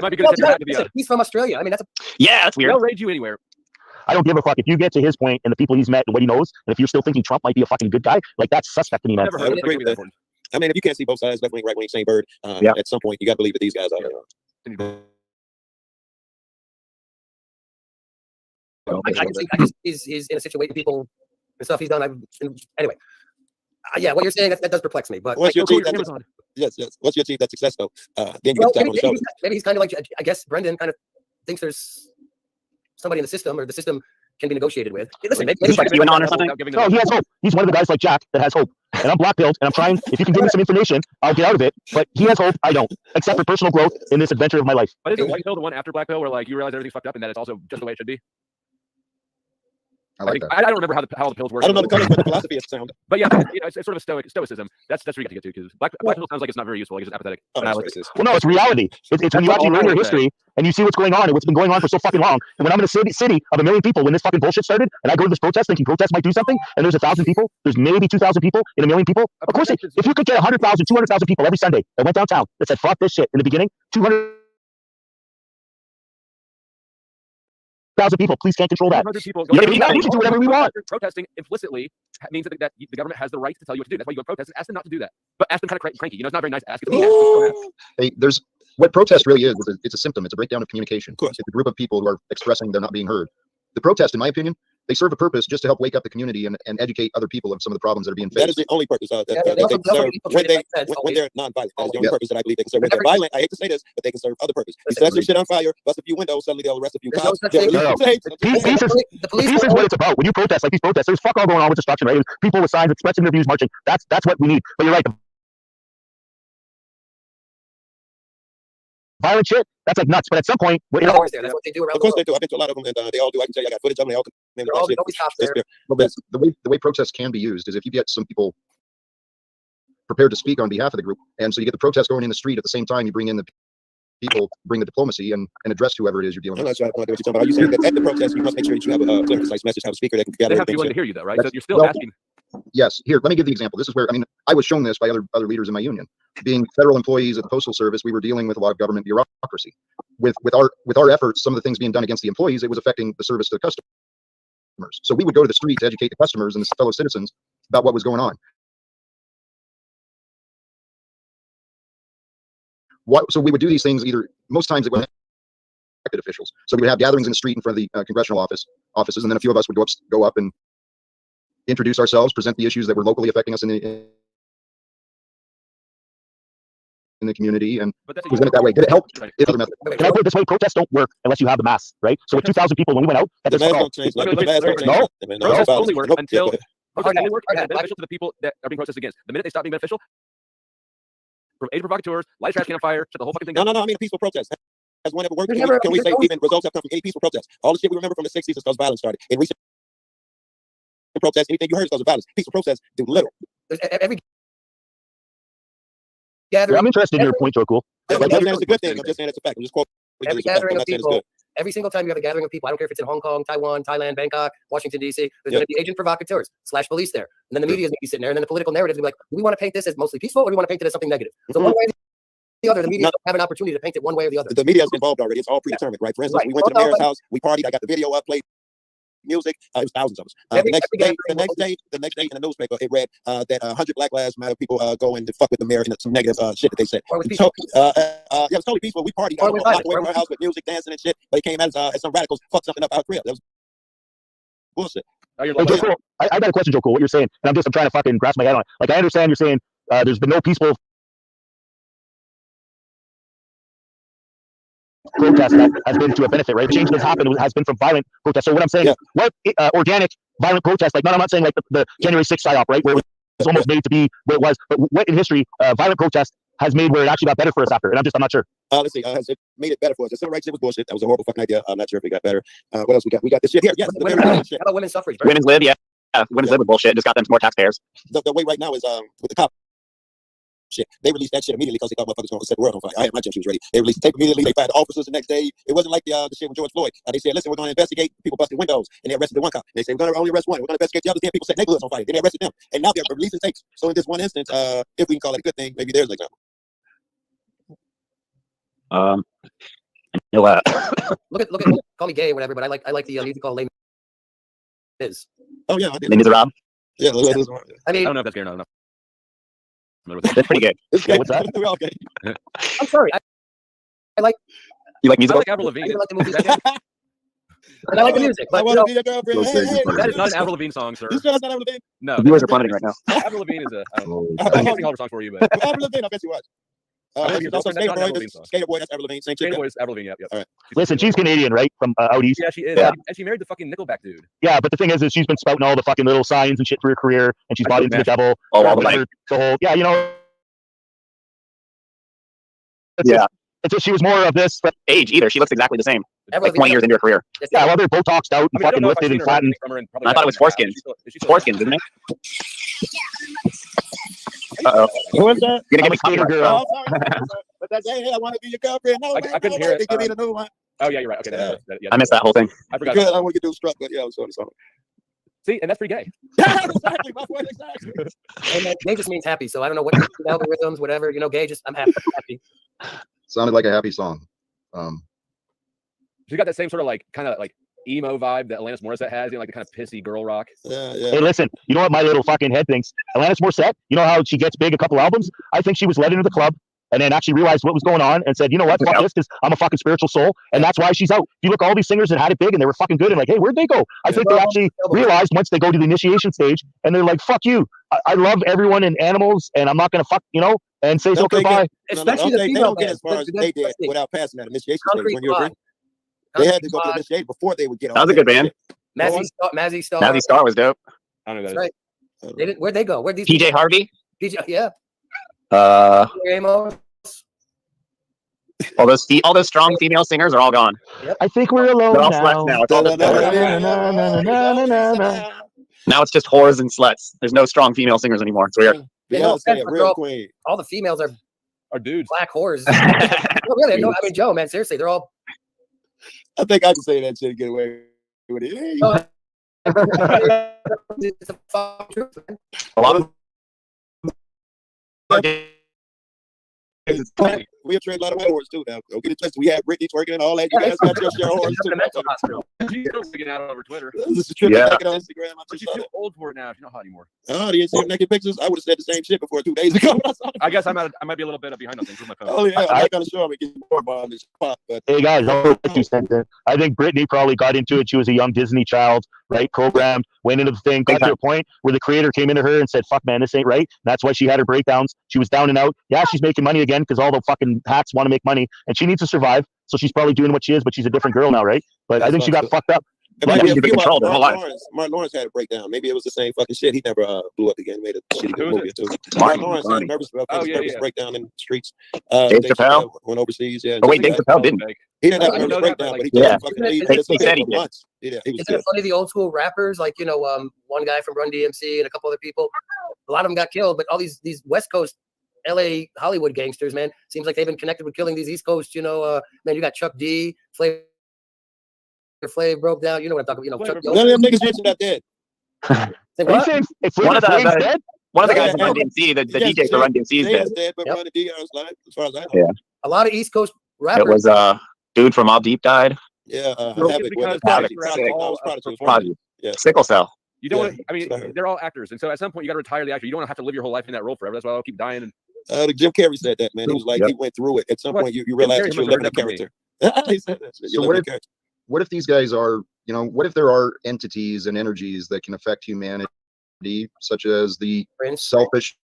might be good to take it back to he's from Australia. I mean, that's a. Yeah, that's weird. They'll raid you anywhere. I don't give a fuck if you get to his point and the people he's met and what he knows, and if you're still thinking Trump might be a fucking good guy, like that's suspect to me, man. I would agree with that. I mean, if you can't see both sides, left wing, right wing, same bird, at some point you got to believe that these guys are. I just he's in a situation. People and stuff he's done. Anyway. Yeah, what you're saying that does perplex me. But What's your achieve that? Yes. What's your achieve that success though? Then you well, get on the shoulder. maybe he's kind of like, I guess Brendan kind of thinks there's somebody in the system, or the system can be negotiated with. Hey, listen, maybe like QAnon or something. No, he has hope. He's one of the guys like Jack that has hope. And I'm black pilled, and I'm trying. If you can give me some information, I'll get out of it. But he has hope. I don't, except for personal growth in this adventure of my life. But isn't White Pill the one after Black Pill where like you realize everything's fucked up and that it's also just the way it should be? I like that. I don't remember how the pills work. I don't know the colors, but the philosophy is sound. But yeah, it's sort of a stoicism. That's where you get to get to, because black pill sounds like it's not very useful. Like it's just apathetic. Oh, that's racist. Well, no, it's reality. It's when you actually learn your history and you see what's going on and what's been going on for so fucking long. And when I'm in a city of 1 million people, when this fucking bullshit started, and I go to this protest thinking protest might do something, and there's 1,000 people, there's maybe 2,000 people in 1 million people. Of course, if you could get 100,000, 200,000 people every Sunday that went downtown that said fuck this shit in the beginning, 200,000 people, please can't control that. 200 people We can do whatever we want. Protesting implicitly means that the government has the right to tell you what to do. That's why you go protest. Ask them not to do that, but ask them kind of cranky. You know, it's not very nice to ask. Hey, there's what protest really is. It's a symptom. It's a breakdown of communication. It's a group of people who are expressing they're not being heard. The protest, in my opinion, they serve a purpose just to help wake up the community and educate other people of some of the problems that are being faced. That is the only purpose that they serve when they're non-violent. That is the only purpose that I believe they can serve. When they're violent, I hate to say this, but they can serve other purpose. You set some shit on fire, bust a few windows, suddenly they'll arrest a few cops. Peace is what it's about. When you protest like these protests, there's fuck all going on with destruction, right? People with signs expressing their views, marching. That's what we need. But you're right. Violent shit, that's like nuts. But at some point, that's what they do around of course they do. I've been to a lot of them, and they all do. I can tell you, I got footage of them. They all the way protests can be used is if you get some people prepared to speak on behalf of the group, and so you get the protest going in the street at the same time. You bring in the people, bring the diplomacy, and address whoever it is you're dealing with. I'm not sure what you're talking about. Are you saying that at the protest you must make sure that you have a clear, concise message, have a speaker that can gather? They have to be willing to hear you, though, right? So you're still asking. Yes. Here, let me give the example. This is where I was shown this by other leaders in my union. being federal employees at the Postal Service, we were dealing with a lot of government bureaucracy. With our efforts, some of the things being done against the employees, it was affecting the service to the customers. So we would go to the street to educate the customers and the fellow citizens about what was going on. So we would do these things most times it was elected officials. So we would have gatherings in the street in front of the congressional offices, and then a few of us would go up and introduce ourselves, present the issues that were locally affecting us in the community, and present it that way. Did it help? Can I put it this way? Protests don't work unless you have the mass, right? So with 2,000 people, when we went out, that doesn't help. No, protests only work until protests only work and are beneficial to the people that are being protested against. The minute they stop being beneficial, age provocateurs, light trash can on fire, shut the whole fucking thing down. No. I mean, a peaceful protest. Has one ever worked? Can we say even results have come from any peaceful protest? All the shit we remember from the 60s is because violence started. In recent protests, anything you heard is because of violence. Peaceful protests do little. Every gathering. I'm interested in your point, Joe. Cool. I'm not saying it's a good thing. I'm just saying it's a fact. I'm just quoting. Every gathering of people, every single time you have a gathering of people, I don't care if it's in Hong Kong, Taiwan, Thailand, Bangkok, Washington, D.C., there's going to be agent provocateurs / police there. And then the media is going to be sitting there, and then the political narrative is going to be like, do we want to paint this as mostly peaceful, or do we want to paint it as something negative? So one way or the other, the media have an opportunity to paint it one way or the other. The media is involved already. It's all predetermined, right? For instance, we went to the mayor's house, we partied, I got the video up, played music. It was thousands of us. The next day in the newspaper, it read that 100 Black Lives Matter people go and fuck with the mayor and some negative shit that they said. So, yeah, it was totally peaceful. We partied out away from our house with music, dancing and shit. But it came as some radicals fucked something up our crib. That was bullshit. Hey, Joe, cool. I got a question, Joe. Cool. What you're saying, and I'm trying to fucking grasp my head on it. Like, I understand you're saying there's been no peaceful protest that has been to a benefit, right? The change that's happened has been from violent protests. So what I'm saying is, what organic violent protest, like, I'm not saying like the January 6th psyop, right, where it was almost made to be where it was, but what in history violent protest has made where it actually got better for us after? And I'm not sure. Let's see. Has it made it better for us? The civil rights shit was bullshit. That was a horrible fucking idea. I'm not sure if it got better. What else we got? We got this shit here. Yes. How about women's suffrage? Women's lib, yeah. Women's lib was bullshit. Just got them some more taxpayers. The way right now is with the cop shit. They released that shit immediately because they thought motherfuckers were going to set the world on fire. I had my gym shoes ready. They released the tape immediately. They fired the officers the next day. It wasn't like the shit with George Floyd. They said, listen, we're going to investigate people busting windows, and they arrested the one cop. They said, we're going to only arrest one. We're going to investigate the others. Then people set neighborhoods on fire. Then they arrested them, and now they're releasing tapes. So in this one instance, if we can call it a good thing, maybe there's an example. Look at call me gay or whatever, but I like the music called Les Mis. Oh yeah, I did. Les Miserables. Yeah, I mean, I don't know if that's gay or not. That's pretty good. Yeah, what's that? We're all gay. I'm sorry. I like. You like I music? like Avril Lavigne. I like the movie. And I like the music, but I want to be your girlfriend. That is not an Avril Lavigne song, sir. You sure that's not Avril Lavigne? No. The viewers are plummeting right now. Avril Lavigne is a. I don't know. I can't recall her song for you, but. Avril Lavigne, I bet you was. Also, Skater Boy, that's Avril Lavigne. Same chick. Skater Boy is Avril Lavigne. Yep. All right. Listen, she's Canadian, right? From out east. Yeah, she is. Yeah. And she married the fucking Nickelback dude. Yeah, but the thing is she's been spouting all the fucking little signs and shit for her career, and she's bought into the devil. Oh, all the money. The whole, yeah, you know. It's just she was more of this age either. She looks exactly the same. Like 20 years into her career. Yeah, well, they're Botoxed out and fucking lifted and flattened. I thought it was foreskins. Foreskins, isn't it? Uh-oh. Who was that? You're gonna I'm get me a skater copyright. girl. But that's, hey, I want to be your girlfriend. No, I couldn't hear it. They give me the new one. Oh yeah, you're right. Okay, yeah, I missed that whole thing. I forgot. Good. I want to do struck, but yeah, I was on something. See, and that's pretty gay. Exactly. My point exactly. And gay just means happy. So I don't know what algorithms, whatever. You know, gay just I'm happy. Sounded like a happy song. She got that same sort of like kind of like emo vibe that Alanis Morissette has, you know, like the kind of pissy girl rock. Hey, listen, you know what my little fucking head thinks? Alanis Morissette, you know how she gets big a couple albums? I think she was led into the club and then actually realized what was going on and said, you know what, fuck this, because I'm a fucking spiritual soul, and that's why she's out. You look at all these singers that had it big and they were fucking good and like, hey, where'd they go? I think they actually realized once they go to the initiation stage and they're like, fuck you. I love everyone and animals and I'm not going to fuck, you know, and say so goodbye. Especially the they female don't get as far as they did without passing that initiation stage. When you agree? They had to go to the initiation before they would get on. That was a good band. Mazzy Star. Mazzy Star was dope. I don't know That's right. Where'd they go? Where'd these PJ Harvey? PJ, yeah. Amos. All those strong female singers are all gone. Yep. I think we're alone They're all now. sluts now. It's all now it's just whores and sluts. There's no strong female singers anymore. It's weird. All the females are dudes. Black whores. No, really, no, I mean, Joe, man, seriously, they're all. I think I can say that shit and get away with it. It's a fucking truth, man. A lot of We'll trade a lot of white horses too now. Don't get it twisted. We have Brittany twerking and all that. You guys got your share of horses too. She's still freaking out over Twitter. This is trip naked on Instagram. But she's too old for it now. She's not hot anymore. Oh, do you see her naked pictures? I would have said the same shit before 2 days ago. I guess I might be a little bit behind on things with my phone. Oh yeah, I'm not gonna show him. It gets more on this pop, but hey guys, I think Brittany probably got into it. She was a young Disney child, right? Programmed, went into the thing, got to a point where the creator came into her and said, "Fuck, man, this ain't right." And that's why she had her breakdowns. She was down and out. Yeah, she's making money again because all the fucking hacks want to make money, and she needs to survive. So she's probably doing what she is, but she's a different girl now, right? But I think she got fucked up. Mark Lawrence had a breakdown. Maybe it was the same fucking shit. He never blew up again. Made a shitty good movie or two. Mark Lawrence had a nervous breakdown in the streets. Dave Chappelle went overseas. Yeah. Oh wait, Dave Chappelle didn't. He didn't have a nervous breakdown, but he yeah. He said he did. Yeah, he was Isn't it funny the old school rappers like one guy from Run DMC and a couple other people, a lot of them got killed, but all these West Coast LA Hollywood gangsters, man, seems like they've been connected with killing these East Coast, man, you got Chuck D, Flav broke down, you know what I'm talking about, Chuck D. None of them niggas mentioned that dead. One of the guys from Run DMC, the DJ for Run DMC is dead. But Run DMC is alive, as far as I know. Yeah. A lot of East Coast rappers. It was dude from All Deep died. Yeah, Sickle cell. You don't want. I mean, they're all actors, and so at some point you got to retire the actor. You don't want to have to live your whole life in that role forever. That's why I'll keep dying. And Jim Carrey said that, man. He was like, he went through it. At some point, you realize that you're living a character. He said that. So what if these guys are, what if there are entities and energies that can affect humanity, such as the selfish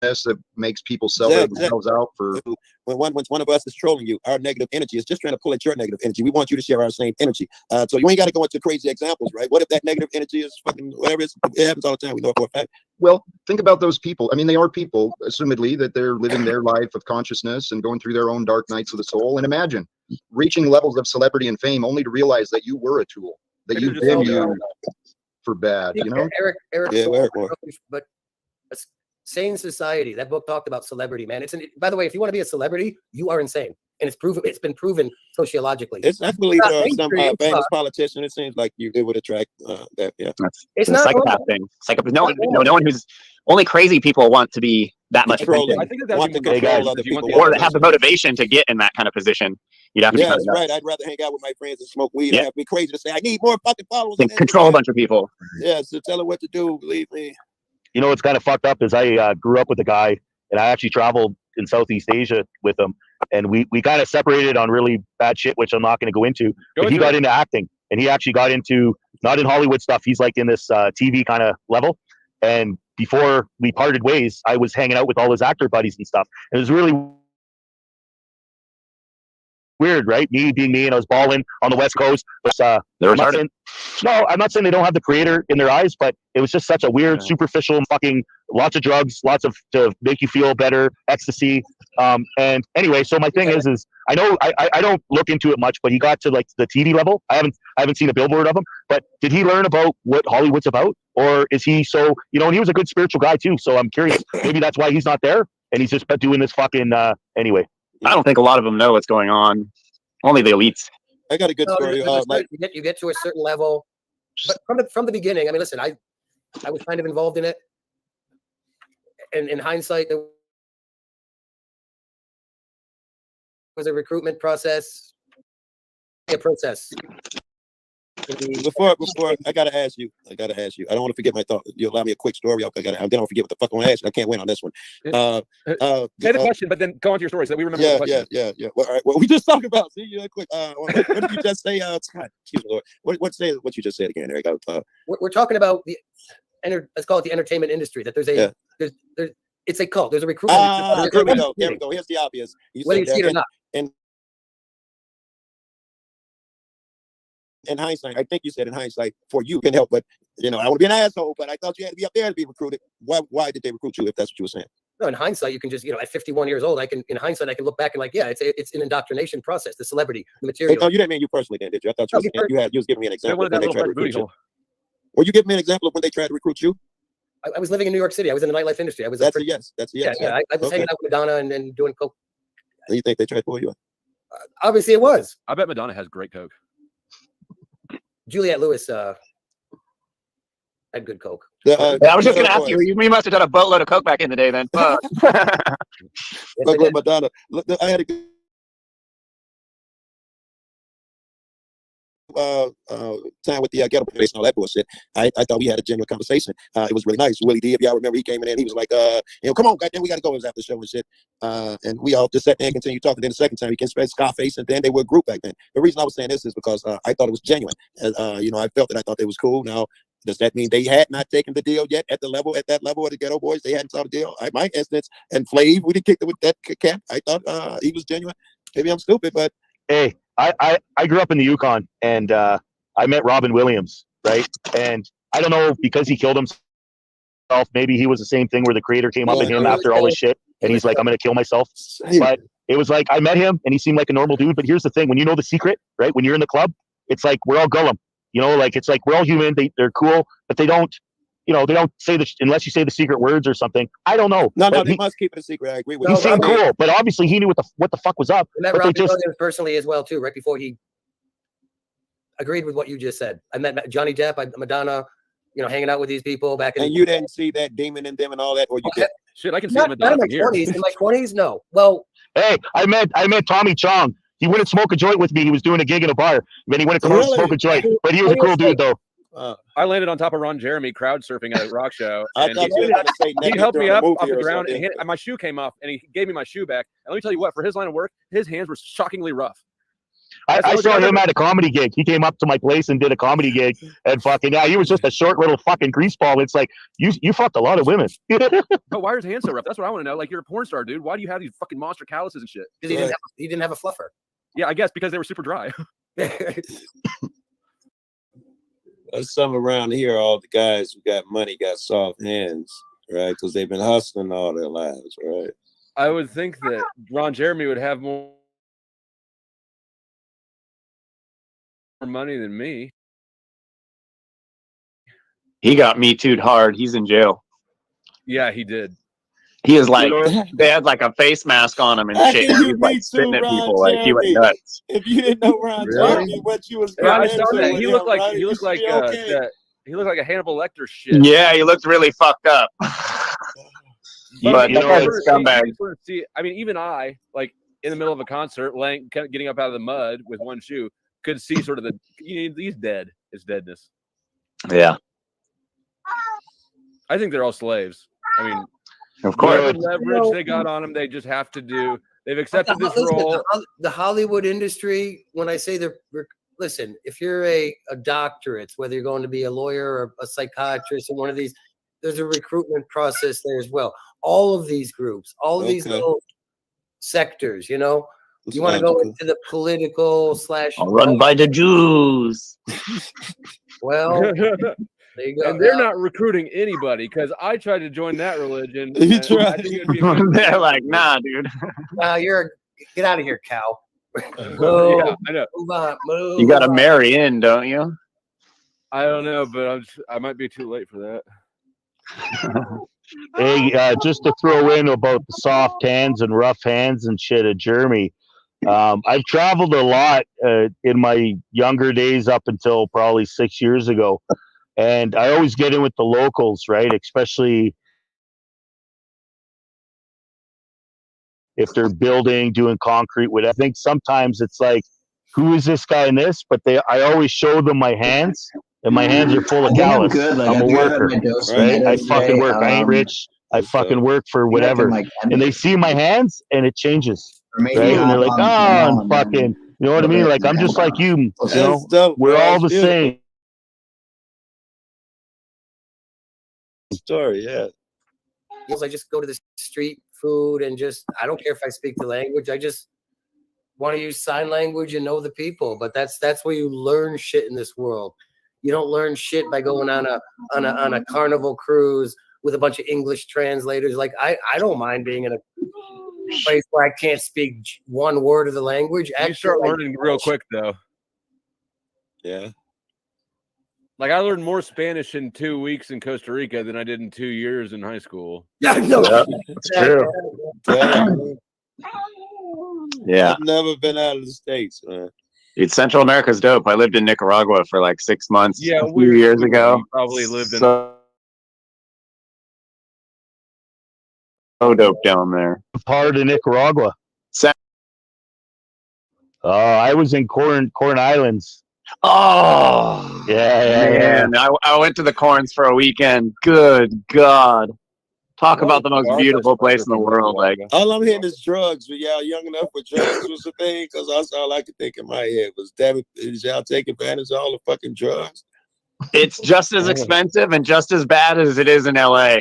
that makes people sell themselves out for when one of us is trolling you, our negative energy is just trying to pull at your negative energy. We want you to share our same energy. So you ain't got to go into crazy examples, right? What if that negative energy is fucking whatever it happens all the time? We know it for a fact. Well, think about those people. I mean, they are people, assumedly, that they're living their life of consciousness and going through their own dark nights of the soul. And imagine reaching levels of celebrity and fame only to realize that you were a tool, that you've been used for bad, Eric, but Sane Society, that book talked about celebrity, man. By the way, if you want to be a celebrity, you are insane. And it's been proven sociologically. I believe some famous politician, it seems like it would attract that. Yeah. It's not a psychopath thing. No one who's only crazy people want to be that much attention. I think want to control other people. Or have the motivation to get in that kind of position. You'd have to that's right. I'd rather hang out with my friends and smoke weed. Yeah. I'd be crazy to say, I need more fucking followers. Control a bunch of people. Yeah, so tell them what to do, believe me. You know what's kind of fucked up is I grew up with a guy, and I actually traveled in Southeast Asia with him, and we kind of separated on really bad shit, which I'm not going to go into. But he got into acting, and he actually got into not in Hollywood stuff. He's like in this TV kind of level. And before we parted ways, I was hanging out with all his actor buddies and stuff. And it was really weird, right? Me being me, and I was balling on the West Coast. But, I'm not saying they don't have the creator in their eyes, but it was just such a weird, superficial, fucking lots of drugs, to make you feel better, ecstasy. And anyway, so my thing is I know I don't look into it much, but he got to like the TV level. I haven't seen a billboard of him, but did he learn about what Hollywood's about, or is he so and he was a good spiritual guy too. So I'm curious, maybe that's why he's not there, and he's just doing this fucking anyway. I don't think a lot of them know what's going on. Only the elites. I got a good story. You get to a certain level, but from the beginning. I mean, listen, I was kind of involved in it, and in hindsight, there was a recruitment process. Before I gotta ask you. I don't want to forget my thought. You allow me a quick story. I don't forget what the fuck I want to ask you. I can't win on this one. Say the question, but then go on to your story so that we remember. Yeah. Well, all right. Well, we just talked about. See, quick. What did you just say? God, excuse me, Lord. What you just said again, Eric? We're talking about let's call it the entertainment industry. That there's it's a cult. There's a recruitment. There we go. Here's the obvious. Whether you see it or not. In hindsight, I think you said in hindsight, for you can help, but I want to be an asshole, but I thought you had to be up there to be recruited. Why did they recruit you if that's what you were saying? No, in hindsight, you can just, at 51 years old, I can look back and it's an indoctrination process, the celebrity, the material. Hey, no, you didn't mean you personally then, did you? I thought you was giving me an example when they tried to recruit you. Were you giving me an example of when they tried to recruit you? I was living in New York City. I was in the nightlife industry. That's a yes. Yeah, I was hanging out with Madonna and doing coke. You think they tried to pull you up? Obviously it was. I bet Madonna has great coke. Juliette Lewis had good coke. I was just gonna ask you. We must have done a boatload of coke back in the day, then. Fuck. Look, with Madonna. Look, I had a time with the ghetto place and all that bullshit. I thought we had a genuine conversation. It was really nice. Willie D, if y'all remember, he came in and he was like, come on, goddamn, we got to go. It was after the show and shit. And we all just sat there and continued talking. Then the second time he came to Scarface, and then they were a group back then. The reason I was saying this is because I thought it was genuine. I felt that I thought it was cool. Now, does that mean they had not taken the deal yet at that level of the Ghetto Boys? They hadn't saw the deal. My instance, and Flav, we didn't kick it with that cat. I thought he was genuine. Maybe I'm stupid, but hey, I grew up in the Yukon, and I met Robin Williams, right? And I don't know, because he killed himself, maybe he was the same thing where the creator came up in him after all his shit, and he's like, I'm gonna kill myself. But it was like, I met him, and he seemed like a normal dude. But here's the thing: when you know the secret, right? When you're in the club, it's like we're all Gollum. Like it's like we're all human. They're cool, but they don't. They don't say unless you say the secret words or something. I don't know. No, they must keep it a secret. I agree with you. you. He seemed cool, but obviously he knew what the fuck was up. I met but Robbie Williams personally as well too. Right before he agreed with what you just said. I met Johnny Depp, Madonna, hanging out with these people back in. And you didn't see that demon in them and all that, or you did? Shit, I can see not Madonna in my 20s. In my 20s, no. Well, hey, I met Tommy Chong. He wouldn't smoke a joint with me. He was doing a gig in a bar. Then he wouldn't come out and smoke a joint. But he was a cool dude, though. I landed on top of Ron Jeremy crowd surfing at a rock show. And he helped me up off the ground, and my shoe came off, and he gave me my shoe back. And let me tell you what, for his line of work, his hands were shockingly rough. I saw him at a comedy gig. He came up to my place and did a comedy gig, and he was just a short little fucking greaseball. It's like you fucked a lot of women. But why are his hands so rough? That's what I want to know. Like, you're a porn star, dude. Why do you have these fucking monster calluses and shit? Because he didn't have a fluffer. Yeah, I guess because they were super dry. Some around here, all the guys who got money got soft hands, right? Because they've been hustling all their lives, right? I would think that Ron Jeremy would have more money than me. He got me too'd hard. He's in jail. Yeah, he did. He is like, they had like a face mask on him and shit. He was like spitting at people like he went nuts. If you didn't know Ron Jeremy, what you was I saw that. He looked like he looked like a Hannibal Lecter shit. Yeah, he looked really fucked up. But scumbag. I mean, even I, like in the middle of a concert, getting up out of the mud with one shoe, could see sort of he's dead. It's deadness. Yeah. I think they're all slaves. I mean, of course, the leverage they got on them, they just have to do. They've accepted this role. The Hollywood industry, when I say listen, if you're a doctorate, whether you're going to be a lawyer or a psychiatrist or one of these, there's a recruitment process there as well. All of these groups, all of these little sectors, you want to go into the political / run by the Jews. Well, there you go. And they're not recruiting anybody because I tried to join that religion. I think it would be they're like, nah, dude. Get out of here, cow. Yeah, I know. Move on, move. You got to marry in, don't you? I don't know, but I might be too late for that. Hey, just to throw in about the soft hands and rough hands and shit at Jeremy. I've traveled a lot in my younger days up until probably 6 years ago. And I always get in with the locals, right? Especially if they're building, doing concrete. I think sometimes it's like, who is this guy in this? But I always show them my hands, and my hands are full of callus. I'm a worker, right? I fucking work. I ain't rich. I fucking work for whatever. And they see my hands, and it changes, right? And they're like, oh, I'm fucking, you know what I mean? Like, I'm just like you, we're all the same. Story, yeah. I just go to the street food and I don't care if I speak the language. I just want to use sign language and know the people. But that's where you learn shit in this world. You don't learn shit by going on a carnival cruise with a bunch of English translators. Like I don't mind being in a place where I can't speak one word of the language. You start learning real quick though. Yeah. Like I learned more Spanish in 2 weeks in Costa Rica than I did in 2 years in high school. Yeah, no, that's true. Yeah. I've never been out of the States, man. Dude, Central America's dope. I lived in Nicaragua for like 6 months a few years ago. Probably lived in dope down there. Part of Nicaragua. I was in Corn Islands. Oh, yeah. Man, I went to the Corns for a weekend. Good God. Talk about the most beautiful place in the world. Like, all I'm hearing is drugs. But y'all young enough for drugs was the thing? Because that's all I could think in my head was, damn it, is y'all taking advantage of all the fucking drugs? it's just as expensive and just as bad as it is in LA.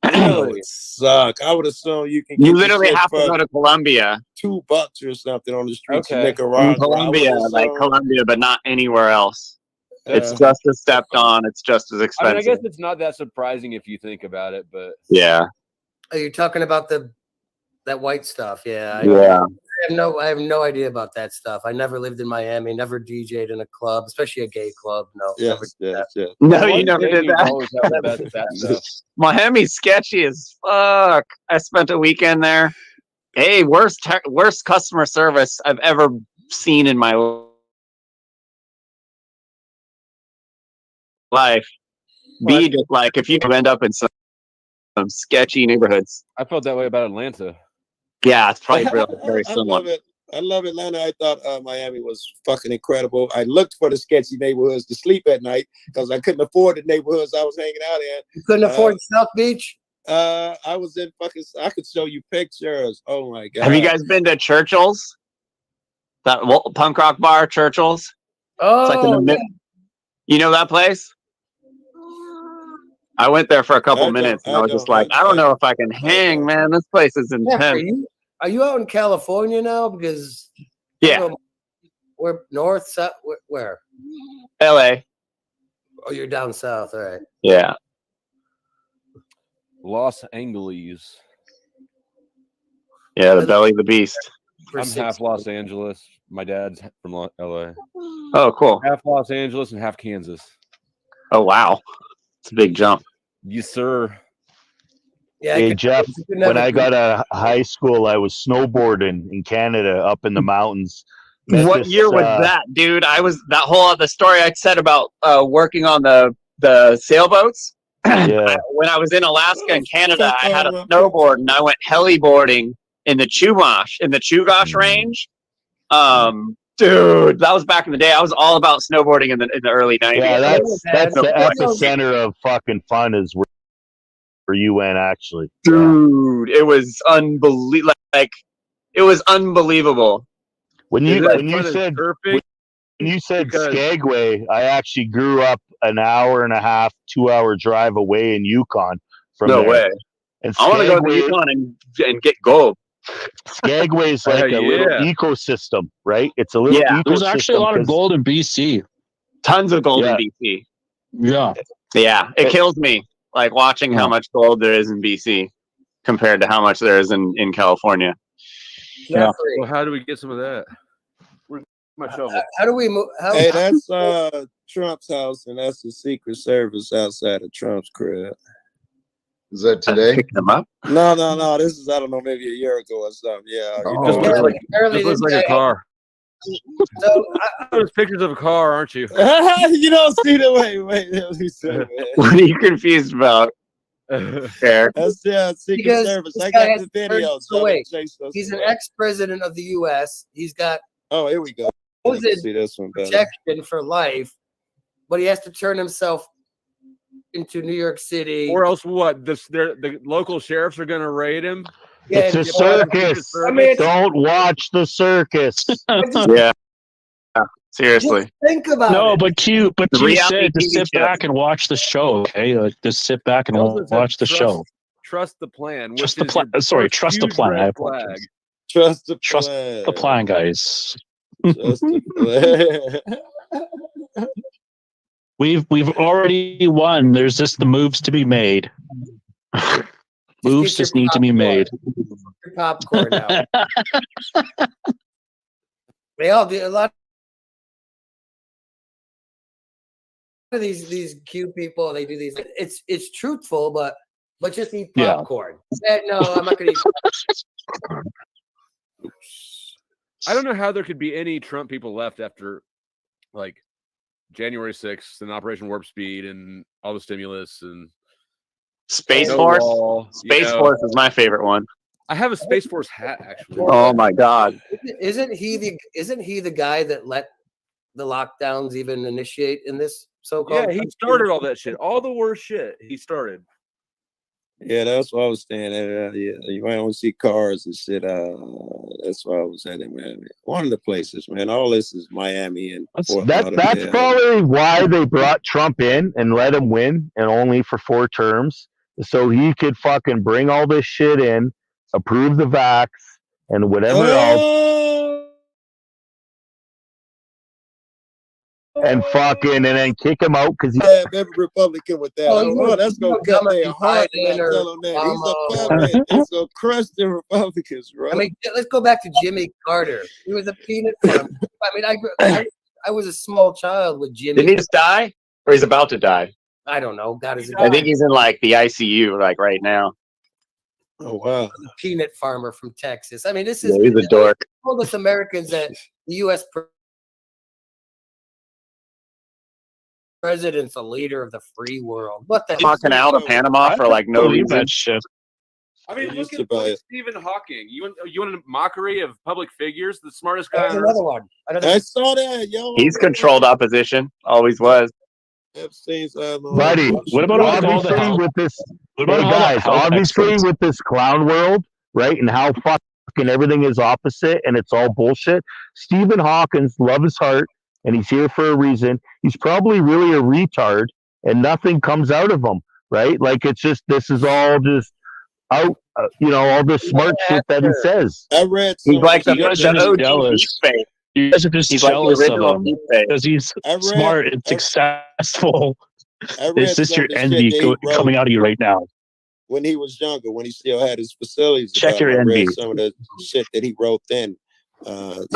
That would suck. I would assume you can get You your literally shit have to for go to Colombia. $2 or something on the streets of In Nicaragua. Colombia, but not anywhere else. It's just as stepped on. It's just as I expensive. mean, I guess it's not that surprising if you think about it, but yeah. Are you talking about that white stuff? Yeah. Yeah. I have no idea about that stuff. I never lived in Miami, never DJ'd in a club, especially a gay club. No. Yes. No, you never did that. Miami's sketchy as fuck. I spent a weekend there. Hey, worst customer service I've ever seen in my life. B, just like if you end up in some sketchy neighborhoods. I felt that way about Atlanta. Yeah, it's probably very similar. I love Atlanta. I thought Miami was fucking incredible. I looked for the sketchy neighborhoods to sleep at night because I couldn't afford the neighborhoods I was hanging out in. You couldn't afford South Beach? I was in fucking. I could show you pictures. Oh my god! Have you guys been to Churchill's? That punk rock bar, Churchill's. Oh, it's like in the you know that place? I went there for a couple minutes and I was just like, I don't know if I can hang, man. This place is intense. Are you out in California now? Because we're north, south, where? LA. Oh, you're down south, all right. Yeah. Los Angeles. Yeah, the belly of the beast. I'm half Los Angeles. My dad's from LA. Oh, cool. Half Los Angeles and half Kansas. Oh, wow. It's a big jump. Yes, sir. Yeah, hey, Jeff, when I got out of high school, I was snowboarding in Canada up in the mountains. What year was that, dude? I was the story I said about working on the sailboats. Yeah. When I was in Alaska and Canada, I had a snowboard and I went heliboarding in the Chugach range. Dude, that was back in the day. I was all about snowboarding in the early 90s. Yeah, that's the epicenter of fucking fun is where you went, actually. Dude, it was unbelievable. Like, it was unbelievable. When you said Skagway, I actually grew up an hour and a half, 2-hour drive away in Yukon from there. No way. And I want to go to the Yukon and get gold. Skagway is like a little ecosystem, right? It's a little ecosystem. There's actually a lot of gold in BC. Tons of gold in BC. Yeah. Yeah. It kills me, like, watching how much gold there is in BC compared to how much there is in California. Yeah. Well, how do we get some of that? Where's my shovel? How do we move? Hey, that's Trump's house, and that's the Secret Service outside of Trump's crib. Is that today? Pick them up? No. This is, I don't know, maybe a year ago or something. Yeah. This looks like a car. So There's pictures of a car, aren't you? You don't see the wait. Let me see, man. What are you confused about? Fair. That's Secret Because Service. this I guy got has the videos. so wait, he's an ex-president of the U.S. He's got here we go. See this one better. protection for life, but he has to turn himself into New York City. Or else what? The local sheriffs are going to raid him? It's a circus. Don't watch the circus. Yeah. Seriously. Just think about it. But Q reality said to TV sit show. back and watch the show. Okay, just sit back and watch the show. Trust the plan. Trust the plan. Sorry, trust the plan. I apologize. Trust the plan. The plan, guys. Trust the plan. We've already won. There's just the moves to be made. Moves just need to be made. Your popcorn now. They all do a lot of these cute people. They do these. It's truthful, but just eat popcorn. No, I'm not gonna eat. I don't know how there could be any Trump people left after, like, January 6th and Operation Warp Speed and all the stimulus and Space No Force. wall, Space Force is my favorite one. I have a Space Force hat actually. Oh my god! Isn't he the guy that let the lockdowns even initiate in this so-called? Yeah, he started all that shit. All the worst shit he started. Yeah, that's what I was saying. Yeah, you might want to see cars and shit. That's why I was at it, man. One of the places, man. All this is Miami and Fort That's Lauderdale. probably why they brought Trump in and let him win, and only for 4 terms, so he could fucking bring all this shit in, approve the vax and whatever else, and then kick him out because he. Yeah, every Republican with that. Oh, that's gonna cut their heart. Not tell them that he's a puppet. It's gonna crush the Republicans, right? I mean, let's go back to Jimmy Carter. He was a peanut farmer. I mean, I was a small child with Jimmy. Did he just die, or he's about to die? I don't know. God is. I think he's in like the ICU, like right now. Oh wow! A peanut farmer from Texas. I mean, this is. Yeah, he's a dork. Told us Americans that the U.S. president's a leader of the free world. What the Panama Canal to Panama for like no reason. That shit. I mean, look at like Stephen Hawking. You want a mockery of public figures? The smartest guy. That's another one. I saw that, yo. He's controlled opposition. Always was. Buddy, what about all the obviously with this? What about Hey, all the guys, health obviously experts? with this clown world, right, and how fucking everything is opposite and it's all bullshit. Stephen Hawkins, love his heart, and he's here for a reason. He's probably really a retard, and nothing comes out of him, right? Like it's just this is all just out, all this smart shit that he says. I read. He's like the OG deep fake. You guys are just He's like the jealous of original him deep fake. because he's smart and successful. It's just your some of the envy shit that he wrote coming out of you right now. when he was younger, when he still had his facilities. Check your I read envy. some of the shit that he wrote then.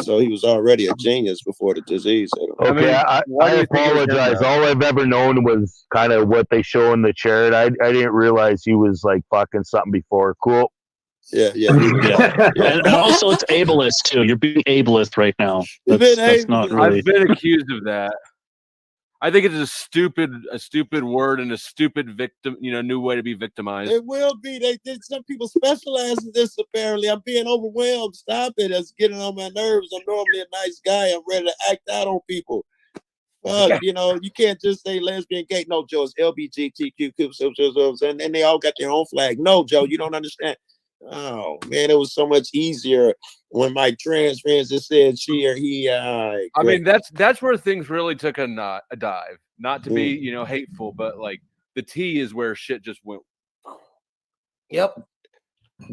So he was already a genius before the disease hit him. Okay, I apologize. All I've ever known was kind of what they show in the chart. I didn't realize he was like fucking something before. Cool. Yeah. And also, it's ableist too. You're being ableist right now. That's not really. I've been accused of that. I think it's a stupid word and a stupid victim, new way to be victimized. It will be. They did. Some people specialize in this. Apparently, I'm being overwhelmed. Stop it. It's getting on my nerves. I'm normally a nice guy. I'm ready to act out on people. Fuck, you can't just say lesbian, gay. No, Joe, it's LGBTQ, and they all got their own flag. No, Joe, you don't understand. Oh man, it was so much easier when my trans friends just said she or he. I mean, that's where things really took a dive. Not to be, hateful, but like the T is where shit just went. Yep.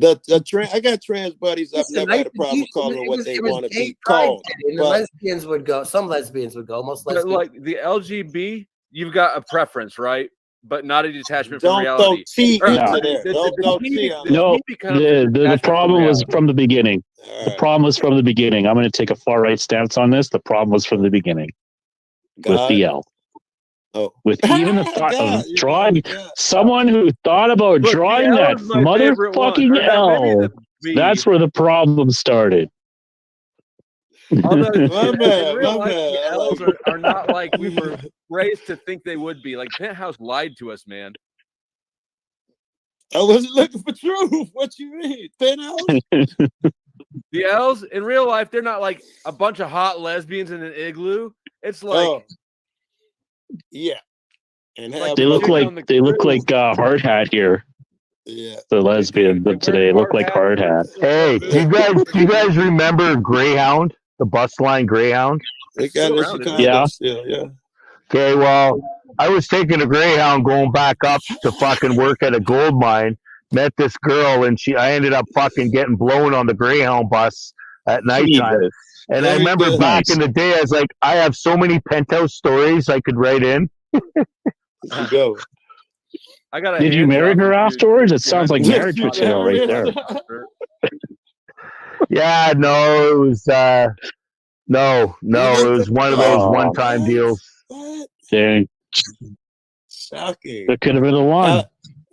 I got trans buddies. I've never had a problem calling what they want to be called. And the lesbians would go. Some lesbians would go. Most lesbians. Like the LGB, you've got a preference, right? But not a detachment Don't from reality. Throw T into there. Don't throw T on No, the problem was reality. from the beginning. The problem was from the beginning. I'm going to take a far right stance on this. The problem was from the beginning with the L. Oh. With even the thought of drawing someone who thought about drawing that motherfucking L. That's where the problem started. Although in real life, the L's are not like we were raised to think they would be. Like Penthouse lied to us, man. I wasn't looking for truth. What you mean, Penthouse? The L's in real life, they're not like a bunch of hot lesbians in an igloo. It's like, yeah, and they look like Hard Hat here. Yeah, the lesbian of today look like Hard Hat. Hey, do you guys remember Greyhound, the bus line Greyhound? They got it in Chicago still, yeah. Okay, well, I was taking a Greyhound going back up to fucking work at a gold mine. Met this girl, and I ended up fucking getting blown on the Greyhound bus at nighttime. And I remember back in the day, I was like, I have so many Penthouse stories I could write in. You go. Did you marry her afterwards? It sounds like marriage material right there. Yeah, no, it was no, it was one of those one-time deals. Dang. Shocking. That could have been the one.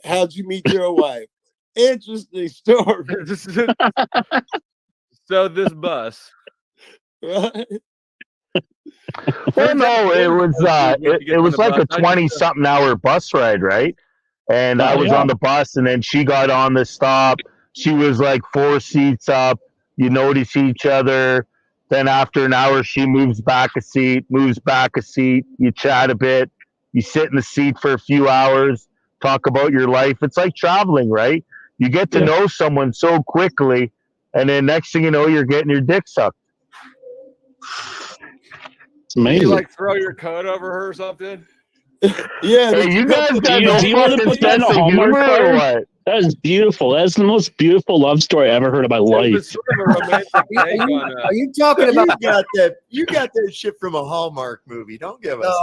How'd you meet your wife? Interesting story. So this bus. Right? Well, no, it was like a 20-something hour bus ride, right? And I was on the bus, and then she got on the stop. She was like 4 seats up. You notice each other. Then after an hour, she moves back a seat. You chat a bit. You sit in the seat for a few hours, talk about your life. It's like traveling, right? You get to know someone so quickly, and then next thing you know, you're getting your dick sucked. It's amazing. You like throw your coat over her or something? Yeah, Hey, you guys got do you want to put that in a Hallmark card? That is beautiful. That's the most beautiful love story I ever heard in my life. Sort of a romantic take on, Are you talking about? You got that shit from a Hallmark movie. Don't give us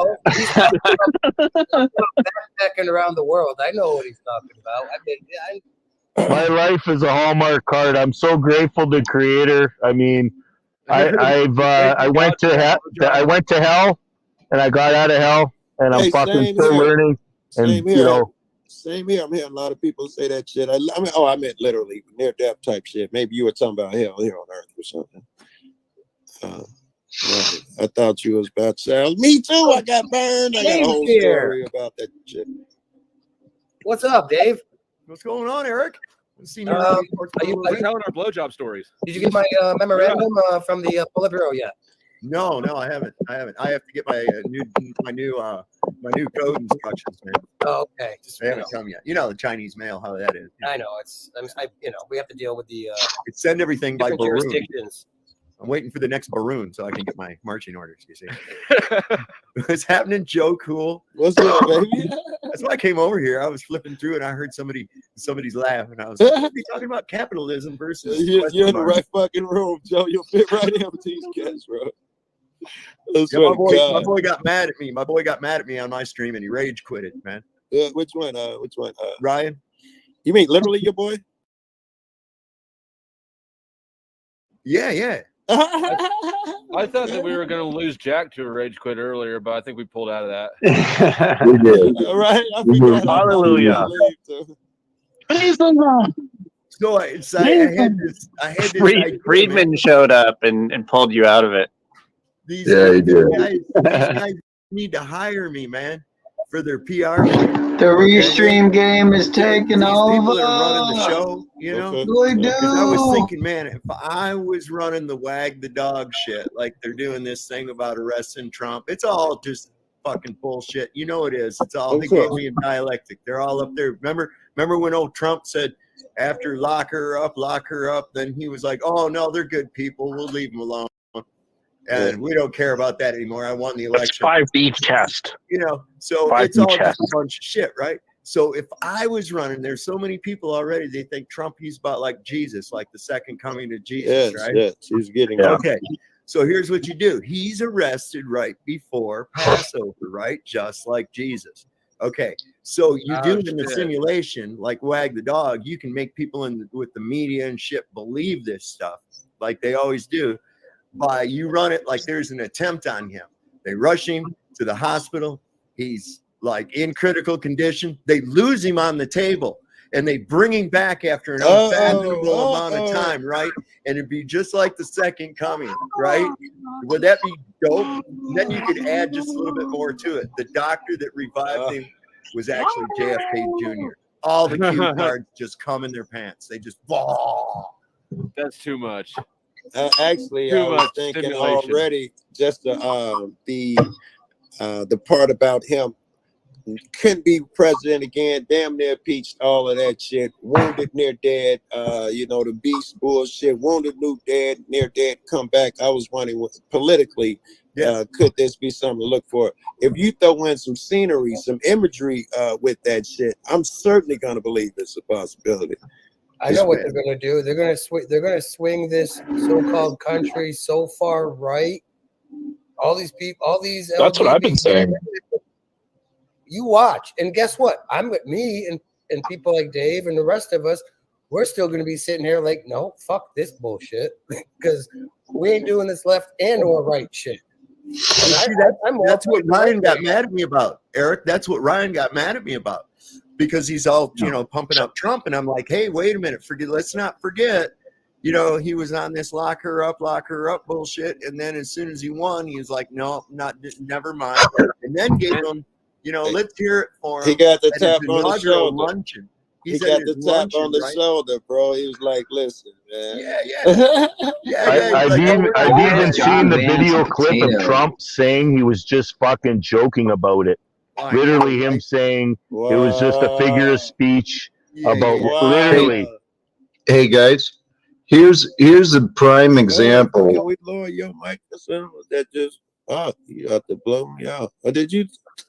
Backpacking around the world. I know what he's talking about. My life is a Hallmark card. I'm so grateful to Creator. I mean, I went to hell, and I got out of hell, and I'm fucking still learning. And Same here. Same here. I'm hearing a lot of people say that shit. I meant literally near death type shit. Maybe you were talking about hell here on earth or something. Right. I thought you was about to say, me too. I got burned. I got a whole story about that shit. What's up, Dave? What's going on, Eric? We're telling our blowjob stories. Did you get my memorandum from the Politburo yet? No, I haven't. I have to get my new code instructions, man. Oh, okay. They haven't come yet. You know the Chinese mail, how that is. I know we have to deal with the send everything by balloon. jurisdictions. I'm waiting for the next balloon so I can get my marching orders. You see, what's happening, Joe? Cool. What's up, baby? That's why I came over here. I was flipping through and I heard somebody's laugh, and I was like, "What are you talking about capitalism versus?" You're in the right fucking room, Joe. You'll fit right in with these guys, bro. Yeah, my boy got mad at me. My boy got mad at me on my stream, and he rage quitted, man. Yeah, which one? Ryan. You mean literally your boy? Yeah. I thought that we were going to lose Jack to a rage quit earlier, but I think we pulled out of that. We did. All right. Hallelujah. So I had this Friedman showed up and pulled you out of it. These he did. guys need to hire me, man, for their PR. The restream game is taking over. People that are running the show, you know. Because I was thinking, man, if I was running the wag the dog shit, like they're doing this thing about arresting Trump, it's all just fucking bullshit. You know it is. It's all Hegelian dialectic. They're all up there. Remember when old Trump said, after lock her up, then he was like, oh no, they're good people. We'll leave them alone. And we don't care about that anymore. I won the election. That's 5 each test. You know, so it's all just a bunch of shit, right? So if I was running, there's so many people already, they think Trump, he's about like Jesus, like the second coming of Jesus, right? Yes, he's getting okay. So here's what you do. He's arrested right before Passover, right? Just like Jesus. Okay. So you do in the simulation, like Wag the Dog, you can make people with the media and shit believe this stuff, like they always do. By you run it like there's an attempt on him. They rush him to the hospital. He's like in critical condition. They lose him on the table and they bring him back after an unfathomable amount of time, right? And it'd be just like the second coming, right? Would that be dope? Then you could add just a little bit more to it. The doctor that revived him was actually JFK Jr. All the cue cards just come in their pants. They just That's too much. Actually, I was thinking already just the part about him couldn't be president again. Damn near impeached, all of that shit. Wounded, near dead. The beast bullshit. Wounded, near dead. Come back. I was wondering politically, could this be something to look for? If you throw in some scenery, some imagery with that shit, I'm certainly gonna believe it's a possibility. I know what they're going to do. They're going to swing this so-called country so far right. All these people, all these. That's what I've been saying. You watch, and guess what? I'm with me and people like Dave and the rest of us. We're still going to be sitting here like, no, fuck this bullshit, because we ain't doing this left and or right shit. That's what Ryan got mad at me about, Eric. That's what Ryan got mad at me about. Because he's all, pumping up Trump. And I'm like, hey, wait a minute. Let's not forget, he was on this lock her up bullshit. And then as soon as he won, he was like, no, never mind. And then gave him, You know, let's hear it for him. He got the at his tap on the inaugural shoulder. luncheon. He He's got at the his tap luncheon, on the right? shoulder, bro. He was like, "Listen, man." I've even seen the video clip of Trump saying he was just fucking joking about it. Literally, him saying it was just a figure of speech about literally. Hey guys, here's a prime Can example. we lower your mic or something? That just you have to blow me out. Or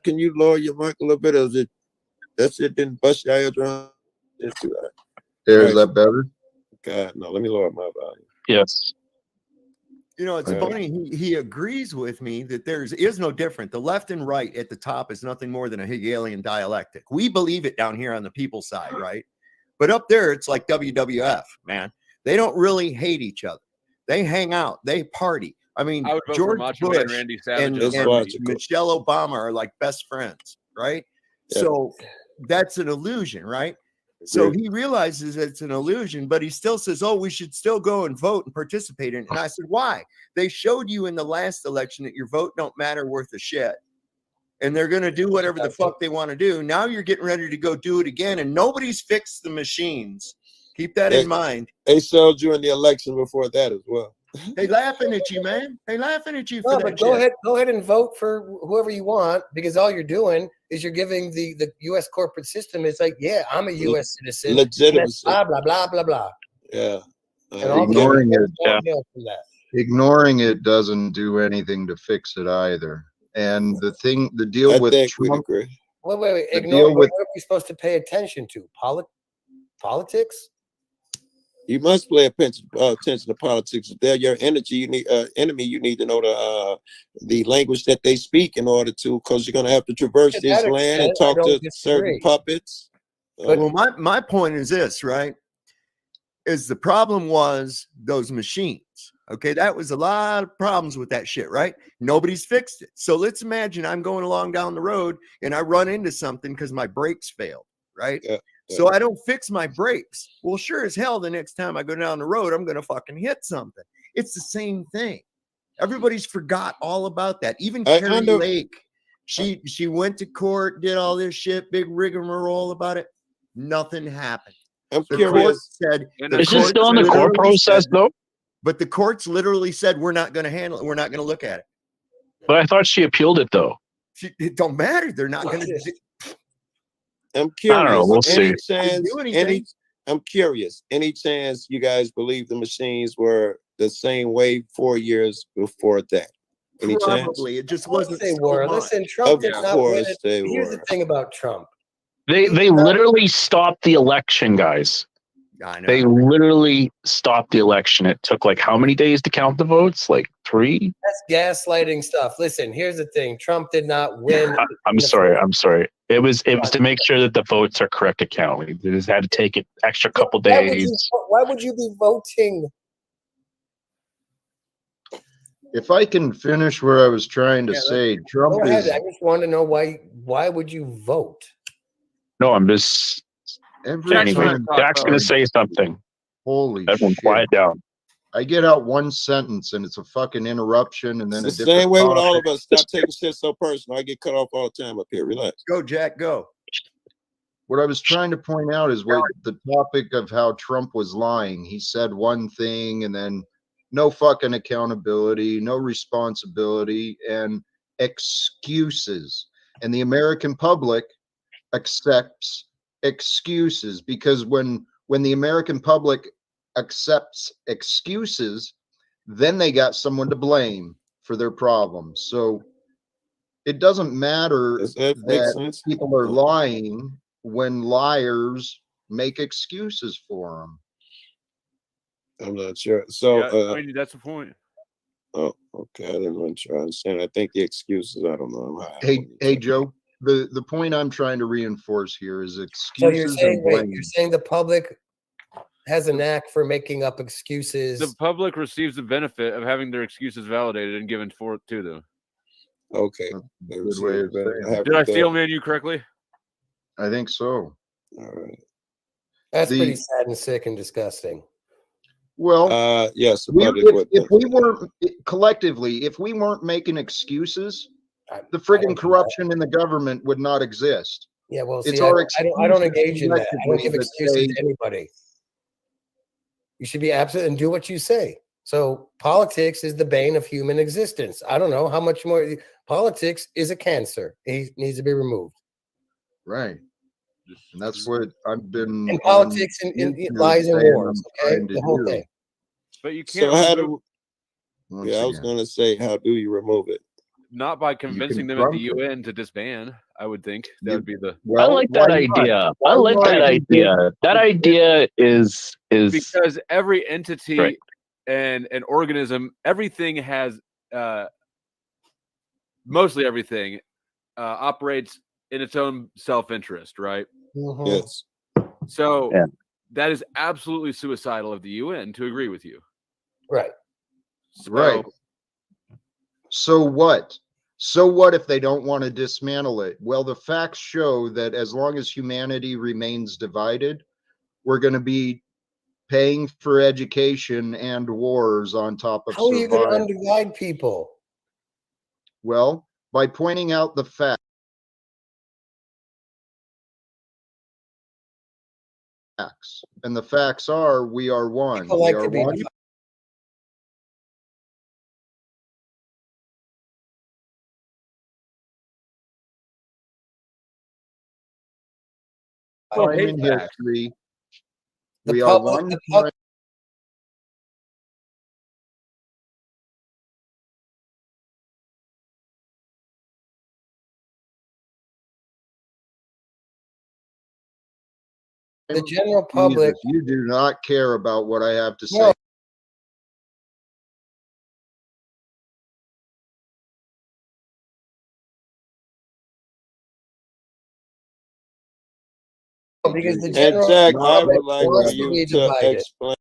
can you lower your mic a little bit? Or is it that shit didn't bust your eardrum? It's too high. Is that better? God, no, let me lower my volume. Yes. You know, it's funny. He agrees with me that there is no different. The left and right at the top is nothing more than a Hegelian dialectic. We believe it down here on the people side, right? But up there, it's like WWF, man. They don't really hate each other. They hang out. They party. I mean, I would vote for George Macho Man Bush Randy Savage and Michelle Obama are like best friends, right? Yeah. So that's an illusion, right? So he realizes it's an illusion, but he still says, oh, we should still go and vote and participate in it. And I said, why? They showed you in the last election that your vote don't matter worth a shit. And they're going to do whatever the fuck they want to do. Now you're getting ready to go do it again, and nobody's fixed the machines. Keep that in mind. They showed you in the election before that as well. They laughing at you, man. They laughing at you for No, that but shit. go ahead and vote for whoever you want, because all you're doing is you're giving the U.S. corporate system. It's like, yeah, I'm a U.S. citizen. Legitimacy. Blah blah blah blah blah. Yeah. And all Ignoring it. from that. Ignoring it doesn't do anything to fix it either. And the deal with Trump. Wait. The Ignore. deal with What are we supposed to pay attention to? Politics? You must pay attention to politics. If they're your energy, you need enemy. You need to know the language that they speak in order to, because you're going to have to traverse this land and talk to certain puppets. Well, my point is this, right? Is the problem was those machines. Okay, that was a lot of problems with that shit, right? Nobody's fixed it. So let's imagine I'm going along down the road and I run into something because my brakes failed, right? So I don't fix my brakes. Well, sure as hell, the next time I go down the road, I'm going to fucking hit something. It's the same thing. Everybody's forgot all about that. Even Carrie Lake, she went to court, did all this shit, big rigmarole about it. Nothing happened. I'm the curious. court said, Is it still in the court process though? But the courts literally said, we're not going to handle it. We're not going to look at it. But I thought she appealed it though. It don't matter. They're not going to. I'm curious. I don't know. We'll see. I'm curious. Any chance you guys believe the machines were the same way 4 years before that? Any Probably. chance? It just wasn't. They were. Listen, Trump did not win it. Here's the thing about Trump. They literally stopped the election, guys. I know. They literally stopped the election. It took like how many days to count the votes? Like 3? That's gaslighting stuff. Listen, here's the thing. Trump did not win. I'm sorry. It was to make sure that the votes are correct account. They just had to take an extra couple days. Why would you be voting? If I can finish where I was trying to say, Trump Go ahead. is I just want to know why would you vote? No, I'm just. Anyway, Jack's going to say something. Holy Everyone shit. quiet down. I get out one sentence and it's a fucking interruption, and then It's a the same different way with all topic. of us. Stop taking shit so personal. I get cut off all the time up here. Relax. Go, Jack. Go. What I was trying to point out is with the topic of how Trump was lying. He said one thing and then no fucking accountability, no responsibility, and excuses. And the American public accepts excuses, because when the American public accepts excuses, then they got someone to blame for their problems. So it doesn't matter that people are lying when liars make excuses for them. I'm not sure. So I mean, that's the point. Oh, okay. I didn't want to understand. I think the excuses. I don't know. Hey, Joe. The point I'm trying to reinforce here is So excuses and blame. you're saying the public has a knack for making up excuses. The public receives the benefit of having their excuses validated and given forth to them. Okay. Good way of saying it. Did I steel man you correctly? I think so. All right. That's pretty sad and sick and disgusting. Well, yes. if we weren't collectively, if we weren't making excuses, the friggin' corruption in the government would not exist. Yeah, well, It's see, I don't engage in that. I don't give excuses to anybody. You should be absent and do what you say. So politics is the bane of human existence. I don't know how much more. Politics is a cancer. It needs to be removed. Right. And that's what I've been. And politics and lies and wars. Okay, the whole thing. But you can't. So how remove- do? Yeah, I was going to say, how do you remove it? Not by convincing them at the UN to disband. I would think that would be the. I like that idea. I like that idea. That idea is because every entity Right. and an organism, everything has mostly everything operates in its own self-interest, right? Yes. So that is absolutely suicidal of the UN to agree with you. Right. Right. So what? So what if they don't want to dismantle it? Well, the facts show that as long as humanity remains divided, we're going to be paying for education and wars on top of How are you going to survival. undivide people? Well, by pointing out the facts. And the facts are we are one. People We like are to be one. Time in history. We are one time. The general public. Jesus, you do not care about what I have to say. No. Because the general Jack, I public would like wants for to you be to divided. explain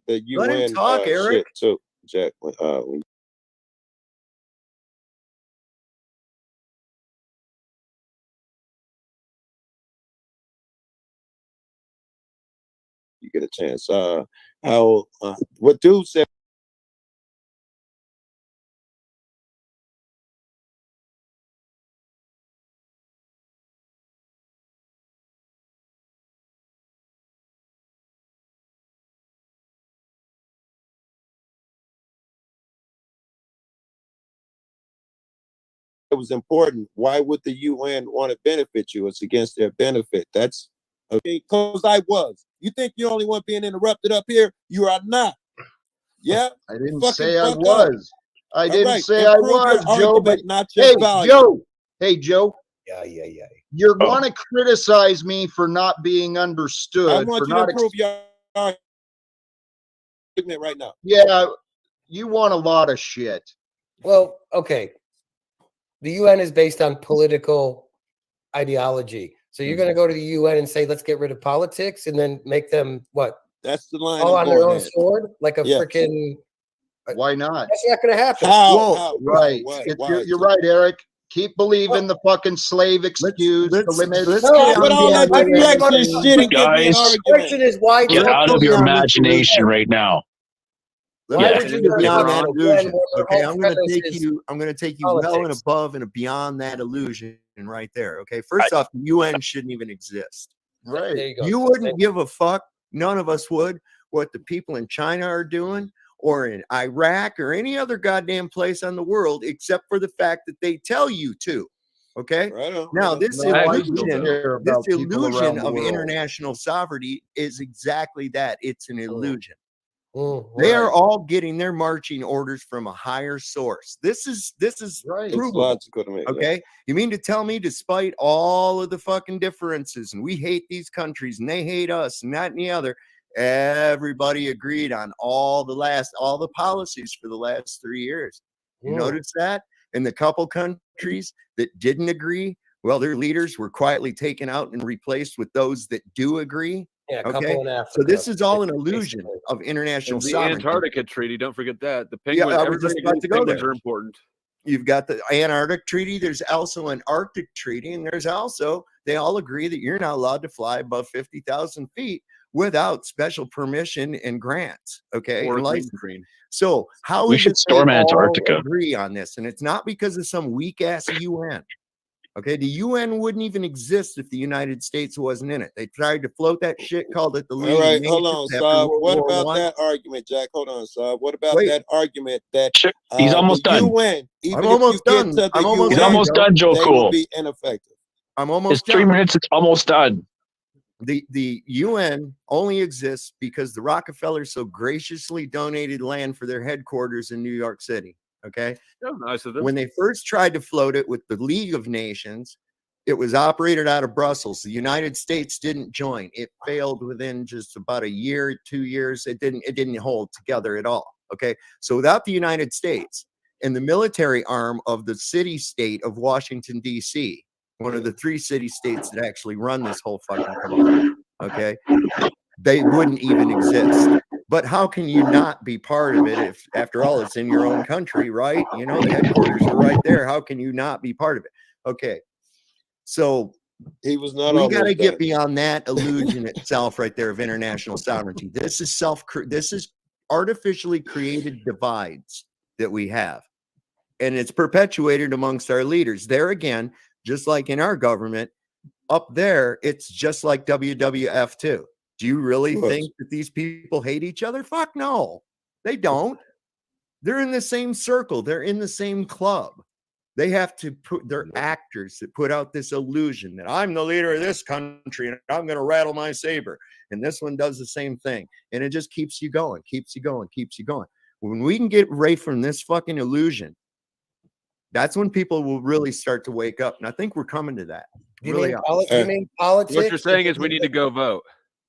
the Let him UN talk, Eric. shit too, Jack. When you get a chance. How what dude said. It was important. Why would the UN want to benefit you? It's against their benefit. That's okay. Because I was. You think you're the only one being interrupted up here? You are not. Yeah. I didn't Fucking say I fuck up. was. I All didn't right, say I improve your was, Joe. argument, But not your hey, value. Joe. Hey, Joe. Yeah. You're going to criticize me for not being understood. I want for you to not improve your argument right now. Yeah, you want a lot of shit. Well, okay. The UN is based on political ideology. So you're going to go to the UN and say, let's get rid of politics and then make them what? That's the line. All I'm on their going own at. sword? Like a Yes. freaking. Why not? That's not going to happen. How? Right. Why? You're right, Eric. Keep believing the fucking slave excuse to limit. Get all that deflection shit and give me an Guys, argument. Question is why? Get out of your imagination right now. Why Yeah. would you Beyond go that to illusion. UN where Okay, the I'm going to whole take premise is you. I'm going to take you well and politics? above and beyond that illusion right there. Okay, first off, the UN shouldn't even exist. Right. There you go. You wouldn't give a fuck. None of us would. What the people in China are doing, or in Iraq, or any other goddamn place on the world, except for the fact that they tell you to. Okay. Right on. Now this No, I illusion, don't care about this people illusion around the of world. international sovereignty is exactly that. It's an illusion. Mm, They right. are all getting their marching orders from a higher source. This is Right. It's provable. logical to me. Okay. You mean to tell me, despite all of the fucking differences, and we hate these countries and they hate us and that and the other, everybody agreed on all the policies for the last 3 years. You Mm. notice that? And the couple countries that didn't agree, well, their leaders were quietly taken out and replaced with those that do agree. Yeah, a Okay. couple in Africa. So this is all an illusion of international And the sovereignty. Antarctica Treaty, don't forget that. The Yeah, penguins, I was everybody just about agrees to go penguins there. are important. You've got the Antarctic Treaty. There's also an Arctic Treaty, and there's also they all agree that you're not allowed to fly above 50,000 feet without special permission and grants. Okay. Or And a green license. screen. So how We is should it they storm all Antarctica. agree on this? And it's not because of some weak ass UN. Okay, the UN wouldn't even exist if the United States wasn't in it. They tried to float that shit, called it the League All of right, hold on, Nations after Saab. World What War about I. that argument, Jack? Hold on, Saab. What about Wait. that argument that He's almost the done. UN, even I'm if almost you done. get to the I'm almost He's UN, almost done, Joe they will Cool. be ineffective. I'm It's almost 3 done. minutes. It's almost done. The UN only exists because the Rockefellers so graciously donated land for their headquarters in New York City. Okay. That was nice of them. When they first tried to float it with the League of Nations, it was operated out of Brussels. The United States didn't join. It failed within just about a year, 2 years. It didn't hold together at all. Okay. So without the United States and the military arm of the city state of Washington, D.C., one of the 3 city states that actually run this whole fucking cabal, okay, they wouldn't even exist. But how can you not be part of it if, after all, it's in your own country, right? You know, the headquarters are right there. How can you not be part of it? Okay. So he was not. We got to almost get done. beyond that illusion itself, right there, of international sovereignty. This is artificially created divides that we have, and it's perpetuated amongst our leaders. There again, just like in our government, up there, it's just like WWF too. Do you really think that these people hate each other? Fuck no, they don't. They're in the same circle. They're in the same club. They have to put their actors that put out this illusion that I'm the leader of this country and I'm going to rattle my saber. And this one does the same thing. And it just keeps you going, keeps you going, keeps you going. When we can get away from this fucking illusion, that's when people will really start to wake up. And I think we're coming to that. Do you Really mean, are. do you mean politics? What you're saying is we need to go vote.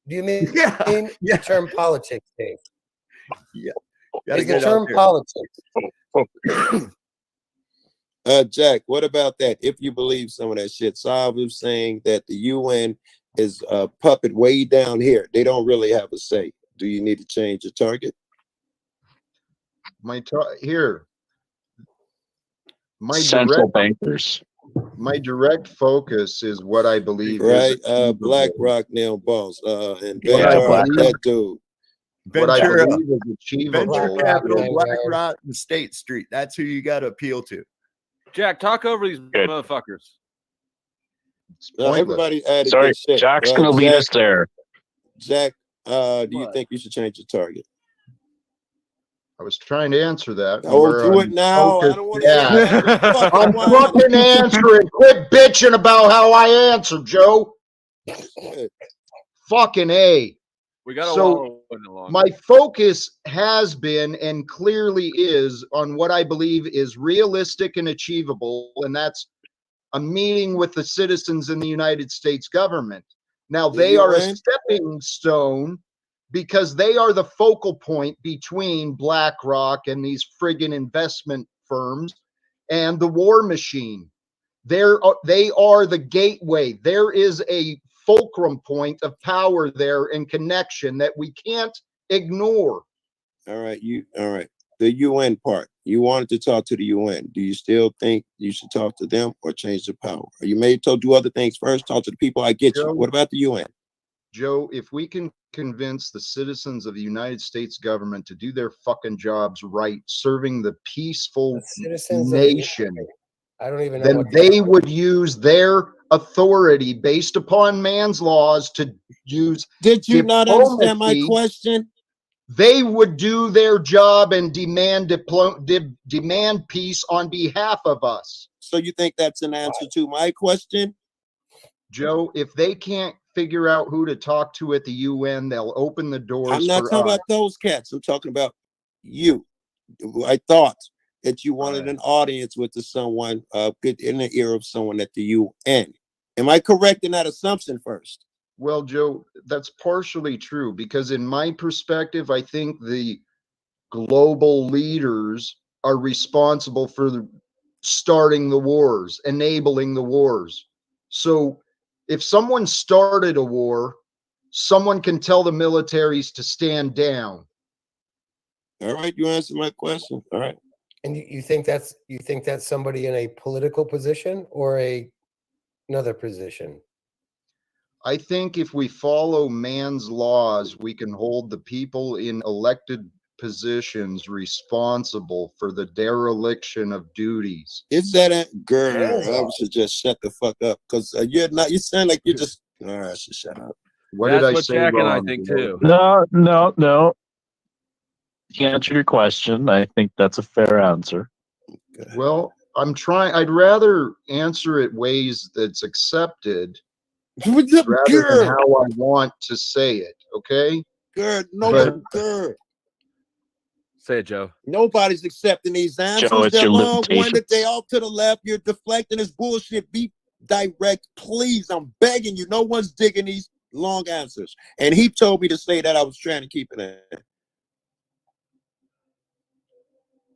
Do you mean Yeah. the term politics, Dave? Yeah. Is the term politics? Jack, what about that? If you believe some of that shit, Saab was saying that the UN is a puppet way down here. They don't really have a say. Do you need to change your target? My Central bankers. My direct focus is what I believe Right, is BlackRock now boss, and Yeah, Vanguard, that dude. what I Ventura, believe is achievable. Venture Capital, BlackRock, and State Street. That's who you got to appeal to. Jack, talk over these motherfuckers. Everybody added Sorry, good shit. Jack's going to lead us there. Jack, do you think you should change your target? I was trying to answer that. Oh, do it now. I don't want to hear that. I'm fucking answering. Quit bitching about how I answer, Joe. Fucking A. We got So my focus has been and clearly is on what I believe is realistic and achievable, and that's a meeting with the citizens in the United States government. Now, they are a stepping stone because they are the focal point between BlackRock and these friggin' investment firms and the war machine. They are the gateway. There is a fulcrum point of power there and connection that we can't ignore. All right, the UN part. You wanted to talk to the UN. Do you still think you should talk to them or change the power? Or you may do other things first, talk to the people. I get you. What about the UN? Joe, if we can convince the citizens of the United States government to do their fucking jobs right, serving the peaceful nation, I don't even know then what they would use their authority based upon man's laws to use. Did you not understand my diplomacy. question? They would do their job and demand peace on behalf of us. So you think that's an answer to my question? Joe, if they can't figure out who to talk to at the UN, they'll open the doors. I'm not for talking us. about those cats. I'm talking about you. I thought that you wanted an audience with someone good in the ear of someone at the UN. Am I correct in that assumption first? Well, Joe, that's partially true because in my perspective, I think the global leaders are responsible for starting the wars, enabling the wars. So if someone started a war, someone can tell the militaries to stand down. All right, you answered my question. All right. And you think that's somebody in a political position or another position? I think if we follow man's laws, we can hold the people in elected positions responsible for the dereliction of duties. Is that a girl? I should just shut the fuck up because you're not. You sound like you're just. All right, I should shut up. What That's did I what say Jack and I wrong? think too. No. To answer your question, I think that's a fair answer. Well, I'm trying. I'd rather answer it ways that's accepted rather than how I want to say it. Okay. Good. Good. Say it, Joe. Nobody's accepting these answers. Joe, it's They're your long limitation. winded. They all to the left. You're deflecting this bullshit. Be direct, please. I'm begging you. No one's digging these long answers. And he told me to say that. I was trying to keep it in.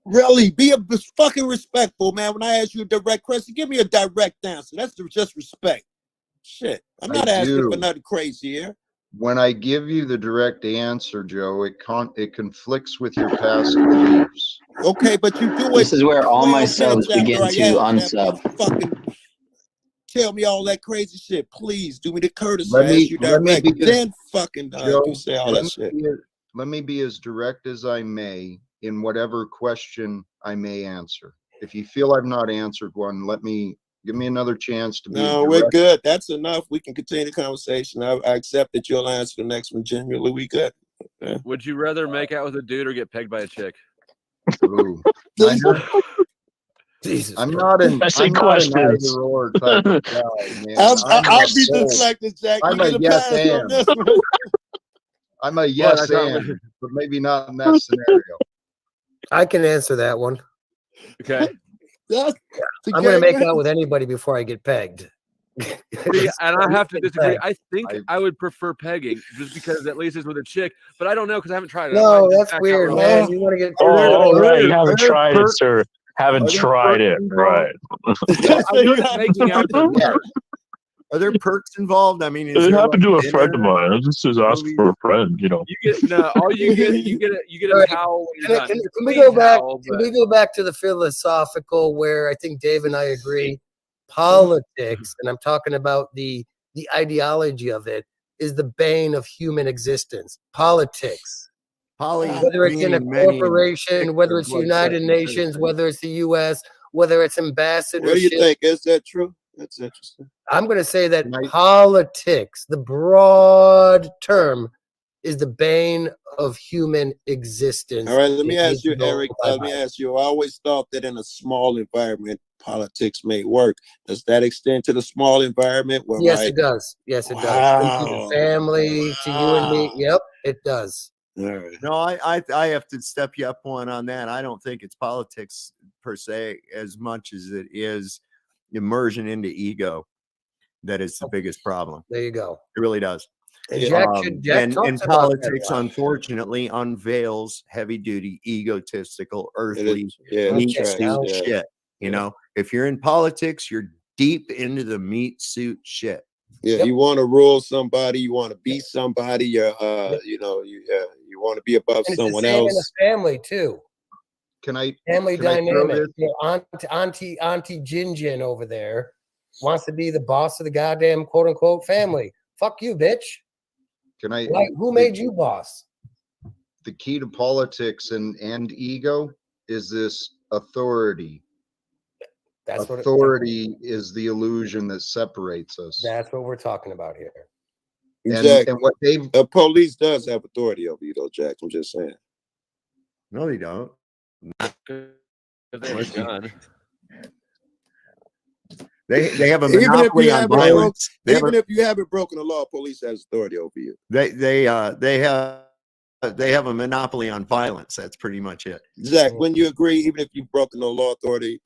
Really, be a fucking respectful, man. When I ask you a direct question, give me a direct answer. That's just respect. Shit, I'm not asking for nothing crazy here. When I give you the direct answer, Joe, it conflicts with your past beliefs. Okay, but you do it. This is where all my 12 subs minutes begin after to I asked you unsub. that, fucking tell me all that crazy shit. Please do me the courtesy. Let I me- ask you let me direct. be- Then fucking Joe, you say all let that shit. let me be as direct as I may in whatever question I may answer. If you feel I've not answered one, give me another chance to be. No, we're good. That's enough. We can continue the conversation. I accept that you'll answer the next one. Genuinely, we good. Okay. Would you rather make out with a dude or get pegged by a chick? Ooh. Jesus. I'm not an either or type of guy, man. I'll be deflected, Jack. I'm You a get a yes pass on and. this one. I'm a yes and, but maybe not in that scenario. I can answer that one. Okay. I'm going to make out with anybody before I get pegged. See, and I have to disagree. I think I would prefer pegging just because at least it's with a chick, but I don't know because I haven't tried it. No, that's weird, man. You want to get Right. You haven't tried it, sir. Haven't tried it. Right. I'm good at making out to her. Are there perks involved? I mean, It happened to a friend of mine. I just was asking for a friend, you know. You get all you get a towel when you're done. Can we go back? Can we go back to the philosophical where I think Dave and I agree? Politics, and I'm talking about the ideology of it, is the bane of human existence. Politics. Whether it's in a corporation, whether it's United Nations, whether it's the U.S., whether it's ambassadorship. What do you think? Is that true? That's interesting. I'm going to say that politics, the broad term, is the bane of human existence. All right, let me ask you, Eric. Let me ask you. I always thought that in a small environment, politics may work. Does that extend to the small environment? Where Yes, it does. Yes, it does. To the family, to you and me. Yep, it does. No, I have to step you up one on that. I don't think it's politics per se as much as it is immersion into ego that is the biggest problem. There you go. It really does. And Jack talks and about politics, that. unfortunately, unveils heavy-duty, egotistical, earthly, yeah, meat that's suit right. Yeah. shit. You know, if you're in politics, you're deep into the meat suit shit. Yeah, you want to rule somebody, you want to be somebody, you want to be above And someone it's the same in else. a family too. Family can I throw dynamic. this? You know, Auntie Jinjin over there wants to be the boss of the goddamn quote unquote family. Fuck you, bitch. Can I? Who made you boss? The key to politics and ego is this authority. That's what authority is the illusion that separates us. That's what we're talking about here. Jack, and what the police does have authority over you, though, Jack. I'm just saying. No, they don't. They have a gun. They have a monopoly on violence. Even if you haven't broken the law, police has authority over you. They have a monopoly on violence. That's pretty much it. Jack, when you agree, even if you've broken the law,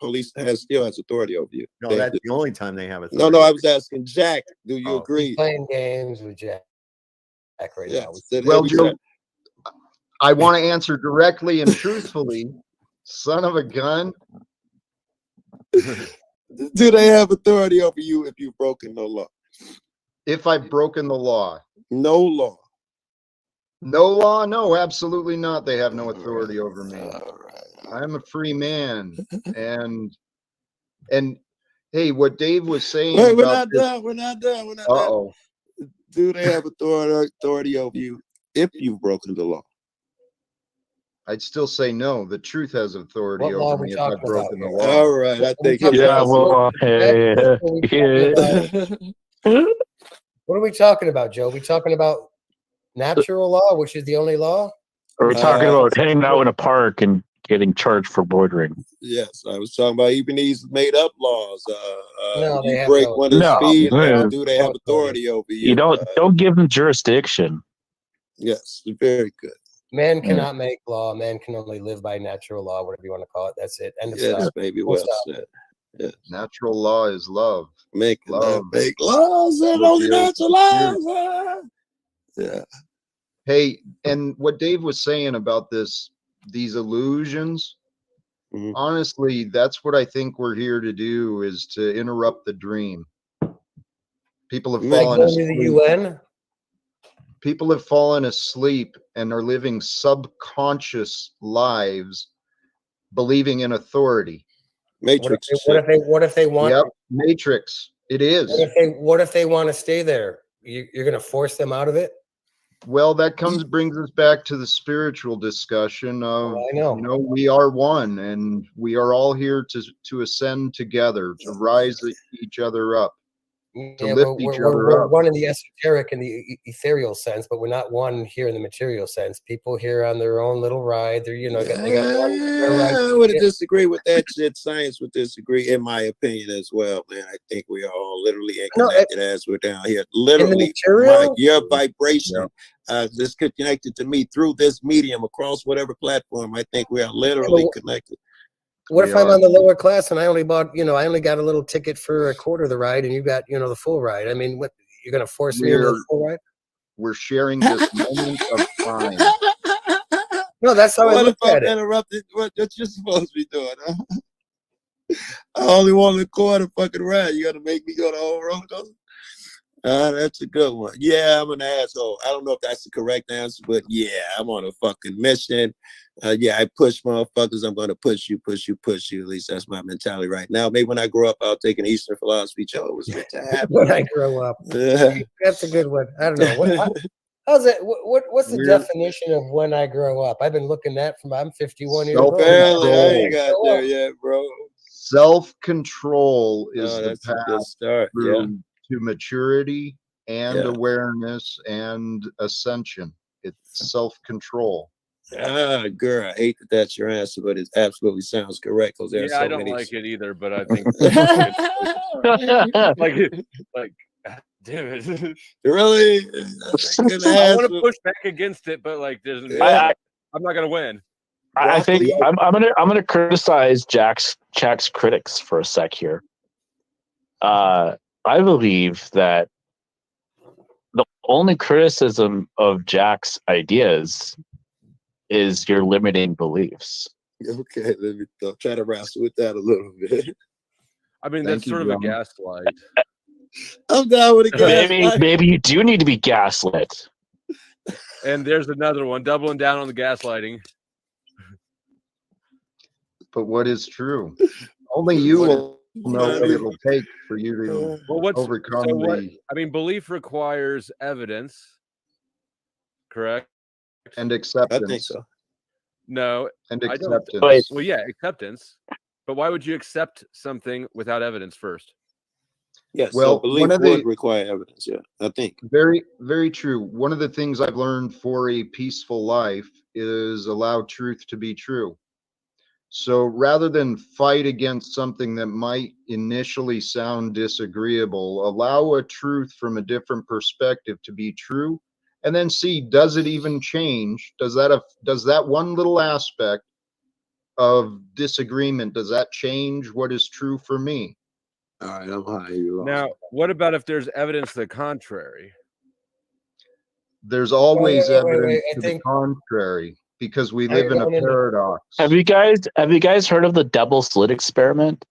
police still has authority over you. No, that's the only time they have authority. No, I was asking Jack. Do you agree? Playing games with Jack right now. Well, Joe, I want to answer directly and truthfully. Son of a gun. Do they have authority over you if you've broken the law? If I've broken the law. No law. No law? No, absolutely not. They have no authority over me. I'm a free man. And hey, what Dave was saying. Wait, we're not done. We're not done. Uh-oh. Do they have authority over you if you've broken the law? I'd still say no. The truth has authority What law over are we me if I've talking broken the about law. All right, I think What are we talking about, Joe? We talking about natural law, which is the only law? Are we talking about hanging out in a park and getting charged for bordering? Yes, I was talking about even these made up laws. No, they you have break no- one of the No, speed no. laws, do they have authority over you? You don't give them jurisdiction. Yes, very good. Man cannot make law. Man can only live by natural law, whatever you want to call it. That's it. End of Yes, stop. baby, Full well stop. said. Yes. Natural law is love. Make Love. make laws and only natural laws. Yeah. Hey, and what Dave was saying about these illusions, honestly, that's what I think we're here to do, is to interrupt the dream. People have Like fallen going to the asleep. UN? People have fallen asleep and are living subconscious lives believing in authority. Matrix. What if they want? Yep, Matrix. It is. What if they want to stay there? You're going to force them out of it? Well, that brings us back to the spiritual discussion of, we are one, and we are all here to ascend together, to rise each other up, to lift each other we're up. one in the esoteric and the ethereal sense, but we're not one here in the material sense. People here on their own little ride. They're, they got their ride. I would disagree with that shit. Science would disagree, in my opinion, as well, man. I think we are all literally connected as we're down here. Literally, your vibration is connected to me through this medium across whatever platform. I think we are literally connected. What if I'm on the lower class and I only bought, I only got a little ticket for a quarter of the ride, and you got, the full ride? I mean, what, you're going to force me into the full ride? We're sharing this moment of time. No, that's how I look at it. Interrupted what you're supposed to be doing, huh? I only want a quarter fucking ride. You got to make me go the whole roller coaster? That's a good one. Yeah, I'm an asshole. I don't know if that's the correct answer, but yeah, I'm on a fucking mission. Yeah, I push motherfuckers. I'm going to push you. At least that's my mentality right now. Maybe when I grow up, I'll take an Eastern philosophy. Joe, it was good to have When I grow up. That's a good one. I don't know. How's it? What's the definition of when I grow up? I've been looking at I'm 51 years old. Apparently, I ain't got there yet, bro. Self-control is the that's a good path start. to maturity and awareness and ascension. It's self-control. Girl, I hate that that's your answer, but it absolutely sounds correct. Because there are so I don't many. like it either, but I think like damn it. Really? I want to push back against it, but there's I'm not gonna win. I think I'm gonna criticize Jack's critics for a sec here. I believe that the only criticism of Jack's ideas is your limiting beliefs. Okay, let me try to wrestle with that a little bit. I mean, that's sort of a gaslight. I'm down with a gaslight. Maybe you do need to be gaslit. And there's another one, doubling down on the gaslighting. But what is true? Only you will know what it will take for you to overcome I mean, belief requires evidence, correct? And acceptance. I think so. No. And I don't. acceptance. Well, yeah, acceptance. But why would you accept something without evidence first? Yes. Well, So belief would require evidence. Yeah, I think. Very, very true. One of the things I've learned for a peaceful life is allow truth to be true. So rather than fight against something that might initially sound disagreeable, allow a truth from a different perspective to be true, and then see, does it even change? Does that one little aspect of disagreement, does that change what is true for me? All right, I'm high. Now, what about if there's evidence to the contrary? There's always evidence to the contrary, because we live in a paradox. Have you guys heard of the double slit experiment?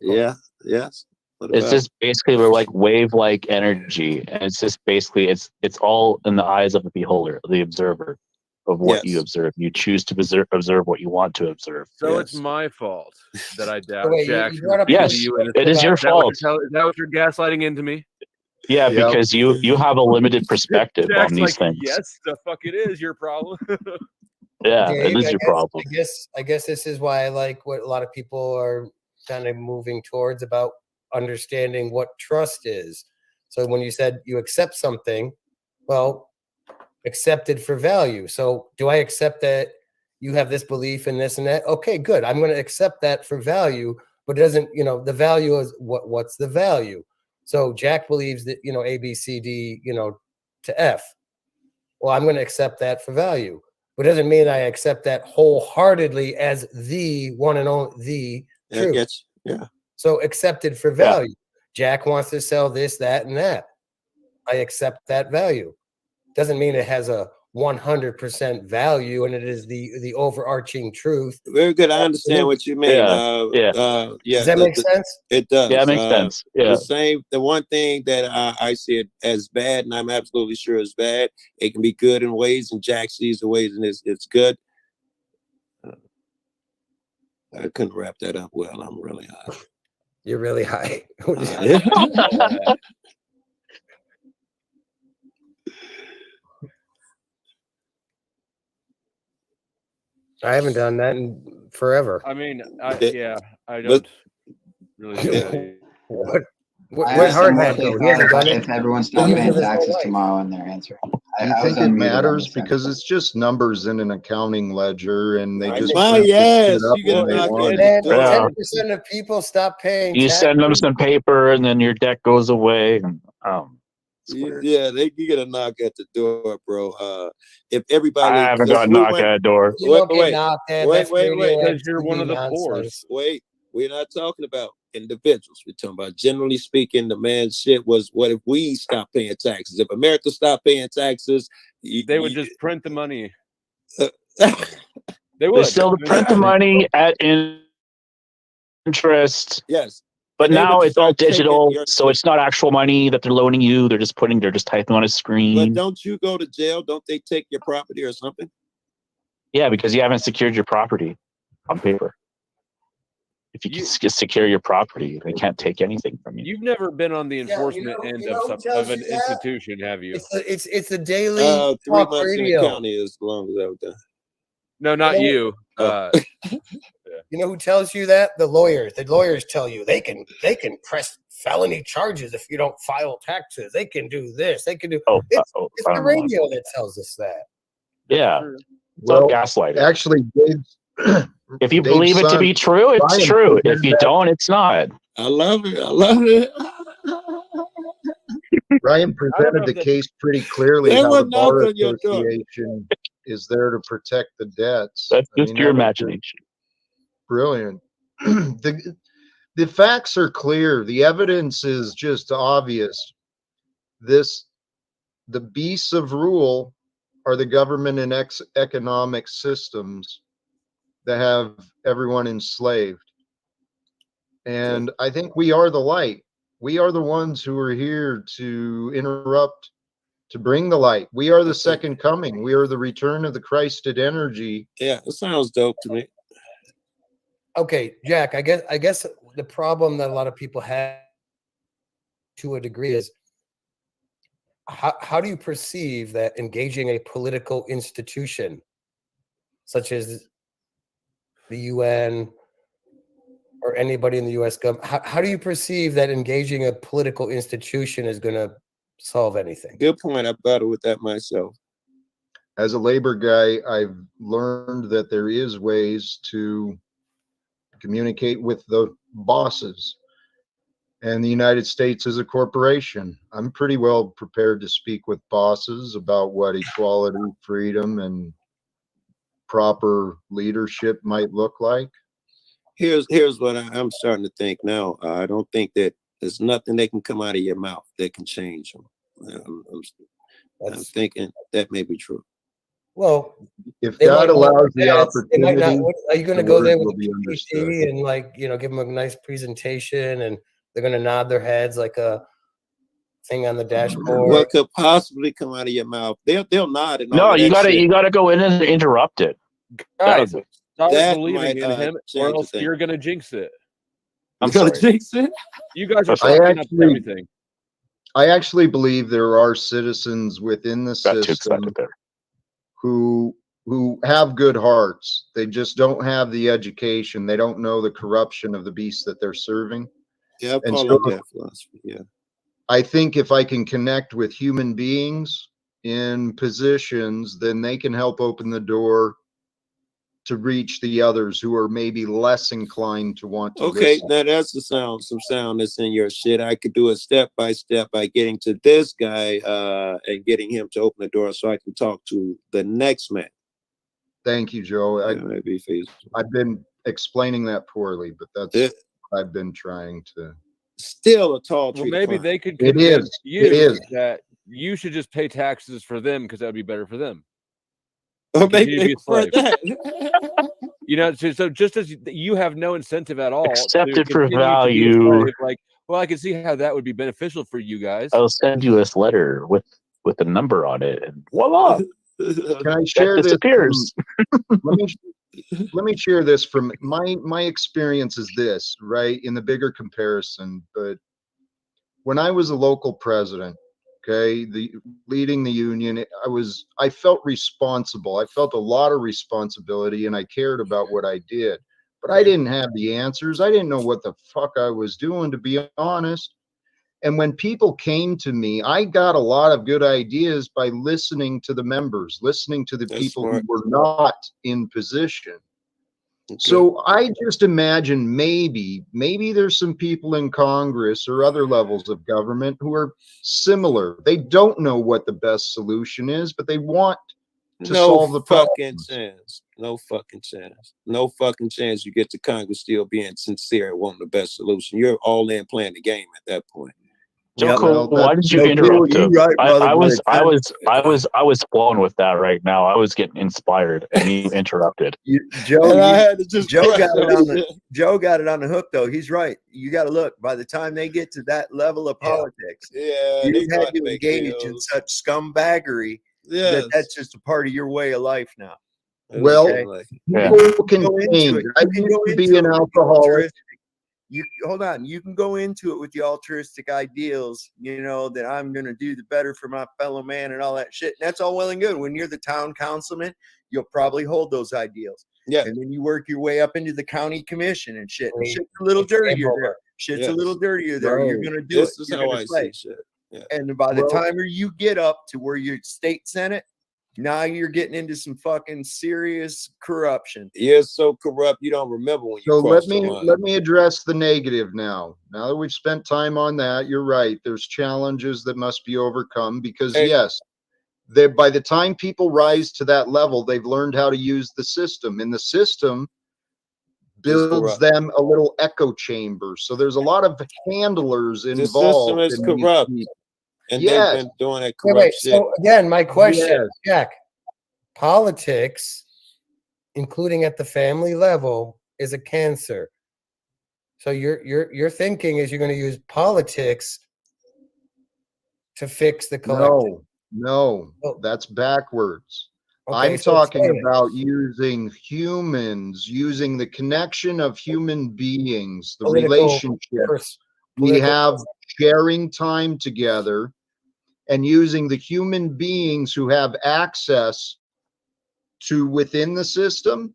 Yeah. Yes. It's just basically we're wave-like energy, and it's just basically it's all in the eyes of the beholder, the observer of what you observe. You choose to observe what you want to observe. So it's my fault that I doubt wait, Jack. you brought up Yes, it is your fault. Is that what you're gaslighting into me? Yeah, because you have a limited perspective Jack's on these like, things. yes, the fuck it is your problem. Yeah, Dave, it is your problem. I guess this is why I like what a lot of people are kind of moving towards about understanding what trust is. So when you said you accept something, well, accepted for value. So do I accept that you have this belief in this and that? Okay, good. I'm going to accept that for value, but it doesn't, the value is what's the value? So Jack believes that, A, B, C, D, to F. Well, I'm going to accept that for value, but it doesn't mean I accept that wholeheartedly as the one and only, the truth. Yeah. So accepted for value. Jack wants to sell this, that, and that. I accept that value. Doesn't mean it has a 100% value and it is the overarching truth. Very good. I understand what you mean. Yeah. Does that make sense? It does. Yeah, it makes sense. Yeah. The one thing that I see it as bad, and I'm absolutely sure it's bad. It can be good in ways, and Jack sees the ways, and it's good. I couldn't wrap that up well. I'm really high. You're really high. I haven't done that in forever. I mean, I don't really see that. What I asked hard him hat what they though? He hasn't thought done if it. everyone stopped paying taxes tomorrow, and their answer. Do you think it matters because it's just numbers in an accounting ledger, and they just My print this yes, shit up you get when they knocked want at it. the door. 10% of people stop paying. You taxes. send them some paper, and then your debt goes away. And Yeah, you get a knock at the door, bro. If everybody, I haven't got a knock at a door. You don't get knocked at. That's Wait, radioactive because you're one of the nonsense. poor. Wait, we're not talking about individuals. We're talking about, generally speaking, the man's shit was, what if we stopped paying taxes? If America stopped paying taxes, they would just print the money. They They would still print the money at interest. Yes. But And they now would it's all start taking digital, your- so it's not actual money that they're loaning you. They're just typing on a But screen. don't you go to jail? Don't they take your property or something? Yeah, because you haven't secured your property on paper. If you can secure your property, they can't take anything from you. You've never been on the enforcement end of an institution, have you? It's a daily 3 talk months in the radio. county is as long as I was done. No, not you. You know who tells you that? The lawyers. The lawyers tell you they can press felony charges if you don't file taxes. They can do this. They can do. It's the radio that tells us that. Yeah. Well, gaslighting. Actually, If you Dave's believe it to son, be true, it's Brian, true. said If you that- don't, it's not. I love it. I love it. Ryan presented the case pretty clearly. They How the would knock Bar on your door. Association is there to protect the debts. That's I just mean, your that was imagination. brilliant. The facts are clear. The evidence is just obvious. The beasts of rule are the government and economic systems that have everyone enslaved. And I think we are the light. We are the ones who are here to interrupt, to bring the light. We are the second coming. We are the return of the Christed energy. Yeah, it sounds dope to me. Okay, Jack, I guess the problem that a lot of people have to a degree is how do you perceive that engaging a political institution such as the UN or anybody in the US government, how do you perceive that engaging a political institution is going to solve anything? Good point. I battled with that myself. As a labor guy, I've learned that there is ways to communicate with the bosses. And the United States is a corporation. I'm pretty well prepared to speak with bosses about what equality, freedom, and proper leadership might look like. Here's what I'm starting to think now. I don't think that there's nothing that can come out of your mouth that can change them. I'm thinking that may be true. Well, if they God might not allows like the that. They might not- opportunity, are you going to the go there word with will a be PPT understood. and give them a nice presentation and they're going to nod their heads like a thing on the dashboard? What could possibly come out of your mouth? They'll nod and all No, of you that gotta shit. go in and interrupt it. Guys, start That believing might, in him, change or the else thing. you're gonna jinx it. I'm You're gonna sorry. jinx it? You guys are I fucking up actually- everything. I actually believe there are citizens within the Got too system excited there. who have good hearts. They just don't have the education. They don't know the corruption of the beast that they're serving. Yeah, I And follow so that philosophy. Yeah. I think if I can connect with human beings in positions, then they can help open the door to reach the others who are maybe less inclined to want to Okay, listen. now that's some sound that's in your shit. I could do a step by step by getting to this guy and getting him to open the door so I can talk to the next man. Thank you, Joe. Yeah, that'd be feasible. I've been explaining that poorly, but that's what I've been trying to. Still a tall Well, tree. maybe they could It convince is. you It is. that you should just pay taxes for them because that would be better for them. Or Continue maybe to they be a prefer slave. that. You know, so just as you have no incentive at all Accept to it for continue to be a value. slave, like, well, I can see how that would be beneficial for you guys. I'll send you this letter with a number on it, and voila, Can I that share this? disappears. Let me share this from my experience is this, right? In the bigger comparison, but when I was a local president, okay, leading the union, I felt responsible. I felt a lot of responsibility and I cared about what I did. But I didn't have the answers. I didn't know what the fuck I was doing, to be honest. And when people came to me, I got a lot of good ideas by listening to the members, listening to the people who were not in position. So I just imagine maybe there's some people in Congress or other levels of government who are similar. They don't know what the best solution is, but they want to solve the problem. fucking chance. No fucking chance. No fucking chance you get to Congress still being sincere and wanting the best solution. You're all in playing the game at that point. Joe Cool, why did you interrupt him? I was blown with that right now. I was getting inspired, and you interrupted. Joe, And I had to just Joe crack got it up. on the Joe got it on the hook though. He's right. You got to look. By the time they get to that level of politics, Yeah, you've they know how had to to make engage in deals. such scumbaggery Yes. that's just a part of your way of life now. Well, people can go into change. it. I You can used go to into be it an with the alcoholic. altruistic- You hold on. You can go into it with the altruistic ideals, you know, that I'm going to do the better for my fellow man and all that shit. And that's all well and good. When you're the town councilman, you'll probably hold those ideals. Yeah. And then you work your way up into the county commission and shit. And shit's a little dirtier there. Shit's a little dirtier there. You're going to do This it. is You're how gonna I play. see shit. Yeah. And by the Well- time you get up to where you're state senate, now you're getting into some fucking serious corruption. You're so corrupt you don't remember when you So crossed the line. let me address the negative now. Now that we've spent time on that, you're right. There's challenges that must be overcome because yes, by the time people rise to that level, they've learned how to use the system, and the system builds corrupt. them a little echo chamber. So there's a lot of handlers The involved. system is in these corrupt. people. And Yes. they've been doing that Wait, corrupt wait. shit. So again, my question, Yes. Jack, politics, including at the family level, is a cancer. So your thinking is you're going to use politics to fix the collective. No, that's backwards. Okay, I'm so talking explain it. about using humans, using the connection of human beings, the Political relationship we political have, sharing time together, and using the human beings who have access to within the system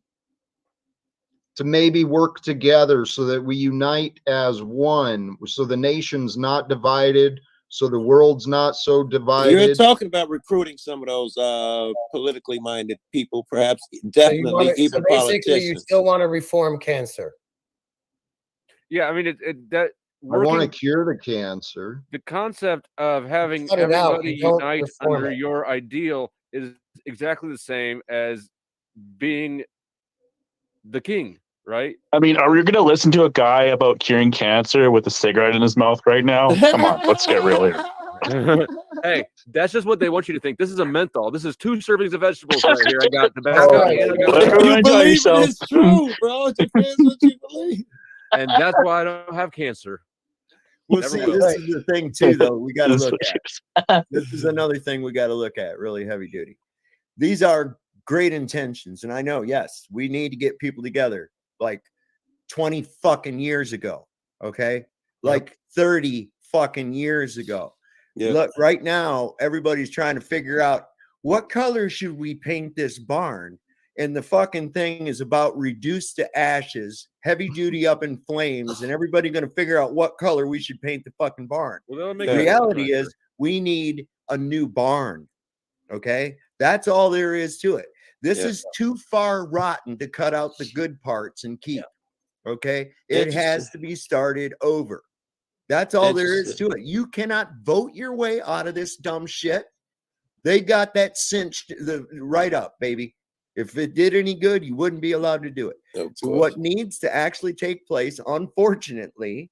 to maybe work together so that we unite as one, so the nation's not divided, so the world's not so You're divided. talking about recruiting some of those politically minded people, perhaps So you definitely wanna, even so basically, you politicians. still want to reform cancer. Yeah, I mean I want to cure the cancer. the concept of having Cut it out. everybody You don't unite reform under it. your ideal is exactly the same as being the king, right? I mean, are we going to listen to a guy about curing cancer with a cigarette in his mouth right now? Come on, let's get real here. Hey, that's just what they want you to think. This is a menthol. This is 2 servings of vegetables right here. I got tobacco and I got If you enjoy believe yourself. it is true, bro. It depends what you believe. and that's why I don't have cancer. Well, Never see, will. this is the thing too, though. We got to This is look what at. This is another thing we got to look at, really heavy duty. These are great intentions, and I know, yes, we need to get people together like 20 fucking years ago, okay? Like 30 fucking years ago. Look, right now, everybody's trying to figure out what color should we paint this barn. And the fucking thing is about reduced to ashes, heavy duty up in flames, and everybody going to figure out what color we should paint the fucking barn. Well, make The reality is we need a new barn. Okay. That's all there is to it. This is too far rotten to cut out the good parts and keep. Okay. It has to be started over. That's all there is to it. You cannot vote your way out of this dumb shit. They got that cinched right up, baby. If it did any good, you wouldn't be allowed to do it. So what needs to actually take place, unfortunately,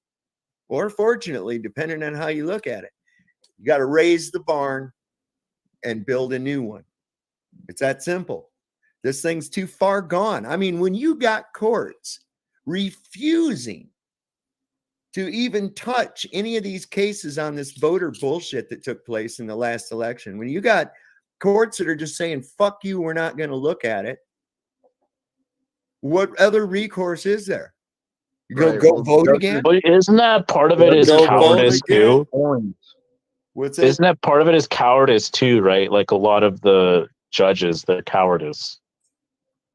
or fortunately, depending on how you look at it, you got to raise the barn and build a new one. It's that simple. This thing's too far gone. I mean, when you got courts refusing to even touch any of these cases on this voter bullshit that took place in the last election, when you got courts that are just saying, fuck you, we're not going to look at it, what other recourse is there? You go vote again? But isn't that part of it is cowardice too? What's that? Isn't that part of it is cowardice too, right? Like a lot of the judges, they're cowardice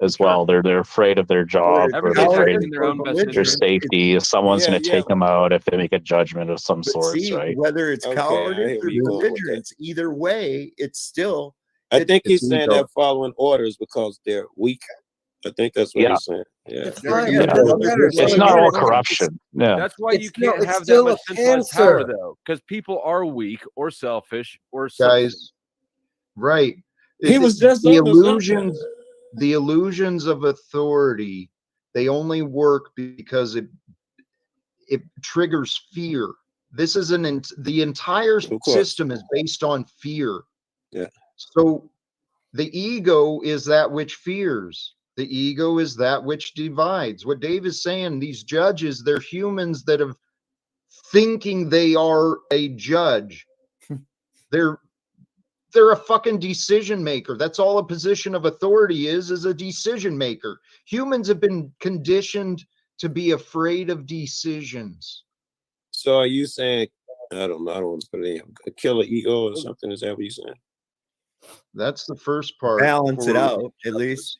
as well. They're afraid of their job, or they're afraid of their safety. If someone's going to take them out if they make a judgment of some sort, right? Whether it's cowardice or belligerence, either way, it's still. I think he's saying they're following orders because they're weak. I think that's what he's saying. Yeah. It's not all corruption. Yeah. That's why you can't have that much centralized power, though, because people are weak or selfish or guys. Right. He was just the illusions. The illusions of authority, they only work because it triggers fear. This is the entire system is based on fear. Yeah. So the ego is that which fears. The ego is that which divides. What Dave is saying, these judges, they're humans that have thinking they are a judge. They're a fucking decision maker. That's all a position of authority is a decision maker. Humans have been conditioned to be afraid of decisions. So are you saying, I don't know, I don't want to put it in, a killer ego or something? Is that what you're saying? That's the first part. Balance it out, at least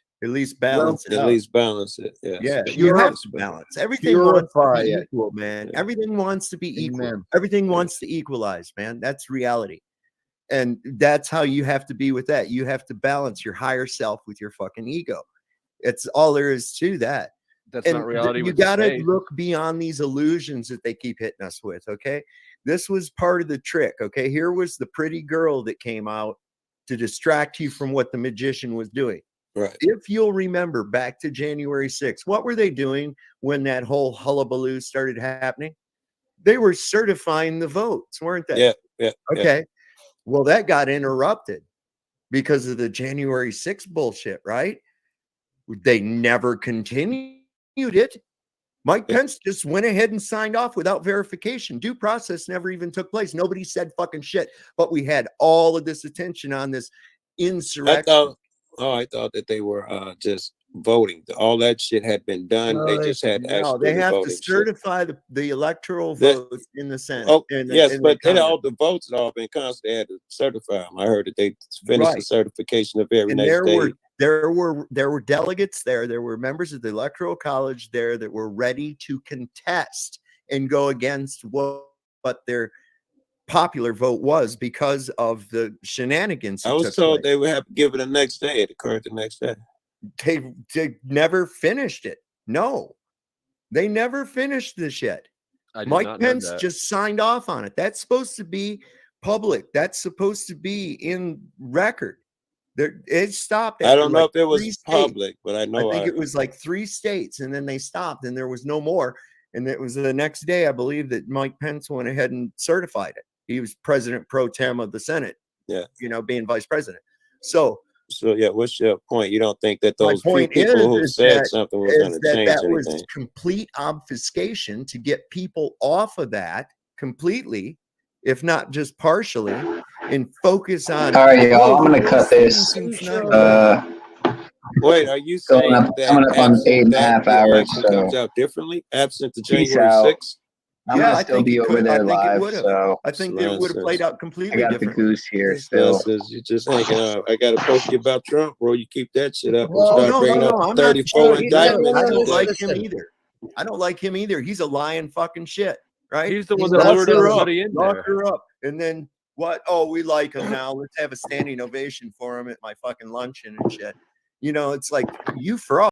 balance it out. At least balance it. Yeah. Yeah, you have to balance. Everything wants to be equal, man. Everything wants to be equal. Everything wants to equalize, man. That's reality. And that's how you have to be with that. You have to balance your higher self with your fucking ego. It's all there is to that. That's not reality. You got to look beyond these illusions that they keep hitting us with. Okay. This was part of the trick. Okay. Here was the pretty girl that came out to distract you from what the magician was doing. Right. If you'll remember back to January 6th, what were they doing when that whole hullabaloo started happening? They were certifying the votes, weren't they? Yeah. Okay. Yeah. Well, that got interrupted because of the January 6th bullshit, right? They never continued it. Mike Pence just went ahead and signed off without verification. Due process never even took place. Nobody said fucking shit. But we had all of this attention on this insurrection. I thought that they were just voting. All that shit had been done. They just had they have to certify the electoral votes in the Senate. Oh, yes, but all the votes had all been cast. They had to certify them. I heard that they finished the certification of every next day. There were delegates there. There were members of the Electoral College there that were ready to contest and go against what their popular vote was because of the shenanigans. I was told they would have to give it the next day. It occurred the next day. They never finished it. No, they never finished this yet. Mike Pence just signed off on it. That's supposed to be public. That's supposed to be in record. It stopped. I don't know if it was public, but I know. I think it was like 3 states, and then they stopped, and there was no more. And it was the next day, I believe, that Mike Pence went ahead and certified it. He was president pro tem of the Senate. Yeah, being vice president. So yeah, what's your point? You don't think that those few people who said something was going to change anything? That was complete obfuscation to get people off of that completely, if not just partially, and focus on. All right, y'all. I'm going to cut this. Wait, are you saying that coming up on 8.5 hours? So comes out differently, absent the January 6th? I'm Yeah, gonna I still think be it over could. I there think it live, would have. so I think that it would have played out completely I got different. the goose here This still. nonsense. You just hanging out. I got to post you about Trump, bro. You keep that shit up and Well, start no, bringing up I'm the not 34 sure. indictment. I don't like listen. him either. I don't like him either. He's a lying fucking shit, right? He's the one He that locked lured her up, everybody in locked there. her up, and then what? Oh, we like him now. Let's have a standing ovation for him at my fucking luncheon and shit. You know, it's like you fraud.